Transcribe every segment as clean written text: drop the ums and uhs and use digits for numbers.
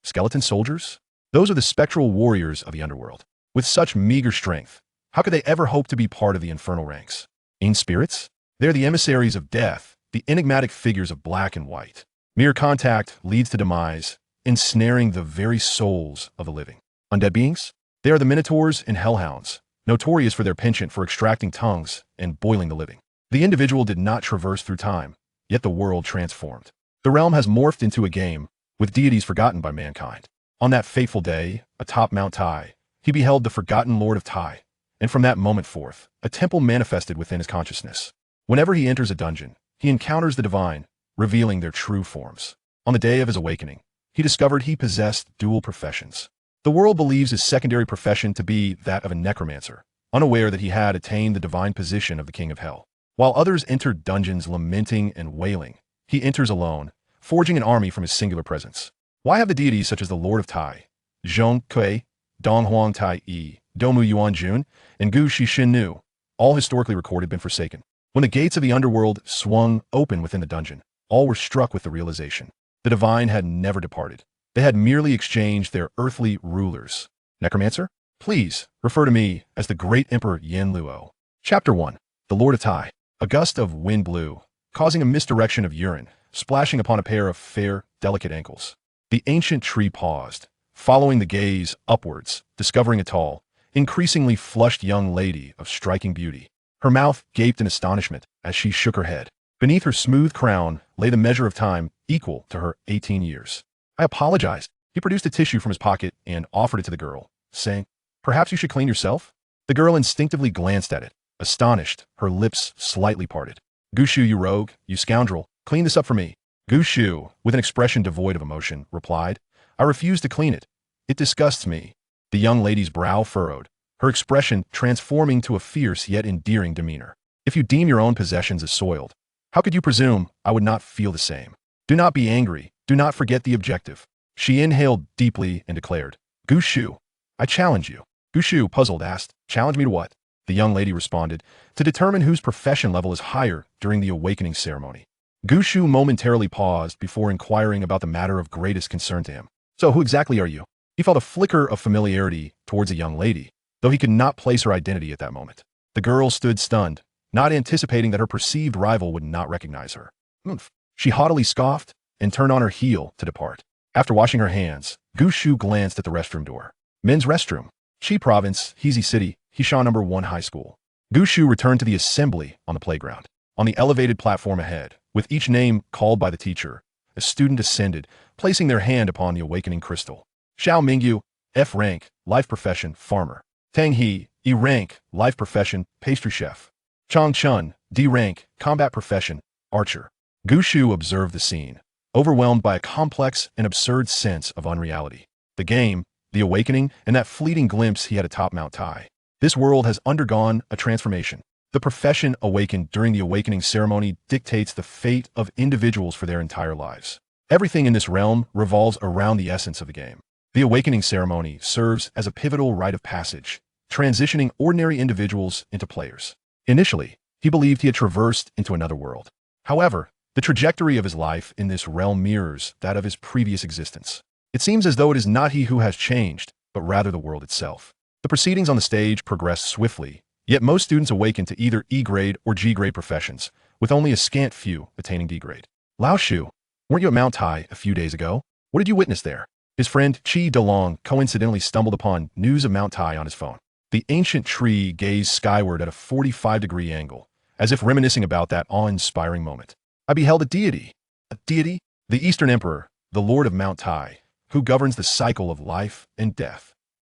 Skeleton soldiers? Those are the spectral warriors of the underworld. With such meager strength, how could they ever hope to be part of the infernal ranks? Ancient spirits? They're the emissaries of death, the enigmatic figures of black and white. Mere contact leads to demise, ensnaring the very souls of the living. Undead beings? They are the minotaurs and hellhounds, notorious for their penchant for extracting tongues and boiling the living. The individual did not traverse through time, yet the world transformed. The realm has morphed into a game, with deities forgotten by mankind. On that fateful day, atop Mount Tai, he beheld the forgotten Lord of Tai, and from that moment forth, a temple manifested within his consciousness. Whenever he enters a dungeon, he encounters the divine, revealing their true forms. On the day of his awakening, he discovered he possessed dual professions. The world believes his secondary profession to be that of a necromancer, unaware that he had attained the divine position of the king of hell. While others entered dungeons lamenting and wailing, he enters alone, forging an army from his singular presence. Why have the deities such as the Lord of Tai, Zhong Kui, Dong Huang Tai Yi, Domu Yuan Jun, and Gu Shi Shin Nu, all historically recorded, been forsaken? When the gates of the underworld swung open within the dungeon, all were struck with the realization. The divine had never departed. They had merely exchanged their earthly rulers. Necromancer? Please refer to me as the great Emperor Yen Luo. Chapter 1. The Lord of Tai. A gust of wind blew, causing a misdirection of urine, splashing upon a pair of fair, delicate ankles. The ancient tree paused, following the gaze upwards, discovering a tall, increasingly flushed young lady of striking beauty. Her mouth gaped in astonishment as she shook her head. Beneath her smooth crown lay the measure of time equal to her 18 years. I apologized. He produced a tissue from his pocket and offered it to the girl, saying, "Perhaps you should clean yourself?" The girl instinctively glanced at it, astonished, her lips slightly parted. "Gushu, you rogue, you scoundrel, clean this up for me." Gushu, with an expression devoid of emotion, replied, "I refuse to clean it. It disgusts me." The young lady's brow furrowed, her expression transforming to a fierce yet endearing demeanor. "If you deem your own possessions as soiled, how could you presume I would not feel the same? Do not be angry. Do not forget the objective." She inhaled deeply and declared, "Gushu, I challenge you." Gushu, puzzled, asked, "Challenge me to what?" The young lady responded, "To determine whose profession level is higher during the awakening ceremony." Gushu momentarily paused before inquiring about the matter of greatest concern to him. "So who exactly are you?" He felt a flicker of familiarity towards a young lady, though he could not place her identity at that moment. The girl stood stunned, not anticipating that her perceived rival would not recognize her. "Oomph." She haughtily scoffed and turned on her heel to depart. After washing her hands, Gushu glanced at the restroom door. Men's restroom. Chi Province, Heezy City, Hishan No. 1 High School. Gushu returned to the assembly on the playground. On the elevated platform ahead, with each name called by the teacher, a student ascended, placing their hand upon the awakening crystal. Xiao Mingyu, F rank, life profession, farmer. Tang He, E rank, life profession, pastry chef. Chang Chun, D rank, combat profession, archer. Gushu observed the scene, overwhelmed by a complex and absurd sense of unreality. The game, the awakening, and that fleeting glimpse he had atop Mount Tai. This world has undergone a transformation. The profession awakened during the awakening ceremony dictates the fate of individuals for their entire lives. Everything in this realm revolves around the essence of the game. The awakening ceremony serves as a pivotal rite of passage, transitioning ordinary individuals into players. Initially, he believed he had traversed into another world. However, the trajectory of his life in this realm mirrors that of his previous existence. It seems as though it is not he who has changed, but rather the world itself. The proceedings on the stage progress swiftly, yet most students awaken to either E-grade or G-grade professions, with only a scant few attaining D-grade. "Lao Shu, weren't you at Mount Tai a few days ago? What did you witness there?" His friend Chi Delong coincidentally stumbled upon news of Mount Tai on his phone. The ancient tree gazed skyward at a 45-degree angle, as if reminiscing about that awe-inspiring moment. "I beheld a deity." "A deity?" "The Eastern Emperor, the Lord of Mount Tai, who governs the cycle of life and death."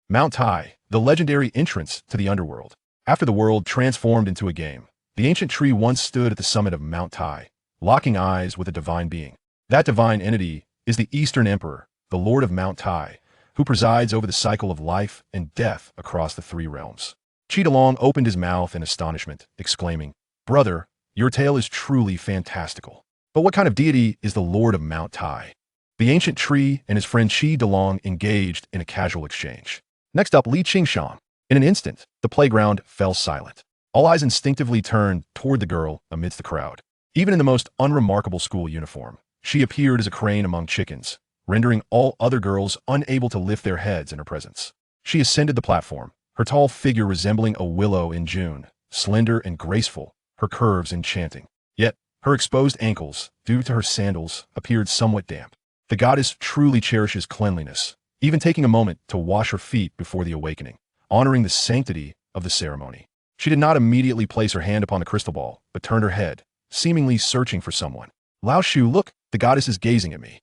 Mount Tai, the legendary entrance to the underworld. After the world transformed into a game, the ancient tree once stood at the summit of Mount Tai, locking eyes with a divine being. That divine entity is the Eastern Emperor, the Lord of Mount Tai, who presides over the cycle of life and death across the three realms. Cheetalong opened his mouth in astonishment, exclaiming, "Brother, your tale is truly fantastical. But what kind of deity is the Lord of Mount Tai?" The ancient tree and his friend Chi Delong engaged in a casual exchange. Next up, Li Qingshan. In an instant, the playground fell silent. All eyes instinctively turned toward the girl amidst the crowd. Even in the most unremarkable school uniform, she appeared as a crane among chickens, rendering all other girls unable to lift their heads in her presence. She ascended the platform, her tall figure resembling a willow in June, slender and graceful, her curves enchanting. Yet, her exposed ankles, due to her sandals, appeared somewhat damp. The goddess truly cherishes cleanliness, even taking a moment to wash her feet before the awakening, honoring the sanctity of the ceremony. She did not immediately place her hand upon the crystal ball, but turned her head, seemingly searching for someone. Lao Shu, look, the goddess is gazing at me.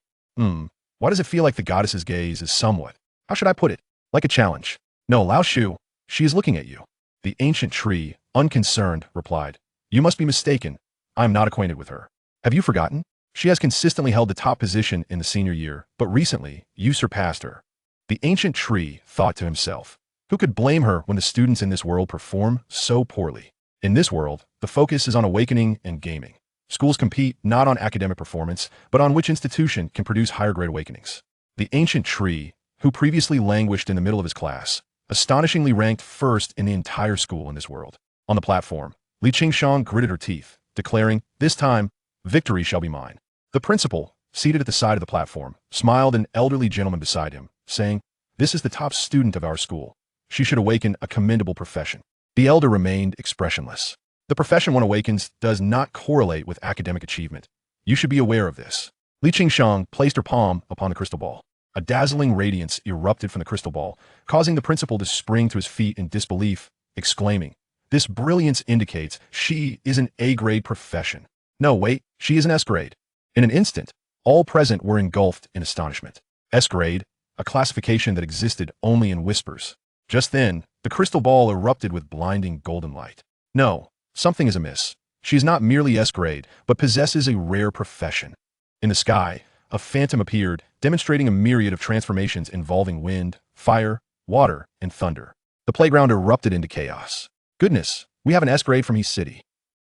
Why does it feel like the goddess's gaze is somewhat, how should I put it, like a challenge? No, Lao Shu, she is looking at you. The ancient tree, unconcerned, replied, You must be mistaken. I am not acquainted with her. Have you forgotten? She has consistently held the top position in the senior year, but recently, you surpassed her. The ancient tree thought to himself, who could blame her when the students in this world perform so poorly? In this world, the focus is on awakening and gaming. Schools compete not on academic performance, but on which institution can produce higher grade awakenings. The ancient tree, who previously languished in the middle of his class, astonishingly ranked first in the entire school in this world. On the platform, Li Qingshang gritted her teeth, declaring, This time, victory shall be mine. The principal, seated at the side of the platform, smiled an elderly gentleman beside him, saying, This is the top student of our school. She should awaken a commendable profession. The elder remained expressionless. The profession one awakens does not correlate with academic achievement. You should be aware of this. Li Qingshang placed her palm upon the crystal ball. A dazzling radiance erupted from the crystal ball, causing the principal to spring to his feet in disbelief, exclaiming, This brilliance indicates she is an A-grade profession. No, wait, she is an S-grade. In an instant, all present were engulfed in astonishment. S-grade, a classification that existed only in whispers. Just then, the crystal ball erupted with blinding golden light. No, something is amiss. She is not merely S-grade, but possesses a rare profession. In the sky, a phantom appeared, demonstrating a myriad of transformations involving wind, fire, water, and thunder. The playground erupted into chaos. Goodness, we have an S-grade from East City.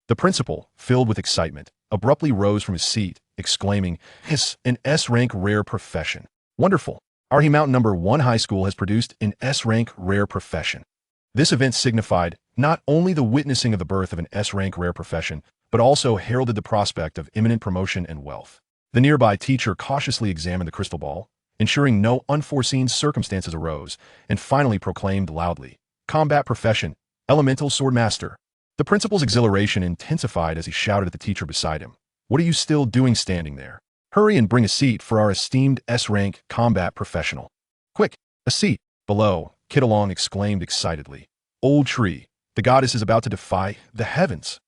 The principal, filled with excitement, abruptly rose from his seat, exclaiming, Yes, an S-rank rare profession. Wonderful. Our Mountain Number 1 High School has produced an S-rank rare profession. This event signified not only the witnessing of the birth of an S-rank rare profession, but also heralded the prospect of imminent promotion and wealth. The nearby teacher cautiously examined the crystal ball, ensuring no unforeseen circumstances arose, and finally proclaimed loudly, Combat profession, Elemental Sword Master. The principal's exhilaration intensified as he shouted at the teacher beside him, What are you still doing standing there? Hurry and bring a seat for our esteemed S-rank combat professional. Quick, a seat. Below, Kittalong exclaimed excitedly, Old tree, the goddess is about to defy the heavens.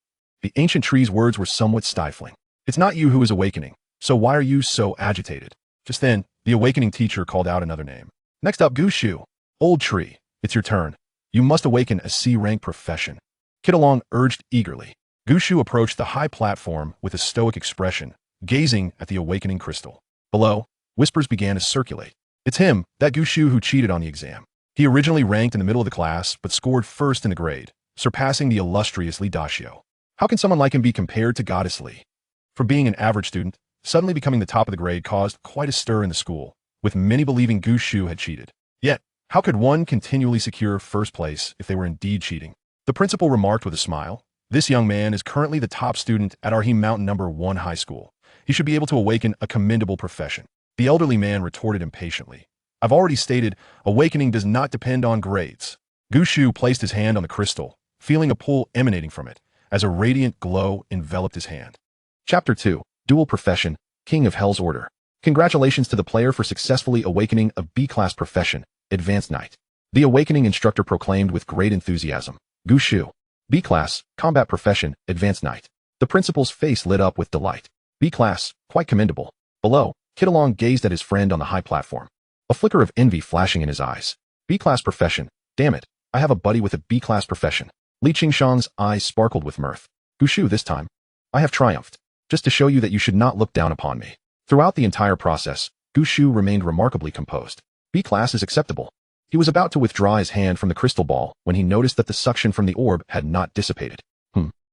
The ancient tree's words were somewhat stifling. It's not you who is awakening, so why are you so agitated? Just then, the awakening teacher called out another name. Next up, Gushu. Old tree, it's your turn. You must awaken a C-rank profession. Kittalong urged eagerly. Gushu approached the high platform with a stoic expression, gazing at the awakening crystal. Below, whispers began to circulate. It's him, that Gushu who cheated on the exam. He originally ranked in the middle of the class, but scored first in the grade, surpassing the illustrious Li Dashio. How can someone like him be compared to Goddess Li? From being an average student, suddenly becoming the top of the grade caused quite a stir in the school, with many believing Gushu had cheated. Yet, how could one continually secure first place if they were indeed cheating? The principal remarked with a smile, This young man is currently the top student at our Mountain Number 1 High School. He should be able to awaken a commendable profession. The elderly man retorted impatiently. I've already stated, awakening does not depend on grades. Gushu placed his hand on the crystal, feeling a pull emanating from it, as a radiant glow enveloped his hand. Chapter 2, Dual Profession, King of Hell's Order. Congratulations to the player for successfully awakening a B-class profession, Advanced Knight. The awakening instructor proclaimed with great enthusiasm. Gushu. B-class, combat profession, Advanced Knight. The principal's face lit up with delight. B-class, quite commendable. Below, Kittalong gazed at his friend on the high platform. A flicker of envy flashing in his eyes. B-class profession, damn it, I have a buddy with a B-class profession. Li Qingshang's eyes sparkled with mirth. Gushu, this time, I have triumphed, just to show you that you should not look down upon me. Throughout the entire process, Gushu remained remarkably composed. B-class is acceptable. He was about to withdraw his hand from the crystal ball when he noticed that the suction from the orb had not dissipated.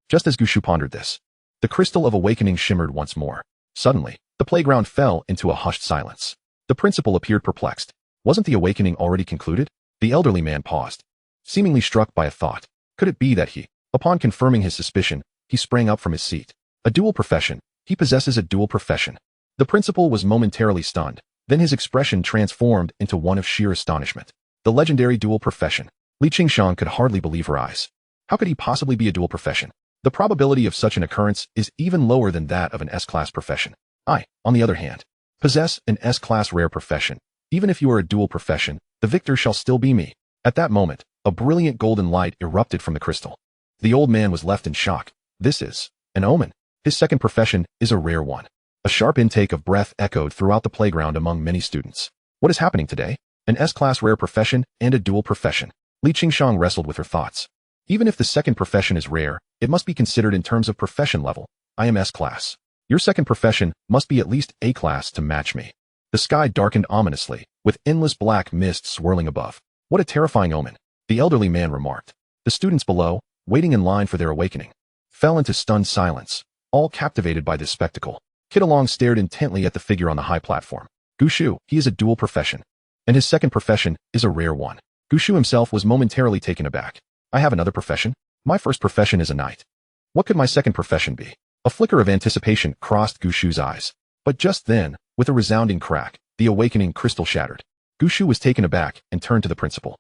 Just as Gushu pondered this, the crystal of awakening shimmered once more. Suddenly, the playground fell into a hushed silence. The principal appeared perplexed. Wasn't the awakening already concluded? The elderly man paused, seemingly struck by a thought. Could it be that he, upon confirming his suspicion, he sprang up from his seat? A dual profession. He possesses a dual profession. The principal was momentarily stunned, Then his expression transformed into one of sheer astonishment. The legendary dual profession. Li Qingshan could hardly believe her eyes. How could he possibly be a dual profession? The probability of such an occurrence is even lower than that of an S-class profession. I, on the other hand, possess an S-class rare profession. Even if you are a dual profession, the victor shall still be me. At that moment, a brilliant golden light erupted from the crystal. The old man was left in shock. This is an omen. His second profession is a rare one. A sharp intake of breath echoed throughout the playground among many students. What is happening today? An S-class rare profession and a dual profession. Li Qingshan wrestled with her thoughts. Even if the second profession is rare, it must be considered in terms of profession level. I am S-class. Your second profession must be at least A-class to match me. The sky darkened ominously, with endless black mist swirling above. What a terrifying omen, the elderly man remarked. The students below, waiting in line for their awakening, fell into stunned silence, all captivated by this spectacle. Kid Along stared intently at the figure on the high platform. Gushu, he is a dual profession, and his second profession is a rare one. Gushu himself was momentarily taken aback. I have another profession? My first profession is a knight. What could my second profession be? A flicker of anticipation crossed Gushu's eyes. But just then, with a resounding crack, the awakening crystal shattered. Gushu was taken aback and turned to the principal.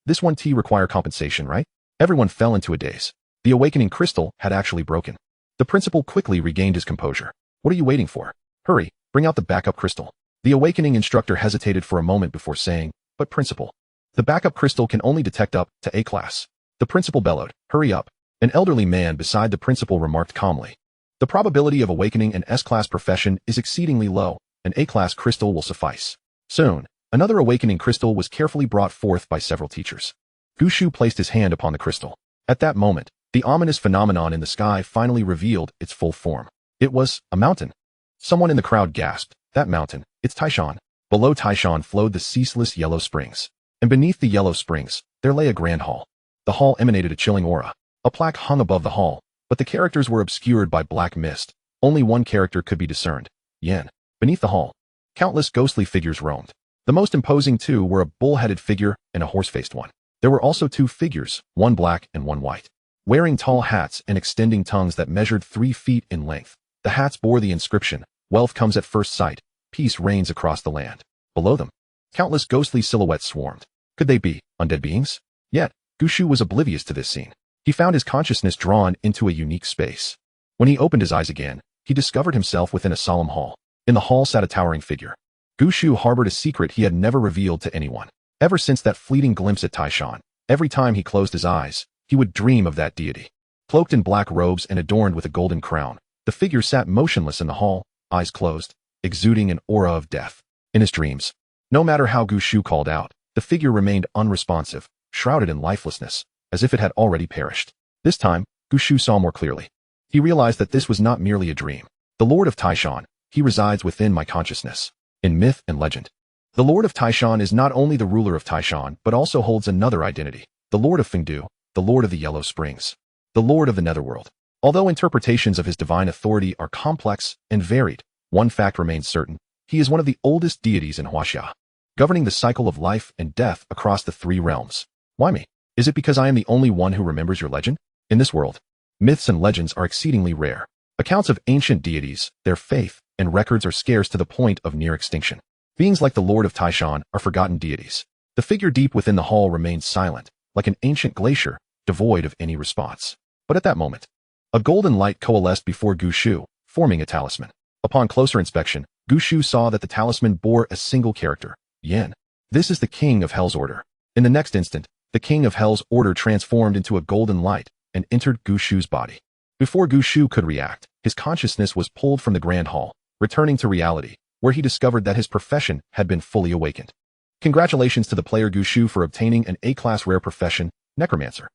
This 1T require compensation, right? Everyone fell into a daze. The awakening crystal had actually broken. The principal quickly regained his composure. What are you waiting for? Hurry, bring out the backup crystal. The awakening instructor hesitated for a moment before saying, but principal, the backup crystal can only detect up to A-class. The principal bellowed, hurry up. An elderly man beside the principal remarked calmly. The probability of awakening an S-class profession is exceedingly low. An A-class crystal will suffice. Soon, another awakening crystal was carefully brought forth by several teachers. Gushu placed his hand upon the crystal. At that moment, the ominous phenomenon in the sky finally revealed its full form. It was a mountain. Someone in the crowd gasped, that mountain, it's Taishan. Below Taishan flowed the ceaseless yellow springs. And beneath the yellow springs, there lay a grand hall. The hall emanated a chilling aura. A plaque hung above the hall, but the characters were obscured by black mist. Only one character could be discerned. Yen. Beneath the hall, countless ghostly figures roamed. The most imposing two were a bull-headed figure and a horse-faced one. There were also two figures, one black and one white, wearing tall hats and extending tongues that measured 3 feet in length. The hats bore the inscription, wealth comes at first sight, peace reigns across the land. Below them, countless ghostly silhouettes swarmed. Could they be undead beings? Yet, Gushu was oblivious to this scene. He found his consciousness drawn into a unique space. When he opened his eyes again, he discovered himself within a solemn hall. In the hall sat a towering figure. Gushu harbored a secret he had never revealed to anyone. Ever since that fleeting glimpse at Taishan, every time he closed his eyes, he would dream of that deity. Cloaked in black robes and adorned with a golden crown, the figure sat motionless in the hall, eyes closed, exuding an aura of death. In his dreams, no matter how Gushu called out, the figure remained unresponsive, shrouded in lifelessness, as if it had already perished. This time, Gushu saw more clearly. He realized that this was not merely a dream. The Lord of Taishan, he resides within my consciousness. In myth and legend, the Lord of Taishan is not only the ruler of Taishan, but also holds another identity. The Lord of Fengdu, the Lord of the Yellow Springs, the Lord of the Netherworld. Although interpretations of his divine authority are complex and varied, one fact remains certain. He is one of the oldest deities in Huaxia, governing the cycle of life and death across the 3 realms. Why me? Is it because I am the only one who remembers your legend? In this world, myths and legends are exceedingly rare. Accounts of ancient deities, their faith, and records are scarce to the point of near extinction. Beings like the Lord of Taishan are forgotten deities. The figure deep within the hall remained silent, like an ancient glacier, devoid of any response. But at that moment, a golden light coalesced before Gushu, forming a talisman. Upon closer inspection, Gushu saw that the talisman bore a single character, Yen. This is the King of Hell's order. In the next instant, the King of Hell's order transformed into a golden light and entered Gushu's body. Before Gushu could react, his consciousness was pulled from the grand hall, returning to reality, where he discovered that his profession had been fully awakened. Congratulations to the player Gushu for obtaining an A-class rare profession, Necromancer.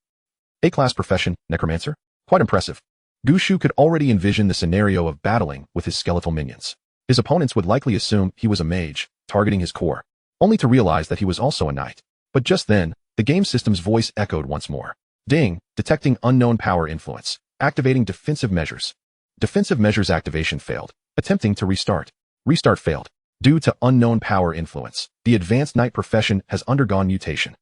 A-class profession, Necromancer? Quite impressive. Gushu could already envision the scenario of battling with his skeletal minions. His opponents would likely assume he was a mage, targeting his core, only to realize that he was also a knight. But just then, the game system's voice echoed once more. Ding, detecting unknown power influence, activating defensive measures. Defensive measures activation failed. Attempting to restart. Restart failed. Due to unknown power influence, the advanced knight profession has undergone mutation.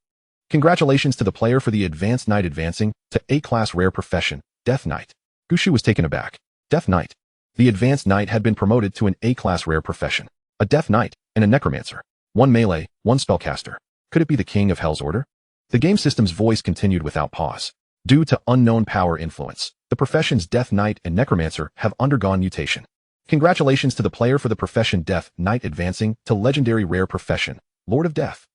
Congratulations to the player for the advanced knight advancing to A-class rare profession, Death Knight. Gushu was taken aback. Death Knight. The advanced knight had been promoted to an A-class rare profession. A Death Knight. and a Necromancer. One melee, one spellcaster. Could it be the King of Hell's order? The game system's voice continued without pause. Due to unknown power influence, the professions Death Knight and Necromancer have undergone mutation. Congratulations to the player for the profession Death Knight advancing to legendary rare profession, Lord of Death.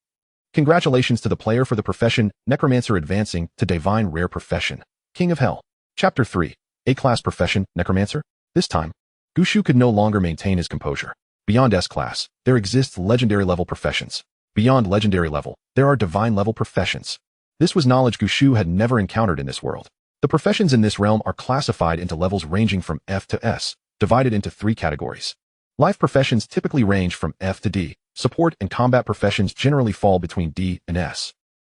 Congratulations to the player for the profession Necromancer advancing to divine rare profession, King of Hell. Chapter 3. A-class profession, Necromancer. This time, Gushu could no longer maintain his composure. Beyond S-class, there exists legendary level professions. Beyond legendary level, there are divine level professions. This was knowledge Gushu had never encountered in this world. The professions in this realm are classified into levels ranging from F to S, divided into 3 categories. Life professions typically range from F to D. Support and combat professions generally fall between D and S.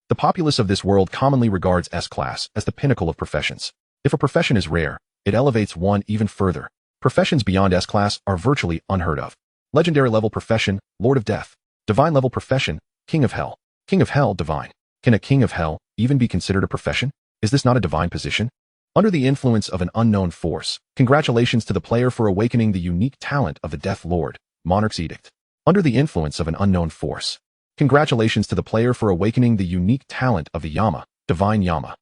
The populace of this world commonly regards S-class as the pinnacle of professions. If a profession is rare, it elevates one even further. Professions beyond S-class are virtually unheard of. Legendary level profession, Lord of Death. Divine level profession, King of Hell. King of Hell, divine. Can a King of Hell even be considered a profession? Is this not a divine position? Under the influence of an unknown force, congratulations to the player for awakening the unique talent of the Death Lord, Monarch's Edict. Under the influence of an unknown force, congratulations to the player for awakening the unique talent of the Yama, Divine Yama.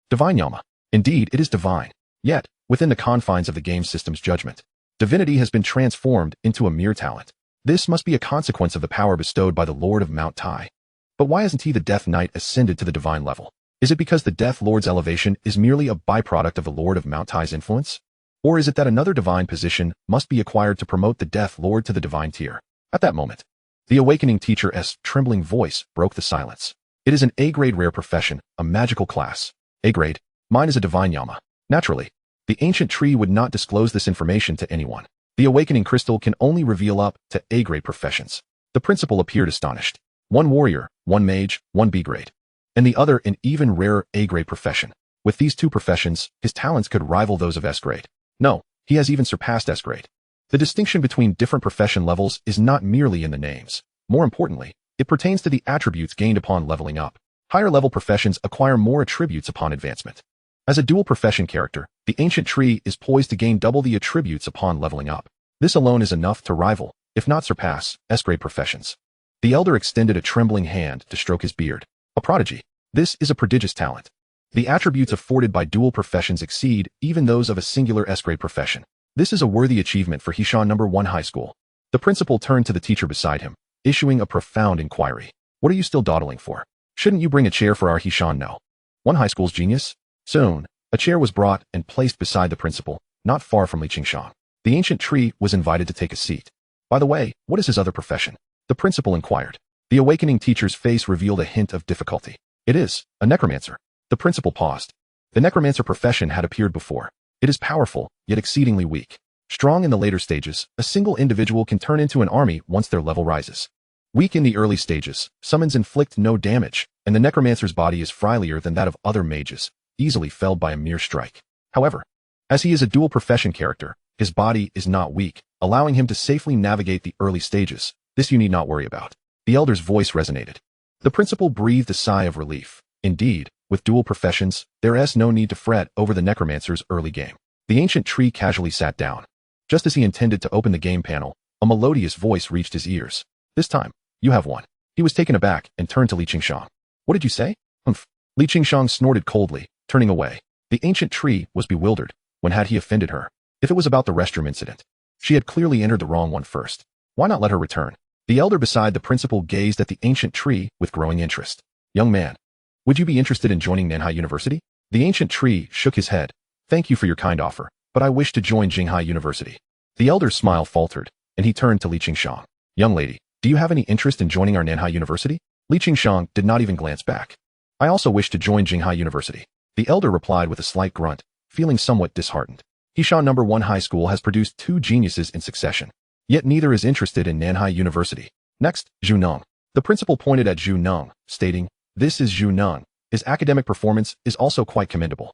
Divine Yama. Indeed, it is divine. Yet, within the confines of the game system's judgment, divinity has been transformed into a mere talent. This must be a consequence of the power bestowed by the Lord of Mount Tai. But why hasn't he the Death Knight ascended to the divine level? Is it because the Death Lord's elevation is merely a byproduct of the Lord of Mount Tai's influence? Or is it that another divine position must be acquired to promote the Death Lord to the divine tier? At that moment, the awakening teacher's trembling voice broke the silence. It is an A-grade rare profession, a magical class. A-grade? Mine is a divine Yama. Naturally, the ancient tree would not disclose this information to anyone. The awakening crystal can only reveal up to A-grade professions. The principal appeared astonished. One warrior, one mage, one B-grade, and the other an even rarer A-grade profession. With these 2 professions, his talents could rival those of S-grade. No, he has even surpassed S-grade. The distinction between different profession levels is not merely in the names. More importantly, it pertains to the attributes gained upon leveling up. Higher level professions acquire more attributes upon advancement. As a dual profession character, the ancient tree is poised to gain double the attributes upon leveling up. This alone is enough to rival, if not surpass, S-grade professions. The elder extended a trembling hand to stroke his beard. A prodigy. This is a prodigious talent. The attributes afforded by dual professions exceed even those of a singular S-grade profession. This is a worthy achievement for Hishan No. 1 High School. The principal turned to the teacher beside him, issuing a profound inquiry. What are you still dawdling for? Shouldn't you bring a chair for our Hishan No. 1 High School's genius? Soon, a chair was brought and placed beside the principal, not far from Li Qingshang. The ancient tree was invited to take a seat. By the way, what is his other profession? The principal inquired. The awakening teacher's face revealed a hint of difficulty. It is a necromancer. The principal paused. The necromancer profession had appeared before. It is powerful, yet exceedingly weak. Strong in the later stages, a single individual can turn into an army once their level rises. Weak in the early stages, summons inflict no damage, and the necromancer's body is frilier than that of other mages, easily felled by a mere strike. However, as he is a dual profession character, his body is not weak, allowing him to safely navigate the early stages. This you need not worry about. The elder's voice resonated. The principal breathed a sigh of relief. Indeed, with dual professions, there is no need to fret over the necromancer's early game. The ancient tree casually sat down. Just as he intended to open the game panel, a melodious voice reached his ears. This time, you have won. He was taken aback and turned to Li Qingshang. What did you say? Humph. Li Qingshang snorted coldly, turning away. The ancient tree was bewildered. When had he offended her? If it was about the restroom incident, she had clearly entered the wrong one first. Why not let her return? The elder beside the principal gazed at the ancient tree with growing interest. Young man, would you be interested in joining Nanhai University? The ancient tree shook his head. Thank you for your kind offer, but I wish to join Jinghai University. The elder's smile faltered, and he turned to Li Qingshang. Young lady, do you have any interest in joining our Nanhai University? Li Qingshang did not even glance back. I also wish to join Jinghai University. The elder replied with a slight grunt, feeling somewhat disheartened. Hishan No. 1 High School has produced 2 geniuses in succession, yet neither is interested in Nanhai University. Next, Zhu Neng. The principal pointed at Zhu Neng, stating, "This is Zhu Neng. His academic performance is also quite commendable."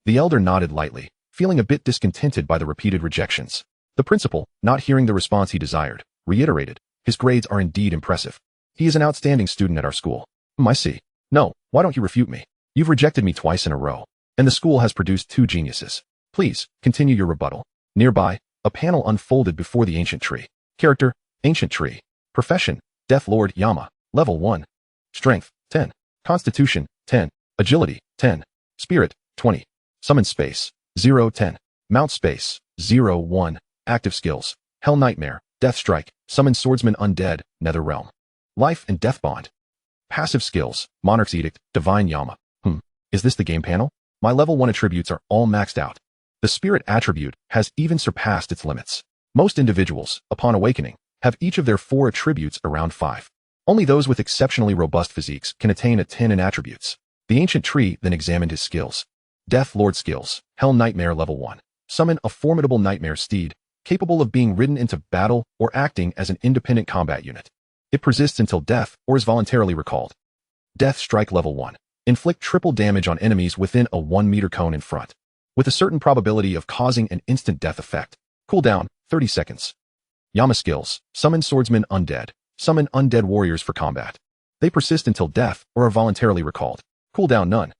The elder nodded lightly, feeling a bit discontented by the repeated rejections. The principal, not hearing the response he desired, reiterated, "His grades are indeed impressive. He is an outstanding student at our school." I see. No, why don't you refute me? You've rejected me twice in a row, and the school has produced 2 geniuses. Please, continue your rebuttal. Nearby, a panel unfolded before the ancient tree. Character, ancient tree. Profession, Death Lord Yama, Level 1. Strength, 10. Constitution, 10. Agility, 10. Spirit, 20. Summon Space, 0, 10. Mount Space, 0, 1. Active Skills, Hell Nightmare, Death Strike, Summon Swordsman Undead, Nether Realm. Life and Death Bond. Passive Skills, Monarch's Edict, Divine Yama. Is this the game panel? My level 1 attributes are all maxed out. The Spirit attribute has even surpassed its limits. Most individuals, upon awakening, have each of their 4 attributes around 5. Only those with exceptionally robust physiques can attain a 10 in attributes. The Ancient Tree then examined his skills. Death Lord Skills, Hell Nightmare Level 1. Summon a formidable nightmare steed, capable of being ridden into battle or acting as an independent combat unit. It persists until death or is voluntarily recalled. Death Strike Level 1. Inflict triple damage on enemies within a 1-meter cone in front, with a certain probability of causing an instant death effect. Cooldown, 30 seconds. Yama Skills, Summon Swordsman Undead. Summon undead warriors for combat. They persist until death or are voluntarily recalled. Cooldown none.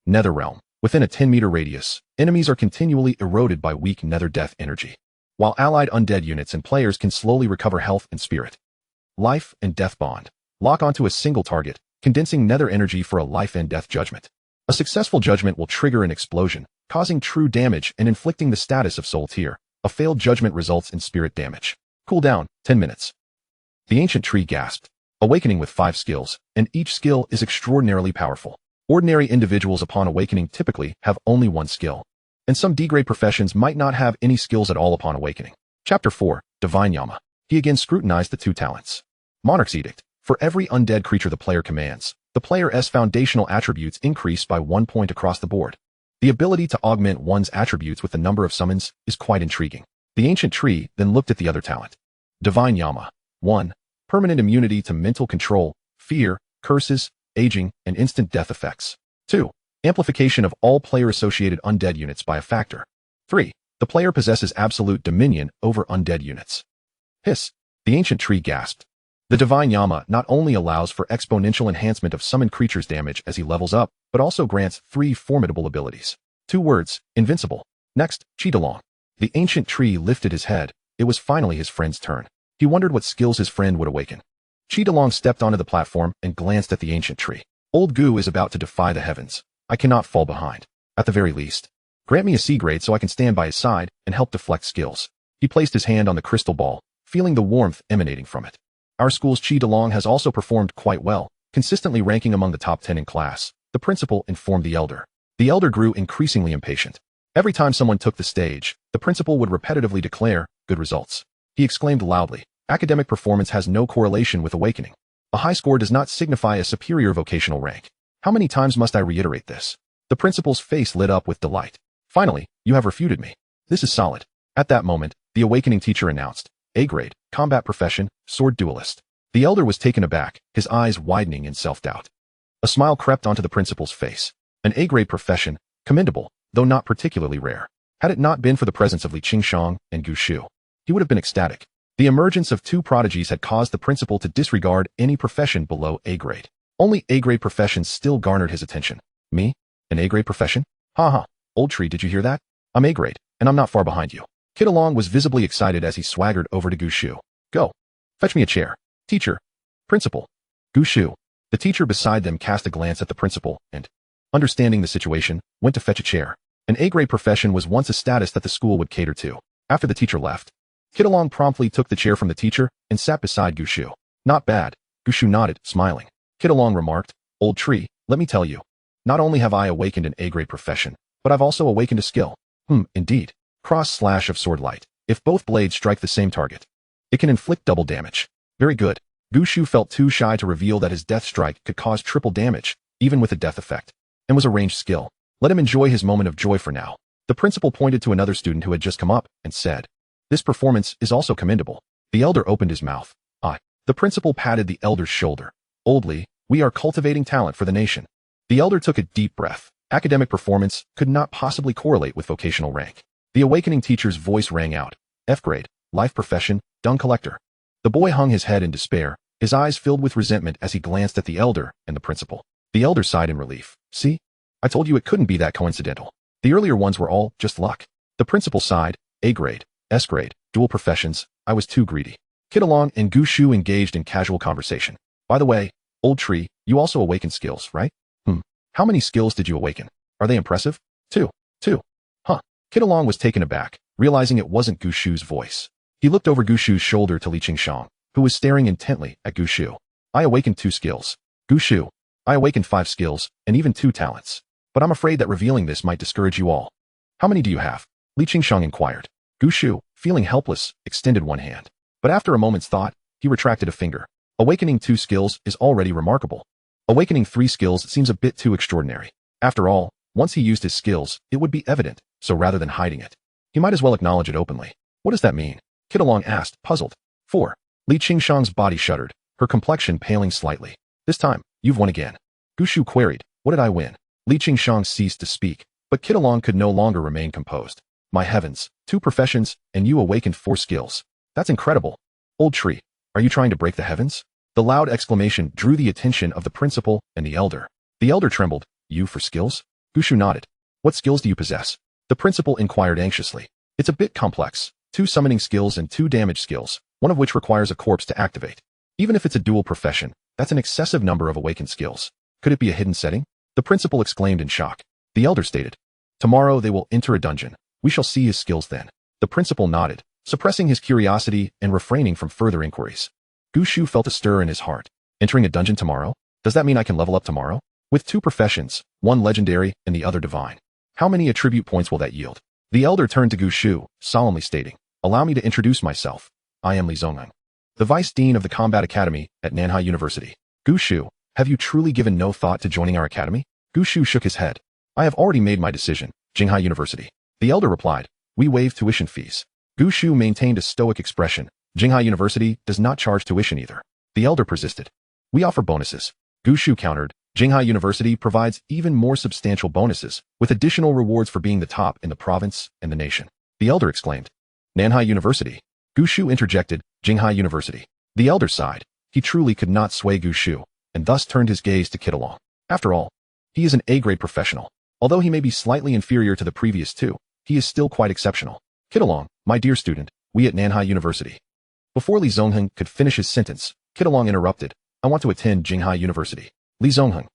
Nether Realm. Within a 10-meter radius, enemies are continually eroded by weak nether death energy, while allied undead units and players can slowly recover health and spirit. Life and Death Bond. Lock onto a single target, condensing nether energy for a life and death judgment. A successful judgment will trigger an explosion, causing true damage and inflicting the status of Soul Tier. A failed judgment results in spirit damage. Cooldown, 10 minutes. The Ancient Tree gasped, awakening with 5 skills, and each skill is extraordinarily powerful. Ordinary individuals upon awakening typically have only 1 skill, and some D-grade professions might not have any skills at all upon awakening. Chapter 4, Divine Yama. He again scrutinized the 2 talents. Monarch's Edict. For every undead creature the player commands, the player's foundational attributes increase by 1 point across the board. The ability to augment one's attributes with the number of summons is quite intriguing. The Ancient Tree then looked at the other talent. Divine Yama. 1. Permanent immunity to mental control, fear, curses, aging, and instant death effects. 2. Amplification of all player-associated undead units by a factor. 3. The player possesses absolute dominion over undead units. Hiss. The Ancient Tree gasped. The Divine Yama not only allows for exponential enhancement of summoned creatures' damage as he levels up, but also grants 3 formidable abilities. 2 words, invincible. Next, Chidalong. The Ancient Tree lifted his head. It was finally his friend's turn. He wondered what skills his friend would awaken. Chidalong stepped onto the platform and glanced at the Ancient Tree. Old Goo is about to defy the heavens. I cannot fall behind. At the very least, grant me a C grade so I can stand by his side and help deflect skills. He placed his hand on the crystal ball, feeling the warmth emanating from it. Our school's Chidalong has also performed quite well, consistently ranking among the top 10 in class, the principal informed the elder. The elder grew increasingly impatient. Every time someone took the stage, the principal would repetitively declare, good results. He exclaimed loudly, academic performance has no correlation with awakening. A high score does not signify a superior vocational rank. How many times must I reiterate this? The principal's face lit up with delight. Finally, you have refuted me. This is solid. At that moment, the awakening teacher announced, A grade, combat profession, sword duelist. The elder was taken aback, his eyes widening in self-doubt. A smile crept onto the principal's face. An A-grade profession, commendable, though not particularly rare. Had it not been for the presence of Li Qingshang and Gu Shu, he would have been ecstatic. The emergence of 2 prodigies had caused the principal to disregard any profession below A-grade. Only A-grade professions still garnered his attention. Me? An A-grade profession? Ha. Old Tree, did you hear that? I'm A-grade, and I'm not far behind you. Chidalong was visibly excited as he swaggered over to Gu Shu. Go. Fetch me a chair. Teacher. Principal. Gu Shu. The teacher beside them cast a glance at the principal and, understanding the situation, went to fetch a chair. An A-grade profession was once a status that the school would cater to. After the teacher left, Chidalong promptly took the chair from the teacher and sat beside Gu Shu. Not bad. Gu Shu nodded, smiling. Chidalong remarked, Old Tree, let me tell you. Not only have I awakened an A-grade profession, but I've also awakened a skill. Indeed. Cross slash of sword light. If both blades strike the same target, it can inflict double damage. Very good. Gu Shu felt too shy to reveal that his death strike could cause triple damage, even with a death effect, and was a ranged skill. Let him enjoy his moment of joy for now. The principal pointed to another student who had just come up and said, This performance is also commendable. The elder opened his mouth. The principal patted the elder's shoulder. Oldly, we are cultivating talent for the nation. The elder took a deep breath. Academic performance could not possibly correlate with vocational rank. The awakening teacher's voice rang out. F grade, life profession, dung collector. The boy hung his head in despair, his eyes filled with resentment as he glanced at the elder and the principal. The elder sighed in relief. See? I told you it couldn't be that coincidental. The earlier ones were all just luck. The principal sighed. A grade, S grade, dual professions. I was too greedy. Along and Gushu engaged in casual conversation. By the way, old tree, you also awakened skills, right? How many skills did you awaken? Are they impressive? Two. Huh. Along was taken aback, realizing it wasn't Gushu's voice. He looked over Gushu's shoulder to Li Qingshang, who was staring intently at Gushu. I awakened 2 skills. Gushu, I awakened 5 skills, and even 2 talents. But I'm afraid that revealing this might discourage you all. How many do you have? Li Qingshang inquired. Gushu, feeling helpless, extended one hand. But after a moment's thought, he retracted a finger. Awakening 2 skills is already remarkable. Awakening 3 skills seems a bit too extraordinary. After all, once he used his skills, it would be evident, so rather than hiding it, he might as well acknowledge it openly. What does that mean? Along asked, puzzled. 4. Li Qingshang's body shuddered, her complexion paling slightly. This time, you've won again. Gushu queried, what did I win? Li Qingshang ceased to speak, but Along could no longer remain composed. My heavens, 2 professions, and you awakened 4 skills. That's incredible. Old tree, are you trying to break the heavens? The loud exclamation drew the attention of the principal and the elder. The elder trembled. You for skills? Gushu nodded. What skills do you possess? The principal inquired anxiously. It's a bit complex. 2 summoning skills and 2 damage skills, one of which requires a corpse to activate. Even if it's a dual profession, that's an excessive number of awakened skills. Could it be a hidden setting? The principal exclaimed in shock. The elder stated. Tomorrow they will enter a dungeon. We shall see his skills then. The principal nodded, suppressing his curiosity and refraining from further inquiries. Gushu felt a stir in his heart. Entering a dungeon tomorrow? Does that mean I can level up tomorrow? With 2 professions, one legendary and the other divine. How many attribute points will that yield? The elder turned to Gushu, solemnly stating, allow me to introduce myself. I am Li Zongheng, the Vice Dean of the Combat Academy at Nanhai University. Gushu, have you truly given no thought to joining our academy? Gushu shook his head. I have already made my decision, Jinghai University. The elder replied, we waive tuition fees. Gushu maintained a stoic expression. Jinghai University does not charge tuition either. The elder persisted. We offer bonuses. Gushu countered. Jinghai University provides even more substantial bonuses, with additional rewards for being the top in the province and the nation. The elder exclaimed. Nanhai University. Gushu interjected. Jinghai University. The elder sighed. He truly could not sway Gushu, and thus turned his gaze to Along. After all, he is an A-grade professional. Although he may be slightly inferior to the previous 2, he is still quite exceptional. Along, my dear student, we at Nanhai University. Before Li Zongheng could finish his sentence, Along interrupted. I want to attend Jinghai University. Li Zongheng.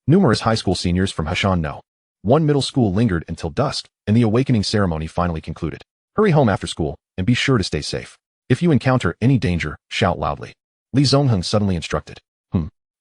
Numerous high school seniors from Hashan know. One middle school lingered until dusk, and the awakening ceremony finally concluded. Hurry home after school, and be sure to stay safe. If you encounter any danger, shout loudly. Li Zongheng suddenly instructed.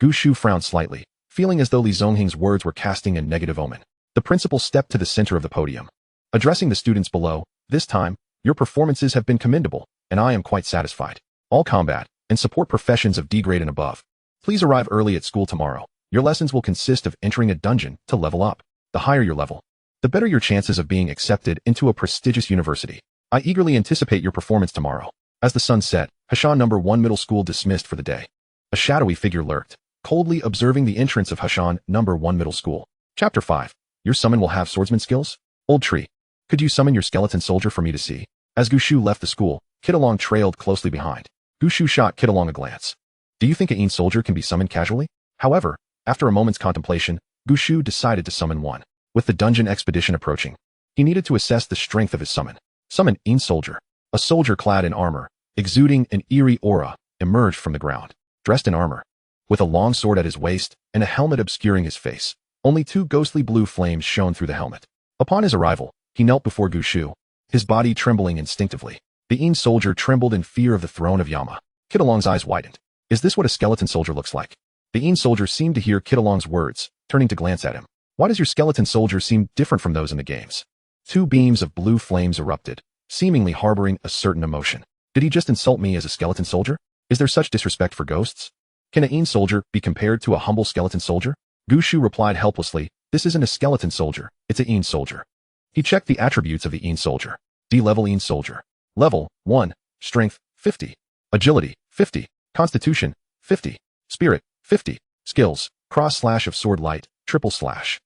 Gushu frowned slightly, feeling as though Li Zongheng's words were casting a negative omen. The principal stepped to the center of the podium. Addressing the students below, this time, your performances have been commendable, and I am quite satisfied. All combat and support professions of D grade and above. Please arrive early at school tomorrow. Your lessons will consist of entering a dungeon to level up. The higher your level, the better your chances of being accepted into a prestigious university. I eagerly anticipate your performance tomorrow. As the sun set, Hashan No. 1 Middle School dismissed for the day. A shadowy figure lurked, coldly observing the entrance of Hashan No. 1 Middle School. Chapter 5. Your summon will have swordsman skills? Old tree. Could you summon your skeleton soldier for me to see? As Gushu left the school, Along trailed closely behind. Gushu shot Along a glance. Do you think a soldier can be summoned casually? However, after a moment's contemplation, Gushu decided to summon one. With the dungeon expedition approaching, he needed to assess the strength of his summon. Summon soldier. A soldier clad in armor, exuding an eerie aura, emerged from the ground. Dressed in armor, with a long sword at his waist and a helmet obscuring his face. Only 2 ghostly blue flames shone through the helmet. Upon his arrival, he knelt before Gushu, his body trembling instinctively. The soldier trembled in fear of the Throne of Yama. Along's eyes widened. Is this what a skeleton soldier looks like? The soldier seemed to hear Along's words, turning to glance at him. Why does your skeleton soldier seem different from those in the games? 2 beams of blue flames erupted, seemingly harboring a certain emotion. Did he just insult me as a skeleton soldier? Is there such disrespect for ghosts? Can a soldier be compared to a humble skeleton soldier? Gushu replied helplessly, this isn't a skeleton soldier, it's a soldier. He checked the attributes of the soldier. D-level soldier. Level 1, Strength, 50. Agility, 50. Constitution, 50. Spirit, 50. Skills, cross slash of sword light, triple slash.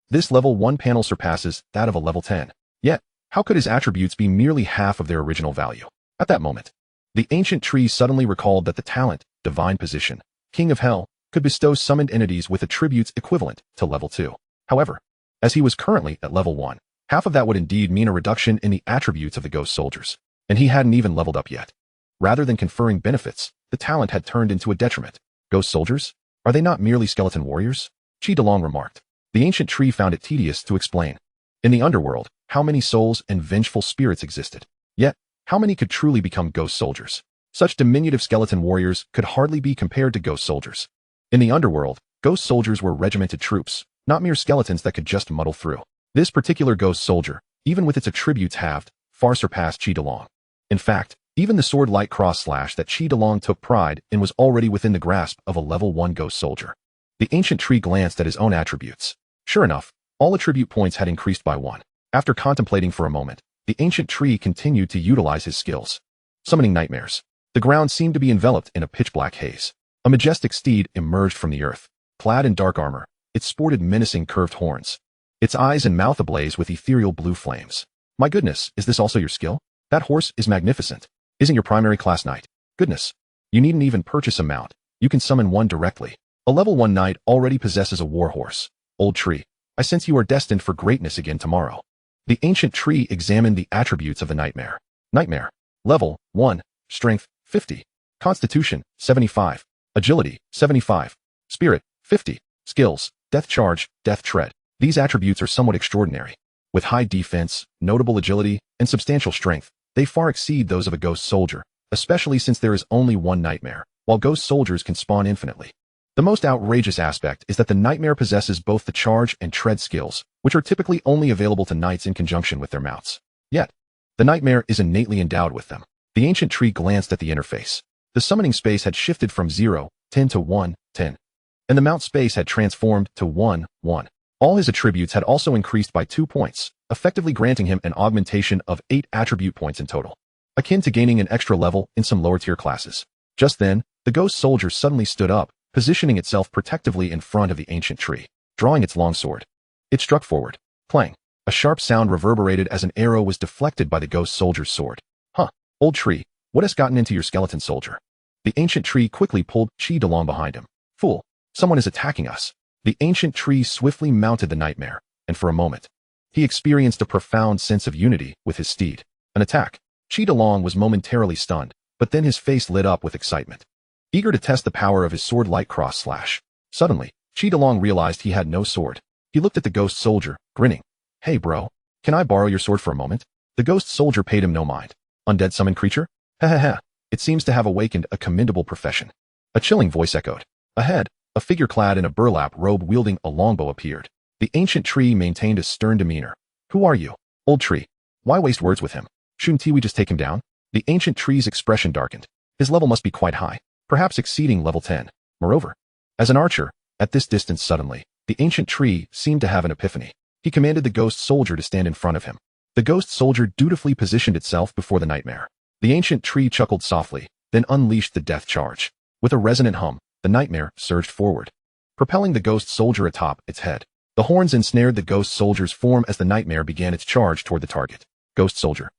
This level 1 panel surpasses that of a level 10. Yet, how could his attributes be merely half of their original value? At that moment, the ancient tree suddenly recalled that the talent, Divine Position, King of Hell, could bestow summoned entities with attributes equivalent to level 2. However, as he was currently at level 1, half of that would indeed mean a reduction in the attributes of the ghost soldiers, and he hadn't even leveled up yet. Rather than conferring benefits, the talent had turned into a detriment. Ghost soldiers? Are they not merely skeleton warriors? Chi Delong remarked. The ancient tree found it tedious to explain. In the underworld, how many souls and vengeful spirits existed? Yet, how many could truly become ghost soldiers? Such diminutive skeleton warriors could hardly be compared to ghost soldiers. In the underworld, ghost soldiers were regimented troops, not mere skeletons that could just muddle through. This particular ghost soldier, even with its attributes halved, far surpassed Chi Delong. In fact, even the sword light cross slash that Chi Delong took pride in was already within the grasp of a level 1 ghost soldier. The ancient tree glanced at his own attributes. Sure enough, all attribute points had increased by 1. After contemplating for a moment, the ancient tree continued to utilize his skills. Summoning nightmares. The ground seemed to be enveloped in a pitch-black haze. A majestic steed emerged from the earth. Clad in dark armor, it sported menacing curved horns. Its eyes and mouth ablaze with ethereal blue flames. My goodness, is this also your skill? That horse is magnificent. Isn't your primary class knight? Goodness. You needn't even purchase a mount. You can summon one directly. A level 1 knight already possesses a war horse. Old tree, I sense you are destined for greatness again tomorrow. The ancient tree examined the attributes of the nightmare. Nightmare. Level 1. Strength, 50. Constitution, 75. Agility, 75. Spirit, 50. Skills, Death Charge, Death Tread. These attributes are somewhat extraordinary. With high defense, notable agility, and substantial strength, they far exceed those of a ghost soldier, especially since there is only one nightmare, while ghost soldiers can spawn infinitely. The most outrageous aspect is that the nightmare possesses both the charge and tread skills, which are typically only available to knights in conjunction with their mounts. Yet, the nightmare is innately endowed with them. The ancient tree glanced at the interface. The summoning space had shifted from 0, 10 to 1, 10. And the mount space had transformed to 1, 1. All his attributes had also increased by 2 points, effectively granting him an augmentation of 8 attribute points in total, akin to gaining an extra level in some lower tier classes. Just then, the ghost soldier suddenly stood up, positioning itself protectively in front of the ancient tree, drawing its long sword. It struck forward. Clang. A sharp sound reverberated as an arrow was deflected by the ghost soldier's sword. Huh, old tree, what has gotten into your skeleton soldier? The ancient tree quickly pulled Chi Delong behind him. Fool, someone is attacking us. The ancient tree swiftly mounted the nightmare, and for a moment, he experienced a profound sense of unity with his steed. An attack. Chi Delong was momentarily stunned, but then his face lit up with excitement. Eager to test the power of his sword light cross slash. Suddenly, Chi Delong realized he had no sword. He looked at the ghost soldier, grinning. Hey bro, can I borrow your sword for a moment? The ghost soldier paid him no mind. Undead summon creature? Ha. It seems to have awakened a commendable profession. A chilling voice echoed. Ahead, a figure clad in a burlap robe wielding a longbow appeared. The ancient tree maintained a stern demeanor. Who are you? Old tree. Why waste words with him? Shouldn't we just take him down? The ancient tree's expression darkened. His level must be quite high, perhaps exceeding level 10. Moreover, as an archer, at this distance suddenly, the ancient tree seemed to have an epiphany. He commanded the ghost soldier to stand in front of him. The ghost soldier dutifully positioned itself before the nightmare. The ancient tree chuckled softly, then unleashed the death charge. With a resonant hum, the nightmare surged forward, propelling the ghost soldier atop its head. The horns ensnared the ghost soldier's form as the nightmare began its charge toward the target. Ghost soldier.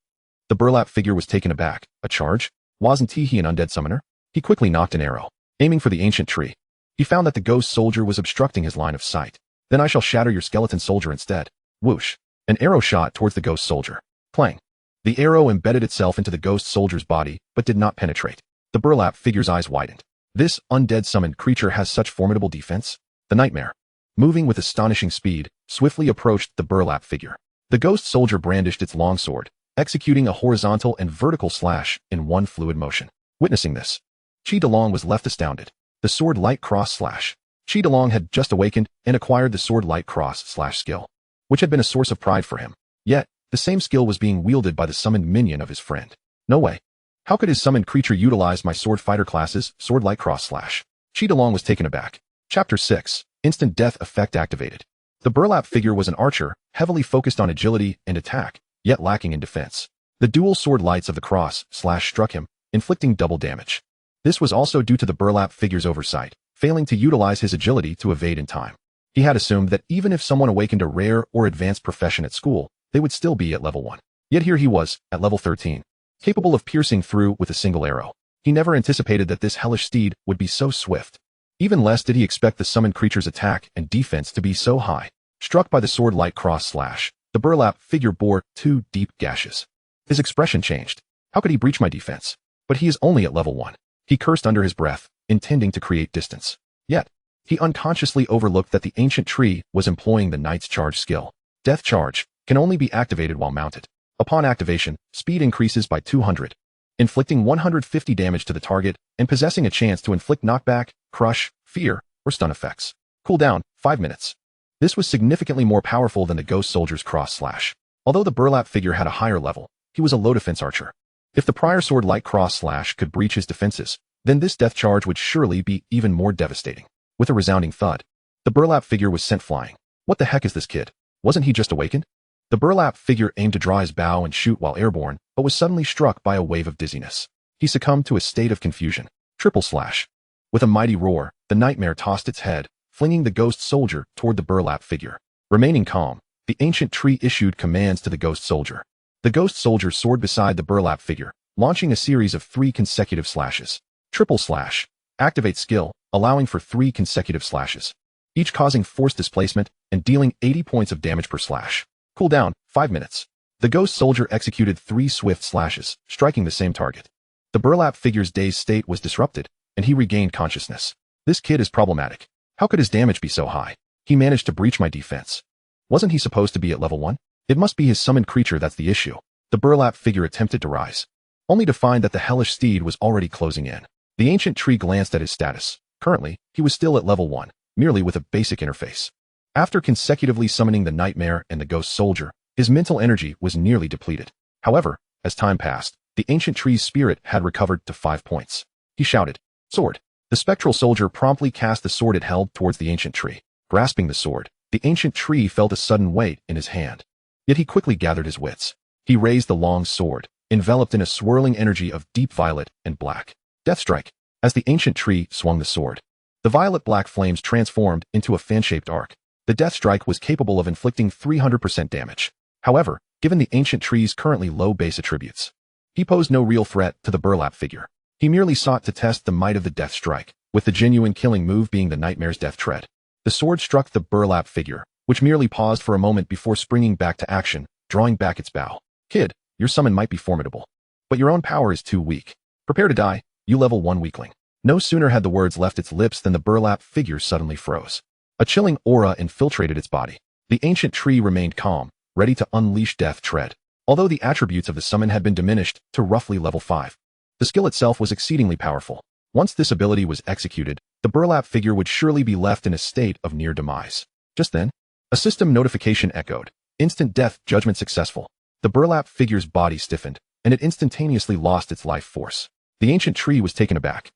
The burlap figure was taken aback. A charge? Wasn't he an undead summoner? He quickly knocked an arrow, aiming for the ancient tree. He found that the ghost soldier was obstructing his line of sight. Then I shall shatter your skeleton soldier instead. Whoosh. An arrow shot towards the ghost soldier. Clang. The arrow embedded itself into the ghost soldier's body, but did not penetrate. The burlap figure's eyes widened. This undead summoned creature has such formidable defense? The nightmare, moving with astonishing speed, swiftly approached the burlap figure. The ghost soldier brandished its long sword, executing a horizontal and vertical slash in one fluid motion. Witnessing this, Chi Delong was left astounded. The sword light cross slash. Chi Delong had just awakened and acquired the sword light cross slash skill, which had been a source of pride for him. Yet, the same skill was being wielded by the summoned minion of his friend. No way. How could his summoned creature utilize my sword fighter class's sword light cross slash? Chi Delong was taken aback. Chapter 6. Instant death effect activated. The burlap figure was an archer, heavily focused on agility and attack, yet lacking in defense. The dual sword lights of the cross slash struck him, inflicting double damage. This was also due to the burlap figure's oversight, failing to utilize his agility to evade in time. He had assumed that even if someone awakened a rare or advanced profession at school, they would still be at level 1. Yet here he was, at level 13, capable of piercing through with a single arrow. He never anticipated that this hellish steed would be so swift. Even less did he expect the summoned creature's attack and defense to be so high. Struck by the sword light cross slash, the burlap figure bore 2 deep gashes. His expression changed. How could he breach my defense? but he is only at level 1. He cursed under his breath, intending to create distance. Yet, he unconsciously overlooked that the ancient tree was employing the Knight's Charge skill. Death Charge can only be activated while mounted. Upon activation, speed increases by 200, inflicting 150 damage to the target and possessing a chance to inflict knockback, crush, fear, or stun effects. Cooldown, 5 minutes. This was significantly more powerful than the Ghost Soldier's cross slash. Although the burlap figure had a higher level, he was a low defense archer. If the prior sword-like cross slash could breach his defenses, then this death charge would surely be even more devastating. With a resounding thud, the burlap figure was sent flying. What the heck is this kid? Wasn't he just awakened? The burlap figure aimed to draw his bow and shoot while airborne, but was suddenly struck by a wave of dizziness. He succumbed to a state of confusion. Triple slash. With a mighty roar, the nightmare tossed its head, flinging the ghost soldier toward the burlap figure. Remaining calm, the ancient tree issued commands to the ghost soldier. The ghost soldier soared beside the burlap figure, launching a series of 3 consecutive slashes. Triple slash. Activate skill, allowing for 3 consecutive slashes, each causing force displacement and dealing 80 points of damage per slash. Cooldown, 5 minutes. The ghost soldier executed 3 swift slashes, striking the same target. The burlap figure's dazed state was disrupted, and he regained consciousness. This kid is problematic. How could his damage be so high? He managed to breach my defense. Wasn't he supposed to be at level 1? It must be his summoned creature that's the issue. The burlap figure attempted to rise, only to find that the hellish steed was already closing in. The ancient tree glanced at his status. Currently, he was still at level 1, merely with a basic interface. After consecutively summoning the nightmare and the ghost soldier, his mental energy was nearly depleted. However, as time passed, the ancient tree's spirit had recovered to 5 points. He shouted, "Sword!" The spectral soldier promptly cast the sword it held towards the ancient tree. Grasping the sword, the ancient tree felt a sudden weight in his hand. Yet he quickly gathered his wits. He raised the long sword, enveloped in a swirling energy of deep violet and black. Death strike. As the ancient tree swung the sword, the violet-black flames transformed into a fan-shaped arc. The death strike was capable of inflicting 300% damage. However, given the ancient tree's currently low base attributes, he posed no real threat to the burlap figure. He merely sought to test the might of the death strike, with the genuine killing move being the nightmare's death tread. The sword struck the burlap figure, which merely paused for a moment before springing back to action, drawing back its bow. "Kid, your summon might be formidable, but your own power is too weak. Prepare to die, you level 1 weakling." No sooner had the words left its lips than the burlap figure suddenly froze. A chilling aura infiltrated its body. The ancient tree remained calm, ready to unleash death tread. Although the attributes of the summon had been diminished to roughly level 5, the skill itself was exceedingly powerful. Once this ability was executed, the burlap figure would surely be left in a state of near demise. Just then, a system notification echoed. Instant death judgment successful. The burlap figure's body stiffened, and it instantaneously lost its life force. The ancient tree was taken aback.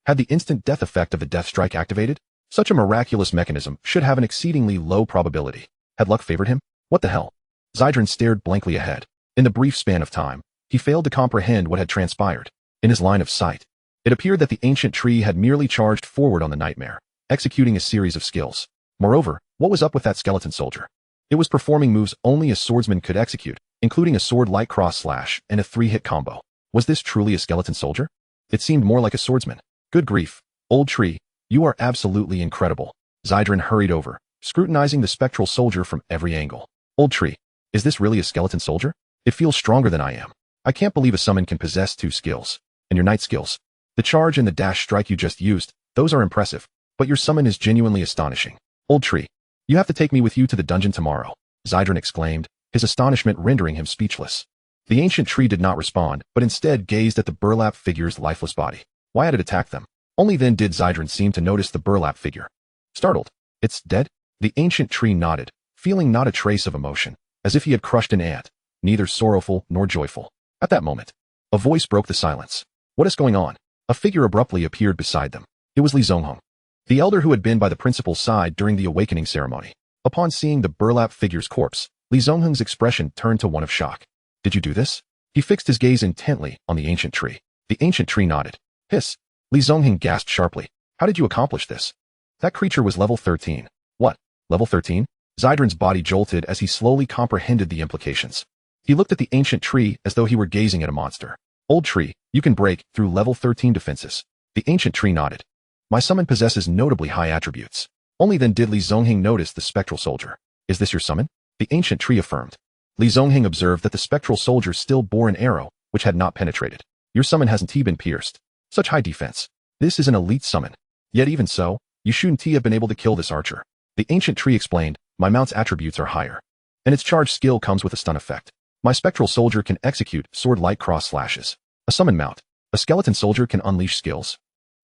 Had the instant death effect of the death strike activated? Such a miraculous mechanism should have an exceedingly low probability. Had luck favored him? What the hell? Zydran stared blankly ahead. In the brief span of time, he failed to comprehend what had transpired. In his line of sight, it appeared that the ancient tree had merely charged forward on the nightmare, executing a series of skills. Moreover, what was up with that skeleton soldier? It was performing moves only a swordsman could execute, including a sword-like cross slash and a 3-hit combo. Was this truly a skeleton soldier? It seemed more like a swordsman. Good grief, old tree, you are absolutely incredible. Zydran hurried over, scrutinizing the spectral soldier from every angle. Old tree, is this really a skeleton soldier? It feels stronger than I am. I can't believe a summon can possess 2 skills. And your knight skills. The charge and the dash strike you just used, those are impressive, but your summon is genuinely astonishing. Old tree, you have to take me with you to the dungeon tomorrow, Zydran exclaimed, his astonishment rendering him speechless. The ancient tree did not respond, but instead gazed at the burlap figure's lifeless body. Why had it attacked them? Only then did Zydran seem to notice the burlap figure. Startled. It's dead? The ancient tree nodded, feeling not a trace of emotion, as if he had crushed an ant, neither sorrowful nor joyful. At that moment, a voice broke the silence. What is going on? A figure abruptly appeared beside them. It was Li Zongheng, the elder who had been by the principal's side during the awakening ceremony. Upon seeing the burlap figure's corpse, Li Zongheng's expression turned to one of shock. Did you do this? He fixed his gaze intently on the ancient tree. The ancient tree nodded. Hiss. Li Zongheng gasped sharply. How did you accomplish this? That creature was level 13. What? Level 13? Zydran's body jolted as he slowly comprehended the implications. He looked at the ancient tree as though he were gazing at a monster. Old tree, you can break through level 13 defenses. The ancient tree nodded. My summon possesses notably high attributes. Only then did Li Zongheng notice the spectral soldier. Is this your summon? The ancient tree affirmed. Li Zongheng observed that the spectral soldier still bore an arrow, which had not penetrated. Your summon hasn't been pierced. Such high defense. This is an elite summon. Yet even so, you shouldn't have been able to kill this archer. The ancient tree explained, my mount's attributes are higher. And its charge skill comes with a stun effect. My spectral soldier can execute sword-like cross slashes. A summon mount. A skeleton soldier can unleash skills.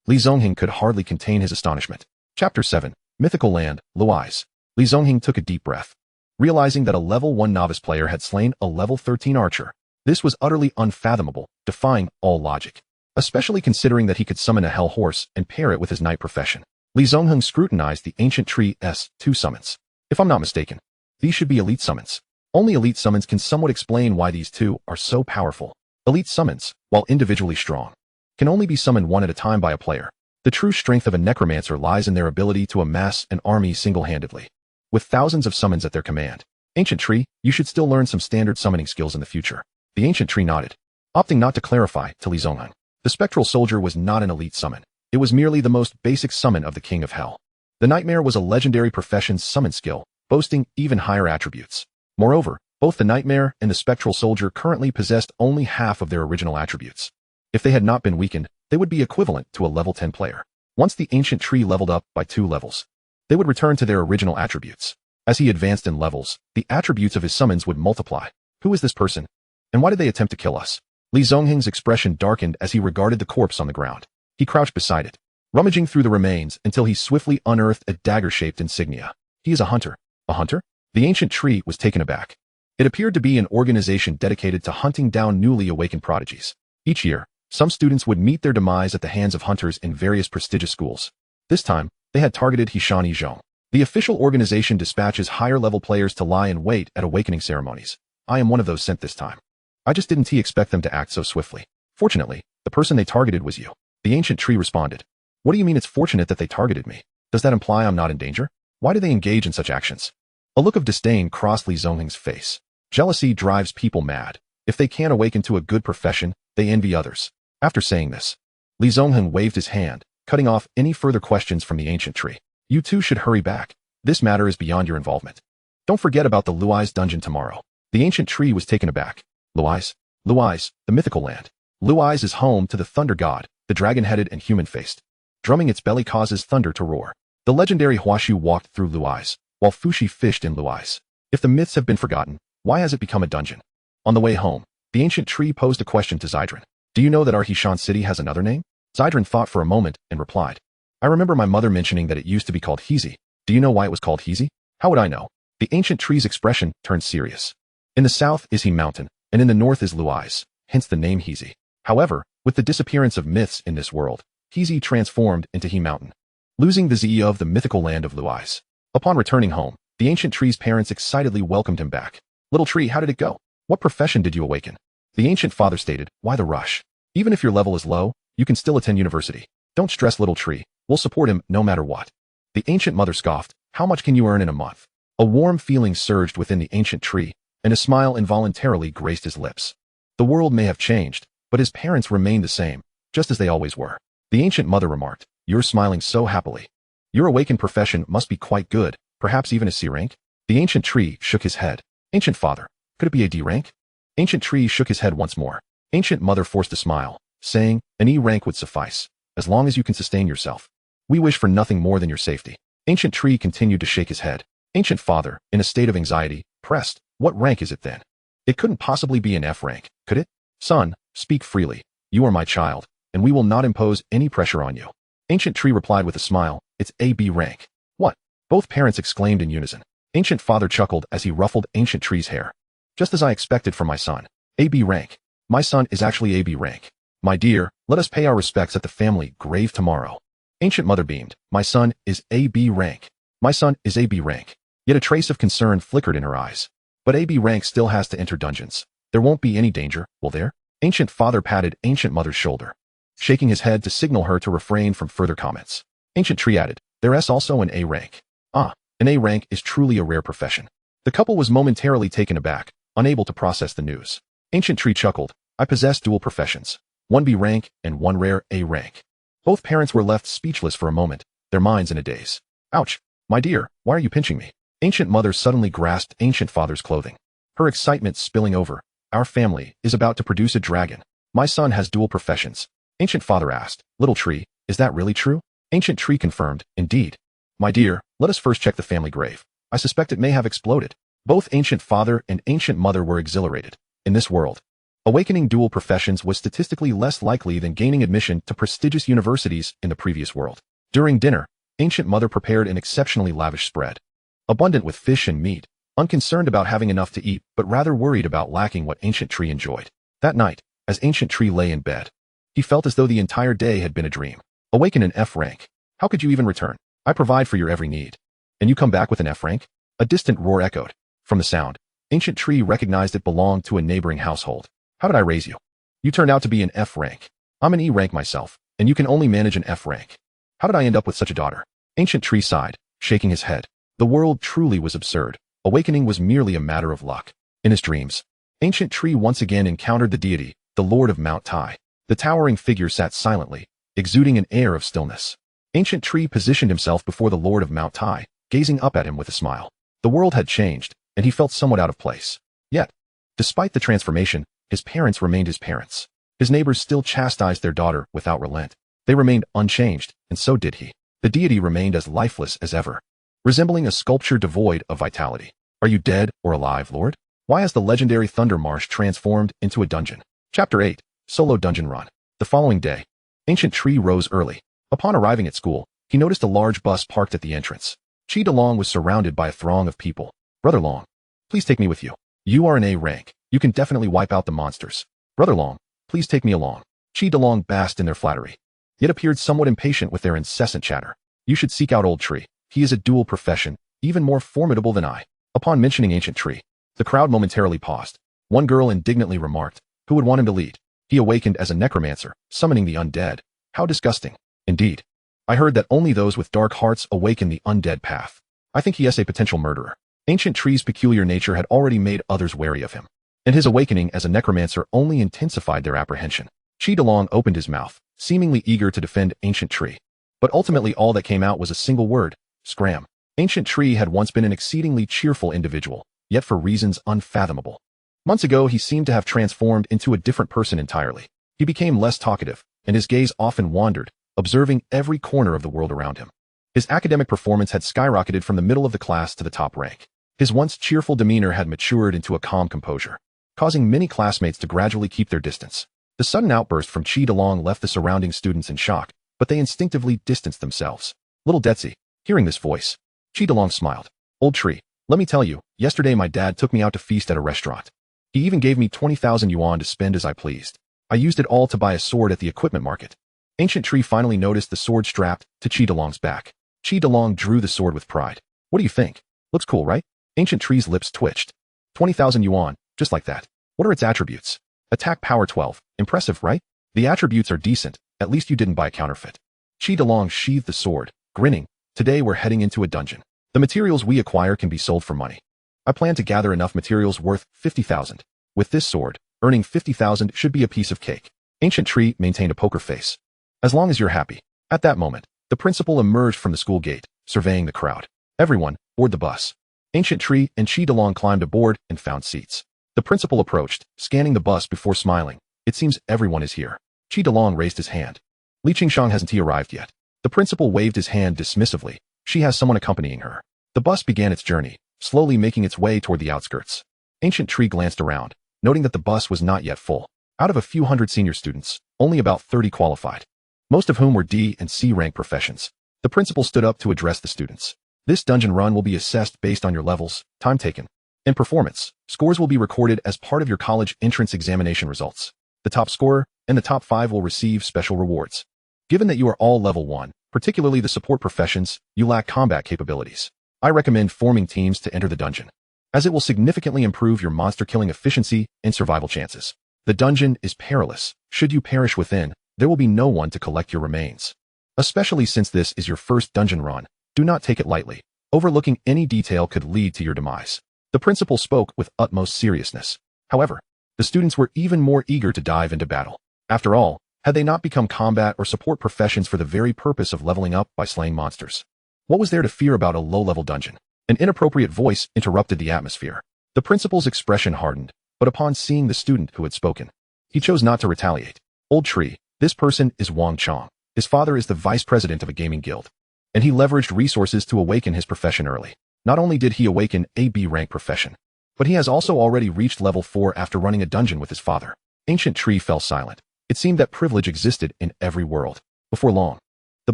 Li Zongheng could hardly contain his astonishment. Chapter 7. Mythical Land, Luais. Li Zongheng took a deep breath. Realizing that a level 1 novice player had slain a level 13 archer. This was utterly unfathomable, defying all logic. Especially considering that he could summon a hell horse and pair it with his knight profession. Li Zongheng scrutinized the ancient tree's 2 summons. If I'm not mistaken, these should be elite summons. Only elite summons can somewhat explain why these two are so powerful. Elite summons, while individually strong, can only be summoned one at a time by a player. The true strength of a necromancer lies in their ability to amass an army single-handedly. With thousands of summons at their command. Ancient tree, you should still learn some standard summoning skills in the future. The ancient tree nodded, opting not to clarify to Li Zongheng. The spectral soldier was not an elite summon. It was merely the most basic summon of the King of Hell. The nightmare was a legendary profession's summon skill, boasting even higher attributes. Moreover, both the nightmare and the spectral soldier currently possessed only half of their original attributes. If they had not been weakened, they would be equivalent to a level 10 player. Once the ancient tree leveled up by 2 levels, they would return to their original attributes. As he advanced in levels, the attributes of his summons would multiply. Who is this person? And why did they attempt to kill us? Li Zongheng's expression darkened as he regarded the corpse on the ground. He crouched beside it, rummaging through the remains until he swiftly unearthed a dagger-shaped insignia. He is a hunter. A hunter? The ancient tree was taken aback. It appeared to be an organization dedicated to hunting down newly awakened prodigies. Each year, some students would meet their demise at the hands of hunters in various prestigious schools. This time, they had targeted Hishan Zhong. The official organization dispatches higher-level players to lie in wait at awakening ceremonies. I am one of those sent this time. I just didn't expect them to act so swiftly. Fortunately, the person they targeted was you. The ancient tree responded. What do you mean it's fortunate that they targeted me? Does that imply I'm not in danger? Why do they engage in such actions? A look of disdain crossed Li Zongheng's face. Jealousy drives people mad. If they can't awaken to a good profession, they envy others. After saying this, Li Zongheng waved his hand, cutting off any further questions from the ancient tree. You two should hurry back. This matter is beyond your involvement. Don't forget about the Luais dungeon tomorrow. The ancient tree was taken aback. Luais? Luais, the mythical land. Luais is home to the thunder god, the dragon-headed and human-faced. Drumming its belly causes thunder to roar. The legendary Huashu walked through Luais, while Fushi fished in Luais. If the myths have been forgotten, why has it become a dungeon? On the way home, the ancient tree posed a question to Zydran. Do you know that our Hishan city has another name? Zydran thought for a moment and replied. I remember my mother mentioning that it used to be called Hizi. Do you know why it was called Hizi? How would I know? The ancient tree's expression turned serious. In the south is He Mountain, and in the north is Luais, hence the name Hizi. However, with the disappearance of myths in this world, Hizi transformed into He Mountain, losing the Zi of the mythical land of Luais. Upon returning home, the ancient tree's parents excitedly welcomed him back. Little tree, how did it go? What profession did you awaken? The ancient father stated, why the rush? Even if your level is low, you can still attend university. Don't stress, little tree. We'll support him no matter what. The ancient mother scoffed, how much can you earn in a month? A warm feeling surged within the ancient tree, and a smile involuntarily graced his lips. The world may have changed, but his parents remained the same, just as they always were. The ancient mother remarked, you're smiling so happily. Your awakened profession must be quite good, perhaps even a C rank? The ancient tree shook his head. Ancient father, could it be a D rank? Ancient tree shook his head once more. Ancient mother forced a smile, saying, an E rank would suffice, as long as you can sustain yourself. We wish for nothing more than your safety. Ancient tree continued to shake his head. Ancient father, in a state of anxiety, pressed, what rank is it then? It couldn't possibly be an F rank, could it? Son, speak freely. You are my child, and we will not impose any pressure on you. Ancient tree replied with a smile, it's AB rank. What? Both parents exclaimed in unison. Ancient father chuckled as he ruffled ancient tree's hair. Just as I expected from my son. AB rank. My son is actually AB rank. My dear, let us pay our respects at the family grave tomorrow. Ancient mother beamed. My son is AB rank. My son is AB rank. Yet a trace of concern flickered in her eyes. But AB rank still has to enter dungeons. There won't be any danger, will there? Ancient father patted ancient mother's shoulder, shaking his head to signal her to refrain from further comments. Ancient tree added, there is also an A rank. Ah, an A rank is truly a rare profession. The couple was momentarily taken aback, unable to process the news. Ancient tree chuckled, I possess dual professions, one B rank and one rare A rank. Both parents were left speechless for a moment, their minds in a daze. Ouch, my dear, why are you pinching me? Ancient mother suddenly grasped ancient father's clothing. Her excitement spilling over. Our family is about to produce a dragon. My son has dual professions. Ancient Father asked. Little Tree, is that really true? Ancient Tree confirmed, indeed. My dear, let us first check the family grave. I suspect it may have exploded. Both Ancient Father and Ancient Mother were exhilarated. In this world, awakening dual professions was statistically less likely than gaining admission to prestigious universities in the previous world. During dinner, Ancient Mother prepared an exceptionally lavish spread, abundant with fish and meat, unconcerned about having enough to eat, but rather worried about lacking what Ancient Tree enjoyed. That night, as Ancient Tree lay in bed, he felt as though the entire day had been a dream. Awaken an F rank. How could you even return? I provide for your every need. And you come back with an F rank? A distant roar echoed. From the sound, Ancient Tree recognized it belonged to a neighboring household. How did I raise you? You turned out to be an F rank. I'm an E rank myself, and you can only manage an F rank. How did I end up with such a daughter? Ancient Tree sighed, shaking his head. The world truly was absurd. Awakening was merely a matter of luck. In his dreams, Ancient Tree once again encountered the deity, the Lord of Mount Tai. The towering figure sat silently, exuding an air of stillness. Ancient Tree positioned himself before the Lord of Mount Tai, gazing up at him with a smile. The world had changed, and he felt somewhat out of place. Yet, despite the transformation, his parents remained his parents. His neighbors still chastised their daughter without relent. They remained unchanged, and so did he. The deity remained as lifeless as ever, resembling a sculpture devoid of vitality. Are you dead or alive, Lord? Why has the legendary Thunder Marsh transformed into a dungeon? Chapter 8. Solo Dungeon Run. The following day, Ancient Tree rose early. Upon arriving at school, he noticed a large bus parked at the entrance. Chi Long was surrounded by a throng of people. Brother Long, please take me with you. You are an A rank. You can definitely wipe out the monsters. Brother Long, please take me along. Chi Long basked in their flattery, yet appeared somewhat impatient with their incessant chatter. You should seek out Old Tree. He is a dual profession, even more formidable than I. Upon mentioning Ancient Tree, the crowd momentarily paused. One girl indignantly remarked, who would want him to lead? He awakened as a necromancer, summoning the undead. How disgusting. Indeed. I heard that only those with dark hearts awaken the undead path. I think he is a potential murderer. Ancient Tree's peculiar nature had already made others wary of him, and his awakening as a necromancer only intensified their apprehension. Chi Long opened his mouth, seemingly eager to defend Ancient Tree. But ultimately all that came out was a single word, scram. Ancient Tree had once been an exceedingly cheerful individual, yet for reasons unfathomable. Months ago he seemed to have transformed into a different person entirely. He became less talkative, and his gaze often wandered, observing every corner of the world around him. His academic performance had skyrocketed from the middle of the class to the top rank. His once cheerful demeanor had matured into a calm composure, causing many classmates to gradually keep their distance. The sudden outburst from Chi Long left the surrounding students in shock, but they instinctively distanced themselves. Little Detsy, hearing this voice, Chi Long smiled. Old Tree, let me tell you, yesterday my dad took me out to feast at a restaurant. He even gave me 20,000 yuan to spend as I pleased. I used it all to buy a sword at the equipment market. Ancient Tree finally noticed the sword strapped to Chi Long's back. Chi Long drew the sword with pride. What do you think? Looks cool, right? Ancient Tree's lips twitched. 20,000 yuan, just like that. What are its attributes? Attack power 12. Impressive, right? The attributes are decent. At least you didn't buy a counterfeit. Chi Long sheathed the sword, grinning. Today we're heading into a dungeon. The materials we acquire can be sold for money. I plan to gather enough materials worth 50,000. With this sword, earning 50,000 should be a piece of cake. Ancient Tree maintained a poker face. As long as you're happy. At that moment, the principal emerged from the school gate, surveying the crowd. Everyone, board the bus. Ancient Tree and Chi Long climbed aboard and found seats. The principal approached, scanning the bus before smiling. It seems everyone is here. Chi Long raised his hand. Li Qingshang hasn't he arrived yet? The principal waved his hand dismissively. She has someone accompanying her. The bus began its journey, slowly making its way toward the outskirts. Ancient Tree glanced around, noting that the bus was not yet full. Out of a few hundred senior students, only about 30 qualified, most of whom were D and C rank professions. The principal stood up to address the students. This dungeon run will be assessed based on your levels, time taken, and performance. Scores will be recorded as part of your college entrance examination results. The top scorer and the top 5 will receive special rewards. Given that you are all level 1, particularly the support professions, you lack combat capabilities. I recommend forming teams to enter the dungeon, as it will significantly improve your monster killing efficiency and survival chances. The dungeon is perilous. Should you perish within, there will be no one to collect your remains. Especially since this is your first dungeon run, do not take it lightly. Overlooking any detail could lead to your demise. The principal spoke with utmost seriousness. However, the students were even more eager to dive into battle. After all, had they not become combat or support professions for the very purpose of leveling up by slaying monsters? What was there to fear about a low-level dungeon? An inappropriate voice interrupted the atmosphere. The principal's expression hardened, but upon seeing the student who had spoken, He chose not to retaliate. Old tree, this person is Wang Chong. His father is the vice president of a gaming guild, and he leveraged resources to awaken his profession early. Not only did he awaken a B-rank profession, but he has also already reached level 4 after running a dungeon with his father. Ancient tree fell silent. It seemed that privilege existed in every world. Before long, the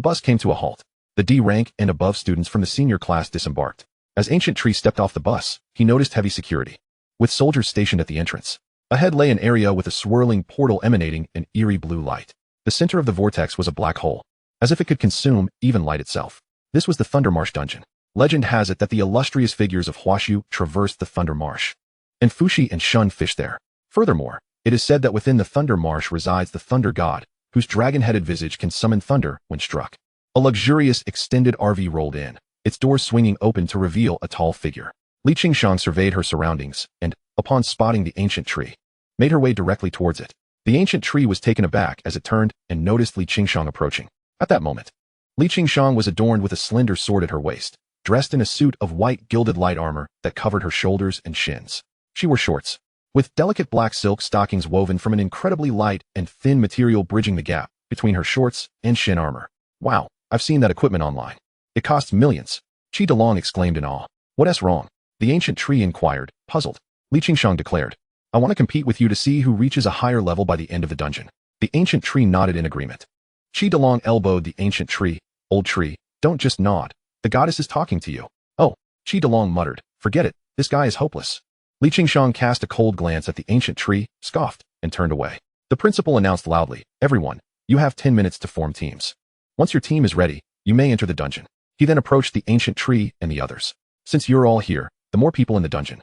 bus came to a halt. The D-rank and above students from the senior class disembarked. As Ancient Tree stepped off the bus, he noticed heavy security, with soldiers stationed at the entrance. Ahead lay an area with a swirling portal emanating an eerie blue light. The center of the vortex was a black hole, as if it could consume even light itself. This was the Thunder Marsh dungeon. Legend has it that the illustrious figures of Huashu traversed the Thunder Marsh, and Fushi and Shun fished there. Furthermore, it is said that within the Thunder Marsh resides the Thunder God, whose dragon-headed visage can summon thunder when struck. A luxurious extended RV rolled in, its doors swinging open to reveal a tall figure. Li Qingshang surveyed her surroundings and, upon spotting the ancient tree, made her way directly towards it. The ancient tree was taken aback as it turned and noticed Li Qingshang approaching. At that moment, Li Qingshang was adorned with a slender sword at her waist, dressed in a suit of white gilded light armor that covered her shoulders and shins. She wore shorts, with delicate black silk stockings woven from an incredibly light and thin material bridging the gap between her shorts and shin armor. Wow, I've seen that equipment online. It costs millions. Qi Delong exclaimed in awe. What's wrong? The ancient tree inquired, puzzled. Li Qingshang declared, I want to compete with you to see who reaches a higher level by the end of the dungeon. The ancient tree nodded in agreement. Qi Delong elbowed the ancient tree. Old tree, don't just nod. The goddess is talking to you. Oh, Qi Delong muttered. Forget it, this guy is hopeless. Li Qingshang cast a cold glance at the ancient tree, scoffed, and turned away. The principal announced loudly, everyone, you have 10 minutes to form teams. Once your team is ready, you may enter the dungeon. He then approached the ancient tree and the others. Since you're all here, the more people in the dungeon,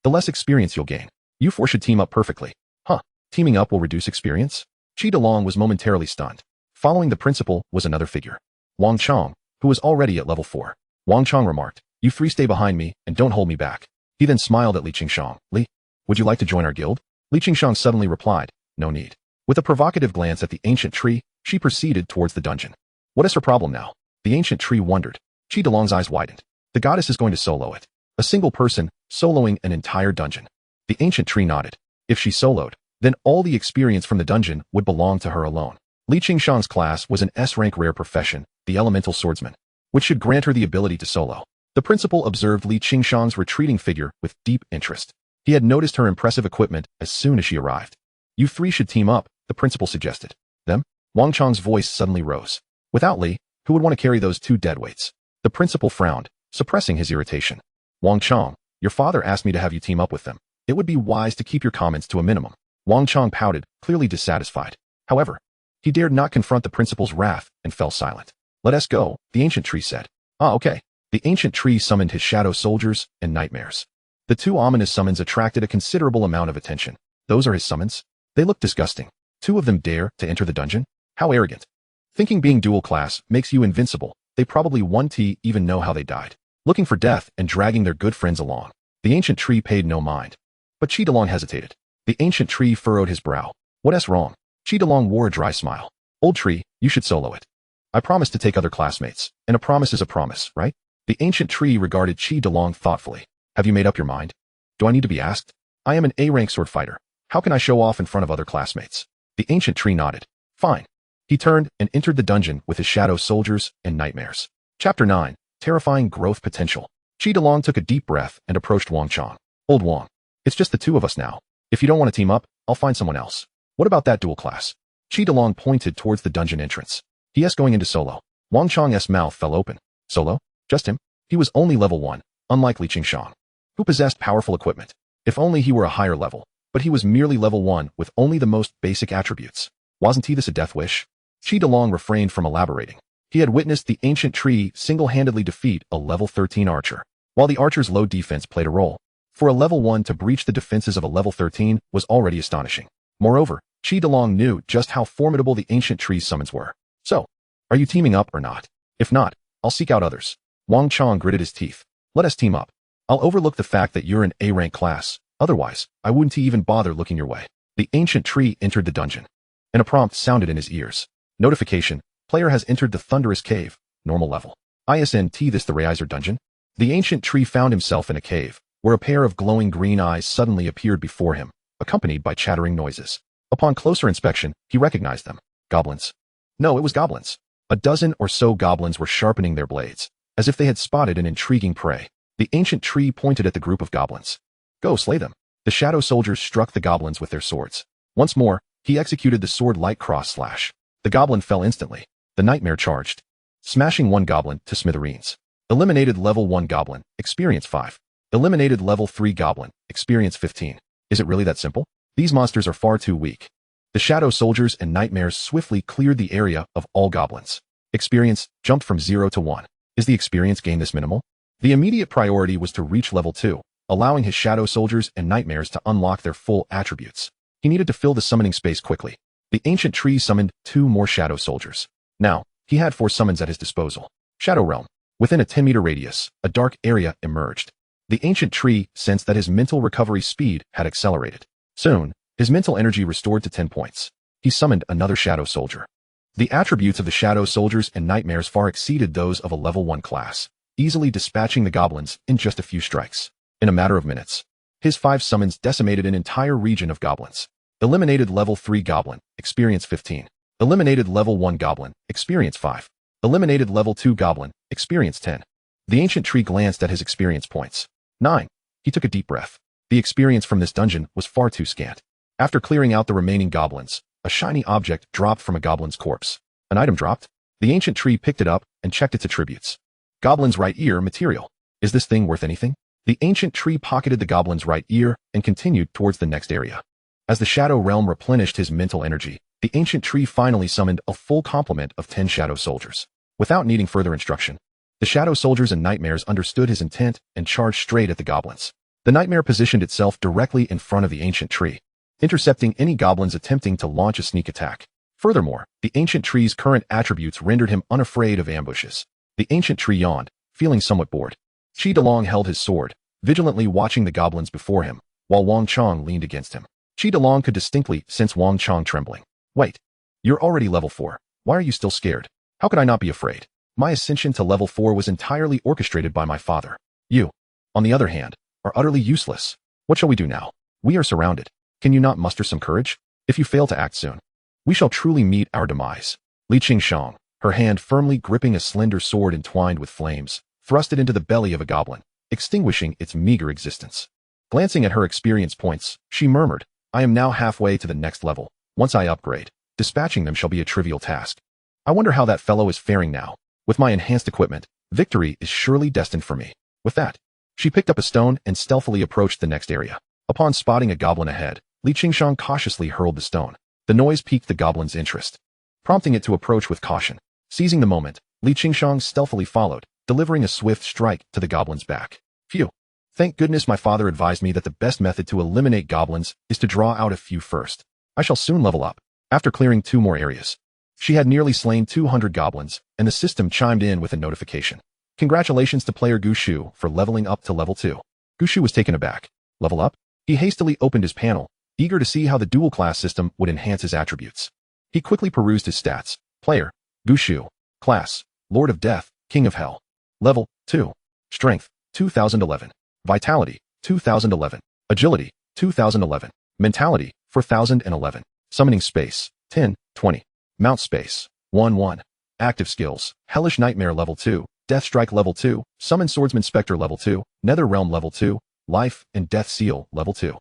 the less experience you'll gain. You four should team up perfectly. Huh, teaming up will reduce experience? Qi Delong was momentarily stunned. Following the principal was another figure, Wang Chong, who was already at level 4. Wang Chong remarked, you three stay behind me and don't hold me back. He then smiled at Li Qingshang. Li, would you like to join our guild? Li Qingshang suddenly replied, no need. With a provocative glance at the ancient tree, she proceeded towards the dungeon. What is her problem now? The ancient tree wondered. Qi Delong's eyes widened. The goddess is going to solo it. A single person, soloing an entire dungeon. The ancient tree nodded. If she soloed, then all the experience from the dungeon would belong to her alone. Li Qingshang's class was an S-rank rare profession, the elemental swordsman, which should grant her the ability to solo. The principal observed Li Qingshang's retreating figure with deep interest. He had noticed her impressive equipment as soon as she arrived. You three should team up, the principal suggested. Them? Wang Chong's voice suddenly rose. Without Li, who would want to carry those two deadweights? The principal frowned, suppressing his irritation. Wang Chong, your father asked me to have you team up with them. It would be wise to keep your comments to a minimum. Wang Chong pouted, clearly dissatisfied. However, he dared not confront the principal's wrath and fell silent. Let us go, the ancient tree said. Ah, okay. The ancient tree summoned his shadow soldiers and nightmares. The two ominous summons attracted a considerable amount of attention. Those are his summons? They look disgusting. Two of them dare to enter the dungeon? How arrogant. Thinking being dual class makes you invincible, they probably won't even know how they died. Looking for death and dragging their good friends along. The ancient tree paid no mind. But Qi Delong hesitated. The ancient tree furrowed his brow. What's wrong? Qi Delong wore a dry smile. Old tree, you should solo it. I promised to take other classmates, and a promise is a promise, right? The ancient tree regarded Qi Delong thoughtfully. Have you made up your mind? Do I need to be asked? I am an A-rank sword fighter. How can I show off in front of other classmates? The ancient tree nodded. Fine. He turned and entered the dungeon with his shadow soldiers and nightmares. Chapter 9. Terrifying Growth Potential. Qi Delong took a deep breath and approached Wang Chong. Old Wang, it's just the two of us now. If you don't want to team up, I'll find someone else. What about that dual class? Qi Delong pointed towards the dungeon entrance. He going into solo. Wang Chong's mouth fell open. Solo? Just him? He was only level 1, unlike Li Qingshang, who possessed powerful equipment. If only he were a higher level, but he was merely level 1 with only the most basic attributes. Wasn't he this a death wish? Qi Delong refrained from elaborating. He had witnessed the ancient tree single-handedly defeat a level 13 archer. While the archer's low defense played a role, for a level 1 to breach the defenses of a level 13 was already astonishing. Moreover, Qi Delong knew just how formidable the ancient tree's summons were. So, are you teaming up or not? If not, I'll seek out others. Wang Chong gritted his teeth. Let us team up. I'll overlook the fact that you're an A-rank class. Otherwise, I wouldn't even bother looking your way. The ancient tree entered the dungeon, and a prompt sounded in his ears. Notification. Player has entered the Thunderous Cave. Normal level. ISNT this the Reiser dungeon? The ancient tree found himself in a cave, where a pair of glowing green eyes suddenly appeared before him, accompanied by chattering noises. Upon closer inspection, he recognized them. Goblins. No, it was goblins. A dozen or so goblins were sharpening their blades, as if they had spotted an intriguing prey. The ancient tree pointed at the group of goblins. Go, slay them. The shadow soldiers struck the goblins with their swords. Once more, he executed the sword-like cross-slash. The goblin fell instantly. The nightmare charged, smashing one goblin to smithereens. Eliminated level 1 goblin, experience 5. Eliminated level 3 goblin, experience 15. Is it really that simple? These monsters are far too weak. The shadow soldiers and nightmares swiftly cleared the area of all goblins. Experience jumped from 0 to 1. Is the experience gain this minimal? The immediate priority was to reach level 2, allowing his shadow soldiers and nightmares to unlock their full attributes. He needed to fill the summoning space quickly. The ancient tree summoned 2 more shadow soldiers. Now, he had 4 summons at his disposal. Shadow Realm. Within a 10-meter radius, a dark area emerged. The ancient tree sensed that his mental recovery speed had accelerated. Soon, his mental energy restored to 10 points. He summoned another shadow soldier. The attributes of the shadow soldiers and nightmares far exceeded those of a level 1 class, easily dispatching the goblins in just a few strikes. In a matter of minutes, his 5 summons decimated an entire region of goblins. Eliminated level 3 goblin, experience 15. Eliminated level 1 goblin, experience 5. Eliminated level 2 goblin, experience 10. The ancient tree glanced at his experience points. 9. He took a deep breath. The experience from this dungeon was far too scant. After clearing out the remaining goblins, a shiny object dropped from a goblin's corpse. An item dropped? The ancient tree picked it up and checked its attributes. Goblin's right ear material. Is this thing worth anything? The ancient tree pocketed the goblin's right ear and continued towards the next area. As the shadow realm replenished his mental energy, the ancient tree finally summoned a full complement of 10 shadow soldiers. Without needing further instruction, the shadow soldiers and nightmares understood his intent and charged straight at the goblins. The nightmare positioned itself directly in front of the ancient tree, intercepting any goblins attempting to launch a sneak attack. Furthermore, the ancient tree's current attributes rendered him unafraid of ambushes. The ancient tree yawned, feeling somewhat bored. Chi Delong held his sword, vigilantly watching the goblins before him, while Wang Chong leaned against him. Chi Delong could distinctly sense Wang Chong trembling. Wait, you're already level 4. Why are you still scared? How could I not be afraid? My ascension to level 4 was entirely orchestrated by my father. You, on the other hand, are utterly useless. What shall we do now? We are surrounded. Can you not muster some courage? If you fail to act soon, we shall truly meet our demise. Li Qingshang, her hand firmly gripping a slender sword entwined with flames, thrust it into the belly of a goblin, extinguishing its meager existence. Glancing at her experience points, she murmured, I am now halfway to the next level. Once I upgrade, dispatching them shall be a trivial task. I wonder how that fellow is faring now. With my enhanced equipment, victory is surely destined for me. With that, she picked up a stone and stealthily approached the next area. Upon spotting a goblin ahead, Li Qingshang cautiously hurled the stone. The noise piqued the goblin's interest, prompting it to approach with caution. Seizing the moment, Li Qingshang stealthily followed, delivering a swift strike to the goblin's back. Phew! Thank goodness my father advised me that the best method to eliminate goblins is to draw out a few first. I shall soon level up. After clearing 2 more areas, she had nearly slain 200 goblins, and the system chimed in with a notification. Congratulations to player Gu Shu for leveling up to level 2. Gu Shu was taken aback. Level up? He hastily opened his panel, eager to see how the dual class system would enhance his attributes. He quickly perused his stats. Player, Gu Shu. Class, Lord of Death, King of Hell. Level, 2. Strength, 2011. Vitality, 2011. Agility, 2011. Mentality, 4011. Summoning space, 10, 20. Mount space, 1, 1. Active skills, Hellish Nightmare level 2, Death Strike level 2, Summon Swordsman Spectre level 2, Nether Realm level 2, Life and Death Seal level 2.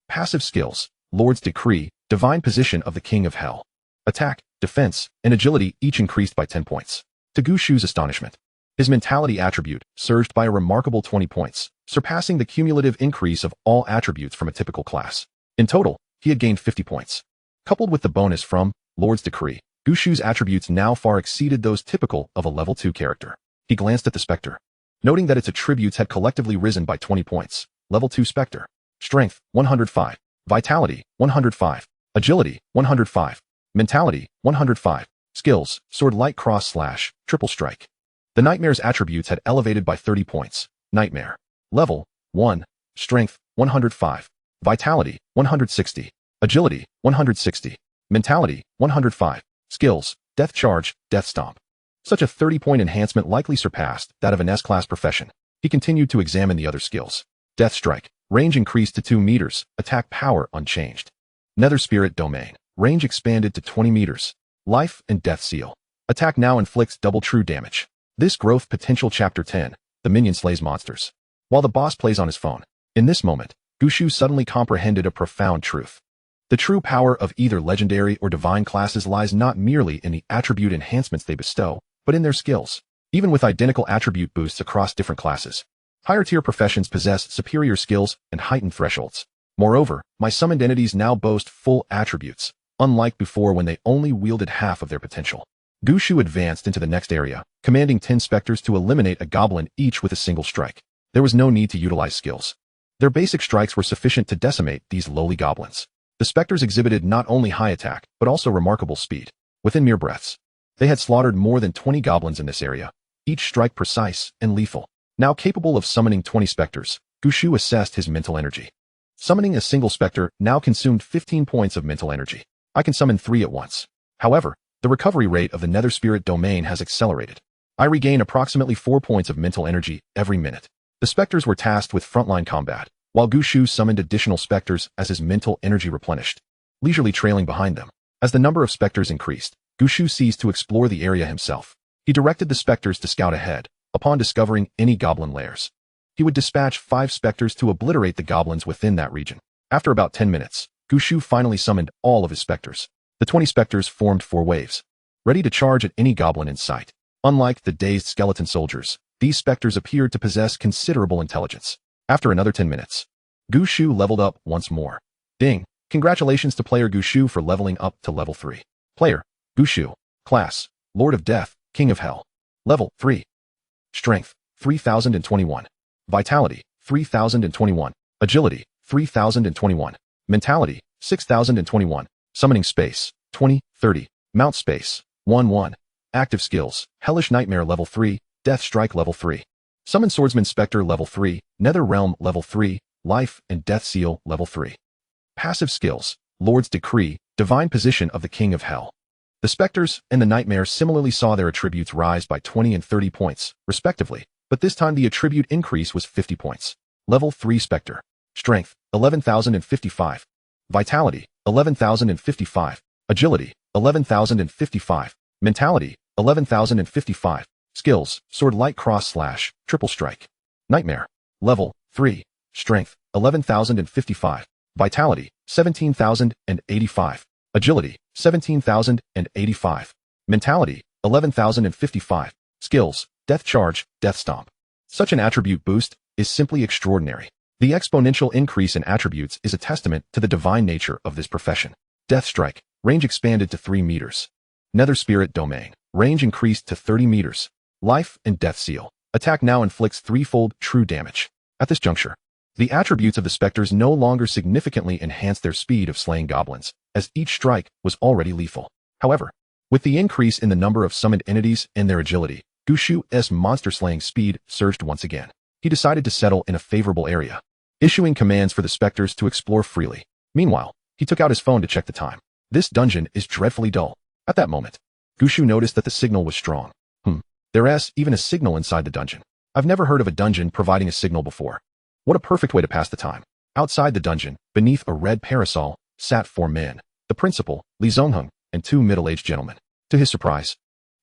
Passive skills, Lord's Decree, Divine Position of the King of Hell. Attack, Defense, and Agility each increased by 10 points. To Gu Shu's astonishment, his mentality attribute surged by a remarkable 20 points, surpassing the cumulative increase of all attributes from a typical class. In total, he had gained 50 points. Coupled with the bonus from Lord's Decree, Gu Shu's attributes now far exceeded those typical of a level 2 character. He glanced at the Spectre, noting that its attributes had collectively risen by 20 points. Level 2 Spectre. Strength, 105. Vitality, 105. Agility, 105. Mentality, 105. Skills, Sword Light Cross Slash, Triple Strike. The Nightmare's attributes had elevated by 30 points. Nightmare. Level, 1. Strength, 105. Vitality, 160. Agility, 160. Mentality, 105. Skills, Death Charge, Death Stomp. Such a 30-point enhancement likely surpassed that of an S-class profession. He continued to examine the other skills. Death Strike. Range increased to 2 meters. Attack power unchanged. Nether Spirit Domain. Range expanded to 20 meters. Life and Death Seal. Attack now inflicts double true damage. This growth potential Chapter 10. The minion slays monsters. While the boss plays on his phone, in this moment, Gushu suddenly comprehended a profound truth. The true power of either legendary or divine classes lies not merely in the attribute enhancements they bestow, but in their skills. Even with identical attribute boosts across different classes, higher-tier professions possess superior skills and heightened thresholds. Moreover, my summoned entities now boast full attributes, unlike before when they only wielded half of their potential. Gushu advanced into the next area, commanding 10 specters to eliminate a goblin each with a single strike. There was no need to utilize skills. Their basic strikes were sufficient to decimate these lowly goblins. The specters exhibited not only high attack, but also remarkable speed. Within mere breaths, they had slaughtered more than 20 goblins in this area, each strike precise and lethal. Now capable of summoning 20 specters, Gushu assessed his mental energy. Summoning a single specter now consumed 15 points of mental energy. I can summon 3 at once. However, the recovery rate of the Nether Spirit Domain has accelerated. I regain approximately 4 points of mental energy every minute. The specters were tasked with frontline combat, while Gushu summoned additional specters as his mental energy replenished, leisurely trailing behind them. As the number of specters increased, Gushu ceased to explore the area himself. He directed the specters to scout ahead, upon discovering any goblin lairs. He would dispatch 5 specters to obliterate the goblins within that region. After about 10 minutes, Gushu finally summoned all of his specters. The 20 specters formed 4 waves, ready to charge at any goblin in sight. Unlike the dazed skeleton soldiers, these specters appeared to possess considerable intelligence. After another 10 minutes, Gushu leveled up once more. Ding! Congratulations to player Gushu for leveling up to level 3. Player Gushu. Class Lord of Death, King of Hell. Level 3. Strength 3021. Vitality 3021. Agility 3021. Mentality 6021. Summoning space 20, 30. Mount space 1, 1. Active skills Hellish Nightmare level 3, Death Strike level 3. Summon Swordsman Spectre level 3, Nether Realm level 3, Life and Death Seal level 3. Passive skills Lord's Decree, Divine Position of the King of Hell. The Spectres and the Nightmare similarly saw their attributes rise by 20 and 30 points, respectively, but this time the attribute increase was 50 points. Level 3 Spectre. Strength 11,055. Vitality 11,055. Agility 11,055. Mentality 11,055. Skills Sword Light Cross Slash, Triple Strike. Nightmare. Level 3. Strength 11,055. Vitality 17,085. Agility 17,085. Mentality 11,055. Skills Death Charge, Death Stomp. Such an attribute boost is simply extraordinary. The exponential increase in attributes is a testament to the divine nature of this profession. Death Strike. Range expanded to 3 meters. Nether Spirit Domain. Range increased to 30 meters. Life and Death Seal. Attack now inflicts 3-fold true damage. At this juncture, the attributes of the specters no longer significantly enhanced their speed of slaying goblins, as each strike was already lethal. However, with the increase in the number of summoned entities and their agility, Gushu's monster-slaying speed surged once again. He decided to settle in a favorable area, issuing commands for the specters to explore freely. Meanwhile, he took out his phone to check the time. This dungeon is dreadfully dull. At that moment, Gushu noticed that the signal was strong. There's even a signal inside the dungeon. I've never heard of a dungeon providing a signal before. What a perfect way to pass the time. Outside the dungeon, beneath a red parasol, sat 4 men, the principal, Li Zongheng, and 2 middle-aged gentlemen. To his surprise,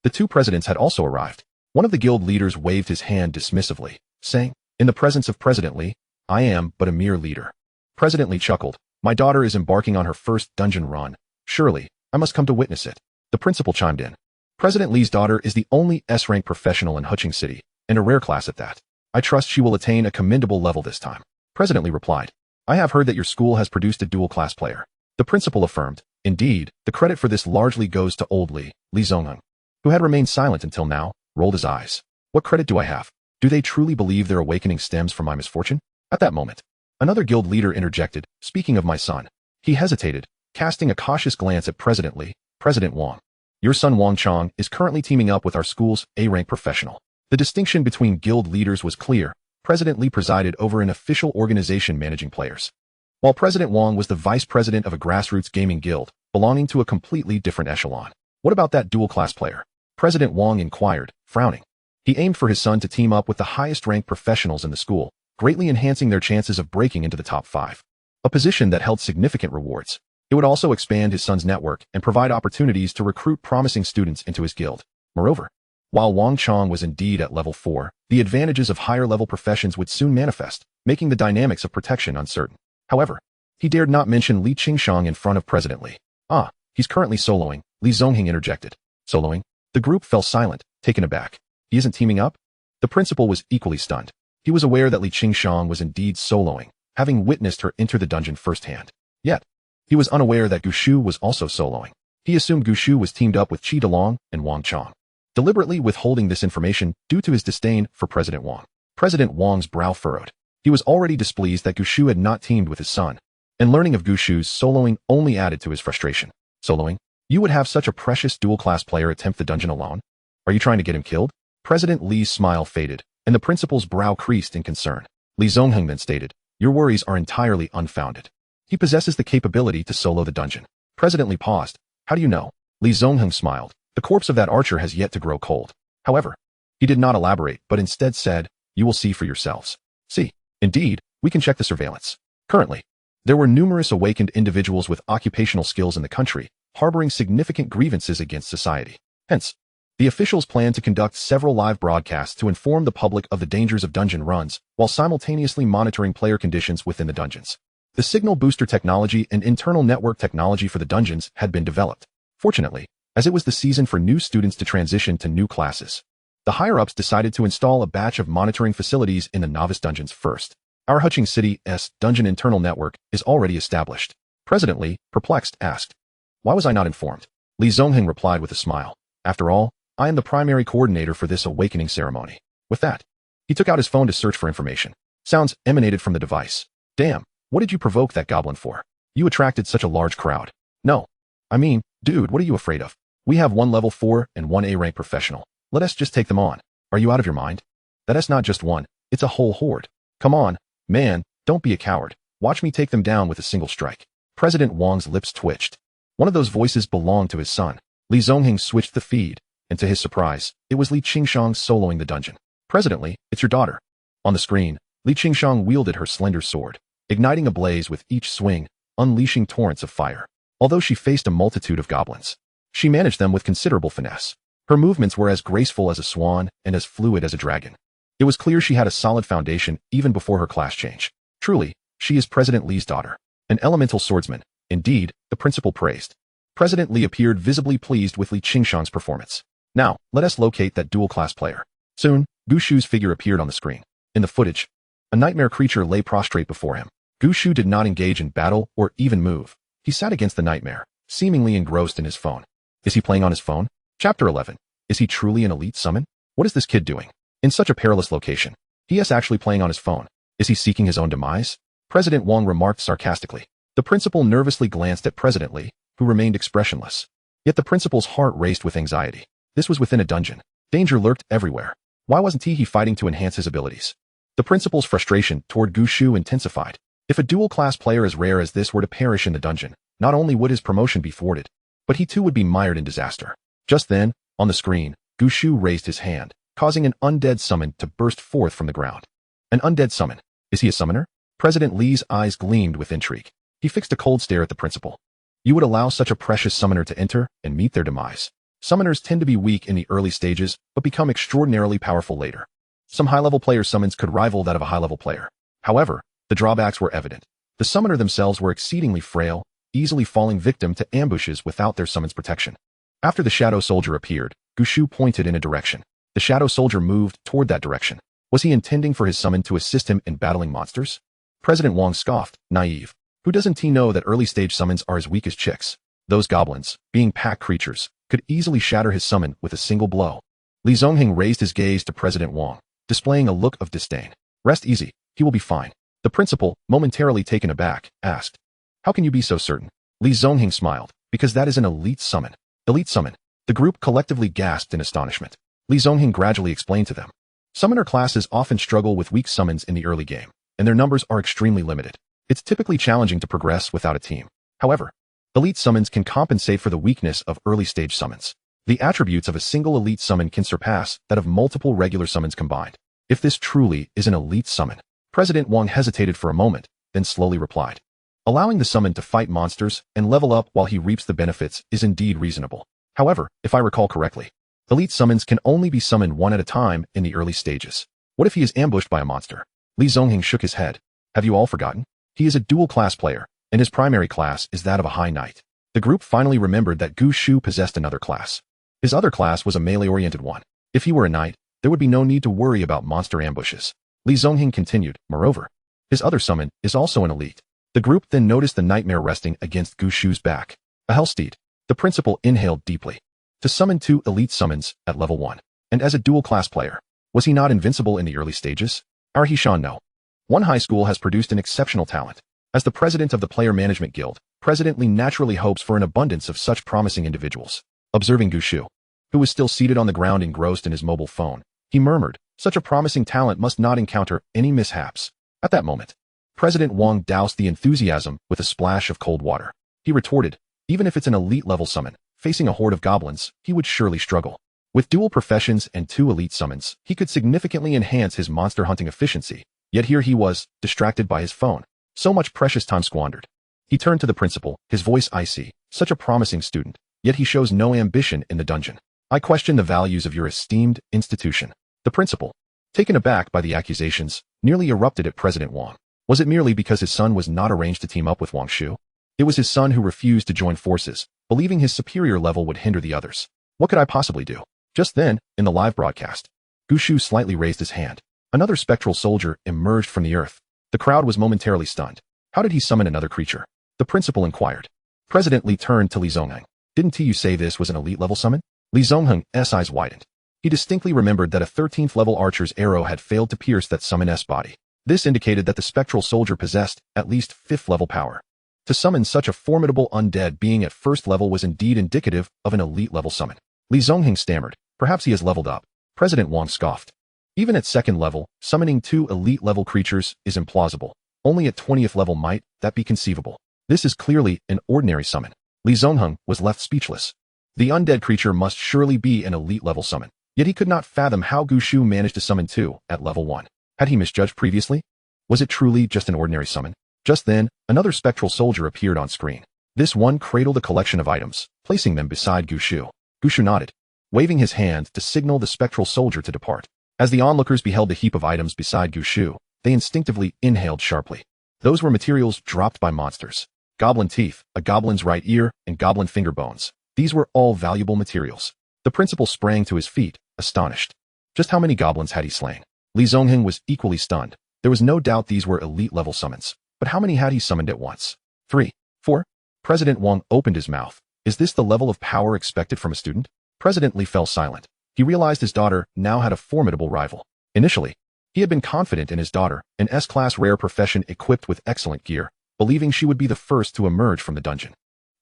the 2 presidents had also arrived. One of the guild leaders waved his hand dismissively, saying, "In the presence of President Li, I am but a mere leader." President Li chuckled. "My daughter is embarking on her first dungeon run. Surely, I must come to witness it." The principal chimed in. President Li's daughter is the only S-rank professional in Huqing City, and a rare class at that. I trust she will attain a commendable level this time. President Li replied. "I have heard that your school has produced a dual-class player." The principal affirmed. Indeed, the credit for this largely goes to old Li Zongheng, who had remained silent until now, rolled his eyes. What credit do I have? Do they truly believe their awakening stems from my misfortune? At that moment, another guild leader interjected, "Speaking of my son." He hesitated, casting a cautious glance at President Li. "President Wang, your son Wang Chong is currently teaming up with our school's A-rank professional." The distinction between guild leaders was clear. President Li presided over an official organization managing players, while President Wang was the vice president of a grassroots gaming guild, belonging to a completely different echelon. What about that dual-class player? President Wang inquired, frowning. He aimed for his son to team up with the highest-ranked professionals in the school, greatly enhancing their chances of breaking into the top 5. A position that held significant rewards. It would also expand his son's network and provide opportunities to recruit promising students into his guild. Moreover, while Wang Chong was indeed at level 4, the advantages of higher-level professions would soon manifest, making the dynamics of protection uncertain. However, he dared not mention Li Qingshang in front of President Li. "Ah, he's currently soloing," Li Zongheng interjected. "Soloing?" The group fell silent, taken aback. "He isn't teaming up?" The principal was equally stunned. He was aware that Li Qingshang was indeed soloing, having witnessed her enter the dungeon firsthand. Yet, he was unaware that Gushu was also soloing. He assumed Gushu was teamed up with Qi Dalong and Wang Chong, deliberately withholding this information due to his disdain for President Wang. President Wang's brow furrowed. He was already displeased that Gushu had not teamed with his son, and learning of Gushu's soloing only added to his frustration. "Soloing? You would have such a precious dual-class player attempt the dungeon alone? Are you trying to get him killed?" President Li's smile faded, and the principal's brow creased in concern. Li Zongheng then stated, "Your worries are entirely unfounded. He possesses the capability to solo the dungeon." President Li paused. "How do you know?" Li Zongheng smiled. "The corpse of that archer has yet to grow cold." However, he did not elaborate, but instead said, "You will see for yourselves." "See. Indeed, we can check the surveillance." Currently, there were numerous awakened individuals with occupational skills in the country, harboring significant grievances against society. Hence, the officials plan to conduct several live broadcasts to inform the public of the dangers of dungeon runs, while simultaneously monitoring player conditions within the dungeons. The signal booster technology and internal network technology for the dungeons had been developed. Fortunately, as it was the season for new students to transition to new classes, the higher-ups decided to install a batch of monitoring facilities in the novice dungeons first. Our Huching City's dungeon internal network is already established. President Li, perplexed, asked, "Why was I not informed?" Li Zongheng replied with a smile, "After all, I am the primary coordinator for this awakening ceremony." With that, he took out his phone to search for information. Sounds emanated from the device. "Damn, what did you provoke that goblin for? You attracted such a large crowd." "No. I mean, dude, what are you afraid of? We have one level 4 and one A-rank professional. Let us just take them on. Are you out of your mind? That's not just one, it's a whole horde. Come on, man, don't be a coward. Watch me take them down with a single strike." President Wang's lips twitched. One of those voices belonged to his son. Li Zongheng switched the feed, and to his surprise, it was Li Qingshang soloing the dungeon. "President Li, it's your daughter." On the screen, Li Qingshang wielded her slender sword, igniting a blaze with each swing, unleashing torrents of fire. Although she faced a multitude of goblins, she managed them with considerable finesse. Her movements were as graceful as a swan and as fluid as a dragon. It was clear she had a solid foundation even before her class change. Truly, she is President Li's daughter. An elemental swordsman. Indeed, the principal praised. President Li appeared visibly pleased with Li Qingshang's performance. "Now, let us locate that dual-class player." Soon, Gushu's figure appeared on the screen. In the footage, a nightmare creature lay prostrate before him. Gushu did not engage in battle or even move. He sat against the nightmare, seemingly engrossed in his phone. Is he playing on his phone? Chapter 11. Is he truly an elite summon? What is this kid doing in such a perilous location? He is actually playing on his phone. Is he seeking his own demise? President Wang remarked sarcastically. The principal nervously glanced at President Li, who remained expressionless. Yet the principal's heart raced with anxiety. This was within a dungeon. Danger lurked everywhere. Why wasn't he fighting to enhance his abilities? The principal's frustration toward Gushu intensified. If a dual-class player as rare as this were to perish in the dungeon, not only would his promotion be thwarted, but he too would be mired in disaster. Just then, on the screen, Gushu raised his hand, causing an undead summon to burst forth from the ground. An undead summon. Is he a summoner? President Li's eyes gleamed with intrigue. He fixed a cold stare at the principal. You would allow such a precious summoner to enter and meet their demise. Summoners tend to be weak in the early stages, but become extraordinarily powerful later. Some high-level player summons could rival that of a high-level player. However, the drawbacks were evident. The summoner themselves were exceedingly frail, easily falling victim to ambushes without their summon's protection. After the shadow soldier appeared, Gushu pointed in a direction. The shadow soldier moved toward that direction. Was he intending for his summon to assist him in battling monsters? President Wang scoffed, naive. Who doesn't he know that early-stage summons are as weak as chicks? Those goblins, being pack creatures, could easily shatter his summon with a single blow. Li Zongheng raised his gaze to President Wang, displaying a look of disdain. Rest easy, he will be fine. The principal, momentarily taken aback, asked, How can you be so certain? Li Zongheng smiled, because that is an elite summon. Elite summon. The group collectively gasped in astonishment. Li Zongheng gradually explained to them. Summoner classes often struggle with weak summons in the early game, and their numbers are extremely limited. It's typically challenging to progress without a team. However, elite summons can compensate for the weakness of early-stage summons. The attributes of a single elite summon can surpass that of multiple regular summons combined. If this truly is an elite summon, President Wang hesitated for a moment, then slowly replied. Allowing the summon to fight monsters and level up while he reaps the benefits is indeed reasonable. However, if I recall correctly, elite summons can only be summoned one at a time in the early stages. What if he is ambushed by a monster? Li Zongheng shook his head. Have you all forgotten? He is a dual-class player, and his primary class is that of a high knight. The group finally remembered that Gu Shu possessed another class. His other class was a melee-oriented one. If he were a knight, there would be no need to worry about monster ambushes. Li Zongheng continued. Moreover, his other summon is also an elite. The group then noticed the nightmare resting against Gu Shu's back. A hellsteed. The principal inhaled deeply. To summon 2 elite summons at level 1, and as a dual-class player, was he not invincible in the early stages? Our Hishan no. One high school has produced an exceptional talent. As the president of the Player Management Guild, President Li naturally hopes for an abundance of such promising individuals. Observing Gu Shu, who was still seated on the ground engrossed in his mobile phone, he murmured, such a promising talent must not encounter any mishaps. At that moment, President Wang doused the enthusiasm with a splash of cold water. He retorted, even if it's an elite-level summon, facing a horde of goblins, he would surely struggle. With dual professions and 2 elite summons, he could significantly enhance his monster hunting efficiency, yet here he was, distracted by his phone. So much precious time squandered. He turned to the principal, his voice icy. Such a promising student, yet he shows no ambition in the dungeon. I question the values of your esteemed institution. The principal, taken aback by the accusations, nearly erupted at President Wang. Was it merely because his son was not arranged to team up with Wang Shu? It was his son who refused to join forces, believing his superior level would hinder the others. What could I possibly do? Just then, in the live broadcast, Gu Shu slightly raised his hand. Another spectral soldier emerged from the earth. The crowd was momentarily stunned. How did he summon another creature? The principal inquired. President Li turned to Li Zongheng. Didn't you say this was an elite-level summon? Li Zongheng's eyes widened. He distinctly remembered that a 13th-level archer's arrow had failed to pierce that summon's body. This indicated that the spectral soldier possessed at least 5th-level power. To summon such a formidable undead being at 1st level was indeed indicative of an elite-level summon. Li Zongheng stammered. Perhaps he has leveled up. President Wang scoffed. Even at 2nd level, summoning 2 elite-level creatures is implausible. Only at 20th level might that be conceivable. This is clearly an ordinary summon. Li Zongheng was left speechless. The undead creature must surely be an elite-level summon. Yet he could not fathom how Gu Shu managed to summon 2 at level 1. Had he misjudged previously? Was it truly just an ordinary summon? Just then, another spectral soldier appeared on screen. This one cradled a collection of items, placing them beside Gu Shu. Gu Shu nodded, waving his hand to signal the spectral soldier to depart. As the onlookers beheld the heap of items beside Gu Shu, they instinctively inhaled sharply. Those were materials dropped by monsters. Goblin teeth, a goblin's right ear, and goblin finger bones. These were all valuable materials. The principal sprang to his feet, astonished. Just how many goblins had he slain? Li Zongheng was equally stunned. There was no doubt these were elite-level summons. But how many had he summoned at once? 3, 4? President Wang opened his mouth. Is this the level of power expected from a student? President Li fell silent. He realized his daughter now had a formidable rival. Initially, he had been confident in his daughter, an S-class rare profession equipped with excellent gear, believing she would be the first to emerge from the dungeon.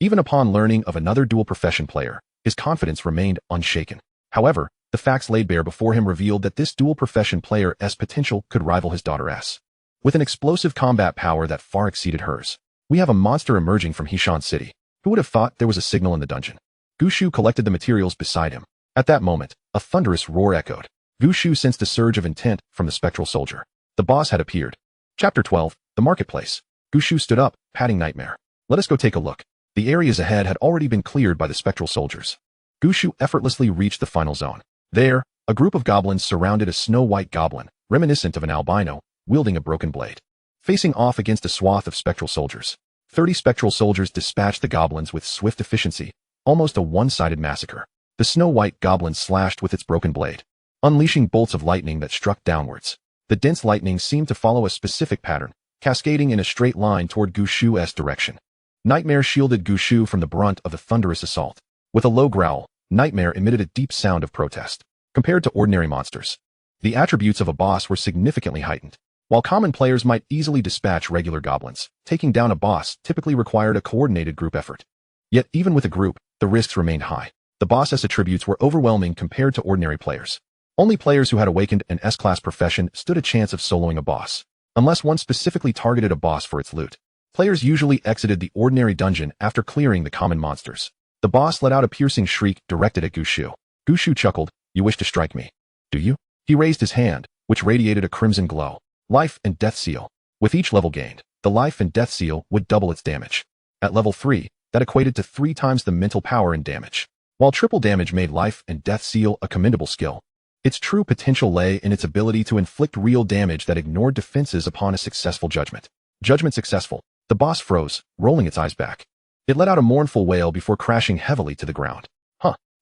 Even upon learning of another dual profession player, his confidence remained unshaken. However, the facts laid bare before him revealed that this dual profession player's potential could rival his daughter's. With an explosive combat power that far exceeded hers, we have a monster emerging from Hishan City. Who would have thought there was a signal in the dungeon? Gu Shu collected the materials beside him. At that moment, a thunderous roar echoed. Gu Shu sensed a surge of intent from the spectral soldier. The boss had appeared. Chapter 12, The Marketplace. Gu Shu stood up, patting Nightmare. Let us go take a look. The areas ahead had already been cleared by the spectral soldiers. Gu Shu effortlessly reached the final zone. There, a group of goblins surrounded a snow-white goblin, reminiscent of an albino, wielding a broken blade. Facing off against a swath of spectral soldiers, 30 spectral soldiers dispatched the goblins with swift efficiency, almost a one-sided massacre. The snow-white goblin slashed with its broken blade, unleashing bolts of lightning that struck downwards. The dense lightning seemed to follow a specific pattern, cascading in a straight line toward Gu Shu's direction. Nightmare shielded Gu Shu from the brunt of the thunderous assault. With a low growl, Nightmare emitted a deep sound of protest. Compared to ordinary monsters, the attributes of a boss were significantly heightened. While common players might easily dispatch regular goblins, taking down a boss typically required a coordinated group effort. Yet even with a group, the risks remained high. The boss's attributes were overwhelming compared to ordinary players. Only players who had awakened an S-class profession stood a chance of soloing a boss, unless one specifically targeted a boss for its loot. Players usually exited the ordinary dungeon after clearing the common monsters. The boss let out a piercing shriek directed at Gu Shu. Gu Shu chuckled. You wish to strike me, do you? He raised his hand, which radiated a crimson glow. Life and death seal. With each level gained, the life and death seal would double its damage. At level 3, that equated to 3 times the mental power and damage. While triple damage made life and death seal a commendable skill, its true potential lay in its ability to inflict real damage that ignored defenses upon a successful judgment. Judgment successful. The boss froze, rolling its eyes back. It let out a mournful wail before crashing heavily to the ground.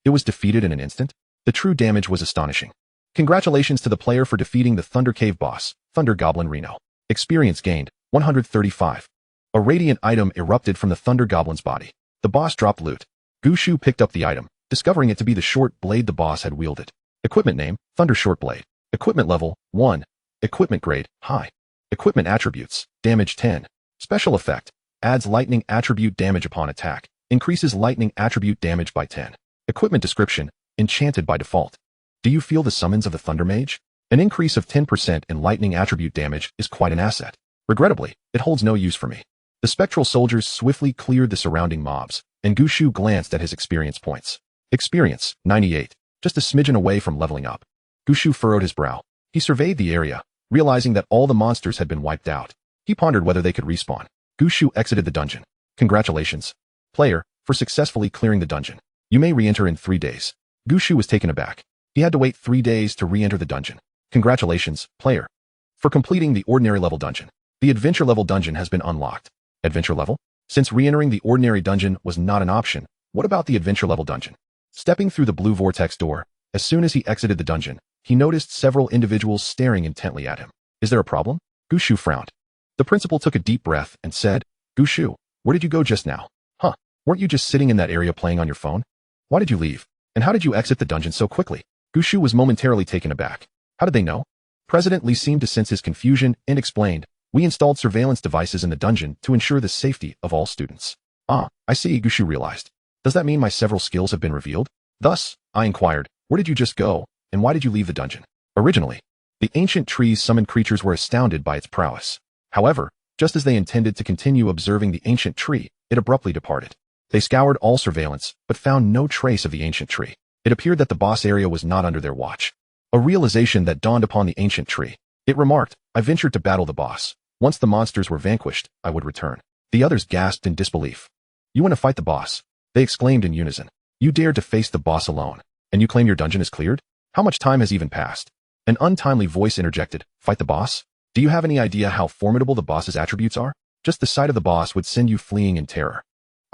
It was defeated in an instant? The true damage was astonishing. Congratulations to the player for defeating the Thunder Cave boss, Thunder Goblin Reno. Experience gained, 135. A radiant item erupted from the Thunder Goblin's body. The boss dropped loot. Gushu picked up the item, discovering it to be the short blade the boss had wielded. Equipment name, Thunder Short Blade. Equipment level, 1. Equipment grade, high. Equipment attributes, damage 10. Special effect, adds lightning attribute damage upon attack, increases lightning attribute damage by 10. Equipment description, enchanted by default. Do you feel the summons of the Thunder Mage? An increase of 10% in lightning attribute damage is quite an asset. Regrettably, it holds no use for me. The spectral soldiers swiftly cleared the surrounding mobs, and Gushu glanced at his experience points. Experience, 98. Just a smidgen away from leveling up. Gushu furrowed his brow. He surveyed the area, realizing that all the monsters had been wiped out. He pondered whether they could respawn. Gushu exited the dungeon. Congratulations, player, for successfully clearing the dungeon. You may re-enter in 3 days. Gushu was taken aback. He had to wait 3 days to re-enter the dungeon. Congratulations, player, for completing the ordinary level dungeon. The adventure level dungeon has been unlocked. Adventure level? Since re-entering the ordinary dungeon was not an option, what about the adventure level dungeon? Stepping through the blue vortex door, as soon as he exited the dungeon, he noticed several individuals staring intently at him. Is there a problem? Gushu frowned. The principal took a deep breath and said, Gushu, where did you go just now? Weren't you just sitting in that area playing on your phone? Why did you leave? And how did you exit the dungeon so quickly? Gushu was momentarily taken aback. How did they know? President Lee seemed to sense his confusion and explained, we installed surveillance devices in the dungeon to ensure the safety of all students. I see, Gushu realized. Does that mean my several skills have been revealed? Thus, I inquired, where did you just go, and why did you leave the dungeon? Originally, the ancient tree's summoned creatures were astounded by its prowess. However, just as they intended to continue observing the ancient tree, it abruptly departed. They scoured all surveillance, but found no trace of the ancient tree. It appeared that the boss area was not under their watch. A realization that dawned upon the ancient tree. It remarked, I ventured to battle the boss. Once the monsters were vanquished, I would return. The others gasped in disbelief. You want to fight the boss? They exclaimed in unison. You dared to face the boss alone, and you claim your dungeon is cleared? How much time has even passed? An untimely voice interjected, fight the boss? Do you have any idea how formidable the boss's attributes are? Just the sight of the boss would send you fleeing in terror.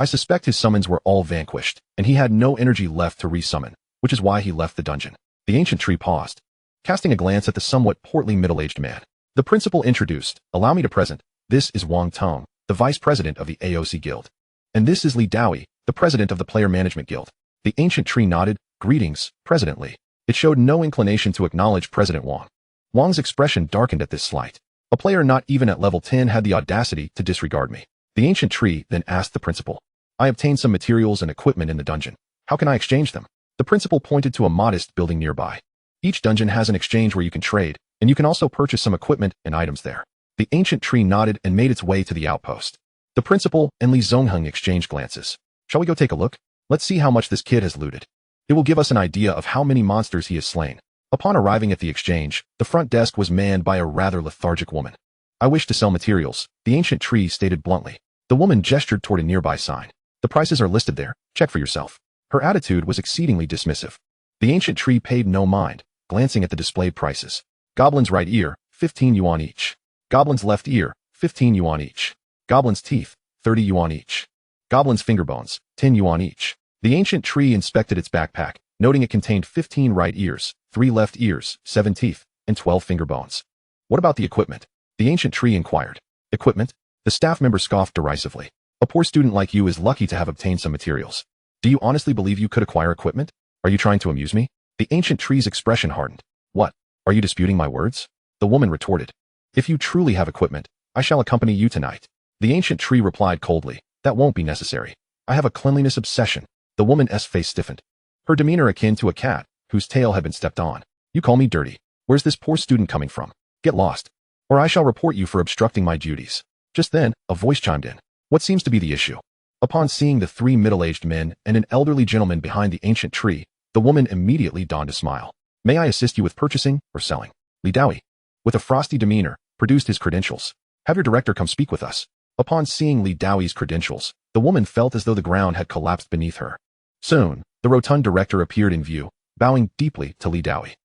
I suspect his summons were all vanquished, and he had no energy left to resummon, which is why he left the dungeon. The ancient tree paused, casting a glance at the somewhat portly middle-aged man. The principal introduced, allow me to present, this is Wang Tong, the vice president of the AOC Guild. And this is Li Dowie, the president of the Player Management Guild. The ancient tree nodded, greetings, President Li. It showed no inclination to acknowledge President Wang. Wang's expression darkened at this slight. A player not even at level 10 had the audacity to disregard me. The ancient tree then asked the principal. I obtained some materials and equipment in the dungeon. How can I exchange them? The principal pointed to a modest building nearby. Each dungeon has an exchange where you can trade, and you can also purchase some equipment and items there. The ancient tree nodded and made its way to the outpost. The principal and Li Zongheng exchanged glances. Shall we go take a look? Let's see how much this kid has looted. It will give us an idea of how many monsters he has slain. Upon arriving at the exchange, the front desk was manned by a rather lethargic woman. I wish to sell materials, the ancient tree stated bluntly. The woman gestured toward a nearby sign. The prices are listed there, check for yourself. Her attitude was exceedingly dismissive. The ancient tree paid no mind, glancing at the displayed prices. Goblin's right ear, 15 yuan each. Goblin's left ear, 15 yuan each. Goblin's teeth, 30 yuan each. Goblin's finger bones, 10 yuan each. The ancient tree inspected its backpack, noting it contained 15 right ears, 3 left ears, 7 teeth, and 12 finger bones. What about the equipment? The ancient tree inquired. Equipment? The staff member scoffed derisively. A poor student like you is lucky to have obtained some materials. Do you honestly believe you could acquire equipment? Are you trying to amuse me? The ancient tree's expression hardened. What? Are you disputing my words? The woman retorted. If you truly have equipment, I shall accompany you tonight. The ancient tree replied coldly. That won't be necessary. I have a cleanliness obsession. The woman's face stiffened. Her demeanor akin to a cat, whose tail had been stepped on. You call me dirty. Where's this poor student coming from? Get lost, or I shall report you for obstructing my duties. Just then, a voice chimed in. What seems to be the issue? Upon seeing the 3 middle-aged men and an elderly gentleman behind the ancient tree, the woman immediately donned a smile. May I assist you with purchasing or selling? Li Dowie, with a frosty demeanor, produced his credentials. Have your director come speak with us. Upon seeing Li Daoi's credentials, the woman felt as though the ground had collapsed beneath her. Soon, the rotund director appeared in view, bowing deeply to Li Daoi.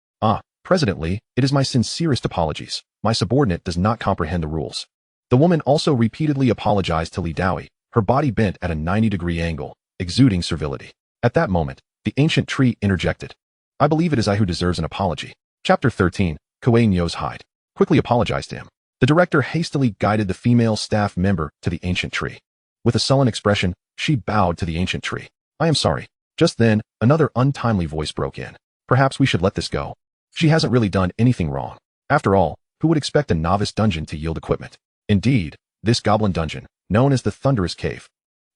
President Li, it is my sincerest apologies. My subordinate does not comprehend the rules. The woman also repeatedly apologized to Li Daoi, her body bent at a 90-degree angle, exuding servility. At that moment, the ancient tree interjected. I believe it is I who deserves an apology. Chapter 13, Kuei Nyo's hide. Quickly apologized to him. The director hastily guided the female staff member to the ancient tree. With a sullen expression, she bowed to the ancient tree. I am sorry. Just then, another untimely voice broke in. Perhaps we should let this go. She hasn't really done anything wrong. After all, who would expect a novice dungeon to yield equipment? Indeed, this goblin dungeon, known as the Thunderous Cave,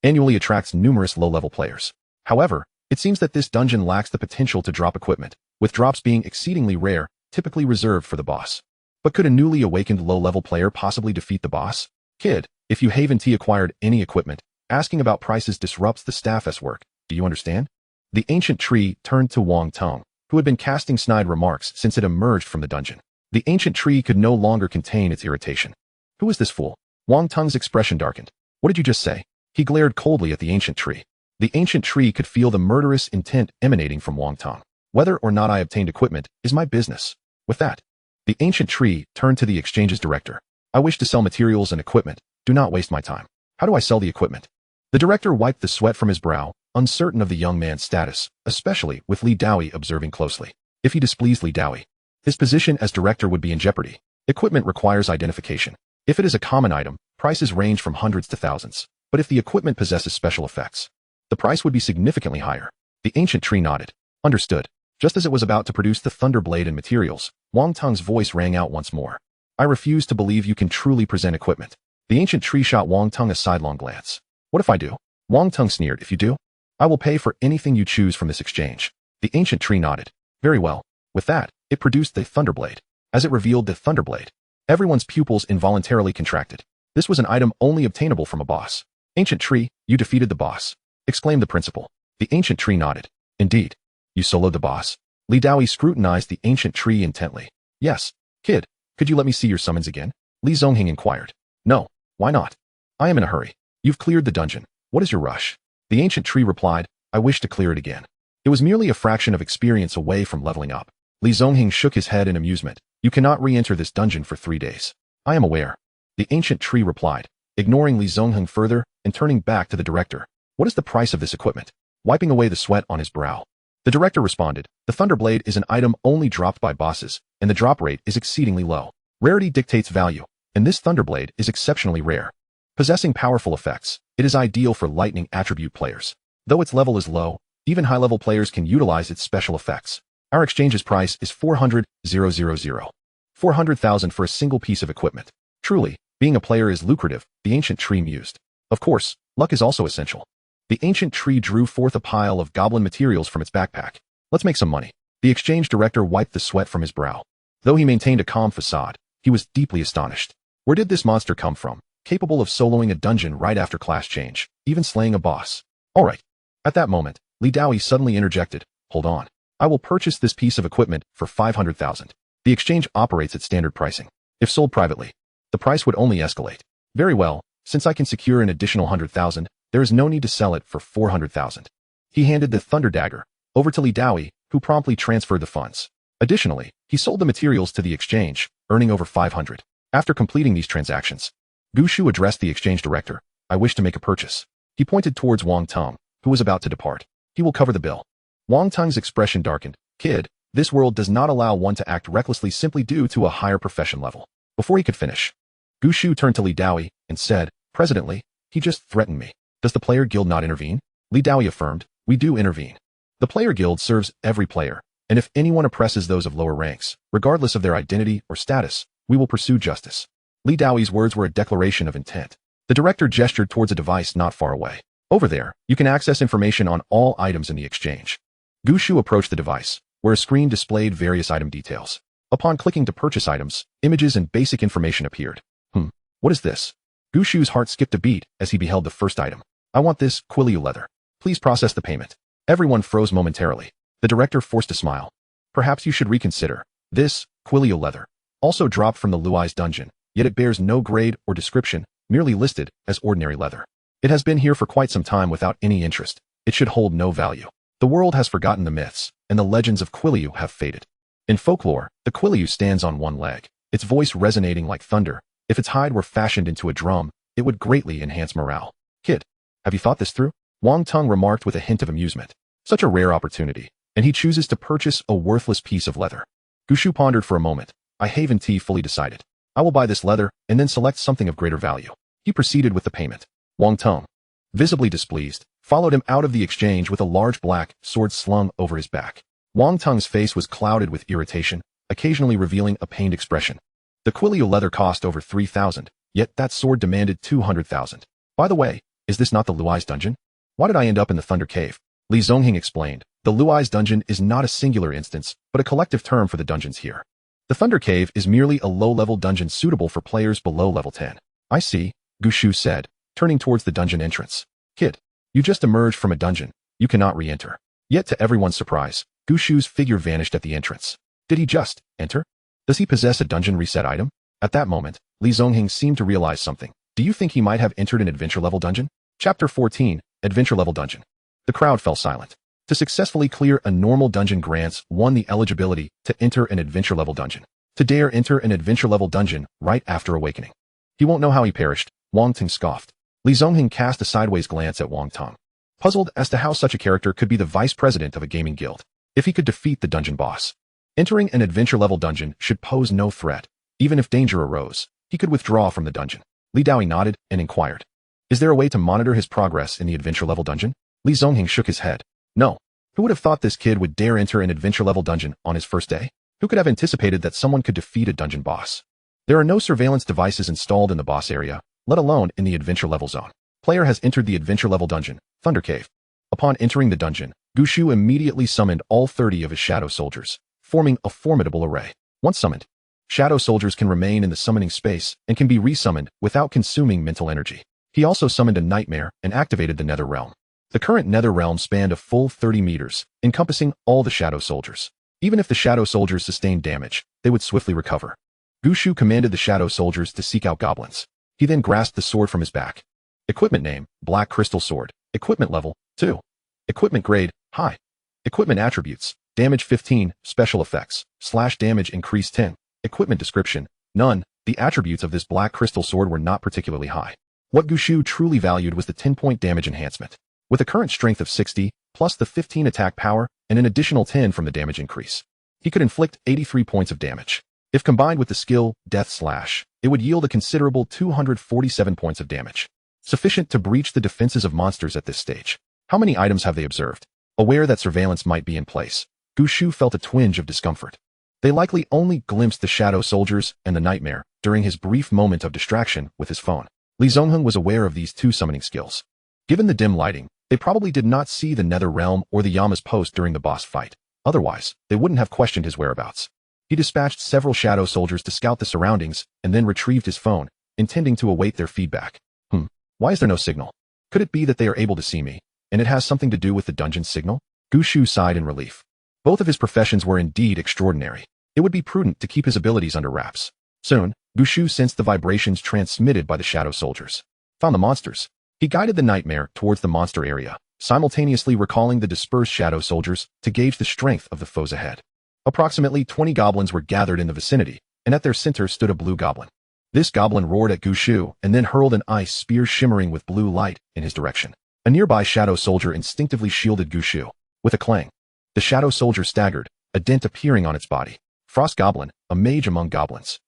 annually attracts numerous low-level players. However, it seems that this dungeon lacks the potential to drop equipment, with drops being exceedingly rare, typically reserved for the boss. But could a newly awakened low-level player possibly defeat the boss? Kid, if you haven't acquired any equipment, asking about prices disrupts the staff's work. Do you understand? The ancient tree turned to Wang Tong, who had been casting snide remarks since it emerged from the dungeon. The ancient tree could no longer contain its irritation. Who is this fool? Wang Tong's expression darkened. What did you just say? He glared coldly at the ancient tree. The ancient tree could feel the murderous intent emanating from Wang Tong. Whether or not I obtained equipment is my business. With that, the ancient tree turned to the exchange's director. I wish to sell materials and equipment. Do not waste my time. How do I sell the equipment? The director wiped the sweat from his brow, uncertain of the young man's status, especially with Li Daoi observing closely. If he displeased Li Daoi, his position as director would be in jeopardy. Equipment requires identification. If it is a common item, prices range from hundreds to thousands. But if the equipment possesses special effects, the price would be significantly higher. The ancient tree nodded. Understood. Just as it was about to produce the thunder blade and materials, Wang Tong's voice rang out once more. I refuse to believe you can truly present equipment. The ancient tree shot Wang Tong a sidelong glance. What if I do? Wang Tong sneered. If you do, I will pay for anything you choose from this exchange. The ancient tree nodded. Very well. With that, it produced the Thunderblade. As it revealed the Thunderblade, everyone's pupils involuntarily contracted. This was an item only obtainable from a boss. Ancient tree, you defeated the boss, exclaimed the principal. The ancient tree nodded. Indeed. You soloed the boss? Li Daoi scrutinized the ancient tree intently. Yes. Kid, could you let me see your summons again? Li Zongheng inquired. No. Why not? I am in a hurry. You've cleared the dungeon. What is your rush? The ancient tree replied, I wish to clear it again. It was merely a fraction of experience away from leveling up. Li Zongheng shook his head in amusement. You cannot re-enter this dungeon for 3 days. I am aware. The ancient tree replied, ignoring Li Zongheng further and turning back to the director. What is the price of this equipment? Wiping away the sweat on his brow, the director responded, the Thunderblade is an item only dropped by bosses, and the drop rate is exceedingly low. Rarity dictates value, and this Thunderblade is exceptionally rare. Possessing powerful effects, it is ideal for lightning attribute players. Though its level is low, even high-level players can utilize its special effects. Our exchange's price is 400,000. 400,000 for a single piece of equipment. Truly, being a player is lucrative, the ancient tree mused. Of course, luck is also essential. The ancient tree drew forth a pile of goblin materials from its backpack. Let's make some money. The exchange director wiped the sweat from his brow. Though he maintained a calm facade, he was deeply astonished. Where did this monster come from, capable of soloing a dungeon right after class change, even slaying a boss? All right. At that moment, Li Daoi suddenly interjected, hold on. I will purchase this piece of equipment for 500,000. The exchange operates at standard pricing. If sold privately, the price would only escalate. Very well, since I can secure an additional 100,000, there is no need to sell it for 400,000. He handed the thunder dagger over to Li Daoi, who promptly transferred the funds. Additionally, he sold the materials to the exchange, earning over 500. After completing these transactions, Gu Shu addressed the exchange director. I wish to make a purchase. He pointed towards Wang Tong, who was about to depart. He will cover the bill. Wang Tong's expression darkened. Kid, this world does not allow one to act recklessly simply due to a higher profession level. Before he could finish, Gu Shu turned to Li Daoi and said, President Li, he just threatened me. Does the player guild not intervene? Li Daoi affirmed, we do intervene. The player guild serves every player, and if anyone oppresses those of lower ranks, regardless of their identity or status, we will pursue justice. Li Daoi's words were a declaration of intent. The director gestured towards a device not far away. Over there, you can access information on all items in the exchange. Gu Shu approached the device, where a screen displayed various item details. Upon clicking to purchase items, images and basic information appeared. What is this? Gu Shu's heart skipped a beat as he beheld the first item. I want this Quilliu leather. Please process the payment. Everyone froze momentarily. The director forced a smile. Perhaps you should reconsider. This Quilliu leather also dropped from the Luai's dungeon, yet it bears no grade or description, merely listed as ordinary leather. It has been here for quite some time without any interest. It should hold no value. The world has forgotten the myths, and the legends of Quiliu have faded. In folklore, the Quiliu stands on one leg, its voice resonating like thunder. If its hide were fashioned into a drum, it would greatly enhance morale. Kid, have you thought this through? Wang Tung remarked with a hint of amusement. Such a rare opportunity, and he chooses to purchase a worthless piece of leather. Gushu pondered for a moment. I haven't fully decided. I will buy this leather and then select something of greater value. He proceeded with the payment. Wang Tung, visibly displeased, followed him out of the exchange with a large black sword slung over his back. Wang Tung's face was clouded with irritation, occasionally revealing a pained expression. The Quiliu leather cost over 3,000, yet that sword demanded 200,000. By the way, is this not the Luai's dungeon? Why did I end up in the Thunder Cave? Li Zongheng explained. The Luai's dungeon is not a singular instance, but a collective term for the dungeons here. The Thunder Cave is merely a low-level dungeon suitable for players below level 10. I see, Gushu said, turning towards the dungeon entrance. Kid, you just emerged from a dungeon. You cannot re-enter. Yet to everyone's surprise, Gushu's figure vanished at the entrance. Did he just enter? Does he possess a dungeon reset item? At that moment, Li Zongheng seemed to realize something. Do you think he might have entered an adventure-level dungeon? Chapter 14, Adventure-Level Dungeon. The crowd fell silent. To successfully clear a normal dungeon grants one the eligibility to enter an adventure-level dungeon. To dare enter an adventure-level dungeon right after awakening. He won't know how he perished, Wang Tung scoffed. Li Zongheng cast a sideways glance at Wang Tung, puzzled as to how such a character could be the vice president of a gaming guild, if he could defeat the dungeon boss. Entering an adventure-level dungeon should pose no threat. Even if danger arose, he could withdraw from the dungeon. Li Daoi nodded and inquired. Is there a way to monitor his progress in the adventure-level dungeon? Li Zongheng shook his head. No. Who would have thought this kid would dare enter an adventure-level dungeon on his first day? Who could have anticipated that someone could defeat a dungeon boss? There are no surveillance devices installed in the boss area, let alone in the adventure-level zone. Player has entered the adventure-level dungeon, Thunder Cave. Upon entering the dungeon, Gushu immediately summoned all 30 of his shadow soldiers, forming a formidable array. Once summoned, shadow soldiers can remain in the summoning space and can be resummoned without consuming mental energy. He also summoned a nightmare and activated the Nether Realm. The current Nether Realm spanned a full 30 meters, encompassing all the shadow soldiers. Even if the shadow soldiers sustained damage, they would swiftly recover. Gushu commanded the shadow soldiers to seek out goblins. He then grasped the sword from his back. Equipment name, Black Crystal Sword. Equipment level, 2. Equipment grade, high. Equipment attributes, damage 15, special effects, /damage increase 10. Equipment description, none. The attributes of this Black Crystal Sword were not particularly high. What Gushu truly valued was the 10-point damage enhancement. With a current strength of 60, plus the 15 attack power, and an additional 10 from the damage increase, he could inflict 83 points of damage. If combined with the skill, Death Slash, it would yield a considerable 247 points of damage, sufficient to breach the defenses of monsters at this stage. How many items have they observed? Aware that surveillance might be in place, Gushu felt a twinge of discomfort. They likely only glimpsed the shadow soldiers and the nightmare during his brief moment of distraction with his phone. Li Zongheng was aware of these two summoning skills. Given the dim lighting, they probably did not see the Nether Realm or the Yama's post during the boss fight. Otherwise, they wouldn't have questioned his whereabouts. He dispatched several shadow soldiers to scout the surroundings and then retrieved his phone, intending to await their feedback. Why is there no signal? Could it be that they are able to see me, and it has something to do with the dungeon signal? Gushu sighed in relief. Both of his professions were indeed extraordinary. It would be prudent to keep his abilities under wraps. Soon, Gushu sensed the vibrations transmitted by the shadow soldiers. Found the monsters. He guided the nightmare towards the monster area, simultaneously recalling the dispersed shadow soldiers to gauge the strength of the foes ahead. Approximately 20 goblins were gathered in the vicinity, and at their center stood a blue goblin. This goblin roared at Gushu and then hurled an ice spear shimmering with blue light in his direction. A nearby shadow soldier instinctively shielded Gushu. With a clang, the shadow soldier staggered, a dent appearing on its body. Frost Goblin, a mage among goblins.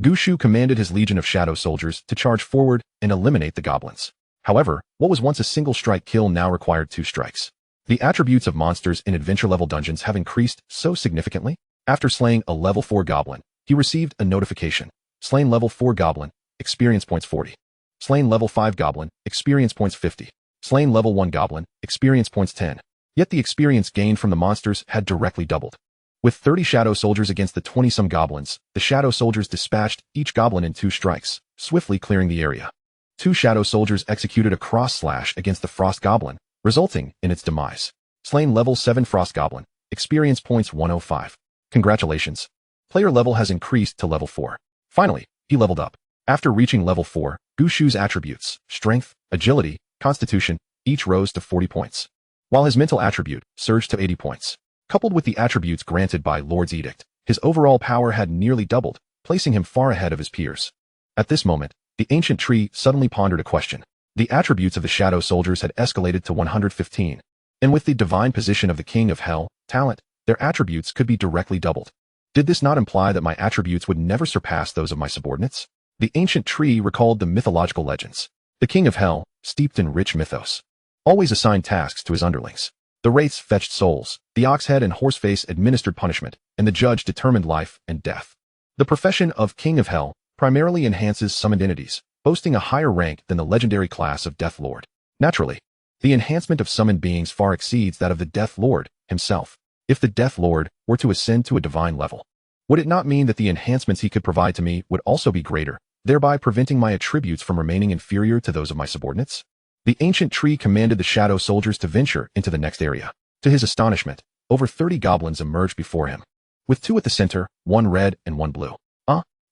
Gushu commanded his legion of shadow soldiers to charge forward and eliminate the goblins. However, what was once a single strike kill now required 2 strikes. The attributes of monsters in adventure-level dungeons have increased so significantly. After slaying a level 4 goblin, he received a notification. Slain level 4 goblin, experience points 40. Slain level 5 goblin, experience points 50. Slain level 1 goblin, experience points 10. Yet the experience gained from the monsters had directly doubled. With 30 shadow soldiers against the 20-some goblins, the shadow soldiers dispatched each goblin in 2 strikes, swiftly clearing the area. 2 shadow soldiers executed a cross slash against the frost goblin, resulting in its demise. Slain level 7 frost goblin, experience points 105. Congratulations. Player level has increased to level 4. Finally, he leveled up. After reaching level 4, Gushu's attributes, strength, agility, constitution, each rose to 40 points, while his mental attribute surged to 80 points. Coupled with the attributes granted by Lord's Edict, his overall power had nearly doubled, placing him far ahead of his peers. At this moment, the ancient tree suddenly pondered a question. The attributes of the shadow soldiers had escalated to 115, and with the divine position of the King of Hell, talent, their attributes could be directly doubled. Did this not imply that my attributes would never surpass those of my subordinates? The ancient tree recalled the mythological legends. The King of Hell, steeped in rich mythos, always assigned tasks to his underlings. The wraiths fetched souls, the oxhead and horseface administered punishment, and the judge determined life and death. The profession of King of Hell primarily enhances summoned entities, boasting a higher rank than the legendary class of Death Lord. Naturally, the enhancement of summoned beings far exceeds that of the Death Lord himself. If the Death Lord were to ascend to a divine level, would it not mean that the enhancements he could provide to me would also be greater, thereby preventing my attributes from remaining inferior to those of my subordinates? The ancient tree commanded the shadow soldiers to venture into the next area. To his astonishment, over 30 goblins emerged before him, with 2 at the center, 1 red and 1 blue.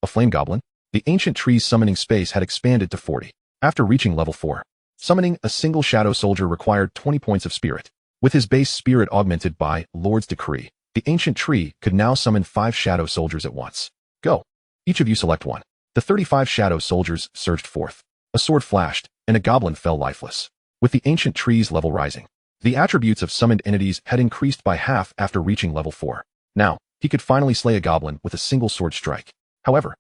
A flame goblin? The ancient tree's summoning space had expanded to 40. After reaching level 4, summoning a single shadow soldier required 20 points of spirit. With his base spirit augmented by Lord's decree, the ancient tree could now summon 5 shadow soldiers at once. Go. Each of you select one. The 35 shadow soldiers surged forth. A sword flashed, and a goblin fell lifeless. With the ancient tree's level rising, the attributes of summoned entities had increased by half after reaching level 4. Now, he could finally slay a goblin with a single sword strike. However,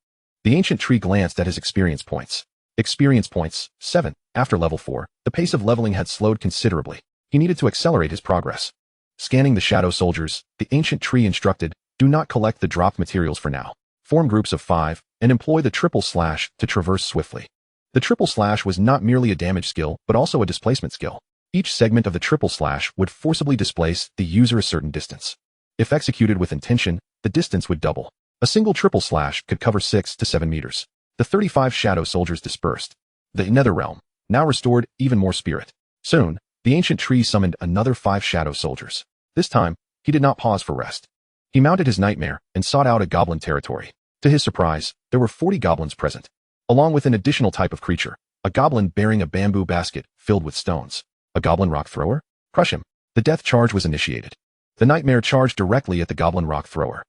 the ancient tree glanced at his experience points. Experience points, 7. After level 4, the pace of leveling had slowed considerably. He needed to accelerate his progress. Scanning the shadow soldiers, the ancient tree instructed, do not collect the dropped materials for now. Form groups of 5, and employ the triple slash to traverse swiftly. The triple slash was not merely a damage skill, but also a displacement skill. Each segment of the triple slash would forcibly displace the user a certain distance. If executed with intention, the distance would double. A single triple slash could cover 6 to 7 meters. The 35 shadow soldiers dispersed. The nether realm now restored even more spirit. Soon, the ancient tree summoned another 5 shadow soldiers. This time, he did not pause for rest. He mounted his nightmare and sought out a goblin territory. To his surprise, there were 40 goblins present, along with an additional type of creature, a goblin bearing a bamboo basket filled with stones. A goblin rock thrower? Crush him. The death charge was initiated. The nightmare charged directly at the goblin rock thrower.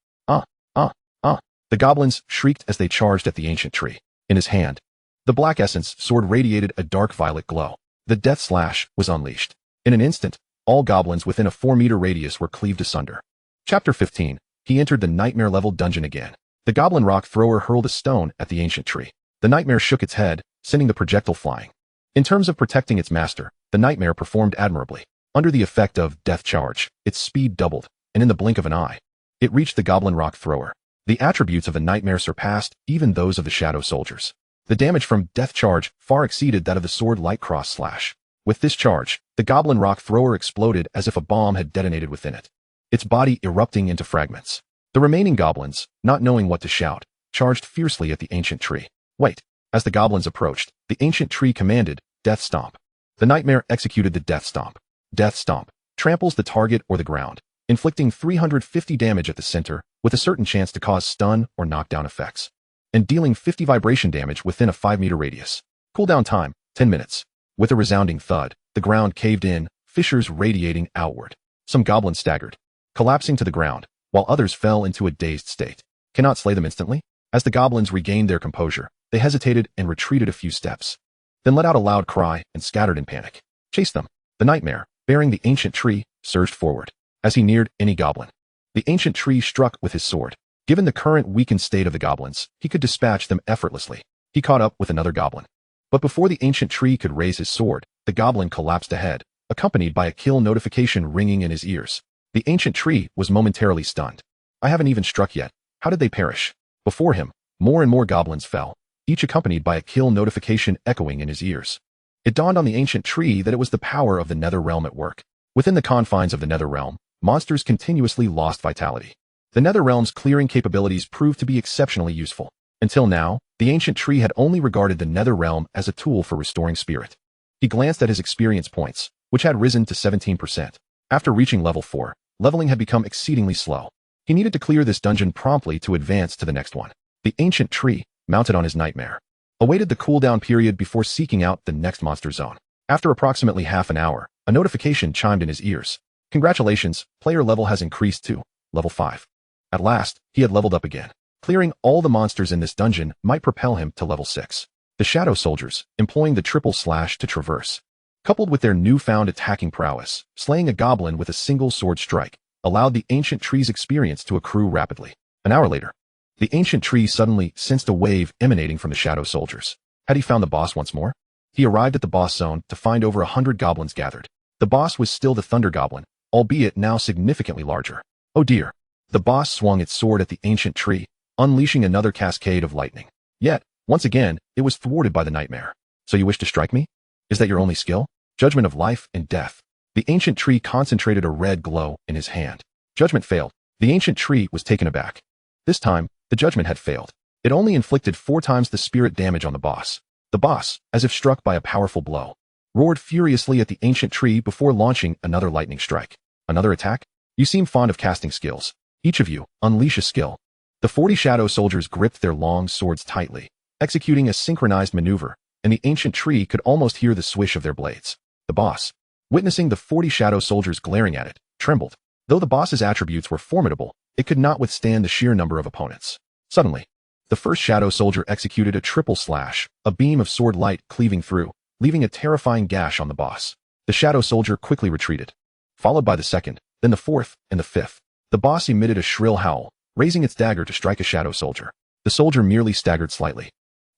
The goblins shrieked as they charged at the ancient tree. In his hand, the black essence sword radiated a dark violet glow. The death slash was unleashed. In an instant, all goblins within a 4-meter radius were cleaved asunder. Chapter 15. He entered the nightmare level dungeon again. The goblin rock thrower hurled a stone at the ancient tree. The nightmare shook its head, sending the projectile flying. In terms of protecting its master, the nightmare performed admirably. Under the effect of death charge, its speed doubled, and in the blink of an eye, it reached the goblin rock thrower. The attributes of the nightmare surpassed even those of the shadow soldiers. The damage from death charge far exceeded that of the sword light cross slash. With this charge, the goblin rock thrower exploded as if a bomb had detonated within it, its body erupting into fragments. The remaining goblins, not knowing what to shout, charged fiercely at the ancient tree. Wait. As the goblins approached, the ancient tree commanded, Death Stomp. The nightmare executed the Death Stomp. Death Stomp tramples the target or the ground, inflicting 350 damage at the center, with a certain chance to cause stun or knockdown effects, and dealing 50 vibration damage within a 5-meter radius. Cooldown time, 10 minutes. With a resounding thud, the ground caved in, fissures radiating outward. Some goblins staggered, collapsing to the ground, while others fell into a dazed state. Cannot slay them instantly? As the goblins regained their composure, they hesitated and retreated a few steps, then let out a loud cry and scattered in panic. Chase them. The nightmare, bearing the ancient tree, surged forward. As he neared any goblin, the ancient tree struck with his sword. Given the current weakened state of the goblins, he could dispatch them effortlessly. He caught up with another goblin. But before the ancient tree could raise his sword, the goblin collapsed ahead, accompanied by a kill notification ringing in his ears. The ancient tree was momentarily stunned. I haven't even struck yet. How did they perish? Before him, more and more goblins fell, each accompanied by a kill notification echoing in his ears. It dawned on the ancient tree that it was the power of the nether realm at work. Within the confines of the nether realm, monsters continuously lost vitality. The nether realm's clearing capabilities proved to be exceptionally useful. Until now, the ancient tree had only regarded the nether realm as a tool for restoring spirit. He glanced at his experience points, which had risen to 17%. After reaching level 4, leveling had become exceedingly slow. He needed to clear this dungeon promptly to advance to the next one. The ancient tree, mounted on his nightmare, awaited the cooldown period before seeking out the next monster zone. After approximately half an hour, a notification chimed in his ears. Congratulations, player level has increased to level 5. At last, he had leveled up again. Clearing all the monsters in this dungeon might propel him to level 6. The Shadow Soldiers, employing the triple slash to traverse, coupled with their newfound attacking prowess, slaying a goblin with a single sword strike, allowed the ancient tree's experience to accrue rapidly. An hour later, the ancient tree suddenly sensed a wave emanating from the Shadow Soldiers. Had he found the boss once more? He arrived at the boss zone to find over 100 goblins gathered. The boss was still the Thunder Goblin, albeit now significantly larger. Oh dear. The boss swung its sword at the ancient tree, unleashing another cascade of lightning. Yet, once again, it was thwarted by the nightmare. So you wish to strike me? Is that your only skill? Judgment of life and death. The ancient tree concentrated a red glow in his hand. Judgment failed. The ancient tree was taken aback. This time, the judgment had failed. It only inflicted 4 times the spirit damage on the boss. The boss, as if struck by a powerful blow, roared furiously at the ancient tree before launching another lightning strike. Another attack? You seem fond of casting skills. Each of you, unleash a skill. The 40 Shadow Soldiers gripped their long swords tightly, executing a synchronized maneuver, and the ancient tree could almost hear the swish of their blades. The boss, witnessing the 40 Shadow Soldiers glaring at it, trembled. Though the boss's attributes were formidable, it could not withstand the sheer number of opponents. Suddenly, the first Shadow Soldier executed a triple slash, a beam of sword light cleaving through, leaving a terrifying gash on the boss. The Shadow Soldier quickly retreated, followed by the second, then the fourth, and the fifth. The boss emitted a shrill howl, raising its dagger to strike a Shadow Soldier. The soldier merely staggered slightly,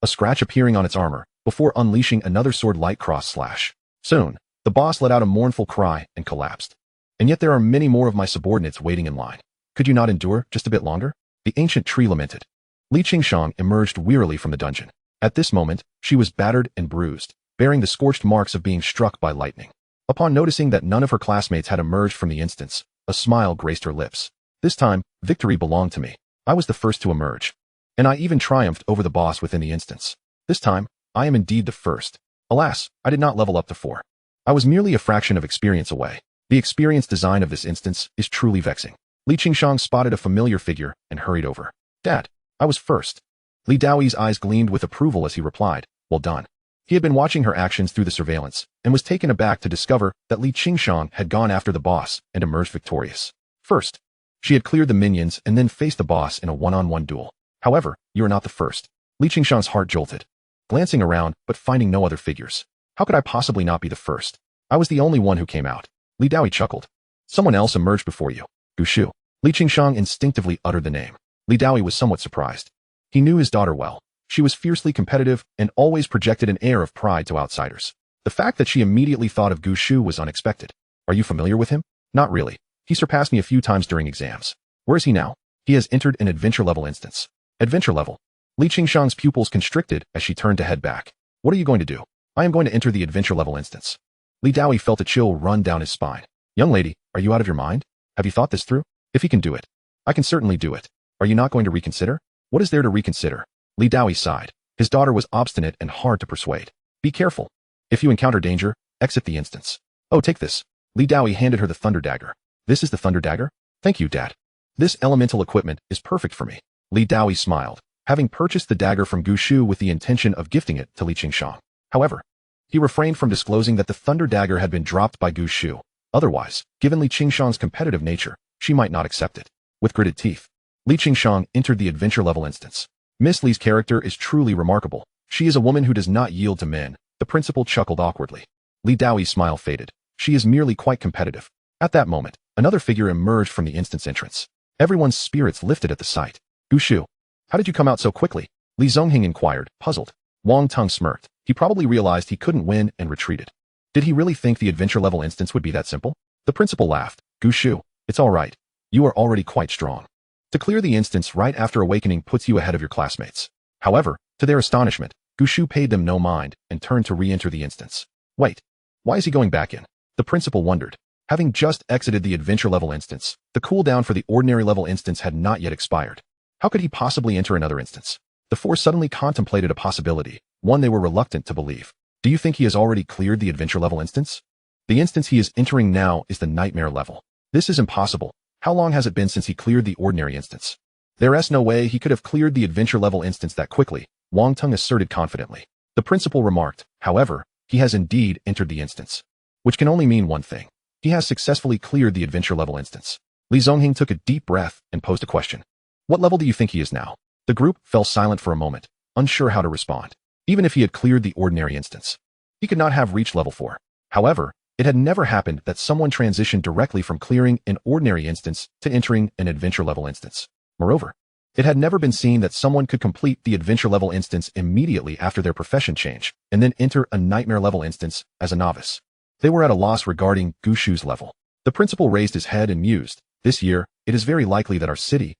a scratch appearing on its armor, before unleashing another sword light cross slash. Soon, the boss let out a mournful cry and collapsed. And yet there are many more of my subordinates waiting in line. Could you not endure just a bit longer? The ancient tree lamented. Li Qingshang emerged wearily from the dungeon. At this moment, she was battered and bruised, bearing the scorched marks of being struck by lightning. Upon noticing that none of her classmates had emerged from the instance, a smile graced her lips. This time, victory belonged to me. I was the first to emerge. And I even triumphed over the boss within the instance. This time, I am indeed the first. Alas, I did not level up to 4. I was merely a fraction of experience away. The experience design of this instance is truly vexing. Li Qingshang spotted a familiar figure and hurried over. Dad, I was first. Li Daoyi's eyes gleamed with approval as he replied, well done. He had been watching her actions through the surveillance and was taken aback to discover that Li Qingshang had gone after the boss and emerged victorious. First, she had cleared the minions and then faced the boss in a one-on-one duel. However, you are not the first. Li Qingshang's heart jolted, glancing around but finding no other figures. How could I possibly not be the first? I was the only one who came out. Li Daoyi chuckled. Someone else emerged before you. Gushu. Li Qingshang instinctively uttered the name. Li Daoyi was somewhat surprised. He knew his daughter well. She was fiercely competitive and always projected an air of pride to outsiders. The fact that she immediately thought of Gushu was unexpected. Are you familiar with him? Not really. He surpassed me a few times during exams. Where is he now? He has entered an adventure level instance. Adventure level. Li Qingshang's pupils constricted as she turned to head back. What are you going to do? I am going to enter the adventure level instance. Li Daoyi felt a chill run down his spine. Young lady, are you out of your mind? Have you thought this through? If he can do it, I can certainly do it. Are you not going to reconsider? What is there to reconsider? Li Daoyi sighed. His daughter was obstinate and hard to persuade. Be careful. If you encounter danger, exit the instance. Oh, take this. Li Daoyi handed her the thunder dagger. This is the thunder dagger? Thank you, Dad. This elemental equipment is perfect for me. Li Daoyi smiled, having purchased the dagger from Gushu with the intention of gifting it to Li Qingshang. However, he refrained from disclosing that the thunder dagger had been dropped by Gushu. Otherwise, given Li Qingshang's competitive nature, she might not accept it. With gritted teeth, Li Qingshang entered the adventure level instance. Miss Li's character is truly remarkable. She is a woman who does not yield to men. The principal chuckled awkwardly. Li Daoyi's smile faded. She is merely quite competitive. At that moment, another figure emerged from the instance entrance. Everyone's spirits lifted at the sight. Gushu, how did you come out so quickly? Li Zongheng inquired, puzzled. Wang Tung smirked. He probably realized he couldn't win and retreated. Did he really think the adventure level instance would be that simple? The principal laughed. Gushu, it's all right. You are already quite strong. To clear the instance right after awakening puts you ahead of your classmates. However, to their astonishment, Gushu paid them no mind and turned to re-enter the instance. Wait, why is he going back in? The principal wondered. Having just exited the adventure level instance, the cooldown for the ordinary level instance had not yet expired. How could he possibly enter another instance? The four suddenly contemplated a possibility, one they were reluctant to believe. Do you think he has already cleared the adventure level instance? The instance he is entering now is the nightmare level. This is impossible. How long has it been since he cleared the ordinary instance? There is no way he could have cleared the adventure level instance that quickly. Wang Tung asserted confidently. The principal remarked, however, he has indeed entered the instance. Which can only mean one thing. He has successfully cleared the adventure level instance. Li Zongheng took a deep breath and posed a question. What level do you think he is now? The group fell silent for a moment, unsure how to respond. Even if he had cleared the ordinary instance, he could not have reached level 4. However, it had never happened that someone transitioned directly from clearing an ordinary instance to entering an adventure level instance. Moreover, it had never been seen that someone could complete the adventure level instance immediately after their profession change, and then enter a nightmare level instance as a novice. They were at a loss regarding Gushu's level. The principal raised his head and mused. This year, it is very likely that our city,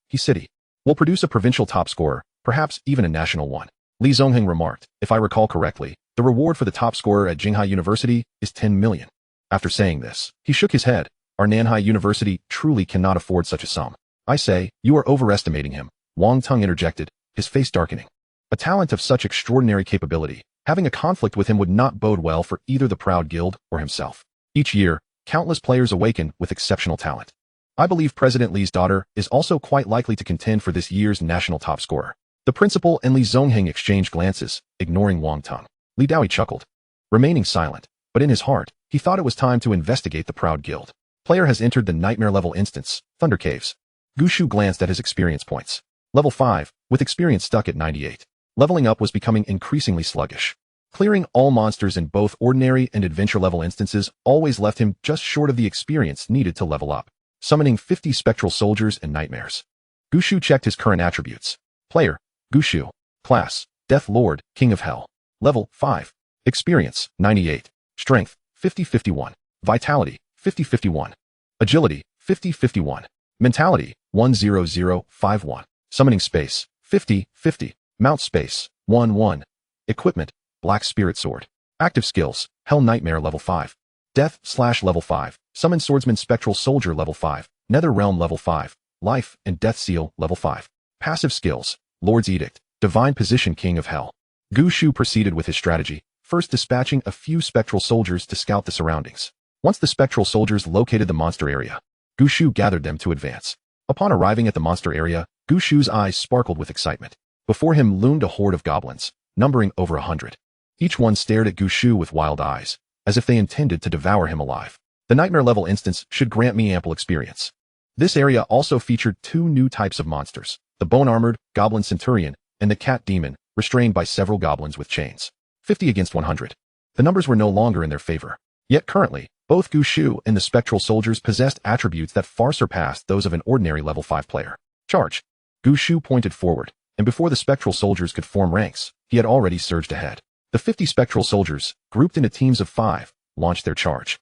will produce a provincial top scorer, perhaps even a national one. Li Zongheng remarked, if I recall correctly, the reward for the top scorer at Jinghai University is 10 million. After saying this, he shook his head. Our Nanhai University truly cannot afford such a sum. I say, you are overestimating him, Wang Tung interjected, his face darkening. A talent of such extraordinary capability, having a conflict with him would not bode well for either the proud guild or himself. Each year, countless players awaken with exceptional talent. I believe President Li's daughter is also quite likely to contend for this year's national top scorer. The principal and Li Zongheng exchanged glances, ignoring Wang Tung. Li Daoi chuckled, remaining silent, but in his heart, he thought it was time to investigate the proud guild. Player has entered the nightmare level instance, Thunder Caves. Gushu glanced at his experience points. Level 5, with experience stuck at 98. Leveling up was becoming increasingly sluggish. Clearing all monsters in both ordinary and adventure level instances always left him just short of the experience needed to level up. Summoning 50 spectral soldiers and nightmares. Gushu checked his current attributes. Player, Gushu. Class, Death Lord, King of Hell. Level 5. Experience, 98. Strength, 50-51. Vitality, 50-51. Agility, 50-51. Mentality, 10051. Summoning space, 50-50. Mount space, 1-1. Equipment, Black Spirit Sword. Active skills, Hell Nightmare level 5. Death/level 5. Summon Swordsman Spectral Soldier level 5. Nether Realm level 5. Life and Death Seal level 5. Passive skills, Lord's Edict. Divine Position King of Hell. Gushu proceeded with his strategy, first dispatching a few spectral soldiers to scout the surroundings. Once the spectral soldiers located the monster area, Gushu gathered them to advance. Upon arriving at the monster area, Gushu's eyes sparkled with excitement. Before him loomed a horde of goblins, numbering over 100. Each one stared at Gushu with wild eyes, as if they intended to devour him alive. The nightmare level instance should grant me ample experience. This area also featured 2 new types of monsters, the bone-armored Goblin Centurion and the Cat Demon, restrained by several goblins with chains. 50 against 100. The numbers were no longer in their favor. Yet currently, both Gushu and the spectral soldiers possessed attributes that far surpassed those of an ordinary level 5 player. Charge. Gushu pointed forward, and before the spectral soldiers could form ranks, he had already surged ahead. The 50 spectral soldiers, grouped into teams of 5, launched their charge.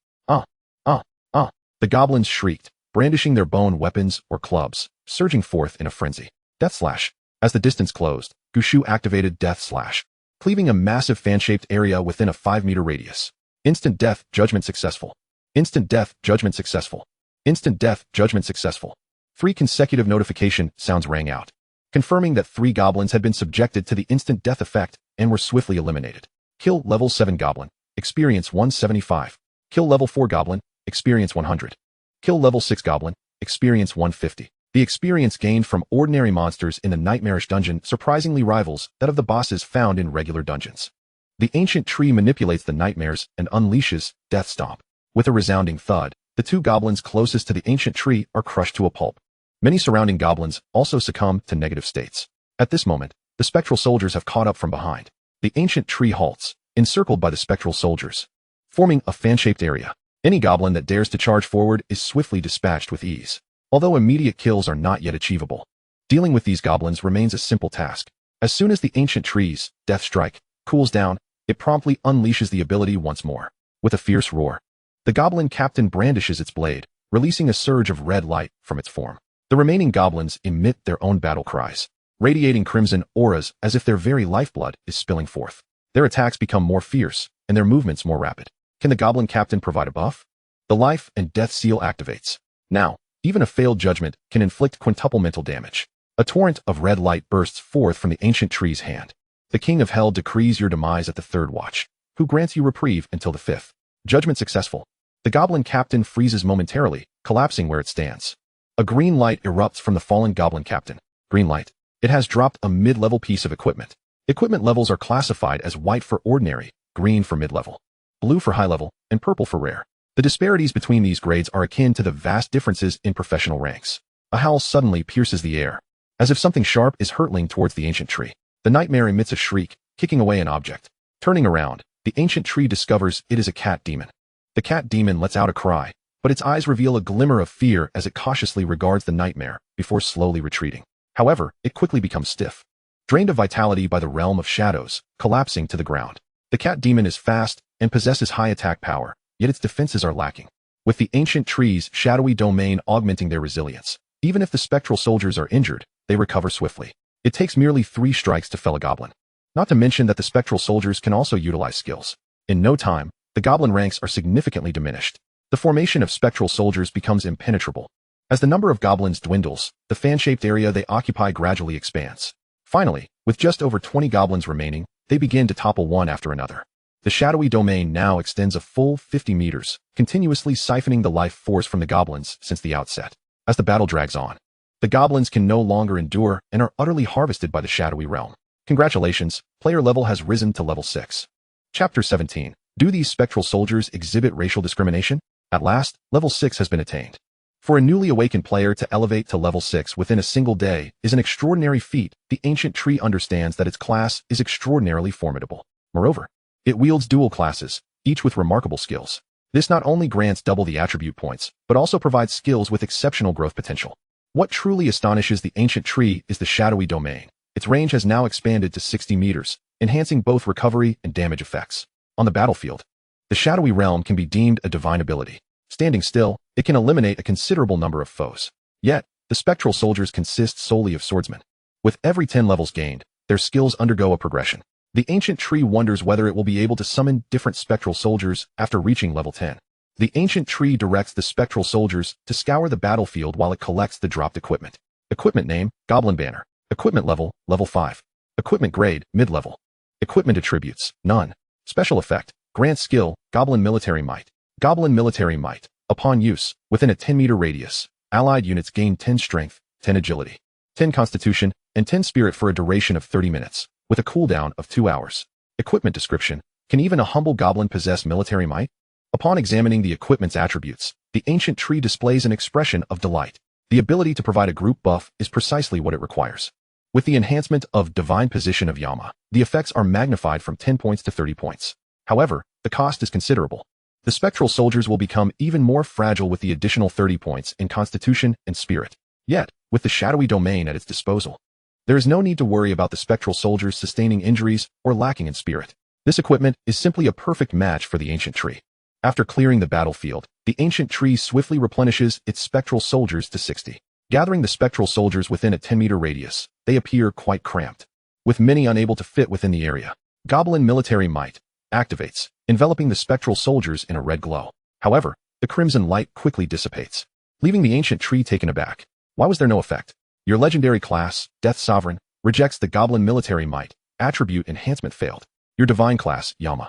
The goblins shrieked, brandishing their bone weapons or clubs, surging forth in a frenzy. Death Slash. As the distance closed, Gushu activated Death Slash, cleaving a massive fan-shaped area within a 5-meter radius. Instant death, judgment successful. Instant death, judgment successful. Instant death, judgment successful. 3 consecutive notification sounds rang out, confirming that 3 goblins had been subjected to the instant death effect and were swiftly eliminated. Kill level 7 goblin, experience 175. Kill level 4 goblin, experience 100. Kill level 6 goblin, experience 150. The experience gained from ordinary monsters in the nightmarish dungeon surprisingly rivals that of the bosses found in regular dungeons. The ancient tree manipulates the nightmares and unleashes Death Stomp. With a resounding thud, the 2 goblins closest to the ancient tree are crushed to a pulp. Many surrounding goblins also succumb to negative states. At this moment, the spectral soldiers have caught up from behind. The ancient tree halts, encircled by the spectral soldiers, forming a fan-shaped area. Any goblin that dares to charge forward is swiftly dispatched with ease. Although immediate kills are not yet achievable, dealing with these goblins remains a simple task. As soon as the ancient tree's Death Strike cools down, it promptly unleashes the ability once more. With a fierce roar, the goblin captain brandishes its blade, releasing a surge of red light from its form. The remaining goblins emit their own battle cries, radiating crimson auras as if their very lifeblood is spilling forth. Their attacks become more fierce, and their movements more rapid. Can the goblin captain provide a buff? The life and death seal activates. Now, even a failed judgment can inflict quintuple mental damage. A torrent of red light bursts forth from the ancient tree's hand. The King of Hell decrees your demise at the 3rd watch, who grants you reprieve until the 5th. Judgment successful. The goblin captain freezes momentarily, collapsing where it stands. A green light erupts from the fallen goblin captain. Green light. It has dropped a mid-level piece of equipment. Equipment levels are classified as white for ordinary, green for mid-level, blue for high-level, and purple for rare. The disparities between these grades are akin to the vast differences in professional ranks. A howl suddenly pierces the air, as if something sharp is hurtling towards the ancient tree. The nightmare emits a shriek, kicking away an object. Turning around, the ancient tree discovers it is a cat demon. The cat demon lets out a cry, but its eyes reveal a glimmer of fear as it cautiously regards the nightmare before slowly retreating. However, it quickly becomes stiff, drained of vitality by the realm of shadows, collapsing to the ground. The cat demon is fast and possesses high attack power, yet its defenses are lacking, with the ancient tree's shadowy domain augmenting their resilience. Even if the spectral soldiers are injured, they recover swiftly. It takes merely 3 strikes to fell a goblin. Not to mention that the spectral soldiers can also utilize skills. In no time, the goblin ranks are significantly diminished. The formation of spectral soldiers becomes impenetrable. As the number of goblins dwindles, the fan-shaped area they occupy gradually expands. Finally, with just over 20 goblins remaining, they begin to topple one after another. The shadowy domain now extends a full 50 meters, continuously siphoning the life force from the goblins since the outset. As the battle drags on, the goblins can no longer endure and are utterly harvested by the shadowy realm. Congratulations, player level has risen to level 6. Chapter 17. Do these spectral soldiers exhibit racial discrimination? At last, level 6 has been attained. For a newly awakened player to elevate to level 6 within a single day is an extraordinary feat. The ancient tree understands that its class is extraordinarily formidable. Moreover, it wields dual classes, each with remarkable skills. This not only grants double the attribute points, but also provides skills with exceptional growth potential. What truly astonishes the ancient tree is the shadowy domain. Its range has now expanded to 60 meters, enhancing both recovery and damage effects. On the battlefield, the shadowy realm can be deemed a divine ability. Standing still, it can eliminate a considerable number of foes. Yet, the spectral soldiers consist solely of swordsmen. With every 10 levels gained, their skills undergo a progression. The ancient tree wonders whether it will be able to summon different spectral soldiers after reaching level 10. The ancient tree directs the spectral soldiers to scour the battlefield while it collects the dropped equipment. Equipment name, Goblin Banner. Equipment level, level 5. Equipment grade, mid-level. Equipment attributes, none. Special effect, grant skill, Goblin Military Might. Goblin Military Might. Upon use, within a 10-meter radius, allied units gain 10 strength, 10 agility, 10 constitution, and 10 spirit for a duration of 30 minutes, with a cooldown of 2 hours. Equipment description, can even a humble goblin possess military might? Upon examining the equipment's attributes, the ancient tree displays an expression of delight. The ability to provide a group buff is precisely what it requires. With the enhancement of Divine Position of Yama, the effects are magnified from 10 points to 30 points. However, the cost is considerable. The spectral soldiers will become even more fragile with the additional 30 points in Constitution and Spirit. Yet, with the shadowy domain at its disposal, there is no need to worry about the spectral soldiers sustaining injuries or lacking in spirit. This equipment is simply a perfect match for the ancient tree. After clearing the battlefield, the ancient tree swiftly replenishes its spectral soldiers to 60. Gathering the spectral soldiers within a 10-meter radius, they appear quite cramped, with many unable to fit within the area. Goblin Military Might activates, enveloping the spectral soldiers in a red glow. However, the crimson light quickly dissipates, leaving the ancient tree taken aback. Why was there no effect? Your legendary class, Death Sovereign, rejects the Goblin Military Might. Attribute enhancement failed. Your divine class, Yama,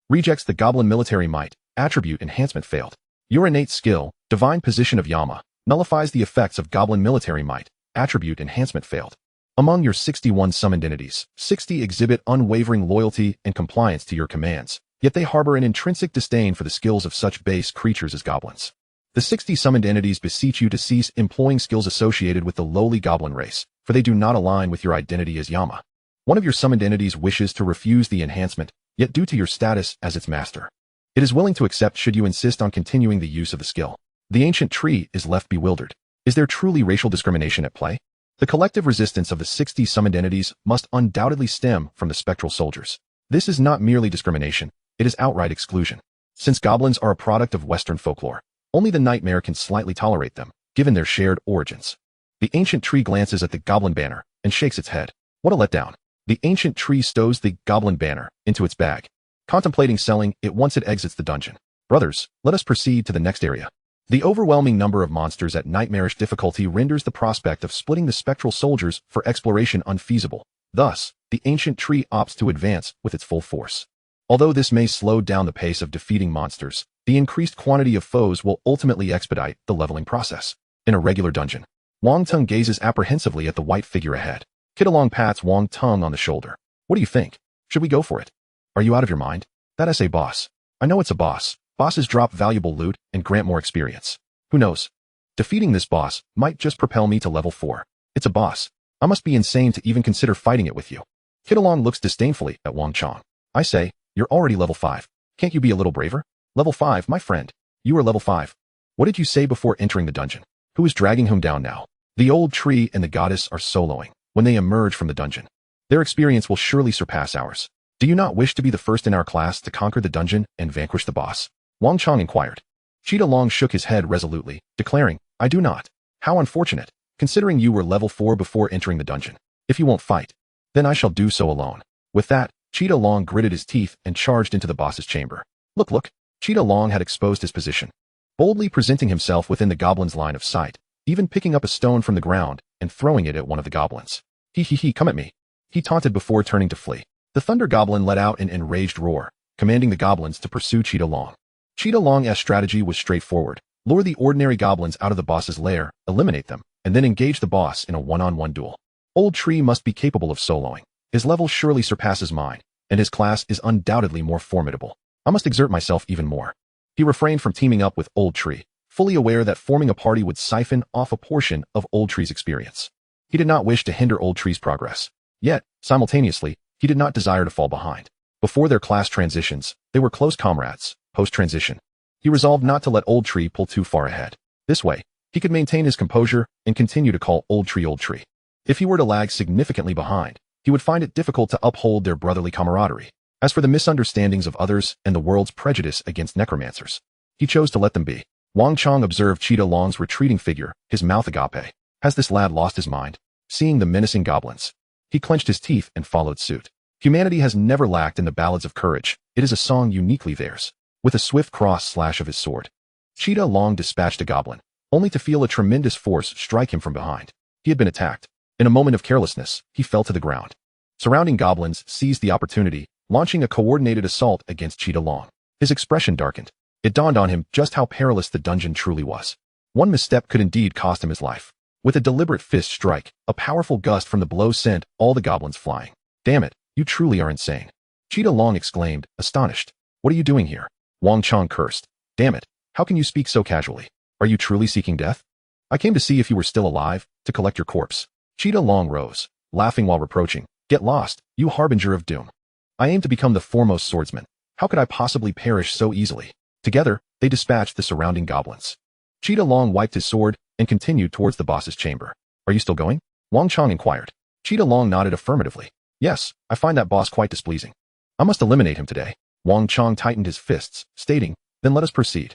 rejects the Goblin Military Might. Attribute enhancement failed. Your innate skill, Divine Position of Yama, nullifies the effects of Goblin Military Might. Attribute enhancement failed. Among your 61 summoned entities, 60 exhibit unwavering loyalty and compliance to your commands, yet they harbor an intrinsic disdain for the skills of such base creatures as goblins. The 60 summoned entities beseech you to cease employing skills associated with the lowly goblin race, for they do not align with your identity as Yama. One of your summoned entities wishes to refuse the enhancement, yet due to your status as its master, it is willing to accept should you insist on continuing the use of the skill. The ancient tree is left bewildered. Is there truly racial discrimination at play? The collective resistance of the 60 summoned entities must undoubtedly stem from the spectral soldiers. This is not merely discrimination, it is outright exclusion. Since goblins are a product of Western folklore, only the nightmare can slightly tolerate them, given their shared origins. The ancient tree glances at the goblin banner and shakes its head. What a letdown. The ancient tree stows the goblin banner into its bag, contemplating selling it once it exits the dungeon. Brothers, let us proceed to the next area. The overwhelming number of monsters at nightmarish difficulty renders the prospect of splitting the spectral soldiers for exploration unfeasible. Thus, the ancient tree opts to advance with its full force. Although this may slow down the pace of defeating monsters, the increased quantity of foes will ultimately expedite the leveling process. In a regular dungeon, Wang Tung gazes apprehensively at the white figure ahead. Kid along pats Wang Tung on the shoulder. What do you think? Should we go for it? Are you out of your mind? That SA boss. I know it's a boss. Bosses drop valuable loot and grant more experience. Who knows? Defeating this boss might just propel me to level 4. It's a boss. I must be insane to even consider fighting it with you. Kidalong looks disdainfully at Wang Chong. I say, you're already level 5. Can't you be a little braver? Level 5, my friend. You are level 5. What did you say before entering the dungeon? Who is dragging whom down now? The old tree and the goddess are soloing when they emerge from the dungeon. Their experience will surely surpass ours. Do you not wish to be the first in our class to conquer the dungeon and vanquish the boss? Wang Chong inquired. Cheetah shook his head resolutely, declaring, I do not. How unfortunate, considering you were level 4 before entering the dungeon. If you won't fight, then I shall do so alone. With that, Cheetah gritted his teeth and charged into the boss's chamber. Look, Cheetah had exposed his position, boldly presenting himself within the goblin's line of sight, even picking up a stone from the ground and throwing it at one of the goblins. Come at me. He taunted before turning to flee. The Thunder Goblin let out an enraged roar, commanding the goblins to pursue Cheetah. Cheetah's strategy was straightforward. Lure the ordinary goblins out of the boss's lair, eliminate them, and then engage the boss in a one-on-one duel. Old Tree must be capable of soloing. His level surely surpasses mine, and his class is undoubtedly more formidable. I must exert myself even more. He refrained from teaming up with Old Tree, fully aware that forming a party would siphon off a portion of Old Tree's experience. He did not wish to hinder Old Tree's progress. Yet, simultaneously, he did not desire to fall behind. Before their class transitions, they were close comrades. Post-transition, he resolved not to let Old Tree pull too far ahead. This way, he could maintain his composure and continue to call Old Tree Old Tree. If he were to lag significantly behind, he would find it difficult to uphold their brotherly camaraderie. As for the misunderstandings of others and the world's prejudice against necromancers, he chose to let them be. Wang Chong observed Cheetah's retreating figure, his mouth agape. Has this lad lost his mind? Seeing the menacing goblins, he clenched his teeth and followed suit. Humanity has never lacked in the ballads of courage. It is a song uniquely theirs. With a swift cross-slash of his sword, Cheetah dispatched a goblin, only to feel a tremendous force strike him from behind. He had been attacked. In a moment of carelessness, he fell to the ground. Surrounding goblins seized the opportunity, launching a coordinated assault against Cheetah. His expression darkened. It dawned on him just how perilous the dungeon truly was. One misstep could indeed cost him his life. With a deliberate fist strike, a powerful gust from the blow sent all the goblins flying. Damn it, you truly are insane. Cheetah exclaimed, astonished. What are you doing here? Wang Chong cursed. Damn it, how can you speak so casually? Are you truly seeking death? I came to see if you were still alive, to collect your corpse. Cheetah rose, laughing while reproaching. Get lost, you harbinger of doom. I aim to become the foremost swordsman. How could I possibly perish so easily? Together, they dispatched the surrounding goblins. Cheetah wiped his sword and continued towards the boss's chamber. Are you still going? Wang Chong inquired. Cheetah nodded affirmatively. Yes, I find that boss quite displeasing. I must eliminate him today. Wang Chong tightened his fists, stating, then let us proceed.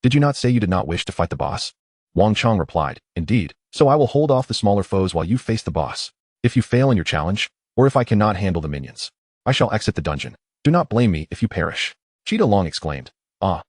Did you not say you did not wish to fight the boss? Wang Chong replied, indeed, so I will hold off the smaller foes while you face the boss. If you fail in your challenge, or if I cannot handle the minions, I shall exit the dungeon. Do not blame me if you perish. Cheetah exclaimed.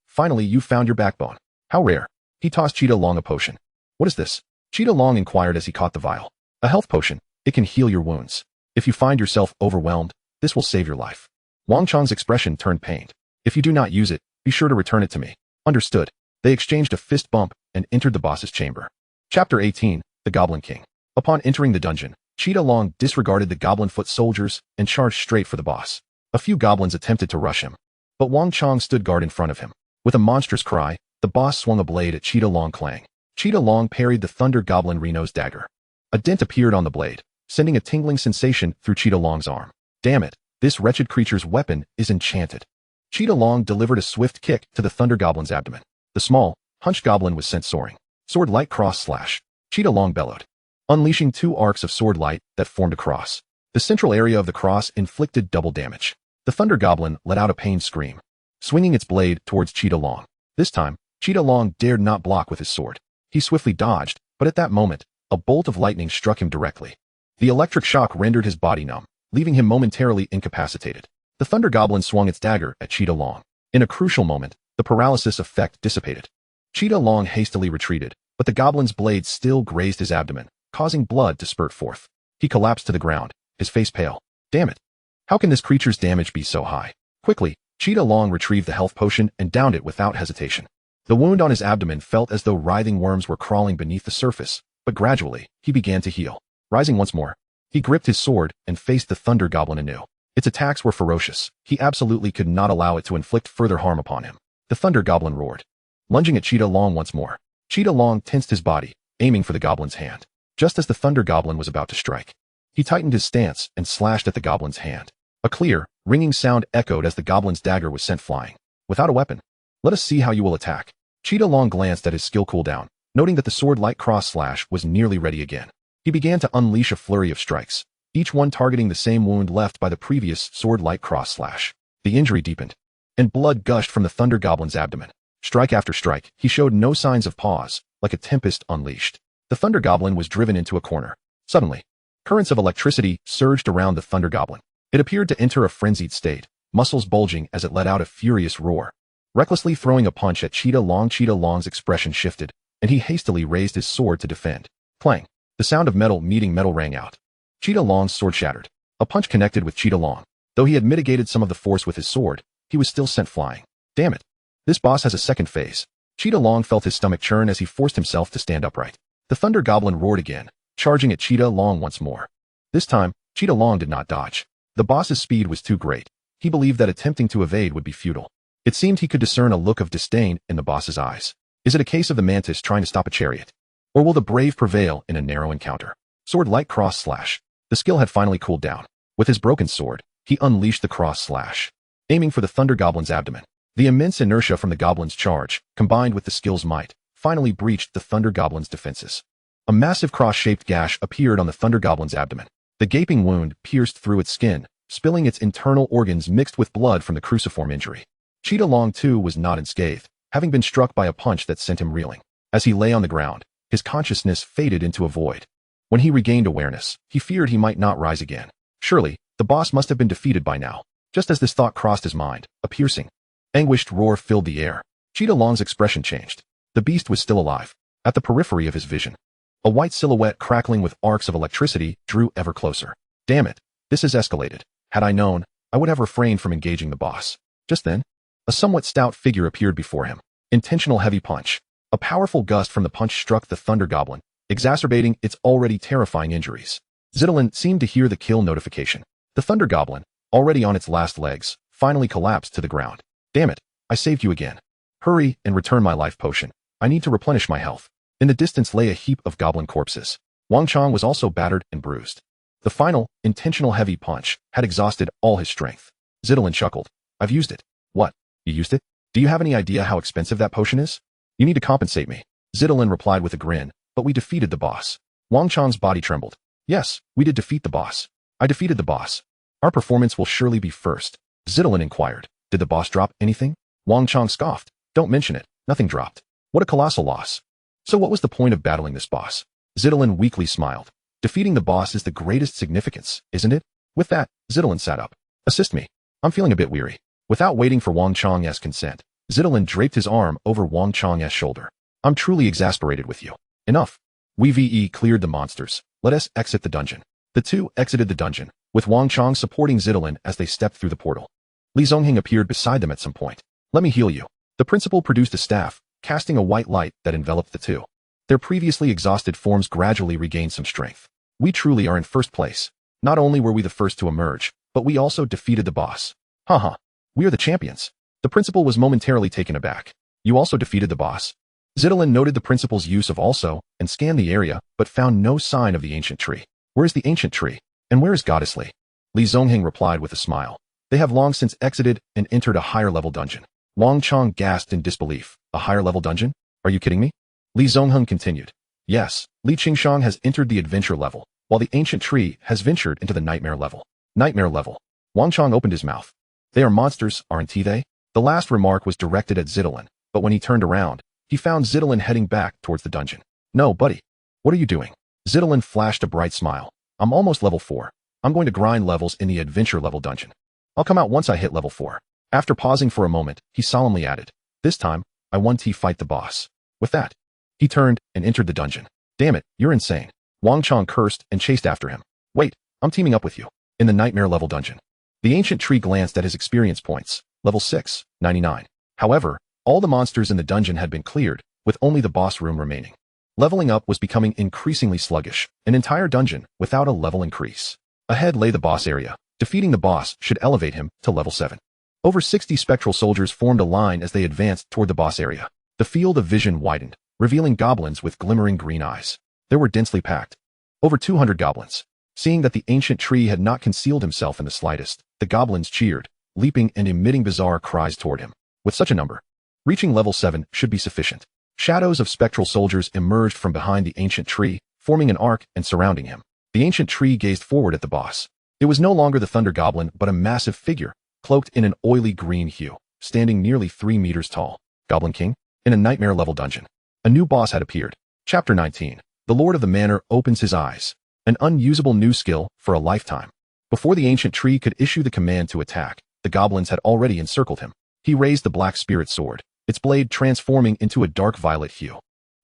Finally you found your backbone. How rare. He tossed Cheetah a potion. What is this? Cheetah inquired as he caught the vial. A health potion. It can heal your wounds. If you find yourself overwhelmed, this will save your life. Wang Chong's expression turned pained. If you do not use it, be sure to return it to me. Understood. They exchanged a fist bump and entered the boss's chamber. Chapter 18, The Goblin King. Upon entering the dungeon, Cheetah disregarded the goblin foot soldiers and charged straight for the boss. A few goblins attempted to rush him, but Wang Chong stood guard in front of him. With a monstrous cry, the boss swung a blade at Cheetah clang. Cheetah parried the Thunder Goblin Reno's dagger. A dent appeared on the blade, sending a tingling sensation through Cheetah's arm. Damn it. This wretched creature's weapon is enchanted. Cheetah delivered a swift kick to the Thunder Goblin's abdomen. The small, hunched goblin was sent soaring. Sword light cross slash. Cheetah bellowed, unleashing 2 arcs of sword light that formed a cross. The central area of the cross inflicted double damage. The Thunder Goblin let out a pained scream, swinging its blade towards Cheetah. This time, Cheetah dared not block with his sword. He swiftly dodged, but at that moment, a bolt of lightning struck him directly. The electric shock rendered his body numb, leaving him momentarily incapacitated. The Thunder Goblin swung its dagger at Cheetah. In a crucial moment, the paralysis effect dissipated. Cheetah hastily retreated, but the goblin's blade still grazed his abdomen, causing blood to spurt forth. He collapsed to the ground, his face pale. Damn it. How can this creature's damage be so high? Quickly, Cheetah retrieved the health potion and downed it without hesitation. The wound on his abdomen felt as though writhing worms were crawling beneath the surface, but gradually, he began to heal. Rising once more, He gripped his sword and faced the Thunder Goblin anew. Its attacks were ferocious. He absolutely could not allow it to inflict further harm upon him. The Thunder Goblin roared, lunging at Cheetah Long once more. Cheetah Long tensed his body, aiming for the goblin's hand. Just as the Thunder Goblin was about to strike, he tightened his stance and slashed at the goblin's hand. A clear, ringing sound echoed as the goblin's dagger was sent flying. Without a weapon, let us see how you will attack. Cheetah Long glanced at his skill cooldown, noting that the sword-like cross-slash was nearly ready again. He began to unleash a flurry of strikes, each one targeting the same wound left by the previous sword-like cross-slash. The injury deepened, and blood gushed from the Thunder Goblin's abdomen. Strike after strike, he showed no signs of pause, like a tempest unleashed. The Thunder Goblin was driven into a corner. Suddenly, currents of electricity surged around the Thunder Goblin. It appeared to enter a frenzied state, muscles bulging as it let out a furious roar. Recklessly throwing a punch at Cheetah Long's expression shifted, and he hastily raised his sword to defend. Clang! The sound of metal meeting metal rang out. Cheetah Long's sword shattered. A punch connected with Cheetah Long. Though he had mitigated some of the force with his sword, he was still sent flying. Damn it! This boss has a second phase. Cheetah Long felt his stomach churn as he forced himself to stand upright. The Thunder Goblin roared again, charging at Cheetah Long once more. This time, Cheetah Long did not dodge. The boss's speed was too great. He believed that attempting to evade would be futile. It seemed he could discern a look of disdain in the boss's eyes. Is it a case of the mantis trying to stop a chariot? Or will the brave prevail in a narrow encounter? Sword-like cross-slash. The skill had finally cooled down. With his broken sword, he unleashed the cross-slash, aiming for the Thunder Goblin's abdomen. The immense inertia from the goblin's charge, combined with the skill's might, finally breached the Thunder Goblin's defenses. A massive cross-shaped gash appeared on the Thunder Goblin's abdomen. The gaping wound pierced through its skin, spilling its internal organs mixed with blood from the cruciform injury. Cheetah Long, too, was not unscathed, having been struck by a punch that sent him reeling. As he lay on the ground, his consciousness faded into a void. When he regained awareness, he feared he might not rise again. Surely, the boss must have been defeated by now. Just as this thought crossed his mind, a piercing, anguished roar filled the air. Cheetah Long's expression changed. The beast was still alive. At the periphery of his vision, a white silhouette crackling with arcs of electricity drew ever closer. Damn it, this has escalated. Had I known, I would have refrained from engaging the boss. Just then, a somewhat stout figure appeared before him. Intentional heavy punch. A powerful gust from the punch struck the Thunder Goblin, exacerbating its already terrifying injuries. Zidilin seemed to hear the kill notification. The Thunder Goblin, already on its last legs, finally collapsed to the ground. Damn it, I saved you again. Hurry and return my life potion. I need to replenish my health. In the distance lay a heap of goblin corpses. Wang Chong was also battered and bruised. The final, intentional heavy punch had exhausted all his strength. Zidilin chuckled. I've used it. What? You used it? Do you have any idea how expensive that potion is? You need to compensate me. Zidilin replied with a grin, but we defeated the boss. Wang Chong's body trembled. Yes, we did defeat the boss. I defeated the boss. Our performance will surely be first. Zidilin inquired. Did the boss drop anything? Wang Chong scoffed. Don't mention it. Nothing dropped. What a colossal loss. So what was the point of battling this boss? Zidilin weakly smiled. Defeating the boss is the greatest significance, isn't it? With that, Zidilin sat up. Assist me. I'm feeling a bit weary. Without waiting for Wang Chong's consent, Zidilin draped his arm over Wang Chong's shoulder. I'm truly exasperated with you. Enough. We cleared the monsters. Let us exit the dungeon. The two exited the dungeon, with Wang Chong supporting Zidilin as they stepped through the portal. Li Zongheng appeared beside them at some point. Let me heal you. The principal produced a staff, casting a white light that enveloped the two. Their previously exhausted forms gradually regained some strength. We truly are in first place. Not only were we the first to emerge, but we also defeated the boss. Haha. We are the champions. The principal was momentarily taken aback. You also defeated the boss? Zidilin noted the principal's use of also, and scanned the area, but found no sign of the ancient tree. Where is the ancient tree? And where is Goddess Li? Li Zongheng replied with a smile. They have long since exited and entered a higher-level dungeon. Wang Chong gasped in disbelief. A higher-level dungeon? Are you kidding me? Li Zongheng continued. Yes, Li Qingshang has entered the adventure level, while the ancient tree has ventured into the nightmare level. Nightmare level. Wang Chong opened his mouth. They are monsters, aren't they? The last remark was directed at Zidilin, but when he turned around, he found Zidilin heading back towards the dungeon. No, buddy. What are you doing? Zidilin flashed a bright smile. I'm almost level 4. I'm going to grind levels in the adventure level dungeon. I'll come out once I hit level 4. After pausing for a moment, he solemnly added, this time, I want to fight the boss. With that, he turned and entered the dungeon. Damn it, you're insane. Wang Chong cursed and chased after him. Wait, I'm teaming up with you. In the nightmare level dungeon. The ancient tree glanced at his experience points. Level 6, 99. However, all the monsters in the dungeon had been cleared, with only the boss room remaining. Leveling up was becoming increasingly sluggish, an entire dungeon without a level increase. Ahead lay the boss area. Defeating the boss should elevate him to level 7. Over 60 spectral soldiers formed a line as they advanced toward the boss area. The field of vision widened, revealing goblins with glimmering green eyes. They were densely packed. Over 200 goblins. Seeing that the ancient tree had not concealed himself in the slightest, the goblins cheered, leaping and emitting bizarre cries toward him. With such a number, reaching level 7 should be sufficient. Shadows of spectral soldiers emerged from behind the ancient tree, forming an arc and surrounding him. The ancient tree gazed forward at the boss. It was no longer the thunder goblin, but a massive figure, cloaked in an oily green hue, standing nearly 3 meters tall. Goblin King? In a nightmare-level dungeon. A new boss had appeared. Chapter 19. The Lord of the Manor opens his eyes. An unusable new skill for a lifetime. Before the ancient tree could issue the command to attack, the goblins had already encircled him. He raised the black spirit sword, its blade transforming into a dark violet hue.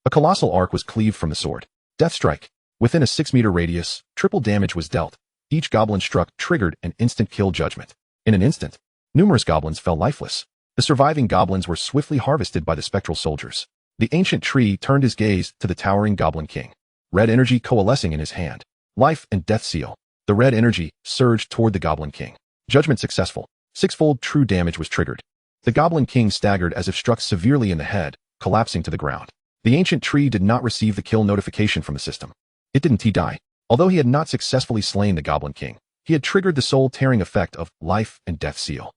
A colossal arc was cleaved from the sword. Death strike. Within a 6-meter radius, triple damage was dealt. Each goblin struck triggered an instant kill judgment. In an instant, numerous goblins fell lifeless. The surviving goblins were swiftly harvested by the spectral soldiers. The ancient tree turned his gaze to the towering Goblin King. Red energy coalescing in his hand. Life and death seal. The red energy surged toward the Goblin King. Judgment successful. 6-fold true damage was triggered. The Goblin King staggered as if struck severely in the head, collapsing to the ground. The ancient tree did not receive the kill notification from the system. It didn't he die. Although he had not successfully slain the Goblin King, he had triggered the soul-tearing effect of life and death seal.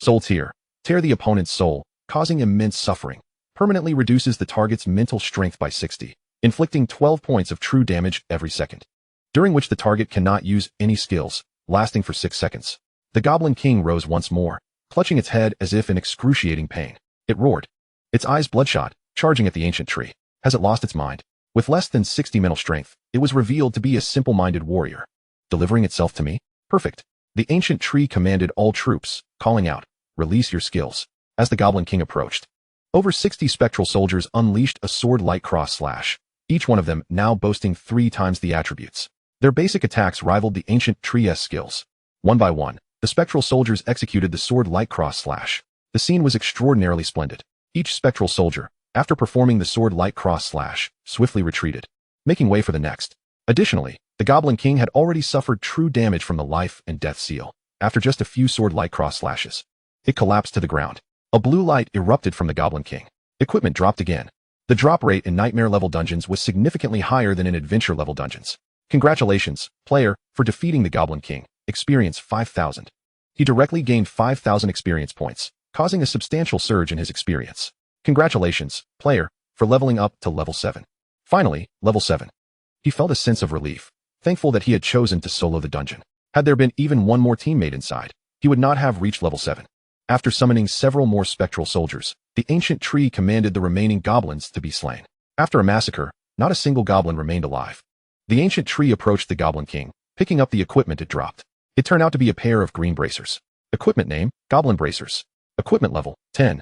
Soul tear. Tear the opponent's soul, causing immense suffering. Permanently reduces the target's mental strength by 60, inflicting 12 points of true damage every second, during which the target cannot use any skills, lasting for 6 seconds. The Goblin King rose once more, clutching its head as if in excruciating pain. It roared, its eyes bloodshot, charging at the ancient tree. Has it lost its mind? With less than 60 mental strength, it was revealed to be a simple-minded warrior. Delivering itself to me? Perfect. The ancient tree commanded all troops, calling out, "Release your skills." As the Goblin King approached, over 60 spectral soldiers unleashed a sword-like cross slash, each one of them now boasting 3 times the attributes. Their basic attacks rivaled the ancient tree's skills. One by one, the spectral soldiers executed the sword-like cross slash. The scene was extraordinarily splendid. Each spectral soldier, after performing the sword-like cross slash, swiftly retreated, making way for the next. Additionally, the Goblin King had already suffered true damage from the life and death seal. After just a few sword-like cross slashes, it collapsed to the ground. A blue light erupted from the Goblin King. Equipment dropped again. The drop rate in nightmare-level dungeons was significantly higher than in adventure-level dungeons. Congratulations, player, for defeating the Goblin King. Experience 5,000. He directly gained 5,000 experience points, causing a substantial surge in his experience. Congratulations, player, for leveling up to level 7. Finally, level 7. He felt a sense of relief, thankful that he had chosen to solo the dungeon. Had there been even one more teammate inside, he would not have reached level 7. After summoning several more spectral soldiers, the ancient tree commanded the remaining goblins to be slain. After a massacre, not a single goblin remained alive. The ancient tree approached the Goblin King, picking up the equipment it dropped. It turned out to be a pair of green bracers. Equipment name, Goblin Bracers. Equipment level, 10.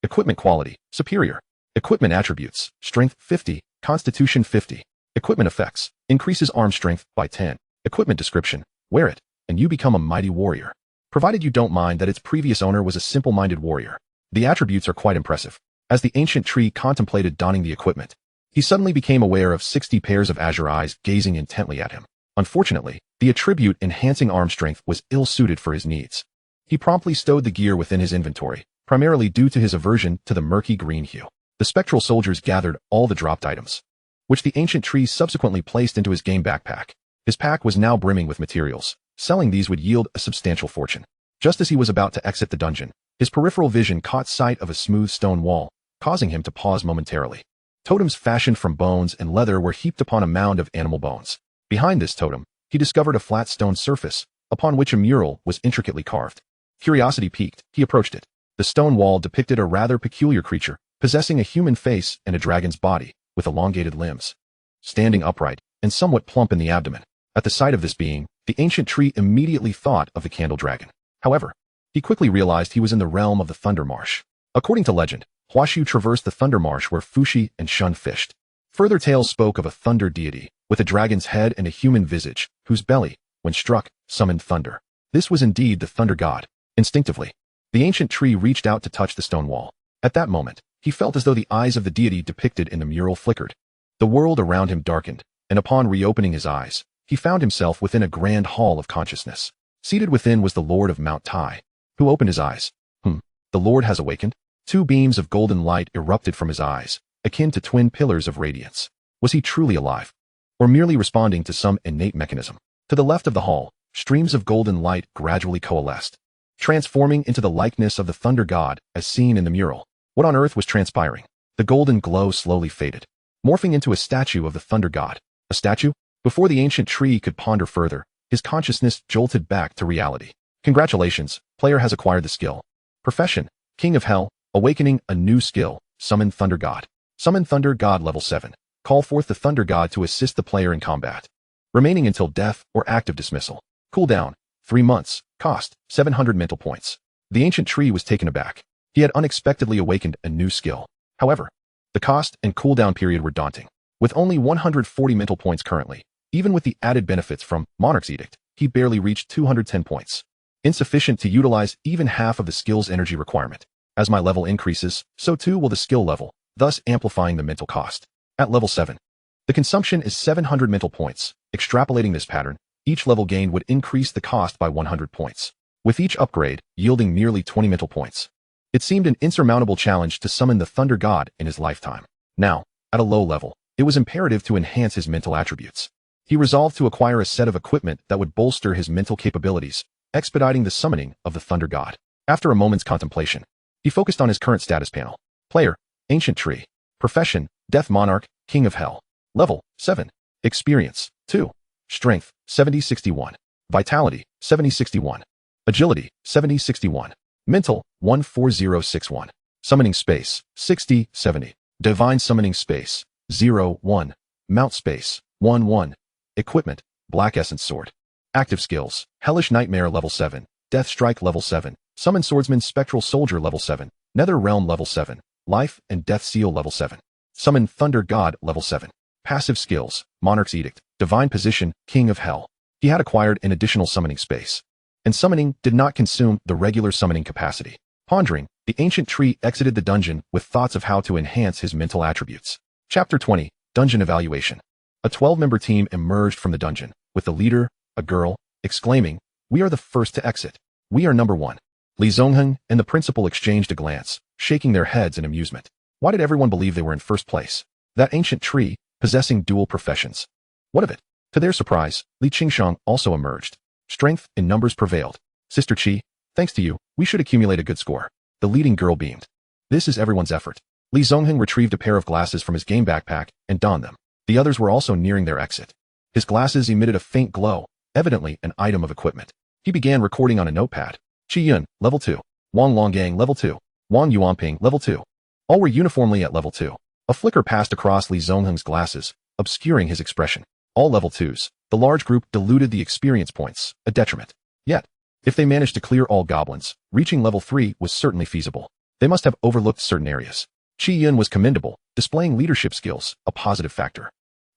Equipment quality, superior. Equipment attributes, strength 50, constitution 50. Equipment effects, increases arm strength by 10. Equipment description, wear it, and you become a mighty warrior. Provided you don't mind that its previous owner was a simple-minded warrior. The attributes are quite impressive. As the ancient tree contemplated donning the equipment, he suddenly became aware of 60 pairs of azure eyes gazing intently at him. Unfortunately, the attribute enhancing arm strength was ill-suited for his needs. He promptly stowed the gear within his inventory, primarily due to his aversion to the murky green hue. The spectral soldiers gathered all the dropped items, which the ancient tree subsequently placed into his game backpack. His pack was now brimming with materials. Selling these would yield a substantial fortune. Just as he was about to exit the dungeon, his peripheral vision caught sight of a smooth stone wall, causing him to pause momentarily. Totems fashioned from bones and leather were heaped upon a mound of animal bones. Behind this totem, he discovered a flat stone surface, upon which a mural was intricately carved. Curiosity piqued, he approached it. The stone wall depicted a rather peculiar creature, possessing a human face and a dragon's body, with elongated limbs, standing upright and somewhat plump in the abdomen. At the sight of this being, the ancient tree immediately thought of the candle dragon. However, he quickly realized he was in the realm of the Thunder Marsh. According to legend, Huashu traversed the Thunder Marsh where Fushi and Shun fished. Further tales spoke of a thunder deity, with a dragon's head and a human visage, whose belly, when struck, summoned thunder. This was indeed the thunder god. Instinctively, the ancient tree reached out to touch the stone wall. At that moment, he felt as though the eyes of the deity depicted in the mural flickered. The world around him darkened, and upon reopening his eyes, he found himself within a grand hall of consciousness. Seated within was the Lord of Mount Tai, who opened his eyes. The Lord has awakened? Two beams of golden light erupted from his eyes, akin to twin pillars of radiance. Was he truly alive? Or merely responding to some innate mechanism? To the left of the hall, streams of golden light gradually coalesced, transforming into the likeness of the thunder god as seen in the mural. What on earth was transpiring? The golden glow slowly faded, morphing into a statue of the thunder god. A statue? Before the ancient tree could ponder further, his consciousness jolted back to reality. Congratulations, player has acquired the skill. Profession, King of Hell, awakening a new skill, Summon Thunder God. Summon Thunder God level 7. Call forth the Thunder God to assist the player in combat. Remaining until death or active dismissal. Cooldown, 3 months. Cost, 700 mental points. The ancient tree was taken aback. He had unexpectedly awakened a new skill. However, the cost and cooldown period were daunting. With only 140 mental points currently, even with the added benefits from Monarch's Edict, he barely reached 210 points. Insufficient to utilize even half of the skill's energy requirement. As my level increases, so too will the skill level, thus amplifying the mental cost. At level 7, the consumption is 700 mental points. Extrapolating this pattern, each level gained would increase the cost by 100 points, with each upgrade yielding nearly 20 mental points. It seemed an insurmountable challenge to summon the Thunder God in his lifetime. Now, at a low level, it was imperative to enhance his mental attributes. He resolved to acquire a set of equipment that would bolster his mental capabilities, expediting the summoning of the Thunder God. After a moment's contemplation, he focused on his current status panel. Player, Ancient Tree. Profession, Death Monarch, King of Hell. Level, 7. Experience, 2. Strength, 70-61. Vitality, 70-61. Agility, 70-61. Mental, 14061. Summoning space, 60-70. Divine Summoning Space, 0-1. Mount Space, 1-1. Equipment, Black Essence Sword. Active skills, Hellish Nightmare level 7, Death Strike level 7, Summon Swordsman Spectral Soldier level 7, Nether Realm level 7, Life and Death Seal level 7. Summon Thunder God level 7. Passive skills, Monarch's Edict, Divine Position, King of Hell. He had acquired an additional summoning space, and summoning did not consume the regular summoning capacity. Pondering, the ancient tree exited the dungeon with thoughts of how to enhance his mental attributes. Chapter 20, Dungeon Evaluation. A 12-member team emerged from the dungeon, with the leader, a girl, exclaiming, "We are the first to exit. We are number 1. Li Zongheng and the principal exchanged a glance, shaking their heads in amusement. Why did everyone believe they were in first place? That ancient tree, possessing dual professions. What of it? To their surprise, Li Qingshang also emerged. Strength in numbers prevailed. Sister Qi, thanks to you, we should accumulate a good score. The leading girl beamed. This is everyone's effort. Li Zongheng retrieved a pair of glasses from his game backpack and donned them. The others were also nearing their exit. His glasses emitted a faint glow, evidently an item of equipment. He began recording on a notepad. Qi Yun, level 2. Wang Longgang, level 2. Wang Yuanping, level 2. All were uniformly at level 2. A flicker passed across Li Zongheng's glasses, obscuring his expression. All level 2s. The large group diluted the experience points, a detriment. Yet, if they managed to clear all goblins, reaching level 3 was certainly feasible. They must have overlooked certain areas. Qi Yun was commendable, displaying leadership skills, a positive factor.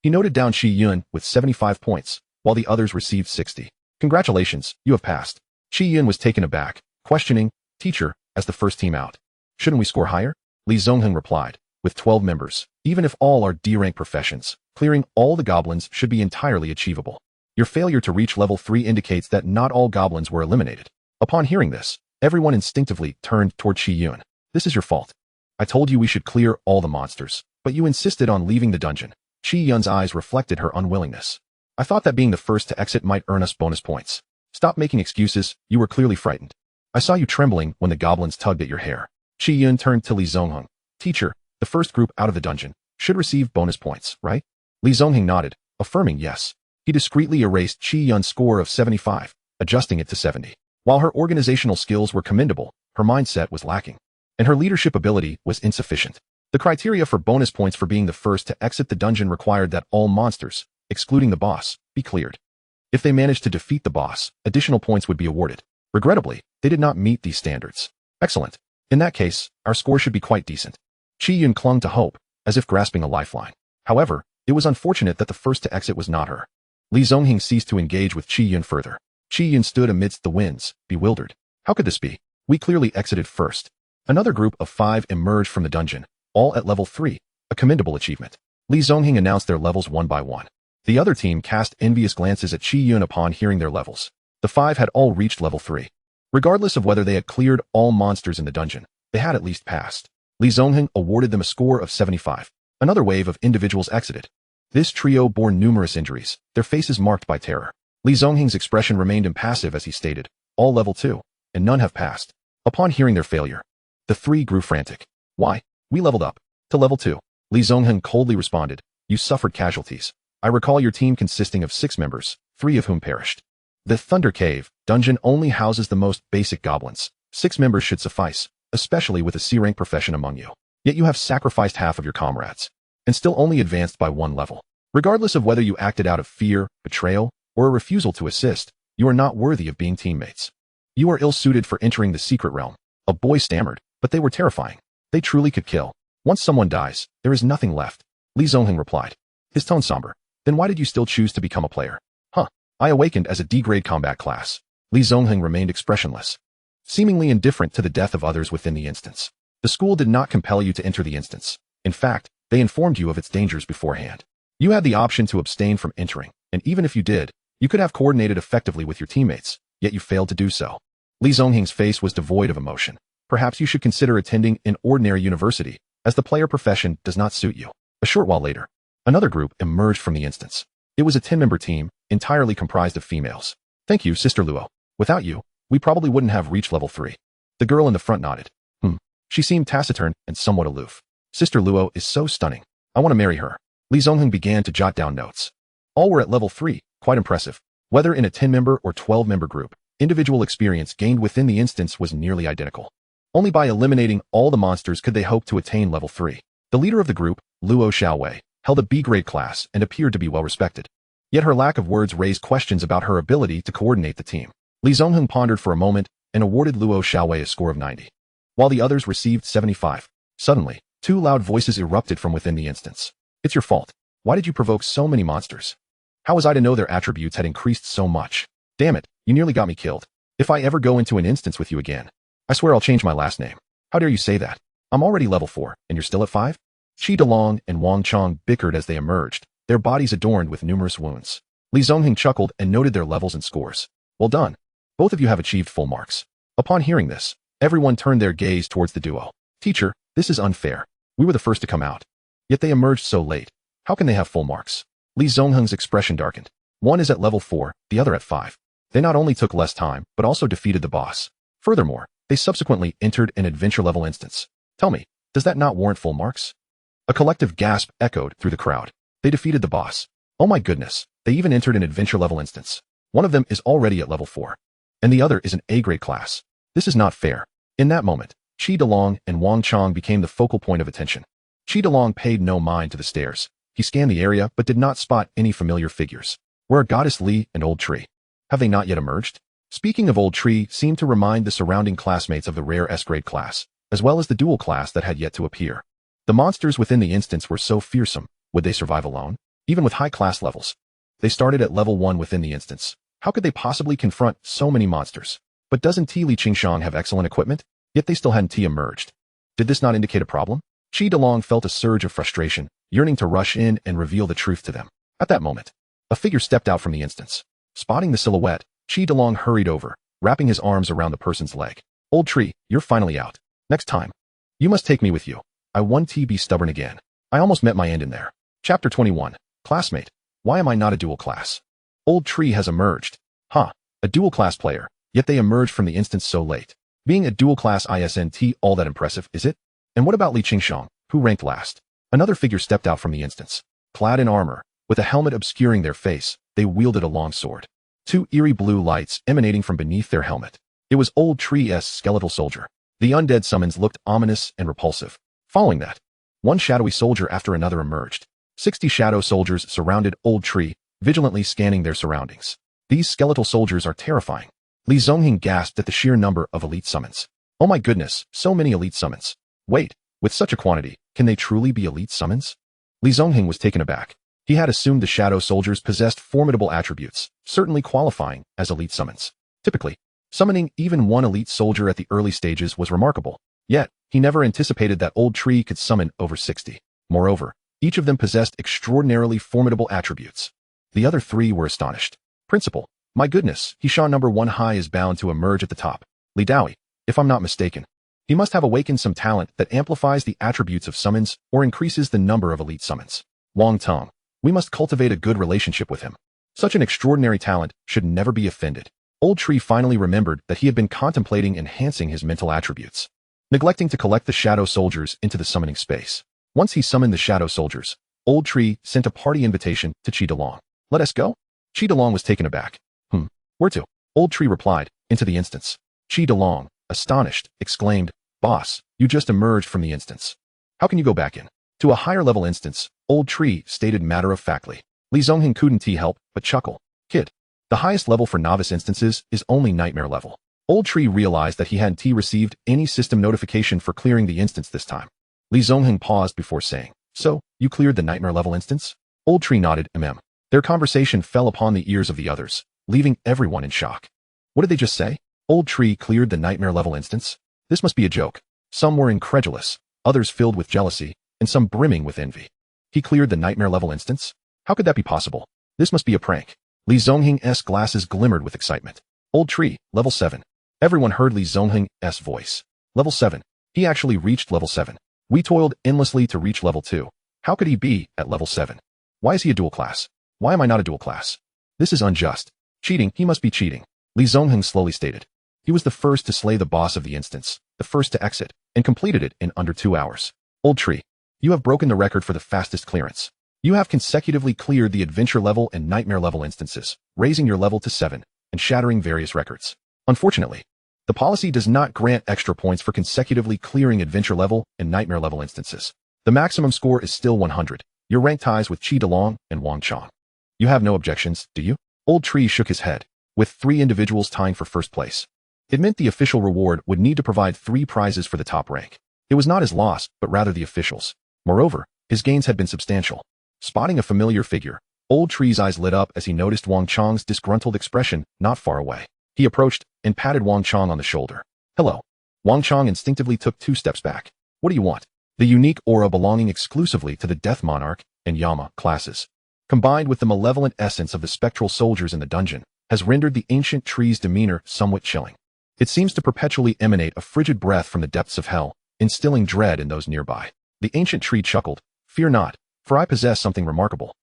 He noted down Qi Yun with 75 points, while the others received 60. Congratulations, you have passed. Qi Yun was taken aback, questioning, "Teacher, as the first team out, shouldn't we score higher?" Li Zongheng replied, "With 12 members, even if all are D-rank professions, clearing all the goblins should be entirely achievable. Your failure to reach level 3 indicates that not all goblins were eliminated." Upon hearing this, everyone instinctively turned toward Qi Yun. "This is your fault. I told you we should clear all the monsters, but you insisted on leaving the dungeon." Qi Yun's eyes reflected her unwillingness. "I thought that being the first to exit might earn us bonus points. Stop making excuses, you were clearly frightened. I saw you trembling when the goblins tugged at your hair." Qi Yun turned to Li Zongheng. "Teacher, the first group out of the dungeon should receive bonus points, right?" Li Zongheng nodded, affirming yes. He discreetly erased Qi Yun's score of 75, adjusting it to 70. While her organizational skills were commendable, her mindset was lacking, and her leadership ability was insufficient. The criteria for bonus points for being the first to exit the dungeon required that all monsters, excluding the boss, be cleared. If they managed to defeat the boss, additional points would be awarded. Regrettably, they did not meet these standards. Excellent. In that case, our score should be quite decent. Qi Yun clung to hope, as if grasping a lifeline. However, it was unfortunate that the first to exit was not her. Li Zongheng ceased to engage with Qi Yun further. Qi Yun stood amidst the winds, bewildered. How could this be? We clearly exited first. Another group of 5 emerged from the dungeon, all at level 3, a commendable achievement. Li Zongheng announced their levels one by one. The other team cast envious glances at Qi Yun upon hearing their levels. The 5 had all reached level 3. Regardless of whether they had cleared all monsters in the dungeon, they had at least passed. Li Zongheng awarded them a score of 75. Another wave of individuals exited. This trio bore numerous injuries, their faces marked by terror. Li Zongheng's expression remained impassive as he stated, all level 2, and none have passed. Upon hearing their failure, the 3 grew frantic. Why? We leveled up. To level 2. Li Zongheng coldly responded, you suffered casualties. I recall your team consisting of 6 members, 3 of whom perished. The Thunder Cave dungeon only houses the most basic goblins. 6 members should suffice, especially with a C-rank profession among you. Yet you have sacrificed half of your comrades, and still only advanced by 1 level. Regardless of whether you acted out of fear, betrayal, or a refusal to assist, you are not worthy of being teammates. You are ill-suited for entering the secret realm. A boy stammered, but they were terrifying. They truly could kill. Once someone dies, there is nothing left. Li Zongheng replied, his tone somber. Then why did you still choose to become a player? I awakened as a D-grade combat class. Li Zongheng remained expressionless, seemingly indifferent to the death of others within the instance. The school did not compel you to enter the instance. In fact, they informed you of its dangers beforehand. You had the option to abstain from entering, and even if you did, you could have coordinated effectively with your teammates, yet you failed to do so. Li Zongheng's face was devoid of emotion. Perhaps you should consider attending an ordinary university, as the player profession does not suit you. A short while later, another group emerged from the instance. It was a 10-member team, entirely comprised of females. Thank you, Sister Luo. Without you, we probably wouldn't have reached level 3. The girl in the front nodded. She seemed taciturn and somewhat aloof. Sister Luo is so stunning. I want to marry her. Li Zongheng began to jot down notes. All were at level 3, quite impressive. Whether in a 10-member or 12-member group, individual experience gained within the instance was nearly identical. Only by eliminating all the monsters could they hope to attain level 3. The leader of the group, Luo Xiaowei, held a B-grade class and appeared to be well respected. Yet her lack of words raised questions about her ability to coordinate the team. Li Zongheng pondered for a moment and awarded Luo Xiaowei a score of 90, while the others received 75. Suddenly, 2 loud voices erupted from within the instance. It's your fault. Why did you provoke so many monsters? How was I to know their attributes had increased so much? Damn it, you nearly got me killed. If I ever go into an instance with you again, I swear I'll change my last name. How dare you say that? I'm already level 4, and you're still at 5? Qi Delong and Wang Chong bickered as they emerged, their bodies adorned with numerous wounds. Li Zongheng chuckled and noted their levels and scores. Well done. Both of you have achieved full marks. Upon hearing this, everyone turned their gaze towards the duo. Teacher, this is unfair. We were the first to come out. Yet they emerged so late. How can they have full marks? Li Zongheng's expression darkened. One is at level 4, the other at 5. They not only took less time, but also defeated the boss. Furthermore, they subsequently entered an adventure-level instance. Tell me, does that not warrant full marks? A collective gasp echoed through the crowd. They defeated the boss. Oh my goodness, they even entered an adventure-level instance. One of them is already at level 4, and the other is an A-grade class. This is not fair. In that moment, Qi Delong and Wang Chong became the focal point of attention. Qi Delong paid no mind to the stares. He scanned the area but did not spot any familiar figures. Where are Goddess Li and Old Tree? Have they not yet emerged? Speaking of Old Tree seemed to remind the surrounding classmates of the rare S-grade class, as well as the dual class that had yet to appear. The monsters within the instance were so fearsome. Would they survive alone? Even with high class levels. They started at level 1 within the instance. How could they possibly confront so many monsters? But doesn't Ti Li Qingshang have excellent equipment? Yet they still hadn't emerged. Did this not indicate a problem? Qi Delong felt a surge of frustration, yearning to rush in and reveal the truth to them. At that moment, a figure stepped out from the instance. Spotting the silhouette, Qi Delong hurried over, wrapping his arms around the person's leg. Old Tree, you're finally out. Next time, you must take me with you. I want to be stubborn again. I almost met my end in there. Chapter 21. Classmate, why am I not a dual class? Old Tree has emerged. A dual class player, yet they emerged from the instance so late. Being a dual class isn't all that impressive, is it? And what about Li Qingshang, who ranked last? Another figure stepped out from the instance. Clad in armor, with a helmet obscuring their face, they wielded a long sword. 2 eerie blue lights emanating from beneath their helmet. It was Old Tree's skeletal soldier. The undead summons looked ominous and repulsive. Following that, one shadowy soldier after another emerged. 60 shadow soldiers surrounded Old Tree, vigilantly scanning their surroundings. These skeletal soldiers are terrifying. Li Zongheng gasped at the sheer number of elite summons. Oh my goodness, so many elite summons. Wait, with such a quantity, can they truly be elite summons? Li Zongheng was taken aback. He had assumed the shadow soldiers possessed formidable attributes, certainly qualifying as elite summons. Typically, summoning even one elite soldier at the early stages was remarkable. Yet, he never anticipated that Old Tree could summon over 60. Moreover, Each of them possessed extraordinarily formidable attributes. The other three were astonished. Principal, my goodness, Hishan number 1 high is bound to emerge at the top. Li Daoi, if I'm not mistaken. He must have awakened some talent that amplifies the attributes of summons or increases the number of elite summons. Wang Tong, we must cultivate a good relationship with him. Such an extraordinary talent should never be offended. Old Tree finally remembered that he had been contemplating enhancing his mental attributes, neglecting to collect the shadow soldiers into the summoning space. Once he summoned the shadow soldiers, Old Tree sent a party invitation to Chi DeLong. Let us go? Chi DeLong was taken aback. Where to? Old Tree replied, into the instance. Chi DeLong, astonished, exclaimed, Boss, you just emerged from the instance. How can you go back in? To a higher level instance, Old Tree stated matter-of-factly. Li Zongheng couldn't help but chuckle. Kid, the highest level for novice instances is only nightmare level. Old Tree realized that he hadn't received any system notification for clearing the instance this time. Li Zongheng paused before saying, So, you cleared the nightmare level instance? Old Tree nodded, Their conversation fell upon the ears of the others, leaving everyone in shock. What did they just say? Old Tree cleared the nightmare level instance? This must be a joke. Some were incredulous, others filled with jealousy, and some brimming with envy. He cleared the nightmare level instance? How could that be possible? This must be a prank. Li Zongheng's glasses glimmered with excitement. Old Tree, level 7. Everyone heard Li Zongheng's voice. Level 7. He actually reached level 7. We toiled endlessly to reach level 2. How could he be at level 7? Why is he a dual class? Why am I not a dual class? This is unjust. Cheating, he must be cheating. Li Zongheng slowly stated. He was the first to slay the boss of the instance, the first to exit, and completed it in under 2 hours. Old Tree, you have broken the record for the fastest clearance. You have consecutively cleared the adventure level and nightmare level instances, raising your level to 7, and shattering various records. Unfortunately, the policy does not grant extra points for consecutively clearing adventure level and nightmare level instances. The maximum score is still 100. Your rank ties with Chi DeLong and Wang Chong. You have no objections, do you? Old Tree shook his head, with 3 individuals tying for first place. It meant the official reward would need to provide 3 prizes for the top rank. It was not his loss, but rather the officials. Moreover, his gains had been substantial. Spotting a familiar figure, Old Tree's eyes lit up as he noticed Wang Chong's disgruntled expression not far away. He approached and patted Wang Chong on the shoulder. Hello. Wang Chong instinctively took 2 steps back. What do you want? The unique aura belonging exclusively to the Death Monarch and Yama classes, combined with the malevolent essence of the spectral soldiers in the dungeon, has rendered the ancient tree's demeanor somewhat chilling. It seems to perpetually emanate a frigid breath from the depths of hell, instilling dread in those nearby. The ancient tree chuckled. Fear not, for I possess something remarkable.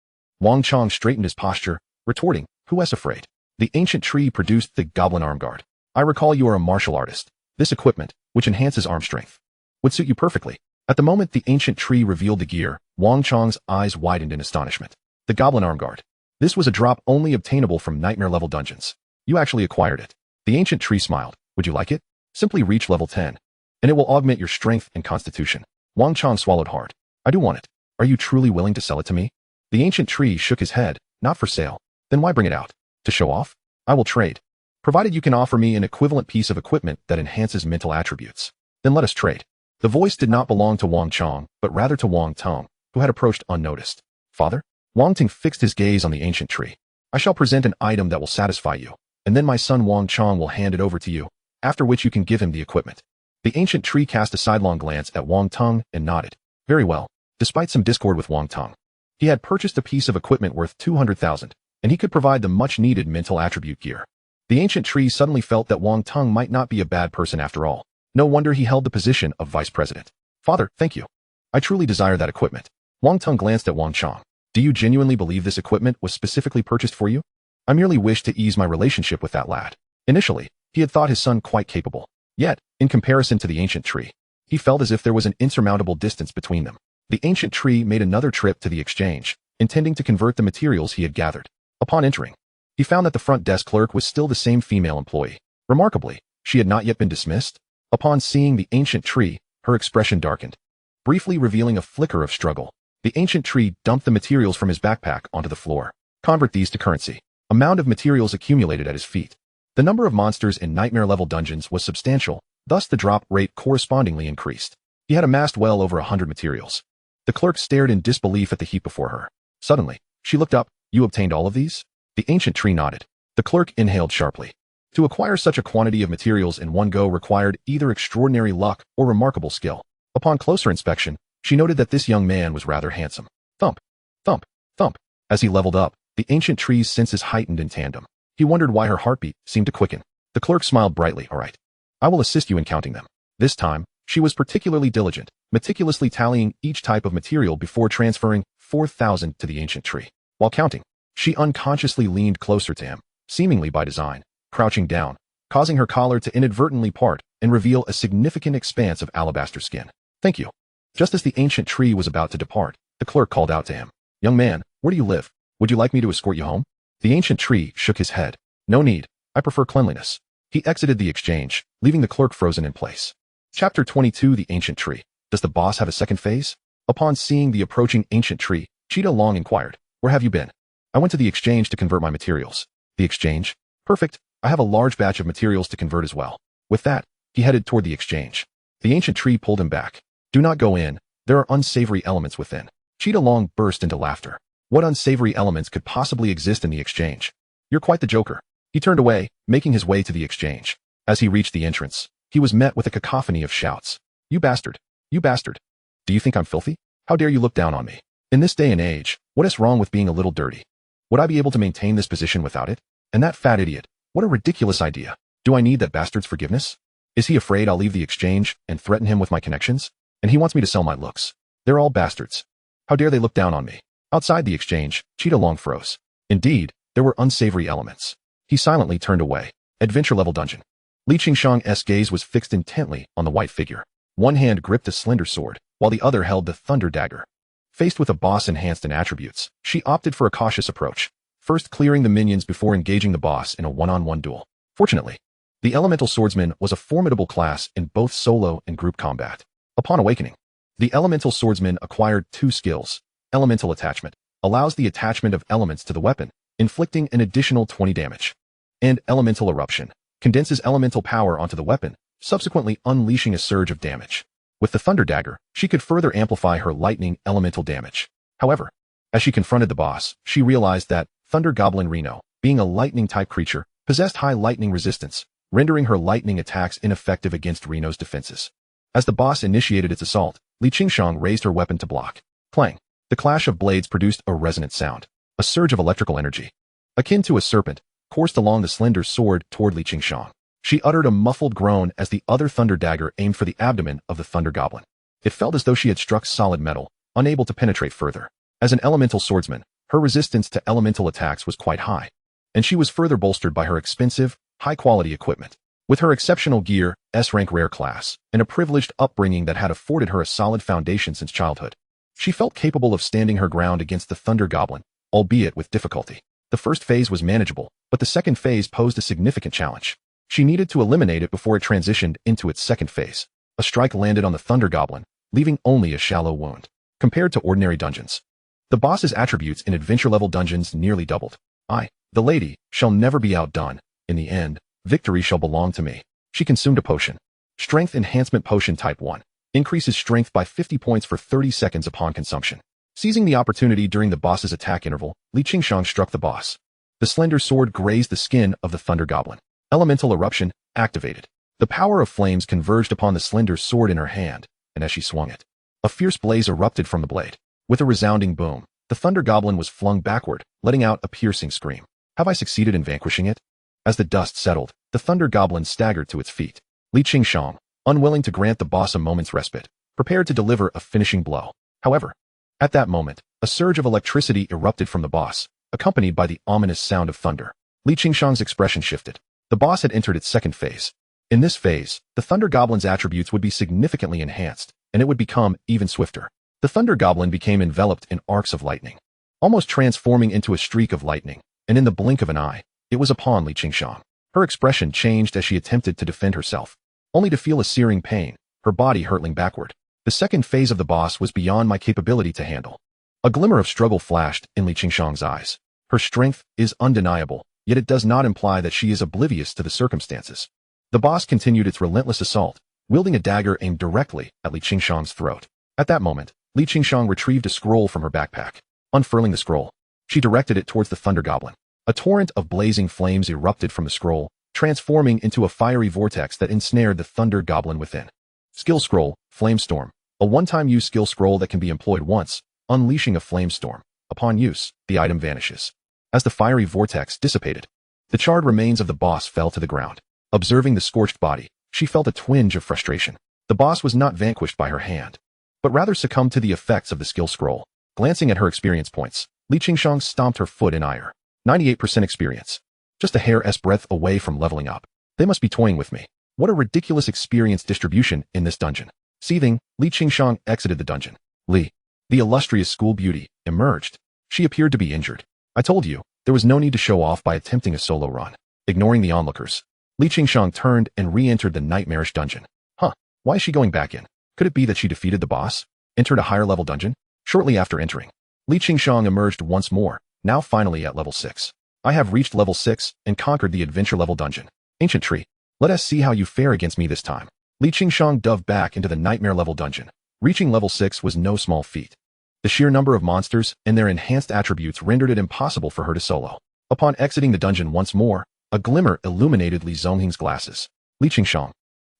Wang Chong straightened his posture, retorting, Who is afraid? The ancient tree produced the goblin arm guard. I recall you are a martial artist. This equipment, which enhances arm strength, would suit you perfectly. At the moment the ancient tree revealed the gear, Wang Chong's eyes widened in astonishment. The goblin arm guard. This was a drop only obtainable from nightmare level dungeons. You actually acquired it. The ancient tree smiled. Would you like it? Simply reach level 10, and it will augment your strength and constitution. Wang Chong swallowed hard. I do want it. Are you truly willing to sell it to me? The ancient tree shook his head. Not for sale. Then why bring it out? To show off? I will trade. Provided you can offer me an equivalent piece of equipment that enhances mental attributes. Then let us trade. The voice did not belong to Wang Chong, but rather to Wang Tong, who had approached unnoticed. Father? Wang Ting fixed his gaze on the ancient tree. I shall present an item that will satisfy you, and then my son Wang Chong will hand it over to you, after which you can give him the equipment. The ancient tree cast a sidelong glance at Wang Tong and nodded. Very well. Despite some discord with Wang Tong, he had purchased a piece of equipment worth 200,000, and he could provide the much-needed mental attribute gear. The ancient tree suddenly felt that Wang Tong might not be a bad person after all. No wonder he held the position of vice president. Father, thank you. I truly desire that equipment. Wang Tong glanced at Wang Chong. Do you genuinely believe this equipment was specifically purchased for you? I merely wished to ease my relationship with that lad. Initially, he had thought his son quite capable. Yet, in comparison to the ancient tree, he felt as if there was an insurmountable distance between them. The ancient tree made another trip to the exchange, intending to convert the materials he had gathered. Upon entering, he found that the front desk clerk was still the same female employee. Remarkably, she had not yet been dismissed. Upon seeing the ancient tree, her expression darkened, briefly revealing a flicker of struggle. The ancient tree dumped the materials from his backpack onto the floor. Convert these to currency. A mound of materials accumulated at his feet. The number of monsters in nightmare-level dungeons was substantial, thus the drop rate correspondingly increased. He had amassed well over 100 materials. The clerk stared in disbelief at the heap before her. Suddenly, she looked up. You obtained all of these? The ancient tree nodded. The clerk inhaled sharply. To acquire such a quantity of materials in one go required either extraordinary luck or remarkable skill. Upon closer inspection, she noted that this young man was rather handsome. Thump, thump, thump. As he leveled up, the ancient tree's senses heightened in tandem. He wondered why her heartbeat seemed to quicken. The clerk smiled brightly. All right. I will assist you in counting them. This time, she was particularly diligent, meticulously tallying each type of material before transferring 4,000 to the ancient tree. While counting, she unconsciously leaned closer to him, seemingly by design, crouching down, causing her collar to inadvertently part and reveal a significant expanse of alabaster skin. Thank you. Just as the ancient tree was about to depart, the clerk called out to him. Young man, where do you live? Would you like me to escort you home? The ancient tree shook his head. No need. I prefer cleanliness. He exited the exchange, leaving the clerk frozen in place. Chapter 22 The Ancient Tree. Does the boss have a second phase? Upon seeing the approaching ancient tree, Cheetah Long inquired, where have you been? I went to the exchange to convert my materials. The exchange? Perfect. I have a large batch of materials to convert as well. With that, he headed toward the exchange. The ancient tree pulled him back. Do not go in. There are unsavory elements within. Cheetah Long burst into laughter. What unsavory elements could possibly exist in the exchange? You're quite the joker. He turned away, making his way to the exchange. As he reached the entrance, he was met with a cacophony of shouts. You bastard! You bastard! Do you think I'm filthy? How dare you look down on me? In this day and age, what is wrong with being a little dirty? Would I be able to maintain this position without it? And that fat idiot, what a ridiculous idea. Do I need that bastard's forgiveness? Is he afraid I'll leave the exchange and threaten him with my connections? And he wants me to sell my looks. They're all bastards. How dare they look down on me? Outside the exchange, Cheetah Long froze. Indeed, there were unsavory elements. He silently turned away. Adventure level dungeon. Li Qingshang's gaze was fixed intently on the white figure. One hand gripped a slender sword, while the other held the thunder dagger. Faced with a boss enhanced in attributes, she opted for a cautious approach, first clearing the minions before engaging the boss in a one-on-one duel. Fortunately, the elemental swordsman was a formidable class in both solo and group combat. Upon awakening, the elemental swordsman acquired two skills. Elemental attachment allows the attachment of elements to the weapon, inflicting an additional 20 damage. And elemental eruption condenses elemental power onto the weapon, subsequently unleashing a surge of damage. With the thunder dagger, she could further amplify her lightning elemental damage. However, as she confronted the boss, she realized that Thunder Goblin Reno, being a lightning-type creature, possessed high lightning resistance, rendering her lightning attacks ineffective against Reno's defenses. As the boss initiated its assault, Li Qingshang raised her weapon to block. Clang! The clash of blades produced a resonant sound. A surge of electrical energy, akin to a serpent, coursed along the slender sword toward Li Qingshang. She uttered a muffled groan as the other thunder dagger aimed for the abdomen of the Thunder Goblin. It felt as though she had struck solid metal, unable to penetrate further. As an elemental swordsman, her resistance to elemental attacks was quite high, and she was further bolstered by her expensive, high-quality equipment. With her exceptional gear, S-rank rare class, and a privileged upbringing that had afforded her a solid foundation since childhood, she felt capable of standing her ground against the Thunder Goblin, albeit with difficulty. The first phase was manageable, but the second phase posed a significant challenge. She needed to eliminate it before it transitioned into its second phase. A strike landed on the Thunder Goblin, leaving only a shallow wound. Compared to ordinary dungeons, the boss's attributes in adventure-level dungeons nearly doubled. The lady, shall never be outdone. In the end, victory shall belong to me. She consumed a potion. Strength Enhancement Potion Type 1. Increases strength by 50 points for 30 seconds upon consumption. Seizing the opportunity during the boss's attack interval, Li Qingshang struck the boss. The slender sword grazed the skin of the Thunder Goblin. Elemental Eruption activated. The power of flames converged upon the slender sword in her hand, and as she swung it, a fierce blaze erupted from the blade. With a resounding boom, the Thunder Goblin was flung backward, letting out a piercing scream. Have I succeeded in vanquishing it? As the dust settled, the Thunder Goblin staggered to its feet. Li Qingshang, unwilling to grant the boss a moment's respite, prepared to deliver a finishing blow. However, at that moment, a surge of electricity erupted from the boss, accompanied by the ominous sound of thunder. Li Qingshang's expression shifted. The boss had entered its second phase. In this phase, the Thunder Goblin's attributes would be significantly enhanced, and it would become even swifter. The Thunder Goblin became enveloped in arcs of lightning, almost transforming into a streak of lightning, and in the blink of an eye, it was upon Li Qingshang. Her expression changed as she attempted to defend herself, only to feel a searing pain, her body hurtling backward. The second phase of the boss was beyond my capability to handle. A glimmer of struggle flashed in Li Qingshang's eyes. Her strength is undeniable, yet it does not imply that she is oblivious to the circumstances. The boss continued its relentless assault, wielding a dagger aimed directly at Li Qingshang's throat. At that moment, Li Qingshang retrieved a scroll from her backpack. Unfurling the scroll, she directed it towards the Thunder Goblin. A torrent of blazing flames erupted from the scroll, transforming into a fiery vortex that ensnared the Thunder Goblin within. Skill Scroll, Flamestorm. A one-time use skill scroll that can be employed once, unleashing a flame storm. Upon use, the item vanishes. As the fiery vortex dissipated, the charred remains of the boss fell to the ground. Observing the scorched body, she felt a twinge of frustration. The boss was not vanquished by her hand, but rather succumbed to the effects of the skill scroll. Glancing at her experience points, Li Qingshang stomped her foot in ire. 98% experience. Just a hair's breadth away from leveling up. They must be toying with me. What a ridiculous experience distribution in this dungeon. Seething, Li Qingshang exited the dungeon. Li, the illustrious school beauty, emerged. She appeared to be injured. I told you, there was no need to show off by attempting a solo run. Ignoring the onlookers, Li Qingshang turned and re-entered the nightmarish dungeon. Huh, why is she going back in? Could it be that she defeated the boss? Entered a higher level dungeon? Shortly after entering, Li Qingshang emerged once more, now finally at level 6. I have reached level 6 and conquered the adventure level dungeon. Ancient tree, let us see how you fare against me this time. Li Qingshang dove back into the nightmare level dungeon. Reaching level 6 was no small feat. The sheer number of monsters and their enhanced attributes rendered it impossible for her to solo. Upon exiting the dungeon once more, a glimmer illuminated Li Zongheng's glasses. Li Qingshang.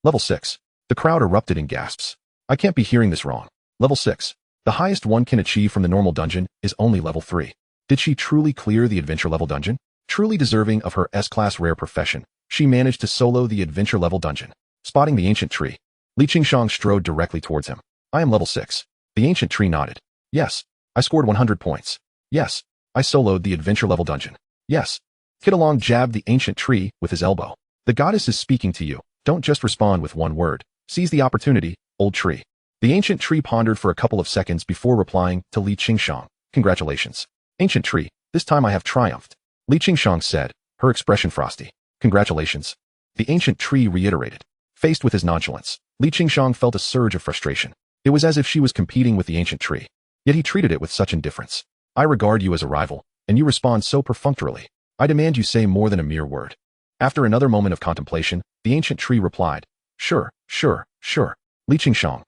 Level 6. The crowd erupted in gasps. I can't be hearing this wrong. Level 6. The highest one can achieve from the normal dungeon is only level 3. Did she truly clear the adventure level dungeon? Truly deserving of her S-class rare profession, she managed to solo the adventure level dungeon. Spotting the ancient tree, Li Qingshang strode directly towards him. I am level 6. The ancient tree nodded. Yes, I scored 100 points. Yes, I soloed the adventure level dungeon. Yes. Kidalong jabbed the ancient tree with his elbow. The goddess is speaking to you. Don't just respond with one word. Seize the opportunity, old tree. The ancient tree pondered for a couple of seconds before replying to Li Qingshang. Congratulations. Ancient tree, this time I have triumphed. Li Qingshang said, her expression frosty. Congratulations. The ancient tree reiterated. Faced with his nonchalance, Li Qingshang felt a surge of frustration. It was as if she was competing with the ancient tree. Yet he treated it with such indifference. I regard you as a rival, and you respond so perfunctorily. I demand you say more than a mere word. After another moment of contemplation, the ancient tree replied, Sure. Li Qingshang.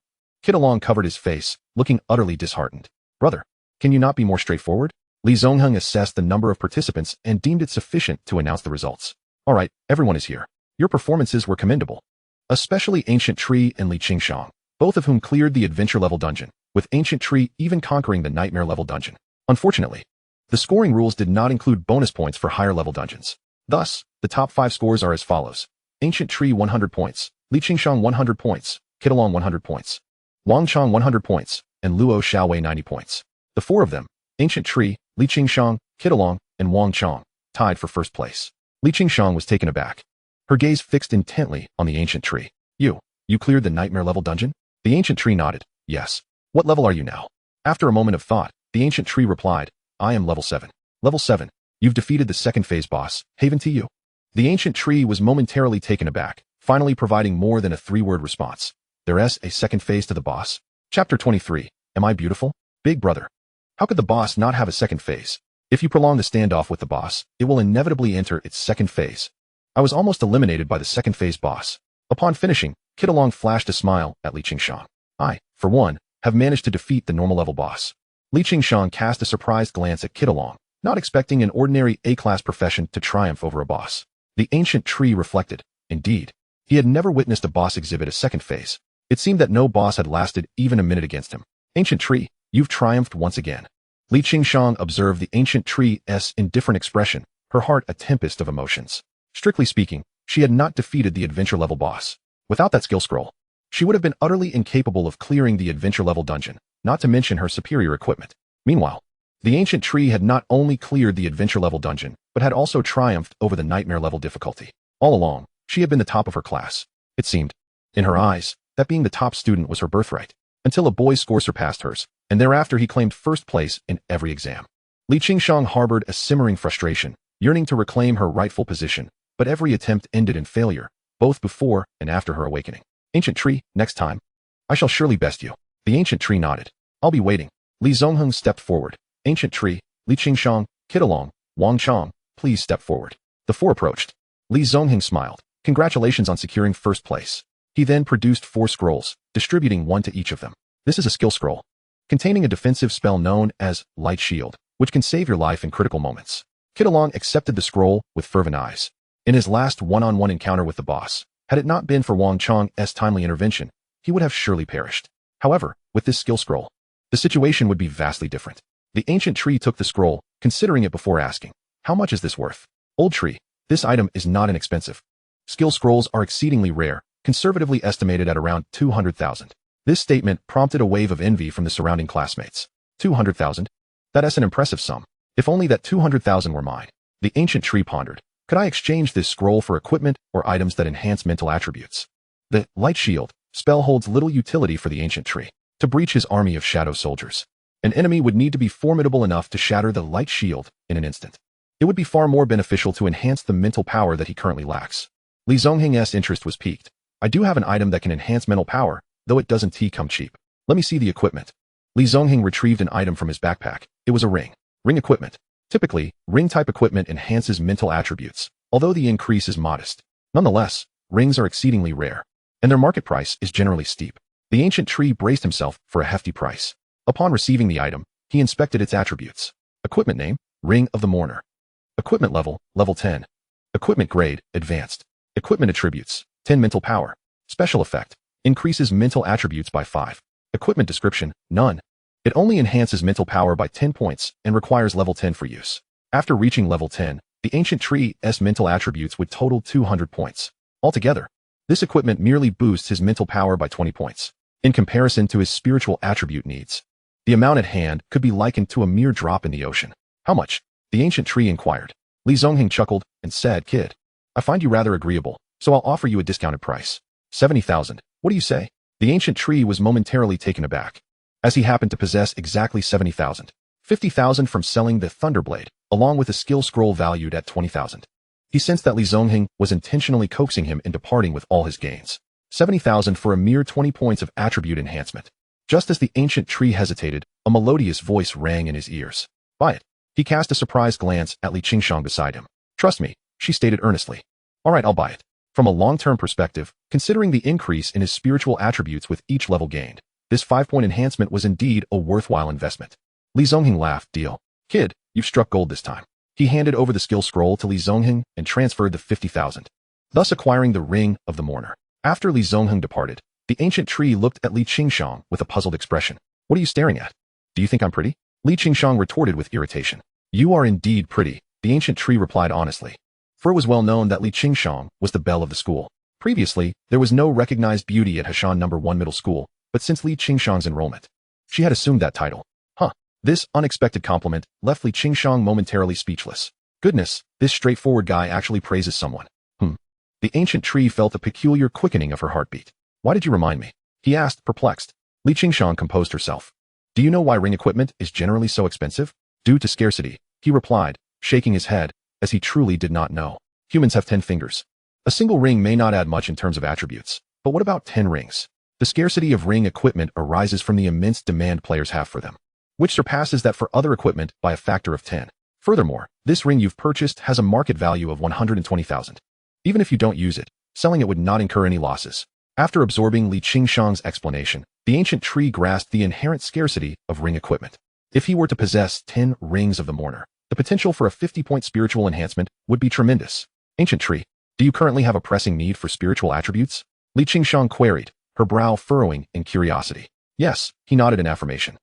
Kidalong covered his face, looking utterly disheartened. Brother, can you not be more straightforward? Li Zongheng assessed the number of participants and deemed it sufficient to announce the results. All right, everyone is here. Your performances were commendable. Especially Ancient Tree and Li Qingshang, both of whom cleared the adventure level dungeon, with Ancient Tree even conquering the nightmare level dungeon. Unfortunately, the scoring rules did not include bonus points for higher level dungeons. Thus, the top 5 scores are as follows. Ancient Tree 100 points, Li Qingshang 100 points, Kidalong 100 points, Wang Chang 100 points, and Luo Xiaowei 90 points. The 4 of them, Ancient Tree, Li Qingshang, Kidalong, and Wang Chang, tied for first place. Li Qingshang was taken aback. Her gaze fixed intently on the Ancient Tree. You cleared the nightmare level dungeon? The Ancient Tree nodded. Yes. What level are you now? After a moment of thought, the Ancient Tree replied, I am level 7. Level 7. You've defeated the second phase boss, Haven to you. The Ancient Tree was momentarily taken aback, finally providing more than a 3-word response. There's a second phase to the boss? Chapter 23. Am I beautiful? Big brother. How could the boss not have a second phase? If you prolong the standoff with the boss, it will inevitably enter its second phase. I was almost eliminated by the second phase boss. Upon finishing, Kidalong flashed a smile at Li Qingshang. I, for one, have managed to defeat the normal level boss. Li Qingshang cast a surprised glance at Kidalong, not expecting an ordinary A-class profession to triumph over a boss. The Ancient Tree reflected. Indeed, he had never witnessed a boss exhibit a second phase. It seemed that no boss had lasted even a minute against him. Ancient Tree, you've triumphed once again. Li Qingshang observed the Ancient Tree's indifferent expression, her heart a tempest of emotions. Strictly speaking, she had not defeated the adventure level boss. Without that skill scroll, she would have been utterly incapable of clearing the adventure level dungeon, not to mention her superior equipment. Meanwhile, the Ancient Tree had not only cleared the adventure level dungeon, but had also triumphed over the nightmare level difficulty. All along, she had been the top of her class. It seemed, in her eyes, that being the top student was her birthright, until a boy's score surpassed hers, and thereafter he claimed first place in every exam. Li Qingshang harbored a simmering frustration, yearning to reclaim her rightful position, but every attempt ended in failure, both before and after her awakening. Ancient Tree, next time, I shall surely best you. The Ancient Tree nodded. I'll be waiting. Li Zongheng stepped forward. Ancient Tree, Li Qingshang, Kidalong, Wang Chang, please step forward. The 4 approached. Li Zongheng smiled. Congratulations on securing first place. He then produced 4 scrolls, distributing 1 to each of them. This is a skill scroll, containing a defensive spell known as Light Shield, which can save your life in critical moments. Kidalong accepted the scroll with fervent eyes. In his last one-on-one encounter with the boss, had it not been for Wang Chang's timely intervention, he would have surely perished. However, with this skill scroll, the situation would be vastly different. The ancient tree took the scroll, considering it before asking, "How much is this worth?" Old tree, this item is not inexpensive. Skill scrolls are exceedingly rare, conservatively estimated at around 200,000. This statement prompted a wave of envy from the surrounding classmates. 200,000? That's an impressive sum. If only that 200,000 were mine. The ancient tree pondered. Could I exchange this scroll for equipment or items that enhance mental attributes? The light shield spell holds little utility for the ancient tree. To breach his army of shadow soldiers, an enemy would need to be formidable enough to shatter the light shield in an instant. It would be far more beneficial to enhance the mental power that he currently lacks. Li Zongheng's interest was piqued. I do have an item that can enhance mental power, though it doesn't come cheap. Let me see the equipment. Li Zongheng retrieved an item from his backpack. It was a ring. Ring equipment. Typically, ring-type equipment enhances mental attributes, although the increase is modest. Nonetheless, rings are exceedingly rare, and their market price is generally steep. The ancient tree braced himself for a hefty price. Upon receiving the item, he inspected its attributes. Equipment name, Ring of the Mourner. Equipment level, level 10. Equipment grade, advanced. Equipment attributes, 10 mental power. Special effect, increases mental attributes by 5. Equipment description, none. It only enhances mental power by 10 points and requires level 10 for use. After reaching level 10, the ancient tree's mental attributes would total 200 points. Altogether, this equipment merely boosts his mental power by 20 points. In comparison to his spiritual attribute needs, the amount at hand could be likened to a mere drop in the ocean. How much? The ancient tree inquired. Li Zongheng chuckled and said, "Kid, I find you rather agreeable, so I'll offer you a discounted price. 70,000. What do you say?" The ancient tree was momentarily taken aback, as he happened to possess exactly 70,000. 50,000 from selling the Thunderblade, along with a skill scroll valued at 20,000. He sensed that Li Zongheng was intentionally coaxing him into parting with all his gains. 70,000 for a mere 20 points of attribute enhancement. Just as the ancient tree hesitated, a melodious voice rang in his ears. "Buy it." He cast a surprised glance at Li Qingshang beside him. "Trust me," she stated earnestly. "All right, I'll buy it." From a long-term perspective, considering the increase in his spiritual attributes with each level gained, this 5-point enhancement was indeed a worthwhile investment. Li Zongheng laughed. "Deal. Kid, you've struck gold this time." He handed over the skill scroll to Li Zongheng and transferred the 50,000, thus acquiring the Ring of the Mourner. After Li Zongheng departed, the ancient tree looked at Li Qingshang with a puzzled expression. "What are you staring at? Do you think I'm pretty?" Li Qingshang retorted with irritation. "You are indeed pretty," the ancient tree replied honestly. For it was well known that Li Qingshang was the belle of the school. Previously, there was no recognized beauty at Hashan No. 1 Middle School, but since Li Qingshang's enrollment, she had assumed that title. This unexpected compliment left Li Qingshang momentarily speechless. Goodness, this straightforward guy actually praises someone. The ancient tree felt a peculiar quickening of her heartbeat. "Why did you remind me?" he asked, perplexed. Li Qingshang composed herself. "Do you know why ring equipment is generally so expensive?" "Due to scarcity," he replied, shaking his head, as he truly did not know. Humans have 10 fingers. A single ring may not add much in terms of attributes, but what about 10 rings? The scarcity of ring equipment arises from the immense demand players have for them, which surpasses that for other equipment by a factor of 10. Furthermore, this ring you've purchased has a market value of 120,000. Even if you don't use it, selling it would not incur any losses. After absorbing Li Qingshang's explanation, the ancient tree grasped the inherent scarcity of ring equipment. If he were to possess 10 rings of the Mourner, the potential for a 50-point spiritual enhancement would be tremendous. "Ancient tree, do you currently have a pressing need for spiritual attributes?" Li Qingshang queried, her brow furrowing in curiosity. "Yes," he nodded in affirmation.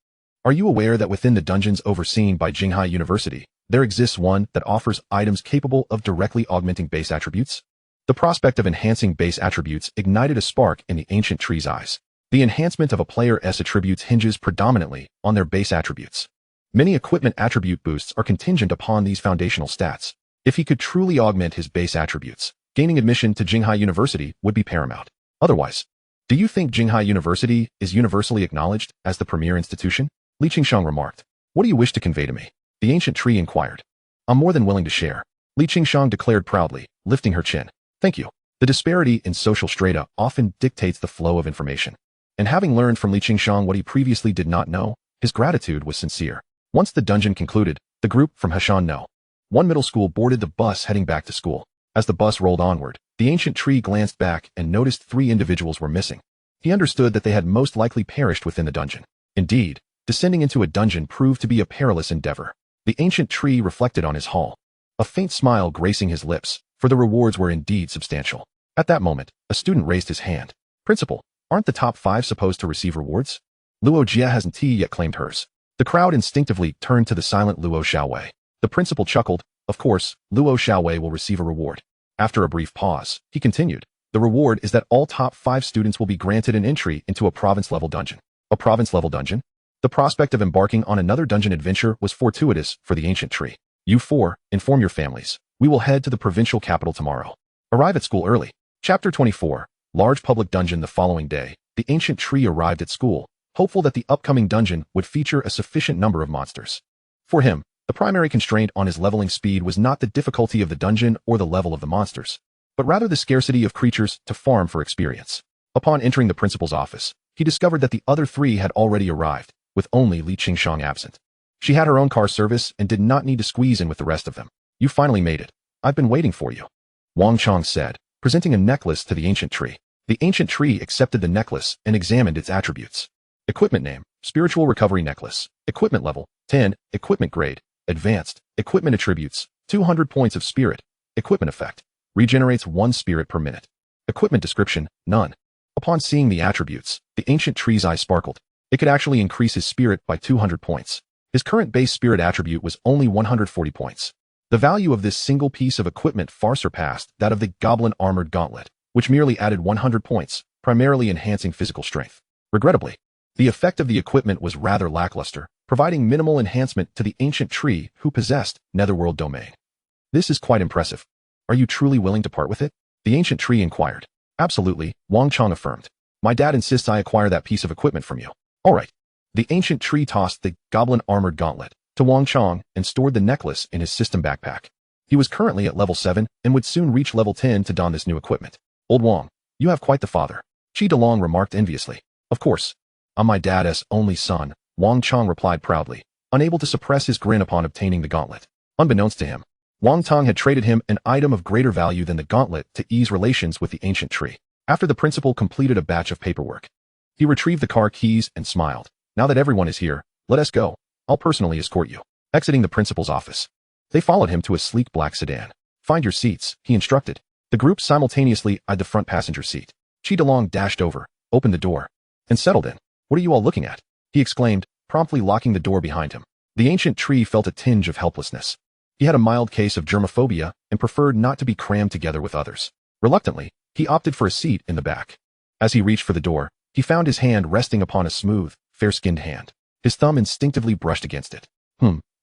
"Are you aware that within the dungeons overseen by Jinghai University, there exists one that offers items capable of directly augmenting base attributes?" The prospect of enhancing base attributes ignited a spark in the ancient tree's eyes. The enhancement of a player's attributes hinges predominantly on their base attributes. Many equipment attribute boosts are contingent upon these foundational stats. If he could truly augment his base attributes, gaining admission to Jinghai University would be paramount. Otherwise, do you think Jinghai University is universally acknowledged as the premier institution? Li Qingshang remarked. "What do you wish to convey to me?" the ancient tree inquired. "I'm more than willing to share," Li Qingshang declared proudly, lifting her chin. "Thank you." The disparity in social strata often dictates the flow of information. And having learned from Li Qingshang what he previously did not know, his gratitude was sincere. Once the dungeon concluded, the group from Hashan No. 1 Middle School boarded the bus heading back to school. As the bus rolled onward, the ancient tree glanced back and noticed 3 individuals were missing. He understood that they had most likely perished within the dungeon. Indeed, descending into a dungeon proved to be a perilous endeavor. The ancient tree reflected on his haul, a faint smile gracing his lips, for the rewards were indeed substantial. At that moment, a student raised his hand. "Principal, aren't the top 5 supposed to receive rewards?" Luo Jia hasn't yet claimed hers. The crowd instinctively turned to the silent Luo Xiaowei. The principal chuckled. Of course, Luo Xiaowei will receive a reward. After a brief pause, he continued. The reward is that all top 5 students will be granted an entry into a province-level dungeon. A province-level dungeon? The prospect of embarking on another dungeon adventure was fortuitous for the ancient tree. You 4, inform your families. We will head to the provincial capital tomorrow. Arrive at school early. Chapter 24. Large public dungeon. The following day, the ancient tree arrived at school, hopeful that the upcoming dungeon would feature a sufficient number of monsters. For him, the primary constraint on his leveling speed was not the difficulty of the dungeon or the level of the monsters, but rather the scarcity of creatures to farm for experience. Upon entering the principal's office, he discovered that the other 3 had already arrived, with only Li Qingshang absent. She had her own car service and did not need to squeeze in with the rest of them. You finally made it. I've been waiting for you, Wang Chong said, presenting a necklace to the ancient tree. The ancient tree accepted the necklace and examined its attributes. Equipment name, Spiritual Recovery Necklace. Equipment level, 10. Equipment grade, Advanced. Equipment attributes, 200 points of spirit. Equipment effect, regenerates 1 spirit per minute. Equipment description, none. Upon seeing the attributes, the ancient tree's eye sparkled. It could actually increase his spirit by 200 points. His current base spirit attribute was only 140 points. The value of this single piece of equipment far surpassed that of the Goblin Armored Gauntlet, which merely added 100 points, primarily enhancing physical strength. Regrettably, the effect of the equipment was rather lackluster, providing minimal enhancement to the ancient tree who possessed Netherworld domain. This is quite impressive. Are you truly willing to part with it? The ancient tree inquired. Absolutely, Wang Chong affirmed. My dad insists I acquire that piece of equipment from you. All right. The ancient tree tossed the Goblin Armored Gauntlet to Wang Chong and stored the necklace in his system backpack. He was currently at level 7 and would soon reach level 10 to don this new equipment. Old Wang, you have quite the father, Qi Delong remarked enviously. Of course. I'm my dad's only son, Wang Chong replied proudly, unable to suppress his grin upon obtaining the gauntlet. Unbeknownst to him, Wang Tong had traded him an item of greater value than the gauntlet to ease relations with the ancient tree. After the principal completed a batch of paperwork, he retrieved the car keys and smiled. Now that everyone is here, let us go. I'll personally escort you. Exiting the principal's office, they followed him to a sleek black sedan. Find your seats, he instructed. The group simultaneously eyed the front passenger seat. Qi Delong dashed over, opened the door, and settled in. What are you all looking at? He exclaimed, promptly locking the door behind him. The ancient tree felt a tinge of helplessness. He had a mild case of germophobia and preferred not to be crammed together with others. Reluctantly, he opted for a seat in the back. As he reached for the door, he found his hand resting upon a smooth, fair-skinned hand. His thumb instinctively brushed against it.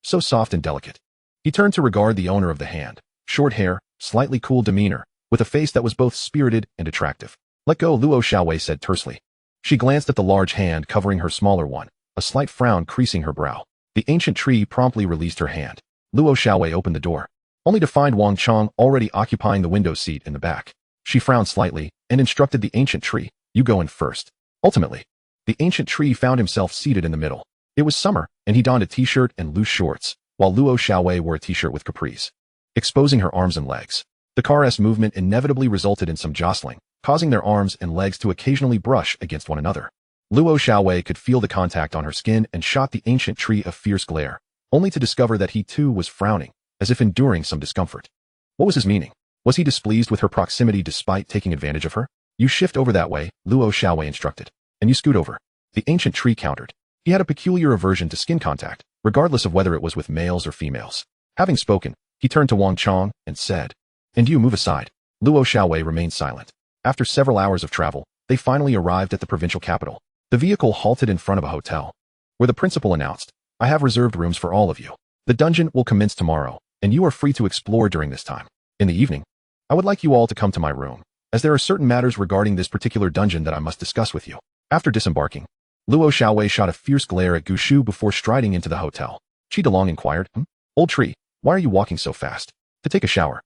So soft and delicate. He turned to regard the owner of the hand. Short hair, slightly cool demeanor, with a face that was both spirited and attractive. Let go, Luo Xiaowei said tersely. She glanced at the large hand covering her smaller one, a slight frown creasing her brow. The ancient tree promptly released her hand. Luo Xiaowei opened the door, only to find Wang Chong already occupying the window seat in the back. She frowned slightly and instructed the ancient tree, you go in first. Ultimately, the ancient tree found himself seated in the middle. It was summer, and he donned a t-shirt and loose shorts, while Luo Xiaowei wore a t-shirt with capris, exposing her arms and legs. The car's movement inevitably resulted in some jostling, causing their arms and legs to occasionally brush against one another. Luo Xiaowei could feel the contact on her skin and shot the ancient tree a fierce glare, only to discover that he too was frowning, as if enduring some discomfort. What was his meaning? Was he displeased with her proximity despite taking advantage of her? You shift over that way, Luo Xiaowei instructed, and you scoot over. The ancient tree countered. He had a peculiar aversion to skin contact, regardless of whether it was with males or females. Having spoken, he turned to Wang Chong and said, and you move aside. Luo Xiaowei remained silent. After several hours of travel, they finally arrived at the provincial capital. The vehicle halted in front of a hotel, where the principal announced, I have reserved rooms for all of you. The dungeon will commence tomorrow, and you are free to explore during this time. In the evening, I would like you all to come to my room, as there are certain matters regarding this particular dungeon that I must discuss with you. After disembarking, Luo Xiaowei shot a fierce glare at Gushu before striding into the hotel. Qi Delong inquired, Old tree, why are you walking so fast? To take a shower.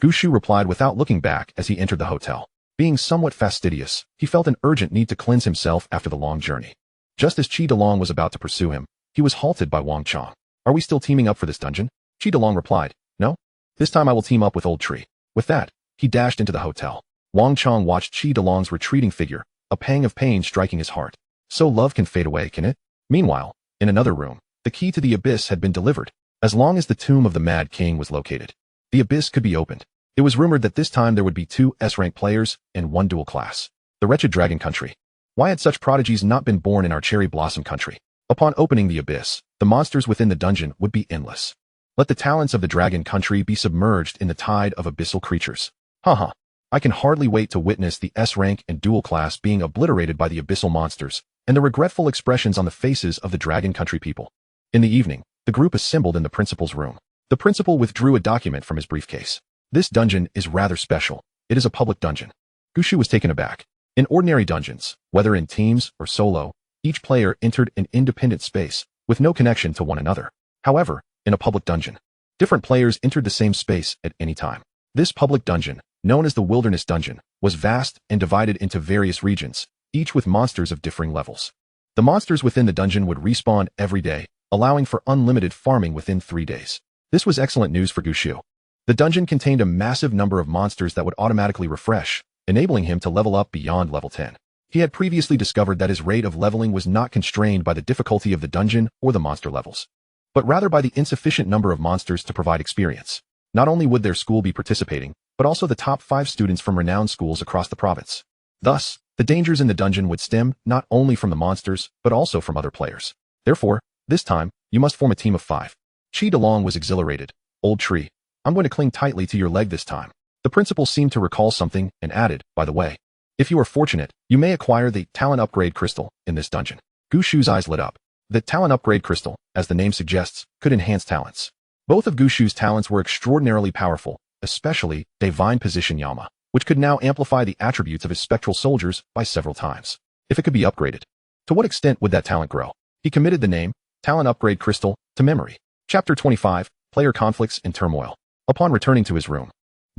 Gushu replied without looking back as he entered the hotel. Being somewhat fastidious, he felt an urgent need to cleanse himself after the long journey. Just as Qi Delong was about to pursue him, he was halted by Wang Chong. Are we still teaming up for this dungeon? Qi Delong replied, no. This time I will team up with Old Tree. With that, he dashed into the hotel. Wang Chong watched Qi Delong's retreating figure, a pang of pain striking his heart. So love can fade away, can it? Meanwhile, in another room, the key to the abyss had been delivered. As long as the tomb of the Mad King was located, the abyss could be opened. It was rumored that this time there would be 2 S-rank players and 1 dual class. The wretched Dragon Country. Why had such prodigies not been born in our cherry blossom country? Upon opening the abyss, the monsters within the dungeon would be endless. Let the talents of the dragon country be submerged in the tide of abyssal creatures. Haha. I can hardly wait to witness the S-rank and dual class being obliterated by the abyssal monsters, and the regretful expressions on the faces of the dragon country people. In the evening, the group assembled in the principal's room. The principal withdrew a document from his briefcase. This dungeon is rather special. It is a public dungeon. Gushu was taken aback. In ordinary dungeons, whether in teams or solo, each player entered an independent space with no connection to one another. However, in a public dungeon, different players entered the same space at any time. This public dungeon, known as the Wilderness Dungeon, was vast and divided into various regions, each with monsters of differing levels. The monsters within the dungeon would respawn every day, allowing for unlimited farming within 3 days. This was excellent news for Gushu. The dungeon contained a massive number of monsters that would automatically refresh, enabling him to level up beyond level 10. He had previously discovered that his rate of leveling was not constrained by the difficulty of the dungeon or the monster levels, but rather by the insufficient number of monsters to provide experience. Not only would their school be participating, but also the top 5 students from renowned schools across the province. Thus, the dangers in the dungeon would stem not only from the monsters, but also from other players. Therefore, this time, you must form a team of 5. Chi DeLong was exhilarated. Old tree, I'm going to cling tightly to your leg this time. The principal seemed to recall something and added, by the way, if you are fortunate, you may acquire the talent upgrade crystal in this dungeon. Gushu's eyes lit up. The talent upgrade crystal, as the name suggests, could enhance talents. Both of Gushu's talents were extraordinarily powerful, especially Divine Position Yama, which could now amplify the attributes of his spectral soldiers by several times. If it could be upgraded, to what extent would that talent grow? He committed the name, Talent Upgrade Crystal, to memory. Chapter 25, Player Conflicts and Turmoil. Upon returning to his room,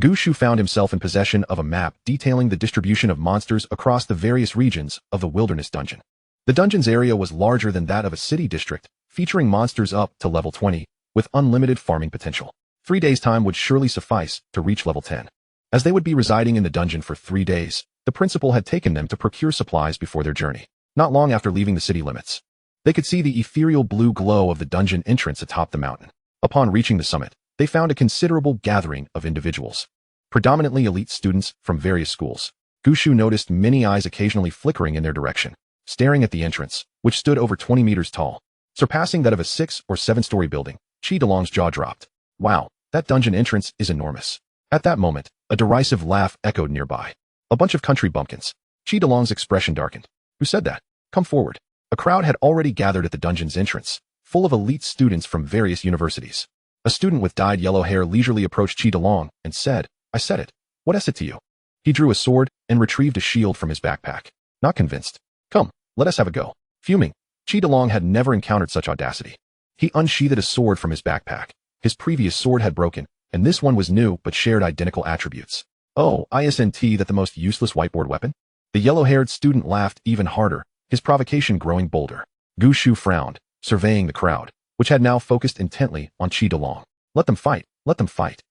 Gushu found himself in possession of a map detailing the distribution of monsters across the various regions of the Wilderness Dungeon. The dungeon's area was larger than that of a city district, featuring monsters up to level 20, with unlimited farming potential. 3 days' time would surely suffice to reach level 10. As they would be residing in the dungeon for 3 days, the principal had taken them to procure supplies before their journey. Not long after leaving the city limits, they could see the ethereal blue glow of the dungeon entrance atop the mountain. Upon reaching the summit, they found a considerable gathering of individuals, predominantly elite students from various schools. Gushu noticed many eyes occasionally flickering in their direction, staring at the entrance, which stood over 20 meters tall, surpassing that of a 6 or 7-story building. Chi DeLong's jaw dropped. Wow, that dungeon entrance is enormous. At that moment, a derisive laugh echoed nearby. A bunch of country bumpkins. Chi DeLong's expression darkened. Who said that? Come forward. A crowd had already gathered at the dungeon's entrance, full of elite students from various universities. A student with dyed yellow hair leisurely approached Chi DeLong and said, I said it. What is it to you? He drew a sword and retrieved a shield from his backpack. Not convinced. Come, let us have a go. Fuming, Chi DeLong had never encountered such audacity. He unsheathed a sword from his backpack. His previous sword had broken, and this one was new but shared identical attributes. Oh, isn't that the most useless whiteboard weapon? The yellow-haired student laughed even harder, his provocation growing bolder. Gushu frowned, surveying the crowd, which had now focused intently on Chi DeLong. Let them fight, let them fight.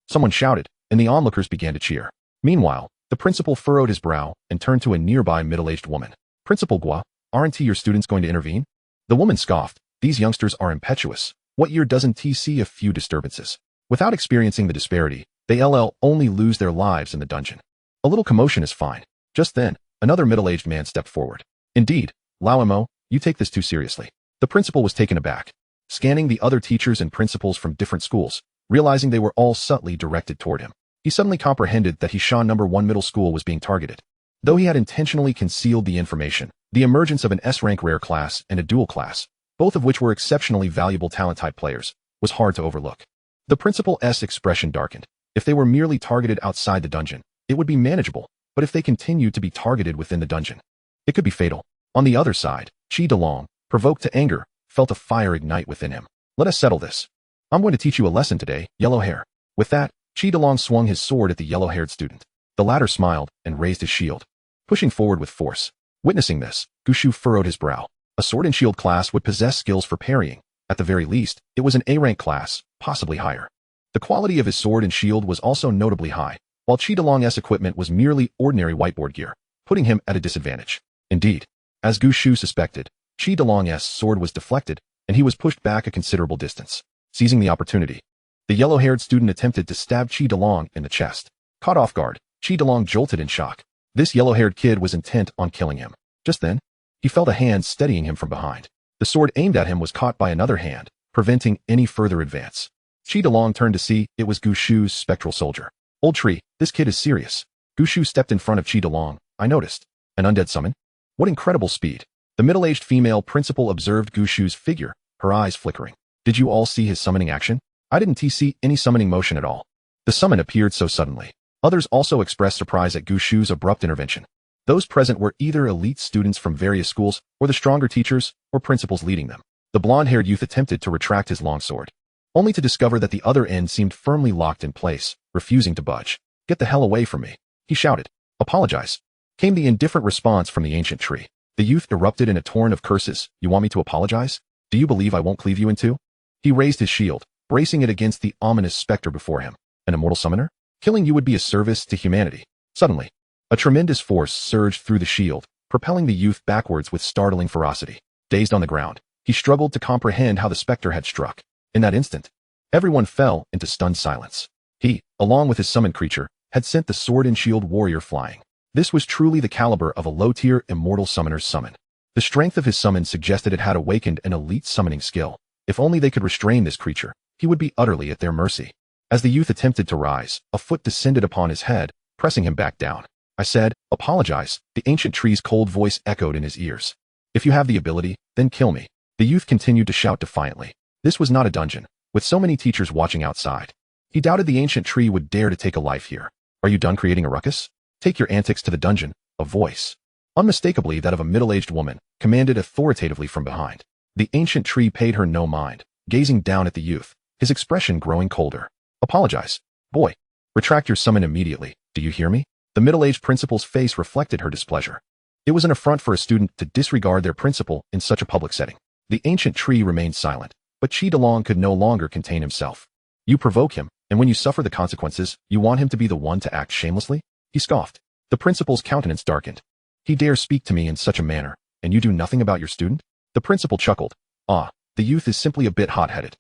Someone shouted, and the onlookers began to cheer. Meanwhile, the principal furrowed his brow and turned to a nearby middle-aged woman. Principal Gua, aren't your students going to intervene? The woman scoffed. These youngsters are impetuous. What year doesn't see a few disturbances? Without experiencing the disparity, they only lose their lives in the dungeon. A little commotion is fine. Just then, another middle-aged man stepped forward. Indeed, Lao, you take this too seriously. The principal was taken aback, scanning the other teachers and principals from different schools, realizing they were all subtly directed toward him. He suddenly comprehended that Hishan No. 1 middle school was being targeted. Though he had intentionally concealed the information, the emergence of an S-rank rare class and a dual class, both of which were exceptionally valuable talent-type players, was hard to overlook. The principal's expression darkened. If they were merely targeted outside the dungeon, it would be manageable, but if they continued to be targeted within the dungeon, it could be fatal. On the other side, Chi DeLong, provoked to anger, felt a fire ignite within him. Let us settle this. I'm going to teach you a lesson today, yellow hair. With that, Chi DeLong swung his sword at the yellow-haired student. The latter smiled and raised his shield, pushing forward with force. Witnessing this, Gushu furrowed his brow. A sword and shield class would possess skills for parrying. At the very least, it was an A-rank class, possibly higher. The quality of his sword and shield was also notably high, while Chi DeLong's equipment was merely ordinary whiteboard gear, putting him at a disadvantage. Indeed, as Gushu suspected, Chi DeLong's sword was deflected, and he was pushed back a considerable distance. Seizing the opportunity, the yellow-haired student attempted to stab Chi DeLong in the chest. Caught off guard, Chi DeLong jolted in shock. This yellow-haired kid was intent on killing him. Just then, he felt a hand steadying him from behind. The sword aimed at him was caught by another hand, preventing any further advance. Chi Delong turned to see it was Gushu's spectral soldier. Old tree, this kid is serious. Gushu stepped in front of Chi Delong. I noticed. An undead summon? What incredible speed. The middle-aged female principal observed Gushu's figure, her eyes flickering. Did you all see his summoning action? I didn't see any summoning motion at all. The summon appeared so suddenly. Others also expressed surprise at Gushu's abrupt intervention. Those present were either elite students from various schools, or the stronger teachers, or principals leading them. The blonde-haired youth attempted to retract his longsword, only to discover that the other end seemed firmly locked in place, refusing to budge. Get the hell away from me, he shouted. Apologize, came the indifferent response from the ancient tree. The youth erupted in a torrent of curses. You want me to apologize? Do you believe I won't cleave you in two? He raised his shield, bracing it against the ominous specter before him. An immortal summoner? Killing you would be a service to humanity. Suddenly, a tremendous force surged through the shield, propelling the youth backwards with startling ferocity. Dazed on the ground, he struggled to comprehend how the specter had struck. In that instant, everyone fell into stunned silence. He, along with his summoned creature, had sent the sword and shield warrior flying. This was truly the caliber of a low-tier immortal summoner's summon. The strength of his summon suggested it had awakened an elite summoning skill. If only they could restrain this creature, he would be utterly at their mercy. As the youth attempted to rise, a foot descended upon his head, pressing him back down. I said, apologize, the ancient tree's cold voice echoed in his ears. If you have the ability, then kill me. The youth continued to shout defiantly. This was not a dungeon, with so many teachers watching outside. He doubted the ancient tree would dare to take a life here. Are you done creating a ruckus? Take your antics to the dungeon, a voice, unmistakably that of a middle-aged woman, commanded authoritatively from behind. The ancient tree paid her no mind, gazing down at the youth, his expression growing colder. Apologize, boy. Retract your summon immediately, do you hear me? The middle-aged principal's face reflected her displeasure. It was an affront for a student to disregard their principal in such a public setting. The ancient tree remained silent, but Chi Delong could no longer contain himself. You provoke him, and when you suffer the consequences, you want him to be the one to act shamelessly? He scoffed. The principal's countenance darkened. He dares speak to me in such a manner, and you do nothing about your student? The principal chuckled. Ah, the youth is simply a bit hot-headed.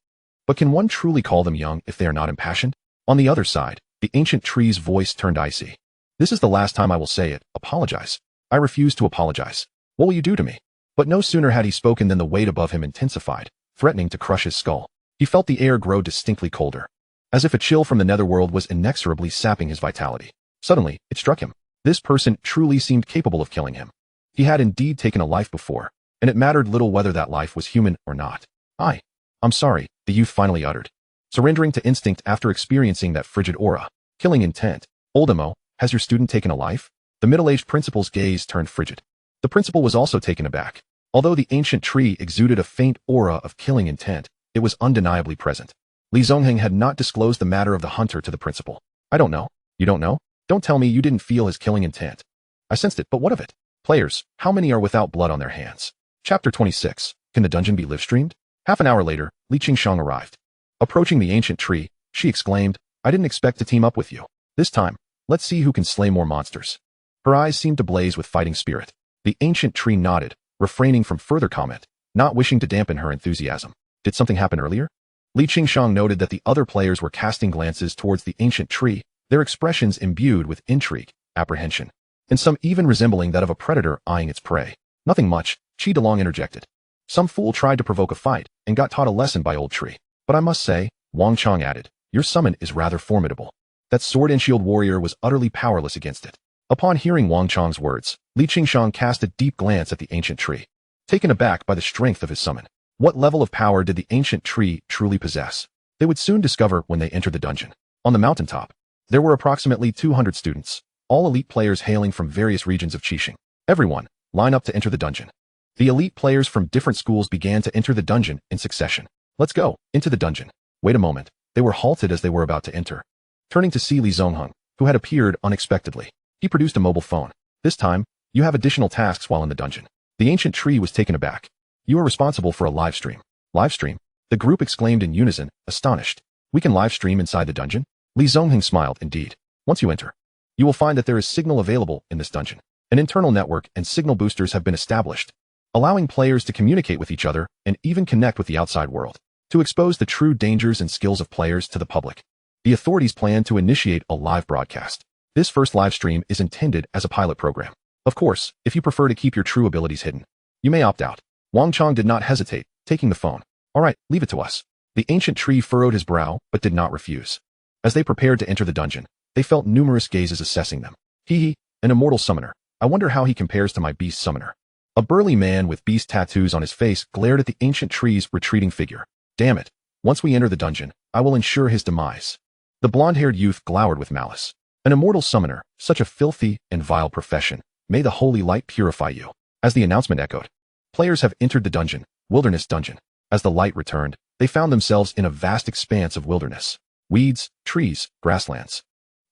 But can one truly call them young if they are not impassioned? On the other side, the ancient tree's voice turned icy. This is the last time I will say it. Apologize. I refuse to apologize. What will you do to me? But no sooner had he spoken than the weight above him intensified, threatening to crush his skull. He felt the air grow distinctly colder, as if a chill from the netherworld was inexorably sapping his vitality. Suddenly, it struck him. This person truly seemed capable of killing him. He had indeed taken a life before, and it mattered little whether that life was human or not. I'm sorry, the youth finally uttered, surrendering to instinct after experiencing that frigid aura. Killing intent. Oldemo, has your student taken a life? The middle-aged principal's gaze turned frigid. The principal was also taken aback. Although the ancient tree exuded a faint aura of killing intent, it was undeniably present. Li Zongheng had not disclosed the matter of the hunter to the principal. I don't know. You don't know? Don't tell me you didn't feel his killing intent. I sensed it, but what of it? Players, how many are without blood on their hands? Chapter 26. Can the dungeon be live-streamed? Half an hour later, Li Qingshang arrived. Approaching the ancient tree, she exclaimed, I didn't expect to team up with you. This time, let's see who can slay more monsters. Her eyes seemed to blaze with fighting spirit. The ancient tree nodded, refraining from further comment, not wishing to dampen her enthusiasm. Did something happen earlier? Li Qingshang noted that the other players were casting glances towards the ancient tree, their expressions imbued with intrigue, apprehension, and some even resembling that of a predator eyeing its prey. Nothing much, Chi Delong interjected. Some fool tried to provoke a fight and got taught a lesson by old tree. But I must say, Wang Chong added, your summon is rather formidable. That sword and shield warrior was utterly powerless against it. Upon hearing Wang Chong's words, Li Qingshang cast a deep glance at the ancient tree, taken aback by the strength of his summon. What level of power did the ancient tree truly possess? They would soon discover when they entered the dungeon. On the mountaintop, there were approximately 200 students, all elite players hailing from various regions of Qixing. Everyone, line up to enter the dungeon. The elite players from different schools began to enter the dungeon in succession. Let's go, into the dungeon. Wait a moment, they were halted as they were about to enter. Turning to see Li Zongheng, who had appeared unexpectedly, he produced a mobile phone. This time, you have additional tasks while in the dungeon. The ancient tree was taken aback. You are responsible for a live stream. Live stream? The group exclaimed in unison, astonished. We can live stream inside the dungeon? Li Zongheng smiled, indeed. Once you enter, you will find that there is signal available in this dungeon. An internal network and signal boosters have been established, allowing players to communicate with each other and even connect with the outside world. To expose the true dangers and skills of players to the public, the authorities plan to initiate a live broadcast. This first live stream is intended as a pilot program. Of course, if you prefer to keep your true abilities hidden, you may opt out. Wang Chong did not hesitate, taking the phone. All right, leave it to us. The ancient tree furrowed his brow, but did not refuse. As they prepared to enter the dungeon, they felt numerous gazes assessing them. Hee, an immortal summoner. I wonder how he compares to my beast summoner. A burly man with beast tattoos on his face glared at the ancient tree's retreating figure. Damn it. Once we enter the dungeon, I will ensure his demise. The blonde-haired youth glowered with malice. An immortal summoner, such a filthy and vile profession. May the holy light purify you. As the announcement echoed, players have entered the dungeon, wilderness dungeon. As the light returned, they found themselves in a vast expanse of wilderness. Weeds, trees, grasslands,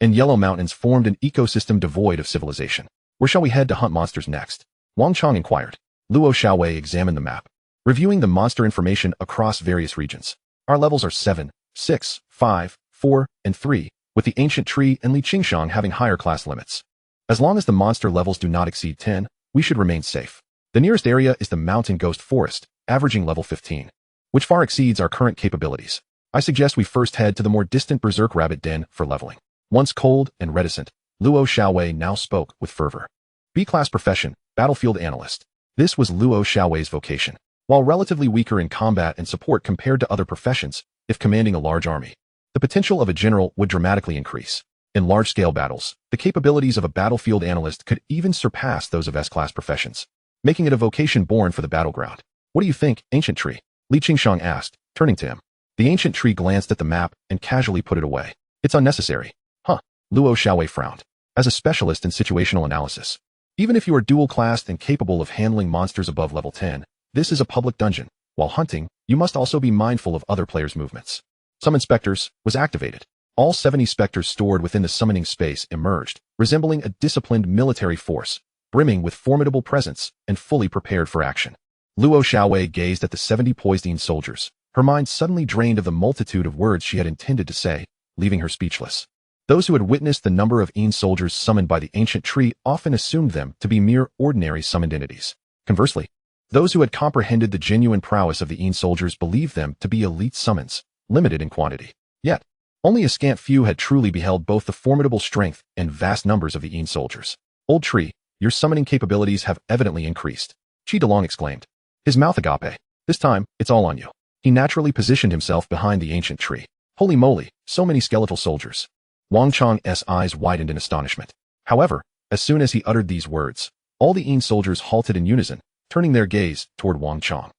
and yellow mountains formed an ecosystem devoid of civilization. Where shall we head to hunt monsters next? Wang Chong inquired. Luo Xiaowei examined the map, reviewing the monster information across various regions. Our levels are 7, 6, 5, 4, and 3, with the ancient tree and Li Qingshang having higher class limits. As long as the monster levels do not exceed 10, we should remain safe. The nearest area is the mountain ghost forest, averaging level 15, which far exceeds our current capabilities. I suggest we first head to the more distant berserk rabbit den for leveling. Once cold and reticent, Luo Xiaowei now spoke with fervor. B-class profession, battlefield analyst. This was Luo Xiaowei's vocation. While relatively weaker in combat and support compared to other professions, if commanding a large army, the potential of a general would dramatically increase. In large-scale battles, the capabilities of a battlefield analyst could even surpass those of S-class professions, making it a vocation born for the battleground. What do you think, ancient tree? Li Qingshang asked, turning to him. The ancient tree glanced at the map and casually put it away. It's unnecessary. Huh. Luo Xiaowei frowned. As a specialist in situational analysis, even if you are dual-classed and capable of handling monsters above level 10, this is a public dungeon. While hunting, you must also be mindful of other players' movements. Summon Spectres was activated. All 70 specters stored within the summoning space emerged, resembling a disciplined military force, brimming with formidable presence and fully prepared for action. Luo Xiaowei gazed at the 70 poised soldiers, her mind suddenly drained of the multitude of words she had intended to say, leaving her speechless. Those who had witnessed the number of soldiers summoned by the ancient tree often assumed them to be mere ordinary summoned entities. Conversely, those who had comprehended the genuine prowess of the soldiers believed them to be elite summons, limited in quantity. Yet, only a scant few had truly beheld both the formidable strength and vast numbers of the soldiers. Old tree, your summoning capabilities have evidently increased. Qi Delong exclaimed. His mouth agape. This time, it's all on you. He naturally positioned himself behind the ancient tree. Holy moly, so many skeletal soldiers. Wang Chong's eyes widened in astonishment. However, as soon as he uttered these words, all the soldiers halted in unison, turning their gaze toward Wang Chong.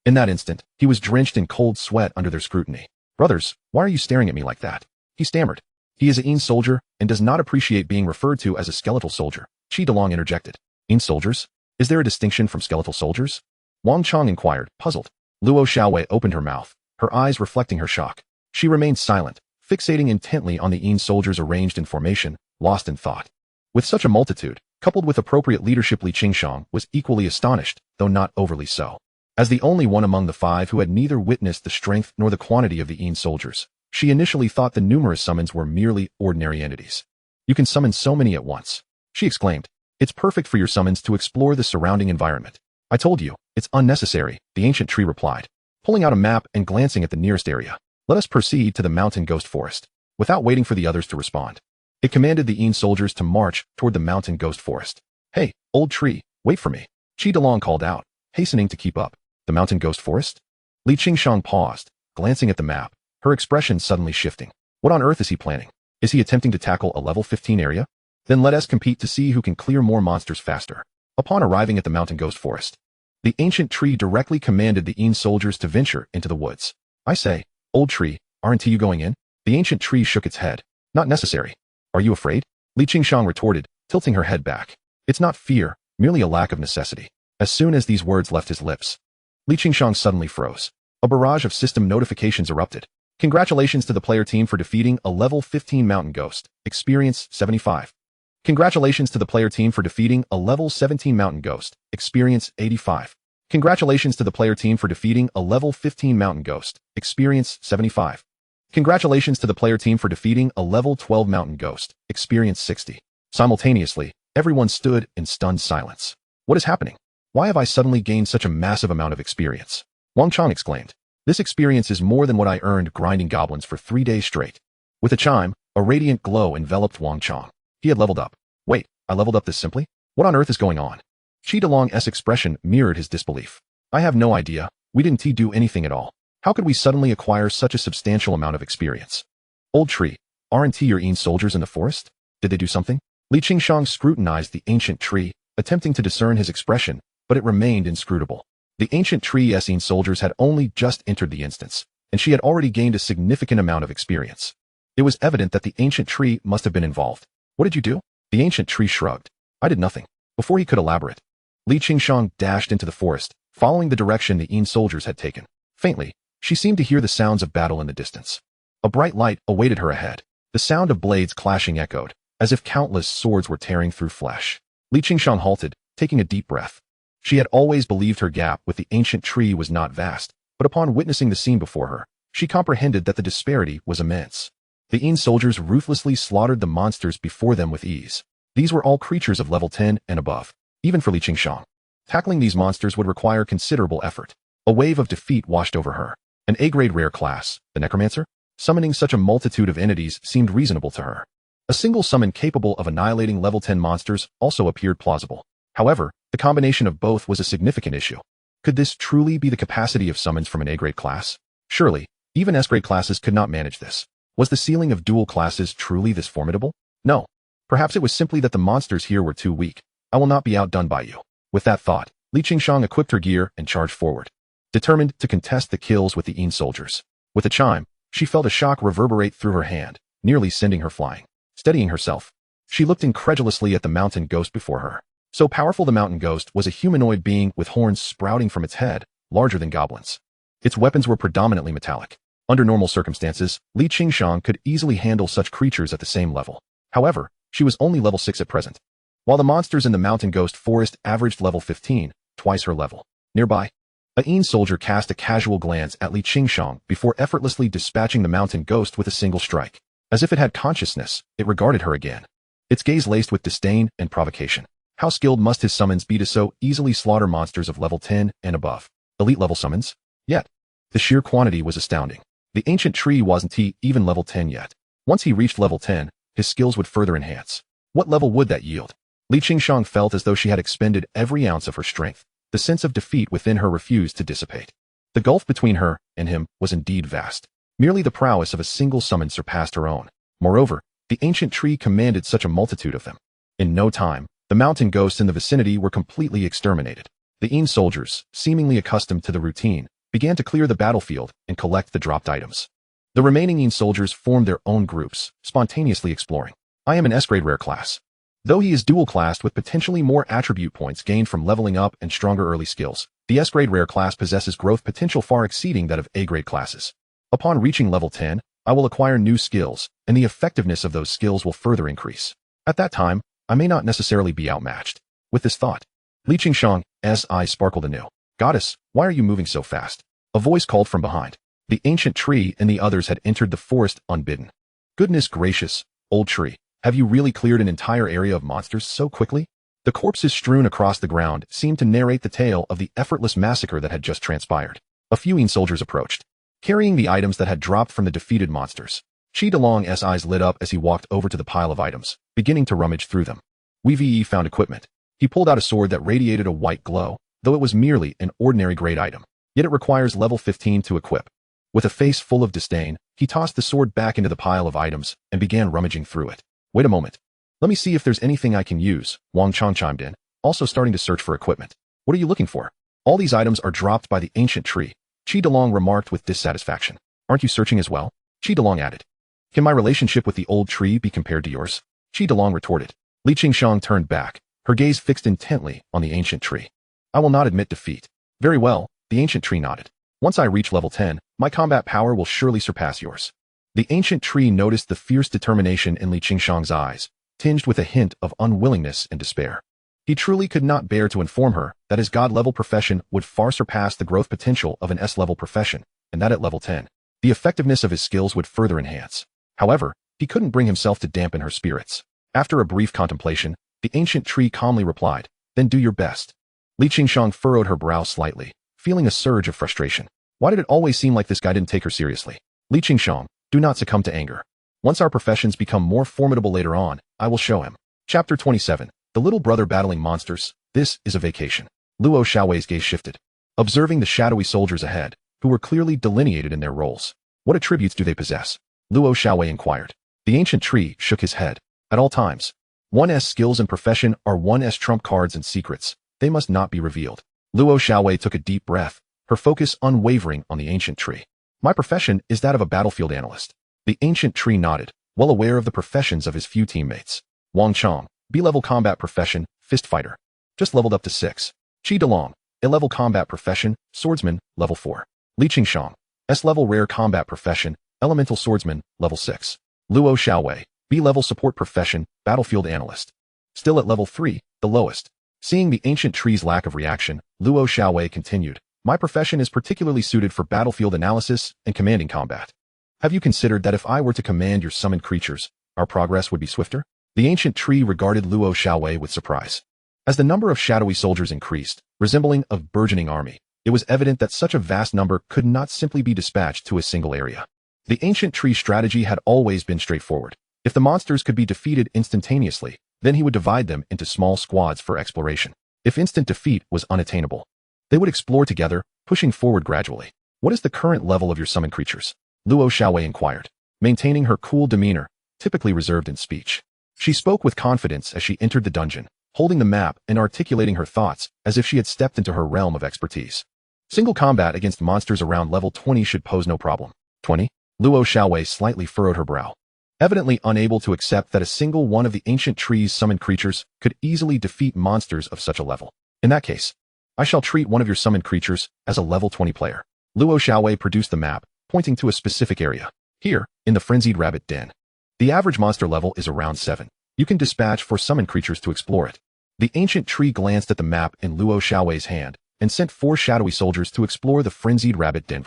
In that instant, he was drenched in cold sweat under their scrutiny. Brothers, why are you staring at me like that? He stammered. He is a soldier and does not appreciate being referred to as a skeletal soldier. Qi Delong interjected. Soldiers? Is there a distinction from skeletal soldiers? Wang Chong inquired, puzzled. Luo Xiaowei opened her mouth, her eyes reflecting her shock. She remained silent, fixating intently on the soldiers arranged in formation, lost in thought. With such a multitude, coupled with appropriate leadership, Li Qingshang was equally astonished, though not overly so. As the only one among the 5 who had neither witnessed the strength nor the quantity of the soldiers, she initially thought the numerous summons were merely ordinary entities. You can summon so many at once, she exclaimed. It's perfect for your summons to explore the surrounding environment. I told you, it's unnecessary, the ancient tree replied, pulling out a map and glancing at the nearest area. Let us proceed to the mountain ghost forest. Without waiting for the others to respond, it commanded the soldiers to march toward the mountain ghost forest. Hey, old tree, wait for me. Qi Delong called out, hastening to keep up. The mountain ghost forest? Li Qingshang paused, glancing at the map, her expression suddenly shifting. What on earth is he planning? Is he attempting to tackle a level 15 area? Then let us compete to see who can clear more monsters faster. Upon arriving at the mountain ghost forest, the ancient tree directly commanded the soldiers to venture into the woods. I say, old tree, aren't you going in? The ancient tree shook its head. Not necessary. Are you afraid? Li Qingshang retorted, tilting her head back. It's not fear, merely a lack of necessity. As soon as these words left his lips, Li Qingshang suddenly froze. A barrage of system notifications erupted. Congratulations to the player team for defeating a level 15 mountain ghost. Experience 75. Congratulations to the player team for defeating a level 17 mountain ghost. Experience 85. Congratulations to the player team for defeating a level 15 mountain ghost. Experience 75. Congratulations to the player team for defeating a level 12 mountain ghost. Experience 60. Simultaneously, everyone stood in stunned silence. What is happening? Why have I suddenly gained such a massive amount of experience? Wang Chong exclaimed. This experience is more than what I earned grinding goblins for 3 days straight. With a chime, a radiant glow enveloped Wang Chong. He had leveled up. Wait, I leveled up this simply? What on earth is going on? Chi Delong's expression mirrored his disbelief. I have no idea. We didn't do anything at all. How could we suddenly acquire such a substantial amount of experience? Old tree, aren't your soldiers in the forest? Did they do something? Li Qingshang scrutinized the ancient tree, attempting to discern his expression, but it remained inscrutable. The ancient tree's soldiers had only just entered the instance, and she had already gained a significant amount of experience. It was evident that the ancient tree must have been involved. What did you do? The ancient tree shrugged. I did nothing. Before he could elaborate, Li Qingshang dashed into the forest, following the direction the soldiers had taken. Faintly, she seemed to hear the sounds of battle in the distance. A bright light awaited her ahead. The sound of blades clashing echoed, as if countless swords were tearing through flesh. Li Qingshang halted, taking a deep breath. She had always believed her gap with the ancient tree was not vast, but upon witnessing the scene before her, she comprehended that the disparity was immense. The soldiers ruthlessly slaughtered the monsters before them with ease. These were all creatures of level 10 and above, even for Li Qingshang. Tackling these monsters would require considerable effort. A wave of defeat washed over her. An A-grade rare class, the Necromancer? Summoning such a multitude of entities seemed reasonable to her. A single summon capable of annihilating level 10 monsters also appeared plausible. However, the combination of both was a significant issue. Could this truly be the capacity of summons from an A-grade class? Surely, even S-grade classes could not manage this. Was the ceiling of dual classes truly this formidable? No. Perhaps it was simply that the monsters here were too weak. I will not be outdone by you. With that thought, Li Qingshang equipped her gear and charged forward, determined to contest the kills with the soldiers. With a chime, she felt a shock reverberate through her hand, nearly sending her flying. Steadying herself, she looked incredulously at the mountain ghost before her. So powerful the mountain ghost was a humanoid being with horns sprouting from its head, larger than goblins. Its weapons were predominantly metallic. Under normal circumstances, Li Qingshang could easily handle such creatures at the same level. However, she was only level 6 at present. While the monsters in the mountain ghost forest averaged level 15, twice her level. Nearby, a soldier cast a casual glance at Li Qingshang before effortlessly dispatching the mountain ghost with a single strike. As if it had consciousness, it regarded her again. Its gaze laced with disdain and provocation. How skilled must his summons be to so easily slaughter monsters of level 10 and above? Elite level summons? Yet, the sheer quantity was astounding. The ancient tree wasn't even level 10 yet. Once he reached level 10, his skills would further enhance. What level would that yield? Li Qingshang felt as though she had expended every ounce of her strength. The sense of defeat within her refused to dissipate. The gulf between her and him was indeed vast. Merely the prowess of a single summon surpassed her own. Moreover, the ancient tree commanded such a multitude of them. In no time, the mountain ghosts in the vicinity were completely exterminated. The soldiers, seemingly accustomed to the routine, began to clear the battlefield and collect the dropped items. The remaining soldiers formed their own groups, spontaneously exploring. I am an S-grade rare class. Though he is dual-classed with potentially more attribute points gained from leveling up and stronger early skills, the S-grade rare class possesses growth potential far exceeding that of A-grade classes. Upon reaching level 10, I will acquire new skills, and the effectiveness of those skills will further increase. At that time, I may not necessarily be outmatched. With this thought, Li Qingshang's eyes sparkled anew. Goddess, why are you moving so fast? A voice called from behind. The ancient tree and the others had entered the forest unbidden. Goodness gracious, old tree, have you really cleared an entire area of monsters so quickly? The corpses strewn across the ground seemed to narrate the tale of the effortless massacre that had just transpired. A few soldiers approached, carrying the items that had dropped from the defeated monsters. Chi Delong's eyes lit up as he walked over to the pile of items, beginning to rummage through them. We found equipment. He pulled out a sword that radiated a white glow, though it was merely an ordinary grade item. Yet it requires level 15 to equip. With a face full of disdain, he tossed the sword back into the pile of items and began rummaging through it. Wait a moment. Let me see if there's anything I can use, Wang Chang chimed in, also starting to search for equipment. What are you looking for? All these items are dropped by the ancient tree, Chi Delong remarked with dissatisfaction. Aren't you searching as well? Chi Delong added. Can my relationship with the old tree be compared to yours? Chi Delong retorted. Li Qingshang turned back, her gaze fixed intently on the ancient tree. I will not admit defeat. Very well, the ancient tree nodded. Once I reach level 10, my combat power will surely surpass yours. The ancient tree noticed the fierce determination in Li Qingshang's eyes, tinged with a hint of unwillingness and despair. He truly could not bear to inform her that his god-level profession would far surpass the growth potential of an S-level profession, and that at level 10, the effectiveness of his skills would further enhance. However, he couldn't bring himself to dampen her spirits. After a brief contemplation, the ancient tree calmly replied, then do your best. Li Qingshang furrowed her brow slightly, feeling a surge of frustration. Why did it always seem like this guy didn't take her seriously? Li Qingshang, do not succumb to anger. Once our professions become more formidable later on, I will show him. Chapter 27. the little brother battling monsters, this is a vacation. Luo Xiaowei's gaze shifted, observing the shadowy soldiers ahead, who were clearly delineated in their roles. What attributes do they possess? Luo Xiaowei inquired. The ancient tree shook his head. At all times, 1's skills and profession are 1's trump cards and secrets. They must not be revealed. Luo Xiaowei took a deep breath, her focus unwavering on the ancient tree. My profession is that of a battlefield analyst. The ancient tree nodded, well aware of the professions of his few teammates. Wang Chong, B-level combat profession, fist fighter. Just leveled up to 6. Qi Delong, A-level combat profession, swordsman, level 4. Li Qingshang, S-level rare combat profession, elemental swordsman, level 6. Luo Xiaowei, B-level support profession, battlefield analyst. Still at level 3, the lowest. Seeing the ancient tree's lack of reaction, Luo Xiaowei continued. My profession is particularly suited for battlefield analysis and commanding combat. Have you considered that if I were to command your summoned creatures, our progress would be swifter? The ancient tree regarded Luo Xiaowei with surprise. As the number of shadowy soldiers increased, resembling a burgeoning army, it was evident that such a vast number could not simply be dispatched to a single area. The ancient tree's strategy had always been straightforward. If the monsters could be defeated instantaneously, then he would divide them into small squads for exploration. If instant defeat was unattainable, they would explore together, pushing forward gradually. What is the current level of your summoned creatures? Luo Xiaowei inquired, maintaining her cool demeanor, typically reserved in speech. She spoke with confidence as she entered the dungeon, holding the map and articulating her thoughts as if she had stepped into her realm of expertise. Single combat against monsters around level 20 should pose no problem. 20? Luo Xiaowei slightly furrowed her brow, evidently unable to accept that a single one of the ancient tree's summoned creatures could easily defeat monsters of such a level. In that case, I shall treat one of your summoned creatures as a level 20 player. Luo Xiaowei produced the map, pointing to a specific area. Here, in the Frenzied Rabbit Den. The average monster level is around 7. You can dispatch 4 summoned creatures to explore it. The ancient tree glanced at the map in Luo Xiaowei's hand and sent 4 shadowy soldiers to explore the Frenzied Rabbit Den.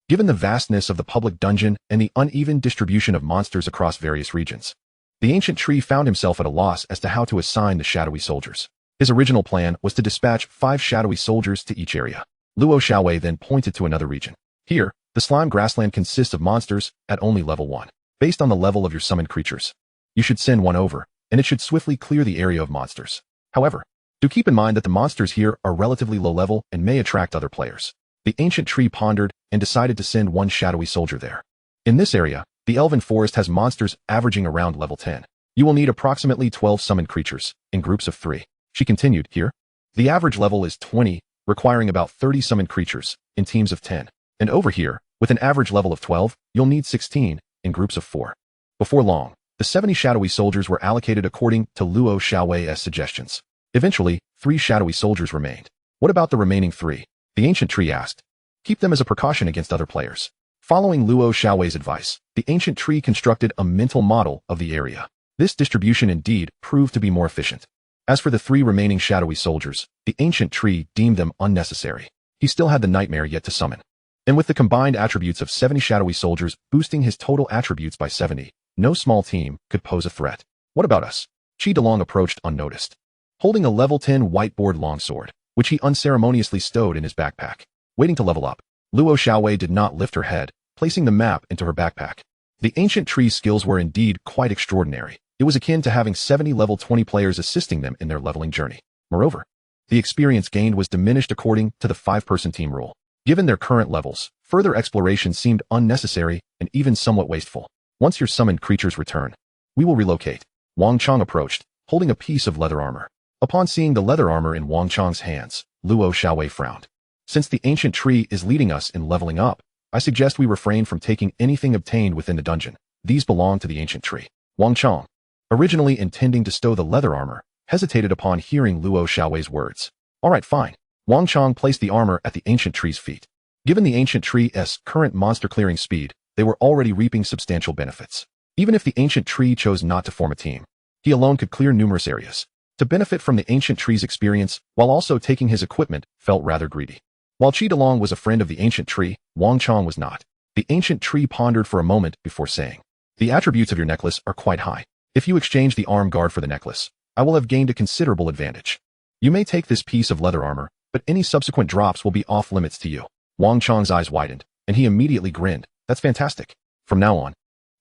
Given the vastness of the public dungeon and the uneven distribution of monsters across various regions, the ancient tree found himself at a loss as to how to assign the shadowy soldiers. His original plan was to dispatch 5 shadowy soldiers to each area. Luo Xiaowei then pointed to another region. Here, the slime grassland consists of monsters at only level 1. Based on the level of your summoned creatures, you should send one over, and it should swiftly clear the area of monsters. However, do keep in mind that the monsters here are relatively low level and may attract other players. The ancient tree pondered and decided to send 1 shadowy soldier there. In this area, the elven forest has monsters averaging around level 10. You will need approximately 12 summoned creatures, in groups of 3. She continued, here, the average level is 20, requiring about 30 summoned creatures, in teams of 10. And over here, with an average level of 12, you'll need 16, in groups of 4. Before long, the 70 shadowy soldiers were allocated according to Luo Xiaowei's suggestions. Eventually, 3 shadowy soldiers remained. What about the remaining 3? The ancient tree asked. Keep them as a precaution against other players. Following Luo Xiaowei's advice, the ancient tree constructed a mental model of the area. This distribution indeed proved to be more efficient. As for the 3 remaining shadowy soldiers, the ancient tree deemed them unnecessary. He still had the nightmare yet to summon. And with the combined attributes of 70 shadowy soldiers boosting his total attributes by 70, no small team could pose a threat. What about us? Qi Delong approached unnoticed, holding a level 10 whiteboard longsword, which he unceremoniously stowed in his backpack. Waiting to level up, Luo Xiaowei did not lift her head, placing the map into her backpack. The ancient tree's skills were indeed quite extraordinary. It was akin to having 70 level 20 players assisting them in their leveling journey. Moreover, the experience gained was diminished according to the 5-person team rule. Given their current levels, further exploration seemed unnecessary and even somewhat wasteful. Once your summoned creatures return, we will relocate. Wang Chong approached, holding a piece of leather armor. Upon seeing the leather armor in Wang Chong's hands, Luo Xiaowei frowned. Since the ancient tree is leading us in leveling up, I suggest we refrain from taking anything obtained within the dungeon. These belong to the ancient tree. Wang Chong, originally intending to stow the leather armor, hesitated upon hearing Luo Xiaowei's words. All right, fine. Wang Chong placed the armor at the ancient tree's feet. Given the ancient tree's current monster clearing speed, they were already reaping substantial benefits. Even if the ancient tree chose not to form a team, he alone could clear numerous areas. To benefit from the ancient tree's experience while also taking his equipment felt rather greedy. While Qi Delong was a friend of the ancient tree, Wang Chong was not. The ancient tree pondered for a moment before saying, the attributes of your necklace are quite high. If you exchange the arm guard for the necklace, I will have gained a considerable advantage. You may take this piece of leather armor, but any subsequent drops will be off limits to you. Wang Chong's eyes widened, and he immediately grinned. That's fantastic. From now on,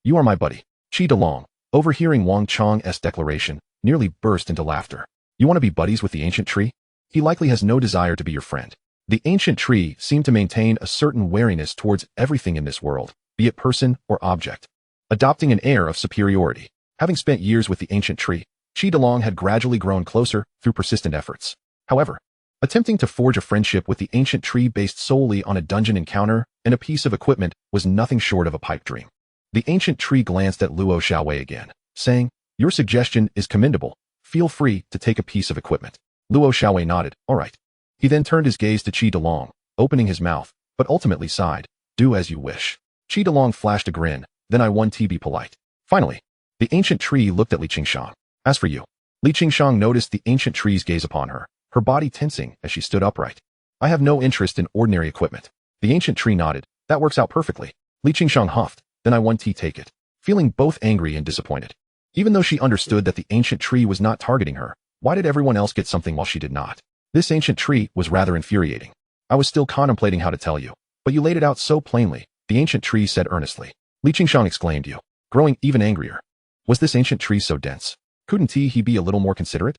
you are my buddy. Qi Delong, overhearing Wang Chong's declaration, nearly burst into laughter. You want to be buddies with the ancient tree? He likely has no desire to be your friend. The ancient tree seemed to maintain a certain wariness towards everything in this world, be it person or object, adopting an air of superiority. Having spent years with the ancient tree, Chi DeLong had gradually grown closer through persistent efforts. However, attempting to forge a friendship with the ancient tree based solely on a dungeon encounter and a piece of equipment was nothing short of a pipe dream. The ancient tree glanced at Luo Xiaowei again, saying, "Your suggestion is commendable. Feel free to take a piece of equipment." Luo Xiaowei nodded, "All right." He then turned his gaze to Chi DeLong, opening his mouth, but ultimately sighed, "Do as you wish." Chi DeLong flashed a grin, "Then I want to be polite." Finally, the ancient tree looked at Li Qingshang. "As for you." Li Qingshang noticed the ancient tree's gaze upon her, her body tensing as she stood upright. "I have no interest in ordinary equipment." The ancient tree nodded, "That works out perfectly." Li Qingshang huffed, "Then I want to take it." Feeling both angry and disappointed. Even though she understood that the ancient tree was not targeting her, why did everyone else get something while she did not? This ancient tree was rather infuriating. "I was still contemplating how to tell you, but you laid it out so plainly," the ancient tree said earnestly. Li Qingshang exclaimed, "You," growing even angrier. Was this ancient tree so dense? Couldn't he be a little more considerate?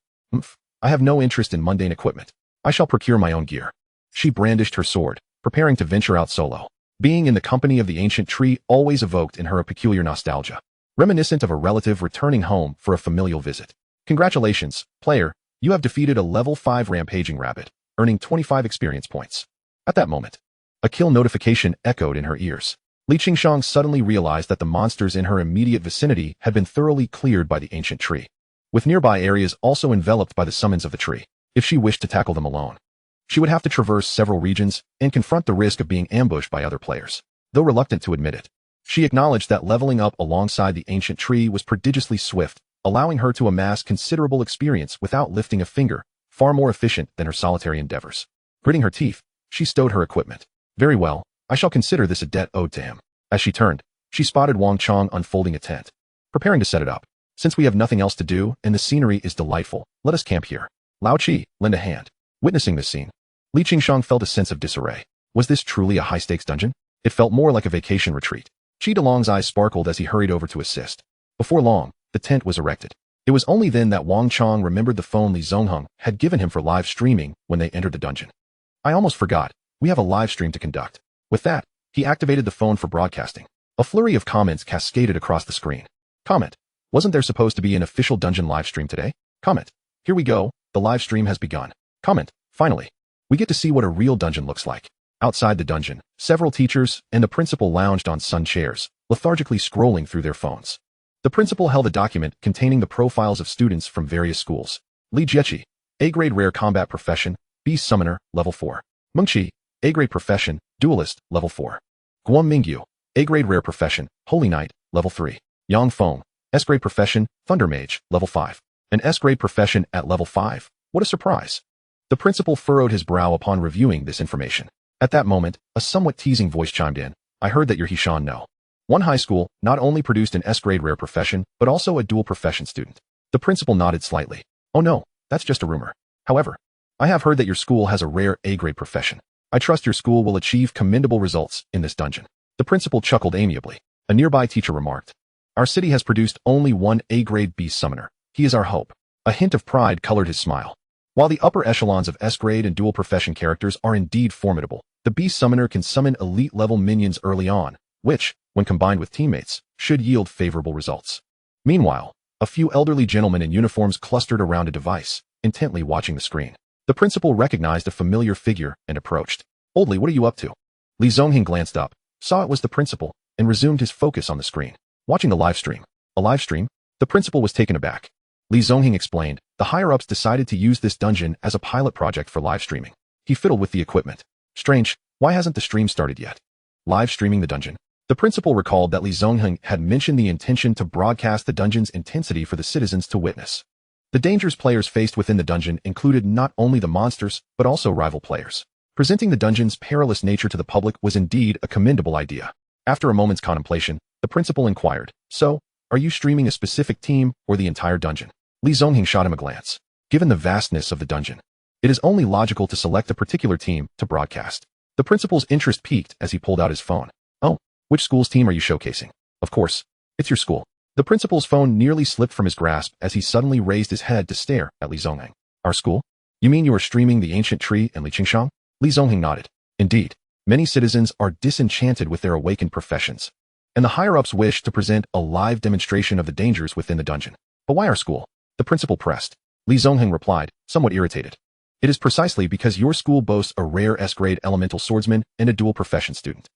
I have no interest in mundane equipment. I shall procure my own gear." She brandished her sword, preparing to venture out solo. Being in the company of the ancient tree always evoked in her a peculiar nostalgia, reminiscent of a relative returning home for a familial visit. "Congratulations, player, you have defeated a level 5 rampaging rabbit, earning 25 experience points." At that moment, a kill notification echoed in her ears. Li Qingshang suddenly realized that the monsters in her immediate vicinity had been thoroughly cleared by the ancient tree, with nearby areas also enveloped by the summons of the tree. If she wished to tackle them alone, she would have to traverse several regions and confront the risk of being ambushed by other players. Though reluctant to admit it, she acknowledged that leveling up alongside the ancient tree was prodigiously swift, allowing her to amass considerable experience without lifting a finger, far more efficient than her solitary endeavors. Gritting her teeth, she stowed her equipment. "Very well, I shall consider this a debt owed to him." As she turned, she spotted Wang Chong unfolding a tent, preparing to set it up. "Since we have nothing else to do and the scenery is delightful, let us camp here." Lao Chi, lend a hand. Witnessing this scene, Li Qingshang felt a sense of disarray. Was this truly a high-stakes dungeon? It felt more like a vacation retreat. Chi DeLong's eyes sparkled as he hurried over to assist. Before long, the tent was erected. It was only then that Wang Chong remembered the phone Li Zongheng had given him for live streaming when they entered the dungeon. "I almost forgot. We have a live stream to conduct." With that, he activated the phone for broadcasting. A flurry of comments cascaded across the screen. Comment: "Wasn't there supposed to be an official dungeon live stream today?" Comment: "Here we go, the live stream has begun." Comment: "Finally, we get to see what a real dungeon looks like." Outside the dungeon, several teachers and the principal lounged on sun chairs, lethargically scrolling through their phones. The principal held a document containing the profiles of students from various schools. Li Jieqi, A-grade rare combat profession, Beast Summoner, level 4. Meng Qi, A-grade profession, Duelist, level 4. Guan Mingyu, A-grade rare profession, Holy Knight, level 3. Yang Feng, S-grade profession, Thunder Mage, level 5. An S-grade profession at level 5. What a surprise. The principal furrowed his brow upon reviewing this information. At that moment, a somewhat teasing voice chimed in. "I heard that your Hishan no. One high school not only produced an S-grade rare profession, but also a dual profession student." The principal nodded slightly. "Oh no, that's just a rumor. However, I have heard that your school has a rare A-grade profession. I trust your school will achieve commendable results in this dungeon." The principal chuckled amiably. A nearby teacher remarked, "Our city has produced only one A-grade beast summoner. He is our hope." A hint of pride colored his smile. While the upper echelons of S-grade and dual profession characters are indeed formidable, the beast summoner can summon elite-level minions early on, which, when combined with teammates, should yield favorable results. Meanwhile, a few elderly gentlemen in uniforms clustered around a device, intently watching the screen. The principal recognized a familiar figure and approached. "Oldly, what are you up to?" Li Zongheng glanced up, saw it was the principal, and resumed his focus on the screen. Watching the live stream. A live stream? The principal was taken aback. Li Zongheng explained, "The higher-ups decided to use this dungeon as a pilot project for live streaming." He fiddled with the equipment. "Strange, why hasn't the stream started yet?" Live streaming the dungeon? The principal recalled that Li Zongheng had mentioned the intention to broadcast the dungeon's intensity for the citizens to witness. The dangers players faced within the dungeon included not only the monsters, but also rival players. Presenting the dungeon's perilous nature to the public was indeed a commendable idea. After a moment's contemplation, the principal inquired, "So, are you streaming a specific team or the entire dungeon?" Li Zongheng shot him a glance. Given the vastness of the dungeon, it is only logical to select a particular team to broadcast. The principal's interest peaked as he pulled out his phone. "Oh, which school's team are you showcasing?" "Of course, it's your school." The principal's phone nearly slipped from his grasp as he suddenly raised his head to stare at Li Zongheng. Our school? You mean you are streaming the ancient tree and Li Qingshang? Li Zongheng nodded. Indeed. Many citizens are disenchanted with their awakened professions, and the higher-ups wish to present a live demonstration of the dangers within the dungeon. But why our school? The principal pressed. Li Zongheng replied, somewhat irritated. It is precisely because your school boasts a rare S-grade elemental swordsman and a dual profession student.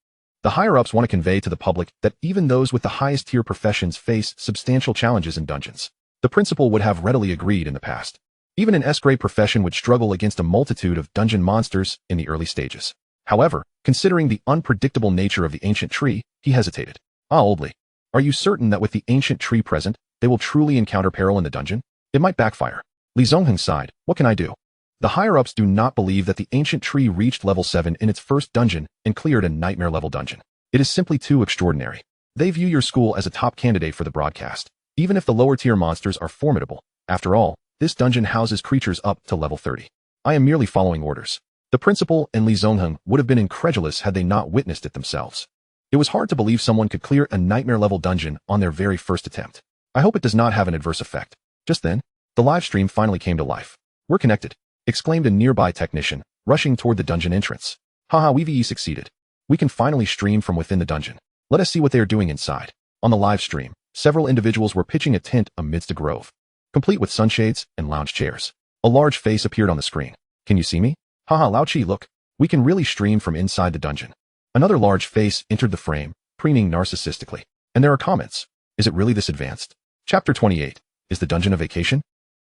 The higher-ups want to convey to the public that even those with the highest-tier professions face substantial challenges in dungeons. The principal would have readily agreed in the past. Even an S-grade profession would struggle against a multitude of dungeon monsters in the early stages. However, considering the unpredictable nature of the ancient tree, he hesitated. Oldly, are you certain that with the ancient tree present, they will truly encounter peril in the dungeon? It might backfire. Li Zongheng sighed. What can I do? The higher-ups do not believe that the ancient tree reached level 7 in its first dungeon and cleared a nightmare-level dungeon. It is simply too extraordinary. They view your school as a top candidate for the broadcast, even if the lower-tier monsters are formidable. After all, this dungeon houses creatures up to level 30. I am merely following orders. The principal and Li Zongheng would have been incredulous had they not witnessed it themselves. It was hard to believe someone could clear a nightmare-level dungeon on their very first attempt. I hope it does not have an adverse effect. Just then, the live stream finally came to life. We're connected, exclaimed a nearby technician, rushing toward the dungeon entrance. Haha, we've succeeded. We can finally stream from within the dungeon. Let us see what they are doing inside. On the live stream, several individuals were pitching a tent amidst a grove, complete with sunshades and lounge chairs. A large face appeared on the screen. Can you see me? Haha, Lao Chi, look. We can really stream from inside the dungeon. Another large face entered the frame, preening narcissistically. And there are comments. Is it really this advanced? Chapter 28. Is the dungeon a vacation?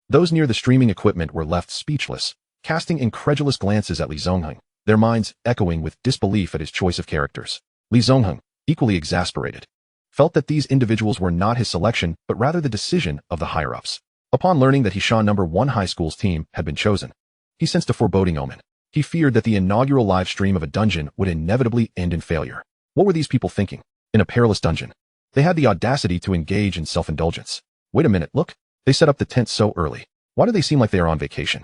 Those near the streaming equipment were left speechless, casting incredulous glances at Li Zongheng, their minds echoing with disbelief at his choice of characters. Li Zongheng, equally exasperated, felt that these individuals were not his selection, but rather the decision of the higher-ups. Upon learning that Hishan No. 1 High School's team had been chosen, he sensed a foreboding omen. He feared that the inaugural live stream of a dungeon would inevitably end in failure. What were these people thinking? In a perilous dungeon, they had the audacity to engage in self-indulgence. Wait a minute, look. They set up the tent so early. Why do they seem like they are on vacation?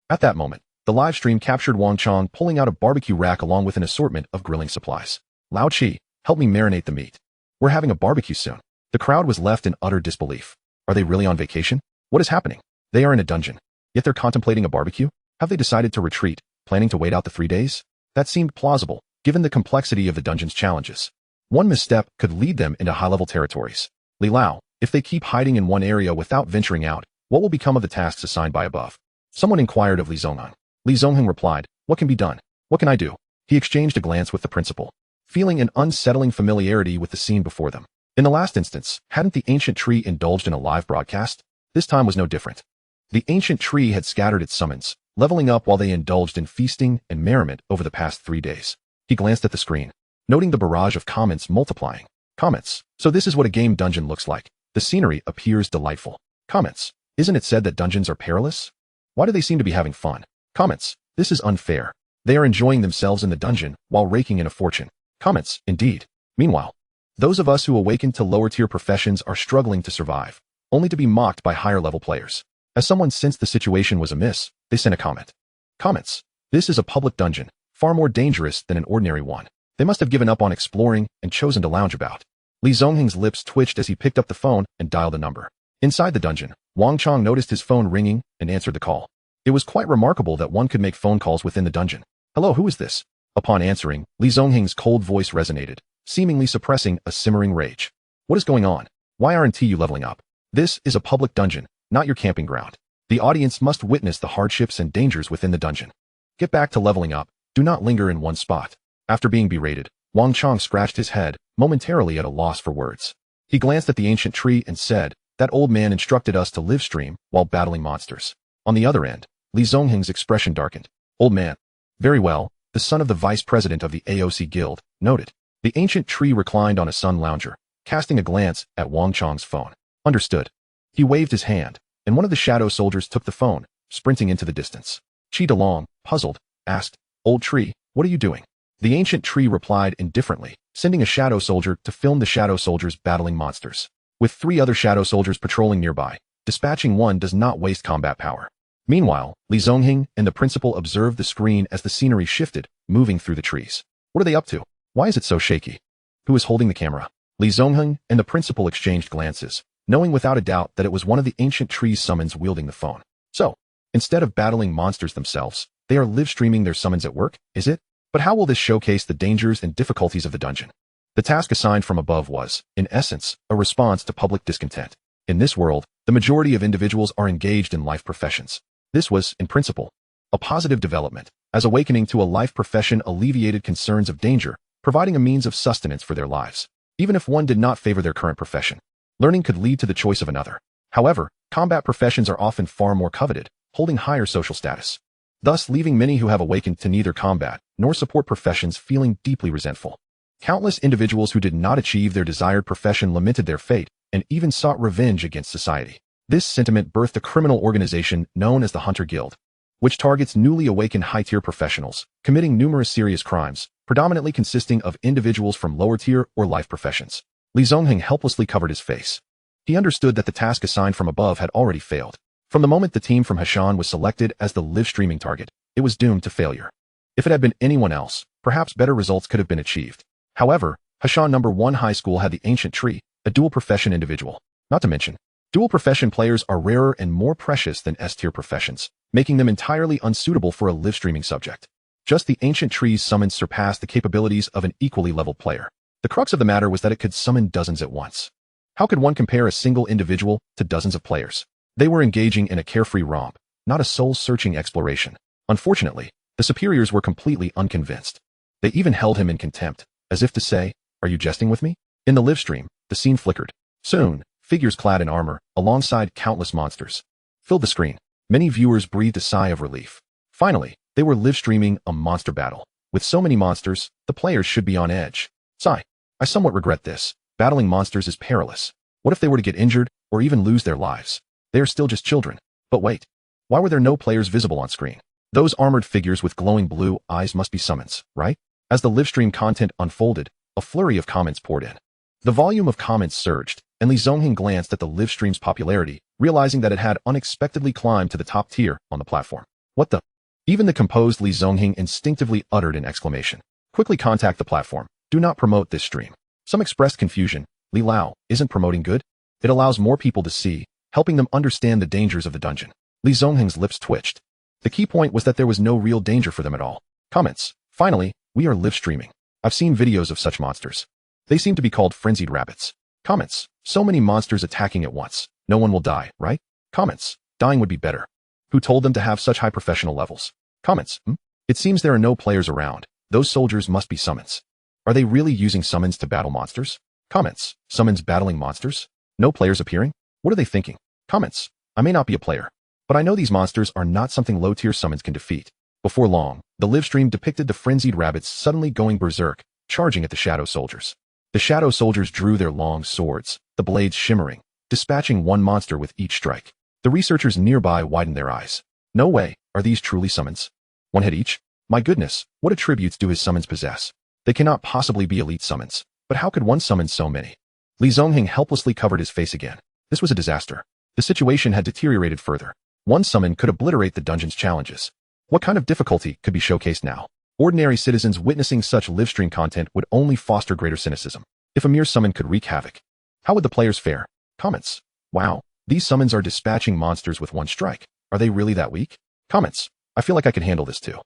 At that moment, the live stream captured Wang Chong pulling out a barbecue rack along with an assortment of grilling supplies. Lao Chi, help me marinate the meat. We're having a barbecue soon. The crowd was left in utter disbelief. Are they really on vacation? What is happening? They are in a dungeon, yet they're contemplating a barbecue? Have they decided to retreat, planning to wait out the 3 days? That seemed plausible, given the complexity of the dungeon's challenges. One misstep could lead them into high-level territories. Li Lao, if they keep hiding in one area without venturing out, what will become of the tasks assigned by above? Someone inquired of Li Zongheng. Li Zongheng replied, what can be done? What can I do? He exchanged a glance with the principal, feeling an unsettling familiarity with the scene before them. In the last instance, hadn't the ancient tree indulged in a live broadcast? This time was no different. The ancient tree had scattered its summons, leveling up while they indulged in feasting and merriment over the past 3 days. He glanced at the screen, noting the barrage of comments multiplying. Comments. So this is what a game dungeon looks like. The scenery appears delightful. Comments. Isn't it said that dungeons are perilous? Why do they seem to be having fun? Comments. This is unfair. They are enjoying themselves in the dungeon while raking in a fortune. Comments. Indeed. Meanwhile, those of us who awaken to lower-tier professions are struggling to survive, only to be mocked by higher-level players. As someone sensed the situation was amiss, they sent a comment. Comments. This is a public dungeon, far more dangerous than an ordinary one. They must have given up on exploring and chosen to lounge about. Li Zongheng's lips twitched as he picked up the phone and dialed a number. Inside the dungeon, Wang Chong noticed his phone ringing and answered the call. It was quite remarkable that one could make phone calls within the dungeon. Hello, who is this? Upon answering, Li Zongheng's cold voice resonated, seemingly suppressing a simmering rage. What is going on? Why aren't you leveling up? This is a public dungeon, not your camping ground. The audience must witness the hardships and dangers within the dungeon. Get back to leveling up. Do not linger in one spot. After being berated, Wang Chong scratched his head, momentarily at a loss for words. He glanced at the ancient tree and said, that old man instructed us to live stream while battling monsters. On the other end, Li Zongheng's expression darkened. Old man. Very well, the son of the vice president of the AOC guild, noted. The ancient tree reclined on a sun lounger, casting a glance at Wang Chong's phone. Understood. He waved his hand, and one of the shadow soldiers took the phone, sprinting into the distance. Chi Dalong, puzzled, asked, Old tree, what are you doing? The ancient tree replied indifferently, sending a shadow soldier to film the shadow soldiers battling monsters. With 3 other shadow soldiers patrolling nearby, dispatching one does not waste combat power. Meanwhile, Li Zongheng and the principal observed the screen as the scenery shifted, moving through the trees. What are they up to? Why is it so shaky? Who is holding the camera? Li Zongheng and the principal exchanged glances, knowing without a doubt that it was one of the ancient tree's summons wielding the phone. So, Instead of battling monsters themselves, they are live streaming their summons at work, is it? But how will this showcase the dangers and difficulties of the dungeon? The task assigned from above was, in essence, a response to public discontent. In this world, the majority of individuals are engaged in life professions. This was, in principle, a positive development, as awakening to a life profession alleviated concerns of danger, providing a means of sustenance for their lives. Even if one did not favor their current profession, learning could lead to the choice of another. However, combat professions are often far more coveted, holding higher social status, thus leaving many who have awakened to neither combat nor support professions feeling deeply resentful. Countless individuals who did not achieve their desired profession lamented their fate and even sought revenge against society. This sentiment birthed a criminal organization known as the Hunter Guild, which targets newly awakened high-tier professionals, committing numerous serious crimes, predominantly consisting of individuals from lower-tier or life professions. Li Zongheng helplessly covered his face. He understood that the task assigned from above had already failed. From the moment the team from Hashan was selected as the live-streaming target, it was doomed to failure. If it had been anyone else, perhaps better results could have been achieved. However, Hashan No. 1 High School had the Ancient Tree, a dual-profession individual. Not to mention, dual-profession players are rarer and more precious than S-tier professions, making them entirely unsuitable for a live-streaming subject. Just the Ancient Tree's summons surpassed the capabilities of an equally leveled player. The crux of the matter was that it could summon dozens at once. How could one compare a single individual to dozens of players? They were engaging in a carefree romp, not a soul-searching exploration. Unfortunately, the superiors were completely unconvinced. They even held him in contempt, as if to say, "Are you jesting with me?" In the live stream, the scene flickered. Soon, figures clad in armor, alongside countless monsters, filled the screen. Many viewers breathed a sigh of relief. Finally, they were live streaming a monster battle. With so many monsters, the players should be on edge. Sigh. I somewhat regret this. Battling monsters is perilous. What if they were to get injured, or even lose their lives? They are still just children. But wait. Why were there no players visible on screen? Those armored figures with glowing blue eyes must be summons, right? As the live stream content unfolded, a flurry of comments poured in. The volume of comments surged, and Li Zongheng glanced at the live stream's popularity, realizing that it had unexpectedly climbed to the top tier on the platform. What the? Even the composed Li Zongheng instinctively uttered an exclamation. Quickly contact the platform. Do not promote this stream. Some expressed confusion. Li Lao isn't promoting good? It allows more people to see, helping them understand the dangers of the dungeon. Li Zongheng's lips twitched. The key point was that there was no real danger for them at all. Comments. Finally, we are live streaming. I've seen videos of such monsters. They seem to be called frenzied rabbits. Comments. So many monsters attacking at once. No one will die, right? Comments. Dying would be better. Who told them to have such high professional levels? Comments. It seems there are no players around. Those soldiers must be summons. Are they really using summons to battle monsters? Comments. Summons battling monsters? No players appearing? What are they thinking? Comments. I may not be a player, but I know these monsters are not something low-tier summons can defeat. Before long, the live stream depicted the frenzied rabbits suddenly going berserk, charging at the shadow soldiers. The shadow soldiers drew their long swords, the blades shimmering, dispatching one monster with each strike. The researchers nearby widened their eyes. No way, are these truly summons? One hit each? My goodness, what attributes do his summons possess? They cannot possibly be elite summons, but how could one summon so many? Li Zongheng helplessly covered his face again. This was a disaster. The situation had deteriorated further. One summon could obliterate the dungeon's challenges. What kind of difficulty could be showcased now? Ordinary citizens witnessing such live stream content would only foster greater cynicism. If a mere summon could wreak havoc, how would the players fare? Comments. Wow, these summons are dispatching monsters with one strike. Are they really that weak? Comments. I feel like I can handle this too.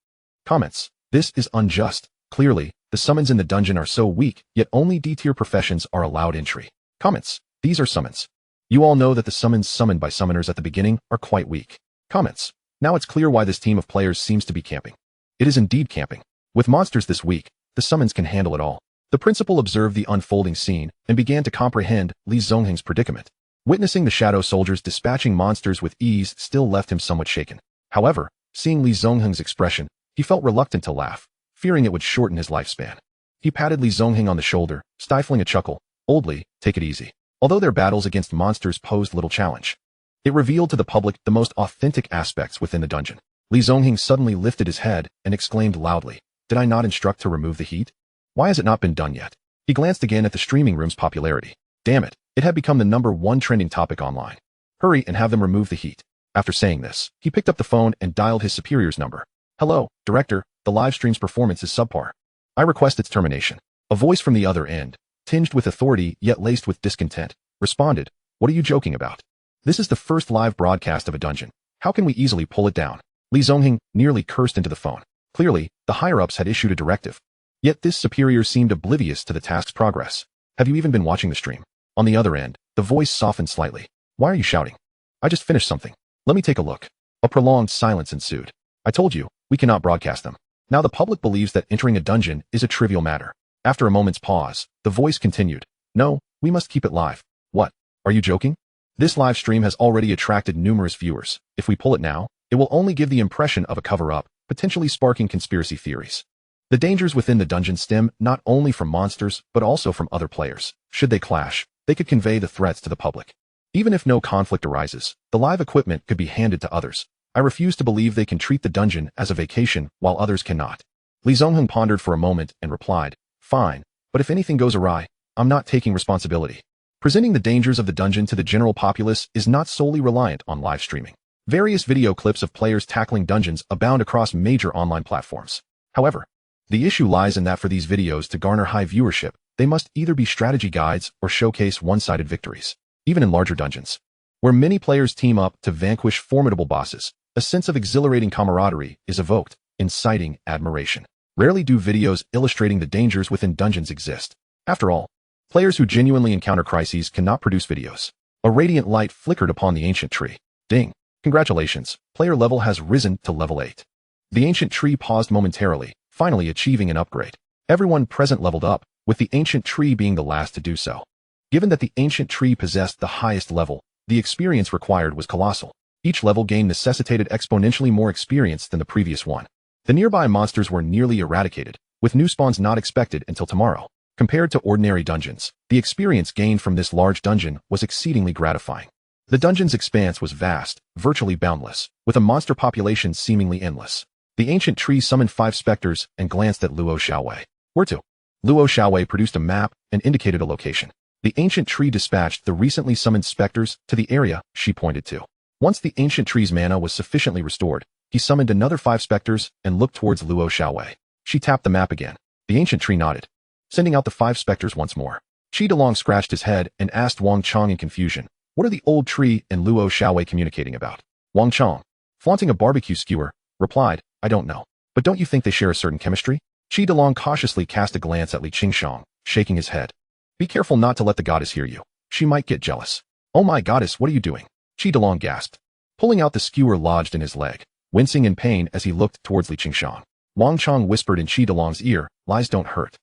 Comments. This is unjust. Clearly, the summons in the dungeon are so weak, yet only D-tier professions are allowed entry. Comments. These are summons. You all know that the summons summoned by summoners at the beginning are quite weak. Comments. Now it's clear why this team of players seems to be camping. It is indeed camping. With monsters this weak, the summons can handle it all. The principal observed the unfolding scene and began to comprehend Li Zongheng's predicament. Witnessing the shadow soldiers dispatching monsters with ease still left him somewhat shaken. However, seeing Li Zongheng's expression, he felt reluctant to laugh, fearing it would shorten his lifespan. He patted Li Zongheng on the shoulder, stifling a chuckle. Old Li, take it easy. Although their battles against monsters posed little challenge, it revealed to the public the most authentic aspects within the dungeon. Li Zongheng suddenly lifted his head and exclaimed loudly, "Did I not instruct to remove the heat? Why has it not been done yet?" He glanced again at the streaming room's popularity. Damn it, it had become the #1 trending topic online. Hurry and have them remove the heat. After saying this, he picked up the phone and dialed his superior's number. "Hello, director, the live stream's performance is subpar. I request its termination." A voice from the other end, tinged with authority yet laced with discontent, responded, "What are you joking about? This is the first live broadcast of a dungeon. How can we easily pull it down? Li Zongheng nearly cursed into the phone. Clearly, the higher-ups had issued a directive. Yet this superior seemed oblivious to the task's progress. Have you even been watching the stream? On the other end, the voice softened slightly. Why are you shouting? I just finished something. Let me take a look. A prolonged silence ensued. I told you, we cannot broadcast them. Now the public believes that entering a dungeon is a trivial matter. After a moment's pause, the voice continued. No, we must keep it live. What? Are you joking? This live stream has already attracted numerous viewers. If we pull it now, it will only give the impression of a cover-up, potentially sparking conspiracy theories. The dangers within the dungeon stem not only from monsters, but also from other players. Should they clash, they could convey the threats to the public. Even if no conflict arises, the live equipment could be handed to others. I refuse to believe they can treat the dungeon as a vacation while others cannot. Li Zongheng pondered for a moment and replied, Fine, but if anything goes awry, I'm not taking responsibility. Presenting the dangers of the dungeon to the general populace is not solely reliant on live streaming. Various video clips of players tackling dungeons abound across major online platforms. However, the issue lies in that for these videos to garner high viewership, they must either be strategy guides or showcase one-sided victories. Even in larger dungeons, where many players team up to vanquish formidable bosses, a sense of exhilarating camaraderie is evoked, inciting admiration. Rarely do videos illustrating the dangers within dungeons exist. After all, players who genuinely encounter crises cannot produce videos. A radiant light flickered upon the ancient tree. Ding! Congratulations, player level has risen to level 8. The ancient tree paused momentarily, finally achieving an upgrade. Everyone present leveled up, with the ancient tree being the last to do so. Given that the ancient tree possessed the highest level, the experience required was colossal. Each level gain necessitated exponentially more experience than the previous one. The nearby monsters were nearly eradicated, with new spawns not expected until tomorrow. Compared to ordinary dungeons, the experience gained from this large dungeon was exceedingly gratifying. The dungeon's expanse was vast, virtually boundless, with a monster population seemingly endless. The ancient tree summoned 5 specters and glanced at Luo Xiaowei. Where to? Luo Xiaowei produced a map and indicated a location. The ancient tree dispatched the recently summoned specters to the area she pointed to. Once the ancient tree's mana was sufficiently restored, he summoned another 5 specters and looked towards Luo Xiaowei. She tapped the map again. The ancient tree nodded, sending out the 5 specters once more. Qi Delong scratched his head and asked Wang Chong in confusion, what are the old tree and Luo Xiaowei communicating about? Wang Chong, flaunting a barbecue skewer, replied, I don't know. But don't you think they share a certain chemistry? Qi Delong cautiously cast a glance at Li Qingshang, shaking his head. Be careful not to let the goddess hear you. She might get jealous. Oh my goddess, what are you doing? Qi Delong gasped, pulling out the skewer lodged in his leg, wincing in pain as he looked towards Li Qingshang. Wang Chong whispered in Qi Delong's ear, lies don't hurt.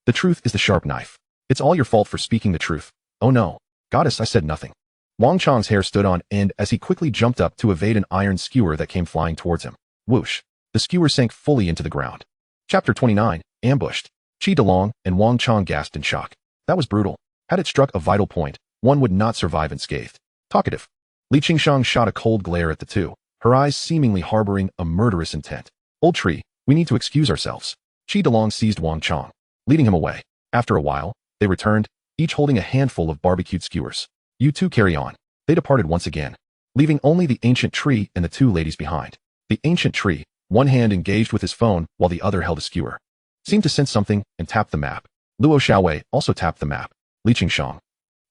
The truth is the sharp knife. It's all your fault for speaking the truth. Oh no. Goddess, I said nothing. Wang Chong's hair stood on end as he quickly jumped up to evade an iron skewer that came flying towards him. Whoosh. The skewer sank fully into the ground. Chapter 29, Ambushed. Qi Delong and Wang Chong gasped in shock. That was brutal. Had it struck a vital point, one would not survive unscathed. Talkative. Li Qingshang shot a cold glare at the two, her eyes seemingly harboring a murderous intent. Old tree, we need to excuse ourselves. Qi Delong seized Wang Chong, leading him away. After a while, they returned, each holding a handful of barbecued skewers. You two carry on. They departed once again, leaving only the ancient tree and the 2 ladies behind. The ancient tree, one hand engaged with his phone while the other held a skewer, seemed to sense something and tapped the map. Luo Xiaowei also tapped the map. Li Qingshang.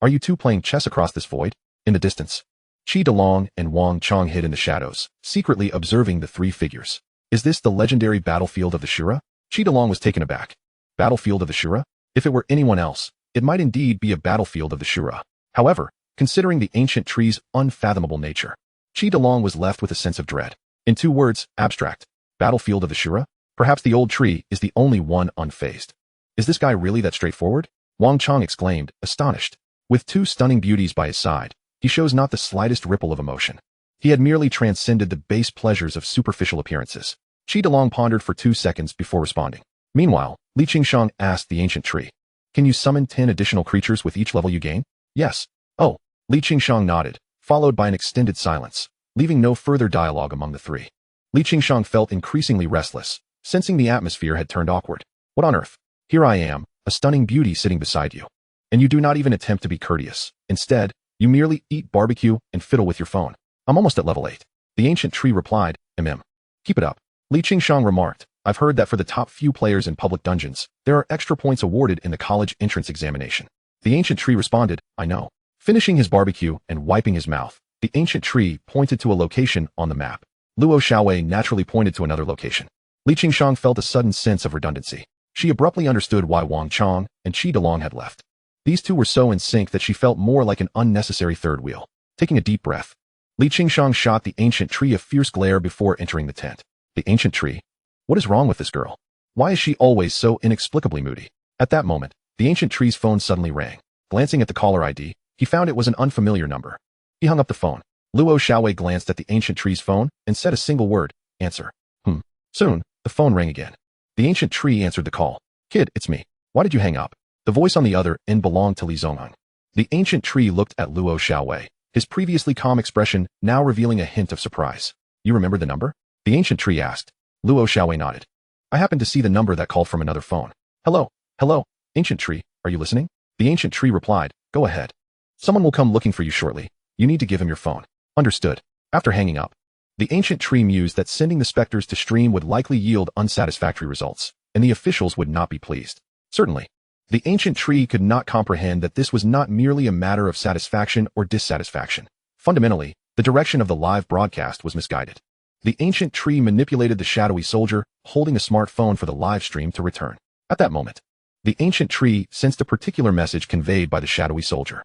Are you two playing chess across this void? In the distance, Qi Delong and Wang Chong hid in the shadows, secretly observing the 3 figures. Is this the legendary battlefield of the Shura? Qi Delong was taken aback. Battlefield of the Shura? If it were anyone else, it might indeed be a battlefield of the Shura. However, considering the ancient tree's unfathomable nature, Qi Delong was left with a sense of dread. In 2 words, abstract. Battlefield of the Shura? Perhaps the old tree is the only one unfazed. Is this guy really that straightforward? Wang Chong exclaimed, astonished. With 2 stunning beauties by his side, he shows not the slightest ripple of emotion. He had merely transcended the base pleasures of superficial appearances. Qi Delong pondered for 2 seconds before responding. Meanwhile, Li Qingshang asked the ancient tree, can you summon 10 additional creatures with each level you gain? Yes. Oh. Li Qingshang nodded, followed by an extended silence, leaving no further dialogue among the 3. Li Qingshang felt increasingly restless, sensing the atmosphere had turned awkward. What on earth? Here I am, a stunning beauty sitting beside you. And you do not even attempt to be courteous. Instead, you merely eat barbecue and fiddle with your phone. I'm almost at level 8. The ancient tree replied, Keep it up. Li Qingshang remarked, I've heard that for the top few players in public dungeons, there are extra points awarded in the college entrance examination. The ancient tree responded, I know. Finishing his barbecue and wiping his mouth, The ancient tree pointed to a location on the map. Luo Xiaowei naturally pointed to another location. Li Qingshang felt a sudden sense of redundancy. She abruptly understood why Wang Chong and Qi Delong had left. These two were so in sync that she felt more like an unnecessary third wheel. Taking a deep breath, Li Qingshang shot the ancient tree a fierce glare before entering the tent. The ancient tree? What is wrong with this girl? Why is she always so inexplicably moody? At that moment, the ancient tree's phone suddenly rang. Glancing at the caller ID, he found it was an unfamiliar number. He hung up the phone. Luo Xiaowei glanced at the ancient tree's phone and said a single word, answer. Soon, the phone rang again. The ancient tree answered the call. Kid, it's me. Why did you hang up? The voice on the other end belonged to Li Zongheng. The ancient tree looked at Luo Xiaowei, his previously calm expression now revealing a hint of surprise. You remember the number? The ancient tree asked. Luo Xiaowei nodded. I happened to see the number that called from another phone. Hello, ancient tree, are you listening? The ancient tree replied, go ahead. Someone will come looking for you shortly. You need to give him your phone. Understood. After hanging up, the ancient tree mused that sending the specters to stream would likely yield unsatisfactory results, and the officials would not be pleased. Certainly. The ancient tree could not comprehend that this was not merely a matter of satisfaction or dissatisfaction. Fundamentally, the direction of the live broadcast was misguided. The ancient tree manipulated the shadowy soldier, holding a smartphone for the live stream to return. At that moment, the ancient tree sensed a particular message conveyed by the shadowy soldier.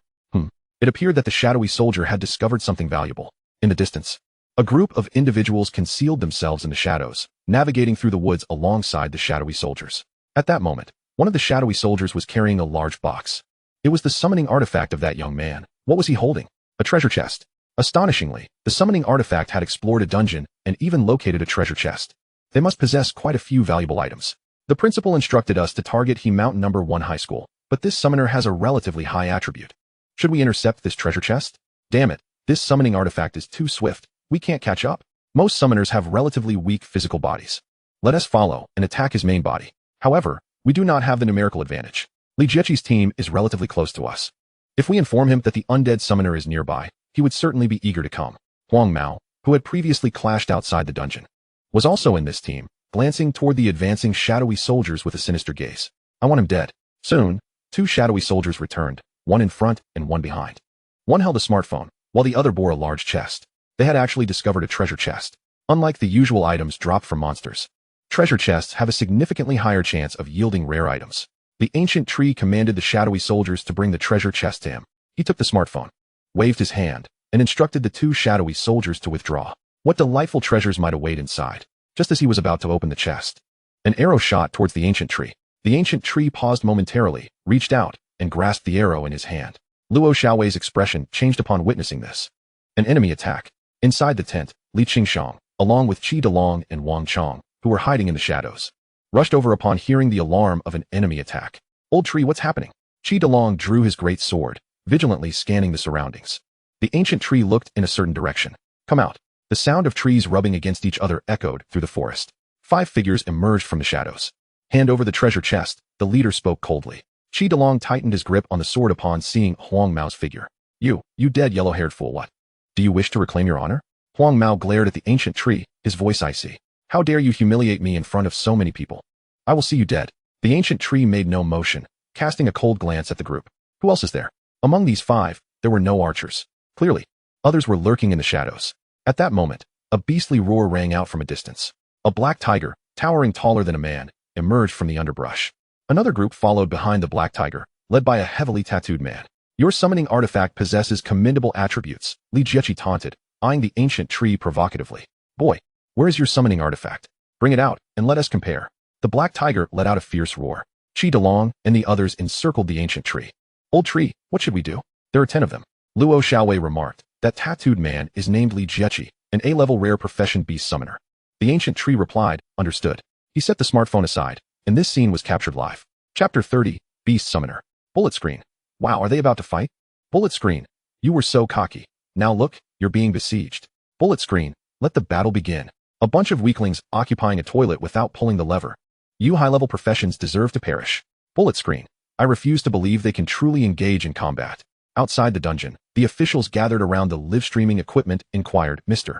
It appeared that the shadowy soldier had discovered something valuable. In the distance, a group of individuals concealed themselves in the shadows, navigating through the woods alongside the shadowy soldiers. At that moment, one of the shadowy soldiers was carrying a large box. It was the summoning artifact of that young man. What was he holding? A treasure chest. Astonishingly, the summoning artifact had explored a dungeon and even located a treasure chest. They must possess quite a few valuable items. The principal instructed us to target He Mountain No. 1 High School, but this summoner has a relatively high attribute. Should we intercept this treasure chest? Damn it, this summoning artifact is too swift. We can't catch up. Most summoners have relatively weak physical bodies. Let us follow and attack his main body. However, we do not have the numerical advantage. Li Jieqi's team is relatively close to us. If we inform him that the undead summoner is nearby, he would certainly be eager to come. Huang Mao, who had previously clashed outside the dungeon, was also in this team, glancing toward the advancing shadowy soldiers with a sinister gaze. I want him dead. Soon, two shadowy soldiers returned, one in front and one behind. One held a smartphone, while the other bore a large chest. They had actually discovered a treasure chest. Unlike the usual items dropped from monsters, treasure chests have a significantly higher chance of yielding rare items. The ancient tree commanded the shadowy soldiers to bring the treasure chest to him. He took the smartphone, waved his hand, and instructed the two shadowy soldiers to withdraw. What delightful treasures might await inside? Just as he was about to open the chest, an arrow shot towards the ancient tree. The ancient tree paused momentarily, reached out, and grasped the arrow in his hand. Luo Xiaowei's expression changed upon witnessing this. An enemy attack. Inside the tent, Li Qingshang, along with Qi Delong and Wang Chong, who were hiding in the shadows, rushed over upon hearing the alarm of an enemy attack. Old tree, what's happening? Qi Delong drew his great sword, vigilantly scanning the surroundings. The ancient tree looked in a certain direction. Come out. The sound of trees rubbing against each other echoed through the forest. 5 figures emerged from the shadows. Hand over the treasure chest, the leader spoke coldly. Qi Delong tightened his grip on the sword upon seeing Huang Mao's figure. You dead yellow-haired fool, what? Do you wish to reclaim your honor? Huang Mao glared at the ancient tree, his voice icy. How dare you humiliate me in front of so many people? I will see you dead. The ancient tree made no motion, casting a cold glance at the group. Who else is there? Among these 5, there were no archers. Clearly, others were lurking in the shadows. At that moment, a beastly roar rang out from a distance. A black tiger, towering taller than a man, emerged from the underbrush. Another group followed behind the black tiger, led by a heavily tattooed man. Your summoning artifact possesses commendable attributes, Li Jieqi taunted, eyeing the ancient tree provocatively. Boy, where is your summoning artifact? Bring it out, and let us compare. The black tiger let out a fierce roar. Qi Delong and the others encircled the ancient tree. Old tree, what should we do? There are 10 of them. Luo Xiaowei remarked. That tattooed man is named Li Jieqi, an A-level rare profession beast summoner. The ancient tree replied, understood. He set the smartphone aside, and this scene was captured live. Chapter 30, Beast Summoner. Bullet screen. Wow, are they about to fight? Bullet screen. You were so cocky. Now look, you're being besieged. Bullet screen. Let the battle begin. A bunch of weaklings occupying a toilet without pulling the lever. You high-level professions deserve to perish. Bullet screen. I refuse to believe they can truly engage in combat. Outside the dungeon, the officials gathered around the live-streaming equipment inquired, Mr.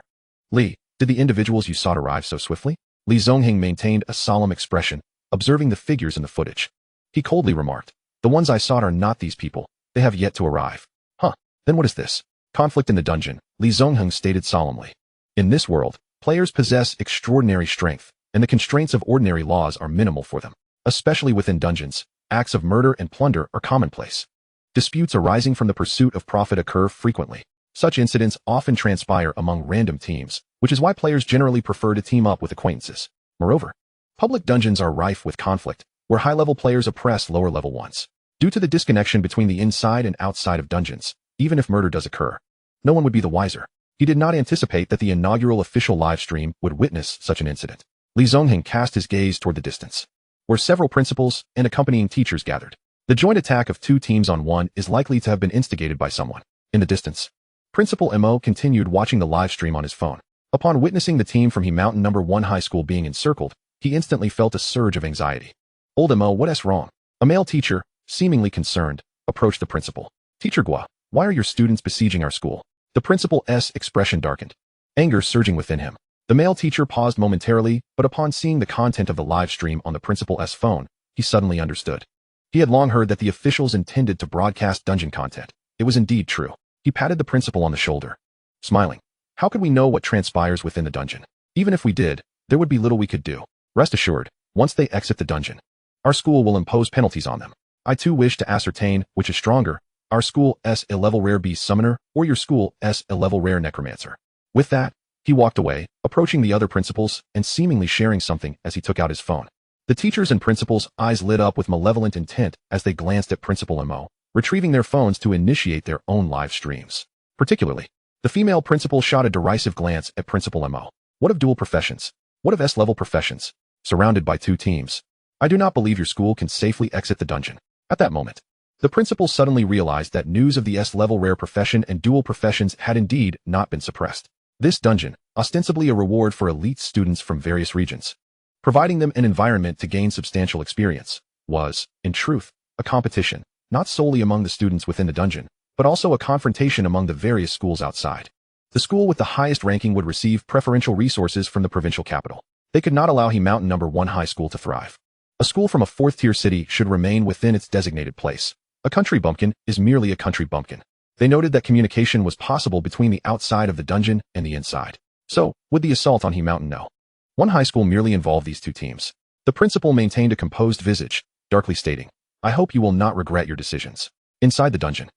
Li, did the individuals you sought arrive so swiftly? Li Zongheng maintained a solemn expression, observing the figures in the footage. He coldly remarked, the ones I sought are not these people. They have yet to arrive. Huh, then what is this? Conflict in the dungeon, Li Zongheng stated solemnly. In this world, players possess extraordinary strength, and the constraints of ordinary laws are minimal for them. Especially within dungeons, acts of murder and plunder are commonplace. Disputes arising from the pursuit of profit occur frequently. Such incidents often transpire among random teams, which is why players generally prefer to team up with acquaintances. Moreover, public dungeons are rife with conflict, where high-level players oppress lower-level ones. Due to the disconnection between the inside and outside of dungeons, even if murder does occur, no one would be the wiser. He did not anticipate that the inaugural official live stream would witness such an incident. Li Zongheng cast his gaze toward the distance, where several principals and accompanying teachers gathered. The joint attack of two teams on one is likely to have been instigated by someone. In the distance, Principal Mo continued watching the live stream on his phone. Upon witnessing the team from He Mountain No. 1 High School being encircled, he instantly felt a surge of anxiety. Old Mo, what's wrong? A male teacher, seemingly concerned, approached the principal. Teacher Gua, why are your students besieging our school? The principal's expression darkened, anger surging within him. The male teacher paused momentarily, but upon seeing the content of the live stream on the principal's phone, he suddenly understood. He had long heard that the officials intended to broadcast dungeon content. It was indeed true. He patted the principal on the shoulder, smiling. How could we know what transpires within the dungeon? Even if we did, there would be little we could do. Rest assured, once they exit the dungeon, our school will impose penalties on them. I too wish to ascertain which is stronger, our school's a level rare beast summoner or your school's a level rare necromancer. With that, he walked away, approaching the other principals and seemingly sharing something as he took out his phone. The teachers and principals' eyes lit up with malevolent intent as they glanced at Principal Mo, retrieving their phones to initiate their own live streams. Particularly, the female principal shot a derisive glance at Principal Mo. What of dual professions? What of S-level professions? Surrounded by two teams. I do not believe your school can safely exit the dungeon. At that moment, the principal suddenly realized that news of the S-level rare profession and dual professions had indeed not been suppressed. This dungeon, ostensibly a reward for elite students from various regions, providing them an environment to gain substantial experience, was, in truth, a competition, not solely among the students within the dungeon, but also a confrontation among the various schools outside. The school with the highest ranking would receive preferential resources from the provincial capital. They could not allow He Mountain No. 1 High School to thrive. A school from a fourth-tier city should remain within its designated place. A country bumpkin is merely a country bumpkin. They noted that communication was possible between the outside of the dungeon and the inside. So, would the assault on He Mountain No. 1 High School merely involve these two teams? The principal maintained a composed visage, darkly stating, I hope you will not regret your decisions. Inside the dungeon,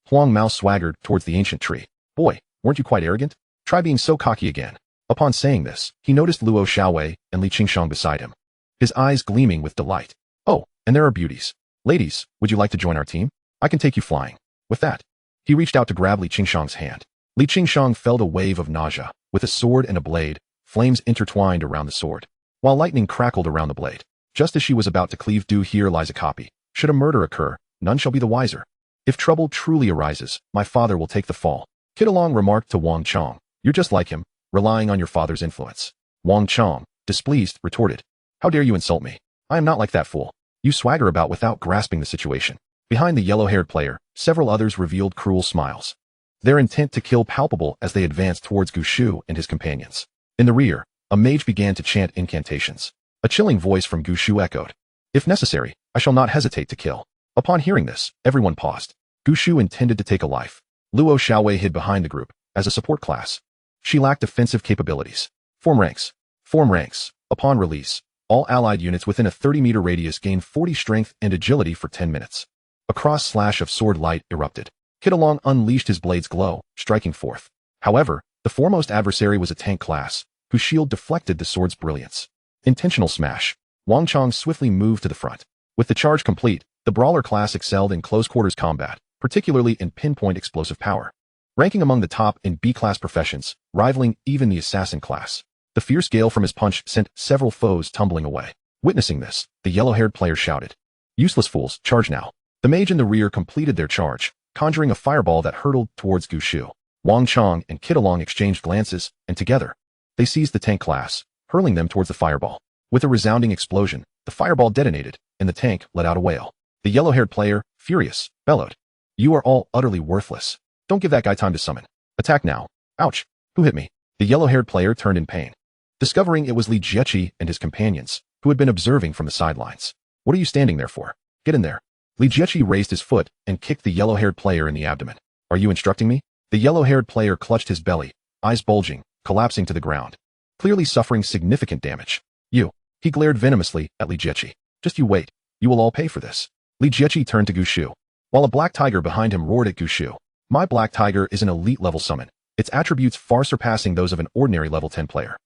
Huang Mao swaggered towards the ancient tree. Boy, weren't you quite arrogant? Try being so cocky again. Upon saying this, he noticed Luo Xiaowei and Li Qingshang beside him, his eyes gleaming with delight. Oh, and there are beauties. Ladies, would you like to join our team? I can take you flying. With that, he reached out to grab Li Qingshang's hand. Li Qingshang felt a wave of nausea. With a sword and a blade, flames intertwined around the sword, while lightning crackled around the blade. Just as she was about to cleave, do here lies a copy. Should a murder occur, none shall be the wiser. If trouble truly arises, my father will take the fall. Kid Along remarked to Wang Chong. You're just like him, relying on your father's influence. Wang Chong, displeased, retorted. How dare you insult me? I am not like that fool. You swagger about without grasping the situation. Behind the yellow-haired player, several others revealed cruel smiles, their intent to kill palpable as they advanced towards Gushu and his companions. In the rear, a mage began to chant incantations. A chilling voice from Gushu echoed. If necessary, I shall not hesitate to kill. Upon hearing this, everyone paused. Gushu intended to take a life. Luo Xiaowei hid behind the group, as a support class. She lacked offensive capabilities. Form ranks. Form ranks. Upon release, all allied units within a 30-meter radius gained 40 strength and agility for 10 minutes. A cross-slash of sword light erupted. Kid Along unleashed his blade's glow, striking forth. However, the foremost adversary was a tank class, whose shield deflected the sword's brilliance. Intentional smash. Wang Chong swiftly moved to the front. With the charge complete, the brawler class excelled in close-quarters combat, particularly in pinpoint explosive power, ranking among the top in B-class professions, rivaling even the assassin class. The fierce gale from his punch sent several foes tumbling away. Witnessing this, the yellow-haired player shouted, Useless fools, charge now. The mage in the rear completed their charge, conjuring a fireball that hurtled towards Gushu. Wang Chong and Kid Along exchanged glances, and together, they seized the tank class, hurling them towards the fireball. With a resounding explosion, the fireball detonated, and the tank let out a wail. The yellow-haired player, furious, bellowed, You are all utterly worthless. Don't give that guy time to summon. Attack now. Ouch. Who hit me? The yellow-haired player turned in pain, discovering it was Li Jiechi and his companions, who had been observing from the sidelines. What are you standing there for? Get in there. Li Jiechi raised his foot and kicked the yellow-haired player in the abdomen. Are you instructing me? The yellow-haired player clutched his belly, eyes bulging, collapsing to the ground, clearly suffering significant damage. You. He glared venomously at Li Jiechi. Just you wait. You will all pay for this. Li Jiechi turned to Gushu, while a black tiger behind him roared at Gushu. My black tiger is an elite-level summon, its attributes far surpassing those of an ordinary level 10 player.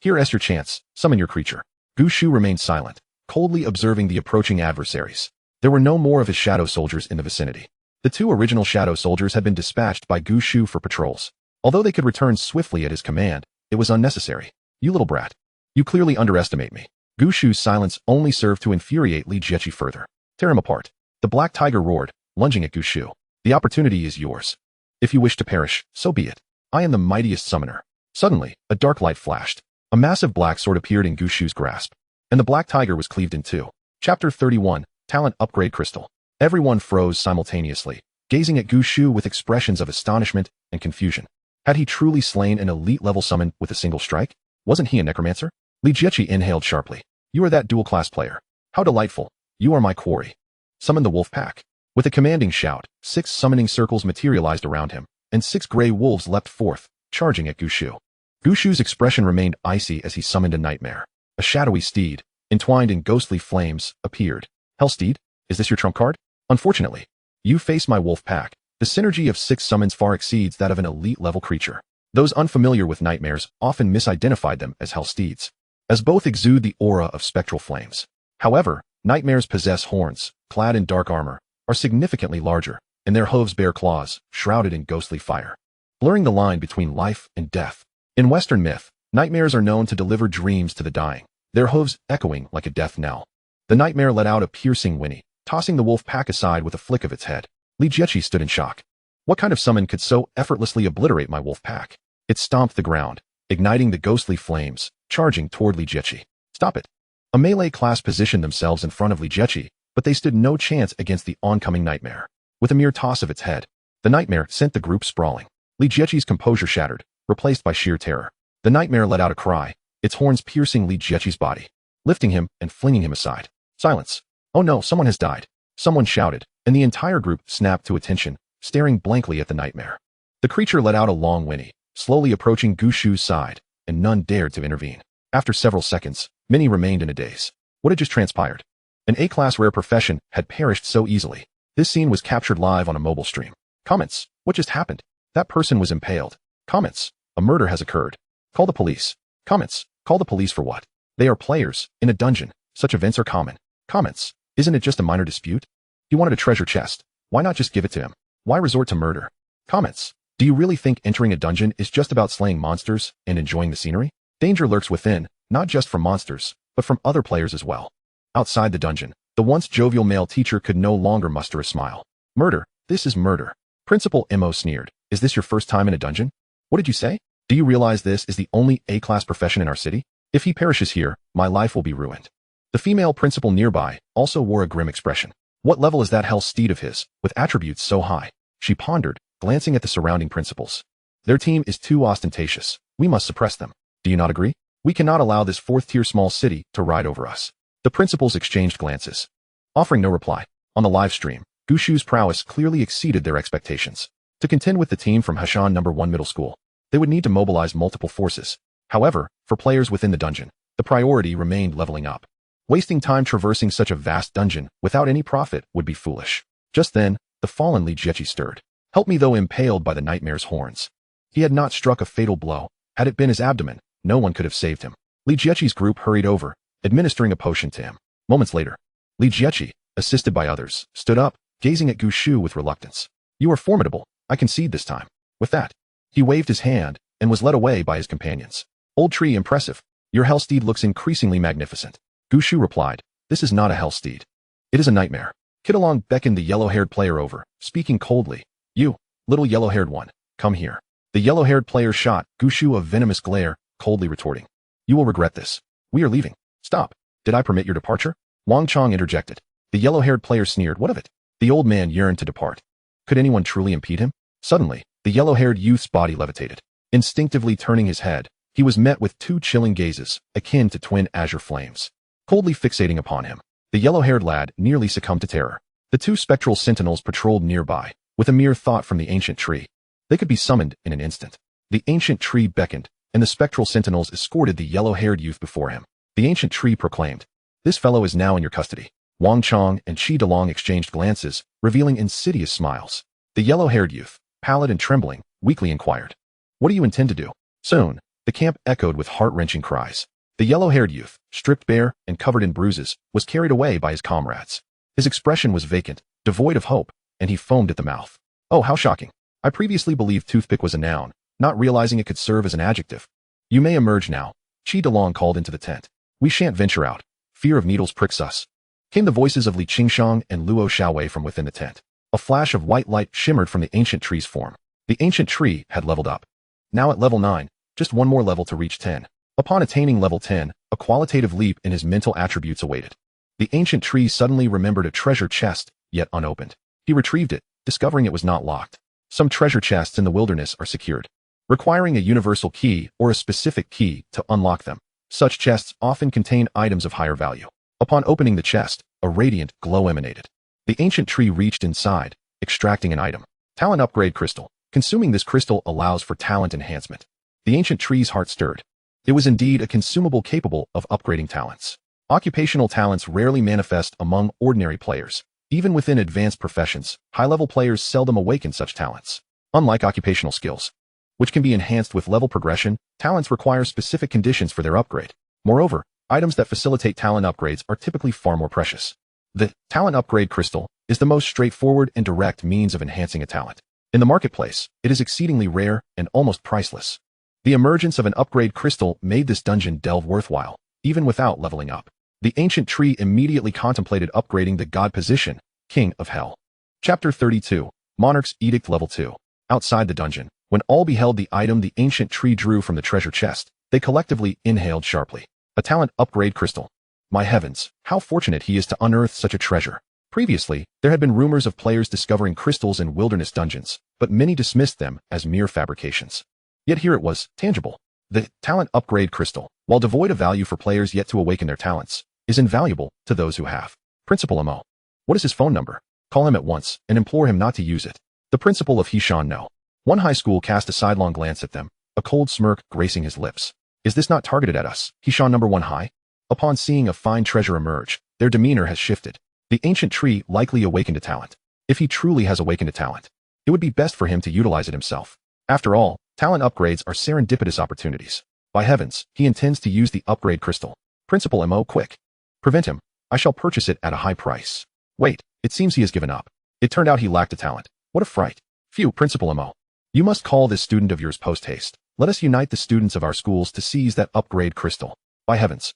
Here's your chance, summon your creature. Gushu remained silent, coldly observing the approaching adversaries. There were no more of his shadow soldiers in the vicinity. The 2 original shadow soldiers had been dispatched by Gushu for patrols. Although they could return swiftly at his command, it was unnecessary. You little brat. You clearly underestimate me. Gushu's silence only served to infuriate Li Jiechi further. Tear him apart. The black tiger roared, lunging at Gushu. The opportunity is yours. If you wish to perish, so be it. I am the mightiest summoner. Suddenly, a dark light flashed. A massive black sword appeared in Gushu's grasp, and the black tiger was cleaved in 2. Chapter 31, Talent Upgrade Crystal. Everyone froze simultaneously, gazing at Gushu with expressions of astonishment and confusion. Had he truly slain an elite-level summon with a single strike? Wasn't he a necromancer? Li Jiechi inhaled sharply. You are that dual-class player. How delightful. You are my quarry. Summon the wolf pack. With a commanding shout, 6 summoning circles materialized around him, and 6 gray wolves leapt forth, charging at Gushu. Gushu's expression remained icy as he summoned a nightmare. A shadowy steed, entwined in ghostly flames, appeared. Hell steed? Is this your trump card? Unfortunately, you face my wolf pack. The synergy of 6 summons far exceeds that of an elite-level creature. Those unfamiliar with nightmares often misidentified them as hell steeds, as both exude the aura of spectral flames. However, nightmares possess horns, clad in dark armor, are significantly larger, and their hooves bear claws, shrouded in ghostly fire, blurring the line between life and death. In Western myth, nightmares are known to deliver dreams to the dying, their hooves echoing like a death knell. The nightmare let out a piercing whinny, tossing the wolf pack aside with a flick of its head. Li Jiechi stood in shock. What kind of summon could so effortlessly obliterate my wolf pack? It stomped the ground, igniting the ghostly flames, charging toward Li Jiechi. Stop it. A melee class positioned themselves in front of Li Jiechi, but they stood no chance against the oncoming nightmare. With a mere toss of its head, the nightmare sent the group sprawling. Li Jiechi's composure shattered, replaced by sheer terror. The nightmare let out a cry, its horns piercing Li Jiechi's body, lifting him and flinging him aside. Silence. Oh no, someone has died. Someone shouted, and the entire group snapped to attention, staring blankly at the nightmare. The creature let out a long whinny, slowly approaching Gushu's side, and none dared to intervene. After several seconds, many remained in a daze. What had just transpired? An A-class rare profession had perished so easily. This scene was captured live on a mobile stream. Comments. What just happened? That person was impaled. Comments. A murder has occurred. Call the police. Comments. Call the police for what? They are players, in a dungeon. Such events are common. Comments. Isn't it just a minor dispute? He wanted a treasure chest. Why not just give it to him? Why resort to murder? Comments. Do you really think entering a dungeon is just about slaying monsters and enjoying the scenery? Danger lurks within, not just from monsters, but from other players as well. Outside the dungeon, the once jovial male teacher could no longer muster a smile. Murder. This is murder. Principal Mo sneered. Is this your first time in a dungeon? What did you say? Do you realize this is the only A-class profession in our city? If he perishes here, my life will be ruined. The female principal nearby also wore a grim expression. What level is that hell steed of his, with attributes so high? She pondered, glancing at the surrounding principals. Their team is too ostentatious. We must suppress them. Do you not agree? We cannot allow this 4th-tier small city to ride over us. The principals exchanged glances, offering no reply. On the live stream, Gushu's prowess clearly exceeded their expectations. To contend with the team from Hashan No. 1 Middle School, they would need to mobilize multiple forces. However, for players within the dungeon, the priority remained leveling up. Wasting time traversing such a vast dungeon without any profit would be foolish. Just then, the fallen Li Jiechi stirred. Help me, though impaled by the nightmare's horns. He had not struck a fatal blow. Had it been his abdomen, no one could have saved him. Li Jiechi's group hurried over, administering a potion to him. Moments later, Li Jiechi, assisted by others, stood up, gazing at Gushu with reluctance. You are formidable. I concede this time. With that, he waved his hand and was led away by his companions. Old tree, impressive. Your hell steed looks increasingly magnificent. Gushu replied, this is not a hell steed. It is a nightmare. Kidalong beckoned the yellow-haired player over, speaking coldly. You, little yellow-haired one, come here. The yellow-haired player shot Gushu a venomous glare, coldly retorting. You will regret this. We are leaving. Stop. Did I permit your departure? Wang Chong interjected. The yellow-haired player sneered. What of it? The old man yearned to depart. Could anyone truly impede him? Suddenly, the yellow-haired youth's body levitated. Instinctively turning his head, he was met with 2 chilling gazes, akin to twin azure flames. Coldly fixating upon him, the yellow-haired lad nearly succumbed to terror. The 2 spectral sentinels patrolled nearby, with a mere thought from the ancient tree. They could be summoned in an instant. The ancient tree beckoned, and the spectral sentinels escorted the yellow-haired youth before him. The ancient tree proclaimed, "This fellow is now in your custody." Wang Chong and Qi Delong exchanged glances, revealing insidious smiles. The yellow-haired youth, pallid and trembling, weakly inquired, "What do you intend to do?" Soon, the camp echoed with heart-wrenching cries. The yellow-haired youth, stripped bare and covered in bruises, was carried away by his comrades. His expression was vacant, devoid of hope, and he foamed at the mouth. "Oh, how shocking. I previously believed toothpick was a noun, not realizing it could serve as an adjective. You may emerge now," Qi Delong called into the tent. "We shan't venture out. Fear of needles pricks us." Came the voices of Li Qingshang and Luo Xiaowei from within the tent. A flash of white light shimmered from the ancient tree's form. The ancient tree had leveled up. Now at level 9, just one more level to reach 10. Upon attaining level 10, a qualitative leap in his mental attributes awaited. The ancient tree suddenly remembered a treasure chest, yet unopened. He retrieved it, discovering it was not locked. Some treasure chests in the wilderness are secured, requiring a universal key or a specific key to unlock them. Such chests often contain items of higher value. Upon opening the chest, a radiant glow emanated. The ancient tree reached inside, extracting an item. Talent upgrade crystal. Consuming this crystal allows for talent enhancement. The ancient tree's heart stirred. It was indeed a consumable capable of upgrading talents. Occupational talents rarely manifest among ordinary players. Even within advanced professions, high-level players seldom awaken such talents. Unlike occupational skills, which can be enhanced with level progression, talents require specific conditions for their upgrade. Moreover, items that facilitate talent upgrades are typically far more precious. The talent upgrade crystal is the most straightforward and direct means of enhancing a talent. In the marketplace, it is exceedingly rare and almost priceless. The emergence of an upgrade crystal made this dungeon delve worthwhile, even without leveling up. The ancient tree immediately contemplated upgrading the god position, King of Hell. Chapter 32, Monarch's Edict Level 2. Outside the dungeon, when all beheld the item the ancient tree drew from the treasure chest, they collectively inhaled sharply. A talent upgrade crystal. My heavens, how fortunate he is to unearth such a treasure. Previously, there had been rumors of players discovering crystals in wilderness dungeons, but many dismissed them as mere fabrications. Yet here it was, tangible. The talent upgrade crystal, while devoid of value for players yet to awaken their talents, is invaluable to those who have. Principal Mo. What is his phone number? Call him at once and implore him not to use it. The principal of Hishan No. One high school cast a sidelong glance at them, a cold smirk gracing his lips. Is this not targeted at us, Hishan No. 1 High? Upon seeing a fine treasure emerge, their demeanor has shifted. The ancient tree likely awakened a talent. If he truly has awakened a talent, it would be best for him to utilize it himself. After all, talent upgrades are serendipitous opportunities. By heavens, he intends to use the upgrade crystal. Principal Mo, quick. Prevent him. I shall purchase it at a high price. Wait, it seems he has given up. It turned out he lacked a talent. What a fright. Phew, Principal Mo. You must call this student of yours post-haste. Let us unite the students of our schools to seize that upgrade crystal. By heavens.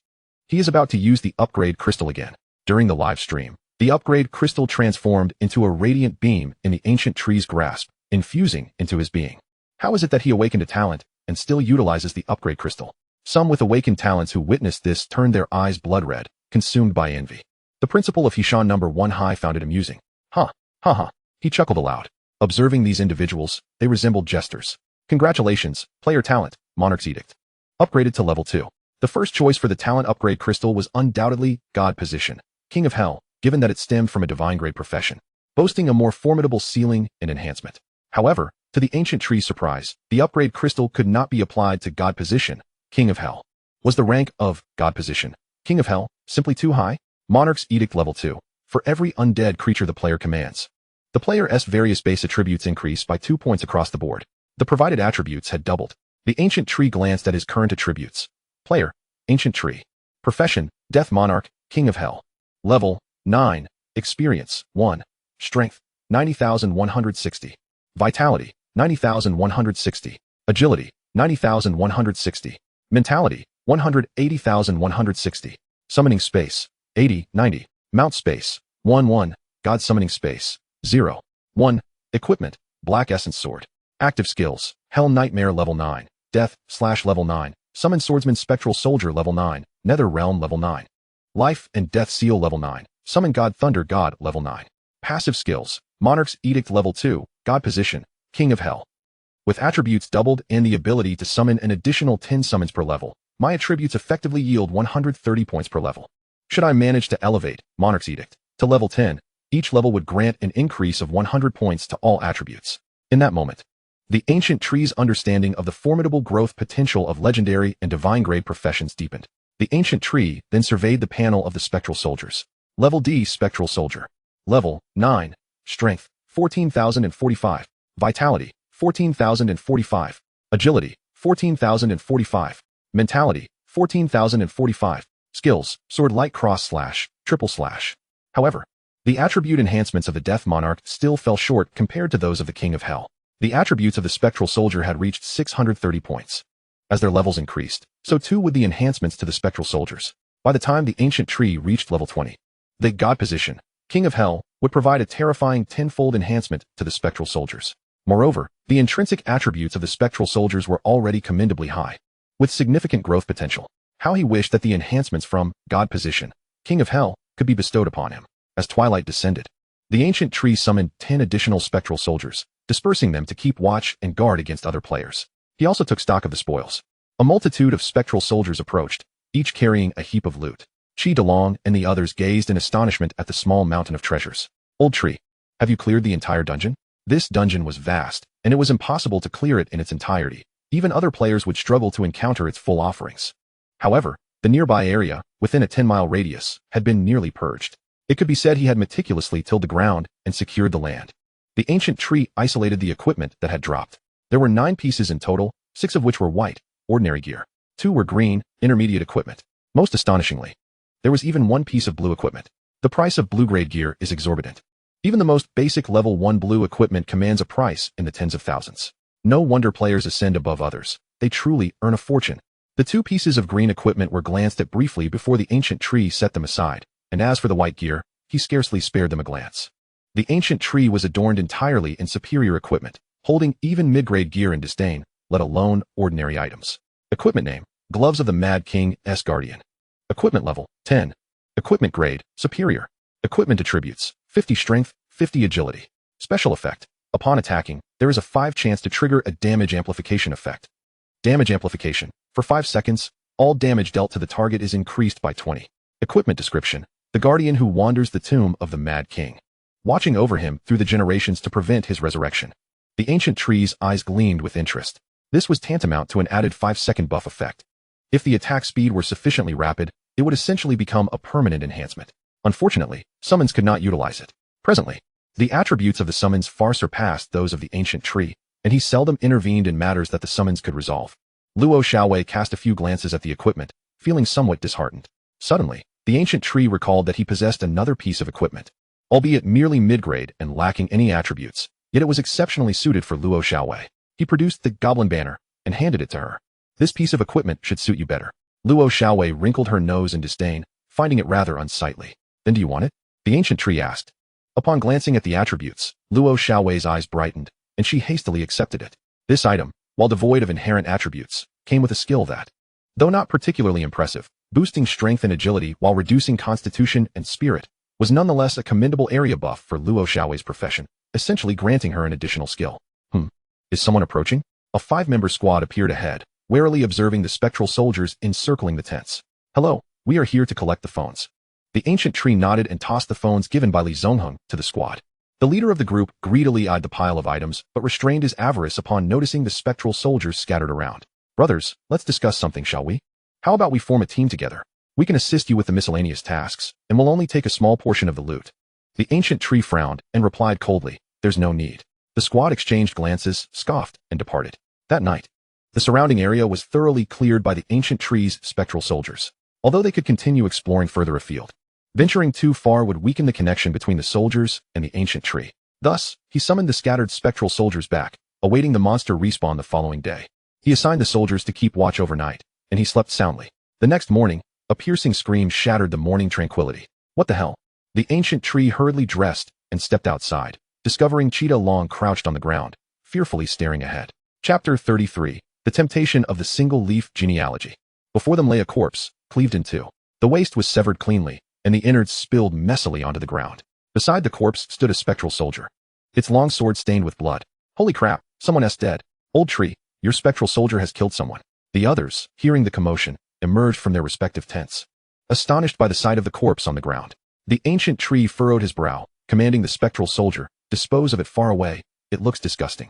He is about to use the upgrade crystal again. During the live stream, the upgrade crystal transformed into a radiant beam in the ancient tree's grasp, infusing into his being. How is it that he awakened a talent and still utilizes the upgrade crystal? Some with awakened talents who witnessed this turned their eyes blood red, consumed by envy. The principal of Hishan No. 1 High found it amusing. Ha ha. He chuckled aloud. Observing these individuals, they resembled jesters. Congratulations, player talent, Monarch's Edict. Upgraded to level 2. The first choice for the talent upgrade crystal was undoubtedly God Position, King of Hell, given that it stemmed from a divine grade profession, boasting a more formidable ceiling and enhancement. However, to the ancient tree's surprise, the upgrade crystal could not be applied to God Position, King of Hell. Was the rank of God Position, King of Hell, simply too high? Monarch's Edict Level 2. For every undead creature the player commands, the player's various base attributes increase by 2 points across the board. The provided attributes had doubled. The ancient tree glanced at his current attributes. Player, Ancient Tree. Profession, Death Monarch, King of Hell. Level, 9. Experience, 1. Strength, 90,160. Vitality, 90,160. Agility, 90,160. Mentality, 180,160. Summoning space, 80, 90. Mount space, 1, God summoning space, 0, 1. Equipment, Black Essence Sword. Active skills, Hell Nightmare Level 9. Death, / Level 9. Summon Swordsman Spectral Soldier Level 9. Nether Realm Level 9. Life and Death Seal Level 9. Summon God Thunder God Level 9. Passive skills, Monarch's Edict Level 2. God Position, King of Hell. With attributes doubled and the ability to summon an additional 10 summons per level, my attributes effectively yield 130 points per level. Should I manage to elevate Monarch's Edict to level 10, each level would grant an increase of 100 points to all attributes. In that moment, The ancient tree's understanding of the formidable growth potential of legendary and divine-grade professions deepened. The ancient tree then surveyed the panel of the spectral soldiers. Level D Spectral Soldier. Level 9. Strength, 14,045. Vitality, 14,045. Agility, 14,045. Mentality, 14,045. Skills, Sword Light Cross Slash, Triple Slash. However, the attribute enhancements of the Death Monarch still fell short compared to those of the King of Hell. The attributes of the Spectral Soldier had reached 630 points. As their levels increased, so too would the enhancements to the Spectral Soldiers. By the time the ancient tree reached level 20, the God Position, King of Hell, would provide a terrifying tenfold enhancement to the Spectral Soldiers. Moreover, the intrinsic attributes of the Spectral Soldiers were already commendably high, with significant growth potential. How he wished that the enhancements from God Position, King of Hell, could be bestowed upon him. As twilight descended, the ancient tree summoned 10 additional Spectral Soldiers, dispersing them to keep watch and guard against other players. He also took stock of the spoils. A multitude of Spectral Soldiers approached, each carrying a heap of loot. Chi DeLong and the others gazed in astonishment at the small mountain of treasures. Old tree, have you cleared the entire dungeon? This dungeon was vast, and it was impossible to clear it in its entirety. Even other players would struggle to encounter its full offerings. However, the nearby area, within a 10-mile radius, had been nearly purged. It could be said he had meticulously tilled the ground and secured the land. The ancient tree isolated the equipment that had dropped. There were 9 pieces in total, 6 of which were white, ordinary gear. 2 were green, intermediate equipment. Most astonishingly, there was even 1 piece of blue equipment. The price of blue-grade gear is exorbitant. Even the most basic level 1 blue equipment commands a price in the tens of thousands. No wonder players ascend above others. They truly earn a fortune. The 2 pieces of green equipment were glanced at briefly before the ancient tree set them aside, and as for the white gear, he scarcely spared them a glance. The ancient tree was adorned entirely in superior equipment, holding even mid-grade gear in disdain, let alone ordinary items. Equipment name, Gloves of the Mad King's Guardian. Equipment level, 10. Equipment grade, superior. Equipment attributes, 50 strength, 50 agility. Special effect, upon attacking, there is a 5 chance to trigger a damage amplification effect. Damage amplification, for 5 seconds, all damage dealt to the target is increased by 20. Equipment description, the guardian who wanders the tomb of the Mad King, watching over him through the generations to prevent his resurrection. The ancient tree's eyes gleamed with interest. This was tantamount to an added 5-second buff effect. If the attack speed were sufficiently rapid, it would essentially become a permanent enhancement. Unfortunately, summons could not utilize it. Presently, the attributes of the summons far surpassed those of the ancient tree, and he seldom intervened in matters that the summons could resolve. Luo Xiaowei cast a few glances at the equipment, feeling somewhat disheartened. Suddenly, the ancient tree recalled that he possessed another piece of equipment. Albeit merely mid-grade and lacking any attributes, yet it was exceptionally suited for Luo Xiaowei. He produced the Goblin Banner and handed it to her. This piece of equipment should suit you better. Luo Xiaowei wrinkled her nose in disdain, finding it rather unsightly. Then do you want it? The ancient tree asked. Upon glancing at the attributes, Luo Xiaowei's eyes brightened, and she hastily accepted it. This item, while devoid of inherent attributes, came with a skill that, though not particularly impressive, boosting strength and agility while reducing constitution and spirit, was nonetheless a commendable area buff for Luo Xiaowei's profession, essentially granting her an additional skill. Is someone approaching? A 5-member squad appeared ahead, warily observing the spectral soldiers encircling the tents. Hello, we are here to collect the phones. The ancient tree nodded and tossed the phones given by Li Zongheng to the squad. The leader of the group greedily eyed the pile of items, but restrained his avarice upon noticing the spectral soldiers scattered around. Brothers, let's discuss something, shall we? How about we form a team together? We can assist you with the miscellaneous tasks, and we'll only take a small portion of the loot. The ancient tree frowned and replied coldly, there's no need. The squad exchanged glances, scoffed, and departed. That night, the surrounding area was thoroughly cleared by the ancient tree's spectral soldiers, although they could continue exploring further afield. Venturing too far would weaken the connection between the soldiers and the ancient tree. Thus, he summoned the scattered spectral soldiers back, awaiting the monster respawn the following day. He assigned the soldiers to keep watch overnight, and he slept soundly. The next morning, a piercing scream shattered the morning tranquility. What the hell? The ancient tree hurriedly dressed and stepped outside, discovering Cheetah Long crouched on the ground, fearfully staring ahead. Chapter 33. The Temptation of the Single-Leaf Genealogy. Before them lay a corpse, cleaved in two. The waist was severed cleanly, and the innards spilled messily onto the ground. Beside the corpse stood a spectral soldier, its long sword stained with blood. Holy crap, someone's dead. Old tree, your spectral soldier has killed someone. The others, hearing the commotion, emerged from their respective tents, astonished by the sight of the corpse on the ground. The ancient tree furrowed his brow, commanding the spectral soldier, dispose of it far away, it looks disgusting.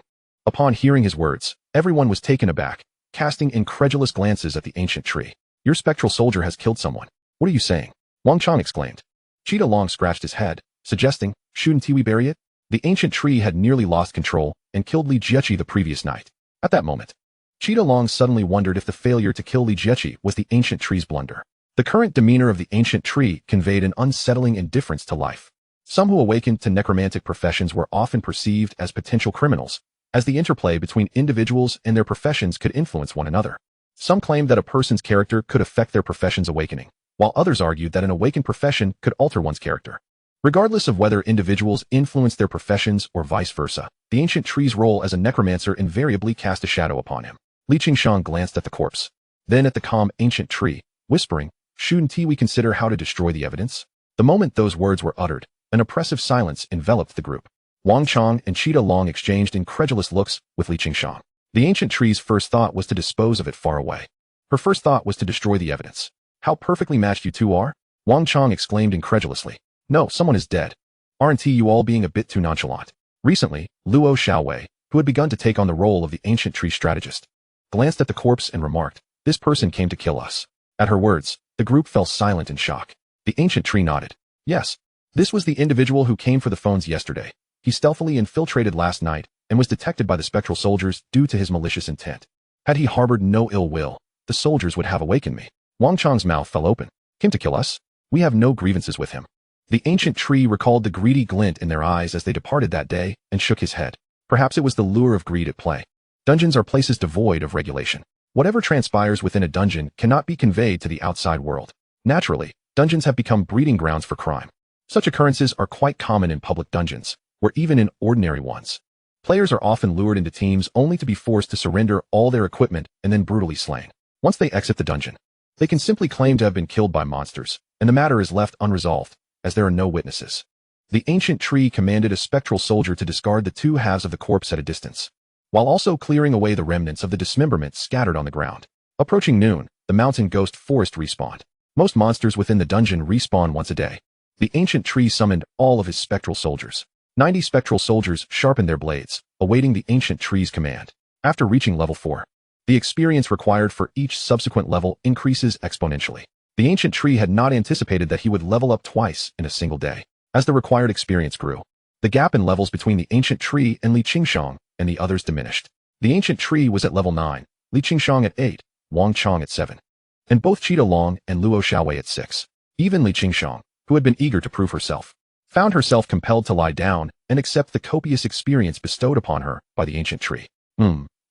Upon hearing his words, everyone was taken aback, casting incredulous glances at the ancient tree. Your spectral soldier has killed someone. What are you saying? Wang Chang exclaimed. Cheetah Long scratched his head, suggesting, shouldn't we bury it? The ancient tree had nearly lost control and killed Li Jiechi the previous night. At that moment, Cheetah Long suddenly wondered if the failure to kill Li Jiechi was the ancient tree's blunder. The current demeanor of the ancient tree conveyed an unsettling indifference to life. Some who awakened to necromantic professions were often perceived as potential criminals, as the interplay between individuals and their professions could influence one another. Some claimed that a person's character could affect their profession's awakening, while others argued that an awakened profession could alter one's character. Regardless of whether individuals influenced their professions or vice versa, the ancient tree's role as a necromancer invariably cast a shadow upon him. Li Qingshang glanced at the corpse, then at the calm ancient tree, whispering, shouldn't we consider how to destroy the evidence? The moment those words were uttered, an oppressive silence enveloped the group. Wang Chang and Cheetah Long exchanged incredulous looks with Li Qingshang. The ancient tree's first thought was to dispose of it far away. Her first thought was to destroy the evidence. How perfectly matched you two are? Wang Chang exclaimed incredulously. No, someone is dead. Aren't you all being a bit too nonchalant? Recently, Luo Xiaowei, who had begun to take on the role of the ancient tree strategist, glanced at the corpse and remarked, this person came to kill us. At her words, the group fell silent in shock. The ancient tree nodded. Yes, this was the individual who came for the phones yesterday. He stealthily infiltrated last night and was detected by the spectral soldiers due to his malicious intent. Had he harbored no ill will, the soldiers would have awakened me. Wang Chang's mouth fell open. Came to kill us? We have no grievances with him. The ancient tree recalled the greedy glint in their eyes as they departed that day and shook his head. Perhaps it was the lure of greed at play. Dungeons are places devoid of regulation. Whatever transpires within a dungeon cannot be conveyed to the outside world. Naturally, dungeons have become breeding grounds for crime. Such occurrences are quite common in public dungeons, or even in ordinary ones. Players are often lured into teams only to be forced to surrender all their equipment and then brutally slain. Once they exit the dungeon, they can simply claim to have been killed by monsters, and the matter is left unresolved, as there are no witnesses. The ancient tree commanded a spectral soldier to discard the two halves of the corpse at a distance, while also clearing away the remnants of the dismemberment scattered on the ground. Approaching noon, the mountain ghost forest respawned. Most monsters within the dungeon respawn once a day. The ancient tree summoned all of his spectral soldiers. 90 spectral soldiers sharpened their blades, awaiting the ancient tree's command. After reaching level 4, the experience required for each subsequent level increases exponentially. The ancient tree had not anticipated that he would level up twice in a single day. As the required experience grew, the gap in levels between the ancient tree and Li Qingshang and the others diminished. The ancient tree was at level 9, Li Qingshang at 8, Wang Chang at 7, and both Cheetah Long and Luo Xiaowei at 6. Even Li Qingshang, who had been eager to prove herself, found herself compelled to lie down and accept the copious experience bestowed upon her by the ancient tree.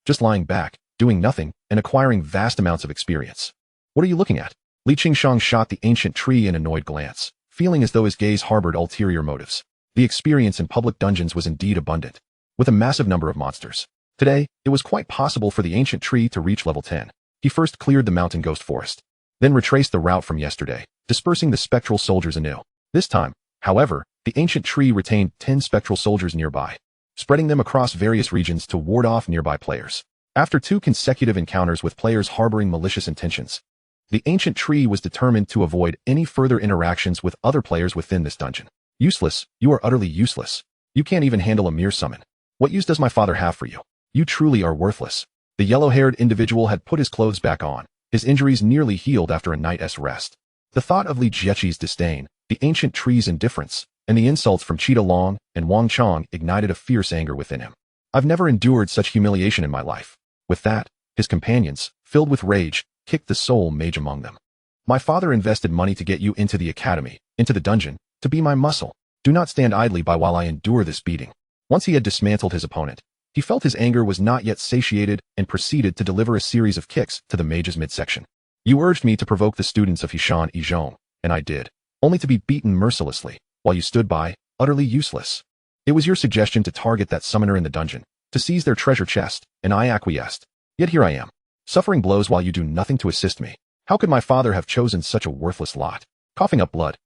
Just lying back, doing nothing, and acquiring vast amounts of experience. What are you looking at? Li Qingshang shot the ancient tree an annoyed glance, feeling as though his gaze harbored ulterior motives. The experience in public dungeons was indeed abundant, with a massive number of monsters. Today, it was quite possible for the ancient tree to reach level 10. He first cleared the mountain ghost forest, then retraced the route from yesterday, dispersing the spectral soldiers anew. This time, however, the ancient tree retained 10 spectral soldiers nearby, spreading them across various regions to ward off nearby players. After 2 consecutive encounters with players harboring malicious intentions, the ancient tree was determined to avoid any further interactions with other players within this dungeon. Useless, you are utterly useless. You can't even handle a mere summon. What use does my father have for you? You truly are worthless. The yellow-haired individual had put his clothes back on, his injuries nearly healed after a night's rest. The thought of Li Jiechi's disdain, the ancient tree's indifference, and the insults from Cheetah Long and Wang Chang ignited a fierce anger within him. I've never endured such humiliation in my life. With that, his companions, filled with rage, kicked the soul mage among them. My father invested money to get you into the academy, into the dungeon, to be my muscle. Do not stand idly by while I endure this beating. Once he had dismantled his opponent, he felt his anger was not yet satiated and proceeded to deliver a series of kicks to the mage's midsection. You urged me to provoke the students of Hishan Izhong, and I did, only to be beaten mercilessly, while you stood by, utterly useless. It was your suggestion to target that summoner in the dungeon, to seize their treasure chest, and I acquiesced. Yet here I am, suffering blows while you do nothing to assist me. How could my father have chosen such a worthless lot? Coughing up blood,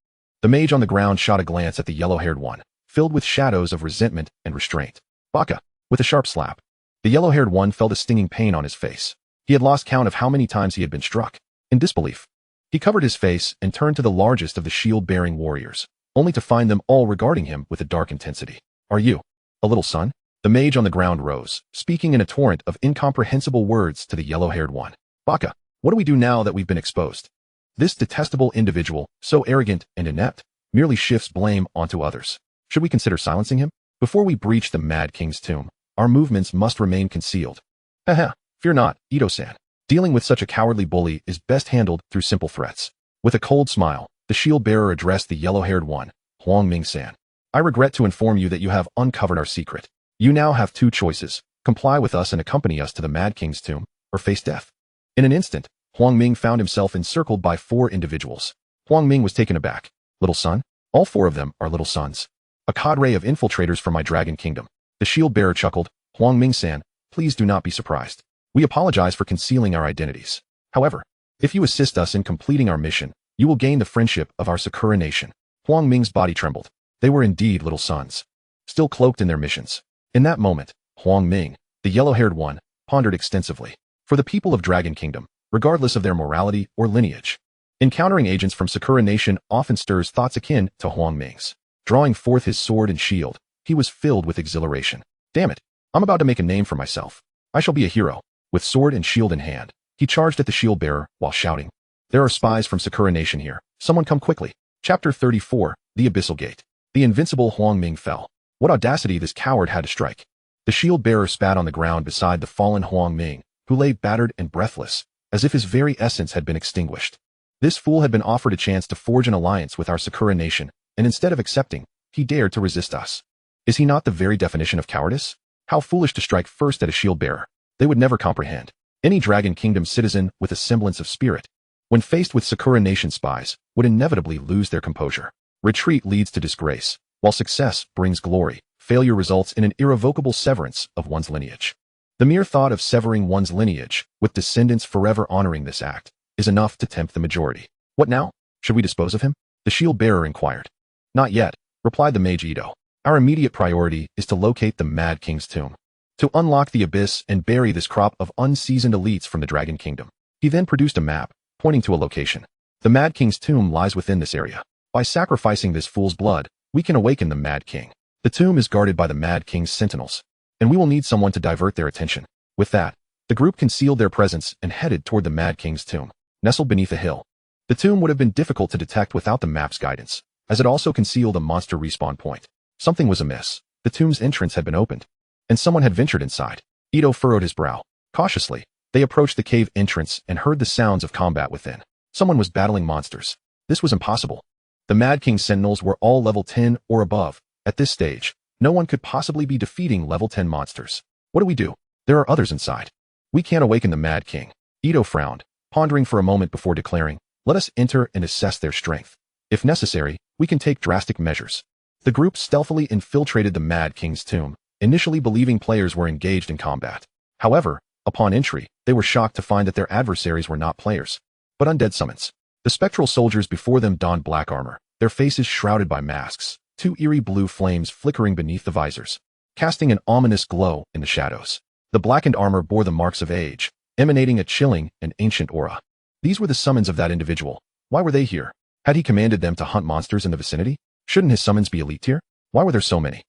the mage on the ground shot a glance at the yellow-haired one, filled with shadows of resentment and restraint. Baka, with a sharp slap. The yellow-haired one felt a stinging pain on his face. He had lost count of how many times he had been struck. In disbelief, he covered his face and turned to the largest of the shield-bearing warriors, only to find them all regarding him with a dark intensity. Are you a little son? The mage on the ground rose, speaking in a torrent of incomprehensible words to the yellow-haired one. Baka, what do we do now that we've been exposed? This detestable individual, so arrogant and inept, merely shifts blame onto others. Should we consider silencing him? Before we breach the Mad King's tomb, our movements must remain concealed. Haha, fear not, Ito-san. Dealing with such a cowardly bully is best handled through simple threats. With a cold smile, the shield-bearer addressed the yellow-haired one, Huang Ming-san. I regret to inform you that you have uncovered our secret. You now have two choices: comply with us and accompany us to the Mad King's tomb, or face death. In an instant, Huang Ming found himself encircled by 4 individuals. Huang Ming was taken aback. Little son? All 4 of them are little sons. A cadre of infiltrators from my dragon kingdom. The shield-bearer chuckled. Huang Ming-san, please do not be surprised. We apologize for concealing our identities. However, if you assist us in completing our mission, you will gain the friendship of our Sakura nation. Huang Ming's body trembled. They were indeed little sons, still cloaked in their missions. In that moment, Huang Ming, the yellow-haired one, pondered extensively. For the people of Dragon Kingdom, regardless of their morality or lineage, encountering agents from Sakura Nation often stirs thoughts akin to Huang Ming's. Drawing forth his sword and shield, he was filled with exhilaration. Damn it, I'm about to make a name for myself. I shall be a hero. With sword and shield in hand, he charged at the shield-bearer while shouting, "There are spies from Sakura Nation here. Someone come quickly." Chapter 34, The Abyssal Gate. The invincible Huang Ming fell. What audacity this coward had to strike. The shield-bearer spat on the ground beside the fallen Huang Ming, who lay battered and breathless, as if his very essence had been extinguished. This fool had been offered a chance to forge an alliance with our Sakura Nation, and instead of accepting, he dared to resist us. Is he not the very definition of cowardice? How foolish to strike first at a shield-bearer. They would never comprehend. Any Dragon Kingdom citizen with a semblance of spirit, when faced with Sakura Nation spies, would inevitably lose their composure. Retreat leads to disgrace, while success brings glory. Failure results in an irrevocable severance of one's lineage. The mere thought of severing one's lineage, with descendants forever honoring this act, is enough to tempt the majority. What now? Should we dispose of him? The shield-bearer inquired. Not yet, replied the mage Ito. Our immediate priority is to locate the Mad King's tomb, to unlock the abyss and bury this crop of unseasoned elites from the Dragon Kingdom. He then produced a map, pointing to a location. The Mad King's tomb lies within this area. By sacrificing this fool's blood, we can awaken the Mad King. The tomb is guarded by the Mad King's sentinels, and we will need someone to divert their attention. With that, the group concealed their presence and headed toward the Mad King's tomb, nestled beneath a hill. The tomb would have been difficult to detect without the map's guidance, as it also concealed a monster respawn point. Something was amiss. The tomb's entrance had been opened, and someone had ventured inside. Ito furrowed his brow. Cautiously, they approached the cave entrance and heard the sounds of combat within. Someone was battling monsters. This was impossible. The Mad King's sentinels were all level 10 or above. At this stage, no one could possibly be defeating level 10 monsters. What do we do? There are others inside. We can't awaken the Mad King. Ito frowned, pondering for a moment before declaring, "Let us enter and assess their strength. If necessary, we can take drastic measures." The group stealthily infiltrated the Mad King's tomb, initially believing players were engaged in combat. However, upon entry, they were shocked to find that their adversaries were not players, but undead summons. The spectral soldiers before them donned black armor, their faces shrouded by masks, 2 eerie blue flames flickering beneath the visors, casting an ominous glow in the shadows. The blackened armor bore the marks of age, emanating a chilling and ancient aura. These were the summons of that individual. Why were they here? Had he commanded them to hunt monsters in the vicinity? Shouldn't his summons be elite tier? Why were there so many?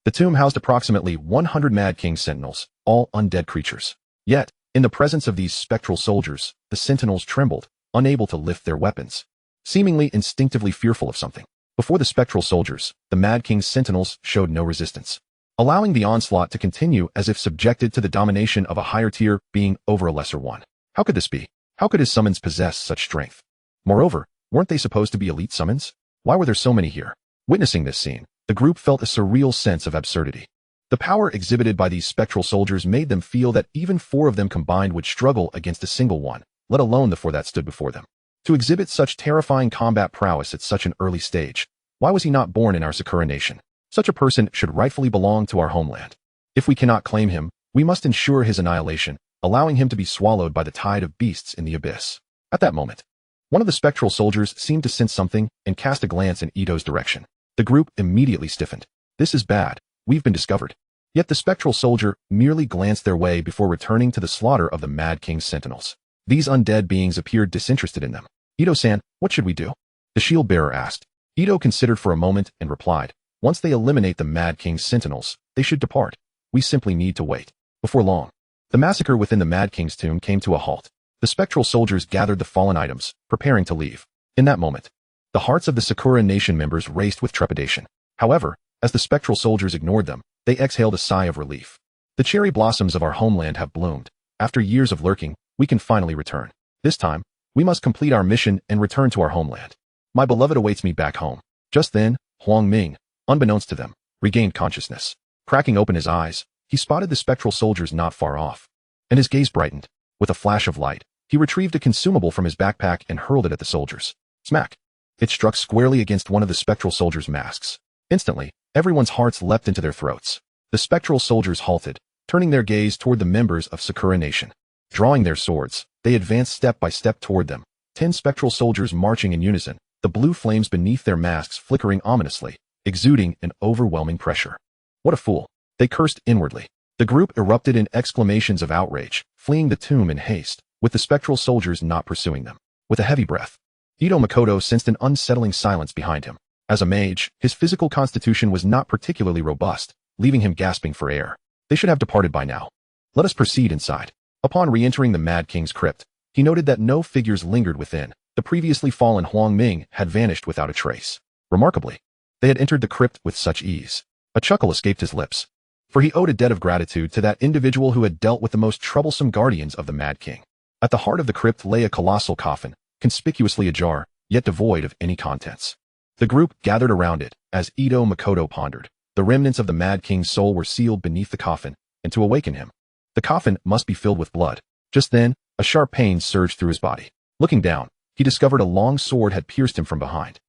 The tomb housed approximately 100 Mad King sentinels, all undead creatures. Yet, in the presence of these spectral soldiers, the sentinels trembled, unable to lift their weapons, seemingly instinctively fearful of something. Before the spectral soldiers, the Mad King's sentinels showed no resistance, allowing the onslaught to continue as if subjected to the domination of a higher tier being over a lesser one. How could this be? How could his summons possess such strength? Moreover, weren't they supposed to be elite summons? Why were there so many here? Witnessing this scene, the group felt a surreal sense of absurdity. The power exhibited by these spectral soldiers made them feel that even 4 of them combined would struggle against a single one, let alone the 4 that stood before them. To exhibit such terrifying combat prowess at such an early stage, why was he not born in our Sakura Nation? Such a person should rightfully belong to our homeland. If we cannot claim him, we must ensure his annihilation, allowing him to be swallowed by the tide of beasts in the abyss. At that moment, one of the spectral soldiers seemed to sense something and cast a glance in Ito's direction. The group immediately stiffened. This is bad. We've been discovered. Yet the spectral soldier merely glanced their way before returning to the slaughter of the Mad King's sentinels. These undead beings appeared disinterested in them. Ito-san, what should we do? The shield-bearer asked. Ito considered for a moment and replied, once they eliminate the Mad King's sentinels, they should depart. We simply need to wait. Before long, the massacre within the Mad King's tomb came to a halt. The spectral soldiers gathered the fallen items, preparing to leave. In that moment, the hearts of the Sakura Nation members raced with trepidation. However, as the spectral soldiers ignored them, they exhaled a sigh of relief. The cherry blossoms of our homeland have bloomed. After years of lurking, we can finally return. This time, we must complete our mission and return to our homeland. My beloved awaits me back home. Just then, Huang Ming, unbeknownst to them, regained consciousness. Cracking open his eyes, he spotted the spectral soldiers not far off. And his gaze brightened. With a flash of light, he retrieved a consumable from his backpack and hurled it at the soldiers. Smack! It struck squarely against one of the spectral soldiers' masks. Instantly, everyone's hearts leapt into their throats. The spectral soldiers halted, turning their gaze toward the members of Sakura Nation. Drawing their swords, they advanced step by step toward them, 10 spectral soldiers marching in unison, the blue flames beneath their masks flickering ominously, exuding an overwhelming pressure. What a fool! They cursed inwardly. The group erupted in exclamations of outrage, fleeing the tomb in haste, with the spectral soldiers not pursuing them. With a heavy breath, Ito Makoto sensed an unsettling silence behind him. As a mage, his physical constitution was not particularly robust, leaving him gasping for air. They should have departed by now. Let us proceed inside. Upon re-entering the Mad King's crypt, he noted that no figures lingered within. The previously fallen Huang Ming had vanished without a trace. Remarkably, they had entered the crypt with such ease. A chuckle escaped his lips, for he owed a debt of gratitude to that individual who had dealt with the most troublesome guardians of the Mad King. At the heart of the crypt lay a colossal coffin, conspicuously ajar, yet devoid of any contents. The group gathered around it, as Ito Makoto pondered. The remnants of the Mad King's soul were sealed beneath the coffin, and to awaken him, the coffin must be filled with blood. Just then, a sharp pain surged through his body. Looking down, he discovered a long sword had pierced him from behind.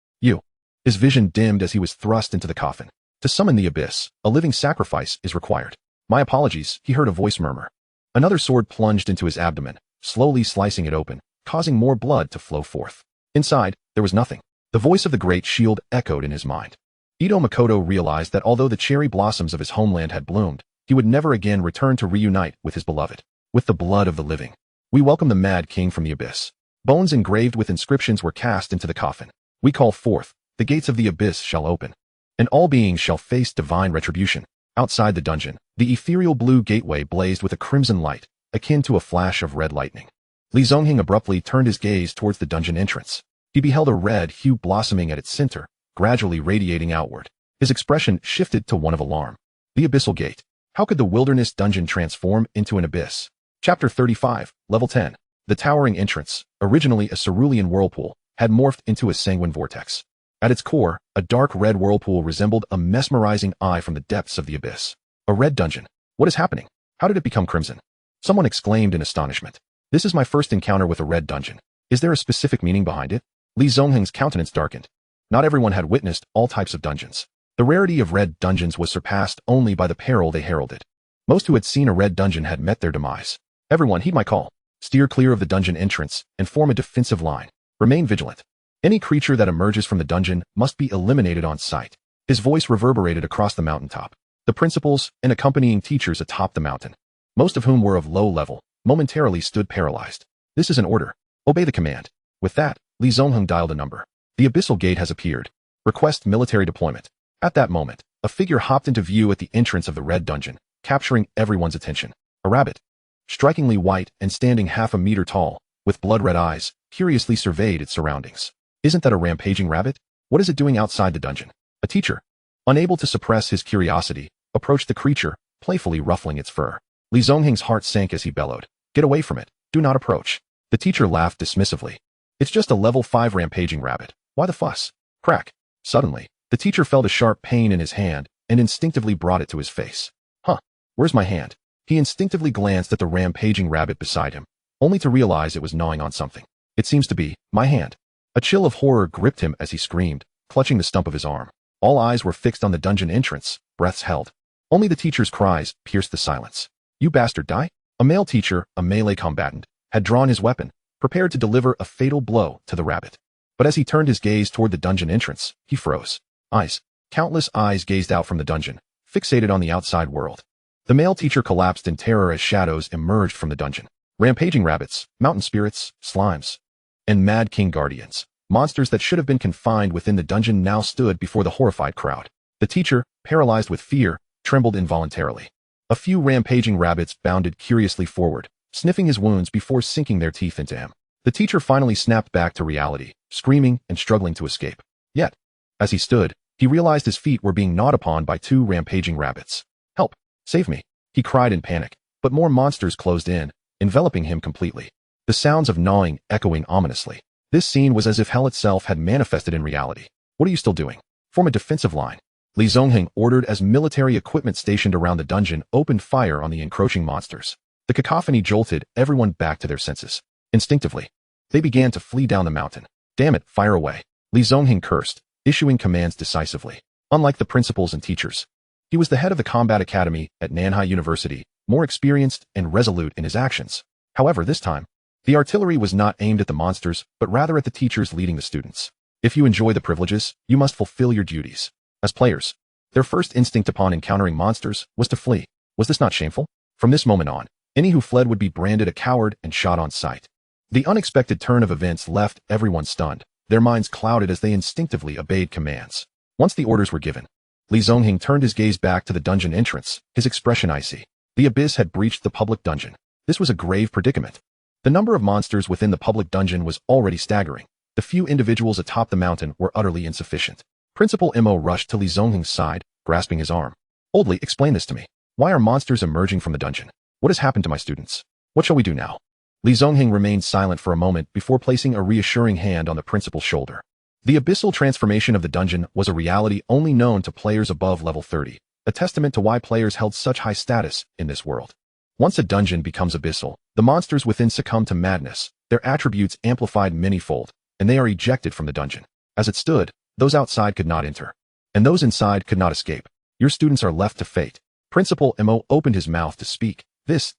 His vision dimmed as he was thrust into the coffin. To summon the abyss, a living sacrifice is required. My apologies, he heard a voice murmur. Another sword plunged into his abdomen, slowly slicing it open, causing more blood to flow forth. Inside, there was nothing. The voice of the great shield echoed in his mind. Ito Makoto realized that although the cherry blossoms of his homeland had bloomed, he would never again return to reunite with his beloved. With the blood of the living, we welcome the Mad King from the abyss. Bones engraved with inscriptions were cast into the coffin. We call forth, the gates of the abyss shall open, and all beings shall face divine retribution. Outside the dungeon, the ethereal blue gateway blazed with a crimson light, akin to a flash of red lightning. Li Zongheng abruptly turned his gaze towards the dungeon entrance. He beheld a red hue blossoming at its center, gradually radiating outward. His expression shifted to one of alarm. The abyssal gate. How could the wilderness dungeon transform into an abyss? Chapter 35, Level 10. The towering entrance, originally a cerulean whirlpool, had morphed into a sanguine vortex. At its core, a dark red whirlpool resembled a mesmerizing eye from the depths of the abyss. A red dungeon. What is happening? How did it become crimson? Someone exclaimed in astonishment. This is my first encounter with a red dungeon. Is there a specific meaning behind it? Li Zongheng's countenance darkened. Not everyone had witnessed all types of dungeons. The rarity of red dungeons was surpassed only by the peril they heralded. Most who had seen a red dungeon had met their demise. Everyone heed my call. Steer clear of the dungeon entrance and form a defensive line. Remain vigilant. Any creature that emerges from the dungeon must be eliminated on sight. His voice reverberated across the mountaintop. The principals and accompanying teachers atop the mountain, most of whom were of low level, momentarily stood paralyzed. This is an order. Obey the command. With that, Li Zongheng dialed a number. The abyssal gate has appeared. Request military deployment. At that moment, a figure hopped into view at the entrance of the red dungeon, capturing everyone's attention. A rabbit. Strikingly white and standing half a meter tall, with blood-red eyes, curiously surveyed its surroundings. Isn't that a rampaging rabbit? What is it doing outside the dungeon? A teacher, unable to suppress his curiosity, approached the creature, playfully ruffling its fur. Li Zongheng's heart sank as he bellowed. Get away from it. Do not approach. The teacher laughed dismissively. It's just a level 5 rampaging rabbit. Why the fuss? Crack. Suddenly, the teacher felt a sharp pain in his hand and instinctively brought it to his face. Huh. Where's my hand? He instinctively glanced at the rampaging rabbit beside him, only to realize it was gnawing on something. It seems to be my hand. A chill of horror gripped him as he screamed, clutching the stump of his arm. All eyes were fixed on the dungeon entrance, breaths held. Only the teacher's cries pierced the silence. You bastard, die! A male teacher, a melee combatant, had drawn his weapon, prepared to deliver a fatal blow to the rabbit. But as he turned his gaze toward the dungeon entrance, he froze. Eyes. Countless eyes gazed out from the dungeon, fixated on the outside world. The male teacher collapsed in terror as shadows emerged from the dungeon. Rampaging rabbits, mountain spirits, slimes, and Mad King guardians, monsters that should have been confined within the dungeon now stood before the horrified crowd. The teacher, paralyzed with fear, trembled involuntarily. A few rampaging rabbits bounded curiously forward, sniffing his wounds before sinking their teeth into him. The teacher finally snapped back to reality, screaming and struggling to escape. Yet, as he stood, he realized his feet were being gnawed upon by two rampaging rabbits. "Help! Save me!" he cried in panic, but more monsters closed in, enveloping him completely. The sounds of gnawing echoing ominously. This scene was as if hell itself had manifested in reality. "What are you still doing? Form a defensive line." Li Zongheng ordered as military equipment stationed around the dungeon opened fire on the encroaching monsters. The cacophony jolted everyone back to their senses. Instinctively, they began to flee down the mountain. "Damn it, fire away!" Li Zongheng cursed, issuing commands decisively. Unlike the principals and teachers, he was the head of the combat academy at Nanhai University, more experienced and resolute in his actions. However, this time, the artillery was not aimed at the monsters, but rather at the teachers leading the students. If you enjoy the privileges, you must fulfill your duties. As players, their first instinct upon encountering monsters was to flee. Was this not shameful? From this moment on, any who fled would be branded a coward and shot on sight. The unexpected turn of events left everyone stunned, their minds clouded as they instinctively obeyed commands. Once the orders were given, Li Zongheng turned his gaze back to the dungeon entrance, his expression icy. The abyss had breached the public dungeon. This was a grave predicament. The number of monsters within the public dungeon was already staggering. The few individuals atop the mountain were utterly insufficient. Principal Mo rushed to Li Zongheng's side, grasping his arm. "Oldly, explain this to me. Why are monsters emerging from the dungeon? What has happened to my students? What shall we do now?" Li Zongheng remained silent for a moment before placing a reassuring hand on the principal's shoulder. The abyssal transformation of the dungeon was a reality only known to players above level 30, a testament to why players held such high status in this world. Once a dungeon becomes abyssal, the monsters within succumb to madness, their attributes amplified many-fold, and they are ejected from the dungeon. As it stood, those outside could not enter, and those inside could not escape. Your students are left to fate. Principal Mo opened his mouth to speak. This.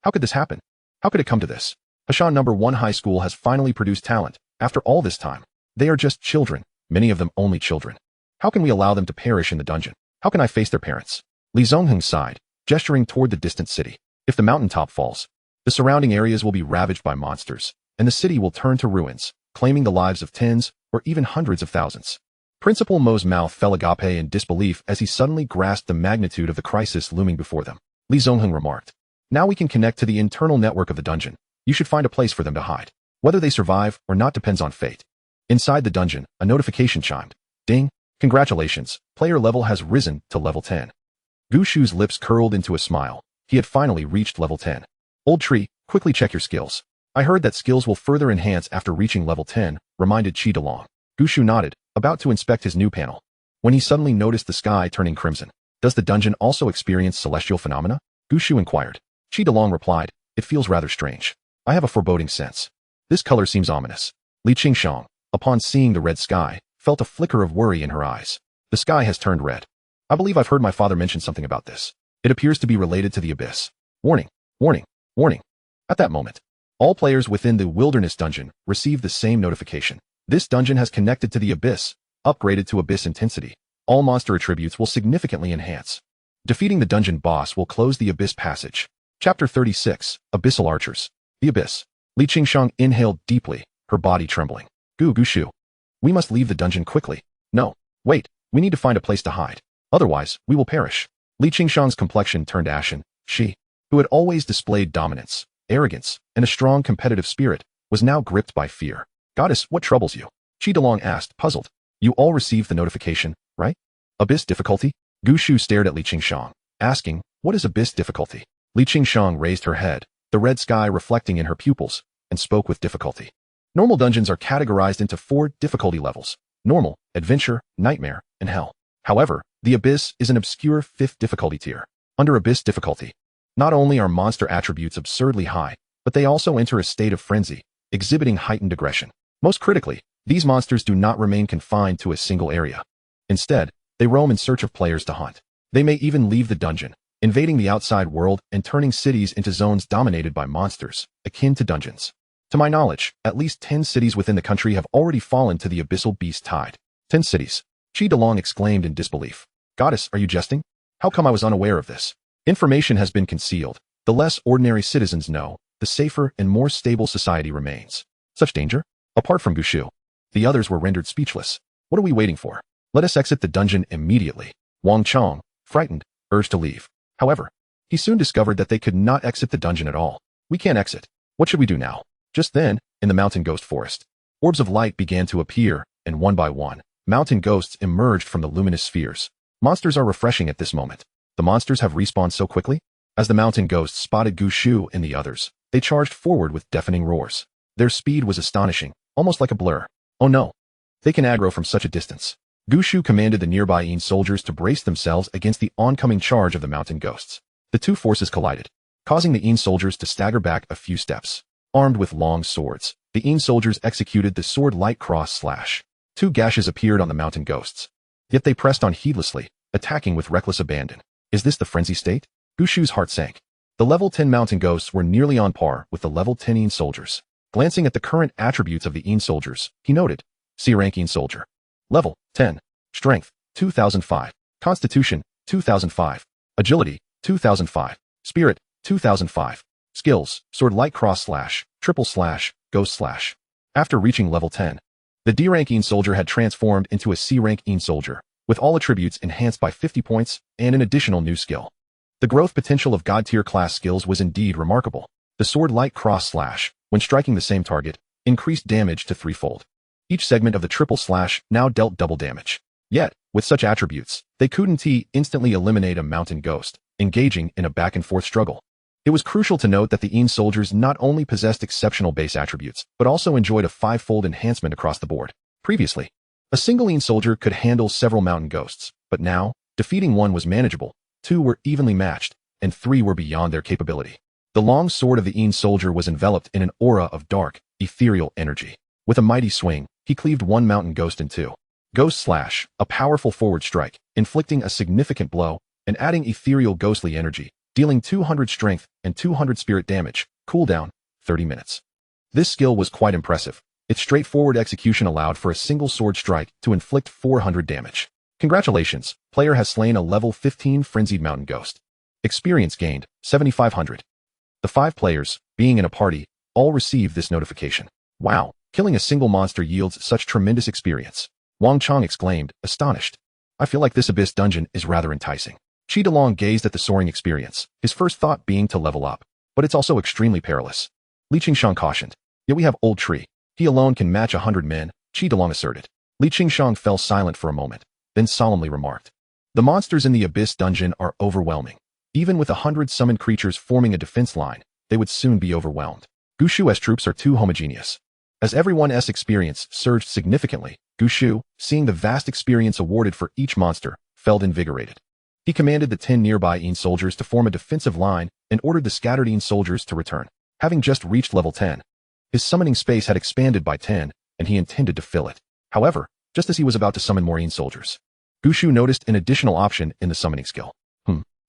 How could this happen? How could it come to this? Hashan No. 1 High School has finally produced talent. After all this time, they are just children, many of them only children. How can we allow them to perish in the dungeon? How can I face their parents? Li Zongheng sighed, gesturing toward the distant city. If the mountaintop falls, the surrounding areas will be ravaged by monsters, and the city will turn to ruins, claiming the lives of tens or even hundreds of thousands. Principal Mo's mouth fell agape in disbelief as he suddenly grasped the magnitude of the crisis looming before them. Li Zongheng remarked, "Now we can connect to the internal network of the dungeon. You should find a place for them to hide. Whether they survive or not depends on fate." Inside the dungeon, a notification chimed. Ding! Congratulations, player level has risen to level 10. Gushu's lips curled into a smile. He had finally reached level 10. "Old tree, quickly check your skills. I heard that skills will further enhance after reaching level 10, reminded Qi DeLong. Gushu nodded, about to inspect his new panel, when he suddenly noticed the sky turning crimson. "Does the dungeon also experience celestial phenomena?" Gushu inquired. Qi DeLong replied, "It feels rather strange. I have a foreboding sense. This color seems ominous." Li Qingshang, upon seeing the red sky, felt a flicker of worry in her eyes. "The sky has turned red. I believe I've heard my father mention something about this. It appears to be related to the abyss. Warning, warning, warning." At that moment, all players within the wilderness dungeon received the same notification. This dungeon has connected to the abyss, upgraded to abyss intensity. All monster attributes will significantly enhance. Defeating the dungeon boss will close the abyss passage. Chapter 36, Abyssal Archers. The Abyss. Li Qingshang inhaled deeply, her body trembling. Gushu. We must leave the dungeon quickly. No, wait, we need to find a place to hide. Otherwise, we will perish. Li Qingshang's complexion turned ashen. She, who had always displayed dominance, arrogance, and a strong competitive spirit, was now gripped by fear. "Goddess, what troubles you?" Qi DeLong asked, puzzled. "You all received the notification, right? Abyss difficulty?" Gushu stared at Li Qingshang, asking, "What is abyss difficulty?" Li Qingshang raised her head, the red sky reflecting in her pupils, and spoke with difficulty. Normal dungeons are categorized into 4 difficulty levels: normal, adventure, nightmare, and hell. However, the abyss is an obscure 5th difficulty tier. Under abyss difficulty, not only are monster attributes absurdly high, but they also enter a state of frenzy, exhibiting heightened aggression. Most critically, these monsters do not remain confined to a single area. Instead, they roam in search of players to hunt. They may even leave the dungeon, invading the outside world and turning cities into zones dominated by monsters, akin to dungeons. To my knowledge, at least 10 cities within the country have already fallen to the abyssal beast tide. 10 cities. Qi DeLong exclaimed in disbelief. "Goddess, are you jesting? How come I was unaware of this?" Information has been concealed. The less ordinary citizens know, the safer and more stable society remains. Such danger? Apart from Gushu, the others were rendered speechless. What are we waiting for? Let us exit the dungeon immediately. Wang Chong, frightened, urged to leave. However, He soon discovered that they could not exit the dungeon at all. We can't exit. What should we do now? Just then, in the mountain ghost forest, orbs of light began to appear, and one by one, mountain ghosts emerged from the luminous spheres. Monsters are refreshing at this moment. The monsters have respawned so quickly. As the mountain ghosts spotted Gushu and the others, they charged forward with deafening roars. Their speed was astonishing, almost like a blur. Oh no! They can aggro from such a distance. Gushu commanded the nearby Yin soldiers to brace themselves against the oncoming charge of the mountain ghosts. The two forces collided, causing the Yin soldiers to stagger back a few steps. Armed with long swords, the Yin soldiers executed the sword light cross slash. 2 gashes appeared on the mountain ghosts. Yet they pressed on heedlessly, attacking with reckless abandon. Is this the frenzy state? Gushu's heart sank. The level 10 mountain ghosts were nearly on par with the level 10 Yin soldiers. Glancing at the current attributes of the Yin soldiers, he noted, C rank Yin soldier. Level 10. Strength, 2005. Constitution, 2005. Agility, 2005. Spirit, 2005. Skills, sword light cross slash, triple slash, ghost slash. After reaching level 10, the D rank Yin soldier had transformed into a C rank Yin soldier, with all attributes enhanced by 50 points and an additional new skill. The growth potential of God tier class skills was indeed remarkable. The sword light cross slash, when striking the same target, increased damage to 3-fold. Each segment of the triple slash now dealt double damage. Yet, with such attributes, they couldn't instantly eliminate a mountain ghost, engaging in a back-and-forth struggle. It was crucial to note that the Yin soldiers not only possessed exceptional base attributes, but also enjoyed a 5-fold enhancement across the board. Previously, a single Yin soldier could handle several mountain ghosts, but now, defeating one was manageable, 2 were evenly matched, and 3 were beyond their capability. The long sword of the Yin soldier was enveloped in an aura of dark, ethereal energy. With a mighty swing, he cleaved one mountain ghost in 2. Ghost slash, a powerful forward strike, inflicting a significant blow, and adding ethereal ghostly energy, dealing 200 strength and 200 spirit damage, cooldown, 30 minutes. This skill was quite impressive. Its straightforward execution allowed for a single sword strike to inflict 400 damage. Congratulations, player has slain a level 15 frenzied mountain ghost. Experience gained, 7,500. The 5 players, being in a party, all received this notification. Wow, killing a single monster yields such tremendous experience. Wang Chong exclaimed, astonished. I feel like this abyss dungeon is rather enticing. Qi Delong gazed at the soaring experience, his first thought being to level up. But it's also extremely perilous. Li Qingshang cautioned. Yet we have Old Tree. He alone can match 100 men, Qi Delong asserted. Li Qingshang fell silent for a moment, then solemnly remarked. The monsters in the abyss dungeon are overwhelming. Even with 100 summoned creatures forming a defense line, they would soon be overwhelmed. Gushu's troops are too homogeneous. As everyone's experience surged significantly, Gushu, seeing the vast experience awarded for each monster, felt invigorated. He commanded the 10 nearby Yin soldiers to form a defensive line and ordered the scattered Yin soldiers to return. Having just reached level 10, his summoning space had expanded by 10, and he intended to fill it. However, just as he was about to summon more Yin soldiers, Gushu noticed an additional option in the summoning skill.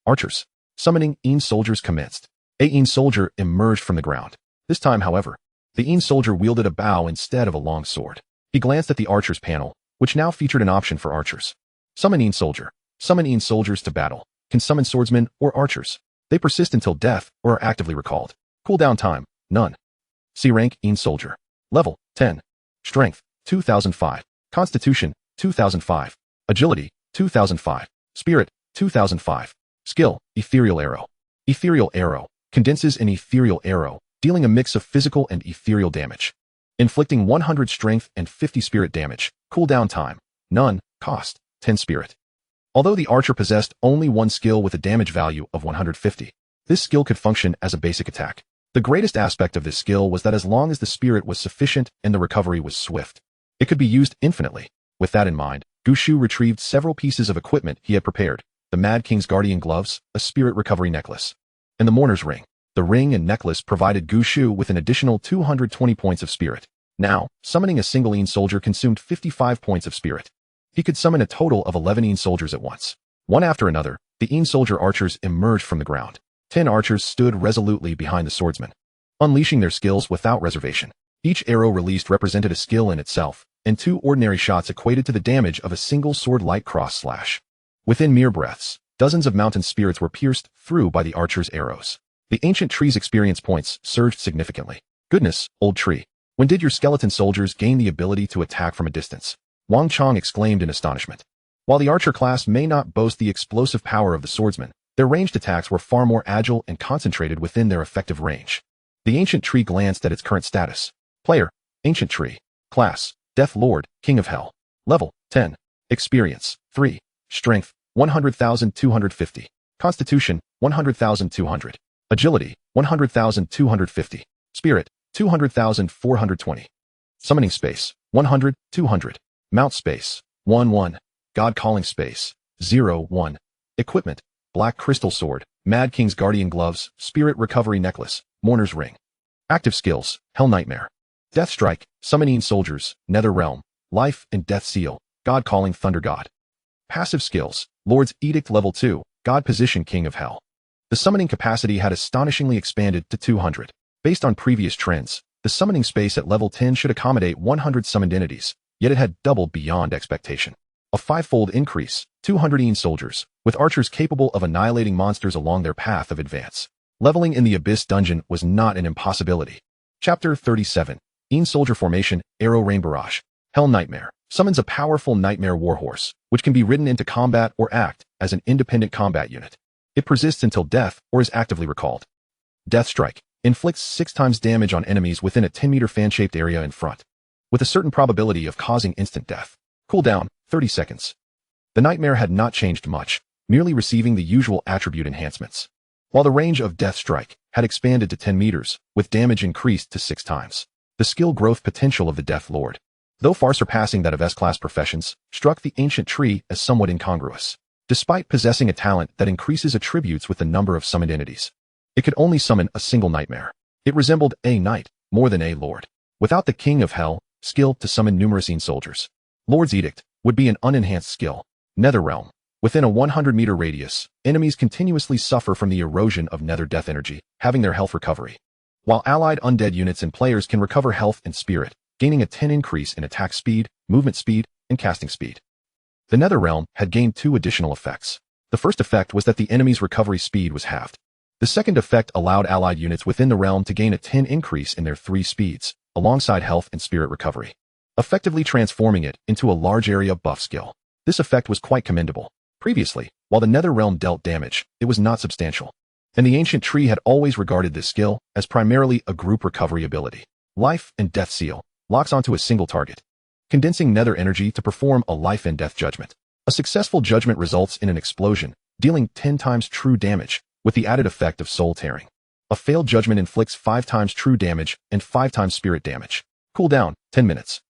Archers. Summoning Yin soldiers commenced. A Yin soldier emerged from the ground. This time, however, the Yin soldier wielded a bow instead of a long sword. He glanced at the archers panel, which now featured an option for archers. Summon Yin soldier. Summon Yin soldiers to battle. Can summon swordsmen or archers. They persist until death or are actively recalled. Cooldown time, none. C rank Yin soldier. Level, 10. Strength, 2005. Constitution, 2005. Agility, 2005. Spirit, 2005. Skill, ethereal arrow. Ethereal arrow condenses an ethereal arrow, dealing a mix of physical and ethereal damage. Inflicting 100 strength and 50 spirit damage. Cooldown time, none. Cost, 10 spirit. Although the archer possessed only one skill with a damage value of 150, this skill could function as a basic attack. The greatest aspect of this skill was that as long as the spirit was sufficient and the recovery was swift, it could be used infinitely. With that in mind, Gushu retrieved several pieces of equipment he had prepared: the Mad King's Guardian Gloves, a spirit recovery necklace, and the Mourner's Ring. The ring and necklace provided Gushu with an additional 220 points of spirit. Now, summoning a single Yin soldier consumed 55 points of spirit. He could summon a total of 11 Yin soldiers at once. One after another, the Yin soldier archers emerged from the ground. 10 archers stood resolutely behind the swordsmen, unleashing their skills without reservation. Each arrow released represented a skill in itself, and 2 ordinary shots equated to the damage of a single sword light cross slash. Within mere breaths, dozens of mountain spirits were pierced through by the archers' arrows. The ancient tree's experience points surged significantly. Goodness, old tree. When did your skeleton soldiers gain the ability to attack from a distance? Wang Chong exclaimed in astonishment. While the archer class may not boast the explosive power of the swordsman, Their ranged attacks were far more agile and concentrated within their effective range. The ancient tree glanced at its current status. Player, Ancient Tree. Class, Death Lord, King of Hell. Level, 10. Experience, 3. Strength, 100,250. Constitution, 100,200. Agility, 100,250. Spirit, 200,420. Summoning space, 100, 200. Mount space, 1, 1. God calling space, 0, 1. Equipment, Black Crystal Sword, Mad King's Guardian Gloves, Spirit Recovery Necklace, Mourner's Ring. Active skills, Hell Nightmare. Death Strike, Summoning Soldiers, Nether Realm, Life and Death Seal, God Calling Thunder God. Passive skills, Lord's Edict Level 2, God Position King of Hell. The summoning capacity had astonishingly expanded to 200. Based on previous trends, the summoning space at level 10 should accommodate 100 summoned entities, yet it had doubled beyond expectation. A five-fold increase, 200 soldiers, with archers capable of annihilating monsters along their path of advance. Leveling in the Abyss dungeon was not an impossibility. Chapter 37. Soldier Formation, Arrow Rain Barrage. Hell Nightmare summons a powerful nightmare warhorse, which can be ridden into combat or act as an independent combat unit. It persists until death or is actively recalled. Death Strike inflicts 6 times damage on enemies within a 10-meter fan-shaped area in front, with a certain probability of causing instant death. Cooldown, 30 seconds. The nightmare had not changed much, merely receiving the usual attribute enhancements. While the range of Death Strike had expanded to 10 meters, with damage increased to 6 times. The skill growth potential of the Death Lord, though far surpassing that of S-class professions, struck the ancient tree as somewhat incongruous. Despite possessing a talent that increases attributes with the number of summoned entities, it could only summon a single nightmare. It resembled a knight more than a lord. Without the King of Hell skill to summon numerous soldiers, Lord's Edict would be an unenhanced skill. Nether Realm. Within a 100-meter radius, enemies continuously suffer from the erosion of nether death energy, having their health recovery. While allied undead units and players can recover health and spirit, gaining a 10 increase in attack speed, movement speed, and casting speed. The Nether Realm had gained 2 additional effects. The first effect was that the enemy's recovery speed was halved. The second effect allowed allied units within the realm to gain a 10 increase in their 3 speeds, alongside health and spirit recovery, effectively transforming it into a large area buff skill. This effect was quite commendable. Previously, while the Nether Realm dealt damage, it was not substantial, and the ancient tree had always regarded this skill as primarily a group recovery ability. Life and Death Seal locks onto a single target, condensing nether energy to perform a life and death judgment. A successful judgment results in an explosion, dealing 10 times true damage, with the added effect of soul tearing. A failed judgment inflicts 5 times true damage and 5 times spirit damage. Cooldown, 10 minutes.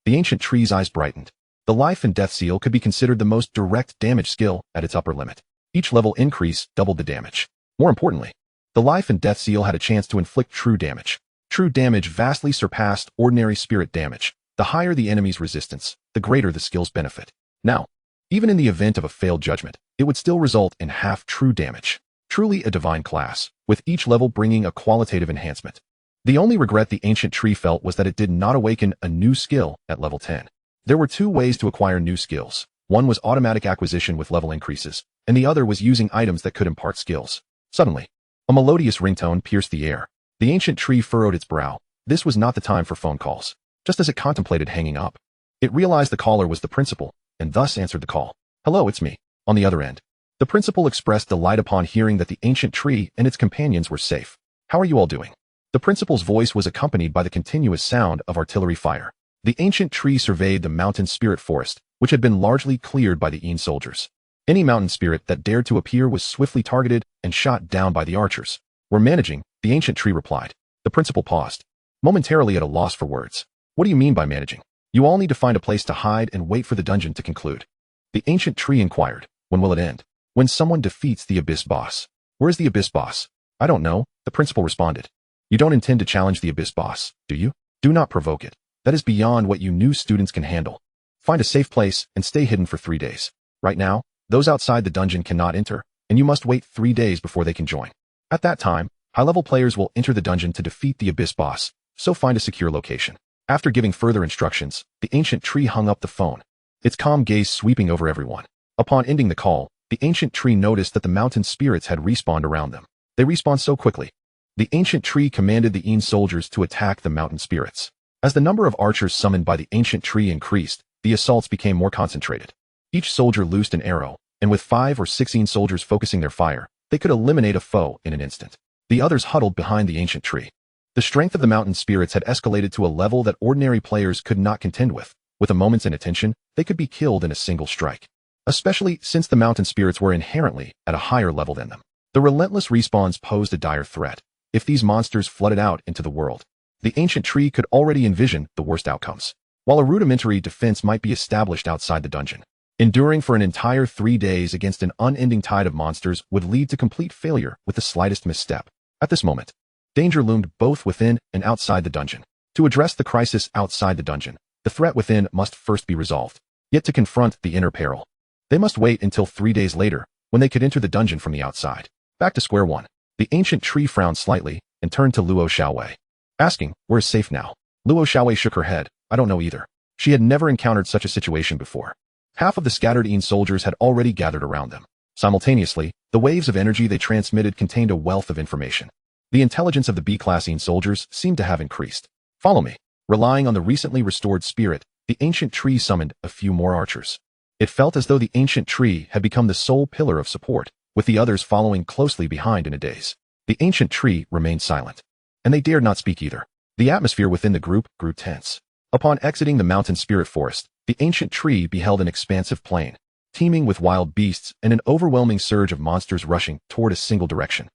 The ancient tree's eyes brightened. The Life and Death Seal could be considered the most direct damage skill at its upper limit. Each level increase doubled the damage. More importantly, the Life and Death Seal had a chance to inflict true damage. True damage vastly surpassed ordinary spirit damage. The higher the enemy's resistance, the greater the skill's benefit. Now, even in the event of a failed judgment, it would still result in half true damage. Truly a divine class, with each level bringing a qualitative enhancement. The only regret the ancient tree felt was that it did not awaken a new skill at level 10. There were 2 ways to acquire new skills. One was automatic acquisition with level increases, and the other was using items that could impart skills. Suddenly, a melodious ringtone pierced the air. The ancient tree furrowed its brow. This was not the time for phone calls. Just as it contemplated hanging up, it realized the caller was the principal, and thus answered the call. "Hello, it's me." On the other end, the principal expressed delight upon hearing that the ancient tree and its companions were safe. "How are you all doing?" The principal's voice was accompanied by the continuous sound of artillery fire. The ancient tree surveyed the mountain spirit forest, which had been largely cleared by the soldiers. Any mountain spirit that dared to appear was swiftly targeted and shot down by the archers. "We're managing," the ancient tree replied. The principal paused, momentarily at a loss for words. "What do you mean by managing?" "You all need to find a place to hide and wait for the dungeon to conclude." The ancient tree inquired. "When will it end?" "When someone defeats the Abyss boss." "Where is the Abyss boss?" "I don't know," the principal responded. "You don't intend to challenge the Abyss boss, do you?" "Do not provoke it. That is beyond what you new students can handle. Find a safe place and stay hidden for 3 days. Right now, those outside the dungeon cannot enter, and you must wait 3 days before they can join. At that time, high-level players will enter the dungeon to defeat the Abyss boss, so find a secure location." After giving further instructions, the ancient tree hung up the phone, its calm gaze sweeping over everyone. Upon ending the call, the ancient tree noticed that the mountain spirits had respawned around them. They respawned so quickly. The ancient tree commanded the soldiers to attack the mountain spirits. As the number of archers summoned by the ancient tree increased, the assaults became more concentrated. Each soldier loosed an arrow, and with 5 or 16 soldiers focusing their fire, they could eliminate a foe in an instant. The others huddled behind the ancient tree. The strength of the mountain spirits had escalated to a level that ordinary players could not contend with. With a moment's inattention, they could be killed in a single strike. Especially since the mountain spirits were inherently at a higher level than them. The relentless respawns posed a dire threat. If these monsters flooded out into the world, the ancient tree could already envision the worst outcomes. While a rudimentary defense might be established outside the dungeon, enduring for an entire 3 days against an unending tide of monsters would lead to complete failure with the slightest misstep. At this moment, danger loomed both within and outside the dungeon. To address the crisis outside the dungeon, the threat within must first be resolved. Yet to confront the inner peril, they must wait until 3 days later, when they could enter the dungeon from the outside. Back to square one. The ancient tree frowned slightly and turned to Luo Xiaowei, asking, "Where is safe now?" Luo Xiaowei shook her head. "I don't know either." She had never encountered such a situation before. Half of the scattered Yin soldiers had already gathered around them. Simultaneously, the waves of energy they transmitted contained a wealth of information. The intelligence of the B-class Yin soldiers seemed to have increased. "Follow me." Relying on the recently restored spirit, the ancient tree summoned a few more archers. It felt as though the ancient tree had become the sole pillar of support, with the others following closely behind in a daze. The ancient tree remained silent, and they dared not speak either. The atmosphere within the group grew tense. Upon exiting the mountain spirit forest, the ancient tree beheld an expansive plain, teeming with wild beasts and an overwhelming surge of monsters rushing toward a single direction.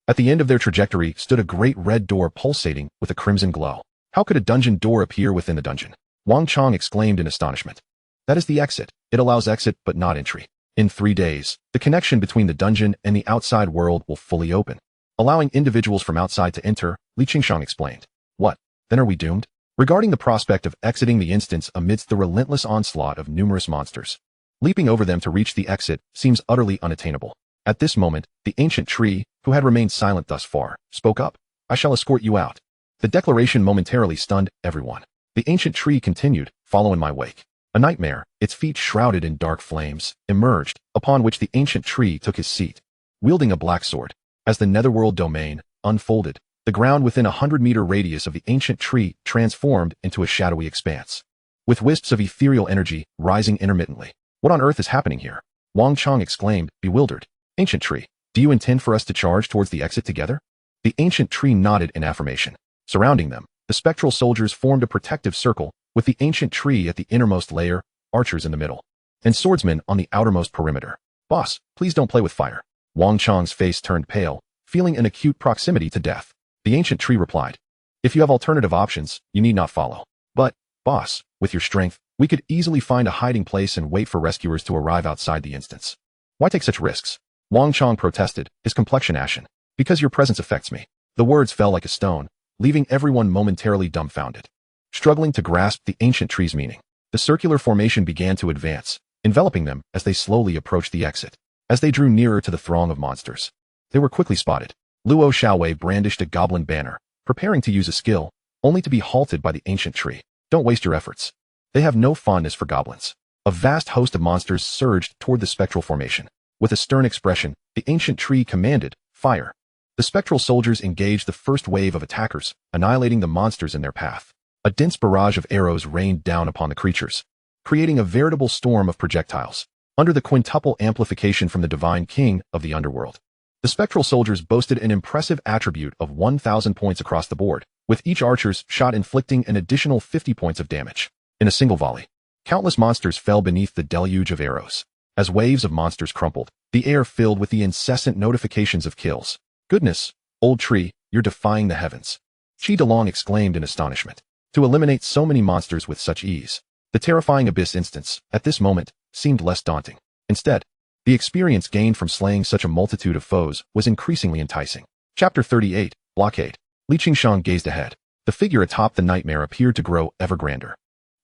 At the end of their trajectory stood a great red door pulsating with a crimson glow. How could a dungeon door appear within the dungeon? Wang Chong exclaimed in astonishment. That is the exit. It allows exit but not entry. In 3 days, the connection between the dungeon and the outside world will fully open, allowing individuals from outside to enter, Li Qingshang explained. What? Then are we doomed? Regarding the prospect of exiting the instance amidst the relentless onslaught of numerous monsters, leaping over them to reach the exit seems utterly unattainable. At this moment, the ancient tree, who had remained silent thus far, spoke up. "I shall escort you out." The declaration momentarily stunned everyone. The ancient tree continued, "Follow in my wake." A nightmare, its feet shrouded in dark flames, emerged, upon which the ancient tree took his seat, wielding a black sword. As the netherworld domain unfolded, the ground within a 100-meter radius of the ancient tree transformed into a shadowy expanse, with wisps of ethereal energy rising intermittently. "What on earth is happening here?" Wang Chong exclaimed, bewildered. "Ancient tree, do you intend for us to charge towards the exit together?" The ancient tree nodded in affirmation. Surrounding them, the spectral soldiers formed a protective circle, with the ancient tree at the innermost layer, archers in the middle, and swordsmen on the outermost perimeter. "Boss, please don't play with fire." Wang Chong's face turned pale, feeling an acute proximity to death. The ancient tree replied, "If you have alternative options, you need not follow. But, boss, with your strength, we could easily find a hiding place and wait for rescuers to arrive outside the instance." "Why take such risks?" Wang Chong protested, his complexion ashen. "Because your presence affects me." The words fell like a stone, leaving everyone momentarily dumbfounded, struggling to grasp the ancient tree's meaning. The circular formation began to advance, enveloping them as they slowly approached the exit. As they drew nearer to the throng of monsters, they were quickly spotted. Luo Xiaowei brandished a goblin banner, preparing to use a skill, only to be halted by the ancient tree. "Don't waste your efforts. They have no fondness for goblins." A vast host of monsters surged toward the spectral formation. With a stern expression, the ancient tree commanded, "Fire." The spectral soldiers engaged the first wave of attackers, annihilating the monsters in their path. A dense barrage of arrows rained down upon the creatures, creating a veritable storm of projectiles. Under the quintuple amplification from the divine king of the underworld, the spectral soldiers boasted an impressive attribute of 1,000 points across the board, with each archer's shot inflicting an additional 50 points of damage. In a single volley, countless monsters fell beneath the deluge of arrows. As waves of monsters crumpled, the air filled with the incessant notifications of kills. "Goodness, old tree, you're defying the heavens," Chi DeLong exclaimed in astonishment. To eliminate so many monsters with such ease, the terrifying abyss instance, at this moment, seemed less daunting. Instead, the experience gained from slaying such a multitude of foes was increasingly enticing. Chapter 38, Blockade. Li Qingshang gazed ahead. The figure atop the nightmare appeared to grow ever grander,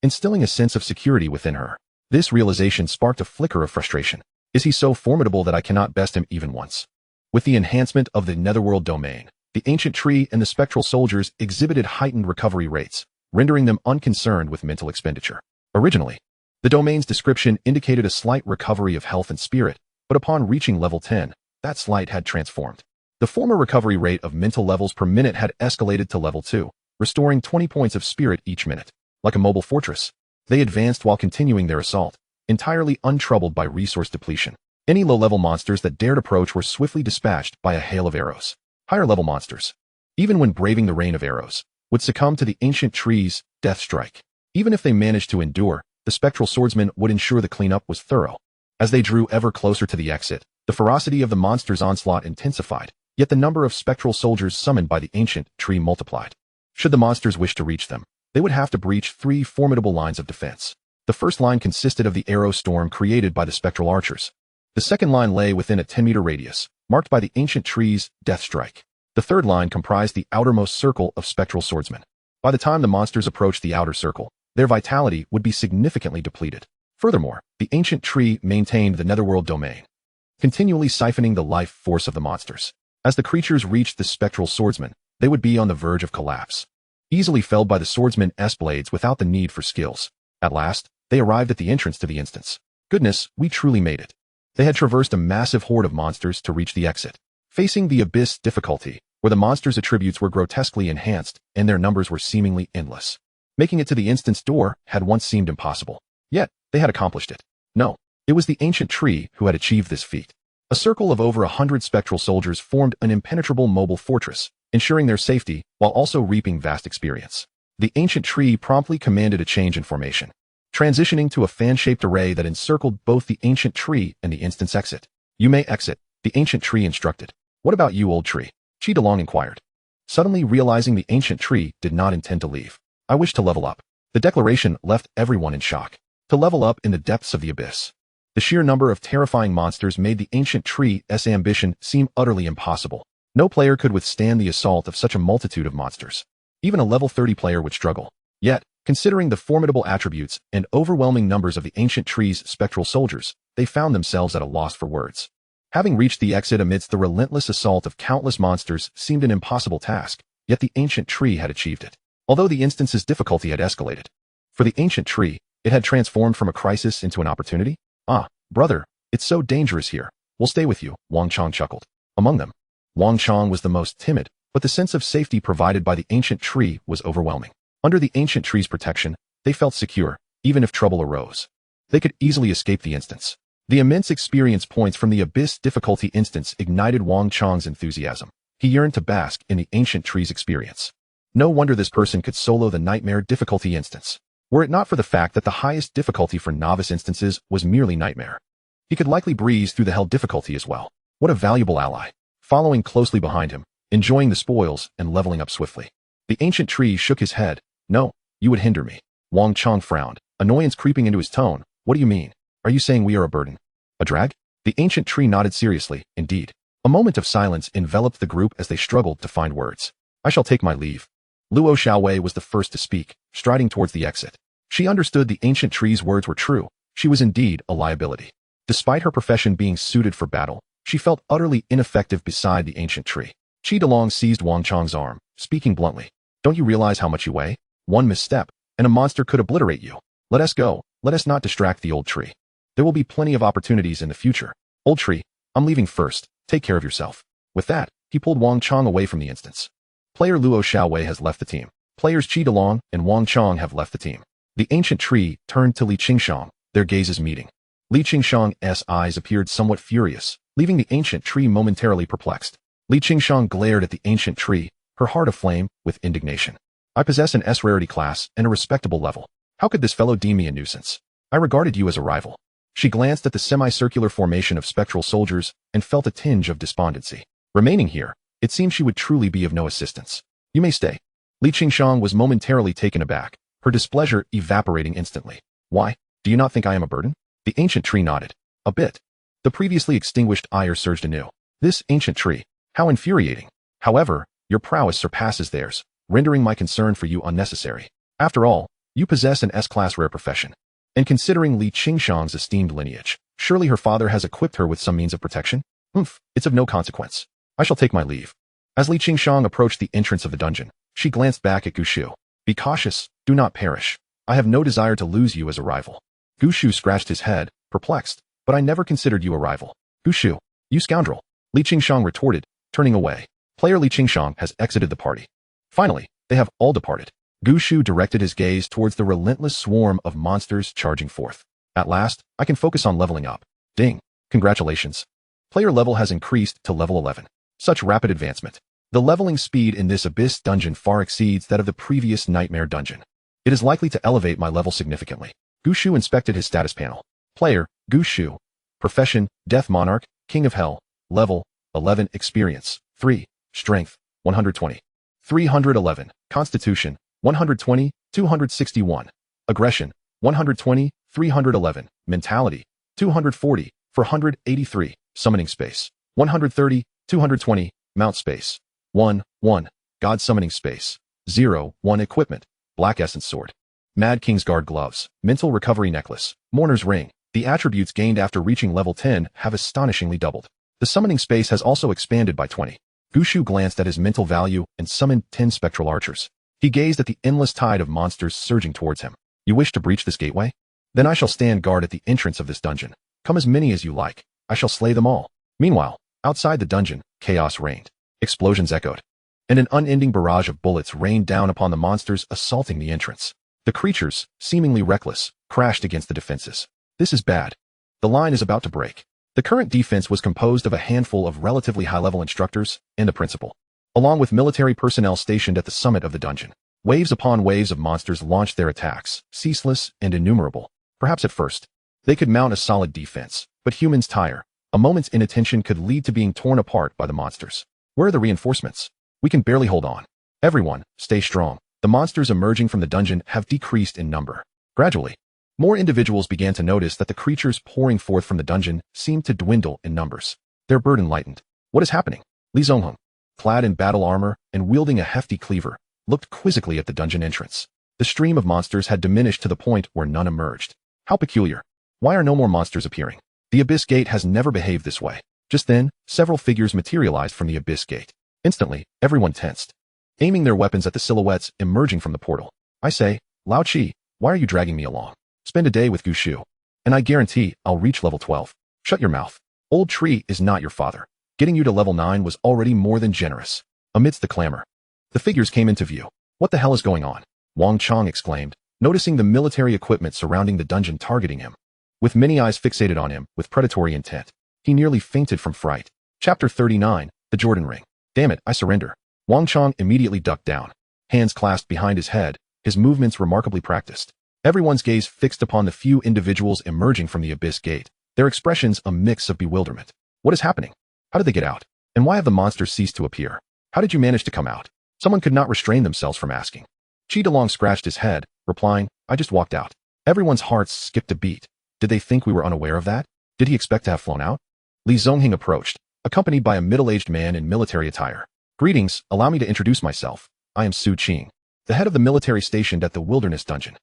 instilling a sense of security within her. This realization sparked a flicker of frustration. Is he so formidable that I cannot best him even once? With the enhancement of the netherworld domain, the ancient tree and the spectral soldiers exhibited heightened recovery rates, rendering them unconcerned with mental expenditure. Originally, the domain's description indicated a slight recovery of health and spirit, but upon reaching level 10, that slight had transformed. The former recovery rate of mental levels per minute had escalated to level 2, restoring 20 points of spirit each minute. Like a mobile fortress, they advanced while continuing their assault, entirely untroubled by resource depletion. Any low-level monsters that dared approach were swiftly dispatched by a hail of arrows. Higher-level monsters, even when braving the rain of arrows, would succumb to the ancient tree's death strike. Even if they managed to endure, the spectral swordsman would ensure the cleanup was thorough. As they drew ever closer to the exit, the ferocity of the monster's onslaught intensified, yet the number of spectral soldiers summoned by the ancient tree multiplied. Should the monsters wish to reach them, they would have to breach 3 formidable lines of defense. The first line consisted of the arrow storm created by the spectral archers. The second line lay within a 10-meter radius, marked by the ancient tree's death strike. The third line comprised the outermost circle of spectral swordsmen. By the time the monsters approached the outer circle, their vitality would be significantly depleted. Furthermore, the ancient tree maintained the netherworld domain, continually siphoning the life force of the monsters. As the creatures reached the spectral swordsmen, they would be on the verge of collapse, easily felled by the swordsman's blades without the need for skills. At last, they arrived at the entrance to the instance. Goodness, we truly made it. They had traversed a massive horde of monsters to reach the exit. Facing the abyss difficulty, where the monsters' attributes were grotesquely enhanced and their numbers were seemingly endless. Making it to the instance door had once seemed impossible. Yet, they had accomplished it. No, it was the ancient tree who had achieved this feat. A circle of over 100 spectral soldiers formed an impenetrable mobile fortress, ensuring their safety while also reaping vast experience. The ancient tree promptly commanded a change in formation, transitioning to a fan-shaped array that encircled both the ancient tree and the instance exit. You may exit, the ancient tree instructed. What about you, old tree? Chi DeLong inquired, suddenly realizing the ancient tree did not intend to leave. I wish to level up. The declaration left everyone in shock. To level up in the depths of the abyss. The sheer number of terrifying monsters made the ancient tree's ambition seem utterly impossible. No player could withstand the assault of such a multitude of monsters. Even a level 30 player would struggle. Yet, considering the formidable attributes and overwhelming numbers of the ancient tree's spectral soldiers, they found themselves at a loss for words. Having reached the exit amidst the relentless assault of countless monsters seemed an impossible task, yet the ancient tree had achieved it. Although the instance's difficulty had escalated. For the ancient tree, it had transformed from a crisis into an opportunity. Ah, brother, it's so dangerous here. We'll stay with you, Wang Chong chuckled. Among them, Wang Chong was the most timid, but the sense of safety provided by the ancient tree was overwhelming. Under the ancient tree's protection, they felt secure, even if trouble arose. They could easily escape the instance. The immense experience points from the abyss difficulty instance ignited Wang Chong's enthusiasm. He yearned to bask in the ancient tree's experience. No wonder this person could solo the nightmare difficulty instance. Were it not for the fact that the highest difficulty for novice instances was merely nightmare, he could likely breeze through the hell difficulty as well. What a valuable ally. Following closely behind him, enjoying the spoils and leveling up swiftly. The ancient tree shook his head. No, you would hinder me. Wang Chong frowned, annoyance creeping into his tone. What do you mean? Are you saying we are a burden? A drag? The ancient tree nodded seriously, indeed. A moment of silence enveloped the group as they struggled to find words. I shall take my leave. Luo Xiaowei was the first to speak, striding towards the exit. She understood the ancient tree's words were true. She was indeed a liability. Despite her profession being suited for battle, she felt utterly ineffective beside the ancient tree. Chi DeLong seized Wang Chong's arm, speaking bluntly. Don't you realize how much you weigh? One misstep, and a monster could obliterate you. Let us go. Let us not distract the old tree. There will be plenty of opportunities in the future. Old tree, I'm leaving first. Take care of yourself. With that, he pulled Wang Chong away from the instance. Player Luo Xiaowei has left the team. Players Chi DeLong and Wang Chong have left the team. The ancient tree turned to Li Qingshang, their gazes meeting. Li Qingshang's eyes appeared somewhat furious, leaving the ancient tree momentarily perplexed. Li Qingshang glared at the ancient tree, her heart aflame with indignation. I possess an S rarity class and a respectable level. How could this fellow deem me a nuisance? I regarded you as a rival. She glanced at the semicircular formation of spectral soldiers and felt a tinge of despondency. Remaining here, it seemed she would truly be of no assistance. You may stay. Li Qingshang was momentarily taken aback, her displeasure evaporating instantly. Why? Do you not think I am a burden? The ancient tree nodded. A bit. The previously extinguished ire surged anew. This ancient tree. How infuriating. However, your prowess surpasses theirs, rendering my concern for you unnecessary. After all, you possess an S-class rare profession. And considering Li Qingshang's esteemed lineage, surely her father has equipped her with some means of protection? It's of no consequence. I shall take my leave. As Li Qingshang approached the entrance of the dungeon, she glanced back at Gushu. Be cautious, do not perish. I have no desire to lose you as a rival. Gushu scratched his head, perplexed, but I never considered you a rival. Gushu, you scoundrel. Li Qingshang retorted, turning away. Player Li Qingshang has exited the party. Finally, they have all departed. Gushu directed his gaze towards the relentless swarm of monsters charging forth. At last, I can focus on leveling up. Ding. Congratulations. Player level has increased to level 11. Such rapid advancement. The leveling speed in this Abyss dungeon far exceeds that of the previous Nightmare dungeon. It is likely to elevate my level significantly. Gushu inspected his status panel. Player, Gushu. Profession, Death Monarch, King of Hell. Level, 11. Experience, 3. Strength, 120. 311. Constitution, 120, 261. Aggression, 120, 311. Mentality, 240, 483. Summoning space, 130, 220. Mount space, 1, 1. God summoning space, 0, 1. Equipment, Black Essence Sword. Mad King's Guard Gloves, Mental Recovery Necklace, Mourner's Ring. The attributes gained after reaching level 10 have astonishingly doubled. The summoning space has also expanded by 20. Gushu glanced at his mental value and summoned 10 spectral archers. He gazed at the endless tide of monsters surging towards him. You wish to breach this gateway? Then I shall stand guard at the entrance of this dungeon. Come as many as you like. I shall slay them all. Meanwhile, outside the dungeon, chaos reigned. Explosions echoed. And an unending barrage of bullets rained down upon the monsters assaulting the entrance. The creatures, seemingly reckless, crashed against the defenses. This is bad. The line is about to break. The current defense was composed of a handful of relatively high-level instructors and the principal, along with military personnel stationed at the summit of the dungeon. Waves upon waves of monsters launched their attacks, ceaseless and innumerable. Perhaps at first, they could mount a solid defense, but humans tire. A moment's inattention could lead to being torn apart by the monsters. Where are the reinforcements? We can barely hold on. Everyone, stay strong. The monsters emerging from the dungeon have decreased in number. Gradually, more individuals began to notice that the creatures pouring forth from the dungeon seemed to dwindle in numbers. Their burden lightened. What is happening? Li Zongheng, clad in battle armor and wielding a hefty cleaver, looked quizzically at the dungeon entrance. The stream of monsters had diminished to the point where none emerged. How peculiar. Why are no more monsters appearing? The Abyss Gate has never behaved this way. Just then, several figures materialized from the Abyss Gate. Instantly, everyone tensed, aiming their weapons at the silhouettes emerging from the portal. I say, Lao Chi, why are you dragging me along? Spend a day with Gushu, and I guarantee I'll reach level 12. Shut your mouth. Old Tree is not your father. Getting you to level 9 was already more than generous. Amidst the clamor, the figures came into view. What the hell is going on? Wang Chong exclaimed, noticing the military equipment surrounding the dungeon targeting him. With many eyes fixated on him with predatory intent, he nearly fainted from fright. Chapter 39, The Jordan Ring. Damn it, I surrender. Wang Chong immediately ducked down, hands clasped behind his head, his movements remarkably practiced. Everyone's gaze fixed upon the few individuals emerging from the Abyss Gate, their expressions a mix of bewilderment. What is happening? How did they get out? And why have the monsters ceased to appear? How did you manage to come out? Someone could not restrain themselves from asking. Chi Delong scratched his head, replying, I just walked out. Everyone's hearts skipped a beat. Did they think we were unaware of that? Did he expect to have flown out? Li Zongheng approached, accompanied by a middle-aged man in military attire. Greetings, allow me to introduce myself. I am Su Qing, the head of the military stationed at the Wilderness Dungeon.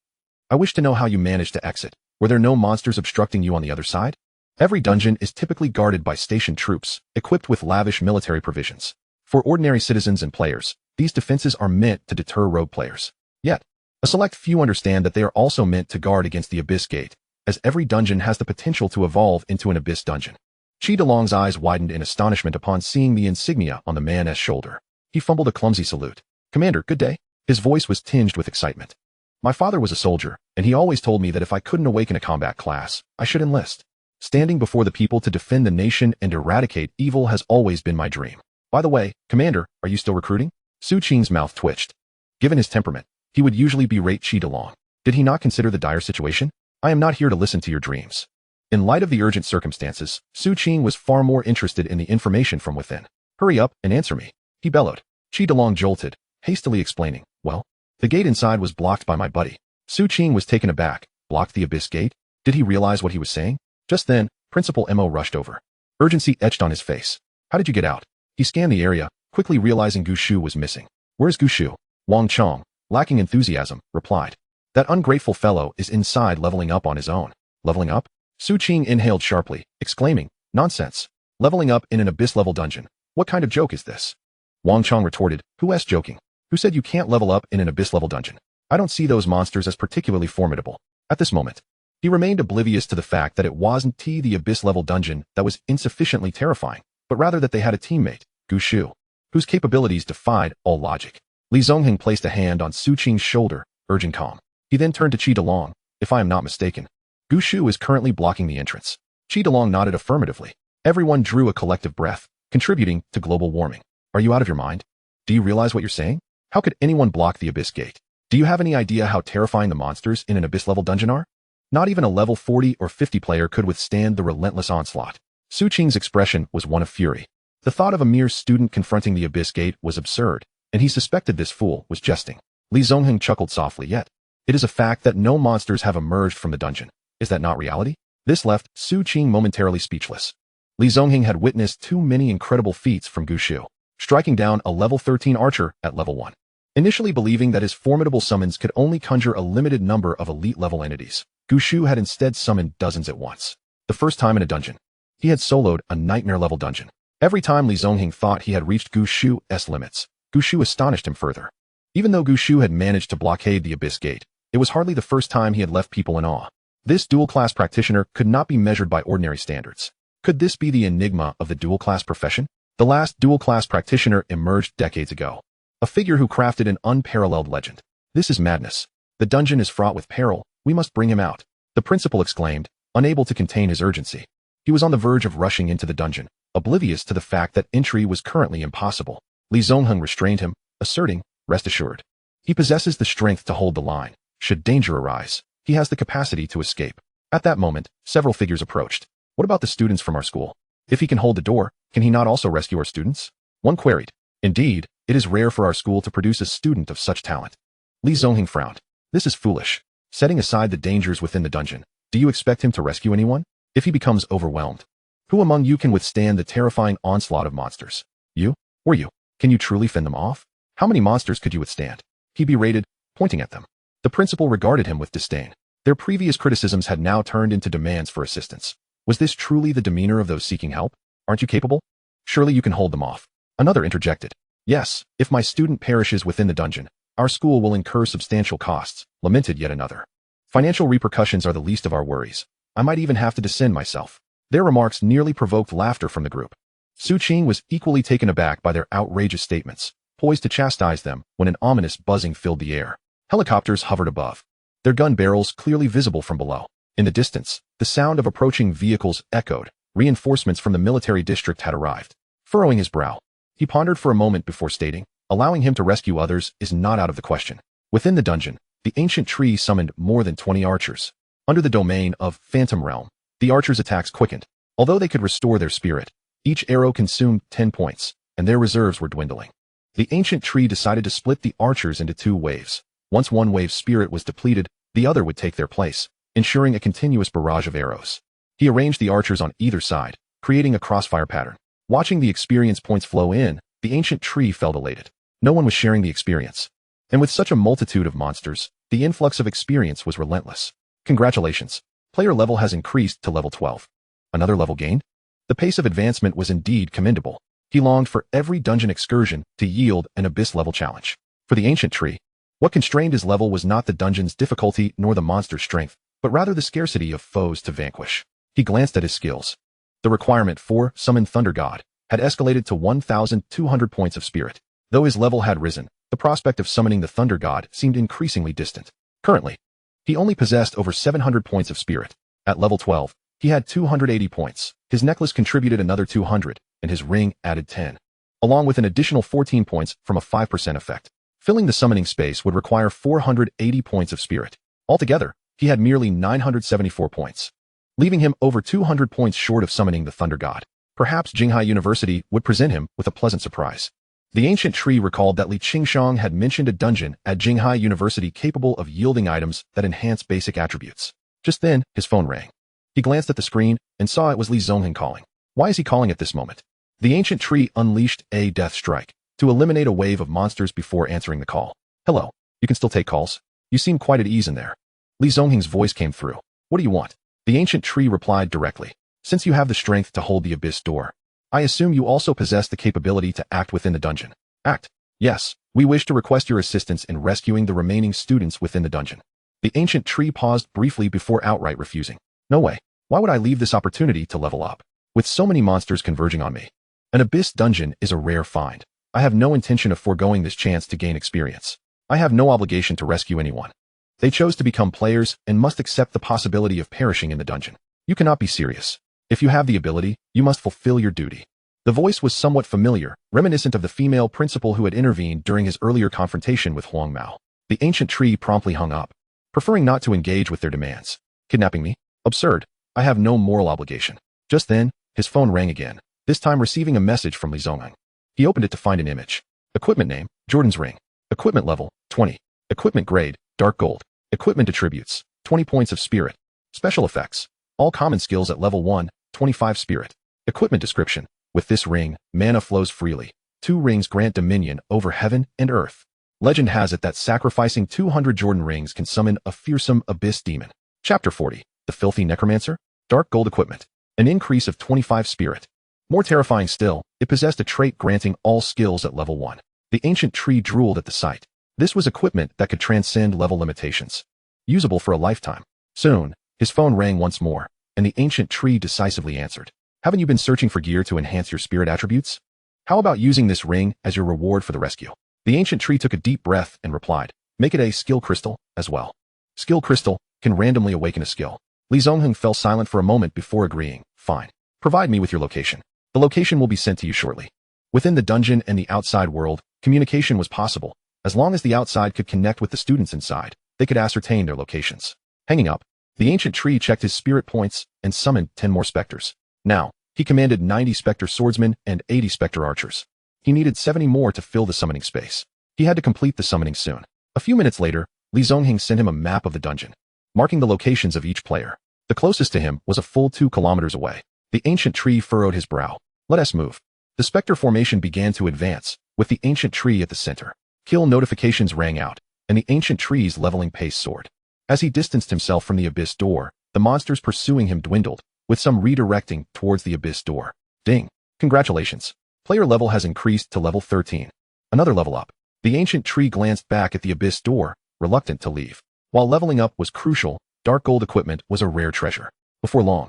I wish to know how you managed to exit. Were there no monsters obstructing you on the other side? Every dungeon is typically guarded by stationed troops, equipped with lavish military provisions. For ordinary citizens and players, these defenses are meant to deter rogue players. Yet, a select few understand that they are also meant to guard against the Abyss Gate, as every dungeon has the potential to evolve into an Abyss dungeon. Chi Delong's eyes widened in astonishment upon seeing the insignia on the man's shoulder. He fumbled a clumsy salute. Commander, good day. His voice was tinged with excitement. My father was a soldier, and he always told me that if I couldn't awaken a combat class, I should enlist. Standing before the people to defend the nation and eradicate evil has always been my dream. By the way, Commander, are you still recruiting? Su Qing's mouth twitched. Given his temperament, he would usually berate Chi Delong. Did he not consider the dire situation? I am not here to listen to your dreams. In light of the urgent circumstances, Su Qing was far more interested in the information from within. Hurry up and answer me, he bellowed. Chi Delong jolted, hastily explaining, well, the gate inside was blocked by my buddy. Su Qing was taken aback. Blocked the Abyss Gate? Did he realize what he was saying? Just then, Principal Mo rushed over. Urgency etched on his face. How did you get out? He scanned the area, quickly realizing Gushu was missing. Where's Gushu? Wang Chong, lacking enthusiasm, replied. That ungrateful fellow is inside leveling up on his own. Leveling up? Su Qing inhaled sharply, exclaiming, nonsense. Leveling up in an Abyss-level dungeon. What kind of joke is this? Wang Chong retorted, who's joking? Who said you can't level up in an Abyss-level dungeon? I don't see those monsters as particularly formidable. At this moment, he remained oblivious to the fact that it wasn't the Abyss-level dungeon that was insufficiently terrifying, but rather that they had a teammate, Gushu, whose capabilities defied all logic. Li Zongheng placed a hand on Su Qing's shoulder, urging calm. He then turned to Chi Delong. If I am not mistaken, Gushu is currently blocking the entrance. Chi DeLong nodded affirmatively. Everyone drew a collective breath, contributing to global warming. Are you out of your mind? Do you realize what you're saying? How could anyone block the Abyss Gate? Do you have any idea how terrifying the monsters in an Abyss-level dungeon are? Not even a level 40 or 50 player could withstand the relentless onslaught. Su Qing's expression was one of fury. The thought of a mere student confronting the Abyss Gate was absurd, and he suspected this fool was jesting. Li Zongheng chuckled softly. Yet, it is a fact that no monsters have emerged from the dungeon. Is that not reality? This left Su Qing momentarily speechless. Li Zongheng had witnessed too many incredible feats from Gu Shu, striking down a level 13 archer at level 1. Initially believing that his formidable summons could only conjure a limited number of elite-level entities, Gu Shu had instead summoned dozens at once. The first time in a dungeon, he had soloed a nightmare-level dungeon. Every time Li Zongheng thought he had reached Gu Shu's limits, Gu Shu astonished him further. Even though Gu Shu had managed to blockade the Abyss Gate, it was hardly the first time he had left people in awe. This dual-class practitioner could not be measured by ordinary standards. Could this be the enigma of the dual-class profession? The last dual-class practitioner emerged decades ago. A figure who crafted an unparalleled legend. This is madness. The dungeon is fraught with peril. We must bring him out. The principal exclaimed, unable to contain his urgency. He was on the verge of rushing into the dungeon, oblivious to the fact that entry was currently impossible. Li Zongheng restrained him, asserting, rest assured. He possesses the strength to hold the line. Should danger arise, he has the capacity to escape. At that moment, several figures approached. What about the students from our school? If he can hold the door, can he not also rescue our students? One queried. Indeed, it is rare for our school to produce a student of such talent. Li Zongheng frowned. This is foolish. Setting aside the dangers within the dungeon, do you expect him to rescue anyone? If he becomes overwhelmed, who among you can withstand the terrifying onslaught of monsters? You? Or you? Can you truly fend them off? How many monsters could you withstand? He berated, pointing at them. The principal regarded him with disdain. Their previous criticisms had now turned into demands for assistance. Was this truly the demeanor of those seeking help? Aren't you capable? Surely you can hold them off. Another interjected. Yes, if my student perishes within the dungeon, our school will incur substantial costs, lamented yet another. Financial repercussions are the least of our worries. I might even have to descend myself. Their remarks nearly provoked laughter from the group. Su Qing was equally taken aback by their outrageous statements, poised to chastise them when an ominous buzzing filled the air. Helicopters hovered above, their gun barrels clearly visible from below. In the distance, the sound of approaching vehicles echoed. Reinforcements from the military district had arrived. Furrowing his brow, he pondered for a moment before stating, allowing him to rescue others is not out of the question. Within the dungeon, the ancient tree summoned more than 20 archers. Under the domain of Phantom Realm, the archers' attacks quickened. Although they could restore their spirit, each arrow consumed 10 points, and their reserves were dwindling. The ancient tree decided to split the archers into 2 waves. Once one wave's spirit was depleted, the other would take their place, ensuring a continuous barrage of arrows. He arranged the archers on either side, creating a crossfire pattern. Watching the experience points flow in, the ancient tree felt elated. No one was sharing the experience. And with such a multitude of monsters, the influx of experience was relentless. Congratulations. Player level has increased to level 12. Another level gained? The pace of advancement was indeed commendable. He longed for every dungeon excursion to yield an abyss-level challenge. For the ancient tree, what constrained his level was not the dungeon's difficulty nor the monster's strength, but rather the scarcity of foes to vanquish. He glanced at his skills. The requirement for Summon Thunder God had escalated to 1,200 points of spirit. Though his level had risen, the prospect of summoning the Thunder God seemed increasingly distant. Currently, he only possessed over 700 points of spirit. At level 12, he had 280 points. His necklace contributed another 200, and his ring added 10, along with an additional 14 points from a 5% effect. Filling the summoning space would require 480 points of spirit. Altogether, he had merely 974 points, leaving him over 200 points short of summoning the Thunder God. Perhaps Jinghai University would present him with a pleasant surprise. The ancient tree recalled that Li Qingshang had mentioned a dungeon at Jinghai University capable of yielding items that enhance basic attributes. Just then, his phone rang. He glanced at the screen and saw it was Li Zongheng calling. Why is he calling at this moment? The ancient tree unleashed a death strike to eliminate a wave of monsters before answering the call. Hello, you can still take calls? You seem quite at ease in there. Li Zongheng's voice came through. What do you want? The ancient tree replied directly. Since you have the strength to hold the abyss door, I assume you also possess the capability to act within the dungeon. Act. Yes, we wish to request your assistance in rescuing the remaining students within the dungeon. The ancient tree paused briefly before outright refusing. No way. Why would I leave this opportunity to level up? With so many monsters converging on me. An abyss dungeon is a rare find. I have no intention of foregoing this chance to gain experience. I have no obligation to rescue anyone. They chose to become players and must accept the possibility of perishing in the dungeon. You cannot be serious. If you have the ability, you must fulfill your duty. The voice was somewhat familiar, reminiscent of the female principal who had intervened during his earlier confrontation with Huang Mao. The ancient tree promptly hung up, preferring not to engage with their demands. Kidnapping me? Absurd. I have no moral obligation. Just then, his phone rang again, this time receiving a message from Li Zongheng. He opened it to find an image. Equipment name, Jordan's ring. Equipment level, 20. Equipment grade, dark gold. Equipment attributes, 20 points of spirit. Special effects, all common skills at level 1, 25 spirit. Equipment description, with this ring, mana flows freely. 2 rings grant dominion over heaven and earth. Legend has it that sacrificing 200 Jordan rings can summon a fearsome abyss demon. Chapter 40, The Filthy Necromancer. Dark gold equipment, an increase of 25 spirit. More terrifying still, it possessed a trait granting all skills at level 1. The ancient tree drooled at the sight. This was equipment that could transcend level limitations. Usable for a lifetime. Soon, his phone rang once more, and the ancient tree decisively answered. Haven't you been searching for gear to enhance your spirit attributes? How about using this ring as your reward for the rescue? The ancient tree took a deep breath and replied, make it a skill crystal as well. Skill crystal can randomly awaken a skill. Li Zongheng fell silent for a moment before agreeing, fine. Provide me with your location. The location will be sent to you shortly. Within the dungeon and the outside world, communication was possible. As long as the outside could connect with the students inside, they could ascertain their locations. Hanging up, the ancient tree checked his spirit points and summoned 10 more specters. Now, he commanded 90 specter swordsmen and 80 specter archers. He needed 70 more to fill the summoning space. He had to complete the summoning soon. A few minutes later, Li Zongheng sent him a map of the dungeon, marking the locations of each player. The closest to him was a full 2 kilometers away. The ancient tree furrowed his brow. Let us move. The specter formation began to advance, with the ancient tree at the center. Kill notifications rang out, and the ancient tree's leveling pace soared. As he distanced himself from the abyss door, the monsters pursuing him dwindled, with some redirecting towards the abyss door. Ding. Congratulations. Player level has increased to level 13. Another level up. The ancient tree glanced back at the abyss door, reluctant to leave. While leveling up was crucial, dark gold equipment was a rare treasure. Before long,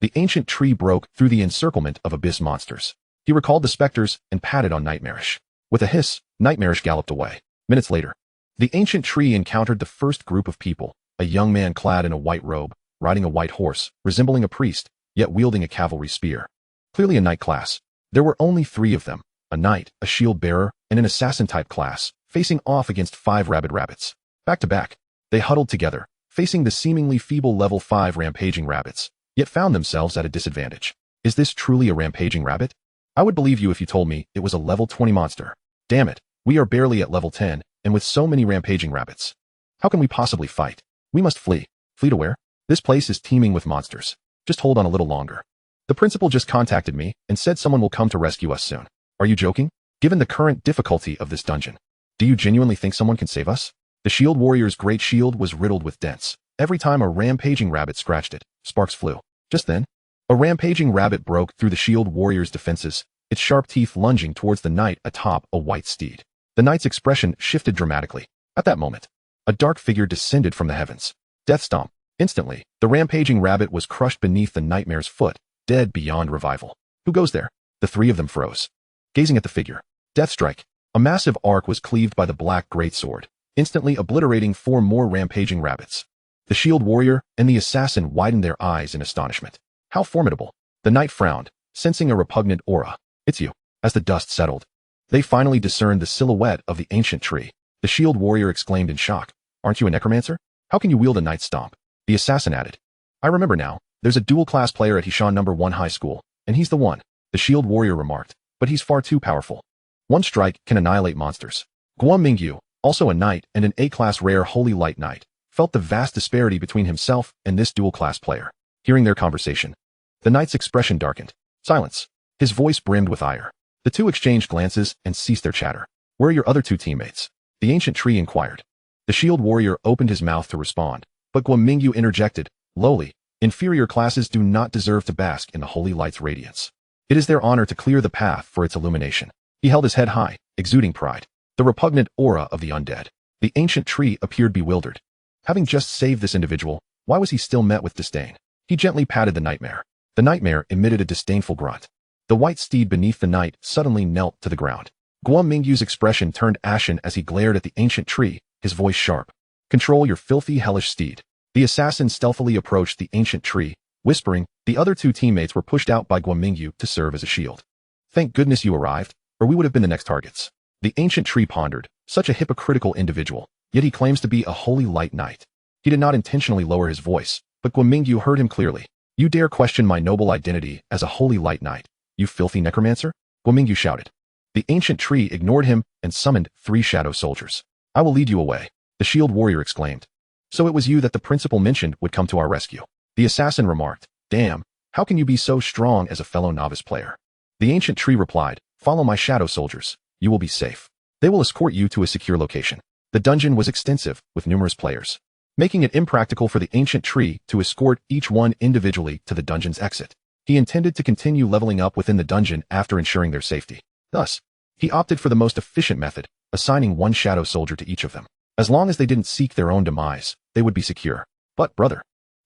the ancient tree broke through the encirclement of abyss monsters. He recalled the specters and patted on Nightmarish. With a hiss, Nightmarish galloped away. Minutes later, the ancient tree encountered the first group of people, a young man clad in a white robe, riding a white horse, resembling a priest, yet wielding a cavalry spear. Clearly a knight class. There were only 3 of them, a knight, a shield bearer, and an assassin-type class, facing off against 5 rabid rabbits. Back to back, they huddled together, facing the seemingly feeble level 5 rampaging rabbits, yet found themselves at a disadvantage. Is this truly a rampaging rabbit? I would believe you if you told me it was a level 20 monster. Damn it, we are barely at level 10, and with so many rampaging rabbits. How can we possibly fight? We must flee. Flee to where? This place is teeming with monsters. Just hold on a little longer. The principal just contacted me and said someone will come to rescue us soon. Are you joking? Given the current difficulty of this dungeon, do you genuinely think someone can save us? The shield warrior's great shield was riddled with dents. Every time a rampaging rabbit scratched it, sparks flew. Just then, a rampaging rabbit broke through the shield warrior's defenses, its sharp teeth lunging towards the knight atop a white steed. The knight's expression shifted dramatically. At that moment, a dark figure descended from the heavens. Death stomp. Instantly, the rampaging rabbit was crushed beneath the nightmare's foot, dead beyond revival. Who goes there? The 3 of them froze, gazing at the figure. Death strike. A massive arc was cleaved by the black greatsword, instantly obliterating 4 more rampaging rabbits. The shield warrior and the assassin widened their eyes in astonishment. How formidable. The knight frowned, sensing a repugnant aura. It's you. As the dust settled, they finally discerned the silhouette of the ancient tree. The shield warrior exclaimed in shock. Aren't you a necromancer? How can you wield a knight's stomp? The assassin added. I remember now. There's a dual-class player at Hishan No. 1 high school, and he's the one, the shield warrior remarked, but he's far too powerful. One strike can annihilate monsters. Guo Mingyu, also a knight and an A-class rare holy light knight, felt the vast disparity between himself and this dual-class player. Hearing their conversation, the knight's expression darkened. Silence. His voice brimmed with ire. The 2 exchanged glances and ceased their chatter. Where are your other 2 teammates? The ancient tree inquired. The shield warrior opened his mouth to respond, but Guo Mingyu interjected, lowly, inferior classes do not deserve to bask in the holy light's radiance. It is their honor to clear the path for its illumination. He held his head high, exuding pride. The repugnant aura of the undead. The ancient tree appeared bewildered. Having just saved this individual, why was he still met with disdain? He gently patted the nightmare. The nightmare emitted a disdainful grunt. The white steed beneath the knight suddenly knelt to the ground. Guo Mingyu's expression turned ashen as he glared at the ancient tree, his voice sharp. Control your filthy hellish steed. The assassin stealthily approached the ancient tree, Whispering, the other two teammates were pushed out by Guomingyu to serve as a shield. Thank goodness you arrived, or we would have been the next targets. The ancient tree pondered, such a hypocritical individual, yet he claims to be a holy light knight. He did not intentionally lower his voice, but Guomingyu heard him clearly. You dare question my noble identity as a holy light knight, you filthy necromancer? Guomingyu shouted. The ancient tree ignored him and summoned 3 shadow soldiers. I will lead you away, the shield warrior exclaimed. So it was you that the principal mentioned would come to our rescue. The assassin remarked, damn, how can you be so strong as a fellow novice player? The ancient tree replied, follow my shadow soldiers, you will be safe. They will escort you to a secure location. The dungeon was extensive, with numerous players, making it impractical for the ancient tree to escort each one individually to the dungeon's exit. He intended to continue leveling up within the dungeon after ensuring their safety. Thus, he opted for the most efficient method, assigning 1 shadow soldier to each of them. As long as they didn't seek their own demise, they would be secure. But, brother,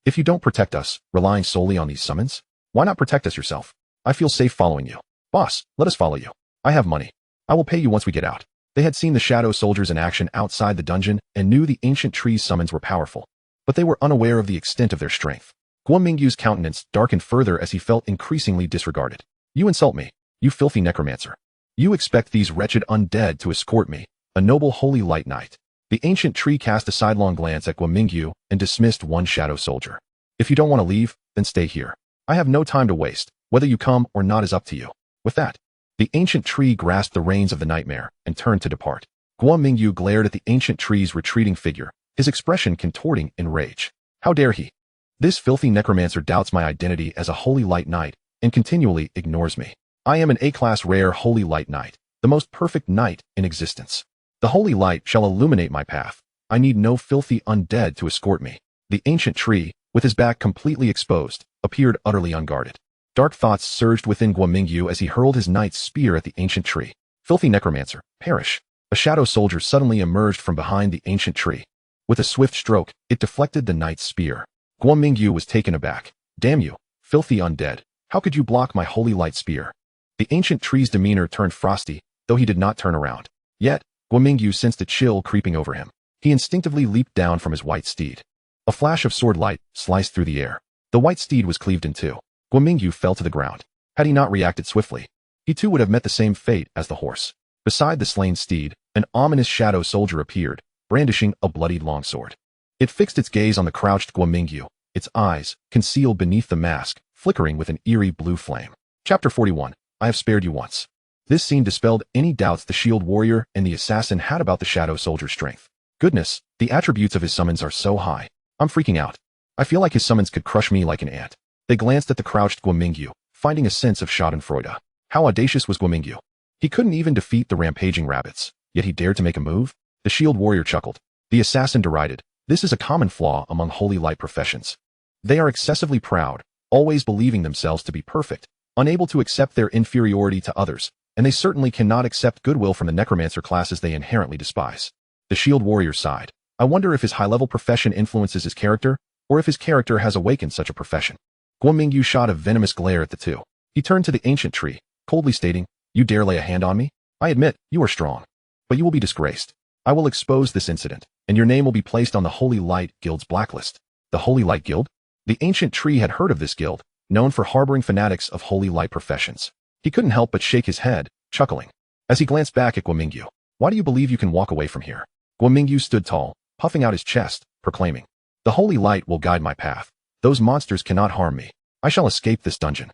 if you don't protect us, relying solely on these summons, why not protect us yourself? I feel safe following you. Boss, let us follow you. I have money. I will pay you once we get out. They had seen the shadow soldiers in action outside the dungeon and knew the ancient tree's summons were powerful, but they were unaware of the extent of their strength. Guomingyu's countenance darkened further as he felt increasingly disregarded. You insult me, you filthy necromancer. You expect these wretched undead to escort me, a noble holy light knight. The ancient tree cast a sidelong glance at Guomingyu and dismissed 1 shadow soldier. If you don't want to leave, then stay here. I have no time to waste. Whether you come or not is up to you. With that, the ancient tree grasped the reins of the nightmare and turned to depart. Guomingyu glared at the ancient tree's retreating figure, his expression contorting in rage. How dare he? This filthy necromancer doubts my identity as a holy light knight and continually ignores me. I am an A-class rare holy light knight, the most perfect knight in existence. The holy light shall illuminate my path. I need no filthy undead to escort me. The ancient tree, with his back completely exposed, appeared utterly unguarded. Dark thoughts surged within Guomingyu as he hurled his knight's spear at the ancient tree. Filthy necromancer, perish. A shadow soldier suddenly emerged from behind the ancient tree. With a swift stroke, it deflected the knight's spear. Guomingyu was taken aback. Damn you, filthy undead. How could you block my holy light spear? The ancient tree's demeanor turned frosty, though he did not turn around. Yet, Guomingyu sensed a chill creeping over him. He instinctively leaped down from his white steed. A flash of sword light sliced through the air. The white steed was cleaved in 2. Guomingyu fell to the ground. Had he not reacted swiftly, he too would have met the same fate as the horse. Beside the slain steed, an ominous shadow soldier appeared, brandishing a bloodied longsword. It fixed its gaze on the crouched Guomingyu, its eyes, concealed beneath the mask, flickering with an eerie blue flame. Chapter 41. I have spared you once. This scene dispelled any doubts the shield warrior and the assassin had about the shadow soldier's strength. Goodness, the attributes of his summons are so high. I'm freaking out. I feel like his summons could crush me like an ant. They glanced at the crouched Guomingyu, finding a sense of schadenfreude. How audacious was Guomingyu? He couldn't even defeat the rampaging rabbits, yet he dared to make a move? The shield warrior chuckled. The assassin derided. This is a common flaw among holy light professions. They are excessively proud, always believing themselves to be perfect, unable to accept their inferiority to others, and they certainly cannot accept goodwill from the necromancer classes they inherently despise. The shield warrior sighed. I wonder if his high-level profession influences his character, or if his character has awakened such a profession. Guomingyu shot a venomous glare at the two. He turned to the ancient tree, coldly stating, You dare lay a hand on me? I admit, you are strong. But you will be disgraced. I will expose this incident, and your name will be placed on the Holy Light Guild's blacklist. The Holy Light Guild? The ancient tree had heard of this guild, known for harboring fanatics of holy light professions. He couldn't help but shake his head, chuckling. As he glanced back at Guomingyu, Why do you believe you can walk away from here? Guomingyu stood tall, puffing out his chest, proclaiming, The Holy Light will guide my path. Those monsters cannot harm me. I shall escape this dungeon.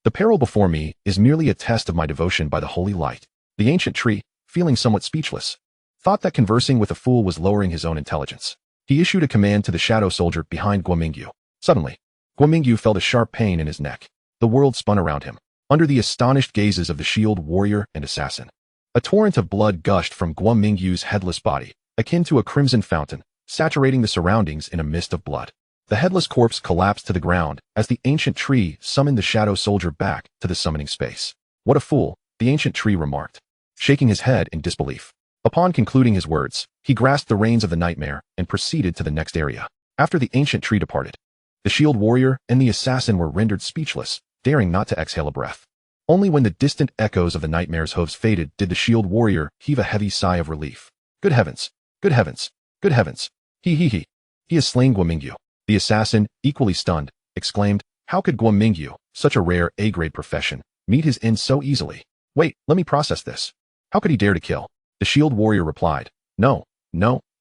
The peril before me is merely a test of my devotion by the Holy Light. The ancient tree, feeling somewhat speechless, thought that conversing with a fool was lowering his own intelligence. He issued a command to the shadow soldier behind Guomingyu. Suddenly, Guomingyu felt a sharp pain in his neck. The world spun around him, under the astonished gazes of the shield warrior and assassin. A torrent of blood gushed from Guomingyu's headless body, akin to a crimson fountain, saturating the surroundings in a mist of blood. The headless corpse collapsed to the ground as the ancient tree summoned the shadow soldier back to the summoning space. What a fool, the ancient tree remarked, shaking his head in disbelief. Upon concluding his words, he grasped the reins of the nightmare and proceeded to the next area. After the ancient tree departed, the shield warrior and the assassin were rendered speechless, daring not to exhale a breath. Only when the distant echoes of the nightmare's hooves faded did the shield warrior heave a heavy sigh of relief. Good heavens! Good heavens! Good heavens! He has slain Guomingyu. The assassin, equally stunned, exclaimed, How could Guomingyu, such a rare A-grade profession, meet his end so easily? Wait, let me process this. How could he dare to kill? The shield warrior replied, No,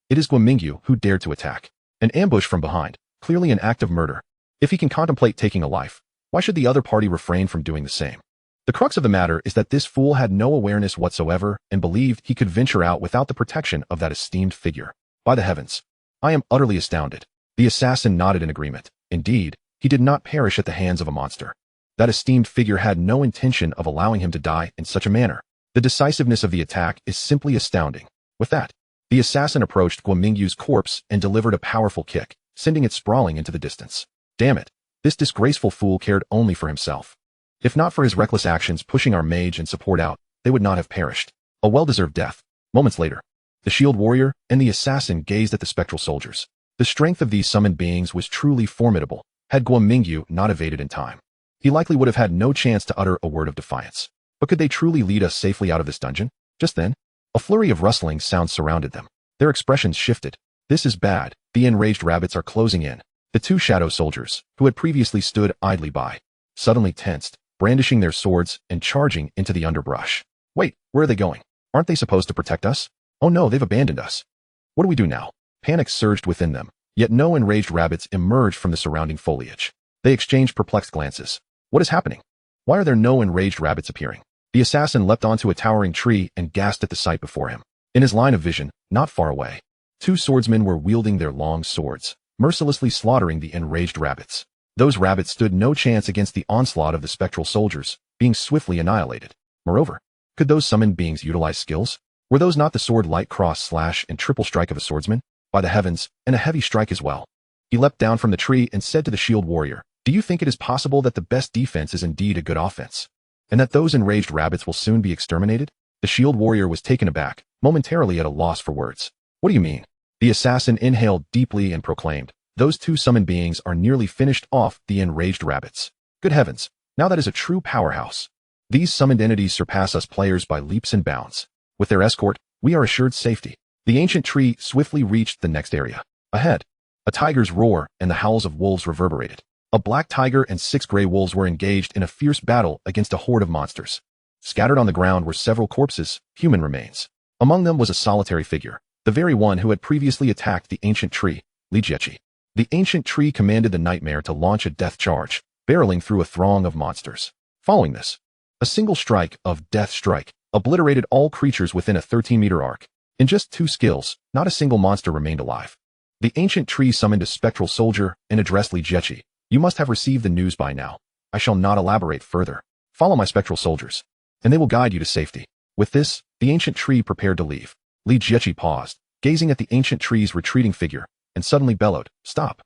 it is Guomingyu who dared to attack. An ambush from behind, clearly an act of murder. If he can contemplate taking a life, why should the other party refrain from doing the same? The crux of the matter is that this fool had no awareness whatsoever and believed he could venture out without the protection of that esteemed figure. By the heavens, I am utterly astounded. The assassin nodded in agreement. Indeed, he did not perish at the hands of a monster. That esteemed figure had no intention of allowing him to die in such a manner. The decisiveness of the attack is simply astounding. With that, the assassin approached Guomingyu's corpse and delivered a powerful kick, sending it sprawling into the distance. Damn it, this disgraceful fool cared only for himself. If not for his reckless actions pushing our mage and support out, they would not have perished. A well-deserved death. Moments later, the shield warrior and the assassin gazed at the spectral soldiers. The strength of these summoned beings was truly formidable. Had Guomingyu not evaded in time, he likely would have had no chance to utter a word of defiance. But could they truly lead us safely out of this dungeon? Just then, a flurry of rustling sounds surrounded them. Their expressions shifted. This is bad. The enraged rabbits are closing in. The two shadow soldiers, who had previously stood idly by, suddenly tensed, brandishing their swords and charging into the underbrush. Wait, where are they going? Aren't they supposed to protect us? Oh no, they've abandoned us. What do we do now? Panic surged within them, yet no enraged rabbits emerged from the surrounding foliage. They exchanged perplexed glances. What is happening? Why are there no enraged rabbits appearing? The assassin leapt onto a towering tree and gasped at the sight before him. In his line of vision, not far away, two swordsmen were wielding their long swords, mercilessly slaughtering the enraged rabbits. Those rabbits stood no chance against the onslaught of the spectral soldiers, being swiftly annihilated. Moreover, could those summoned beings utilize skills? Were those not the sword light cross slash and triple strike of a swordsman? By the heavens, and a heavy strike as well. He leapt down from the tree and said to the shield warrior, Do you think it is possible that the best defense is indeed a good offense? And that those enraged rabbits will soon be exterminated? The shield warrior was taken aback, momentarily at a loss for words. What do you mean? The assassin inhaled deeply and proclaimed, Those two summoned beings are nearly finished off the enraged rabbits. Good heavens, now that is a true powerhouse. These summoned entities surpass us players by leaps and bounds. With their escort, we are assured safety. The ancient tree swiftly reached the next area. Ahead, a tiger's roar and the howls of wolves reverberated. A black tiger and 6 gray wolves were engaged in a fierce battle against a horde of monsters. Scattered on the ground were several corpses, human remains. Among them was a solitary figure, the very one who had previously attacked the ancient tree, Li Jiechi. The ancient tree commanded the nightmare to launch a death charge, barreling through a throng of monsters. Following this, a single strike of Death Strike obliterated all creatures within a 13-meter arc. In just 2 skills, not a single monster remained alive. The ancient tree summoned a spectral soldier and addressed Li Jiechi. You must have received the news by now. I shall not elaborate further. Follow my spectral soldiers, and they will guide you to safety. With this, the ancient tree prepared to leave. Li Jiechi paused, gazing at the ancient tree's retreating figure, and suddenly bellowed, Stop!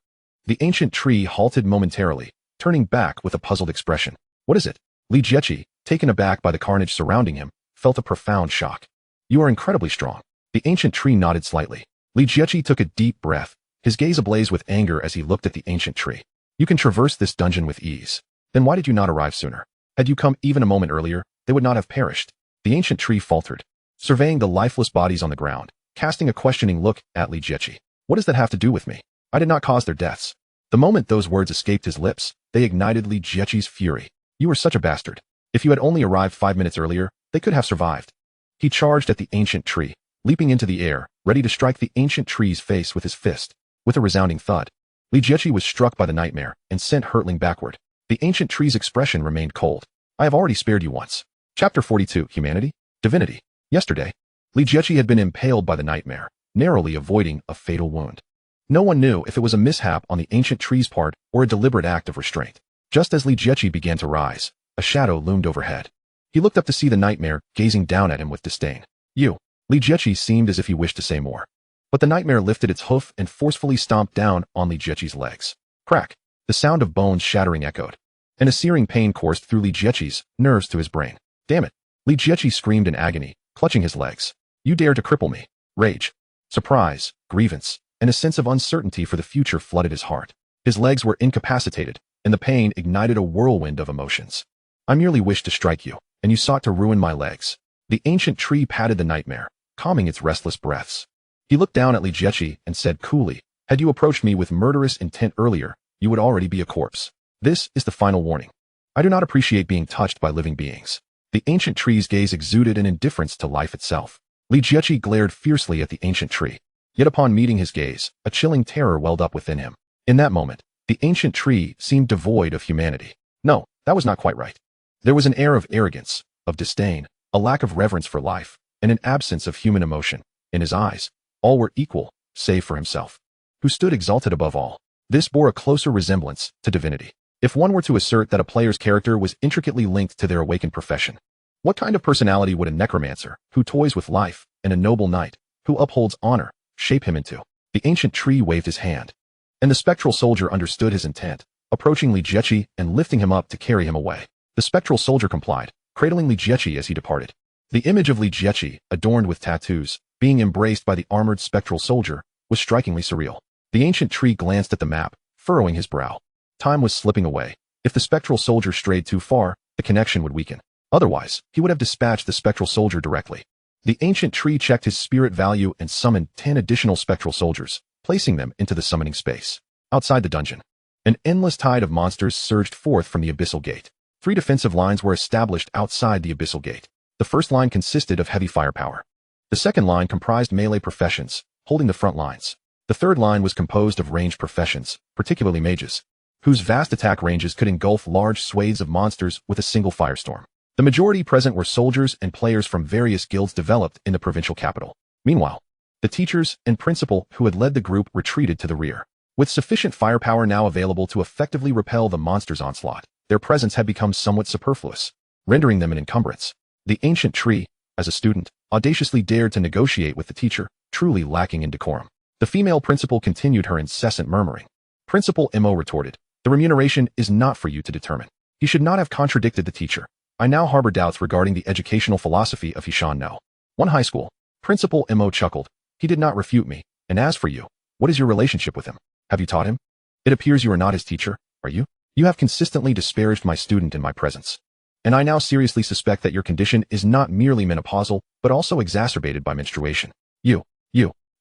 The ancient tree halted momentarily, turning back with a puzzled expression. What is it? Li Jiechi, taken aback by the carnage surrounding him, felt a profound shock. You are incredibly strong. The ancient tree nodded slightly. Li Jiechi took a deep breath, his gaze ablaze with anger as he looked at the ancient tree. You can traverse this dungeon with ease. Then why did you not arrive sooner? Had you come even a moment earlier, they would not have perished. The ancient tree faltered, surveying the lifeless bodies on the ground, casting a questioning look at Li Jiechi. What does that have to do with me? I did not cause their deaths. The moment those words escaped his lips, they ignited Li Jiechi's fury. You are such a bastard. If you had only arrived 5 minutes earlier, they could have survived. He charged at the ancient tree, leaping into the air, ready to strike the ancient tree's face with his fist. With a resounding thud, Li Jiechi was struck by the nightmare and sent hurtling backward. The ancient tree's expression remained cold. I have already spared you once. Chapter 42, Humanity? Divinity. Yesterday, Li Jiechi had been impaled by the nightmare, narrowly avoiding a fatal wound. No one knew if it was a mishap on the ancient tree's part or a deliberate act of restraint. Just as Li Jiechi began to rise, a shadow loomed overhead. He looked up to see the nightmare gazing down at him with disdain. You. Li Jiechi seemed as if he wished to say more. But the nightmare lifted its hoof and forcefully stomped down on Li Jiechi's legs. Crack. The sound of bones shattering echoed, and a searing pain coursed through Li Jiechi's nerves to his brain. Damn it. Li Jiechi screamed in agony, clutching his legs. You dare to cripple me. Rage, surprise, grievance, and a sense of uncertainty for the future flooded his heart. His legs were incapacitated, and the pain ignited a whirlwind of emotions. I merely wished to strike you, and you sought to ruin my legs. The ancient tree patted the nightmare, calming its restless breaths. He looked down at Li Jiechi and said coolly, Had you approached me with murderous intent earlier, you would already be a corpse. This is the final warning. I do not appreciate being touched by living beings. The ancient tree's gaze exuded an indifference to life itself. Li Jiechi glared fiercely at the ancient tree. Yet upon meeting his gaze, a chilling terror welled up within him. In that moment, the ancient tree seemed devoid of humanity. No, that was not quite right. There was an air of arrogance, of disdain, a lack of reverence for life, and an absence of human emotion. In his eyes, all were equal, save for himself, who stood exalted above all. This bore a closer resemblance to divinity. If one were to assert that a player's character was intricately linked to their awakened profession, what kind of personality would a necromancer, who toys with life, and a noble knight, who upholds honor, shape him into? The ancient tree waved his hand, and the spectral soldier understood his intent, approaching Li Jiechi and lifting him up to carry him away. The spectral soldier complied, cradling Li Jiechi as he departed. The image of Li Jiechi, adorned with tattoos, being embraced by the armored spectral soldier, was strikingly surreal. The ancient tree glanced at the map, furrowing his brow. Time was slipping away. If the spectral soldier strayed too far, the connection would weaken. Otherwise, he would have dispatched the spectral soldier directly. The ancient tree checked his spirit value and summoned 10 additional spectral soldiers, placing them into the summoning space. Outside the dungeon, an endless tide of monsters surged forth from the abyssal gate. 3 defensive lines were established outside the abyssal gate. The first line consisted of heavy firepower. The second line comprised melee professions, holding the front lines. The third line was composed of ranged professions, particularly mages, whose vast attack ranges could engulf large swathes of monsters with a single firestorm. The majority present were soldiers and players from various guilds developed in the provincial capital. Meanwhile, the teachers and principal who had led the group retreated to the rear. With sufficient firepower now available to effectively repel the monster's onslaught, their presence had become somewhat superfluous, rendering them an encumbrance. The ancient tree, as a student, audaciously dared to negotiate with the teacher, truly lacking in decorum. The female principal continued her incessant murmuring. Principal Mo retorted, "The remuneration is not for you to determine." He should not have contradicted the teacher. I now harbor doubts regarding the educational philosophy of Hishan No. One high school. Principal Mo chuckled. He did not refute me. And as for you, what is your relationship with him? Have you taught him? It appears you are not his teacher, are you? You have consistently disparaged my student in my presence. And I now seriously suspect that your condition is not merely menopausal, but also exacerbated by menstruation. You.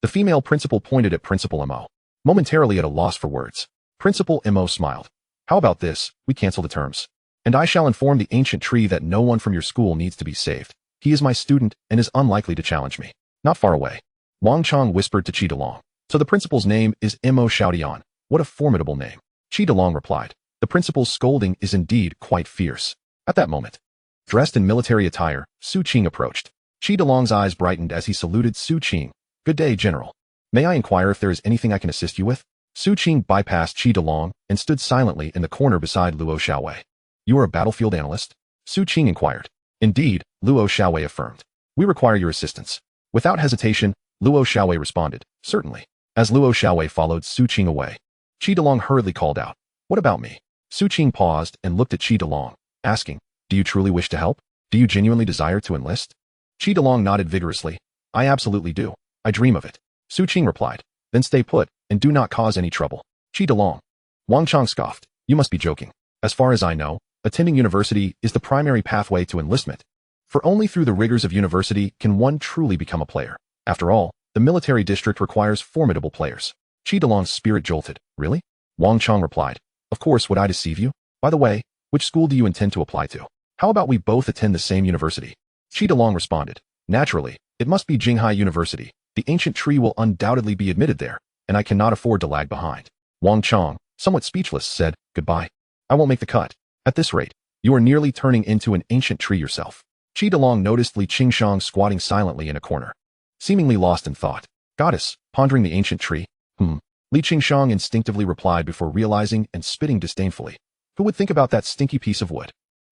The female principal pointed at Principal Mo, momentarily at a loss for words. Principal Mo smiled. How about this? We cancel the terms. And I shall inform the ancient tree that no one from your school needs to be saved. He is my student and is unlikely to challenge me. Not far away, Wang Chong whispered to Chi Delong. So the principal's name is Mo Xiaodian. What a formidable name. Chi Delong replied. The principal's scolding is indeed quite fierce. At that moment, dressed in military attire, Su Qing approached. Chi Delong's eyes brightened as he saluted Su Qing. Good day, General. May I inquire if there is anything I can assist you with? Su Qing bypassed Chi Delong and stood silently in the corner beside Luo Xiaowei. You are a battlefield analyst? Su Qing inquired. Indeed, Luo Xiaowei affirmed. We require your assistance. Without hesitation, Luo Xiaowei responded, certainly. As Luo Xiaowei followed Su Qing away, Chi Delong hurriedly called out, what about me? Su Qing paused and looked at Chi Delong, asking, do you truly wish to help? Do you genuinely desire to enlist? Chi Delong nodded vigorously. I absolutely do. I dream of it. Su Qing replied. Then stay put, and do not cause any trouble. Chi Delong. Wang Chong scoffed. You must be joking. As far as I know, attending university is the primary pathway to enlistment. For only through the rigors of university can one truly become a player. After all, the military district requires formidable players. Chi Delong's spirit jolted. Really? Wang Chong replied. Of course, would I deceive you? By the way, which school do you intend to apply to? How about we both attend the same university? Chi Delong responded. Naturally, it must be Jinghai University. The ancient tree will undoubtedly be admitted there, and I cannot afford to lag behind. Wang Chong, somewhat speechless, said, goodbye. I won't make the cut. At this rate, you are nearly turning into an ancient tree yourself. Chi Delong noticed Li Qingshang squatting silently in a corner, seemingly lost in thought. Goddess, pondering the ancient tree. Li Qingshang instinctively replied before realizing and spitting disdainfully. Who would think about that stinky piece of wood?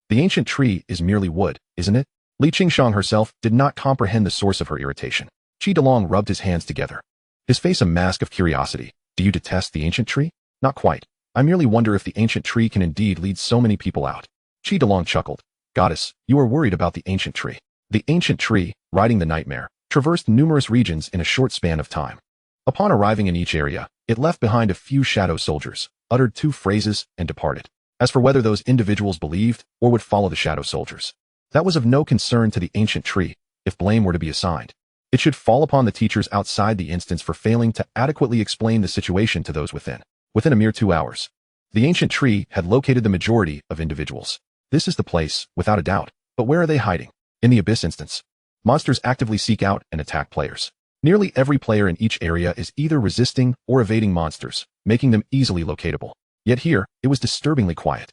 The ancient tree is merely wood, isn't it? Li Qingshang herself did not comprehend the source of her irritation. Chi Delong rubbed his hands together, his face a mask of curiosity. Do you detest the ancient tree? Not quite. I merely wonder if the ancient tree can indeed lead so many people out. Chi Delong chuckled. Goddess, you are worried about the ancient tree. The ancient tree, riding the nightmare, traversed numerous regions in a short span of time. Upon arriving in each area, it left behind a few shadow soldiers, uttered 2 phrases, and departed. As for whether those individuals believed or would follow the shadow soldiers, that was of no concern to the ancient tree. If blame were to be assigned, it should fall upon the teachers outside the instance for failing to adequately explain the situation to those within. Within a mere 2 hours, The ancient tree had located the majority of individuals. This is the place, without a doubt. But where are they hiding? In the Abyss instance, monsters actively seek out and attack players. Nearly every player in each area is either resisting or evading monsters, making them easily locatable. Yet here, it was disturbingly quiet.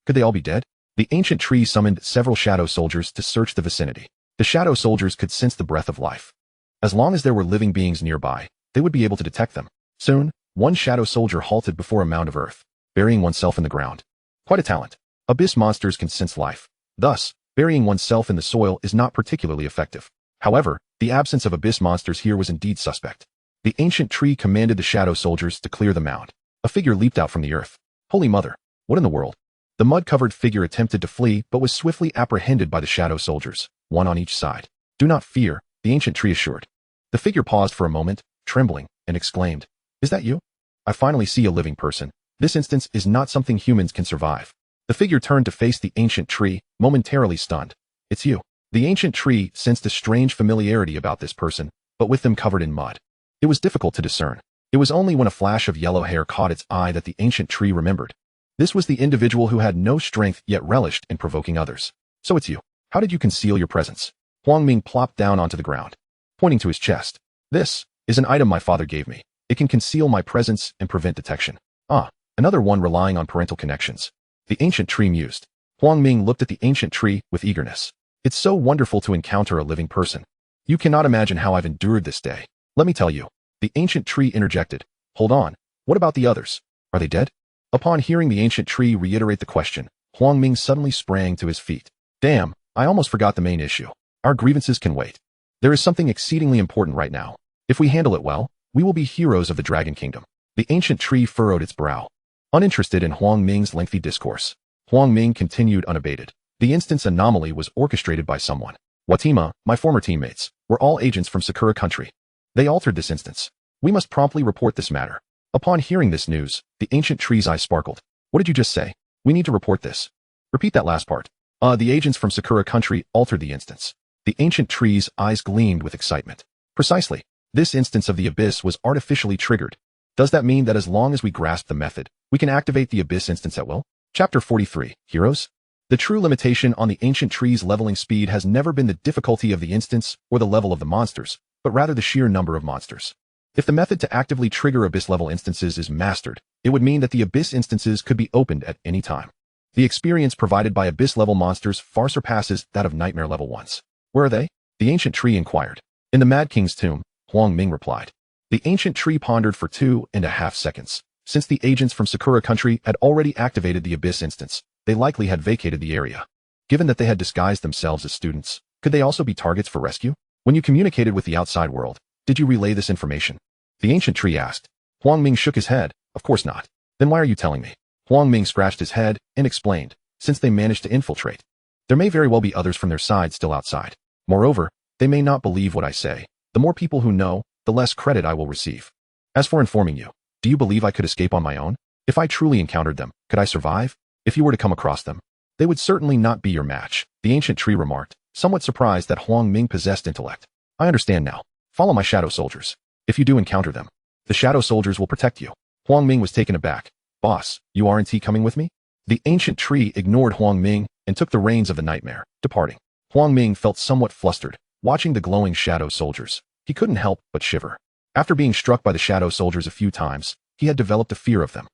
Could they all be dead? The ancient tree summoned several shadow soldiers to search the vicinity. The shadow soldiers could sense the breath of life. As long as there were living beings nearby, they would be able to detect them. Soon, one shadow soldier halted before a mound of earth, burying oneself in the ground. Quite a talent. Abyss monsters can sense life. Thus, burying oneself in the soil is not particularly effective. However, the absence of abyss monsters here was indeed suspect. The ancient tree commanded the shadow soldiers to clear the mound. A figure leaped out from the earth. Holy Mother! What in the world? The mud-covered figure attempted to flee but was swiftly apprehended by the shadow soldiers, one on each side. Do not fear, the ancient tree assured. The figure paused for a moment, trembling, and exclaimed, "Is that you? I finally see a living person. This instance is not something humans can survive." The figure turned to face the ancient tree, momentarily stunned. "It's you." The ancient tree sensed a strange familiarity about this person, but with them covered in mud. It was difficult to discern. It was only when a flash of yellow hair caught its eye that the ancient tree remembered. This was the individual who had no strength yet relished in provoking others. "So it's you. How did you conceal your presence?" Huang Ming plopped down onto the ground, pointing to his chest. "This is an item my father gave me. It can conceal my presence and prevent detection." "Ah, another one relying on parental connections." The ancient tree mused. Huang Ming looked at the ancient tree with eagerness. "It's so wonderful to encounter a living person. You cannot imagine how I've endured this day. Let me tell you." The ancient tree interjected. "Hold on. What about the others? Are they dead?" Upon hearing the ancient tree reiterate the question, Huang Ming suddenly sprang to his feet. "Damn, I almost forgot the main issue. Our grievances can wait. There is something exceedingly important right now. If we handle it well, we will be heroes of the Dragon Kingdom." The ancient tree furrowed its brow. Uninterested in Huang Ming's lengthy discourse, Huang Ming continued unabated. "The instance anomaly was orchestrated by someone. Watima, my former teammates, were all agents from Sakura country. They altered this instance. We must promptly report this matter." Upon hearing this news, the ancient tree's eyes sparkled. "What did you just say? We need to report this." "Repeat that last part." The agents from Sakura country altered the instance." The ancient tree's eyes gleamed with excitement. "Precisely. This instance of the abyss was artificially triggered. Does that mean that as long as we grasp the method, we can activate the abyss instance at will?" Chapter 43, Heroes? The true limitation on the ancient tree's leveling speed has never been the difficulty of the instance or the level of the monsters, but rather the sheer number of monsters. If the method to actively trigger abyss-level instances is mastered, it would mean that the abyss instances could be opened at any time. The experience provided by abyss-level monsters far surpasses that of nightmare-level ones. "Where are they?" the ancient tree inquired. "In the Mad King's tomb," Huang Ming replied. The ancient tree pondered for 2.5 seconds. Since the agents from Sakura country had already activated the abyss instance, they likely had vacated the area. Given that they had disguised themselves as students, could they also be targets for rescue? "When you communicated with the outside world, did you relay this information?" the ancient tree asked. Huang Ming shook his head. "Of course not." "Then why are you telling me?" Huang Ming scratched his head and explained. "Since they managed to infiltrate, there may very well be others from their side still outside. Moreover, they may not believe what I say. The more people who know, the less credit I will receive. As for informing you, do you believe I could escape on my own? If I truly encountered them, could I survive? If you were to come across them, they would certainly not be your match," the ancient tree remarked, somewhat surprised that Huang Ming possessed intellect. "I understand now. Follow my shadow soldiers. If you do encounter them, the shadow soldiers will protect you." Huang Ming was taken aback. "Boss, you aren't coming with me?" The ancient tree ignored Huang Ming and took the reins of the nightmare, departing. Huang Ming felt somewhat flustered, watching the glowing shadow soldiers. He couldn't help but shiver. After being struck by the shadow soldiers a few times, he had developed a fear of them.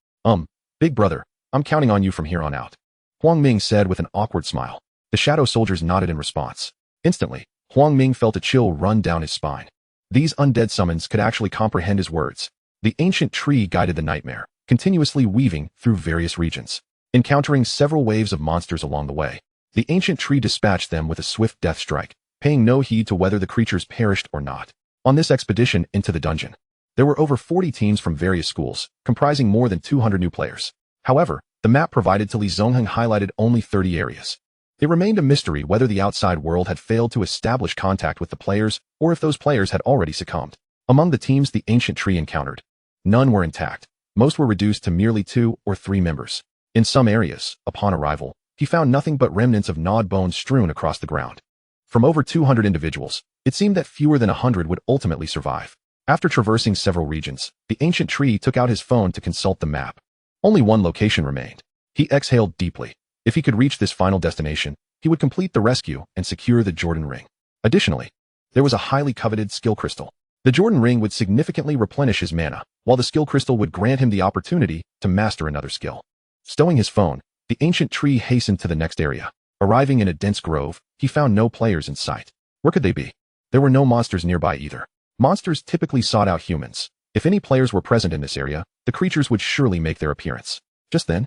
Big brother, I'm counting on you from here on out," Huang Ming said with an awkward smile. The shadow soldiers nodded in response. Instantly, Huang Ming felt a chill run down his spine. These undead summons could actually comprehend his words. The ancient tree guided the nightmare, continuously weaving through various regions. Encountering several waves of monsters along the way, the ancient tree dispatched them with a swift death strike, paying no heed to whether the creatures perished or not. On this expedition into the dungeon, there were over 40 teams from various schools, comprising more than 200 new players. However, the map provided to Li Zongheng highlighted only 30 areas. It remained a mystery whether the outside world had failed to establish contact with the players or if those players had already succumbed. Among the teams the ancient tree encountered, none were intact. Most were reduced to merely 2 or 3 members. In some areas, upon arrival, he found nothing but remnants of gnawed bones strewn across the ground. From over 200 individuals, it seemed that fewer than 100 would ultimately survive. After traversing several regions, the ancient tree took out his phone to consult the map. Only one location remained. He exhaled deeply. If he could reach this final destination, he would complete the rescue and secure the Jordan Ring. Additionally, there was a highly coveted skill crystal. The Jordan Ring would significantly replenish his mana, while the skill crystal would grant him the opportunity to master another skill. Stowing his phone, the ancient tree hastened to the next area. Arriving in a dense grove, he found no players in sight. Where could they be? There were no monsters nearby either. Monsters typically sought out humans. If any players were present in this area, the creatures would surely make their appearance. Just then,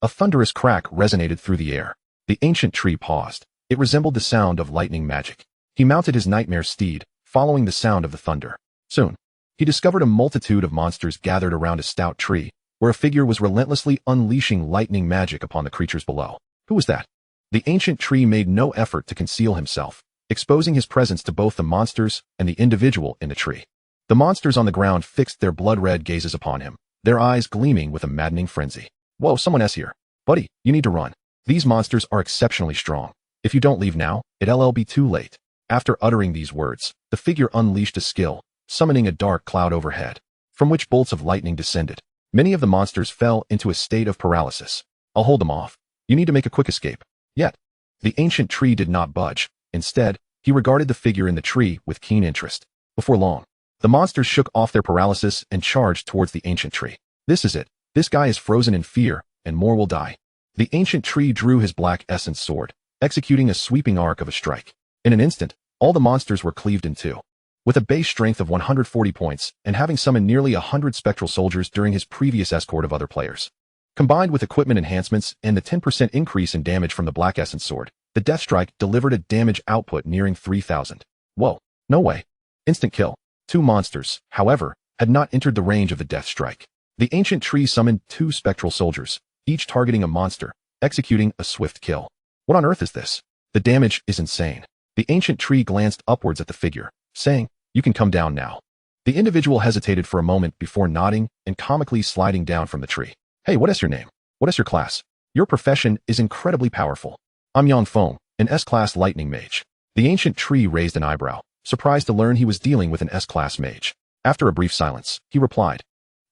a thunderous crack resonated through the air. The ancient tree paused. It resembled the sound of lightning magic. He mounted his nightmare steed, following the sound of the thunder. Soon, he discovered a multitude of monsters gathered around a stout tree, where a figure was relentlessly unleashing lightning magic upon the creatures below. Who was that? The ancient tree made no effort to conceal himself, exposing his presence to both the monsters and the individual in the tree. The monsters on the ground fixed their blood-red gazes upon him, their eyes gleaming with a maddening frenzy. Whoa, someone else here. Buddy, you need to run. These monsters are exceptionally strong. If you don't leave now, it'll be too late. After uttering these words, the figure unleashed a skill, summoning a dark cloud overhead, from which bolts of lightning descended. Many of the monsters fell into a state of paralysis. I'll hold them off. You need to make a quick escape. Yet, the ancient tree did not budge. Instead, he regarded the figure in the tree with keen interest. Before long, the monsters shook off their paralysis and charged towards the ancient tree. This is it. This guy is frozen in fear, and more will die. The ancient tree drew his black essence sword, executing a sweeping arc of a strike. In an instant, all the monsters were cleaved in two. With a base strength of 140 points and having summoned nearly 100 spectral soldiers during his previous escort of other players, combined with equipment enhancements and the 10% increase in damage from the Black Essence Sword, the Death Strike delivered a damage output nearing 3,000. Whoa, no way. Instant kill. Two monsters, however, had not entered the range of the Death Strike. The ancient tree summoned two spectral soldiers, each targeting a monster, executing a swift kill. What on earth is this? The damage is insane. The ancient tree glanced upwards at the figure, saying, "You can come down now." The individual hesitated for a moment before nodding and comically sliding down from the tree. "Hey, what is your name? What is your class? Your profession is incredibly powerful." "I'm Yang Feng, an S-class lightning mage." The ancient tree raised an eyebrow, surprised to learn he was dealing with an S-class mage. After a brief silence, he replied,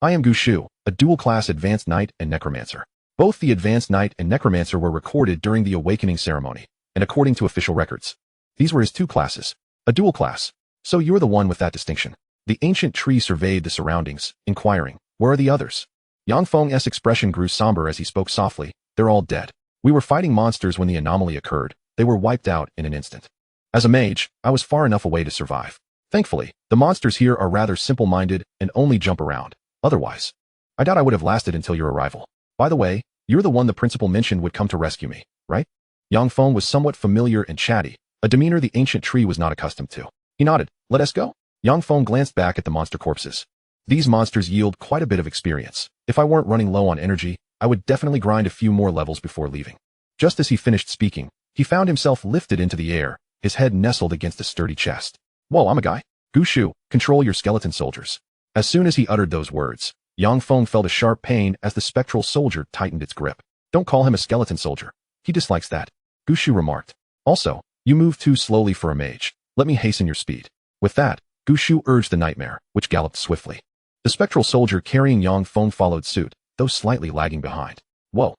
"I am Gu Shu, a dual-class advanced knight and necromancer." Both the advanced knight and necromancer were recorded during the awakening ceremony, and according to official records, these were his two classes, a dual class. So you're the one with that distinction. The ancient tree surveyed the surroundings, inquiring, "Where are the others?" Yang Feng's expression grew somber as he spoke softly, "They're all dead. We were fighting monsters when the anomaly occurred. They were wiped out in an instant. As a mage, I was far enough away to survive. Thankfully, the monsters here are rather simple-minded and only jump around. Otherwise, I doubt I would have lasted until your arrival. By the way, you're the one the principal mentioned would come to rescue me, right?" Yang Feng was somewhat familiar and chatty, a demeanor the ancient tree was not accustomed to. He nodded. "Let us go." Yang Feng glanced back at the monster corpses. These monsters yield quite a bit of experience. If I weren't running low on energy, I would definitely grind a few more levels before leaving. Just as he finished speaking, he found himself lifted into the air, his head nestled against a sturdy chest. "Whoa, I'm a guy. Gu Shu, control your skeleton soldiers." As soon as he uttered those words, Yang Feng felt a sharp pain as the spectral soldier tightened its grip. "Don't call him a skeleton soldier. He dislikes that," Gu Shu remarked. "Also, you move too slowly for a mage. Let me hasten your speed." With that, Gu Shu urged the nightmare, which galloped swiftly. The spectral soldier carrying Yang Feng followed suit, though slightly lagging behind. Whoa,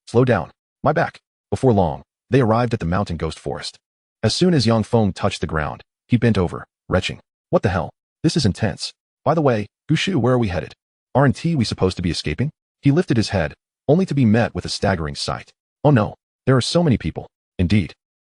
slow down. My back. Before long, they arrived at the mountain ghost forest. As soon as Yang Feng touched the ground, he bent over, retching. "What the hell? This is intense. By the way, Gu Shu, where are we headed? Aren't we supposed to be escaping?" He lifted his head, only to be met with a staggering sight. Oh no, there are so many people. Indeed.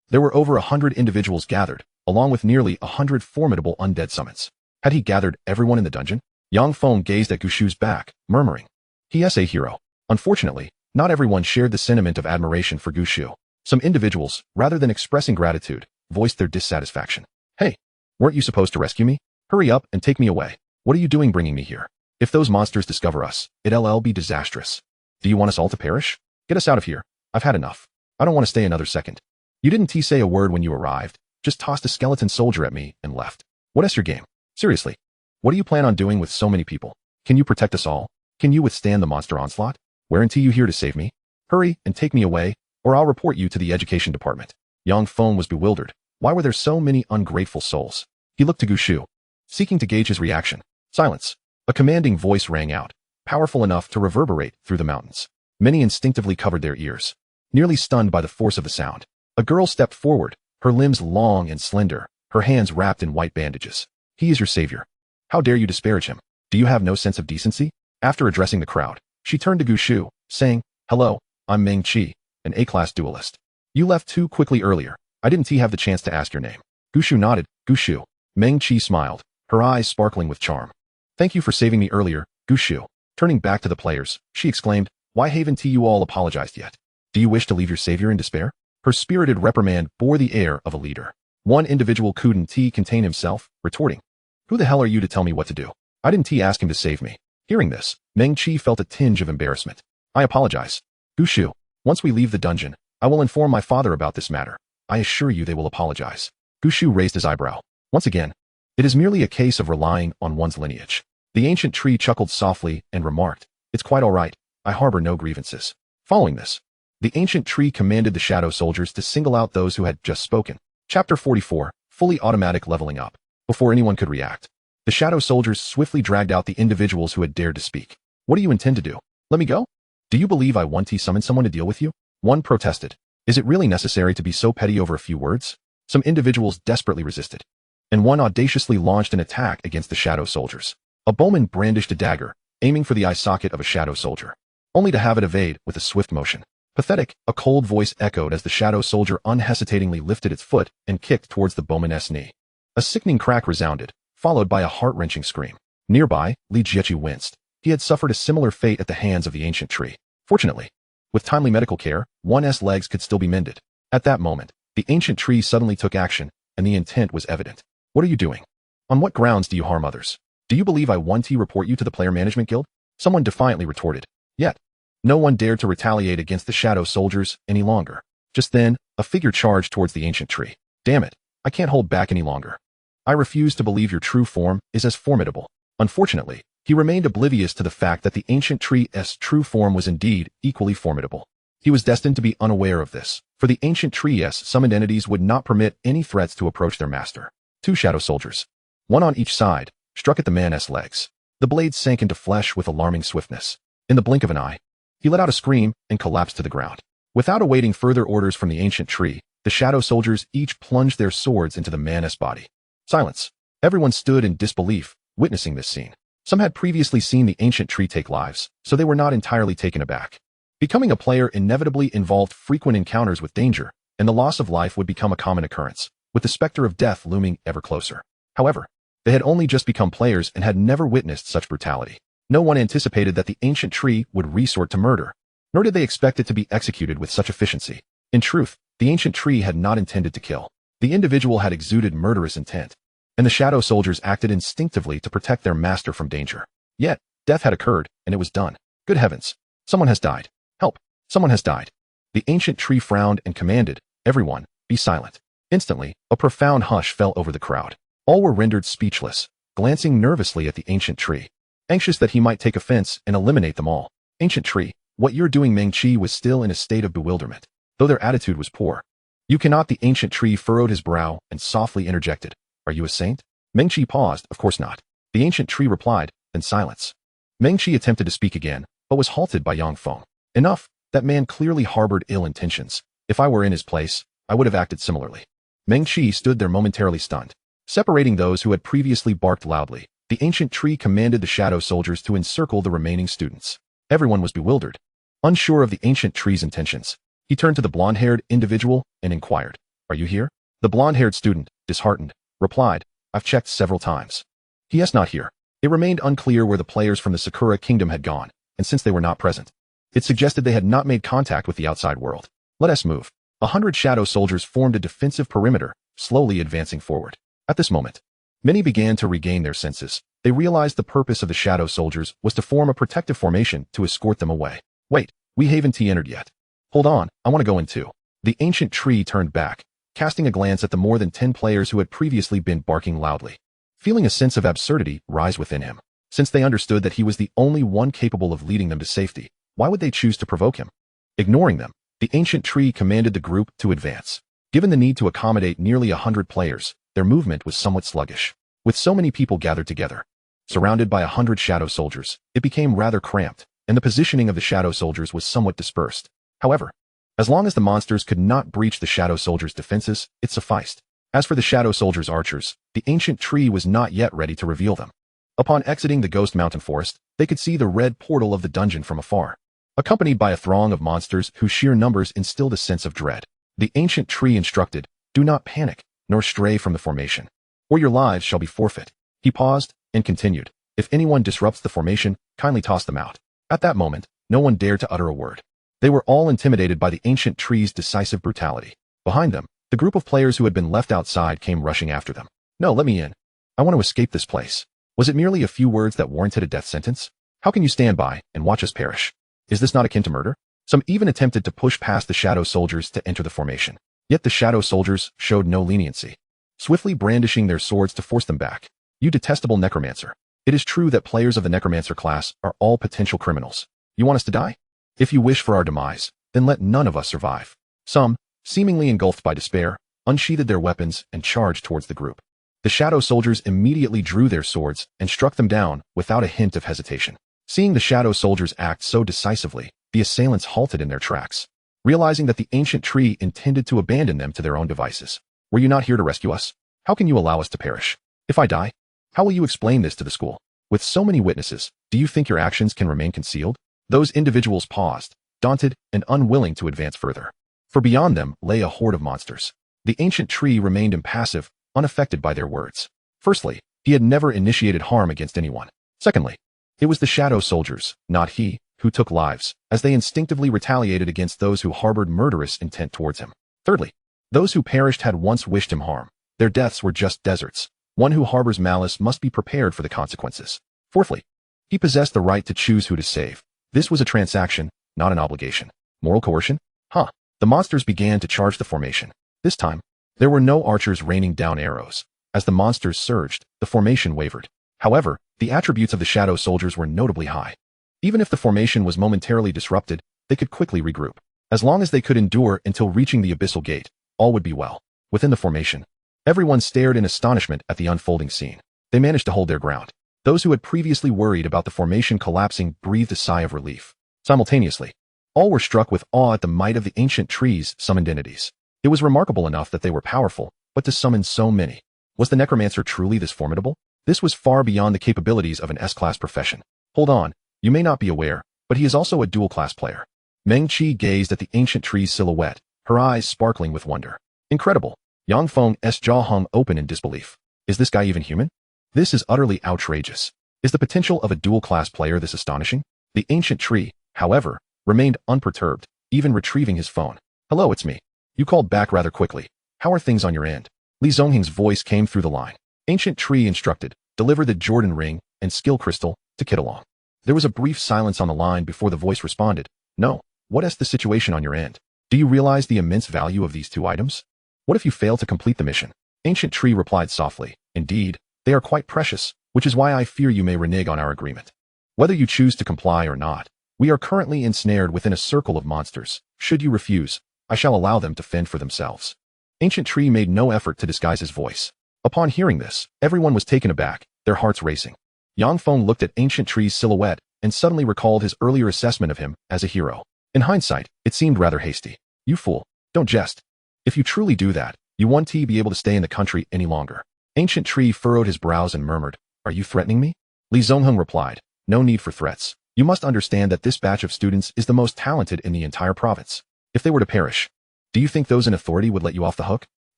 There were over 100 individuals gathered, along with nearly 100 formidable undead summons. Had he gathered everyone in the dungeon? Yang Feng gazed at Gu Shu's back, murmuring, "He is a hero." Unfortunately, not everyone shared the sentiment of admiration for Gu Shu. Some individuals, rather than expressing gratitude, voiced their dissatisfaction. "Hey, weren't you supposed to rescue me? Hurry up and take me away. What are you doing bringing me here? If those monsters discover us, it'll be disastrous. Do you want us all to perish? Get us out of here. I've had enough. I don't want to stay another second." You didn't say a word when you arrived, just tossed a skeleton soldier at me and left. What is your game? Seriously. What do you plan on doing with so many people? Can you protect us all? Can you withstand the monster onslaught? Weren't you here to save me? Hurry and take me away, or I'll report you to the education department. Yang Feng was bewildered. Why were there so many ungrateful souls? He looked to Gu Shu, seeking to gauge his reaction. Silence. A commanding voice rang out. powerful enough to reverberate through the mountains. Many instinctively covered their ears, nearly stunned by the force of the sound. A girl stepped forward, her limbs long and slender, her hands wrapped in white bandages. He is your savior. How dare you disparage him? Do you have no sense of decency? After addressing the crowd, she turned to Gushu, saying, "Hello, I'm Meng Qi, an A-class duelist. You left too quickly earlier. I didn't have the chance to ask your name." Gushu nodded. Gushu. Meng Qi smiled, her eyes sparkling with charm. "Thank you for saving me earlier, Gushu." Turning back to the players, she exclaimed, "Why haven't you all apologized yet? Do you wish to leave your savior in despair?" Her spirited reprimand bore the air of a leader. One individual couldn't contain himself, retorting, "Who the hell are you to tell me what to do? I didn't ask him to save me." Hearing this, Meng Qi felt a tinge of embarrassment. "I apologize. Gushu, once we leave the dungeon, I will inform my father about this matter. I assure you they will apologize." Gushu raised his eyebrow. Once again, it is merely a case of relying on one's lineage. The ancient tree chuckled softly and remarked, "It's quite all right. I harbor no grievances." Following this, the ancient tree commanded the shadow soldiers to single out those who had just spoken. Chapter 44, Fully Automatic Leveling Up. Before anyone could react, the shadow soldiers swiftly dragged out the individuals who had dared to speak. "What do you intend to do? Let me go? Do you believe I want to summon someone to deal with you?" One protested. "Is it really necessary to be so petty over a few words?" Some individuals desperately resisted, and one audaciously launched an attack against the shadow soldiers. A bowman brandished a dagger, aiming for the eye socket of a shadow soldier, only to have it evade with a swift motion. "Pathetic," a cold voice echoed as the shadow soldier unhesitatingly lifted its foot and kicked towards the bowman's knee. A sickening crack resounded, followed by a heart-wrenching scream. Nearby, Li Jiechi winced. He had suffered a similar fate at the hands of the ancient tree. Fortunately, with timely medical care, one's legs could still be mended. At that moment, the ancient tree suddenly took action, and the intent was evident. "What are you doing? On what grounds do you harm others? Do you believe I want to report you to the Player Management Guild?" Someone defiantly retorted. Yet, no one dared to retaliate against the shadow soldiers any longer. Just then, a figure charged towards the ancient tree. "Damn it, I can't hold back any longer. I refuse to believe your true form is as formidable." Unfortunately, he remained oblivious to the fact that the ancient tree's true form was indeed equally formidable. He was destined to be unaware of this, for the ancient tree's summoned entities would not permit any threats to approach their master. Two shadow soldiers, one on each side, struck at the man's legs. The blades sank into flesh with alarming swiftness. In the blink of an eye, he let out a scream and collapsed to the ground. Without awaiting further orders from the ancient tree, the shadow soldiers each plunged their swords into the man's body. Silence. Everyone stood in disbelief, witnessing this scene. Some had previously seen the ancient tree take lives, so they were not entirely taken aback. Becoming a player inevitably involved frequent encounters with danger, and the loss of life would become a common occurrence, with the specter of death looming ever closer. However, they had only just become players and had never witnessed such brutality. No one anticipated that the ancient tree would resort to murder, nor did they expect it to be executed with such efficiency. In truth, the ancient tree had not intended to kill. The individual had exuded murderous intent, and the shadow soldiers acted instinctively to protect their master from danger. Yet, death had occurred, and it was done. Good heavens! Someone has died. Help! Someone has died. The ancient tree frowned and commanded, "Everyone, be silent." Instantly, a profound hush fell over the crowd. All were rendered speechless, glancing nervously at the ancient tree, anxious that he might take offense and eliminate them all. "Ancient tree, what you're doing?" Meng Qi was still in a state of bewilderment, though their attitude was poor. "You cannot." The ancient tree furrowed his brow and softly interjected, "Are you a saint?" Meng Qi paused. "Of course not." The ancient tree replied, then silence. Meng Qi attempted to speak again, but was halted by Yang Feng. "Enough, that man clearly harbored ill intentions. If I were in his place, I would have acted similarly." Meng Qi stood there momentarily stunned. Separating those who had previously barked loudly, the ancient tree commanded the shadow soldiers to encircle the remaining students. Everyone was bewildered, unsure of the ancient tree's intentions. He turned to the blonde-haired individual and inquired, "Are you here?" The blonde-haired student, disheartened, replied, "I've checked several times. He is not here." It remained unclear where the players from the Sakura Kingdom had gone, and since they were not present, it suggested they had not made contact with the outside world. "Let us move." 100 shadow soldiers formed a defensive perimeter, slowly advancing forward. At this moment, many began to regain their senses. They realized the purpose of the shadow soldiers was to form a protective formation to escort them away. "Wait, we haven't entered yet. Hold on, I want to go in too." The ancient tree turned back, casting a glance at the more than 10 players who had previously been barking loudly, feeling a sense of absurdity rise within him. Since they understood that he was the only one capable of leading them to safety, why would they choose to provoke him? Ignoring them, the ancient tree commanded the group to advance. Given the need to accommodate nearly 100 players, their movement was somewhat sluggish. With so many people gathered together, Surrounded by 100 shadow soldiers, it became rather cramped, and the positioning of the shadow soldiers was somewhat dispersed. However, as long as the monsters could not breach the shadow soldiers' defenses, it sufficed. As for the shadow soldiers' archers, the ancient tree was not yet ready to reveal them. Upon exiting the ghost mountain forest, they could see the red portal of the dungeon from afar. Accompanied by a throng of monsters whose sheer numbers instilled a sense of dread, the ancient tree instructed, "Do not panic, nor stray from the formation, or your lives shall be forfeit." He paused and continued, "If anyone disrupts the formation, kindly toss them out." At that moment, no one dared to utter a word. They were all intimidated by the ancient tree's decisive brutality. Behind them, the group of players who had been left outside came rushing after them. "No, let me in. I want to escape this place." Was it merely a few words that warranted a death sentence? How can you stand by and watch us perish? Is this not akin to murder? Some even attempted to push past the shadow soldiers to enter the formation. Yet the shadow soldiers showed no leniency, swiftly brandishing their swords to force them back. "You detestable necromancer. It is true that players of the necromancer class are all potential criminals. You want us to die? If you wish for our demise, then let none of us survive." Some, seemingly engulfed by despair, unsheathed their weapons and charged towards the group. The shadow soldiers immediately drew their swords and struck them down without a hint of hesitation. Seeing the shadow soldiers act so decisively, the assailants halted in their tracks, realizing that the ancient tree intended to abandon them to their own devices. "Were you not here to rescue us? How can you allow us to perish? If I die, how will you explain this to the school? With so many witnesses, do you think your actions can remain concealed?" Those individuals paused, daunted and unwilling to advance further. For beyond them lay a horde of monsters. The ancient tree remained impassive, unaffected by their words. Firstly, he had never initiated harm against anyone. Secondly, it was the shadow soldiers, not he, who took lives, as they instinctively retaliated against those who harbored murderous intent towards him. Thirdly, those who perished had once wished him harm. Their deaths were just deserts. One who harbors malice must be prepared for the consequences. Fourthly, he possessed the right to choose who to save. This was a transaction, not an obligation. Moral coercion? The monsters began to charge the formation. This time, there were no archers raining down arrows. As the monsters surged, the formation wavered. However, the attributes of the shadow soldiers were notably high. Even if the formation was momentarily disrupted, they could quickly regroup. As long as they could endure until reaching the abyssal gate, all would be well. Within the formation, everyone stared in astonishment at the unfolding scene. They managed to hold their ground. Those who had previously worried about the formation collapsing breathed a sigh of relief. Simultaneously, all were struck with awe at the might of the ancient tree's summoned entities. It was remarkable enough that they were powerful, but to summon so many. Was the necromancer truly this formidable? This was far beyond the capabilities of an S-class profession. Hold on, you may not be aware, but he is also a dual-class player. Meng Qi gazed at the ancient tree's silhouette, her eyes sparkling with wonder. Incredible. Yang Feng's jaw hung open in disbelief. Is this guy even human? This is utterly outrageous. Is the potential of a dual-class player this astonishing? The ancient tree, however, remained unperturbed, even retrieving his phone. "Hello, it's me. You called back rather quickly. How are things on your end?" Li Zongheng's voice came through the line. Ancient tree instructed, "Deliver the Jordan ring and skill crystal to Kittalong." There was a brief silence on the line before the voice responded. "No, what is the situation on your end? Do you realize the immense value of these two items? What if you fail to complete the mission?" Ancient tree replied softly, "Indeed, they are quite precious, which is why I fear you may renege on our agreement. Whether you choose to comply or not, we are currently ensnared within a circle of monsters. Should you refuse, I shall allow them to fend for themselves." Ancient tree made no effort to disguise his voice. Upon hearing this, everyone was taken aback, their hearts racing. Yang Feng looked at ancient tree's silhouette and suddenly recalled his earlier assessment of him as a hero. In hindsight, it seemed rather hasty. "You fool, don't jest. If you truly do that, you won't be able to stay in the country any longer." Ancient tree furrowed his brows and murmured, "Are you threatening me?" Li Zongheng replied, "No need for threats. You must understand that this batch of students is the most talented in the entire province. If they were to perish, do you think those in authority would let you off the hook?"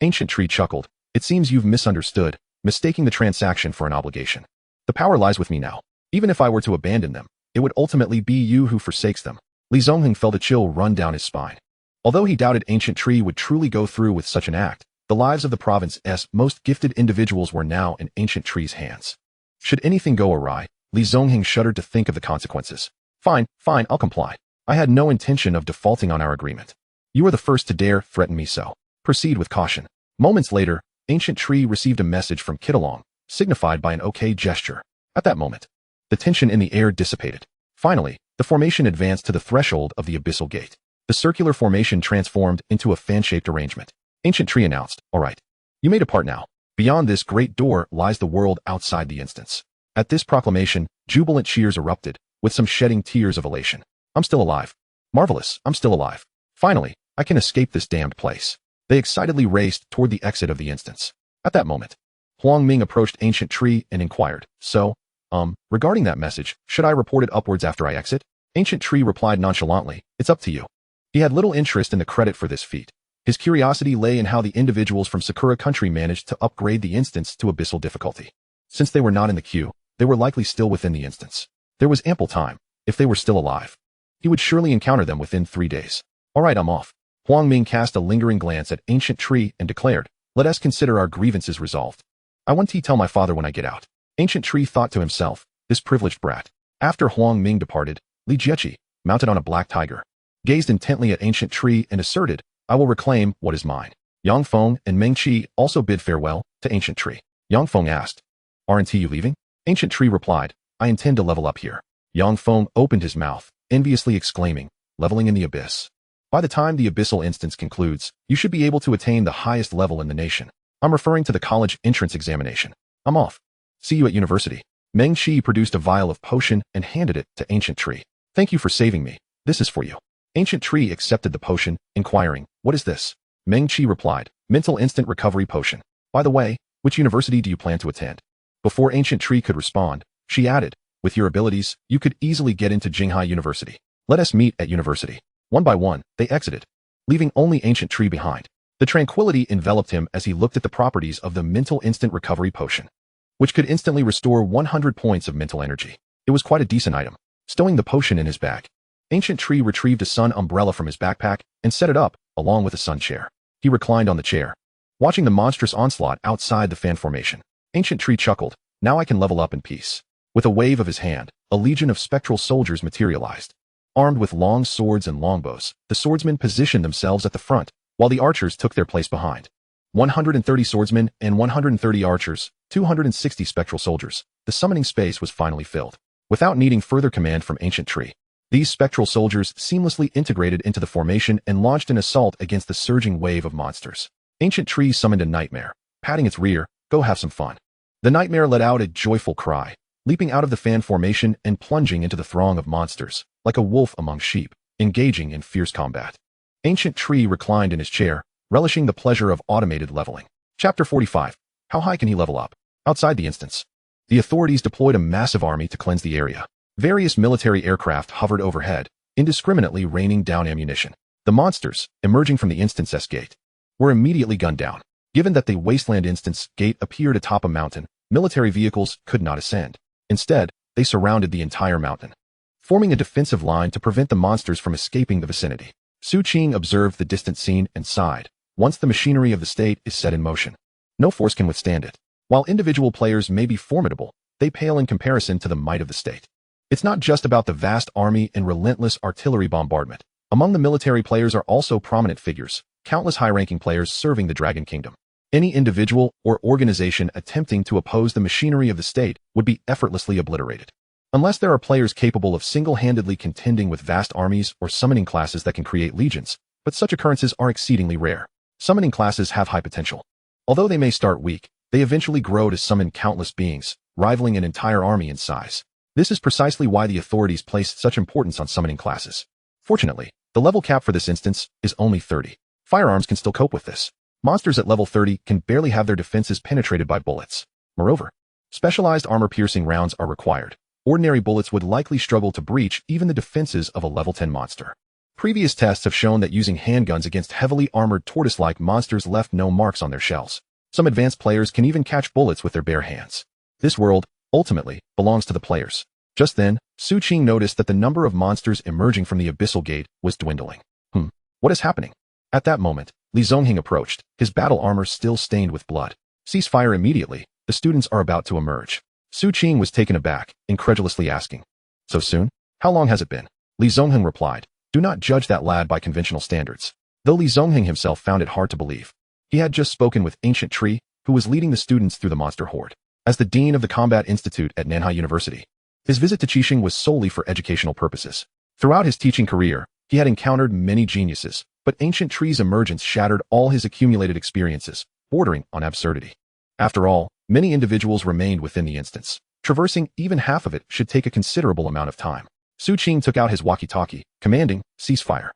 Ancient tree chuckled. "It seems you've misunderstood, mistaking the transaction for an obligation. The power lies with me now. Even if I were to abandon them, it would ultimately be you who forsakes them." Li Zongheng felt a chill run down his spine. Although he doubted ancient tree would truly go through with such an act, the lives of the province's most gifted individuals were now in ancient tree's hands. Should anything go awry, Li Zongheng shuddered to think of the consequences. Fine, I'll comply. I had no intention of defaulting on our agreement. You are the first to dare threaten me so. Proceed with caution." Moments later, ancient tree received a message from Kittalong, signified by an OK gesture. At that moment, the tension in the air dissipated. Finally, the formation advanced to the threshold of the abyssal gate. The circular formation transformed into a fan-shaped arrangement. Ancient tree announced, "All right, you may depart now. Beyond this great door lies the world outside the instance." At this proclamation, jubilant cheers erupted, with some shedding tears of elation. I'm still alive. Marvelous, I'm still alive. Finally, I can escape this damned place. They excitedly raced toward the exit of the instance. At that moment, Huang Ming approached Ancient Tree and inquired, So, regarding that message, should I report it upwards after I exit? Ancient Tree replied nonchalantly, It's up to you. He had little interest in the credit for this feat. His curiosity lay in how the individuals from Sakura country managed to upgrade the instance to abyssal difficulty. Since they were not in the queue, they were likely still within the instance. There was ample time. If they were still alive, he would surely encounter them within 3 days. All right, I'm off. Huang Ming cast a lingering glance at Ancient Tree and declared, Let us consider our grievances resolved. I want to tell my father when I get out. Ancient Tree thought to himself, this privileged brat. After Huang Ming departed, Li Jieqi, mounted on a black tiger, gazed intently at Ancient Tree and asserted, I will reclaim what is mine. Yang Feng and Meng Qi also bid farewell to Ancient Tree. Yang Feng asked, Aren't you leaving? Ancient Tree replied, I intend to level up here. Yang Feng opened his mouth, enviously exclaiming, Leveling in the abyss. By the time the abyssal instance concludes, you should be able to attain the highest level in the nation. I'm referring to the college entrance examination. I'm off. See you at university. Meng Qi produced a vial of potion and handed it to Ancient Tree. Thank you for saving me. This is for you. Ancient Tree accepted the potion, inquiring, What is this? Meng Qi replied, Mental instant recovery potion. By the way, which university do you plan to attend? Before Ancient Tree could respond, she added, With your abilities, you could easily get into Jinghai University. Let us meet at university. One by one, they exited, leaving only Ancient Tree behind. The tranquility enveloped him as he looked at the properties of the mental instant recovery potion, which could instantly restore 100 points of mental energy. It was quite a decent item. Stowing the potion in his bag, Ancient Tree retrieved a sun umbrella from his backpack and set it up, along with a sun chair. He reclined on the chair, watching the monstrous onslaught outside the fan formation. Ancient Tree chuckled, Now I can level up in peace. With a wave of his hand, a legion of spectral soldiers materialized. Armed with long swords and longbows, the swordsmen positioned themselves at the front, while the archers took their place behind. 130 swordsmen and 130 archers, 260 spectral soldiers. The summoning space was finally filled. Without needing further command from Ancient Tree, these spectral soldiers seamlessly integrated into the formation and launched an assault against the surging wave of monsters. Ancient Tree summoned a nightmare, patting its rear, Go have some fun. The nightmare let out a joyful cry, leaping out of the fan formation and plunging into the throng of monsters, like a wolf among sheep, engaging in fierce combat. Ancient Tree reclined in his chair, relishing the pleasure of automated leveling. Chapter 45. How high can he level up? Outside the instance, the authorities deployed a massive army to cleanse the area. Various military aircraft hovered overhead, indiscriminately raining down ammunition. The monsters, emerging from the instance gate, were immediately gunned down. Given that the wasteland instance gate appeared atop a mountain, military vehicles could not ascend. Instead, they surrounded the entire mountain, forming a defensive line to prevent the monsters from escaping the vicinity. Su Qing observed the distant scene and sighed. Once the machinery of the state is set in motion, no force can withstand it. While individual players may be formidable, they pale in comparison to the might of the state. It's not just about the vast army and relentless artillery bombardment. Among the military players are also prominent figures, countless high-ranking players serving the Dragon Kingdom. Any individual or organization attempting to oppose the machinery of the state would be effortlessly obliterated. Unless there are players capable of single-handedly contending with vast armies or summoning classes that can create legions, but such occurrences are exceedingly rare. Summoning classes have high potential. Although they may start weak, they eventually grow to summon countless beings, rivaling an entire army in size. This is precisely why the authorities place such importance on summoning classes. Fortunately, the level cap for this instance is only 30. Firearms can still cope with this. Monsters at level 30 can barely have their defenses penetrated by bullets. Moreover, specialized armor-piercing rounds are required. Ordinary bullets would likely struggle to breach even the defenses of a level 10 monster. Previous tests have shown that using handguns against heavily armored tortoise-like monsters left no marks on their shells. Some advanced players can even catch bullets with their bare hands. This world, ultimately, belongs to the players. Just then, Su Qing noticed that the number of monsters emerging from the abyssal gate was dwindling. What is happening? At that moment, Li Zongheng approached, his battle armor still stained with blood. Cease fire immediately, the students are about to emerge. Su Qing was taken aback, incredulously asking, So soon? How long has it been? Li Zongheng replied, Do not judge that lad by conventional standards. Though Li Zongheng himself found it hard to believe. He had just spoken with Ancient Tree, who was leading the students through the monster horde. As the dean of the Combat Institute at Nanhai University, his visit to Qixing was solely for educational purposes. Throughout his teaching career, he had encountered many geniuses, but Ancient Tree's emergence shattered all his accumulated experiences, bordering on absurdity. After all, many individuals remained within the instance. Traversing even half of it should take a considerable amount of time. Su Qing took out his walkie-talkie, commanding, "Ceasefire.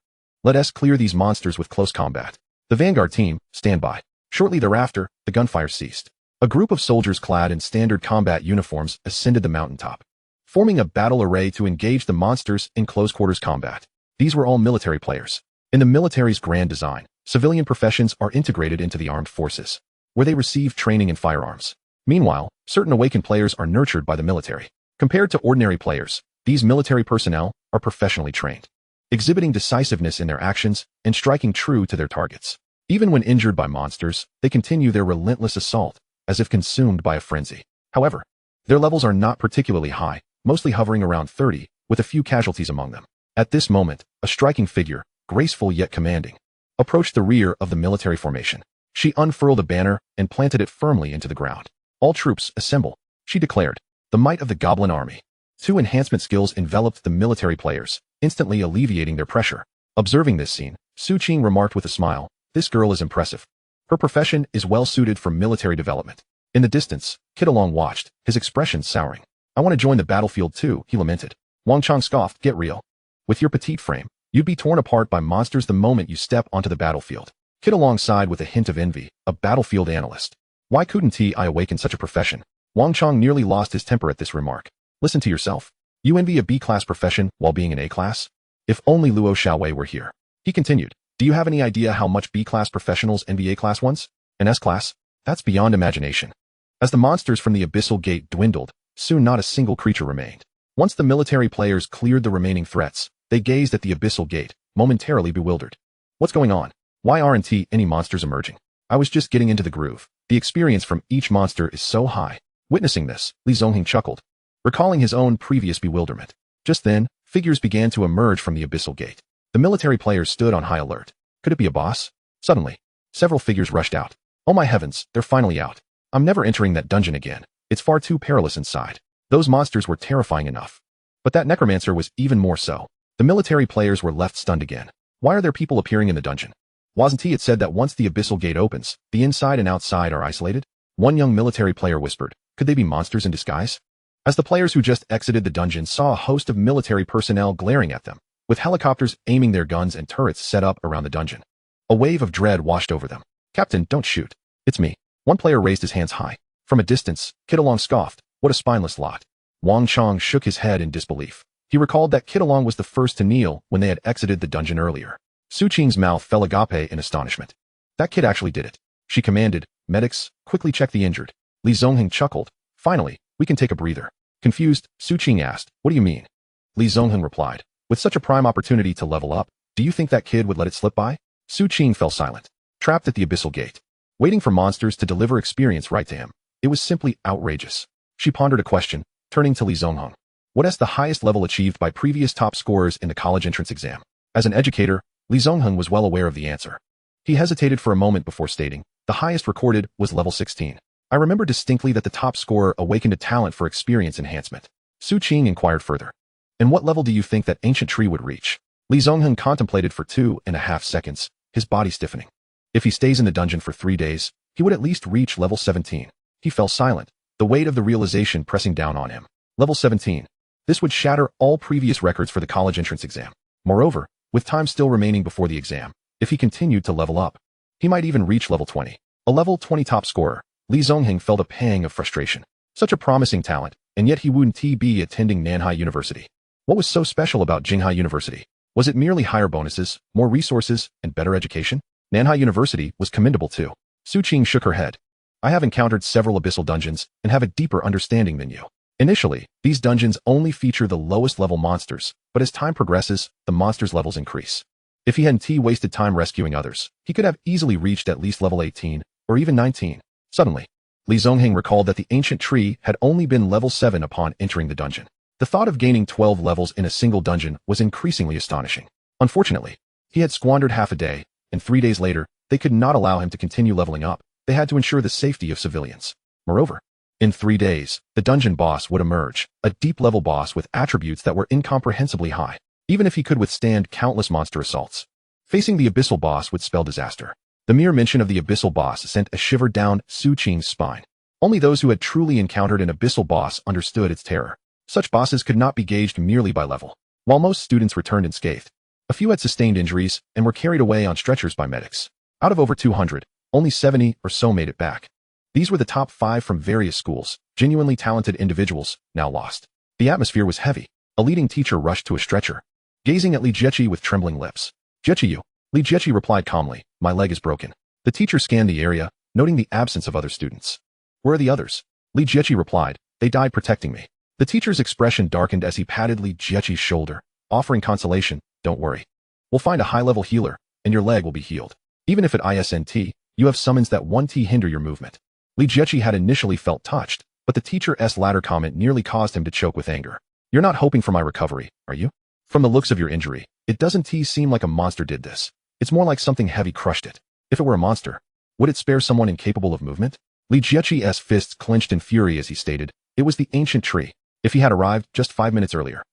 Let us clear these monsters with close combat. The vanguard team, stand by." Shortly thereafter, the gunfire ceased. A group of soldiers clad in standard combat uniforms ascended the mountaintop, forming a battle array to engage the monsters in close-quarters combat. These were all military players. In the military's grand design, civilian professions are integrated into the armed forces, where they receive training in firearms. Meanwhile, certain Awaken players are nurtured by the military. Compared to ordinary players, these military personnel are professionally trained, exhibiting decisiveness in their actions and striking true to their targets. Even when injured by monsters, they continue their relentless assault, as if consumed by a frenzy. However, their levels are not particularly high, mostly hovering around 30, with a few casualties among them. At this moment, a striking figure, graceful yet commanding, approached the rear of the military formation. She unfurled a banner and planted it firmly into the ground. "All troops, assemble," she declared. The might of the goblin army. 2 enhancement skills enveloped the military players, instantly alleviating their pressure. Observing this scene, Su Qing remarked with a smile, "This girl is impressive. Her profession is well suited for military development." In the distance, Kid Along watched, his expression souring. "I want to join the battlefield too," he lamented. Wang Chang scoffed, "Get real. With your petite frame, you'd be torn apart by monsters the moment you step onto the battlefield." Kid Along sighed with a hint of envy, a battlefield analyst. "Why couldn't I awaken such a profession?" Wang Chang nearly lost his temper at this remark. "Listen to yourself. You envy a B-class profession while being an A-class? If only Luo Xiaowei were here." He continued, "Do you have any idea how much B-class professionals envy A-class ones? An S-class? That's beyond imagination." As the monsters from the Abyssal Gate dwindled, soon not a single creature remained. Once the military players cleared the remaining threats, they gazed at the Abyssal Gate, momentarily bewildered. "What's going on? Why aren't any monsters emerging? I was just getting into the groove. The experience from each monster is so high." Witnessing this, Li Zongheng chuckled, recalling his own previous bewilderment. Just then, figures began to emerge from the Abyssal Gate. The military players stood on high alert. Could it be a boss? Suddenly, several figures rushed out. "Oh my heavens, they're finally out. I'm never entering that dungeon again. It's far too perilous inside." Those monsters were terrifying enough, but that Necromancer was even more so. The military players were left stunned again. Why are there people appearing in the dungeon? Wasn't it said that once the Abyssal Gate opens, the inside and outside are isolated? One young military player whispered, "Could they be monsters in disguise?" As the players who just exited the dungeon saw a host of military personnel glaring at them, with helicopters aiming their guns and turrets set up around the dungeon. A wave of dread washed over them. "Captain, don't shoot. It's me." One player raised his hands high. From a distance, Kid Along scoffed, "What a spineless lot." Wang Chang shook his head in disbelief. He recalled that Kid Along was the first to kneel when they had exited the dungeon earlier. Su Qing's mouth fell agape in astonishment. "That kid actually did it." She commanded, "Medics, quickly check the injured." Li Zongheng chuckled. "Finally, we can take a breather." Confused, Su Qing asked, "What do you mean?" Li Zongheng replied, "With such a prime opportunity to level up, do you think that kid would let it slip by?" Su Qing fell silent, trapped at the Abyssal Gate, waiting for monsters to deliver experience right to him. It was simply outrageous. She pondered a question, turning to Li Zongheng. "What is the highest level achieved by previous top scorers in the college entrance exam?" As an educator, Li Zongheng was well aware of the answer. He hesitated for a moment before stating, "The highest recorded was level 16. I remember distinctly that the top scorer awakened a talent for experience enhancement." Su Qing inquired further, "And what level do you think that ancient tree would reach?" Li Zongheng contemplated for 2.5 seconds, his body stiffening. If he stays in the dungeon for 3 days, he would at least reach level 17. He fell silent, the weight of the realization pressing down on him. Level 17. This would shatter all previous records for the college entrance exam. Moreover, with time still remaining before the exam, if he continued to level up, he might even reach level 20. A level 20 top scorer. Li Zongheng felt a pang of frustration. Such a promising talent, and yet he wouldn't be attending Nanhai University. What was so special about Jinghai University? Was it merely higher bonuses, more resources, and better education? Nanhai University was commendable too. Su Qing shook her head. "I have encountered several abyssal dungeons and have a deeper understanding than you. Initially, these dungeons only feature the lowest level monsters, but as time progresses, the monsters' levels increase. If he hadn't wasted time rescuing others, he could have easily reached at least level 18, or even 19. Suddenly, Li Zongheng recalled that the ancient tree had only been level 7 upon entering the dungeon. The thought of gaining 12 levels in a single dungeon was increasingly astonishing. Unfortunately, he had squandered half a day, and 3 days later, they could not allow him to continue leveling up. They had to ensure the safety of civilians. Moreover, in 3 days, the dungeon boss would emerge, a deep-level boss with attributes that were incomprehensibly high, even if he could withstand countless monster assaults. Facing the abyssal boss would spell disaster. The mere mention of the abyssal boss sent a shiver down Su Qing's spine. Only those who had truly encountered an abyssal boss understood its terror. Such bosses could not be gauged merely by level. While most students returned unscathed, a few had sustained injuries and were carried away on stretchers by medics. Out of over 200, only 70 or so made it back. These were the top 5 from various schools, genuinely talented individuals, now lost. The atmosphere was heavy. A leading teacher rushed to a stretcher, gazing at Li Jiechi with trembling lips. "Jiechi, Li Jiechi replied calmly, "My leg is broken." The teacher scanned the area, noting the absence of other students. "Where are the others?" Li Jiechi replied, "They died protecting me." The teacher's expression darkened as he patted Li Jiechi's shoulder, offering consolation. "Don't worry. We'll find a high-level healer, and your leg will be healed. Even if at ISNT, you have summons that 1T hinder your movement." Li Jiechi had initially felt touched, but the teacher's latter comment nearly caused him to choke with anger. "You're not hoping for my recovery, are you? From the looks of your injury, it doesn't seem like a monster did this. It's more like something heavy crushed it. If it were a monster, would it spare someone incapable of movement?" Li Jiechi's fists clenched in fury as he stated, "It was the ancient tree. If he had arrived just 5 minutes earlier,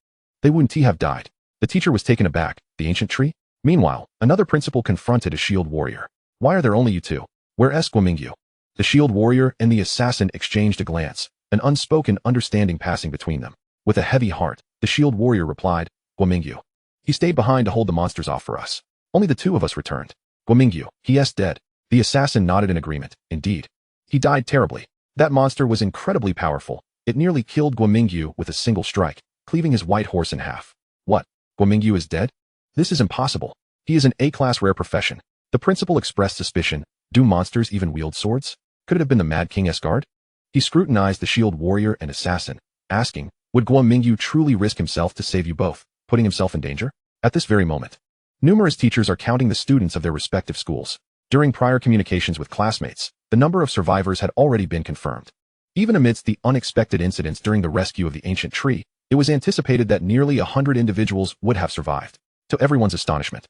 they wouldn't have died." The teacher was taken aback. The ancient tree? Meanwhile, another principal confronted a shield warrior. "Why are there only you two? Where's Guomingyu?" The shield warrior and the assassin exchanged a glance, an unspoken understanding passing between them. With a heavy heart, the shield warrior replied, "Guomingyu. He stayed behind to hold the monsters off for us. Only the 2 of us returned." "Guomingyu, he dead." The assassin nodded in agreement. "Indeed. He died terribly. That monster was incredibly powerful. It nearly killed Guomingyu with a single strike, cleaving his white horse in half." "What? Guomingyu is dead? This is impossible. He is an A-class rare profession." The principal expressed suspicion. "Do monsters even wield swords? Could it have been the Mad King's guard?" He scrutinized the shield warrior and assassin, asking, "Would Guomingyu truly risk himself to save you both, putting himself in danger?" At this very moment, numerous teachers are counting the students of their respective schools. During prior communications with classmates, the number of survivors had already been confirmed. Even amidst the unexpected incidents during the rescue of the ancient tree, it was anticipated that nearly 100 individuals would have survived. To everyone's astonishment,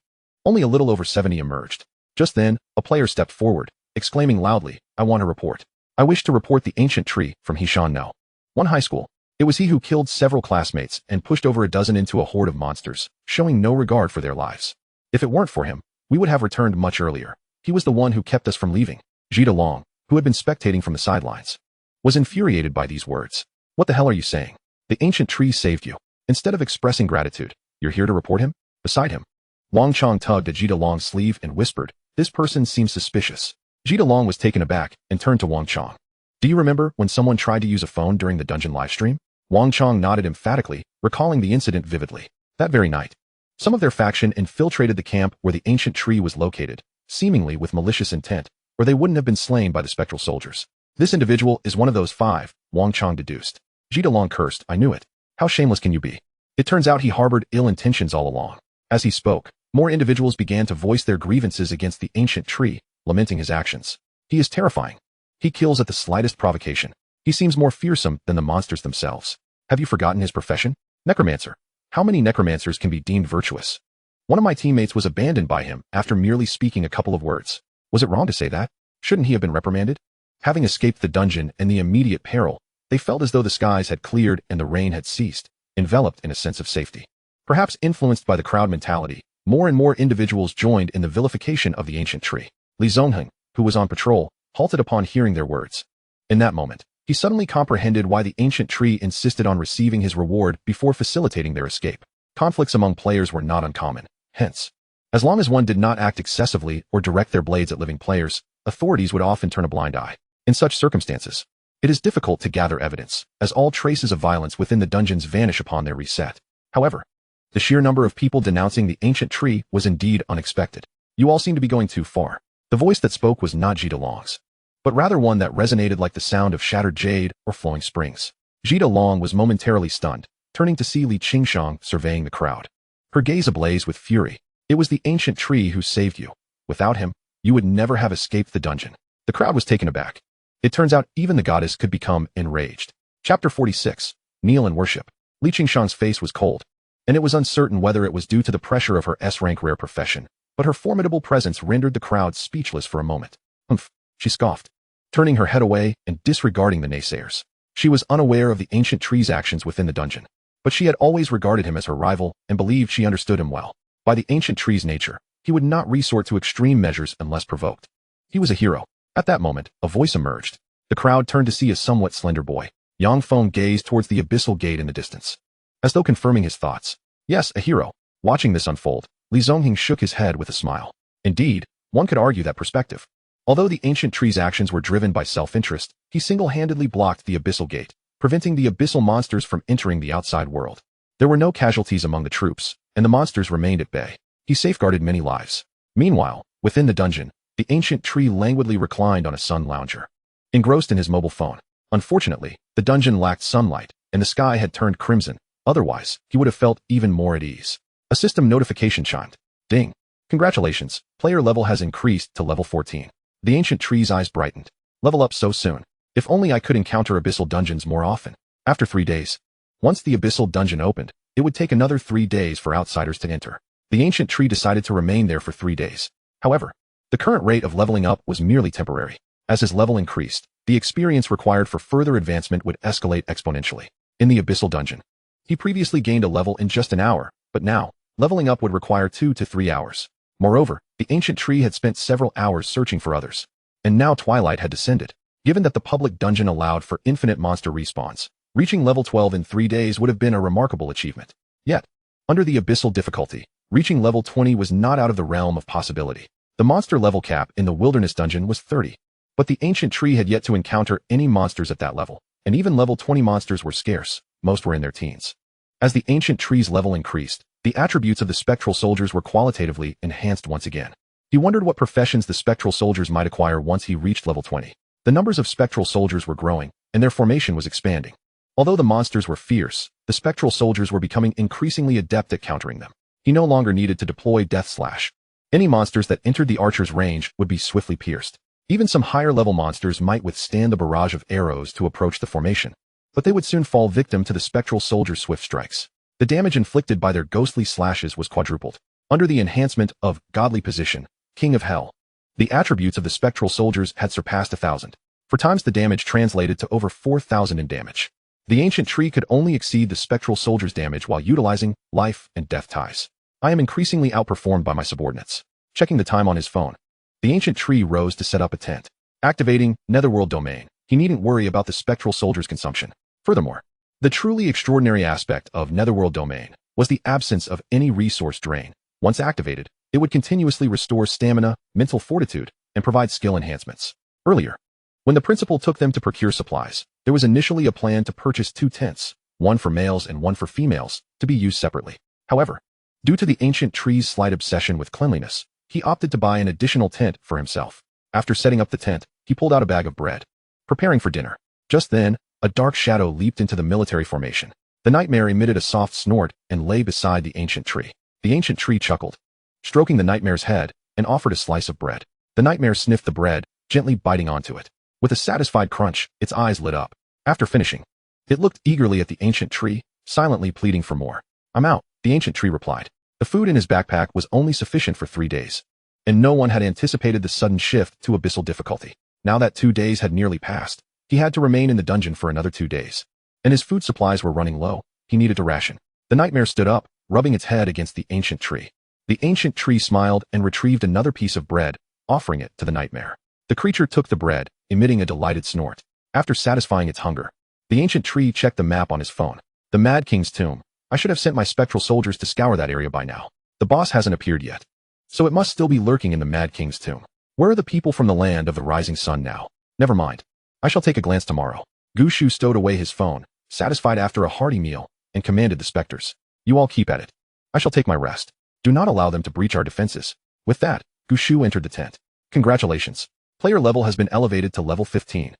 only a little over 70 emerged. Just then, a player stepped forward, exclaiming loudly, "I want to report. I wish to report the ancient tree from Hishan No. 1 high school." It was he who killed several classmates and pushed over a dozen into a horde of monsters, showing no regard for their lives. "If it weren't for him, we would have returned much earlier. He was the one who kept us from leaving." Jita Long, who had been spectating from the sidelines, was infuriated by these words. "What the hell are you saying? The ancient tree saved you. Instead of expressing gratitude, you're here to report him?" Beside him, Wang Chong tugged at Jita Long's sleeve and whispered, "This person seems suspicious." Jita Long was taken aback and turned to Wang Chong. "Do you remember when someone tried to use a phone during the dungeon livestream?" Wang Chong nodded emphatically, recalling the incident vividly. That very night, some of their faction infiltrated the camp where the ancient tree was located, seemingly with malicious intent, or they wouldn't have been slain by the spectral soldiers. "This individual is one of those 5, Wang Chong deduced. Jita Long cursed, "I knew it. How shameless can you be? It turns out he harbored ill intentions all along." As he spoke, more individuals began to voice their grievances against the ancient tree, lamenting his actions. "He is terrifying. He kills at the slightest provocation. He seems more fearsome than the monsters themselves. Have you forgotten his profession? Necromancer. How many necromancers can be deemed virtuous? One of my teammates was abandoned by him after merely speaking a couple of words. Was it wrong to say that? Shouldn't he have been reprimanded?" Having escaped the dungeon and the immediate peril, they felt as though the skies had cleared and the rain had ceased, enveloped in a sense of safety. Perhaps influenced by the crowd mentality, more and more individuals joined in the vilification of the ancient tree. Li Zongheng, who was on patrol, halted upon hearing their words. In that moment, he suddenly comprehended why the ancient tree insisted on receiving his reward before facilitating their escape. Conflicts among players were not uncommon. Hence, as long as one did not act excessively or direct their blades at living players, authorities would often turn a blind eye. In such circumstances, it is difficult to gather evidence, as all traces of violence within the dungeons vanish upon their reset. However, the sheer number of people denouncing the ancient tree was indeed unexpected. "You all seem to be going too far." The voice that spoke was not Jita Long's, but rather one that resonated like the sound of shattered jade or flowing springs. Jita Long was momentarily stunned, turning to see Li Qingshang surveying the crowd. Her gaze ablaze with fury. "It was the ancient tree who saved you. Without him, you would never have escaped the dungeon." The crowd was taken aback. It turns out even the goddess could become enraged. Chapter 46. Kneel and Worship. Li Qingshang's face was cold, and it was uncertain whether it was due to the pressure of her S-rank rare profession, but her formidable presence rendered the crowd speechless for a moment. "Humph," she scoffed, turning her head away and disregarding the naysayers. She was unaware of the ancient tree's actions within the dungeon, but she had always regarded him as her rival and believed she understood him well. By the ancient tree's nature, he would not resort to extreme measures unless provoked. He was a hero. At that moment, a voice emerged. The crowd turned to see a somewhat slender boy. Yang Feng gazed towards the abyssal gate in the distance, as though confirming his thoughts. Yes, a hero. Watching this unfold, Li Zongheng shook his head with a smile. Indeed, one could argue that perspective. Although the ancient tree's actions were driven by self-interest, he single-handedly blocked the abyssal gate, preventing the abyssal monsters from entering the outside world. There were no casualties among the troops, and the monsters remained at bay. He safeguarded many lives. Meanwhile, within the dungeon, the ancient tree languidly reclined on a sun lounger, engrossed in his mobile phone. Unfortunately, the dungeon lacked sunlight, and the sky had turned crimson. Otherwise, he would have felt even more at ease. A system notification chimed. Ding. Congratulations, player level has increased to level 14. The ancient tree's eyes brightened. Level up so soon. If only I could encounter abyssal dungeons more often. After 3 days. Once the abyssal dungeon opened, it would take another 3 days for outsiders to enter. The ancient tree decided to remain there for 3 days. However, the current rate of leveling up was merely temporary. As his level increased, the experience required for further advancement would escalate exponentially. In the abyssal dungeon, he previously gained a level in just an hour, but now, leveling up would require 2 to 3 hours. Moreover, the ancient tree had spent several hours searching for others. And now twilight had descended. Given that the public dungeon allowed for infinite monster respawns, reaching level 12 in 3 days would have been a remarkable achievement. Yet, under the abyssal difficulty, reaching level 20 was not out of the realm of possibility. The monster level cap in the wilderness dungeon was 30. But the ancient tree had yet to encounter any monsters at that level, and even level 20 monsters were scarce. Most were in their teens. As the ancient tree's level increased, the attributes of the spectral soldiers were qualitatively enhanced once again. He wondered what professions the spectral soldiers might acquire once he reached level 20. The numbers of spectral soldiers were growing, and their formation was expanding. Although the monsters were fierce, the spectral soldiers were becoming increasingly adept at countering them. He no longer needed to deploy Death Slash. Any monsters that entered the archer's range would be swiftly pierced. Even some higher-level monsters might withstand the barrage of arrows to approach the formation, but they would soon fall victim to the spectral soldiers' swift strikes. The damage inflicted by their ghostly slashes was quadrupled. Under the enhancement of Godly Position, King of Hell, the attributes of the spectral soldiers had surpassed 1,000. 4 times the damage translated to over 4,000 in damage. The ancient tree could only exceed the spectral soldiers' damage while utilizing life and death ties. I am increasingly outperformed by my subordinates. Checking the time on his phone, the ancient tree rose to set up a tent. Activating Netherworld domain, he needn't worry about the spectral soldiers' consumption. Furthermore, the truly extraordinary aspect of Netherworld domain was the absence of any resource drain. Once activated, it would continuously restore stamina, mental fortitude, and provide skill enhancements. Earlier, when the principal took them to procure supplies, there was initially a plan to purchase 2 tents, one for males and one for females, to be used separately. However, due to the ancient tree's slight obsession with cleanliness, he opted to buy an additional tent for himself. After setting up the tent, he pulled out a bag of bread, preparing for dinner. Just then, a dark shadow leaped into the military formation. The nightmare emitted a soft snort and lay beside the ancient tree. The ancient tree chuckled, stroking the nightmare's head, and offered a slice of bread. The nightmare sniffed the bread, gently biting onto it. With a satisfied crunch, its eyes lit up. After finishing, it looked eagerly at the ancient tree, silently pleading for more. I'm out, the ancient tree replied. The food in his backpack was only sufficient for 3 days, and no one had anticipated the sudden shift to abyssal difficulty. Now that 2 days had nearly passed, he had to remain in the dungeon for another 2 days, and his food supplies were running low. He needed to ration. The nightmare stood up, rubbing its head against the ancient tree. The ancient tree smiled and retrieved another piece of bread, offering it to the nightmare. The creature took the bread, emitting a delighted snort. After satisfying its hunger, the ancient tree checked the map on his phone. The Mad King's tomb. I should have sent my spectral soldiers to scour that area by now. The boss hasn't appeared yet, so it must still be lurking in the Mad King's tomb. Where are the people from the land of the rising sun now? Never mind. I shall take a glance tomorrow. Gushu stowed away his phone, satisfied after a hearty meal, and commanded the specters. You all keep at it. I shall take my rest. Do not allow them to breach our defenses. With that, Gushu entered the tent. Congratulations. Player level has been elevated to level 15.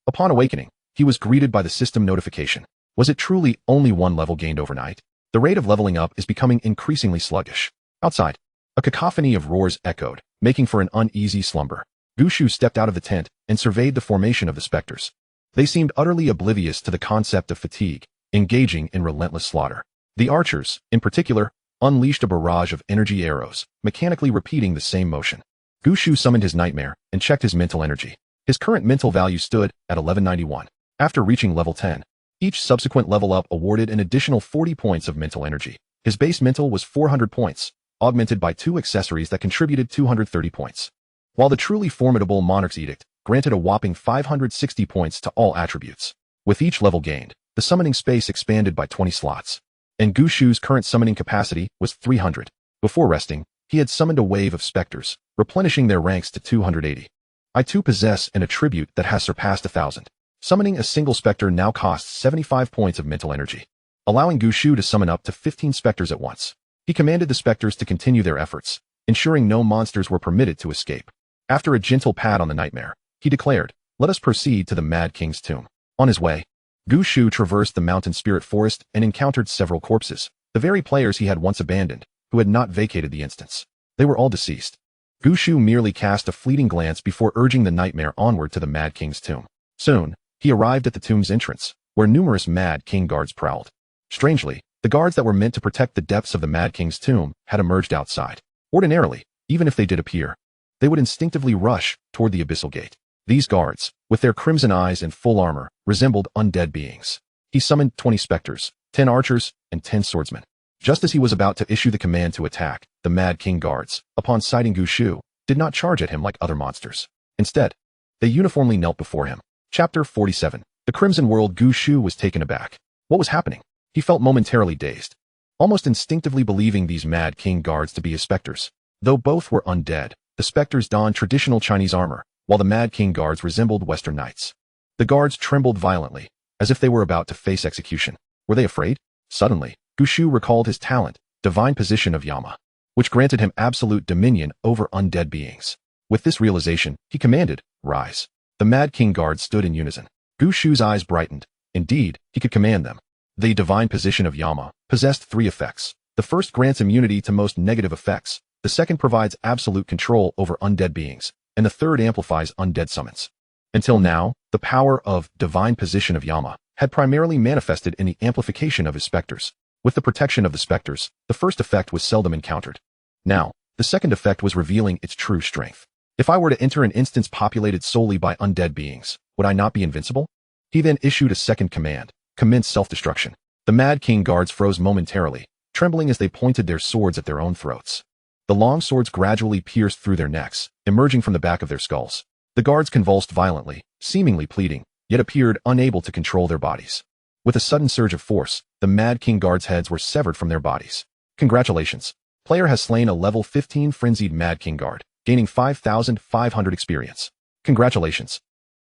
Upon awakening, he was greeted by the system notification. Was it truly only 1 level gained overnight? The rate of leveling up is becoming increasingly sluggish. Outside, a cacophony of roars echoed, making for an uneasy slumber. Gushu stepped out of the tent and surveyed the formation of the specters. They seemed utterly oblivious to the concept of fatigue, engaging in relentless slaughter. The archers, in particular, unleashed a barrage of energy arrows, mechanically repeating the same motion. Gushu summoned his nightmare and checked his mental energy. His current mental value stood at 1191. After reaching level 10, each subsequent level up awarded an additional 40 points of mental energy. His base mental was 400 points, augmented by 2 accessories that contributed 230 points. While the truly formidable Monarch's Edict granted a whopping 560 points to all attributes. With each level gained, the summoning space expanded by 20 slots. And Gushu's current summoning capacity was 300. Before resting, he had summoned a wave of specters, replenishing their ranks to 280. I too possess an attribute that has surpassed 1,000. Summoning a single specter now costs 75 points of mental energy, allowing Gushu to summon up to 15 specters at once. He commanded the specters to continue their efforts, ensuring no monsters were permitted to escape. After a gentle pat on the nightmare, he declared, "Let us proceed to the Mad King's tomb." On his way, Gushu traversed the mountain spirit forest and encountered several corpses, the very players he had once abandoned, who had not vacated the instance. They were all deceased. Gushu merely cast a fleeting glance before urging the nightmare onward to the Mad King's tomb. Soon, he arrived at the tomb's entrance, where numerous Mad King guards prowled. Strangely, the guards that were meant to protect the depths of the Mad King's tomb had emerged outside. Ordinarily, even if they did appear, they would instinctively rush toward the abyssal gate. These guards, with their crimson eyes and full armor, resembled undead beings. He summoned 20 specters, 10 archers, and 10 swordsmen. Just as he was about to issue the command to attack, the Mad King guards, upon sighting Gushu, did not charge at him like other monsters. Instead, they uniformly knelt before him. Chapter 47. The Crimson World. Gushu was taken aback. What was happening? He felt momentarily dazed, almost instinctively believing these Mad King guards to be his specters. Though both were undead, the specters donned traditional Chinese armor, while the Mad King guards resembled Western knights. The guards trembled violently, as if they were about to face execution. Were they afraid? Suddenly, Gushu recalled his talent, Divine Position of Yama, which granted him absolute dominion over undead beings. With this realization, he commanded, "Rise." The Mad King guards stood in unison. Gushu's eyes brightened. Indeed, he could command them. The Divine Position of Yama possessed 3 effects. The first grants immunity to most negative effects, the second provides absolute control over undead beings, and the third amplifies undead summons. Until now, the power of Divine Position of Yama had primarily manifested in the amplification of his specters. With the protection of the specters, the first effect was seldom encountered. Now, the second effect was revealing its true strength. If I were to enter an instance populated solely by undead beings, would I not be invincible? He then issued a second command, commence self-destruction. The Mad King guards froze momentarily, trembling as they pointed their swords at their own throats. The long swords gradually pierced through their necks, emerging from the back of their skulls. The guards convulsed violently, seemingly pleading, yet appeared unable to control their bodies. With a sudden surge of force, the Mad King guards' heads were severed from their bodies. Congratulations. Player has slain a level 15 frenzied Mad King guard, gaining 5,500 experience. Congratulations.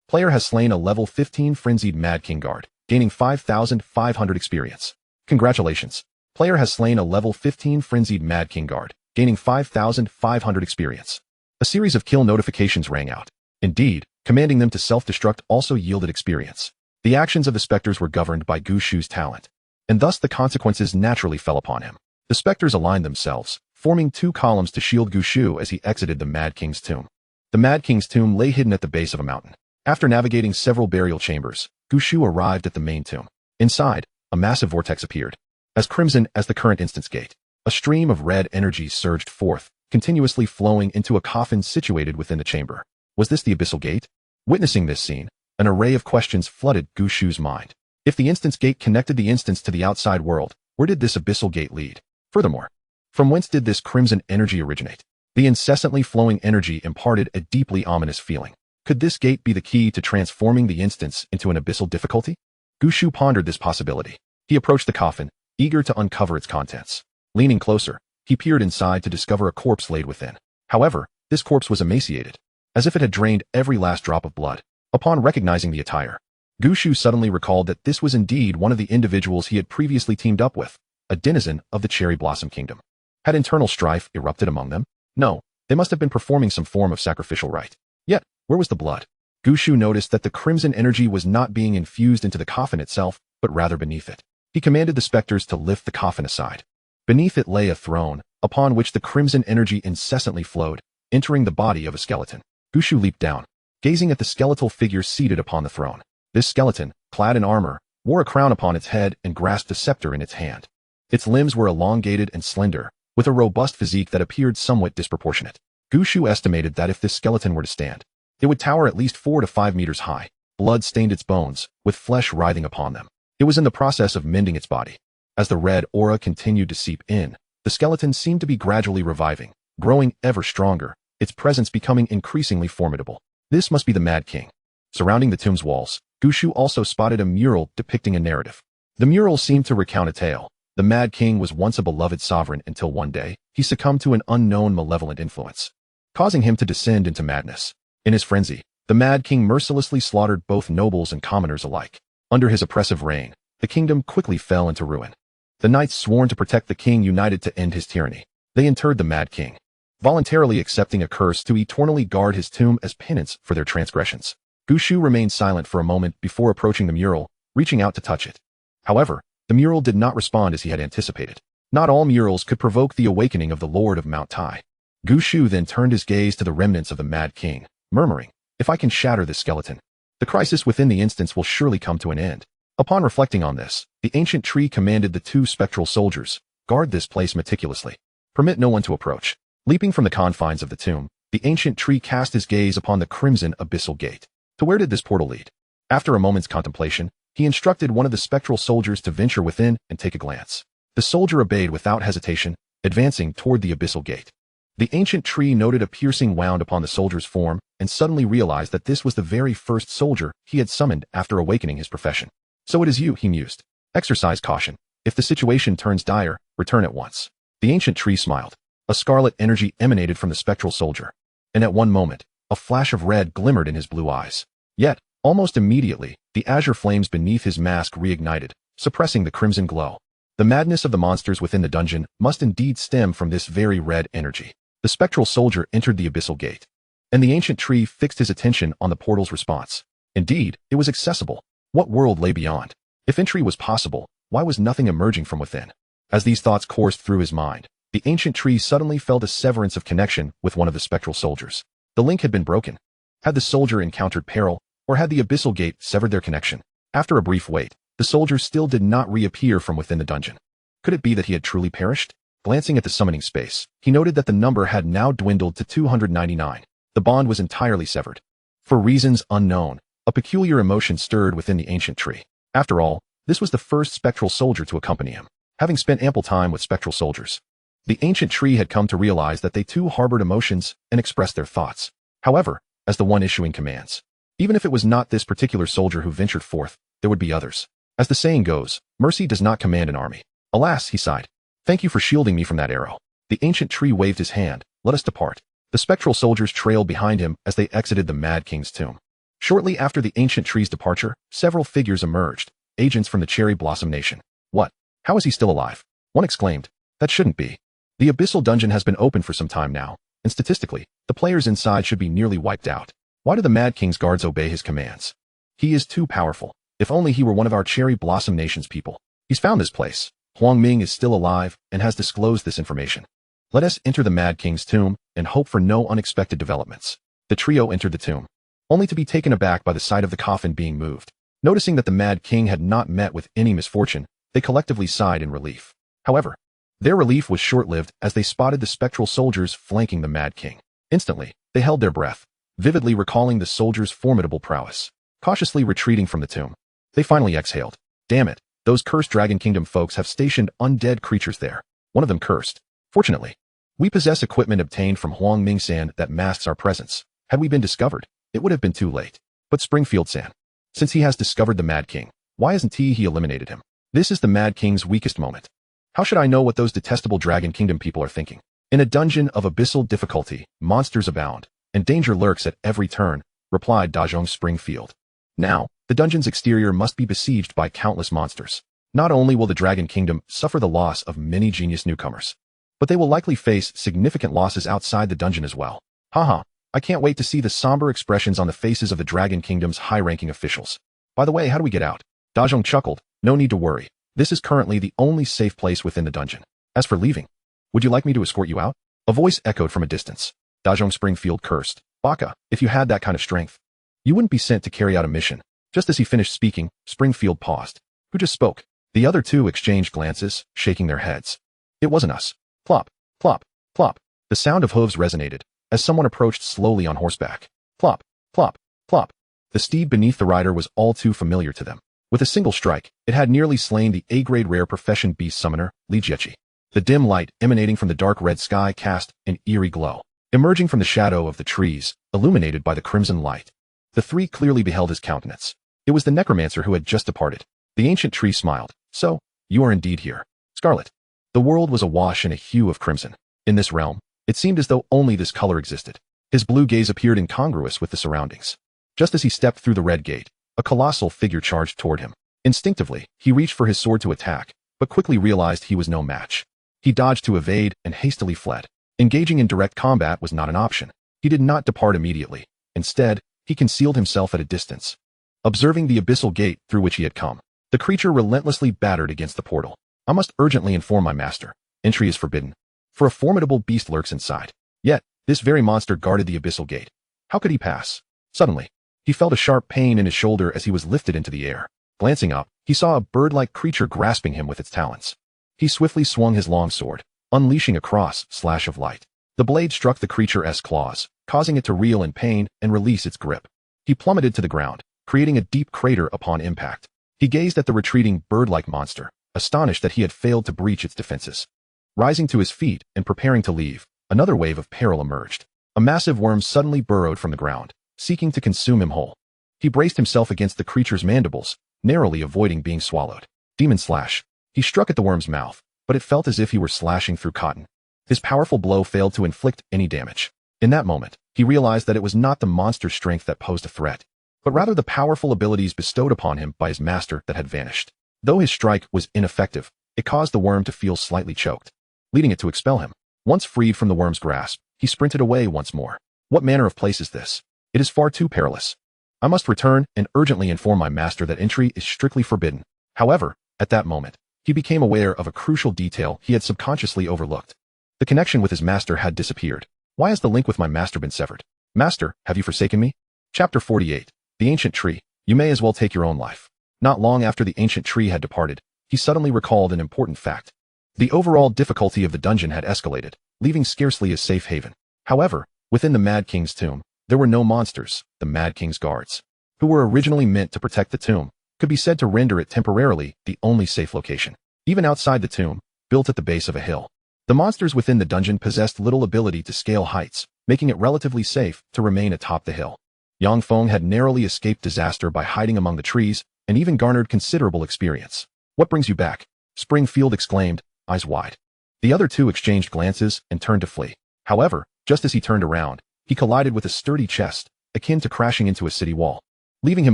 Player has slain a level 15 frenzied Mad King guard, gaining 5,500 experience. Congratulations. Player has slain a level 15 frenzied Mad King guard, gaining 5,500 experience. A series of kill notifications rang out. Indeed, commanding them to self-destruct also yielded experience. The actions of the specters were governed by Gushu's talent, and thus the consequences naturally fell upon him. The specters aligned themselves, forming 2 columns to shield Gushu as he exited the Mad King's tomb. The Mad King's tomb lay hidden at the base of a mountain. After navigating several burial chambers, Gushu arrived at the main tomb. Inside, a massive vortex appeared, as crimson as the current instance gate. A stream of red energy surged forth, continuously flowing into a coffin situated within the chamber. Was this the abyssal gate? Witnessing this scene, an array of questions flooded Gushu's mind. If the instance gate connected the instance to the outside world, where did this abyssal gate lead? Furthermore, from whence did this crimson energy originate? The incessantly flowing energy imparted a deeply ominous feeling. Could this gate be the key to transforming the instance into an abyssal difficulty? Gushu pondered this possibility. He approached the coffin, eager to uncover its contents. Leaning closer, he peered inside to discover a corpse laid within. However, this corpse was emaciated, as if it had drained every last drop of blood. Upon recognizing the attire, Gushu suddenly recalled that this was indeed one of the individuals he had previously teamed up with, a denizen of the Cherry Blossom Kingdom. Had internal strife erupted among them? No, they must have been performing some form of sacrificial rite. Yet, where was the blood? Gushu noticed that the crimson energy was not being infused into the coffin itself, but rather beneath it. He commanded the specters to lift the coffin aside. Beneath it lay a throne, upon which the crimson energy incessantly flowed, entering the body of a skeleton. Gushu leaped down, gazing at the skeletal figure seated upon the throne. This skeleton, clad in armor, wore a crown upon its head and grasped a scepter in its hand. Its limbs were elongated and slender, with a robust physique that appeared somewhat disproportionate. Gushu estimated that if this skeleton were to stand, it would tower at least 4 to 5 meters high. Blood stained its bones, with flesh writhing upon them. It was in the process of mending its body. As the red aura continued to seep in, the skeleton seemed to be gradually reviving, growing ever stronger, its presence becoming increasingly formidable. This must be the Mad King. Surrounding the tomb's walls, Gushu also spotted a mural depicting a narrative. The mural seemed to recount a tale. The Mad King was once a beloved sovereign until one day, he succumbed to an unknown malevolent influence, causing him to descend into madness. In his frenzy, the Mad King mercilessly slaughtered both nobles and commoners alike. Under his oppressive reign, the kingdom quickly fell into ruin. The knights sworn to protect the king united to end his tyranny. They interred the Mad King, voluntarily accepting a curse to eternally guard his tomb as penance for their transgressions. Gushu remained silent for a moment before approaching the mural, reaching out to touch it. However, the mural did not respond as he had anticipated. Not all murals could provoke the awakening of the Lord of Mount Tai. Gushu then turned his gaze to the remnants of the Mad King, murmuring, "If I can shatter this skeleton, the crisis within the instance will surely come to an end." Upon reflecting on this, the ancient tree commanded the two spectral soldiers, "Guard this place meticulously. Permit no one to approach." Leaping from the confines of the tomb, the ancient tree cast his gaze upon the crimson abyssal gate. To where did this portal lead? After a moment's contemplation, he instructed one of the spectral soldiers to venture within and take a glance. The soldier obeyed without hesitation, advancing toward the abyssal gate. The ancient tree noted a piercing wound upon the soldier's form and suddenly realized that this was the very first soldier he had summoned after awakening his profession. "So it is you," he mused. "Exercise caution. If the situation turns dire, return at once." The ancient tree smiled. A scarlet energy emanated from the spectral soldier, and at one moment, a flash of red glimmered in his blue eyes. Yet, almost immediately, the azure flames beneath his mask reignited, suppressing the crimson glow. The madness of the monsters within the dungeon must indeed stem from this very red energy. The spectral soldier entered the abyssal gate, and the ancient tree fixed his attention on the portal's response. Indeed, it was accessible. What world lay beyond? If entry was possible, why was nothing emerging from within? As these thoughts coursed through his mind, the ancient tree suddenly felt a severance of connection with one of the spectral soldiers. The link had been broken. Had the soldier encountered peril, or had the abyssal gate severed their connection? After a brief wait, the soldier still did not reappear from within the dungeon. Could it be that he had truly perished? Glancing at the summoning space, he noted that the number had now dwindled to 299. The bond was entirely severed. For reasons unknown, a peculiar emotion stirred within the ancient tree. After all, this was the first spectral soldier to accompany him. Having spent ample time with spectral soldiers, the ancient tree had come to realize that they too harbored emotions and expressed their thoughts. However, as the one issuing commands, even if it was not this particular soldier who ventured forth, there would be others. As the saying goes, mercy does not command an army. Alas, he sighed. Thank you for shielding me from that arrow. The ancient tree waved his hand. Let us depart. The spectral soldiers trailed behind him as they exited the Mad King's tomb. Shortly after the ancient tree's departure, several figures emerged, agents from the Cherry Blossom Nation. What? How is he still alive? One exclaimed. That shouldn't be. The abyssal dungeon has been open for some time now, and statistically, the players inside should be nearly wiped out. Why do the Mad King's guards obey his commands? He is too powerful. If only he were one of our Cherry Blossom Nation's people. He's found this place. Huang Ming is still alive and has disclosed this information. Let us enter the Mad King's tomb and hope for no unexpected developments. The trio entered the tomb, only to be taken aback by the sight of the coffin being moved. Noticing that the Mad King had not met with any misfortune, they collectively sighed in relief. However, their relief was short-lived as they spotted the spectral soldiers flanking the Mad King. Instantly, they held their breath, vividly recalling the soldiers' formidable prowess. Cautiously retreating from the tomb, they finally exhaled. Damn it, those cursed Dragon Kingdom folks have stationed undead creatures there. One of them cursed. Fortunately, we possess equipment obtained from Huang Ming-san that masks our presence. Had we been discovered, it would have been too late. But Springfield-san, since he has discovered the Mad King, why hasn't he eliminated him? This is the Mad King's weakest moment. How should I know what those detestable Dragon Kingdom people are thinking? In a dungeon of abyssal difficulty, monsters abound, and danger lurks at every turn, replied Dajong Springfield. Now, the dungeon's exterior must be besieged by countless monsters. Not only will the Dragon Kingdom suffer the loss of many genius newcomers, but they will likely face significant losses outside the dungeon as well. Haha, I can't wait to see the somber expressions on the faces of the Dragon Kingdom's high-ranking officials. By the way, how do we get out? Dajong chuckled. No need to worry. This is currently the only safe place within the dungeon. As for leaving, would you like me to escort you out? A voice echoed from a distance. Dajong Springfield cursed. Baka, if you had that kind of strength, you wouldn't be sent to carry out a mission. Just as he finished speaking, Springfield paused. Who just spoke? The other two exchanged glances, shaking their heads. It wasn't us. Plop, plop, plop. The sound of hooves resonated as someone approached slowly on horseback. Plop, plop, plop. The steed beneath the rider was all too familiar to them. With a single strike, it had nearly slain the A-grade rare profession beast summoner, Li Jiechi. The dim light emanating from the dark red sky cast an eerie glow. emerging from the shadow of the trees, illuminated by the crimson light. The three clearly beheld his countenance. It was the necromancer who had just departed. The ancient tree smiled. So, you are indeed here. Scarlet. The world was awash in a hue of crimson. In this realm, it seemed as though only this color existed. His blue gaze appeared incongruous with the surroundings. Just as he stepped through the red gate, a colossal figure charged toward him. Instinctively, he reached for his sword to attack, but quickly realized he was no match. He dodged to evade and hastily fled. Engaging in direct combat was not an option. He did not depart immediately. Instead, he concealed himself at a distance. Observing the abyssal gate through which he had come, the creature relentlessly battered against the portal. I must urgently inform my master. Entry is forbidden. For a formidable beast lurks inside. Yet, this very monster guarded the abyssal gate. How could he pass? Suddenly, he felt a sharp pain in his shoulder as he was lifted into the air. Glancing up, he saw a bird-like creature grasping him with its talons. He swiftly swung his long sword, unleashing a cross-slash of light. The blade struck the creature's claws, causing it to reel in pain and release its grip. He plummeted to the ground, creating a deep crater upon impact. He gazed at the retreating bird-like monster, astonished that he had failed to breach its defenses. Rising to his feet and preparing to leave, another wave of peril emerged. A massive worm suddenly burrowed from the ground, seeking to consume him whole. He braced himself against the creature's mandibles, narrowly avoiding being swallowed. Demon slash. He struck at the worm's mouth, but it felt as if he were slashing through cotton. His powerful blow failed to inflict any damage. In that moment, he realized that it was not the monster's strength that posed a threat, but rather the powerful abilities bestowed upon him by his master that had vanished. Though his strike was ineffective, it caused the worm to feel slightly choked, leading it to expel him. Once freed from the worm's grasp, he sprinted away once more. What manner of place is this? It is far too perilous. I must return and urgently inform my master that entry is strictly forbidden. However, at that moment, he became aware of a crucial detail he had subconsciously overlooked. The connection with his master had disappeared. Why has the link with my master been severed? Master, have you forsaken me? Chapter 48. The Ancient Tree. You may as well take your own life. Not long after the ancient tree had departed, he suddenly recalled an important fact. The overall difficulty of the dungeon had escalated, leaving scarcely a safe haven. However, within the Mad King's tomb, there were no monsters. The Mad King's guards, who were originally meant to protect the tomb, could be said to render it temporarily the only safe location. Even outside the tomb, built at the base of a hill, the monsters within the dungeon possessed little ability to scale heights, making it relatively safe to remain atop the hill. Yang Feng had narrowly escaped disaster by hiding among the trees, and even garnered considerable experience. What brings you back? Springfield exclaimed, eyes wide. The other two exchanged glances and turned to flee. However, just as he turned around, he collided with a sturdy chest, akin to crashing into a city wall. Leaving him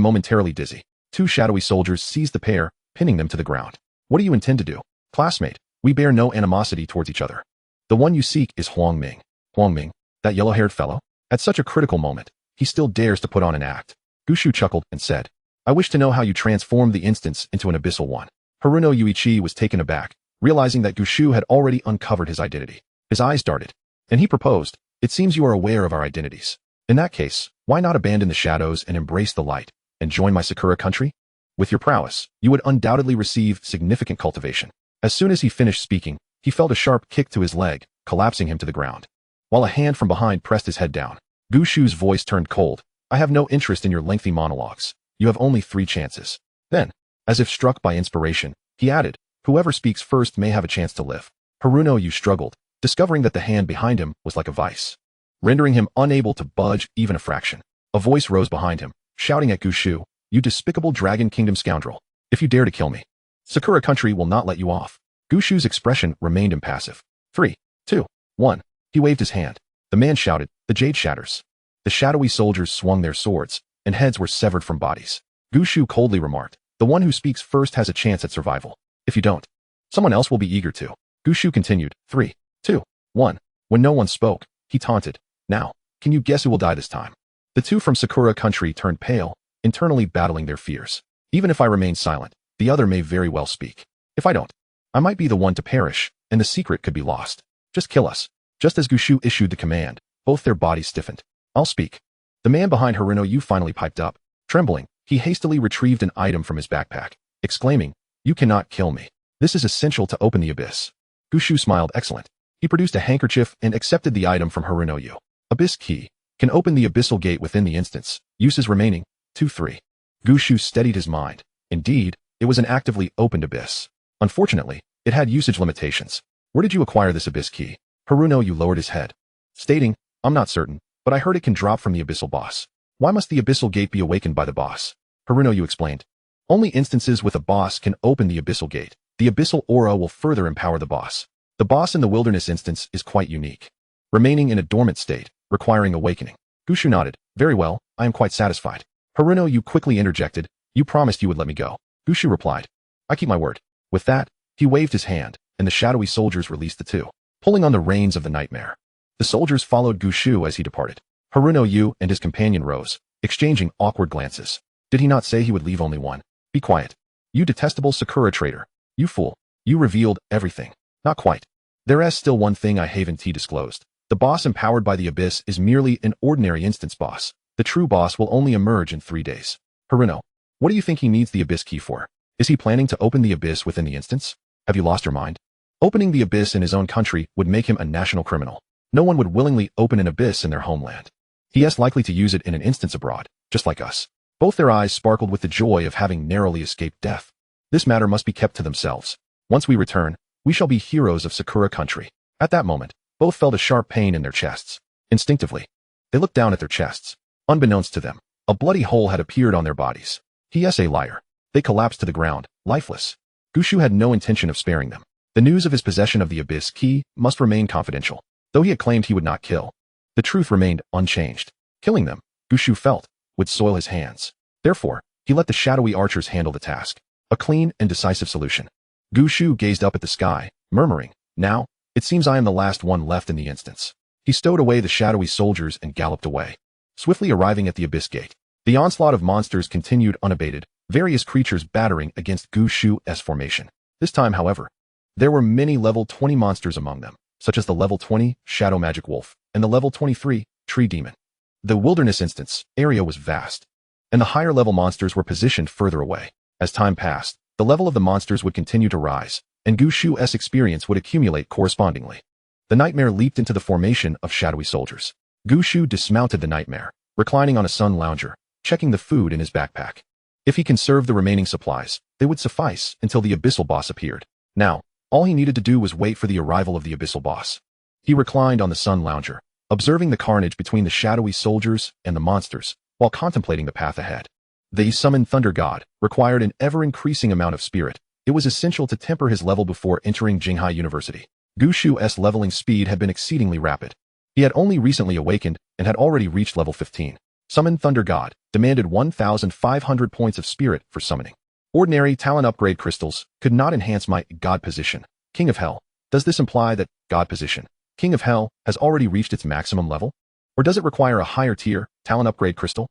momentarily dizzy, two shadowy soldiers seized the pair, pinning them to the ground. What do you intend to do? Classmate, we bear no animosity towards each other. The one you seek is Huang Ming. Huang Ming, that yellow-haired fellow? At such a critical moment, he still dares to put on an act. Gushu chuckled and said, I wish to know how you transformed the instance into an abyssal one. Haruno Yuichi was taken aback, realizing that Gushu had already uncovered his identity. His eyes darted, and he proposed, it seems you are aware of our identities. In that case, why not abandon the shadows and embrace the light, and join my Sakura country? With your prowess, you would undoubtedly receive significant cultivation. As soon as he finished speaking, he felt a sharp kick to his leg, collapsing him to the ground. While a hand from behind pressed his head down, Gushu's voice turned cold. I have no interest in your lengthy monologues. You have only 3 chances. Then, as if struck by inspiration, he added, whoever speaks first may have a chance to live. Haruno Yu struggled, discovering that the hand behind him was like a vice, rendering him unable to budge even a fraction. A voice rose behind him, shouting at Gushu, you despicable Dragon Kingdom scoundrel. If you dare to kill me, Sakura country will not let you off. Gushu's expression remained impassive. 3, 2, 1. He waved his hand. The man shouted, the jade shatters. The shadowy soldiers swung their swords, and heads were severed from bodies. Gushu coldly remarked, the one who speaks first has a chance at survival. If you don't, someone else will be eager to. Gushu continued, 3, 2, 1. When no one spoke, he taunted, now, can you guess who will die this time? The two from Sakura country turned pale, internally battling their fears. Even if I remain silent, the other may very well speak. If I don't, I might be the one to perish, and the secret could be lost. Just kill us. Just as Gushu issued the command, both their bodies stiffened. I'll speak. The man behind Haruno Yu finally piped up. Trembling, he hastily retrieved an item from his backpack, exclaiming, you cannot kill me. This is essential to open the abyss. Gushu smiled, excellent. He produced a handkerchief and accepted the item from Haruno Yu. Abyss key. Can open the abyssal gate within the instance. Uses remaining. 2, 3. Gushu steadied his mind. Indeed, it was an actively opened abyss. Unfortunately, it had usage limitations. Where did you acquire this abyss key? Haruno Yu lowered his head, stating, I'm not certain, but I heard it can drop from the abyssal boss. Why must the abyssal gate be awakened by the boss? Haruno, you explained. Only instances with a boss can open the abyssal gate. The abyssal aura will further empower the boss. The boss in the wilderness instance is quite unique, remaining in a dormant state, requiring awakening. Gushu nodded. Very well, I am quite satisfied. Haruno, you quickly interjected. You promised you would let me go. Gushu replied. I keep my word. With that, he waved his hand, and the shadowy soldiers released the two, pulling on the reins of the nightmare. The soldiers followed Gushu as he departed. Haruno Yu and his companion rose, exchanging awkward glances. Did he not say he would leave only one? Be quiet. You detestable Sakura traitor. You fool. You revealed everything. Not quite. There is still one thing I haven't disclosed. The boss empowered by the abyss is merely an ordinary instance boss. The true boss will only emerge in 3 days. Haruno, what do you think he needs the abyss key for? Is he planning to open the abyss within the instance? Have you lost your mind? Opening the abyss in his own country would make him a national criminal. No one would willingly open an abyss in their homeland. He is likely to use it in an instance abroad, just like us. Both their eyes sparkled with the joy of having narrowly escaped death. This matter must be kept to themselves. Once we return, we shall be heroes of Sakura country. At that moment, both felt a sharp pain in their chests. Instinctively, they looked down at their chests. Unbeknownst to them, a bloody hole had appeared on their bodies. He is a liar. They collapsed to the ground, lifeless. Gushu had no intention of sparing them. The news of his possession of the abyss key must remain confidential. Though he had claimed he would not kill, the truth remained unchanged. Killing them, Gushu felt, would soil his hands. Therefore, he let the shadowy archers handle the task. A clean and decisive solution. Gushu gazed up at the sky, murmuring, now, it seems I am the last one left in the instance. He stowed away the shadowy soldiers and galloped away. Swiftly arriving at the abyss gate, the onslaught of monsters continued unabated, various creatures battering against Gushu's formation. This time, however, there were many level 20 monsters among them, such as the level 20 Shadow Magic Wolf and the level 23 Tree Demon. The wilderness instance area was vast, and the higher level monsters were positioned further away. As time passed, the level of the monsters would continue to rise, and Gushu's experience would accumulate correspondingly. The nightmare leaped into the formation of shadowy soldiers. Gushu dismounted the nightmare, reclining on a sun lounger, checking the food in his backpack. If he conserved the remaining supplies, they would suffice until the abyssal boss appeared. Now, all he needed to do was wait for the arrival of the abyssal boss. He reclined on the sun lounger, observing the carnage between the shadowy soldiers and the monsters, while contemplating the path ahead. The summoned thunder god required an ever-increasing amount of spirit. It was essential to temper his level before entering Jinghai University. Gushu's leveling speed had been exceedingly rapid. He had only recently awakened and had already reached level 15. Summoned thunder god demanded 1,500 points of spirit for summoning. Ordinary talent upgrade crystals could not enhance my god position. King of Hell. Does this imply that god position, King of Hell, has already reached its maximum level? Or does it require a higher tier talent upgrade crystal?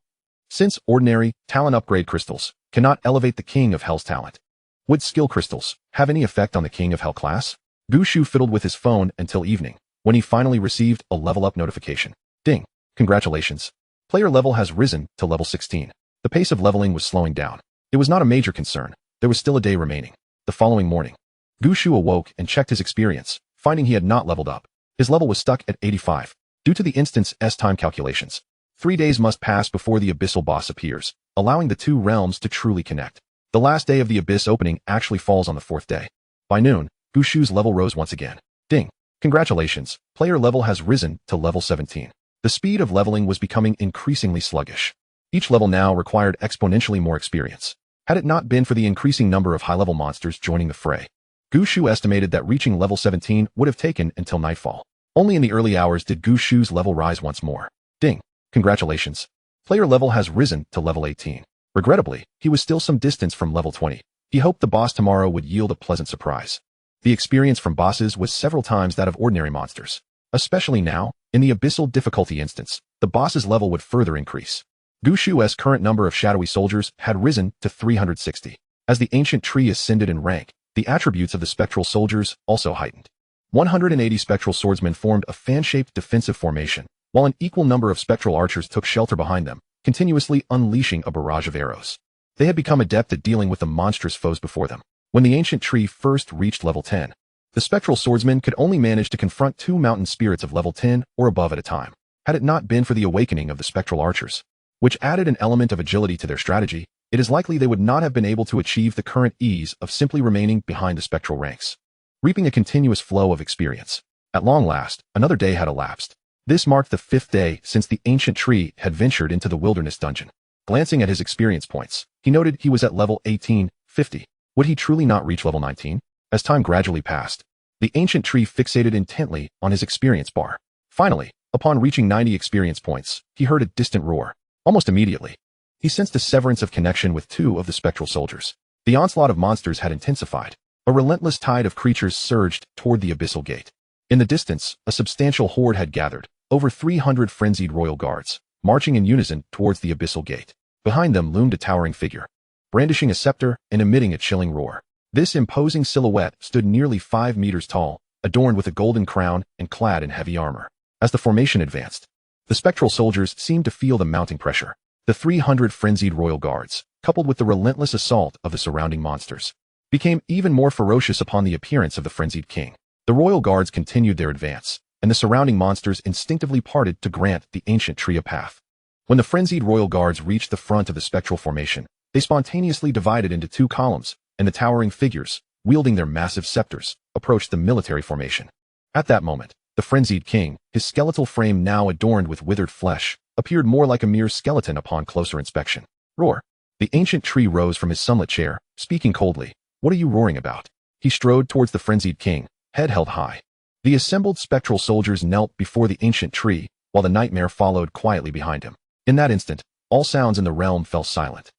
Since ordinary talent upgrade crystals cannot elevate the King of Hell's talent, would skill crystals have any effect on the King of Hell class? Gushu fiddled with his phone until evening, when he finally received a level up notification. Ding. Congratulations. Player level has risen to level 16. The pace of leveling was slowing down. It was not a major concern. There was still a day remaining. The following morning, Gushu awoke and checked his experience, finding he had not leveled up. His level was stuck at 85. Due to the instance's time calculations, 3 days must pass before the abyssal boss appears, allowing the two realms to truly connect. The last day of the abyss opening actually falls on the 4th day. By noon, Gushu's level rose once again. Ding. Congratulations. Player level has risen to level 17. The speed of leveling was becoming increasingly sluggish. Each level now required exponentially more experience. Had it not been for the increasing number of high-level monsters joining the fray, Gushu estimated that reaching level 17 would have taken until nightfall. Only in the early hours did Gushu's level rise once more. Ding. Congratulations. Player level has risen to level 18. Regrettably, he was still some distance from level 20. He hoped the boss tomorrow would yield a pleasant surprise. The experience from bosses was several times that of ordinary monsters. Especially now, in the abyssal difficulty instance, the boss's level would further increase. Gushu's current number of shadowy soldiers had risen to 360. As the ancient tree ascended in rank, the attributes of the spectral soldiers also heightened. 180 spectral swordsmen formed a fan-shaped defensive formation, while an equal number of spectral archers took shelter behind them, continuously unleashing a barrage of arrows. They had become adept at dealing with the monstrous foes before them. When the ancient tree first reached level 10, the spectral swordsmen could only manage to confront 2 mountain spirits of level 10 or above at a time. Had it not been for the awakening of the spectral archers, which added an element of agility to their strategy, it is likely they would not have been able to achieve the current ease of simply remaining behind the spectral ranks, reaping a continuous flow of experience. At long last, another day had elapsed. This marked the 5th day since the ancient tree had ventured into the wilderness dungeon. Glancing at his experience points, he noted he was at level 1850. Would he truly not reach level 19? As time gradually passed, the ancient tree fixated intently on his experience bar. Finally, upon reaching 90 experience points, he heard a distant roar. Almost immediately, he sensed a severance of connection with 2 of the spectral soldiers. The onslaught of monsters had intensified. A relentless tide of creatures surged toward the abyssal gate. In the distance, a substantial horde had gathered, over 300 frenzied royal guards, marching in unison towards the abyssal gate. Behind them loomed a towering figure, brandishing a scepter and emitting a chilling roar. This imposing silhouette stood nearly 5 meters tall, adorned with a golden crown and clad in heavy armor. As the formation advanced, the spectral soldiers seemed to feel the mounting pressure. The 300 frenzied royal guards, coupled with the relentless assault of the surrounding monsters, became even more ferocious upon the appearance of the frenzied king. The royal guards continued their advance, and the surrounding monsters instinctively parted to grant the ancient tree a path. When the frenzied royal guards reached the front of the spectral formation, they spontaneously divided into 2 columns, and the towering figures, wielding their massive scepters, approached the military formation. At that moment, the frenzied king, his skeletal frame now adorned with withered flesh, appeared more like a mere skeleton upon closer inspection. Roar! The ancient tree rose from his sunlit chair, speaking coldly. What are you roaring about? He strode towards the frenzied king, head held high. The assembled spectral soldiers knelt before the ancient tree, while the nightmare followed quietly behind him. In that instant, all sounds in the realm fell silent,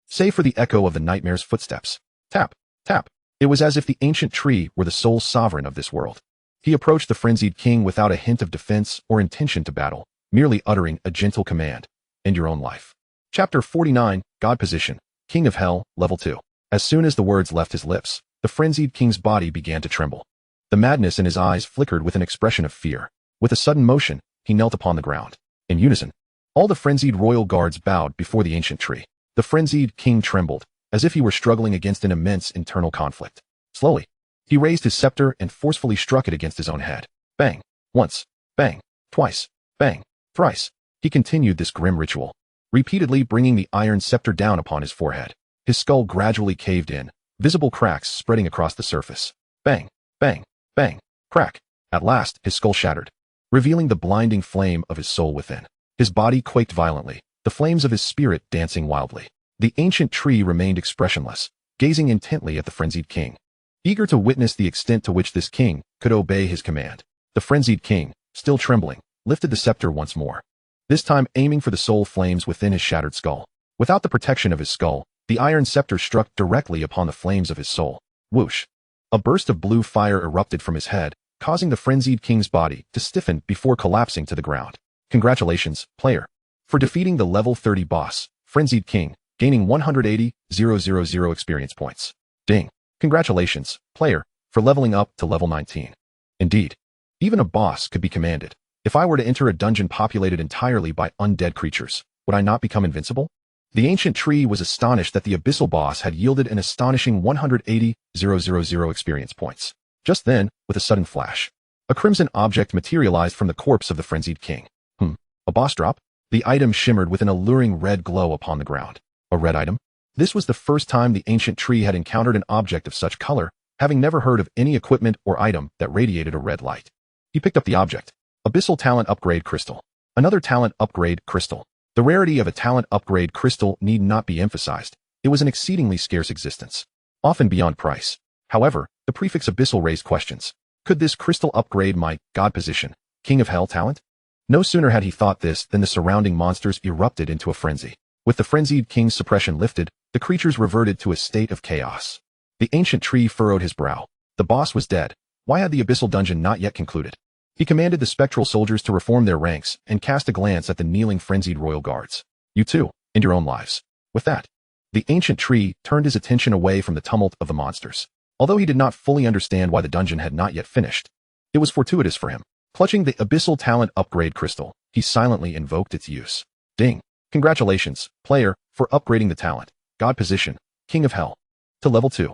save for the echo of the nightmare's footsteps. Tap, tap. It was as if the ancient tree were the sole sovereign of this world. He approached the frenzied king without a hint of defense or intention to battle, merely uttering a gentle command. End your own life. Chapter 49, God Position, King of Hell, Level 2. As soon as the words left his lips, the frenzied king's body began to tremble. The madness in his eyes flickered with an expression of fear. With a sudden motion, he knelt upon the ground. In unison, all the frenzied royal guards bowed before the ancient tree. The frenzied king trembled, as if he were struggling against an immense internal conflict. Slowly, he raised his scepter and forcefully struck it against his own head. Bang! Once. Bang! Twice. Bang! Thrice. He continued this grim ritual, repeatedly bringing the iron scepter down upon his forehead. His skull gradually caved in, visible cracks spreading across the surface. Bang! Bang! Bang! Crack! At last, his skull shattered, revealing the blinding flame of his soul within. His body quaked violently, the flames of his spirit dancing wildly. The ancient tree remained expressionless, gazing intently at the frenzied king, eager to witness the extent to which this king could obey his command. The frenzied king, still trembling, lifted the scepter once more, this time aiming for the soul flames within his shattered skull. Without the protection of his skull, the iron scepter struck directly upon the flames of his soul. Whoosh! A burst of blue fire erupted from his head, causing the frenzied king's body to stiffen before collapsing to the ground. Congratulations, player, for defeating the level 30 boss, Frenzied King, gaining 180,000 experience points. Ding! Congratulations, player, for leveling up to level 19. Indeed, even a boss could be commanded. If I were to enter a dungeon populated entirely by undead creatures, would I not become invincible? The ancient tree was astonished that the abyssal boss had yielded an astonishing 180,000 experience points. Just then, with a sudden flash, a crimson object materialized from the corpse of the frenzied king. A boss drop? The item shimmered with an alluring red glow upon the ground. A red item? This was the first time the ancient tree had encountered an object of such color, having never heard of any equipment or item that radiated a red light. He picked up the object. Abyssal Talent Upgrade Crystal. Another Talent Upgrade Crystal. The rarity of a Talent Upgrade Crystal need not be emphasized. It was an exceedingly scarce existence, often beyond price. However, the prefix Abyssal raised questions. Could this crystal upgrade my God Position, King of Hell talent? No sooner had he thought this than the surrounding monsters erupted into a frenzy. With the frenzied king's suppression lifted, the creatures reverted to a state of chaos. The ancient tree furrowed his brow. The boss was dead. Why had the abyssal dungeon not yet concluded? He commanded the spectral soldiers to reform their ranks and cast a glance at the kneeling frenzied royal guards. You too, end your own lives. With that, the ancient tree turned his attention away from the tumult of the monsters. Although he did not fully understand why the dungeon had not yet finished, it was fortuitous for him. Clutching the Abyssal Talent Upgrade Crystal, he silently invoked its use. Ding! Congratulations, player, for upgrading the talent, God Position, King of Hell, to level 2.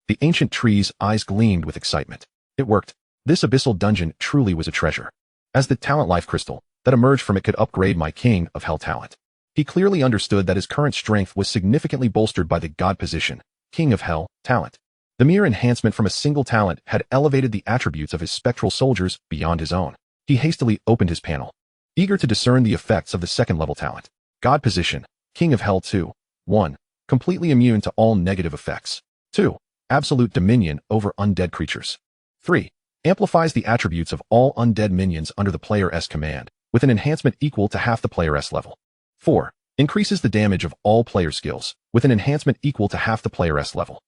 The ancient tree's eyes gleamed with excitement. It worked. This abyssal dungeon truly was a treasure. As the Talent Life Crystal that emerged from it could upgrade my King of Hell talent, he clearly understood that his current strength was significantly bolstered by the God Position, King of Hell talent. The mere enhancement from a single talent had elevated the attributes of his spectral soldiers beyond his own. He hastily opened his panel, Eager to discern the effects of the second-level talent. God Position, King of Hell 2. 1. Completely immune to all negative effects. 2. Absolute dominion over undead creatures. 3. Amplifies the attributes of all undead minions under the player's command, with an enhancement equal to half the player's level. 4. Increases the damage of all player skills, with an enhancement equal to half the player's level.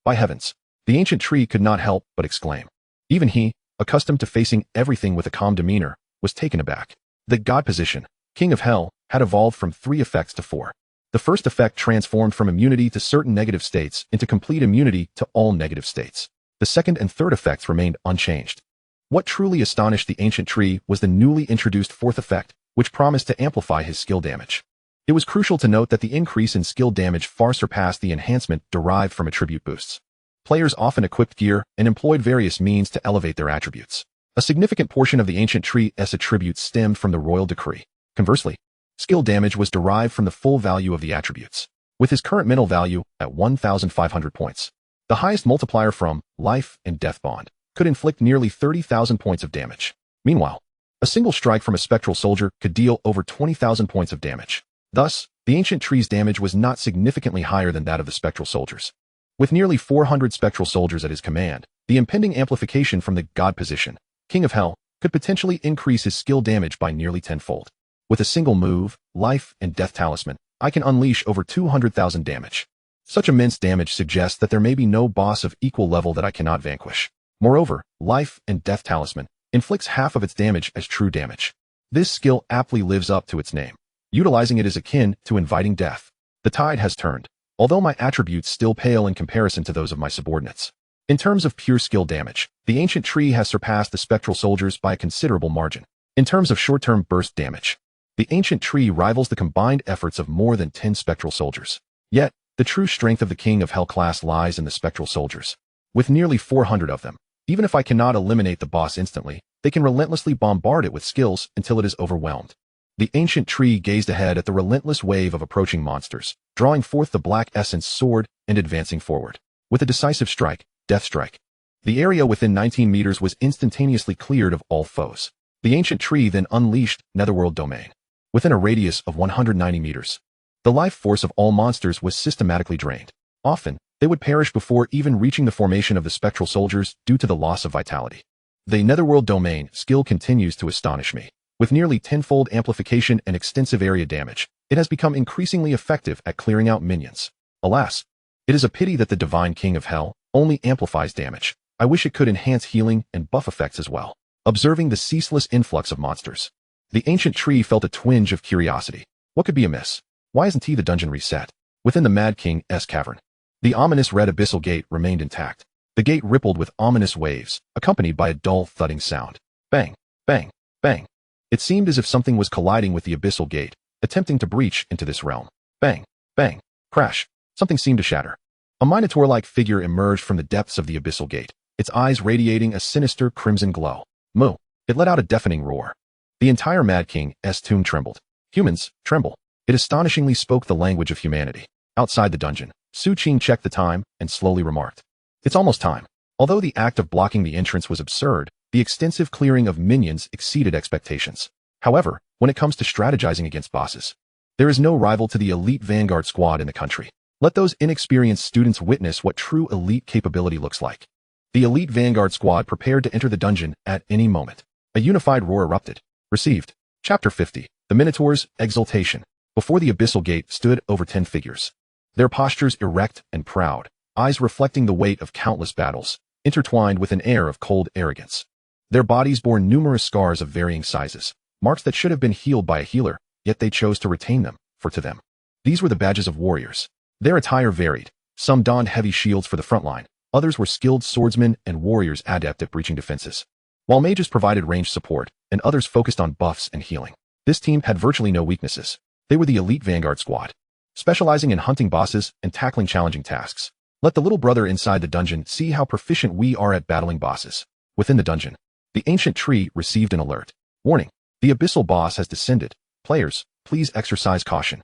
By heavens! The ancient tree could not help but exclaim. Even he, accustomed to facing everything with a calm demeanor, was taken aback. The God Position, King of Hell, had evolved from 3 effects to 4. The first effect transformed from immunity to certain negative states into complete immunity to all negative states. The second and third effects remained unchanged. What truly astonished the ancient tree was the newly introduced fourth effect, which promised to amplify his skill damage. It was crucial to note that the increase in skill damage far surpassed the enhancement derived from attribute boosts. Players often equipped gear and employed various means to elevate their attributes. A significant portion of the ancient tree's attributes stemmed from the royal decree. Conversely, skill damage was derived from the full value of the attributes, with his current mental value at 1,500 points. The highest multiplier from life and death bond could inflict nearly 30,000 points of damage. Meanwhile, a single strike from a spectral soldier could deal over 20,000 points of damage. Thus, the ancient tree's damage was not significantly higher than that of the spectral soldiers. With nearly 400 spectral soldiers at his command, the impending amplification from the God Position, King of Hell, could potentially increase his skill damage by nearly tenfold. With a single move, Life and Death Talisman, I can unleash over 200,000 damage. Such immense damage suggests that there may be no boss of equal level that I cannot vanquish. Moreover, Life and Death Talisman inflicts half of its damage as true damage. This skill aptly lives up to its name. Utilizing it is akin to inviting death. The tide has turned, although my attributes still pale in comparison to those of my subordinates. In terms of pure skill damage, the ancient tree has surpassed the spectral soldiers by a considerable margin. In terms of short-term burst damage, the ancient tree rivals the combined efforts of more than 10 spectral soldiers. Yet, the true strength of the King of Hell class lies in the spectral soldiers. With nearly 400 of them, even if I cannot eliminate the boss instantly, they can relentlessly bombard it with skills until it is overwhelmed. The ancient tree gazed ahead at the relentless wave of approaching monsters, drawing forth the Black Essence sword and advancing forward. With a decisive strike, Death Strike, the area within 19 meters was instantaneously cleared of all foes. The ancient tree then unleashed Netherworld Domain. Within a radius of 190 meters, the life force of all monsters was systematically drained. Often, they would perish before even reaching the formation of the spectral soldiers due to the loss of vitality. The Netherworld Domain skill continues to astonish me. With nearly tenfold amplification and extensive area damage, it has become increasingly effective at clearing out minions. Alas, it is a pity that the Divine King of Hell only amplifies damage. I wish it could enhance healing and buff effects as well. Observing the ceaseless influx of monsters, the ancient tree felt a twinge of curiosity. What could be amiss? Why isn't the dungeon reset? Within the Mad King's cavern, the ominous red abyssal gate remained intact. The gate rippled with ominous waves, accompanied by a dull thudding sound. Bang, bang, bang. It seemed as if something was colliding with the abyssal gate, attempting to breach into this realm. Bang, bang, crash. Something seemed to shatter. A minotaur-like figure emerged from the depths of the abyssal gate, its eyes radiating a sinister crimson glow. Moo! It let out a deafening roar. The entire Mad King's tomb trembled. Humans, tremble. It astonishingly spoke the language of humanity. Outside the dungeon, Su Qing checked the time and slowly remarked, "It's almost time." Although the act of blocking the entrance was absurd, the extensive clearing of minions exceeded expectations. However, when it comes to strategizing against bosses, there is no rival to the elite vanguard squad in the country. Let those inexperienced students witness what true elite capability looks like. The elite vanguard squad prepared to enter the dungeon at any moment. A unified roar erupted. Received. Chapter 50. The Minotaur's Exultation. Before the abyssal gate stood over 10 figures. Their postures erect and proud, eyes reflecting the weight of countless battles, intertwined with an air of cold arrogance. Their bodies bore numerous scars of varying sizes, marks that should have been healed by a healer, yet they chose to retain them, for to them, these were the badges of warriors. Their attire varied. Some donned heavy shields for the front line, others were skilled swordsmen and warriors adept at breaching defenses, while mages provided ranged support, and others focused on buffs and healing. This team had virtually no weaknesses. They were the elite vanguard squad, specializing in hunting bosses and tackling challenging tasks. Let the little brother inside the dungeon see how proficient we are at battling bosses. Within the dungeon, the ancient tree received an alert. Warning, the abyssal boss has descended. Players, please exercise caution.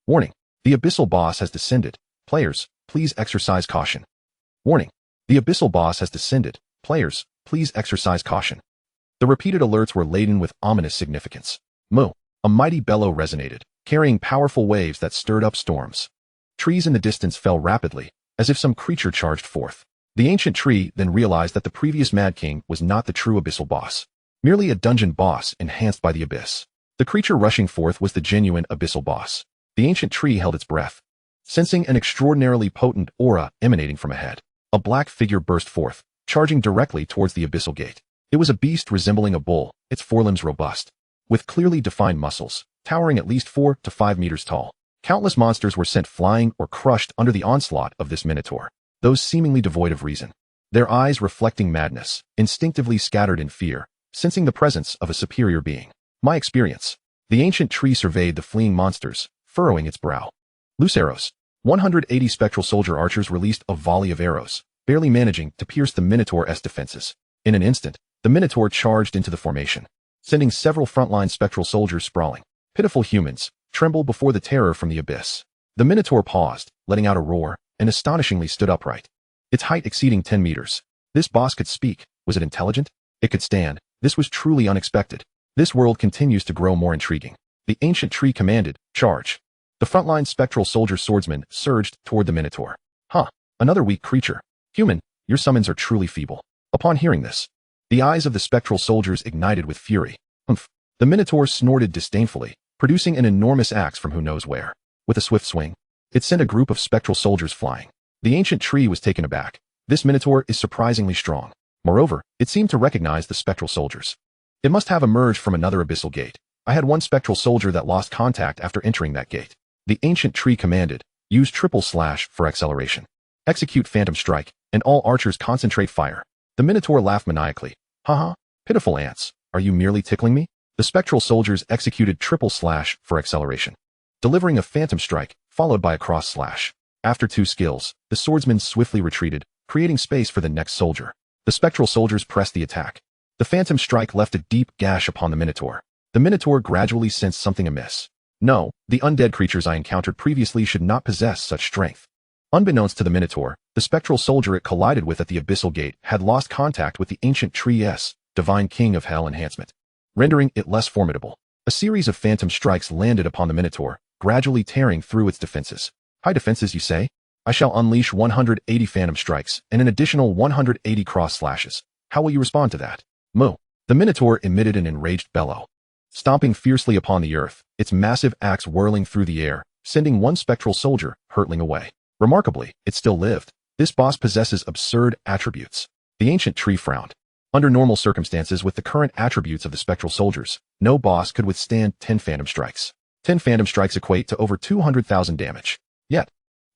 Warning, the abyssal boss has descended. Players, please exercise caution. Warning, the abyssal boss has descended. Players, please exercise caution. The repeated alerts were laden with ominous significance. Moo! A mighty bellow resonated, carrying powerful waves that stirred up storms. Trees in the distance fell rapidly, as if some creature charged forth. The ancient tree then realized that the previous Mad King was not the true abyssal boss, merely a dungeon boss enhanced by the abyss. The creature rushing forth was the genuine abyssal boss. The ancient tree held its breath, sensing an extraordinarily potent aura emanating from ahead. A black figure burst forth, charging directly towards the abyssal gate. It was a beast resembling a bull, its forelimbs robust, with clearly defined muscles, towering at least 4 to 5 meters tall. Countless monsters were sent flying or crushed under the onslaught of this minotaur, those seemingly devoid of reason, their eyes reflecting madness, instinctively scattered in fear, sensing the presence of a superior being. My experience. The ancient tree surveyed the fleeing monsters, furrowing its brow. Loose arrows. 180 spectral soldier archers released a volley of arrows, barely managing to pierce the Minotaur's defenses. In an instant, the Minotaur charged into the formation, sending several frontline spectral soldiers sprawling. Pitiful humans, tremble before the terror from the abyss. The Minotaur paused, letting out a roar, and astonishingly stood upright, its height exceeding 10 meters. This boss could speak. Was it intelligent? It could stand. This was truly unexpected. This world continues to grow more intriguing. The ancient tree commanded, charge. The frontline spectral soldier swordsman surged toward the Minotaur. Another weak creature. Human, your summons are truly feeble. Upon hearing this, the eyes of the spectral soldiers ignited with fury. Humph. The Minotaur snorted disdainfully, producing an enormous axe from who knows where. With a swift swing, it sent a group of spectral soldiers flying. The ancient tree was taken aback. This Minotaur is surprisingly strong. Moreover, it seemed to recognize the spectral soldiers. It must have emerged from another abyssal gate. I had one spectral soldier that lost contact after entering that gate. The ancient tree commanded, use // for acceleration. Execute Phantom Strike, and all archers concentrate fire. The Minotaur laughed maniacally. Haha, pitiful ants, are you merely tickling me? The spectral soldiers executed // for acceleration, delivering a Phantom Strike, followed by a cross slash. After 2 skills, the swordsman swiftly retreated, creating space for the next soldier. The spectral soldiers pressed the attack. The Phantom Strike left a deep gash upon the Minotaur. The Minotaur gradually sensed something amiss. No, the undead creatures I encountered previously should not possess such strength. Unbeknownst to the Minotaur, the spectral soldier it collided with at the abyssal gate had lost contact with the ancient tree's divine king of hell enhancement, rendering it less formidable. A series of Phantom Strikes landed upon the Minotaur, gradually tearing through its defenses. High defenses, you say? I shall unleash 180 Phantom Strikes and an additional 180 cross slashes. How will you respond to that? Moo. The Minotaur emitted an enraged bellow, stomping fiercely upon the earth, its massive axe whirling through the air, sending one spectral soldier hurtling away. Remarkably, it still lived. This boss possesses absurd attributes. The ancient tree frowned. Under normal circumstances with the current attributes of the spectral soldiers, no boss could withstand 10 Phantom Strikes. 10 Phantom Strikes equate to over 200,000 damage. Yet,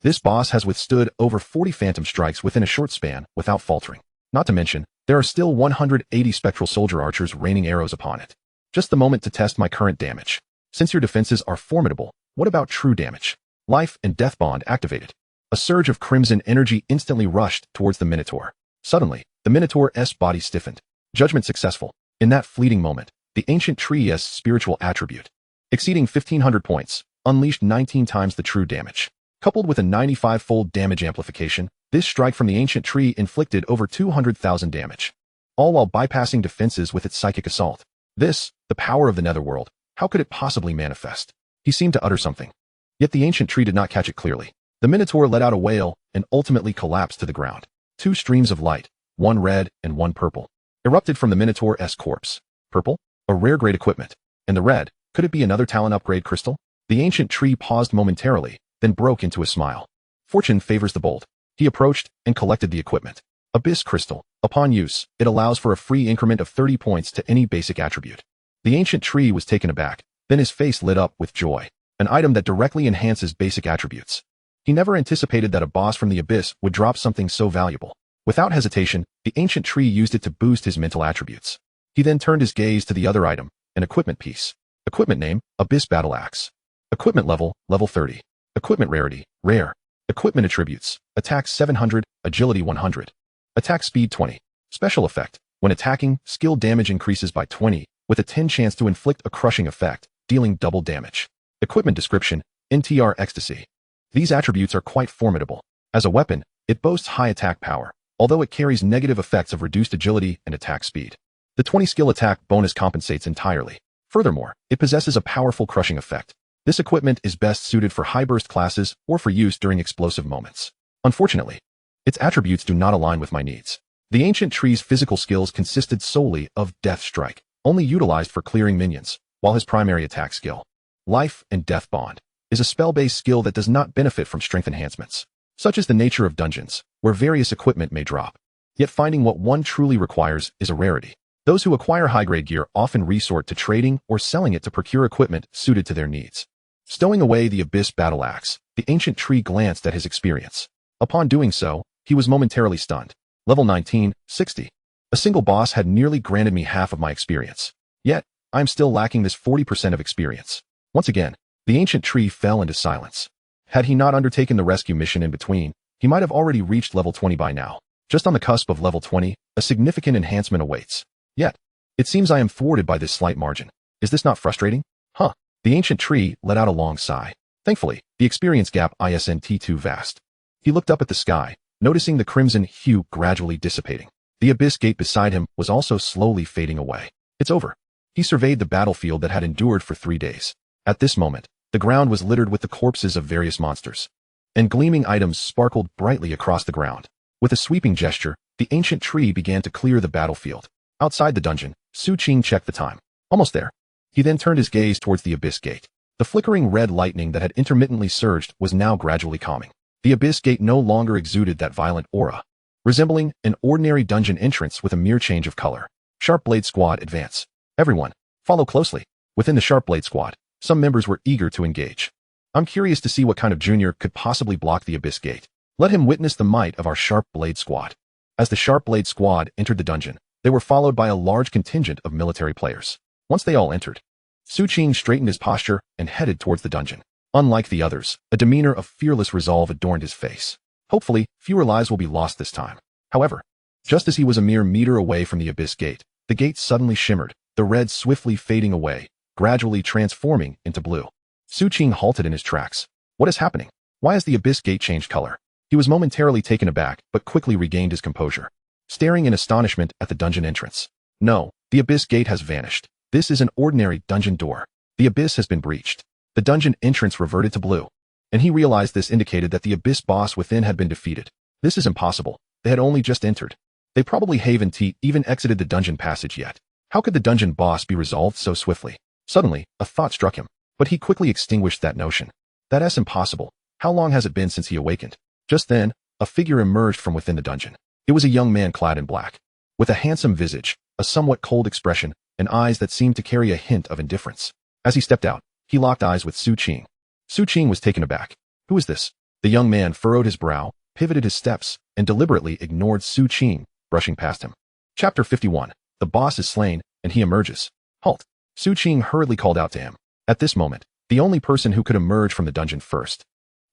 this boss has withstood over 40 Phantom Strikes within a short span without faltering. Not to mention, there are still 180 spectral soldier archers raining arrows upon it. Just the moment to test my current damage. Since your defenses are formidable, what about true damage? Life and death bond activated. A surge of crimson energy instantly rushed towards the Minotaur. Suddenly, the Minotaur's body stiffened. Judgment successful. In that fleeting moment, the ancient tree's spiritual attribute, exceeding 1,500 points, unleashed 19 times the true damage. Coupled with a 95-fold damage amplification, this strike from the ancient tree inflicted over 200,000 damage, all while bypassing defenses with its psychic assault. This, the power of the netherworld, how could it possibly manifest? He seemed to utter something. Yet the ancient tree did not catch it clearly. The Minotaur let out a wail and ultimately collapsed to the ground. 2 streams of light, one red and one purple, erupted from the Minotaur's corpse. Purple? A rare grade equipment. And the red, could it be another talent upgrade crystal? The ancient tree paused momentarily, then broke into a smile. Fortune favors the bold. He approached and collected the equipment. Abyss Crystal. Upon use, it allows for a free increment of 30 points to any basic attribute. The ancient tree was taken aback, then his face lit up with joy. An item that directly enhances basic attributes. He never anticipated that a boss from the abyss would drop something so valuable. Without hesitation, the ancient tree used it to boost his mental attributes. He then turned his gaze to the other item, an equipment piece. Equipment name, Abyss Battle Axe. Equipment level, level 30. Equipment rarity, rare. Equipment attributes, attack 700, agility 100. Attack speed 20. Special effect, when attacking, skill damage increases by 20, with a 10 chance to inflict a crushing effect, dealing double damage. Equipment description, NTR Ecstasy. These attributes are quite formidable. As a weapon, it boasts high attack power, although it carries negative effects of reduced agility and attack speed. The 20 skill attack bonus compensates entirely Furthermore, it possesses a powerful crushing effect. This equipment is best suited for high-burst classes or for use during explosive moments. Unfortunately, its attributes do not align with my needs. The ancient tree's physical skills consisted solely of Death Strike, only utilized for clearing minions, while his primary attack skill, Life and Death Bond, is a spell-based skill that does not benefit from strength enhancements. Such is the nature of dungeons, where various equipment may drop. Yet finding what one truly requires is a rarity. Those who acquire high-grade gear often resort to trading or selling it to procure equipment suited to their needs. Stowing away the Abyss Battle Axe, the ancient tree glanced at his experience. Upon doing so, he was momentarily stunned. Level 19, 60. A single boss had nearly granted me half of my experience. Yet, I am still lacking this 40% of experience. Once again, the ancient tree fell into silence. Had he not undertaken the rescue mission in between, he might have already reached level 20 by now. Just on the cusp of level 20, a significant enhancement awaits. Yet, it seems I am thwarted by this slight margin. Is this not frustrating? Huh. The ancient tree let out a long sigh. Thankfully, the experience gap isn't too vast. He looked up at the sky, noticing the crimson hue gradually dissipating. The abyss gate beside him was also slowly fading away. It's over. He surveyed the battlefield that had endured for 3 days. At this moment, the ground was littered with the corpses of various monsters, and gleaming items sparkled brightly across the ground. With a sweeping gesture, the ancient tree began to clear the battlefield. Outside the dungeon, Su Qing checked the time. Almost there. He then turned his gaze towards the abyss gate. The flickering red lightning that had intermittently surged was now gradually calming. The abyss gate no longer exuded that violent aura, resembling an ordinary dungeon entrance with a mere change of color. Sharp Blade Squad advance. Everyone, follow closely. Within the Sharp Blade Squad, some members were eager to engage. I'm curious to see what kind of junior could possibly block the abyss gate. Let him witness the might of our Sharp Blade Squad. As the Sharp Blade Squad entered the dungeon, they were followed by a large contingent of military players. Once they all entered, Su Qing straightened his posture and headed towards the dungeon. Unlike the others, a demeanor of fearless resolve adorned his face. Hopefully, fewer lives will be lost this time. However, just as he was a mere meter away from the abyss gate, the gate suddenly shimmered, the red swiftly fading away, gradually transforming into blue. Su Qing halted in his tracks. What is happening? Why has the abyss gate changed color? He was momentarily taken aback, but quickly regained his composure, staring in astonishment at the dungeon entrance. No, the abyss gate has vanished. This is an ordinary dungeon door. The abyss has been breached. The dungeon entrance reverted to blue, and he realized this indicated that the abyss boss within had been defeated. This is impossible. They had only just entered. They probably haven't even exited the dungeon passage yet. How could the dungeon boss be resolved so swiftly? Suddenly, a thought struck him, but he quickly extinguished that notion. That's impossible. How long has it been since he awakened? Just then, a figure emerged from within the dungeon. It was a young man clad in black, with a handsome visage, a somewhat cold expression, and eyes that seemed to carry a hint of indifference. As he stepped out, he locked eyes with Su Qing. Su Qing was taken aback. Who is this? The young man furrowed his brow, pivoted his steps, and deliberately ignored Su Qing, brushing past him. Chapter 51. The boss is slain, and he emerges. Halt. Su Qing hurriedly called out to him. At this moment, the only person who could emerge from the dungeon first,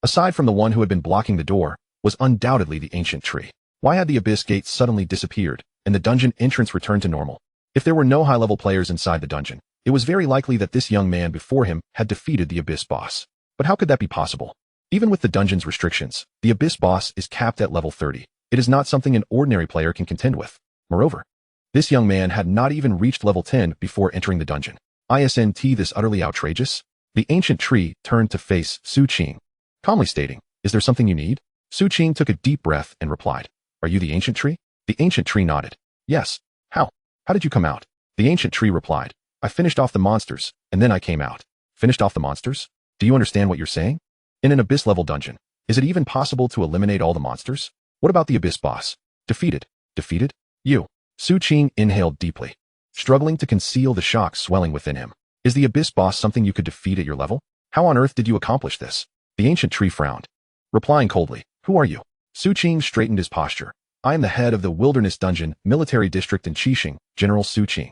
aside from the one who had been blocking the door, was undoubtedly the ancient tree. Why had the abyss gate suddenly disappeared, and the dungeon entrance returned to normal? If there were no high-level players inside the dungeon, it was very likely that this young man before him had defeated the abyss boss. But how could that be possible? Even with the dungeon's restrictions, the abyss boss is capped at level 30. It is not something an ordinary player can contend with. Moreover, this young man had not even reached level 10 before entering the dungeon. Isn't this utterly outrageous? The ancient tree turned to face Su Qing, calmly stating, "Is there something you need?" Su Qing took a deep breath and replied, "Are you the ancient tree?" The ancient tree nodded. "Yes. How? How did you come out?" The ancient tree replied, "I finished off the monsters, and then I came out." Finished off the monsters? Do you understand what you're saying? In an abyss-level dungeon, is it even possible to eliminate all the monsters? What about the abyss boss? Defeated. Defeated? You. Su Qing inhaled deeply, struggling to conceal the shock swelling within him. Is the abyss boss something you could defeat at your level? How on earth did you accomplish this? The ancient tree frowned, replying coldly, "Who are you?" Su Qing straightened his posture. "I am the head of the Wilderness Dungeon Military District in Qixing, General Su Qing."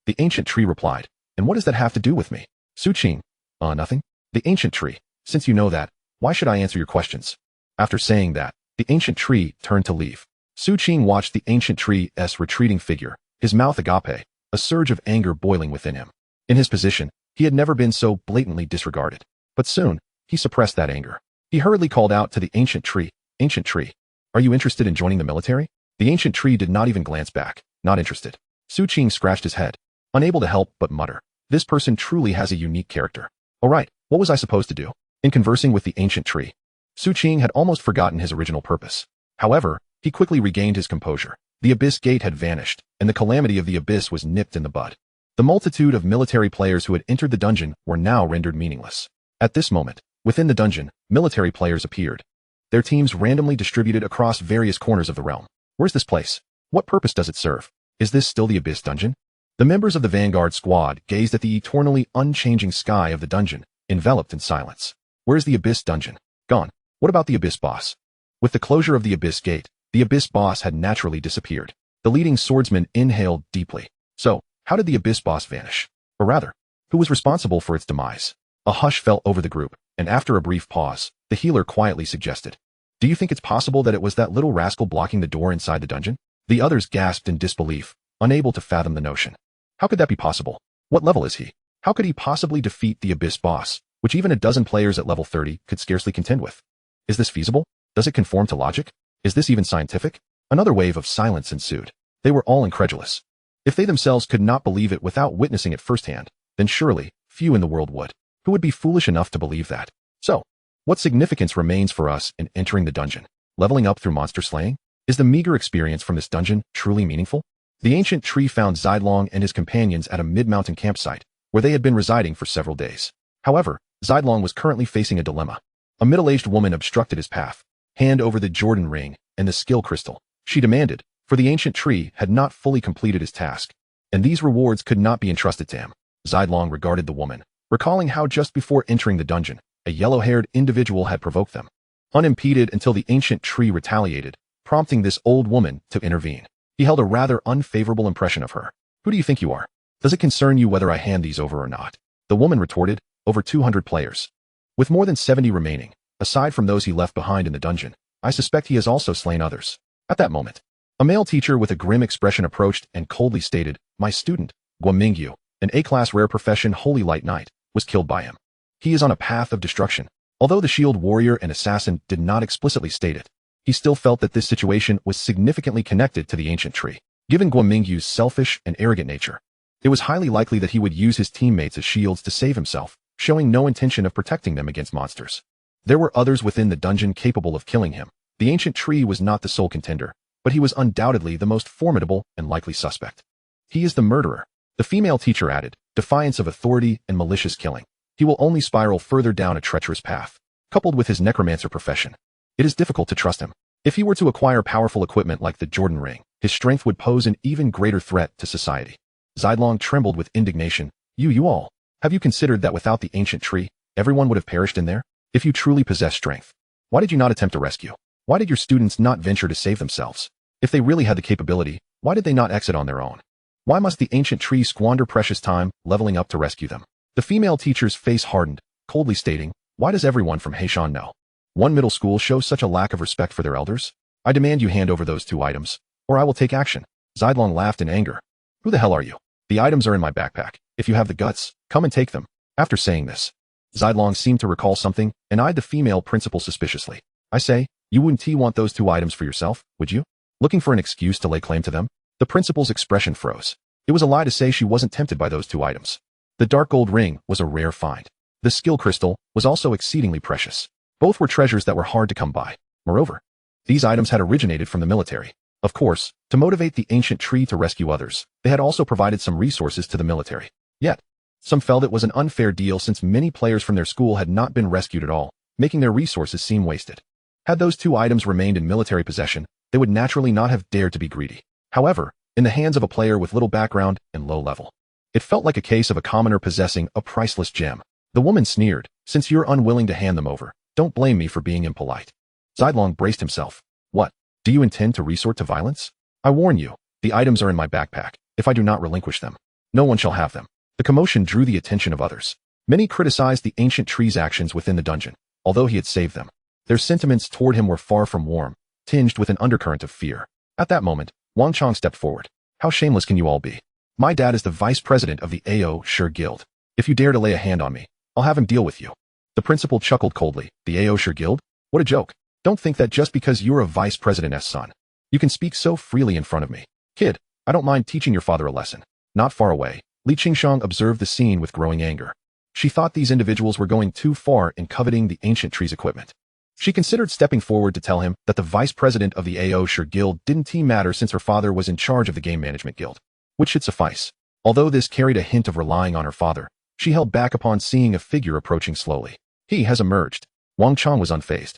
The ancient tree replied, "And what does that have to do with me?" Su Qing, nothing. The ancient tree, "Since you know that, why should I answer your questions?" After saying that, the ancient tree turned to leave. Su Qing watched the ancient tree's retreating figure, his mouth agape, a surge of anger boiling within him. In his position, he had never been so blatantly disregarded. But soon, he suppressed that anger. He hurriedly called out to the ancient tree, "Ancient tree, are you interested in joining the military?" The ancient tree did not even glance back, not interested. Su Qing scratched his head, unable to help but mutter, This person truly has a unique character. Alright, what was I supposed to do? In conversing with the ancient tree, Su Qing had almost forgotten his original purpose. However, he quickly regained his composure. The Abyss Gate had vanished, and the calamity of the Abyss was nipped in the bud. The multitude of military players who had entered the dungeon were now rendered meaningless. At this moment, within the dungeon, military players appeared. Their teams randomly distributed across various corners of the realm. Where's this place? What purpose does it serve? Is this still the Abyss dungeon? The members of the Vanguard squad gazed at the eternally unchanging sky of the dungeon, enveloped in silence. Where's the Abyss dungeon? Gone. What about the Abyss boss? With the closure of the Abyss Gate, the Abyss boss had naturally disappeared. The leading swordsman inhaled deeply. So, how did the Abyss boss vanish? Or rather, who was responsible for its demise? A hush fell over the group, and after a brief pause, the healer quietly suggested, "Do you think it's possible that it was that little rascal blocking the door inside the dungeon?" The others gasped in disbelief, unable to fathom the notion. How could that be possible? What level is he? How could he possibly defeat the Abyss boss, which even a dozen players at level 30 could scarcely contend with? Is this feasible? Does it conform to logic? Is this even scientific? Another wave of silence ensued. They were all incredulous. If they themselves could not believe it without witnessing it firsthand, then surely, few in the world would. Who would be foolish enough to believe that? So, what significance remains for us in entering the dungeon? Leveling up through monster slaying? Is the meager experience from this dungeon truly meaningful? The ancient tree found Zidlong and his companions at a mid-mountain campsite, where they had been residing for several days. However, Zidlong was currently facing a dilemma. A middle-aged woman obstructed his path. Hand over the Jordan ring and the skill crystal, she demanded, for the ancient tree had not fully completed his task, and these rewards could not be entrusted to him. Zidlong regarded the woman, recalling how just before entering the dungeon, a yellow-haired individual had provoked them. Unimpeded until the ancient tree retaliated, prompting this old woman to intervene. He held a rather unfavorable impression of her. Who do you think you are? Does it concern you whether I hand these over or not? The woman retorted, over 200 players. With more than 70 remaining, aside from those he left behind in the dungeon, I suspect he has also slain others. At that moment, a male teacher with a grim expression approached and coldly stated, "My student, Guomingyu, an A-class rare profession Holy Light Knight, was killed by him. He is on a path of destruction." Although the shield warrior and assassin did not explicitly state it, he still felt that this situation was significantly connected to the ancient tree. Given Guomingyu's selfish and arrogant nature, it was highly likely that he would use his teammates as shields to save himself, showing no intention of protecting them against monsters. There were others within the dungeon capable of killing him. The ancient tree was not the sole contender, but he was undoubtedly the most formidable and likely suspect. He is the murderer, the female teacher added, defiance of authority and malicious killing. He will only spiral further down a treacherous path. Coupled with his necromancer profession, it is difficult to trust him. If he were to acquire powerful equipment like the Jordan ring, his strength would pose an even greater threat to society. Zidlong trembled with indignation. You all, have you considered that without the ancient tree, everyone would have perished in there? If you truly possess strength, why did you not attempt a rescue? Why did your students not venture to save themselves? If they really had the capability, why did they not exit on their own? Why must the ancient tree squander precious time leveling up to rescue them? The female teacher's face hardened, coldly stating, "Why does everyone from Heishan know? One middle school shows such a lack of respect for their elders? I demand you hand over those 2 items, or I will take action." Zidlong laughed in anger. "Who the hell are you? The items are in my backpack. If you have the guts, come and take them." After saying this, Zidlong seemed to recall something and eyed the female principal suspiciously. "I say, you wouldn't want those 2 items for yourself, would you? Looking for an excuse to lay claim to them?" The principal's expression froze. It was a lie to say she wasn't tempted by those 2 items. The dark gold ring was a rare find. The skill crystal was also exceedingly precious. Both were treasures that were hard to come by. Moreover, these items had originated from the military. Of course, to motivate the ancient tree to rescue others, they had also provided some resources to the military. Yet, some felt it was an unfair deal since many players from their school had not been rescued at all, making their resources seem wasted. Had those 2 items remained in military possession, they would naturally not have dared to be greedy. However, in the hands of a player with little background and low level, it felt like a case of a commoner possessing a priceless gem. The woman sneered, "Since you're unwilling to hand them over, don't blame me for being impolite." Zidlong braced himself. "What? Do you intend to resort to violence? I warn you, the items are in my backpack. If I do not relinquish them, no one shall have them." The commotion drew the attention of others. Many criticized the ancient tree's actions within the dungeon, although he had saved them. Their sentiments toward him were far from warm, tinged with an undercurrent of fear. At that moment, Wang Chong stepped forward. "How shameless can you all be? My dad is the vice president of the AO Shur Guild. If you dare to lay a hand on me, I'll have him deal with you." The principal chuckled coldly. "The AO Shur Guild? What a joke. Don't think that just because you're a vice president's son, you can speak so freely in front of me. Kid, I don't mind teaching your father a lesson." Not far away, Li Qingshang observed the scene with growing anger. She thought these individuals were going too far in coveting the ancient tree's equipment. She considered stepping forward to tell him that the vice president of the AO Shur Guild didn't matter since her father was in charge of the Game Management Guild, which should suffice. Although this carried a hint of relying on her father, she held back upon seeing a figure approaching slowly. He has emerged. Wang Chang was unfazed,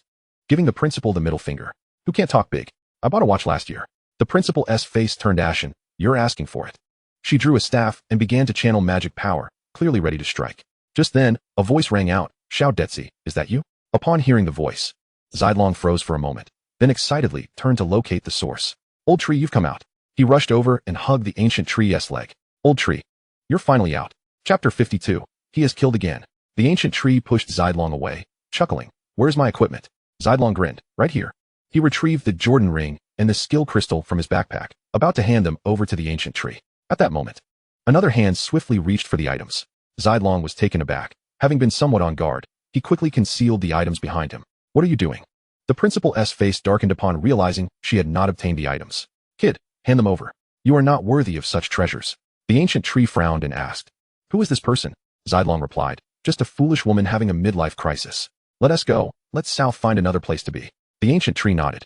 giving the principal the middle finger. Who can't talk big? I bought a watch last year. The principal's face turned ashen. You're asking for it. She drew a staff and began to channel magic power, clearly ready to strike. Just then, a voice rang out. Xiao Detzi, is that you? Upon hearing the voice, Zidlong froze for a moment, then excitedly turned to locate the source. Old tree, you've come out. He rushed over and hugged the ancient tree's leg. Old tree, you're finally out. Chapter 52. He is killed again. The ancient tree pushed Zidlong away, chuckling. Where's my equipment? Zidlong grinned. Right here. He retrieved the Jordan ring and the skill crystal from his backpack, about to hand them over to the ancient tree. At that moment, another hand swiftly reached for the items. Zidlong was taken aback. Having been somewhat on guard, he quickly concealed the items behind him. What are you doing? The principal's face darkened upon realizing she had not obtained the items. Kid, hand them over. You are not worthy of such treasures. The ancient tree frowned and asked. Who is this person? Zidlong replied. Just a foolish woman having a midlife crisis. Let us go. Let's south find another place to be. The ancient tree nodded.